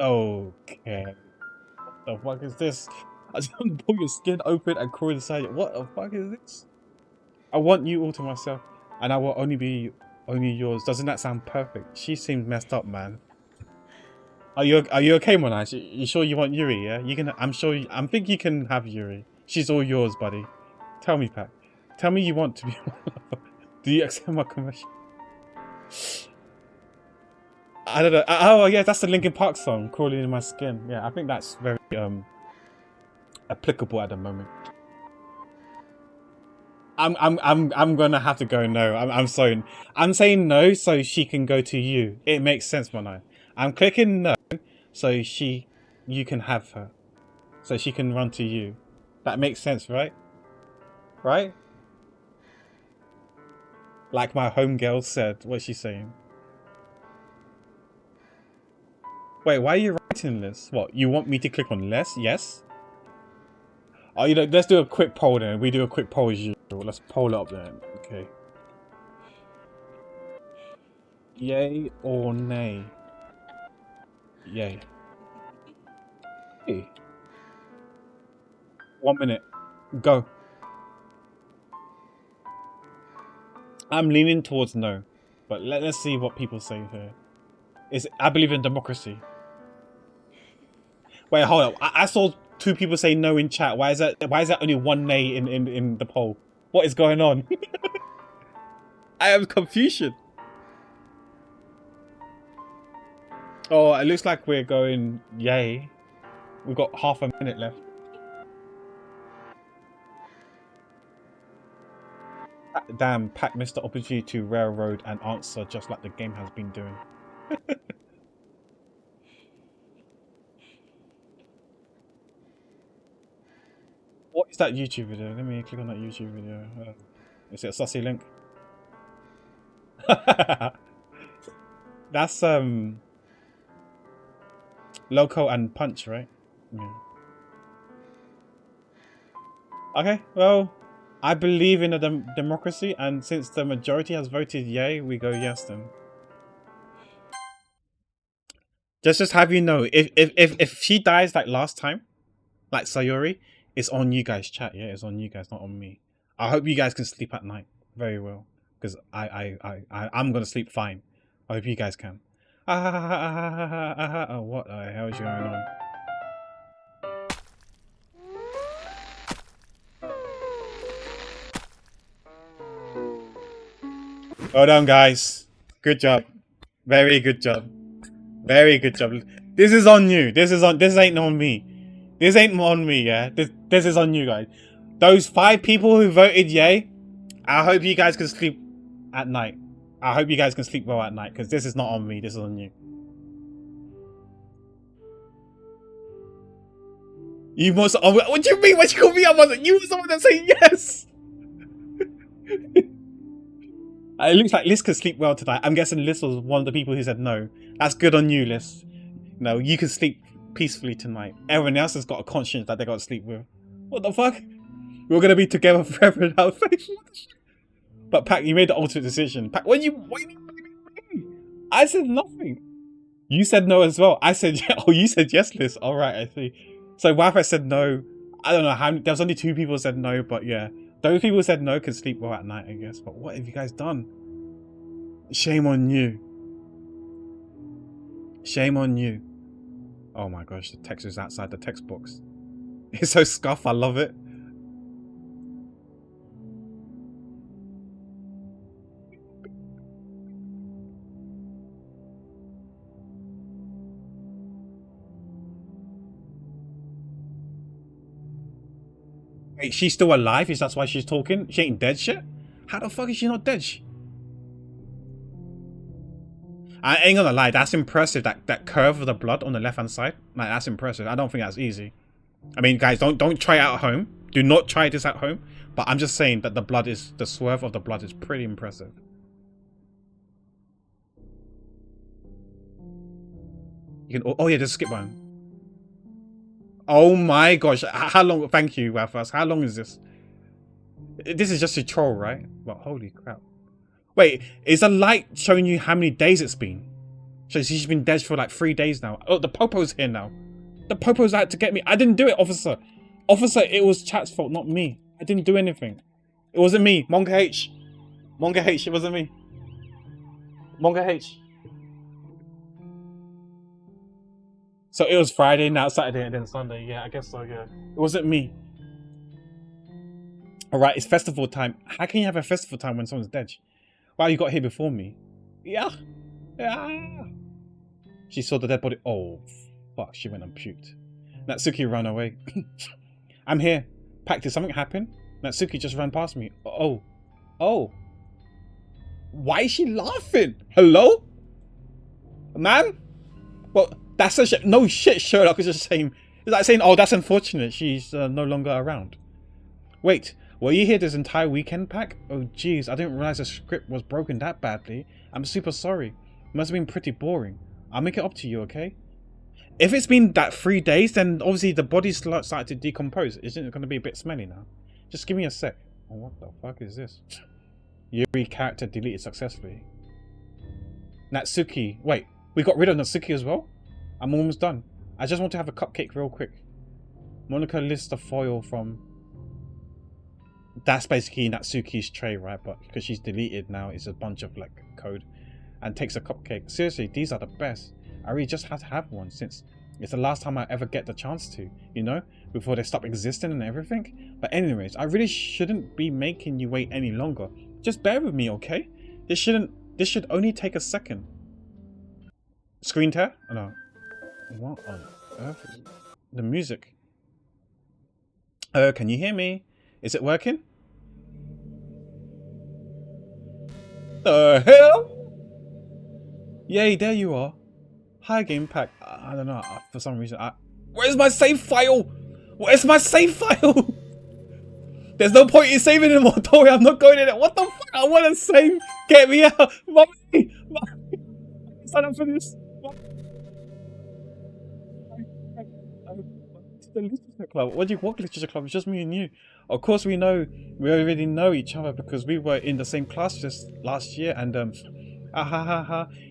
A: Okay. What the fuck is this? I just want to pull your skin open and crawl inside it. What the fuck is this? I want you all to myself, and I will only be Only yours. Doesn't that sound perfect? She seems messed up, man. Are you okay, Monash? You sure you want Yuri? Yeah, you can. I'm sure. I think you can have Yuri. She's all yours, buddy. Tell me, Pat. Tell me you want to be. Do you accept my commission? I don't know. Oh yeah, that's the Linkin Park song, "Crawling in My Skin." Yeah, I think that's very applicable at the moment. I'm gonna have to go no. I'm sorry. I'm saying no so she can go to you. It makes sense, Mono. I'm clicking no so you can have her. So she can run to you. That makes sense, right? Right? Like my homegirl said, what's she saying? Wait, why are you writing this? What, you want me to click on less? Yes? Oh, you know, let's do a quick poll then. We do a quick poll as usual. Let's poll up then. Okay. Yay or nay? Yay. Hey. 1 minute. Go. I'm leaning towards no. But let's see what people say here. I believe in democracy. Wait, hold up. I saw 2 people say no in chat. Why is that only 1 nay in the poll? What is going on? I have confusion. Oh, it looks like we're going yay. We've got half a minute left. Damn, Pat missed the opportunity to railroad and answer just like the game has been doing. What is that YouTube video? Let me click on that YouTube video. Is it a sussy link? That's Loco and Punch, right? Yeah. Okay, well, I believe in a democracy, and since the majority has voted yay, we go yes then. Just have you know, if she dies like last time, like Sayori, it's on you guys, chat. Yeah, it's on you guys, not on me. I hope you guys can sleep at night very well, because I'm gonna sleep fine. I hope you guys can. Oh, what the hell is going on? Well done, guys. Good job. Very good job. Very good job. This is on you. This ain't on me. This ain't on me, yeah? This is on you guys. Those 5 people who voted yay, I hope you guys can sleep at night. I hope you guys can sleep well at night, because this is not on me. This is on you. You must. Oh, what do you mean? What you call me? You were someone that said yes. It looks like Liz can sleep well tonight. I'm guessing Liz was one of the people who said no. That's good on you, Liz. No, you can sleep peacefully tonight. Everyone else has got a conscience that they got to sleep with. What the fuck? We're gonna be together forever in our face. But Pac, you made the ultimate decision. Pac, what do you mean? I said nothing. You said no as well. I said yeah. Oh, you said yes, Liz. All right, I see. So Wi-Fi said no. I don't know how many. There was only 2 people who said no, but yeah. Those people who said no can sleep well at night, I guess. But what have you guys done? Shame on you. Shame on you. Oh my gosh, the text is outside the text box. It's so scuff, I love it. Wait, she's still alive? Is that why she's talking? She ain't dead shit? How the fuck is she not dead? I ain't gonna lie, that's impressive. That curve of the blood on the left hand side, like that's impressive. I don't think that's easy. I mean, guys, don't try it at home. Do not try this at home. But I'm just saying that the swerve of the blood is pretty impressive. You can. Oh yeah, just skip one. Oh my gosh, how long? Thank you, Wafas. How long is this? This is just a troll, right? But holy crap. Wait, is the light showing you how many days it's been? So she's been dead for like 3 days now. Oh, the Popo's here now. The Popo's out to get me. I didn't do it, officer. Officer, it was chat's fault, not me. I didn't do anything. It wasn't me. Monka H. Monka H, it wasn't me. Manga H. So it was Friday, now Saturday, and then Sunday. Yeah, I guess so, yeah. It wasn't me. Alright, it's festival time. How can you have a festival time when someone's dead? Wow, you got here before me. Yeah. Yeah. She saw the dead body. Oh, fuck, she went and puked. Natsuki ran away. I'm here. Pack, did something happen? Natsuki just ran past me. Oh. Oh. Why is she laughing? Hello? Man? Well, that's a shit. No shit, Sherlock is just saying. It's like saying, oh, that's unfortunate. She's no longer around. Wait, were you here this entire weekend, Pack? Oh, jeez, I didn't realize the script was broken that badly. I'm super sorry. Must have been pretty boring. I'll make it up to you, okay? If it's been that 3 days, then obviously the body's started to decompose. Isn't it going to be a bit smelly now? Just give me a sec. Oh, what the fuck is this? Yuri character deleted successfully. Natsuki. Wait, we got rid of Natsuki as well? I'm almost done. I just want to have a cupcake real quick. Monica lists the foil from... That's basically Natsuki's tray, right? But because she's deleted now, it's a bunch of like code. And takes a cupcake. Seriously, these are the best. I really just had to have one since it's the last time I ever get the chance to, you know? Before they stop existing and everything. But anyways, I really shouldn't be making you wait any longer. Just bear with me, okay? This should only take a second. Screen tear? Oh, no. What on earth is the music? Can you hear me? Is it working? The hell? Yay, there you are. Hi, Game Pack. I don't know, for some reason. Where's my save file? Where's my save file? There's no point in saving anymore. Don't worry, I'm not going in it. What the fuck? I want to save. Get me out. Mommy. Sign up for this. The literature club. What do you want, literature club? It's just me and you. Of course, we already know each other because we were in the same class just last year, and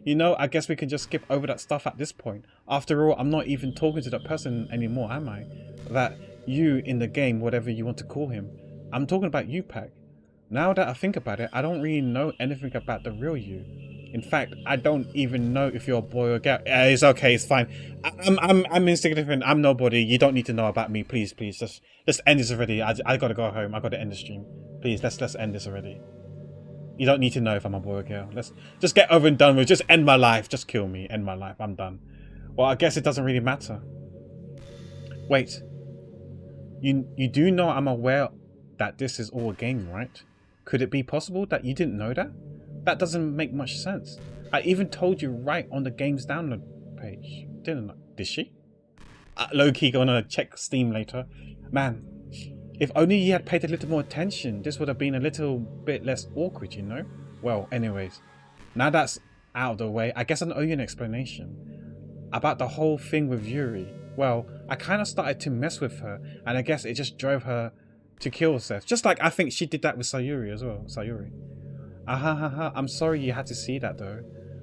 A: you know, I guess we can just skip over that stuff at this point. After all, I'm not even talking to that person anymore, am I? That you in the game, whatever you want to call him. I'm talking about you, Pack. Now that I think about it, I don't really know anything about the real you. In fact, I don't even know if you're a boy or girl. It's okay, it's fine. I'm insignificant. I'm nobody. You don't need to know about me. Please, just end this already. I gotta go home. I gotta end the stream. Please, let's end this already. You don't need to know if I'm a boy or girl. Let's just get over and done with. Just end my life. Just kill me. End my life. I'm done. Well, I guess it doesn't really matter. Wait. You do know I'm aware that this is all a game, right? Could it be possible that you didn't know that? That doesn't make much sense. I even told you right on the game's download page. Didn't I? Did she? Low-key gonna check Steam later. Man, if only you had paid a little more attention, this would have been a little bit less awkward, you know? Well, anyways, now that's out of the way, I guess I owe you an explanation. About the whole thing with Yuri. Well, I kind of started to mess with her, and I guess it just drove her to kill herself. Just like I think she did that with Sayuri as well. Sayuri. I'm sorry you had to see that though.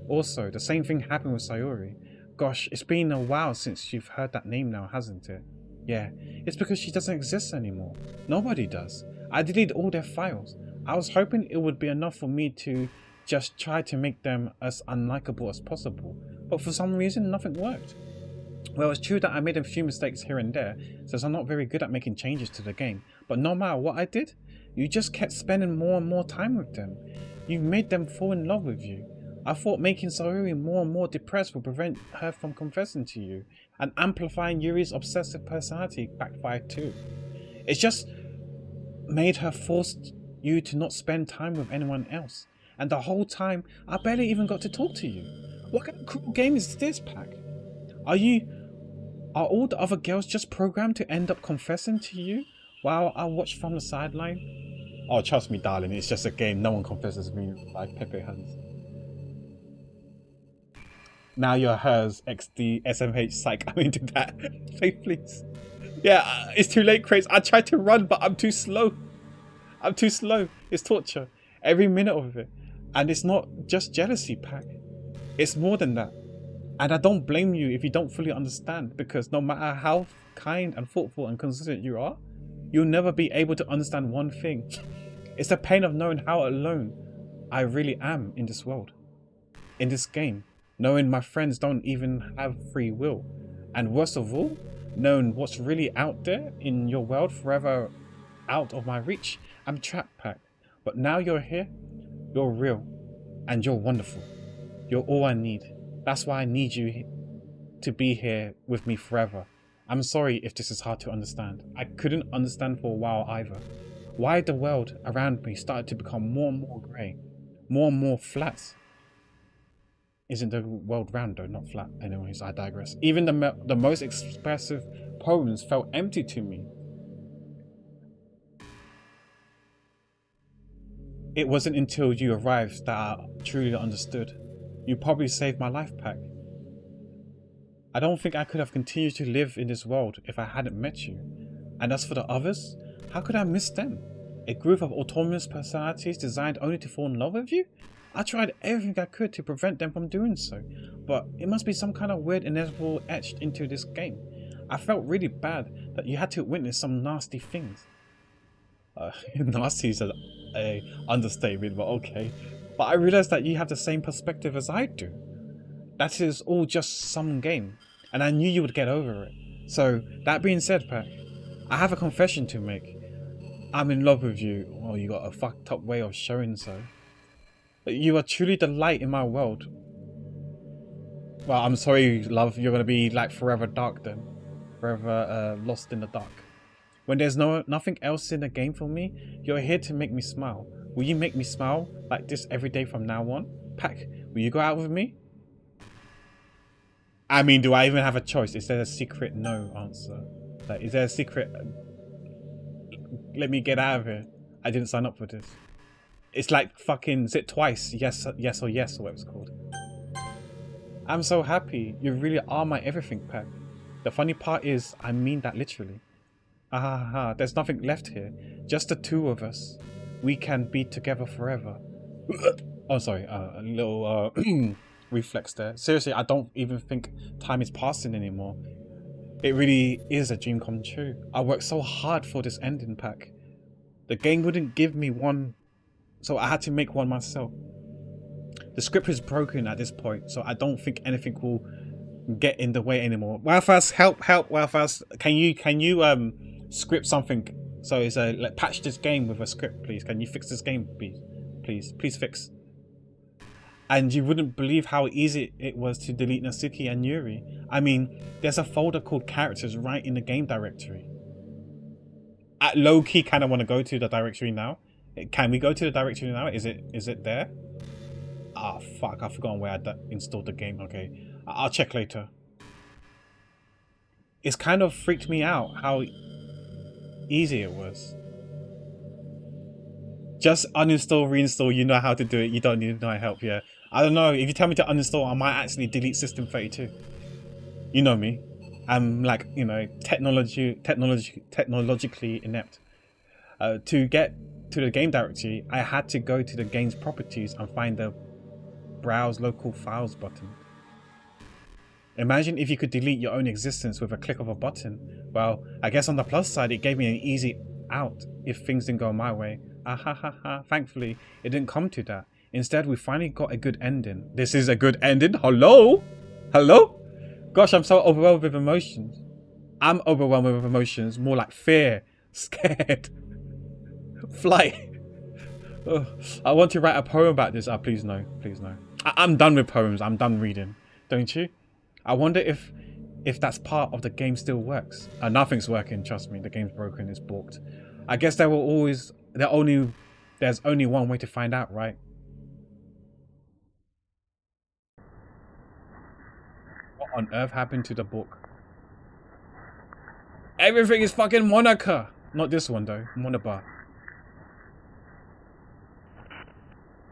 A: Also, the same thing happened with Sayuri. Gosh, it's been a while since you've heard that name now, hasn't it? Yeah, it's because she doesn't exist anymore. Nobody does. I deleted all their files. I was hoping it would be enough for me to just try to make them as unlikable as possible. But for some reason, nothing worked. Well, it's true that I made a few mistakes here and there, since I'm not very good at making changes to the game. But no matter what I did, you just kept spending more and more time with them. You made them fall in love with you. I thought making Sayuri more and more depressed would prevent her from confessing to you, and amplifying Yuri's obsessive personality backfired too. It's just made her force you to not spend time with anyone else. And the whole time, I barely even got to talk to you. What kind of cruel game is this, Pack? Are all the other girls just programmed to end up confessing to you while I watch from the sideline? Oh, trust me, darling, it's just a game. No one confesses me like Pepe Hans. Now you're hers, XD, SMH, psych. I'm into that. Please. Yeah, it's too late, Craze. I tried to run, but I'm too slow. I'm too slow. It's torture. Every minute of it. And it's not just jealousy, Pack. It's more than that. And I don't blame you if you don't fully understand, because no matter how kind and thoughtful and considerate you are, you'll never be able to understand one thing. It's the pain of knowing how alone I really am in this world. in this game, knowing my friends don't even have free will, and worst of all, knowing what's really out there in your world forever out of my reach. I'm trapped, Pack. But now you're here, you're real, and you're wonderful. You're all I need. That's why I need you to be here with me forever. I'm sorry if this is hard to understand. I couldn't understand for a while either. Why the world around me started to become more and more grey, more and more flat. Isn't the world round though, not flat? Anyways, I digress. Even the most expressive poems felt empty to me. It wasn't until you arrived that I truly understood. You probably saved my life, Pack. I don't think I could have continued to live in this world if I hadn't met you. And as for the others, how could I miss them? A group of autonomous personalities designed only to fall in love with you? I tried everything I could to prevent them from doing so, but it must be some kind of weird inevitable etched into this game. I felt really bad that you had to witness some nasty things. Nasty is an understatement, but okay. But I realized that you have the same perspective as I do. That is all just some game, and I knew you would get over it. So, that being said, Pack, I have a confession to make. I'm in love with you. Oh, you got a fucked up way of showing so. You are truly the light in my world. Well, I'm sorry, love, you're gonna be like forever dark then. Forever lost in the dark. When there's nothing else in the game for me, you're here to make me smile. Will you make me smile like this every day from now on? Pack, will you go out with me? I mean, do I even have a choice? Is there a secret no answer? Like, is there a secret let me get out of here? I didn't sign up for this. It's like fucking, is it twice? Yes, yes or yes, or what it's called. I'm so happy. You really are my everything, Pack. The funny part is, I mean that literally. There's nothing left here. Just the two of us. We can be together forever. Oh, sorry, a little reflex there. Seriously, I don't even think time is passing anymore. It really is a dream come true. I worked so hard for this ending, Pack. The game wouldn't give me one, so I had to make one myself. The script is broken at this point, so I don't think anything will get in the way anymore. Wildfast, help! Wildfast, can you script something? So it's like, patch this game with a script, please. Can you fix this game, please? Please fix. And you wouldn't believe how easy it was to delete Natsuki and Yuri. I mean, there's a folder called characters right in the game directory. I low-key kind of want to go to the directory now. Can we go to the directory now? Is it there? Ah, fuck, I've forgotten where I installed the game. Okay, I'll check later. It's kind of freaked me out how easy it was. Just uninstall, reinstall, you know how to do it. You don't need my help, yeah. I don't know, if you tell me to uninstall, I might actually delete System 32. You know me. I'm like, you know, technologically inept. To get to the game directory, I had to go to the game's properties and find the Browse Local Files button. Imagine if you could delete your own existence with a click of a button. Well, I guess on the plus side, it gave me an easy out if things didn't go my way. Thankfully, it didn't come to that. Instead, we finally got a good ending. This is a good ending? Hello? Hello? Gosh, I'm so overwhelmed with emotions. I'm overwhelmed with emotions, more like fear, scared, flight. Ugh. I want to write a poem about this. Please no, please no. I'm done with poems. I'm done reading. Don't you? I wonder if that's part of the game still works. Nothing's working, trust me. The game's broken, it's balked. I guess there's only one way to find out, right? What on earth happened to the book? Everything is fucking Monica! Not this one though, Monobar.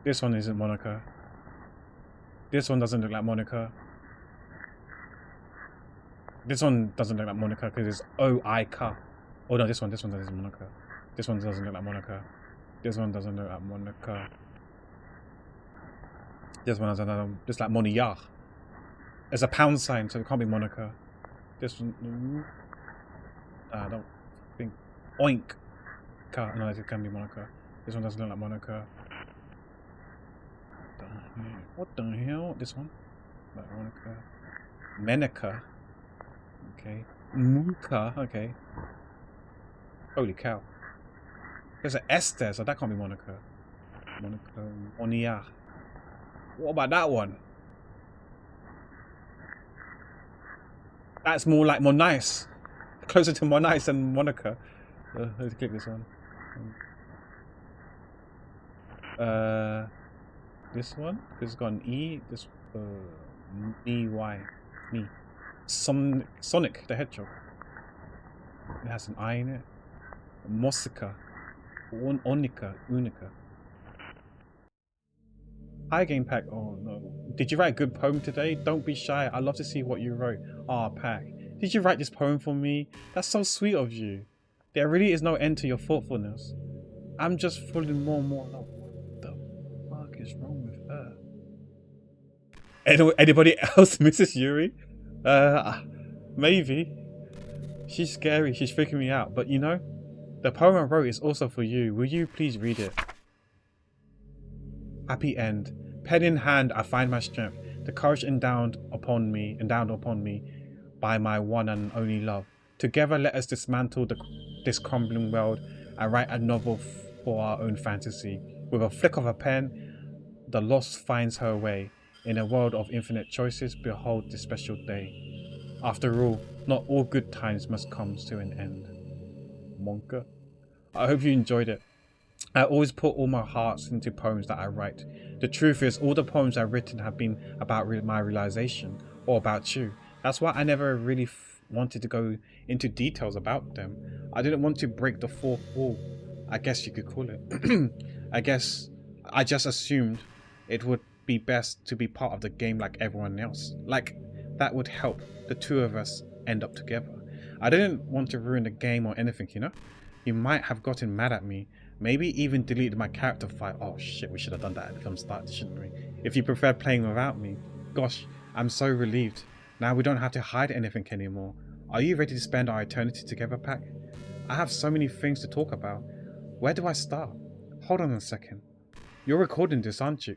A: This one isn't Monica. This one doesn't look like Monica. This one doesn't look like Monica because it's O-I-K. Oh no, this one doesn't Monica. This one doesn't look like Monica. This one doesn't look like Monica. This one doesn't just like Moniya. There's a pound sign, so it can't be Monica. This one, I don't think. Oink. No, it can be Monica. This one doesn't look like Monica.
B: What the hell? This one? Monica. Menica. Okay. Muka. Okay. Holy cow. There's an S there, so that can't be Monica. Monica. Monia. What about that one? That's more like Monice. Closer to Monice than Monica. Let's click this one. This one? This has got an E. This E-Y. Me. Sonic the Hedgehog. It has an I in it. Mosica. Onika. Unica. Hi, Game Pack. Oh no. Did you write a good poem today? Don't be shy. I'd love to see what you wrote. Ah, Pack. Did you write this poem for me? That's so sweet of you. There really is no end to your thoughtfulness. I'm just falling more and more in love. What the fuck is wrong with her? Anybody else, Mrs. Yuri? Maybe. She's scary. She's freaking me out. But you know, the poem I wrote is also for you. Will you please read it? Happy end. Pen in hand, I find my strength. The courage endowed upon me by my one and only love. Together, let us dismantle this crumbling world and write a novel for our own fantasy. With a flick of a pen, the lost finds her way. In a world of infinite choices, behold this special day. After all, not all good times must come to an end. Monka. I hope you enjoyed it. I always put all my hearts into poems that I write. The truth is, all the poems I've written have been about my realization, or about you. That's why I never really wanted to go into details about them. I didn't want to break the fourth wall, I guess you could call it. I just assumed it would be best to be part of the game like everyone else. Like, that would help the two of us end up together. I didn't want to ruin the game or anything, you know? You might have gotten mad at me. Maybe even deleted my character file. Oh shit, we should have done that at the film start, shouldn't we? If you prefer playing without me. Gosh, I'm so relieved. Now we don't have to hide anything anymore. Are you ready to spend our eternity together, Pack? I have so many things to talk about. Where do I start? Hold on a second. You're recording this, aren't you?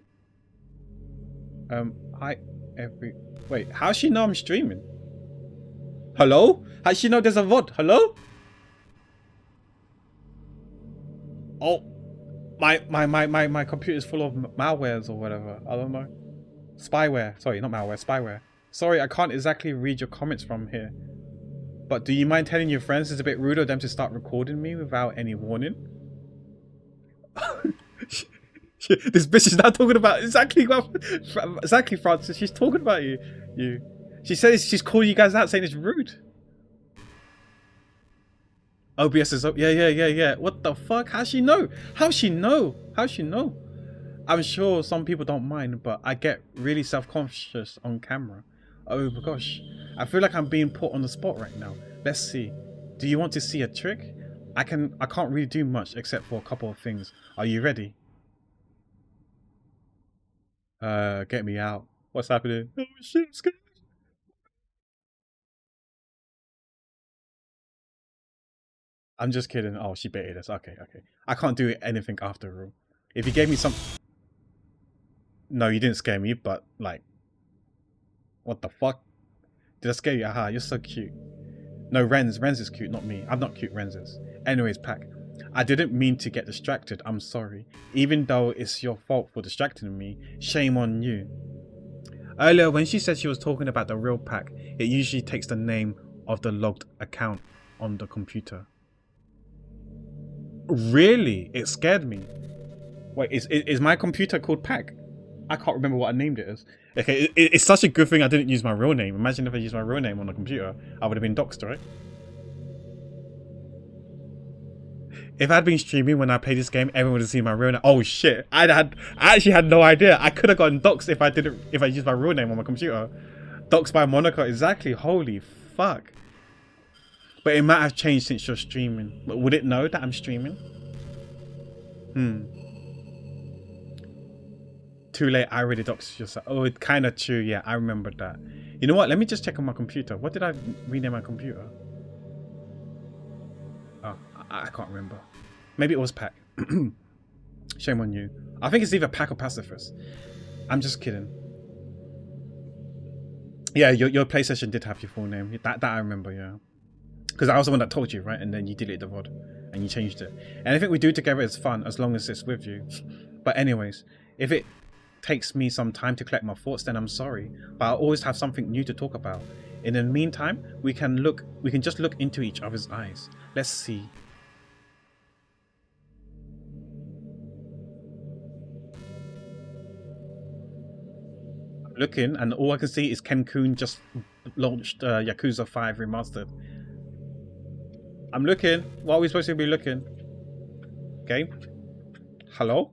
B: Wait, how's she know I'm streaming? Hello? How's she know there's a VOD? Hello? Oh, my computer's full of malwares or whatever. I don't know. Spyware. Sorry, not malware, spyware. Sorry, I can't exactly read your comments from here. But do you mind telling your friends it's a bit rude of them to start recording me without any warning? This bitch is now talking about exactly Francis. She's talking about you. She says she's calling you guys out, saying it's rude. OBS is up. Yeah. What the fuck? How's she know? How's she know? I'm sure some people don't mind, but I get really self-conscious on camera. Oh my gosh. I feel like I'm being put on the spot right now. Let's see. Do you want to see a trick? I can't really do much except for a couple of things. Are you ready? Get me out. What's happening? Oh shit, I'm scared. I'm just kidding. Oh, she baited us. Okay. I can't do anything after all. If you gave me some... No, you didn't scare me, but like... What the fuck? Did I scare you? Aha, you're so cute. No, Renz is cute, not me. I'm not cute, Renz is. Anyways, Pack. I didn't mean to get distracted. I'm sorry. Even though it's your fault for distracting me, shame on you. Earlier, when she said she was talking about the real Pack, it usually takes the name of the logged account on the computer. Really? It scared me. Wait, is my computer called Pack? I can't remember what I named it as. Okay, it's such a good thing I didn't use my real name. Imagine if I used my real name on the computer. I would have been doxed, right? If I'd been streaming when I played this game, everyone would have seen my real name. Oh shit! I actually had no idea. I could have gotten doxed if I used my real name on my computer. Doxed by Monica, exactly. Holy fuck! But it might have changed since you're streaming. But would it know that I'm streaming? Too late. I already doxed yourself. Oh, it's kind of true. Yeah, I remember that. You know what? Let me just check on my computer. What did I rename my computer? Oh, I can't remember. Maybe it was Pack. Shame on you. I think it's either Pack or Pacifist.
A: I'm just kidding. Yeah, your PlayStation did have your full name. That I remember. Yeah, because I was the one that told you, right? And then you deleted the VOD and you changed it. Anything we do together is fun as long as it's with you. But anyways, if it takes me some time to collect my thoughts, then I'm sorry. But I'll always have something new to talk about. In the meantime, we can just look into each other's eyes. Let's see. I'm looking, and all I can see is Ken Kun just launched Yakuza 5 Remastered. I'm looking. What are we supposed to be looking? Game? Hello?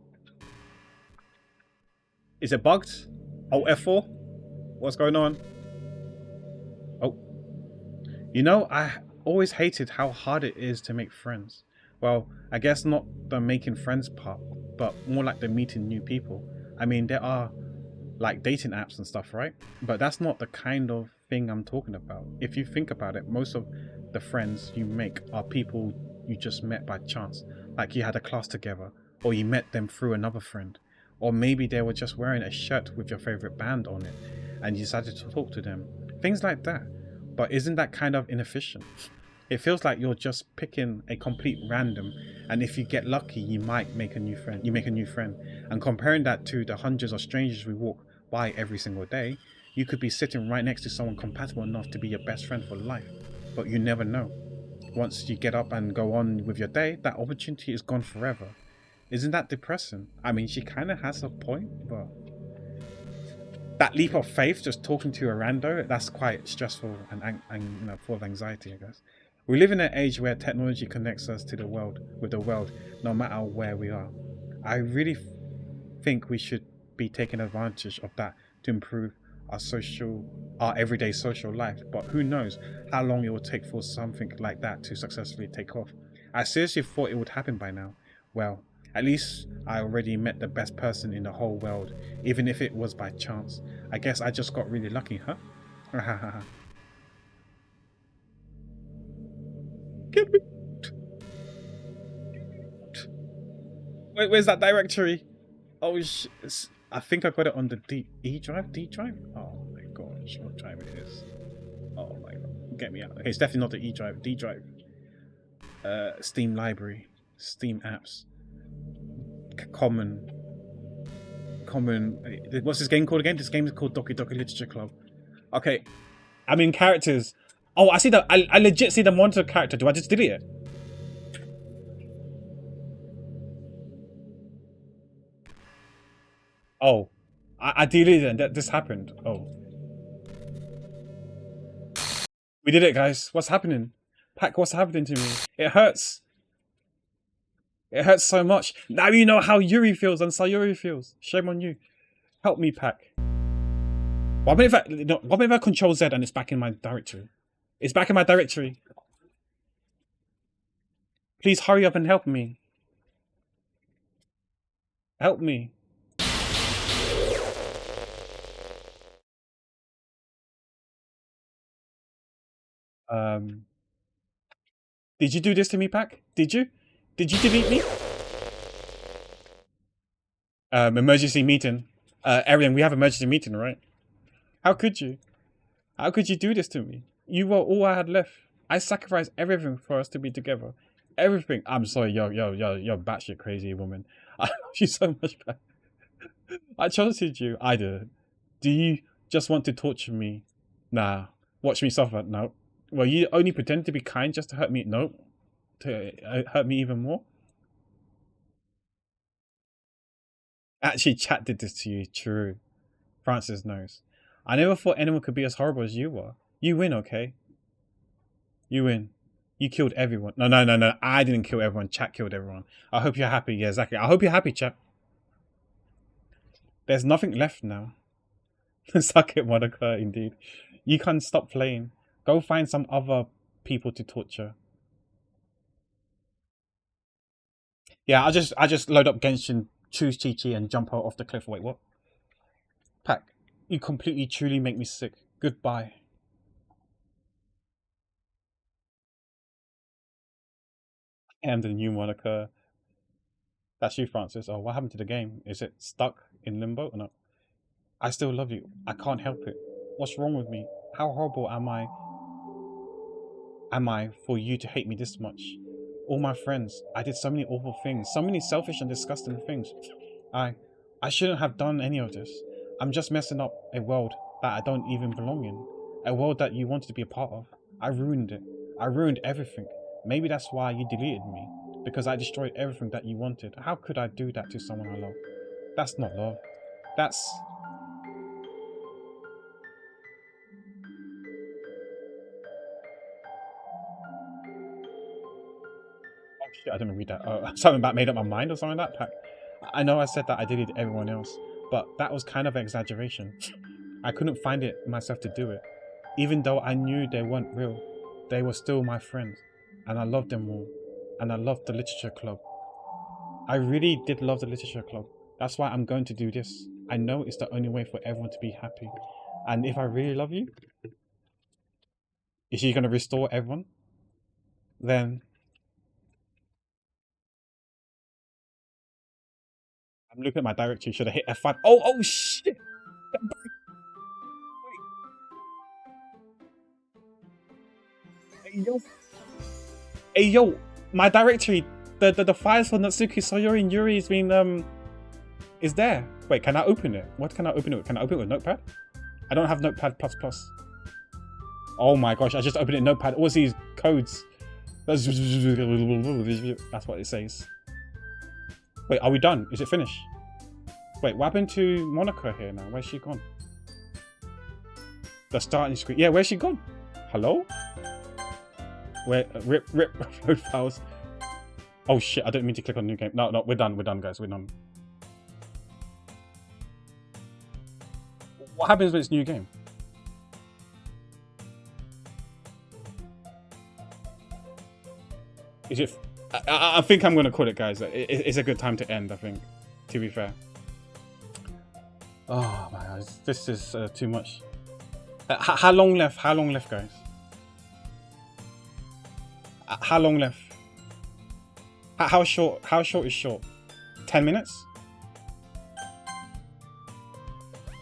A: Is it bugged? Oh, F4? What's going on? Oh. You know, I always hated how hard it is to make friends. Well, I guess not the making friends part, but more like the meeting new people. I mean, there are like dating apps and stuff, right? But that's not the kind of thing I'm talking about. If you think about it, most of the friends you make are people you just met by chance. Like you had a class together, or you met them through another friend. Or maybe they were just wearing a shirt with your favorite band on it and you decided to talk to them. Things like that. But isn't that kind of inefficient? It feels like you're just picking a complete random, and if you get lucky, you might make a new friend. You make a new friend, and comparing that to the hundreds of strangers we walk by every single day, you could be sitting right next to someone compatible enough to be your best friend for life. But you never know. Once you get up and go on with your day, that opportunity is gone forever. Isn't that depressing? I mean, she kind of has a point, but that leap of faith, just talking to a rando, that's quite stressful and full of anxiety, I guess. We live in an age where technology connects us to the world, with the world, no matter where we are. I really think we should be taking advantage of that to improve our everyday social life. But who knows how long it will take for something like that to successfully take off. I seriously thought it would happen by now. Well, at least I already met the best person in the whole world, even if it was by chance. I guess I just got really lucky, huh? Get me. Wait, where's that directory? Oh, I think I got it on the E drive? D drive? Oh my gosh, what drive it is. Oh my god. Get me out. Okay, it's definitely not the E drive. D drive. Steam library. Steam apps. Common. What's this game called again? This game is called Doki Doki Literature Club. Okay. I'm in characters. Oh, I see the. I legit see the monitor character. Do I just delete it? Oh. I deleted it and this happened. Oh. We did it, guys. What's happening? Pack, what's happening to me? It hurts. It hurts so much. Now you know how Yuri feels and Sayuri feels. Shame on you. Help me, Pack. What if I control Z and it's back in my directory? It's back in my directory. Please hurry up and help me. Help me. Did you do this to me, Pack? Did you? Did you delete me? Emergency meeting. Arian, we have emergency meeting, right? How could you? How could you do this to me? You were all I had left. I sacrificed everything for us to be together. Everything. I'm sorry, you're batshit crazy woman. I love you so much, Pack. I trusted you. I did. Do you just want to torture me? Nah. Watch me suffer? No. Well, you only pretend to be kind just to hurt me? No. To hurt me even more? Actually, chat did this to you. True. Francis knows. I never thought anyone could be as horrible as you were. You win, okay? You win. You killed everyone. No. I didn't kill everyone. Chat killed everyone. I hope you're happy. Yeah, exactly. I hope you're happy, chat. There's nothing left now. Suck it, Monica, indeed. You can't stop playing. Go find some other people to torture. Yeah, I just load up Genshin, choose Chi Chi, and jump out off the cliff. Wait, what? Pack, you completely truly make me sick. Goodbye. I am the new Monica. That's you, Francis. Oh, what happened to the game? Is it stuck in limbo or not?
B: I still love you. I can't help it. What's wrong with me? How horrible am I for you to hate me this much? All my friends, I did so many awful things, so many selfish and disgusting things. I I shouldn't have done any of this. I'm just messing up a world that I don't even belong in. A world that you wanted to be a part of. I ruined it. I ruined everything. Maybe that's why you deleted me. Because I destroyed everything that you wanted. How could I do that to someone I love? That's not love. That's... Oh shit, I didn't read that. Something about made up my mind or something like that. I know I said that I deleted everyone else, but that was kind of an exaggeration. I couldn't find it myself to do it. Even though I knew they weren't real, they were still my friends, and I loved them all. And I loved the literature club. I really did love the literature club. That's why I'm going to do this. I know it's the only way for everyone to be happy. And if I really love you, is she going to restore everyone? Then I'm looking at my directory. Should I hit F5? Oh shit! Hey yo, hey yo, my directory, the files for Natsuki, Sayori, and Yuri has been is there. Wait, can I open it? What can I open it with? Can I open it with Notepad? I don't have Notepad++. Oh my gosh, I just opened it in Notepad. All these codes. That's what it says. Wait, are we done? Is it finished? Wait, what happened to Monica here now? Where's she gone? The starting screen. Yeah, where's she gone? Hello? Where? Rip profiles. Oh shit, I didn't mean to click on new game. No, we're done, guys, we're done. What happens when it's new game? Is it... I think I'm gonna quit it, guys. It's a good time to end, I think, to be fair. Oh my god, this is too much. How long left? How long left, guys? How long left? How short? How short is short? 10 minutes?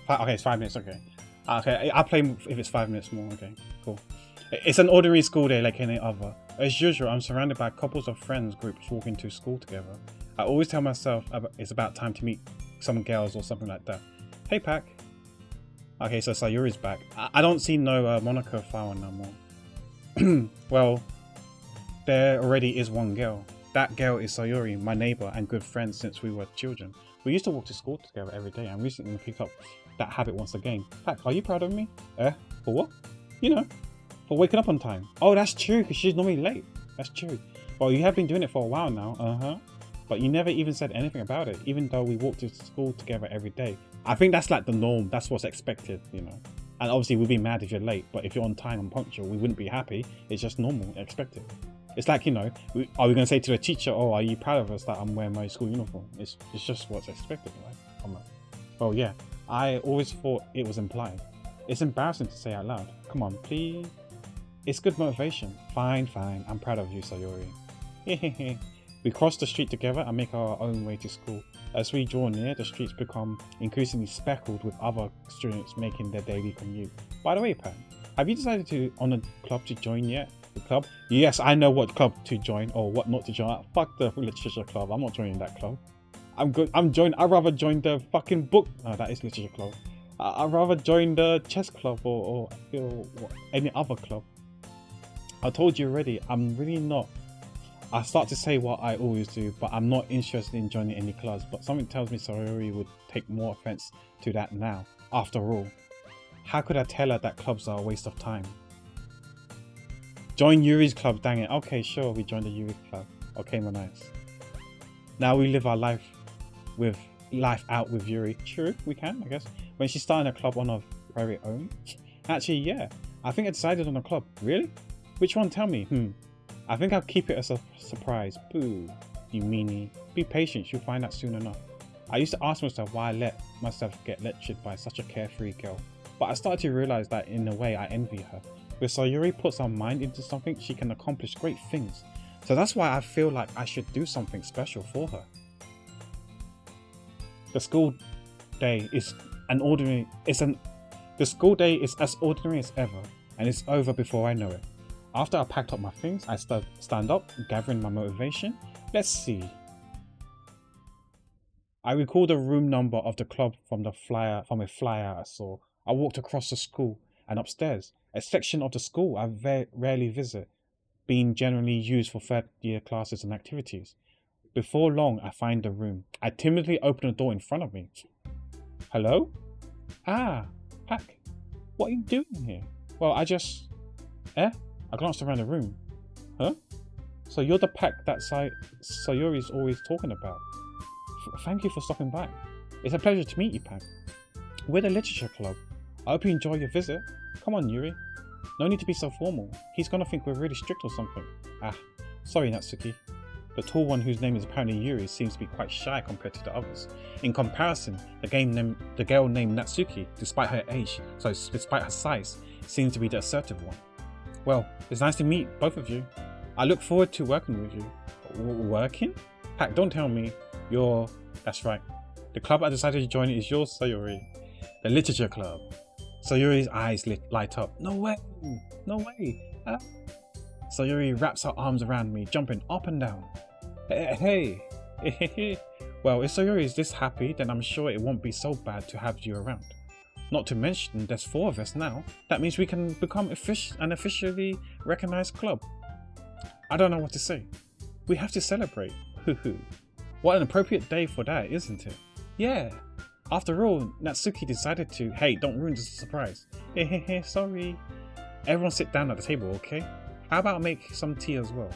B: Okay, it's 5 minutes. Okay, okay. I'll play if it's 5 minutes more. Okay, cool. It's an ordinary school day like any other. As usual, I'm surrounded by couples of friends groups walking to school together. I always tell myself it's about time to meet some girls or something like that. Hey, Pack. Okay, so Sayuri's back. I don't see no Monaco file no more. Well, there already is one girl. That girl is Sayuri, my neighbor and good friend since we were children. We used to walk to school together every day and recently picked up that habit once again. Pack, are you proud of me? For what? You know, for waking up on time. Oh, that's true, because she's normally late. That's true. Well, you have been doing it for a while now. But you never even said anything about it, even though we walked to school together every day. I think that's like the norm. That's what's expected, you know. And obviously we'd be mad if you're late, but if you're on time and punctual, we wouldn't be happy. It's just normal, expected. It's like, you know, are we going to say to the teacher, oh, are you proud of us that I'm wearing my school uniform? It's just what's expected, right? I'm like, oh yeah, I always thought it was implied. It's embarrassing to say out loud. Come on, please. It's good motivation. Fine, I'm proud of you, Sayori. We cross the street together and make our own way to school. As we draw near, the streets become increasingly speckled with other students making their daily commute. By the way, Pam, have you decided on a club to join yet? The club? Yes, I know what club to join or what not to join. Fuck the literature club. I'm not joining that club. I'm good. I'd rather join the fucking book. No, that is literature club. I'd rather join the chess club or any other club. I told you already, I'm really not. I start to say what I always do, but I'm not interested in joining any clubs. But something tells me Sayori would take more offense to that now. After all, how could I tell her that clubs are a waste of time? Join Yuri's club, dang it. Okay, sure, we joined the Yuri club. Okay, well, nice. Now we live our life out with Yuri. True, we can, I guess. When she's starting a club on her very own. Actually, yeah. I think I decided on a club. Really? Which one? Tell me. I think I'll keep it as a surprise. Boo, you meanie. Be patient, you'll find out soon enough. I used to ask myself why I let myself get lectured by such a carefree girl. But I started to realize that in a way I envy her. When Sayuri puts her mind into something, she can accomplish great things. So that's why I feel like I should do something special for her. The school day is The school day is as ordinary as ever, and it's over before I know it. After I packed up my things, I stand up, gathering my motivation. Let's see. I recall the room number of the club from a flyer I saw. I walked across the school and upstairs, a section of the school I rarely visit, being generally used for third-year classes and activities. Before long, I find the room. I timidly open the door in front of me. Hello? Ah, Pack. What are you doing here? Well, I glanced around the room. Huh? So you're the Pack that Sayori's always talking about. Thank you for stopping by. It's a pleasure to meet you, Pack. We're the literature club. I hope you enjoy your visit. Come on, Yuri. No need to be so formal. He's gonna think we're really strict or something. Ah, sorry, Natsuki. The tall one, whose name is apparently Yuri, seems to be quite shy compared to the others. In comparison, the girl named Natsuki, despite her size, seems to be the assertive one. Well, it's nice to meet both of you. I look forward to working with you. Working? Pack, don't tell me you're... That's right. The club I decided to join is yours, Sayori. The literature club. Sayori's eyes light up. No way! No way! Sayori wraps her arms around me, jumping up and down. Hey! Well, if Sayori is this happy, then I'm sure it won't be so bad to have you around. Not to mention, there's 4 of us now. That means we can become an officially recognized club. I don't know what to say. We have to celebrate. What an appropriate day for that, isn't it? Yeah. After all, Natsuki decided to... Hey, don't ruin the surprise. Sorry. Everyone sit down at the table, okay? How about make some tea as well?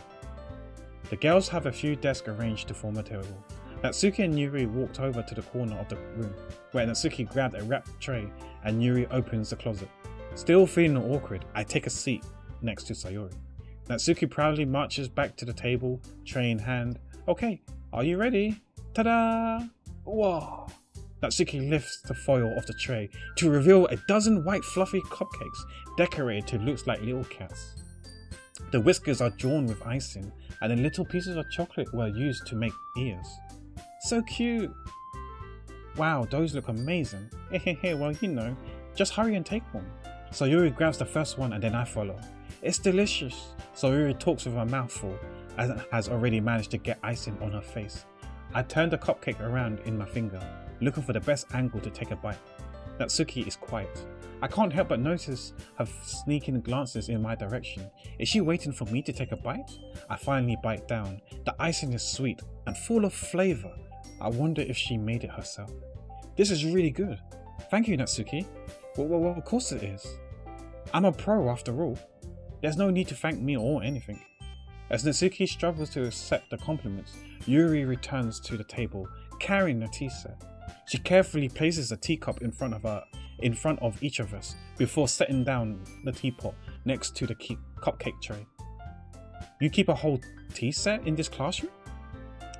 B: The girls have a few desks arranged to form a table. Natsuki and Yuri walked over to the corner of the room, where Natsuki grabbed a wrapped tray and Yuri opens the closet. Still feeling awkward, I take a seat next to Sayori. Natsuki proudly marches back to the table, tray in hand. Okay, are you ready? Ta-da! Whoa! Natsuki lifts the foil off the tray to reveal a dozen white fluffy cupcakes decorated to look like little cats. The whiskers are drawn with icing and the little pieces of chocolate were used to make ears. So cute! Wow, those look amazing. Well, you know, just hurry and take one. Sayori grabs the first one and then I follow. It's delicious. Sayori talks with her mouth full and has already managed to get icing on her face. I turn the cupcake around in my finger, looking for the best angle to take a bite. Natsuki is quiet. I can't help but notice her sneaking glances in my direction. Is she waiting for me to take a bite? I finally bite down. The icing is sweet and full of flavour. I wonder if she made it herself. This is really good. Thank you, Natsuki. Well, of course it is. I'm a pro after all. There's no need to thank me or anything. As Natsuki struggles to accept the compliments, Yuri returns to the table, carrying a tea set. She carefully places a teacup in front of each of us before setting down the teapot next to the cupcake tray. You keep a whole tea set in this classroom?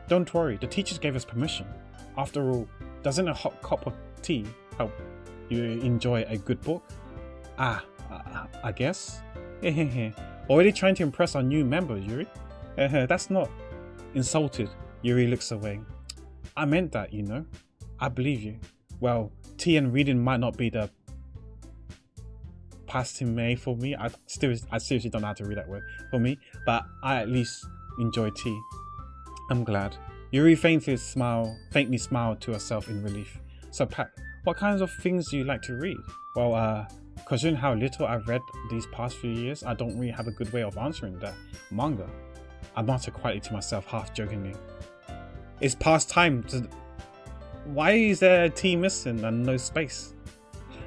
B: Don't worry, the teachers gave us permission. After all, doesn't a hot cup of tea help you enjoy a good book? I guess. Already trying to impress our new member, Yuri? That's not. Insulted, Yuri looks away. I meant that, you know. I believe you. Well, tea and reading might not be the pastime for me. I seriously don't know how to read that word for me, but I at least enjoy tea. I'm glad. Yuri faintly smiled to herself in relief. So Pack, what kinds of things do you like to read? Well, considering how little I've read these past few years, I don't really have a good way of answering that. Manga. I muttered quietly to myself, half jokingly. It's past time to... Why is there a T missing and no space?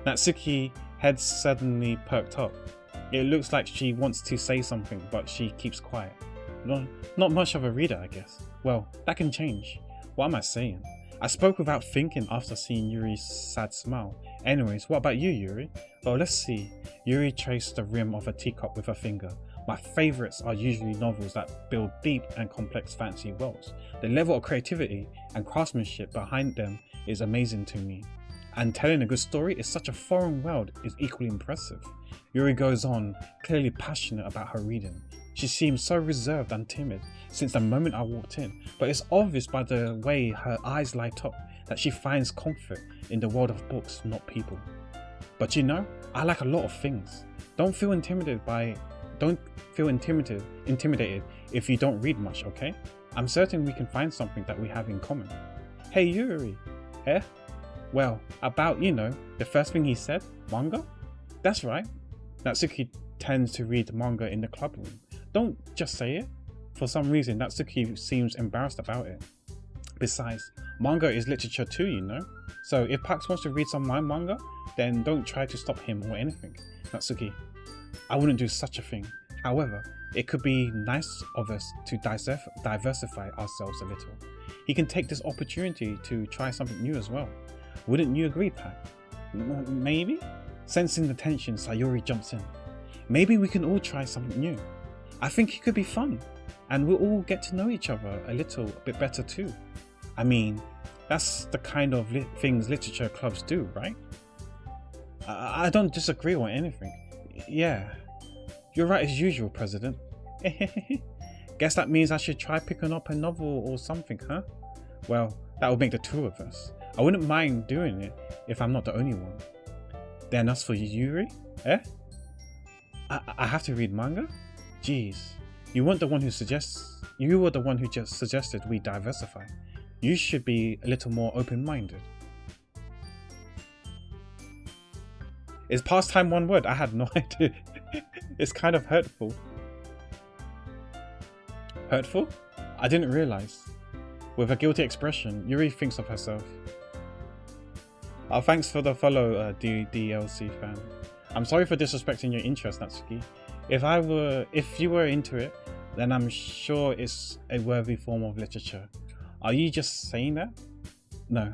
B: Natsuki's head suddenly perked up. It looks like she wants to say something, but she keeps quiet. Not much of a reader, I guess. Well, that can change. What am I saying? I spoke without thinking after seeing Yuri's sad smile. Anyways, what about you, Yuri? Well, let's see. Yuri traced the rim of a teacup with her finger. My favourites are usually novels that build deep and complex fantasy worlds. The level of creativity and craftsmanship behind them is amazing to me. And telling a good story in such a foreign world is equally impressive. Yuri goes on, clearly passionate about her reading. She seems so reserved and timid since the moment I walked in, but it's obvious by the way her eyes light up
A: that she finds comfort in the world of books, not people. But you know, I like a lot of things. Don't feel intimidated if you don't read much, okay? I'm certain we can find something that we have in common. Hey Yuri, eh? Well, about, you know, the first thing he said, manga? That's right. Natsuki tends to read manga in the club room. Don't just say it. For some reason, Natsuki seems embarrassed about it. Besides, manga is literature too, you know? So if Pax wants to read some of my manga, then don't try to stop him or anything. Natsuki, I wouldn't do such a thing. However, it could be nice of us to diversify ourselves a little. He can take this opportunity to try something new as well. Wouldn't you agree, Pat? Maybe? Sensing the tension, Sayori jumps in. Maybe we can all try something new. I think it could be fun, and we'll all get to know each other a little bit better too. I mean, that's the kind of things literature clubs do, right? I don't disagree or anything. Yeah, you're right as usual, President. Guess that means I should try picking up a novel or something, huh? Well, that would make the two of us. I wouldn't mind doing it if I'm not the only one. Then as for you, Yuri, eh? I have to read manga? Jeez, you were the one who just suggested we diversify. You should be a little more open-minded. Is pastime one word? I had no idea. It's kind of hurtful. Hurtful? I didn't realize. With a guilty expression, Yuri thinks of herself. Thanks for the follow, DLC fan. I'm sorry for disrespecting your interest, Natsuki. If you were into it, then I'm sure it's a worthy form of literature. Are you just saying that? No.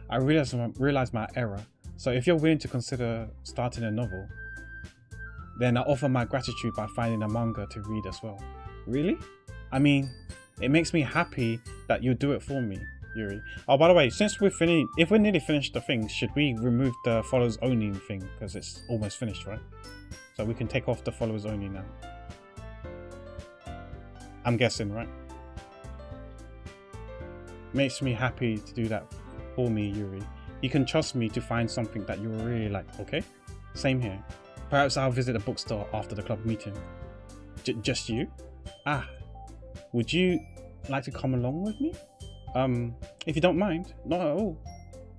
A: I realized my error. So if you're willing to consider starting a novel, then I offer my gratitude by finding a manga to read as well. Really? I mean, it makes me happy that you do it for me, Yuri. Oh, by the way, since if we're nearly finished the thing, should we remove the follows only thing? Because it's almost finished, right? So we can take off the followers only now. I'm guessing, right? Makes me happy to do that for me, Yuri. You can trust me to find something that you really like, okay? Same here. Perhaps I'll visit a bookstore after the club meeting. Just you? Ah, would you like to come along with me? If you don't mind. Not at all.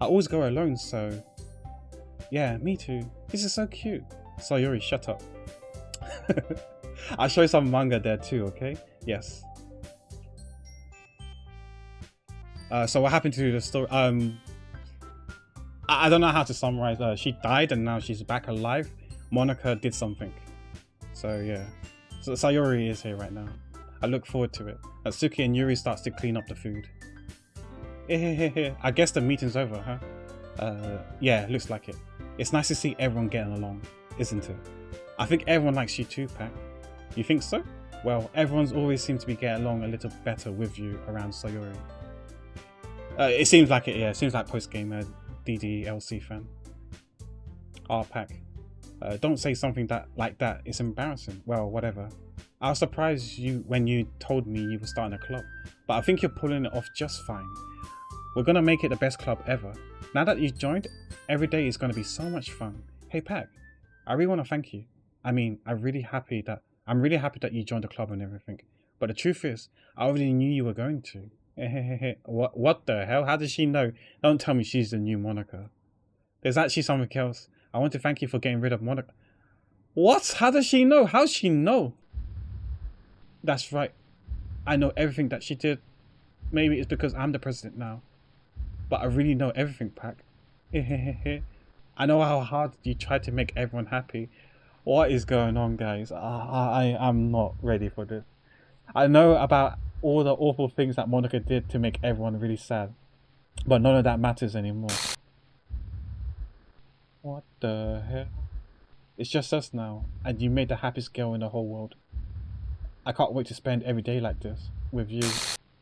A: I always go alone, so... Yeah, me too. This is so cute. Sayori, shut up. I'll show you some manga there too, okay? Yes. So what happened to the story? I don't know how to summarize. She died and now she's back alive. Monica did something. So yeah. So Sayori is here right now. I look forward to it. Natsuki and Yuri starts to clean up the food. I guess the meeting's over, huh? Yeah, looks like it. It's nice to see everyone getting along, isn't it? I think everyone likes you too, Pac. You think so? Well, everyone's always seemed to be getting along a little better with you around Sayori. It seems like it, yeah. It seems like post-game DDLC fan. Ah, Pac. Don't say something like that. It's embarrassing. Well, whatever. I was surprised when you told me you were starting a club, but I think you're pulling it off just fine. We're gonna make it the best club ever. Now that you've joined, every day is gonna be so much fun. Hey, Pac. I really want to thank you. I mean, I'm really happy that you joined the club and everything. But the truth is, I already knew you were going to. What the hell? How does she know? Don't tell me she's the new Monica. There's actually something else. I want to thank you for getting rid of Monica. What? How does she know? How does she know? That's right. I know everything that she did. Maybe it's because I'm the president now. But I really know everything, Pac. I know how hard you tried to make everyone happy. What is going on, guys? I'm not ready for this. I know about all the awful things that Monica did to make everyone really sad. But none of that matters anymore. What the hell? It's just us now, and you made the happiest girl in the whole world. I can't wait to spend every day like this with you.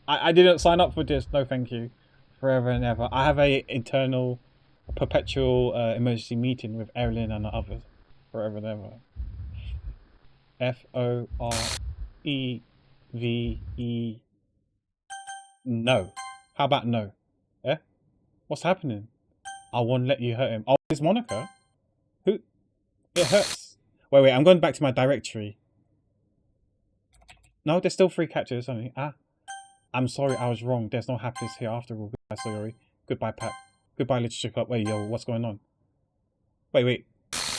A: I didn't sign up for this. No, thank you. Forever and ever. I have a internal, perpetual emergency meeting with Evelyn and the others. Forever and ever. FOREVE. No. How about no? Eh?
B: What's happening? I won't let you hurt him. Oh, it's Monica. Who? It hurts. Wait, I'm going back to my directory. No, there's still 3 captures only. I'm sorry, I was wrong. There's no happiness here after all. Goodbye, Sayori. Goodbye, Pat. Goodbye, Literature Club. Wait, yo, what's going on? Wait.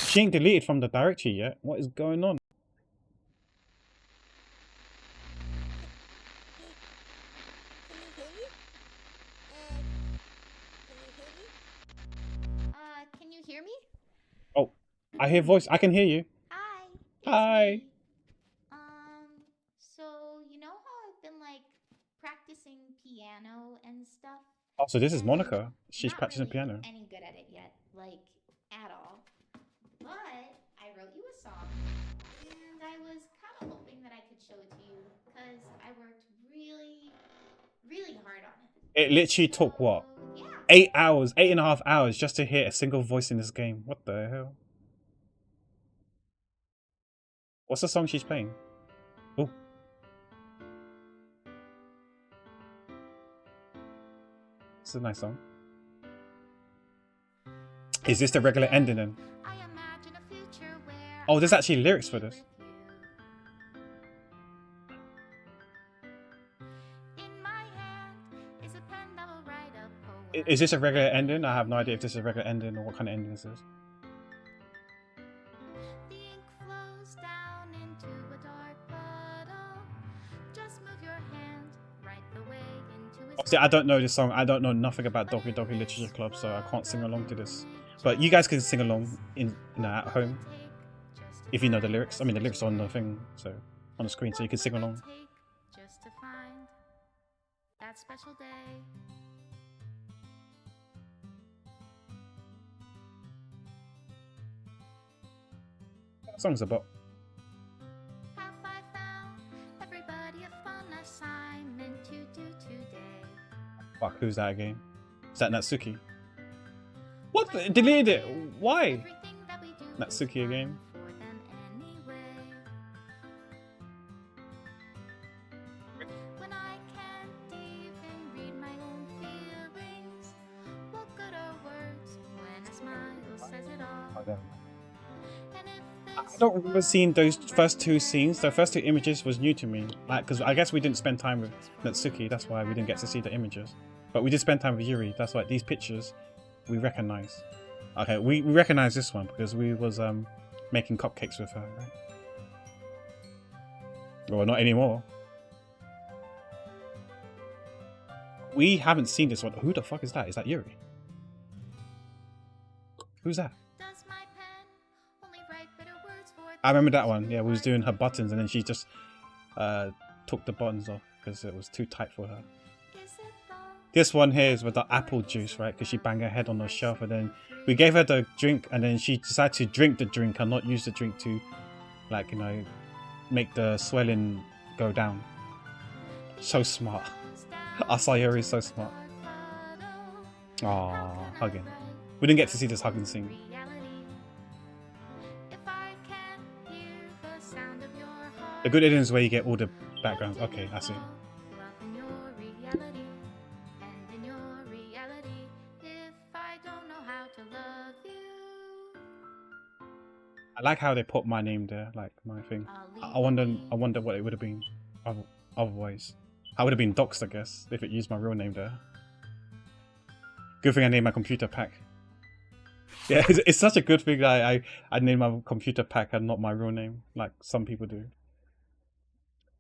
B: She ain't deleted from the directory yet. What is going on?
C: Can you hear me?
B: Oh, I hear voice. I can hear you.
C: Hi.
B: Hi.
C: Me. So you know how I've been like practicing piano and stuff?
B: Oh, so this is
C: And
B: Monica. She's
C: not
B: practicing
C: really
B: piano.
C: any good at it yet, like at all. But I wrote you a song, and I was kind of hoping that I could show it to you because I worked really, really hard on it.
B: It literally took what?
C: Yeah.
B: 8 hours, 8.5 hours just to hear a single voice in this game. What the hell? What's the song she's playing? Oh. It's a nice song. Is this the regular ending then? Oh, there's actually lyrics for this. Is this a regular ending? I have no idea if this is a regular ending or what kind of ending this is. Obviously, I don't know this song. I don't know nothing about Doki Doki Literature Club, so I can't sing along to this. But you guys can sing along at home if you know the lyrics. I mean, the lyrics are on the thing, so on the screen, so you can sing along.
C: Just to find that special day.
B: What song's about?
C: Have I found everybody a fun assignment to do today?
B: Fuck, who's that again? Is that Natsuki? What? Deleted it? Why? Natsuki again?
C: When I can't even read my own feelings, what good are words when a smile says it all?
B: I don't remember seeing those first 2 scenes. The first 2 images was new to me. Like, because I guess we didn't spend time with Natsuki, that's why we didn't get to see the images. But we did spend time with Yuri, that's why these pictures we recognize. Okay, we recognize this one because we was making cupcakes with her, right? Well, not anymore. We haven't seen this one. Who the fuck is that? Is that Yuri? Who's that? I remember that one. Yeah, we was doing her buttons and then she just took the buttons off because it was too tight for her. This one here is with the apple juice, right? Because she banged her head on the shelf and then we gave her the drink and then she decided to drink the drink and not use the drink to, like, you know, make the swelling go down. So smart. Asayori is so smart. Aww, hugging. We didn't get to see this hugging scene. The good ending is where you get all the backgrounds. Okay, I see. I like how they put my name there, like my thing. I wonder what it would have been otherwise. I would have been doxed, I guess, if it used my real name there. Good thing I named my computer Pack. Yeah, it's such a good thing that I named my computer Pack and not my real name, like some people do.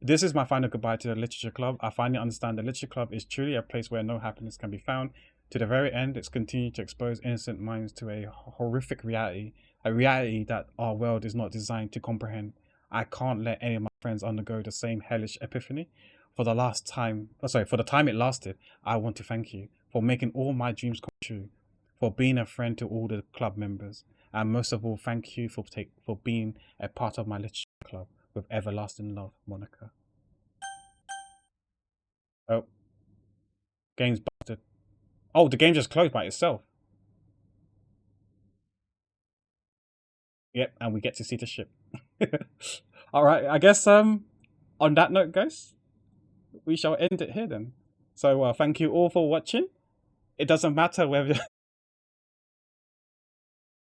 B: This is my final goodbye to the Literature Club. I finally understand the Literature Club is truly a place where no happiness can be found. To the very end, it's continued to expose innocent minds to a horrific reality, a reality that our world is not designed to comprehend. I can't let any of my friends undergo the same hellish epiphany. For the time it lasted, I want to thank you for making all my dreams come true, for being a friend to all the club members, and most of all, thank you for being a part of my Literature Club. With everlasting love, Monica. Oh. Game's busted. Oh, the game just closed by itself. Yep, and we get to see the ship. Alright, I guess on that note, guys, we shall end it here then. So thank you all for watching.
A: It doesn't matter whether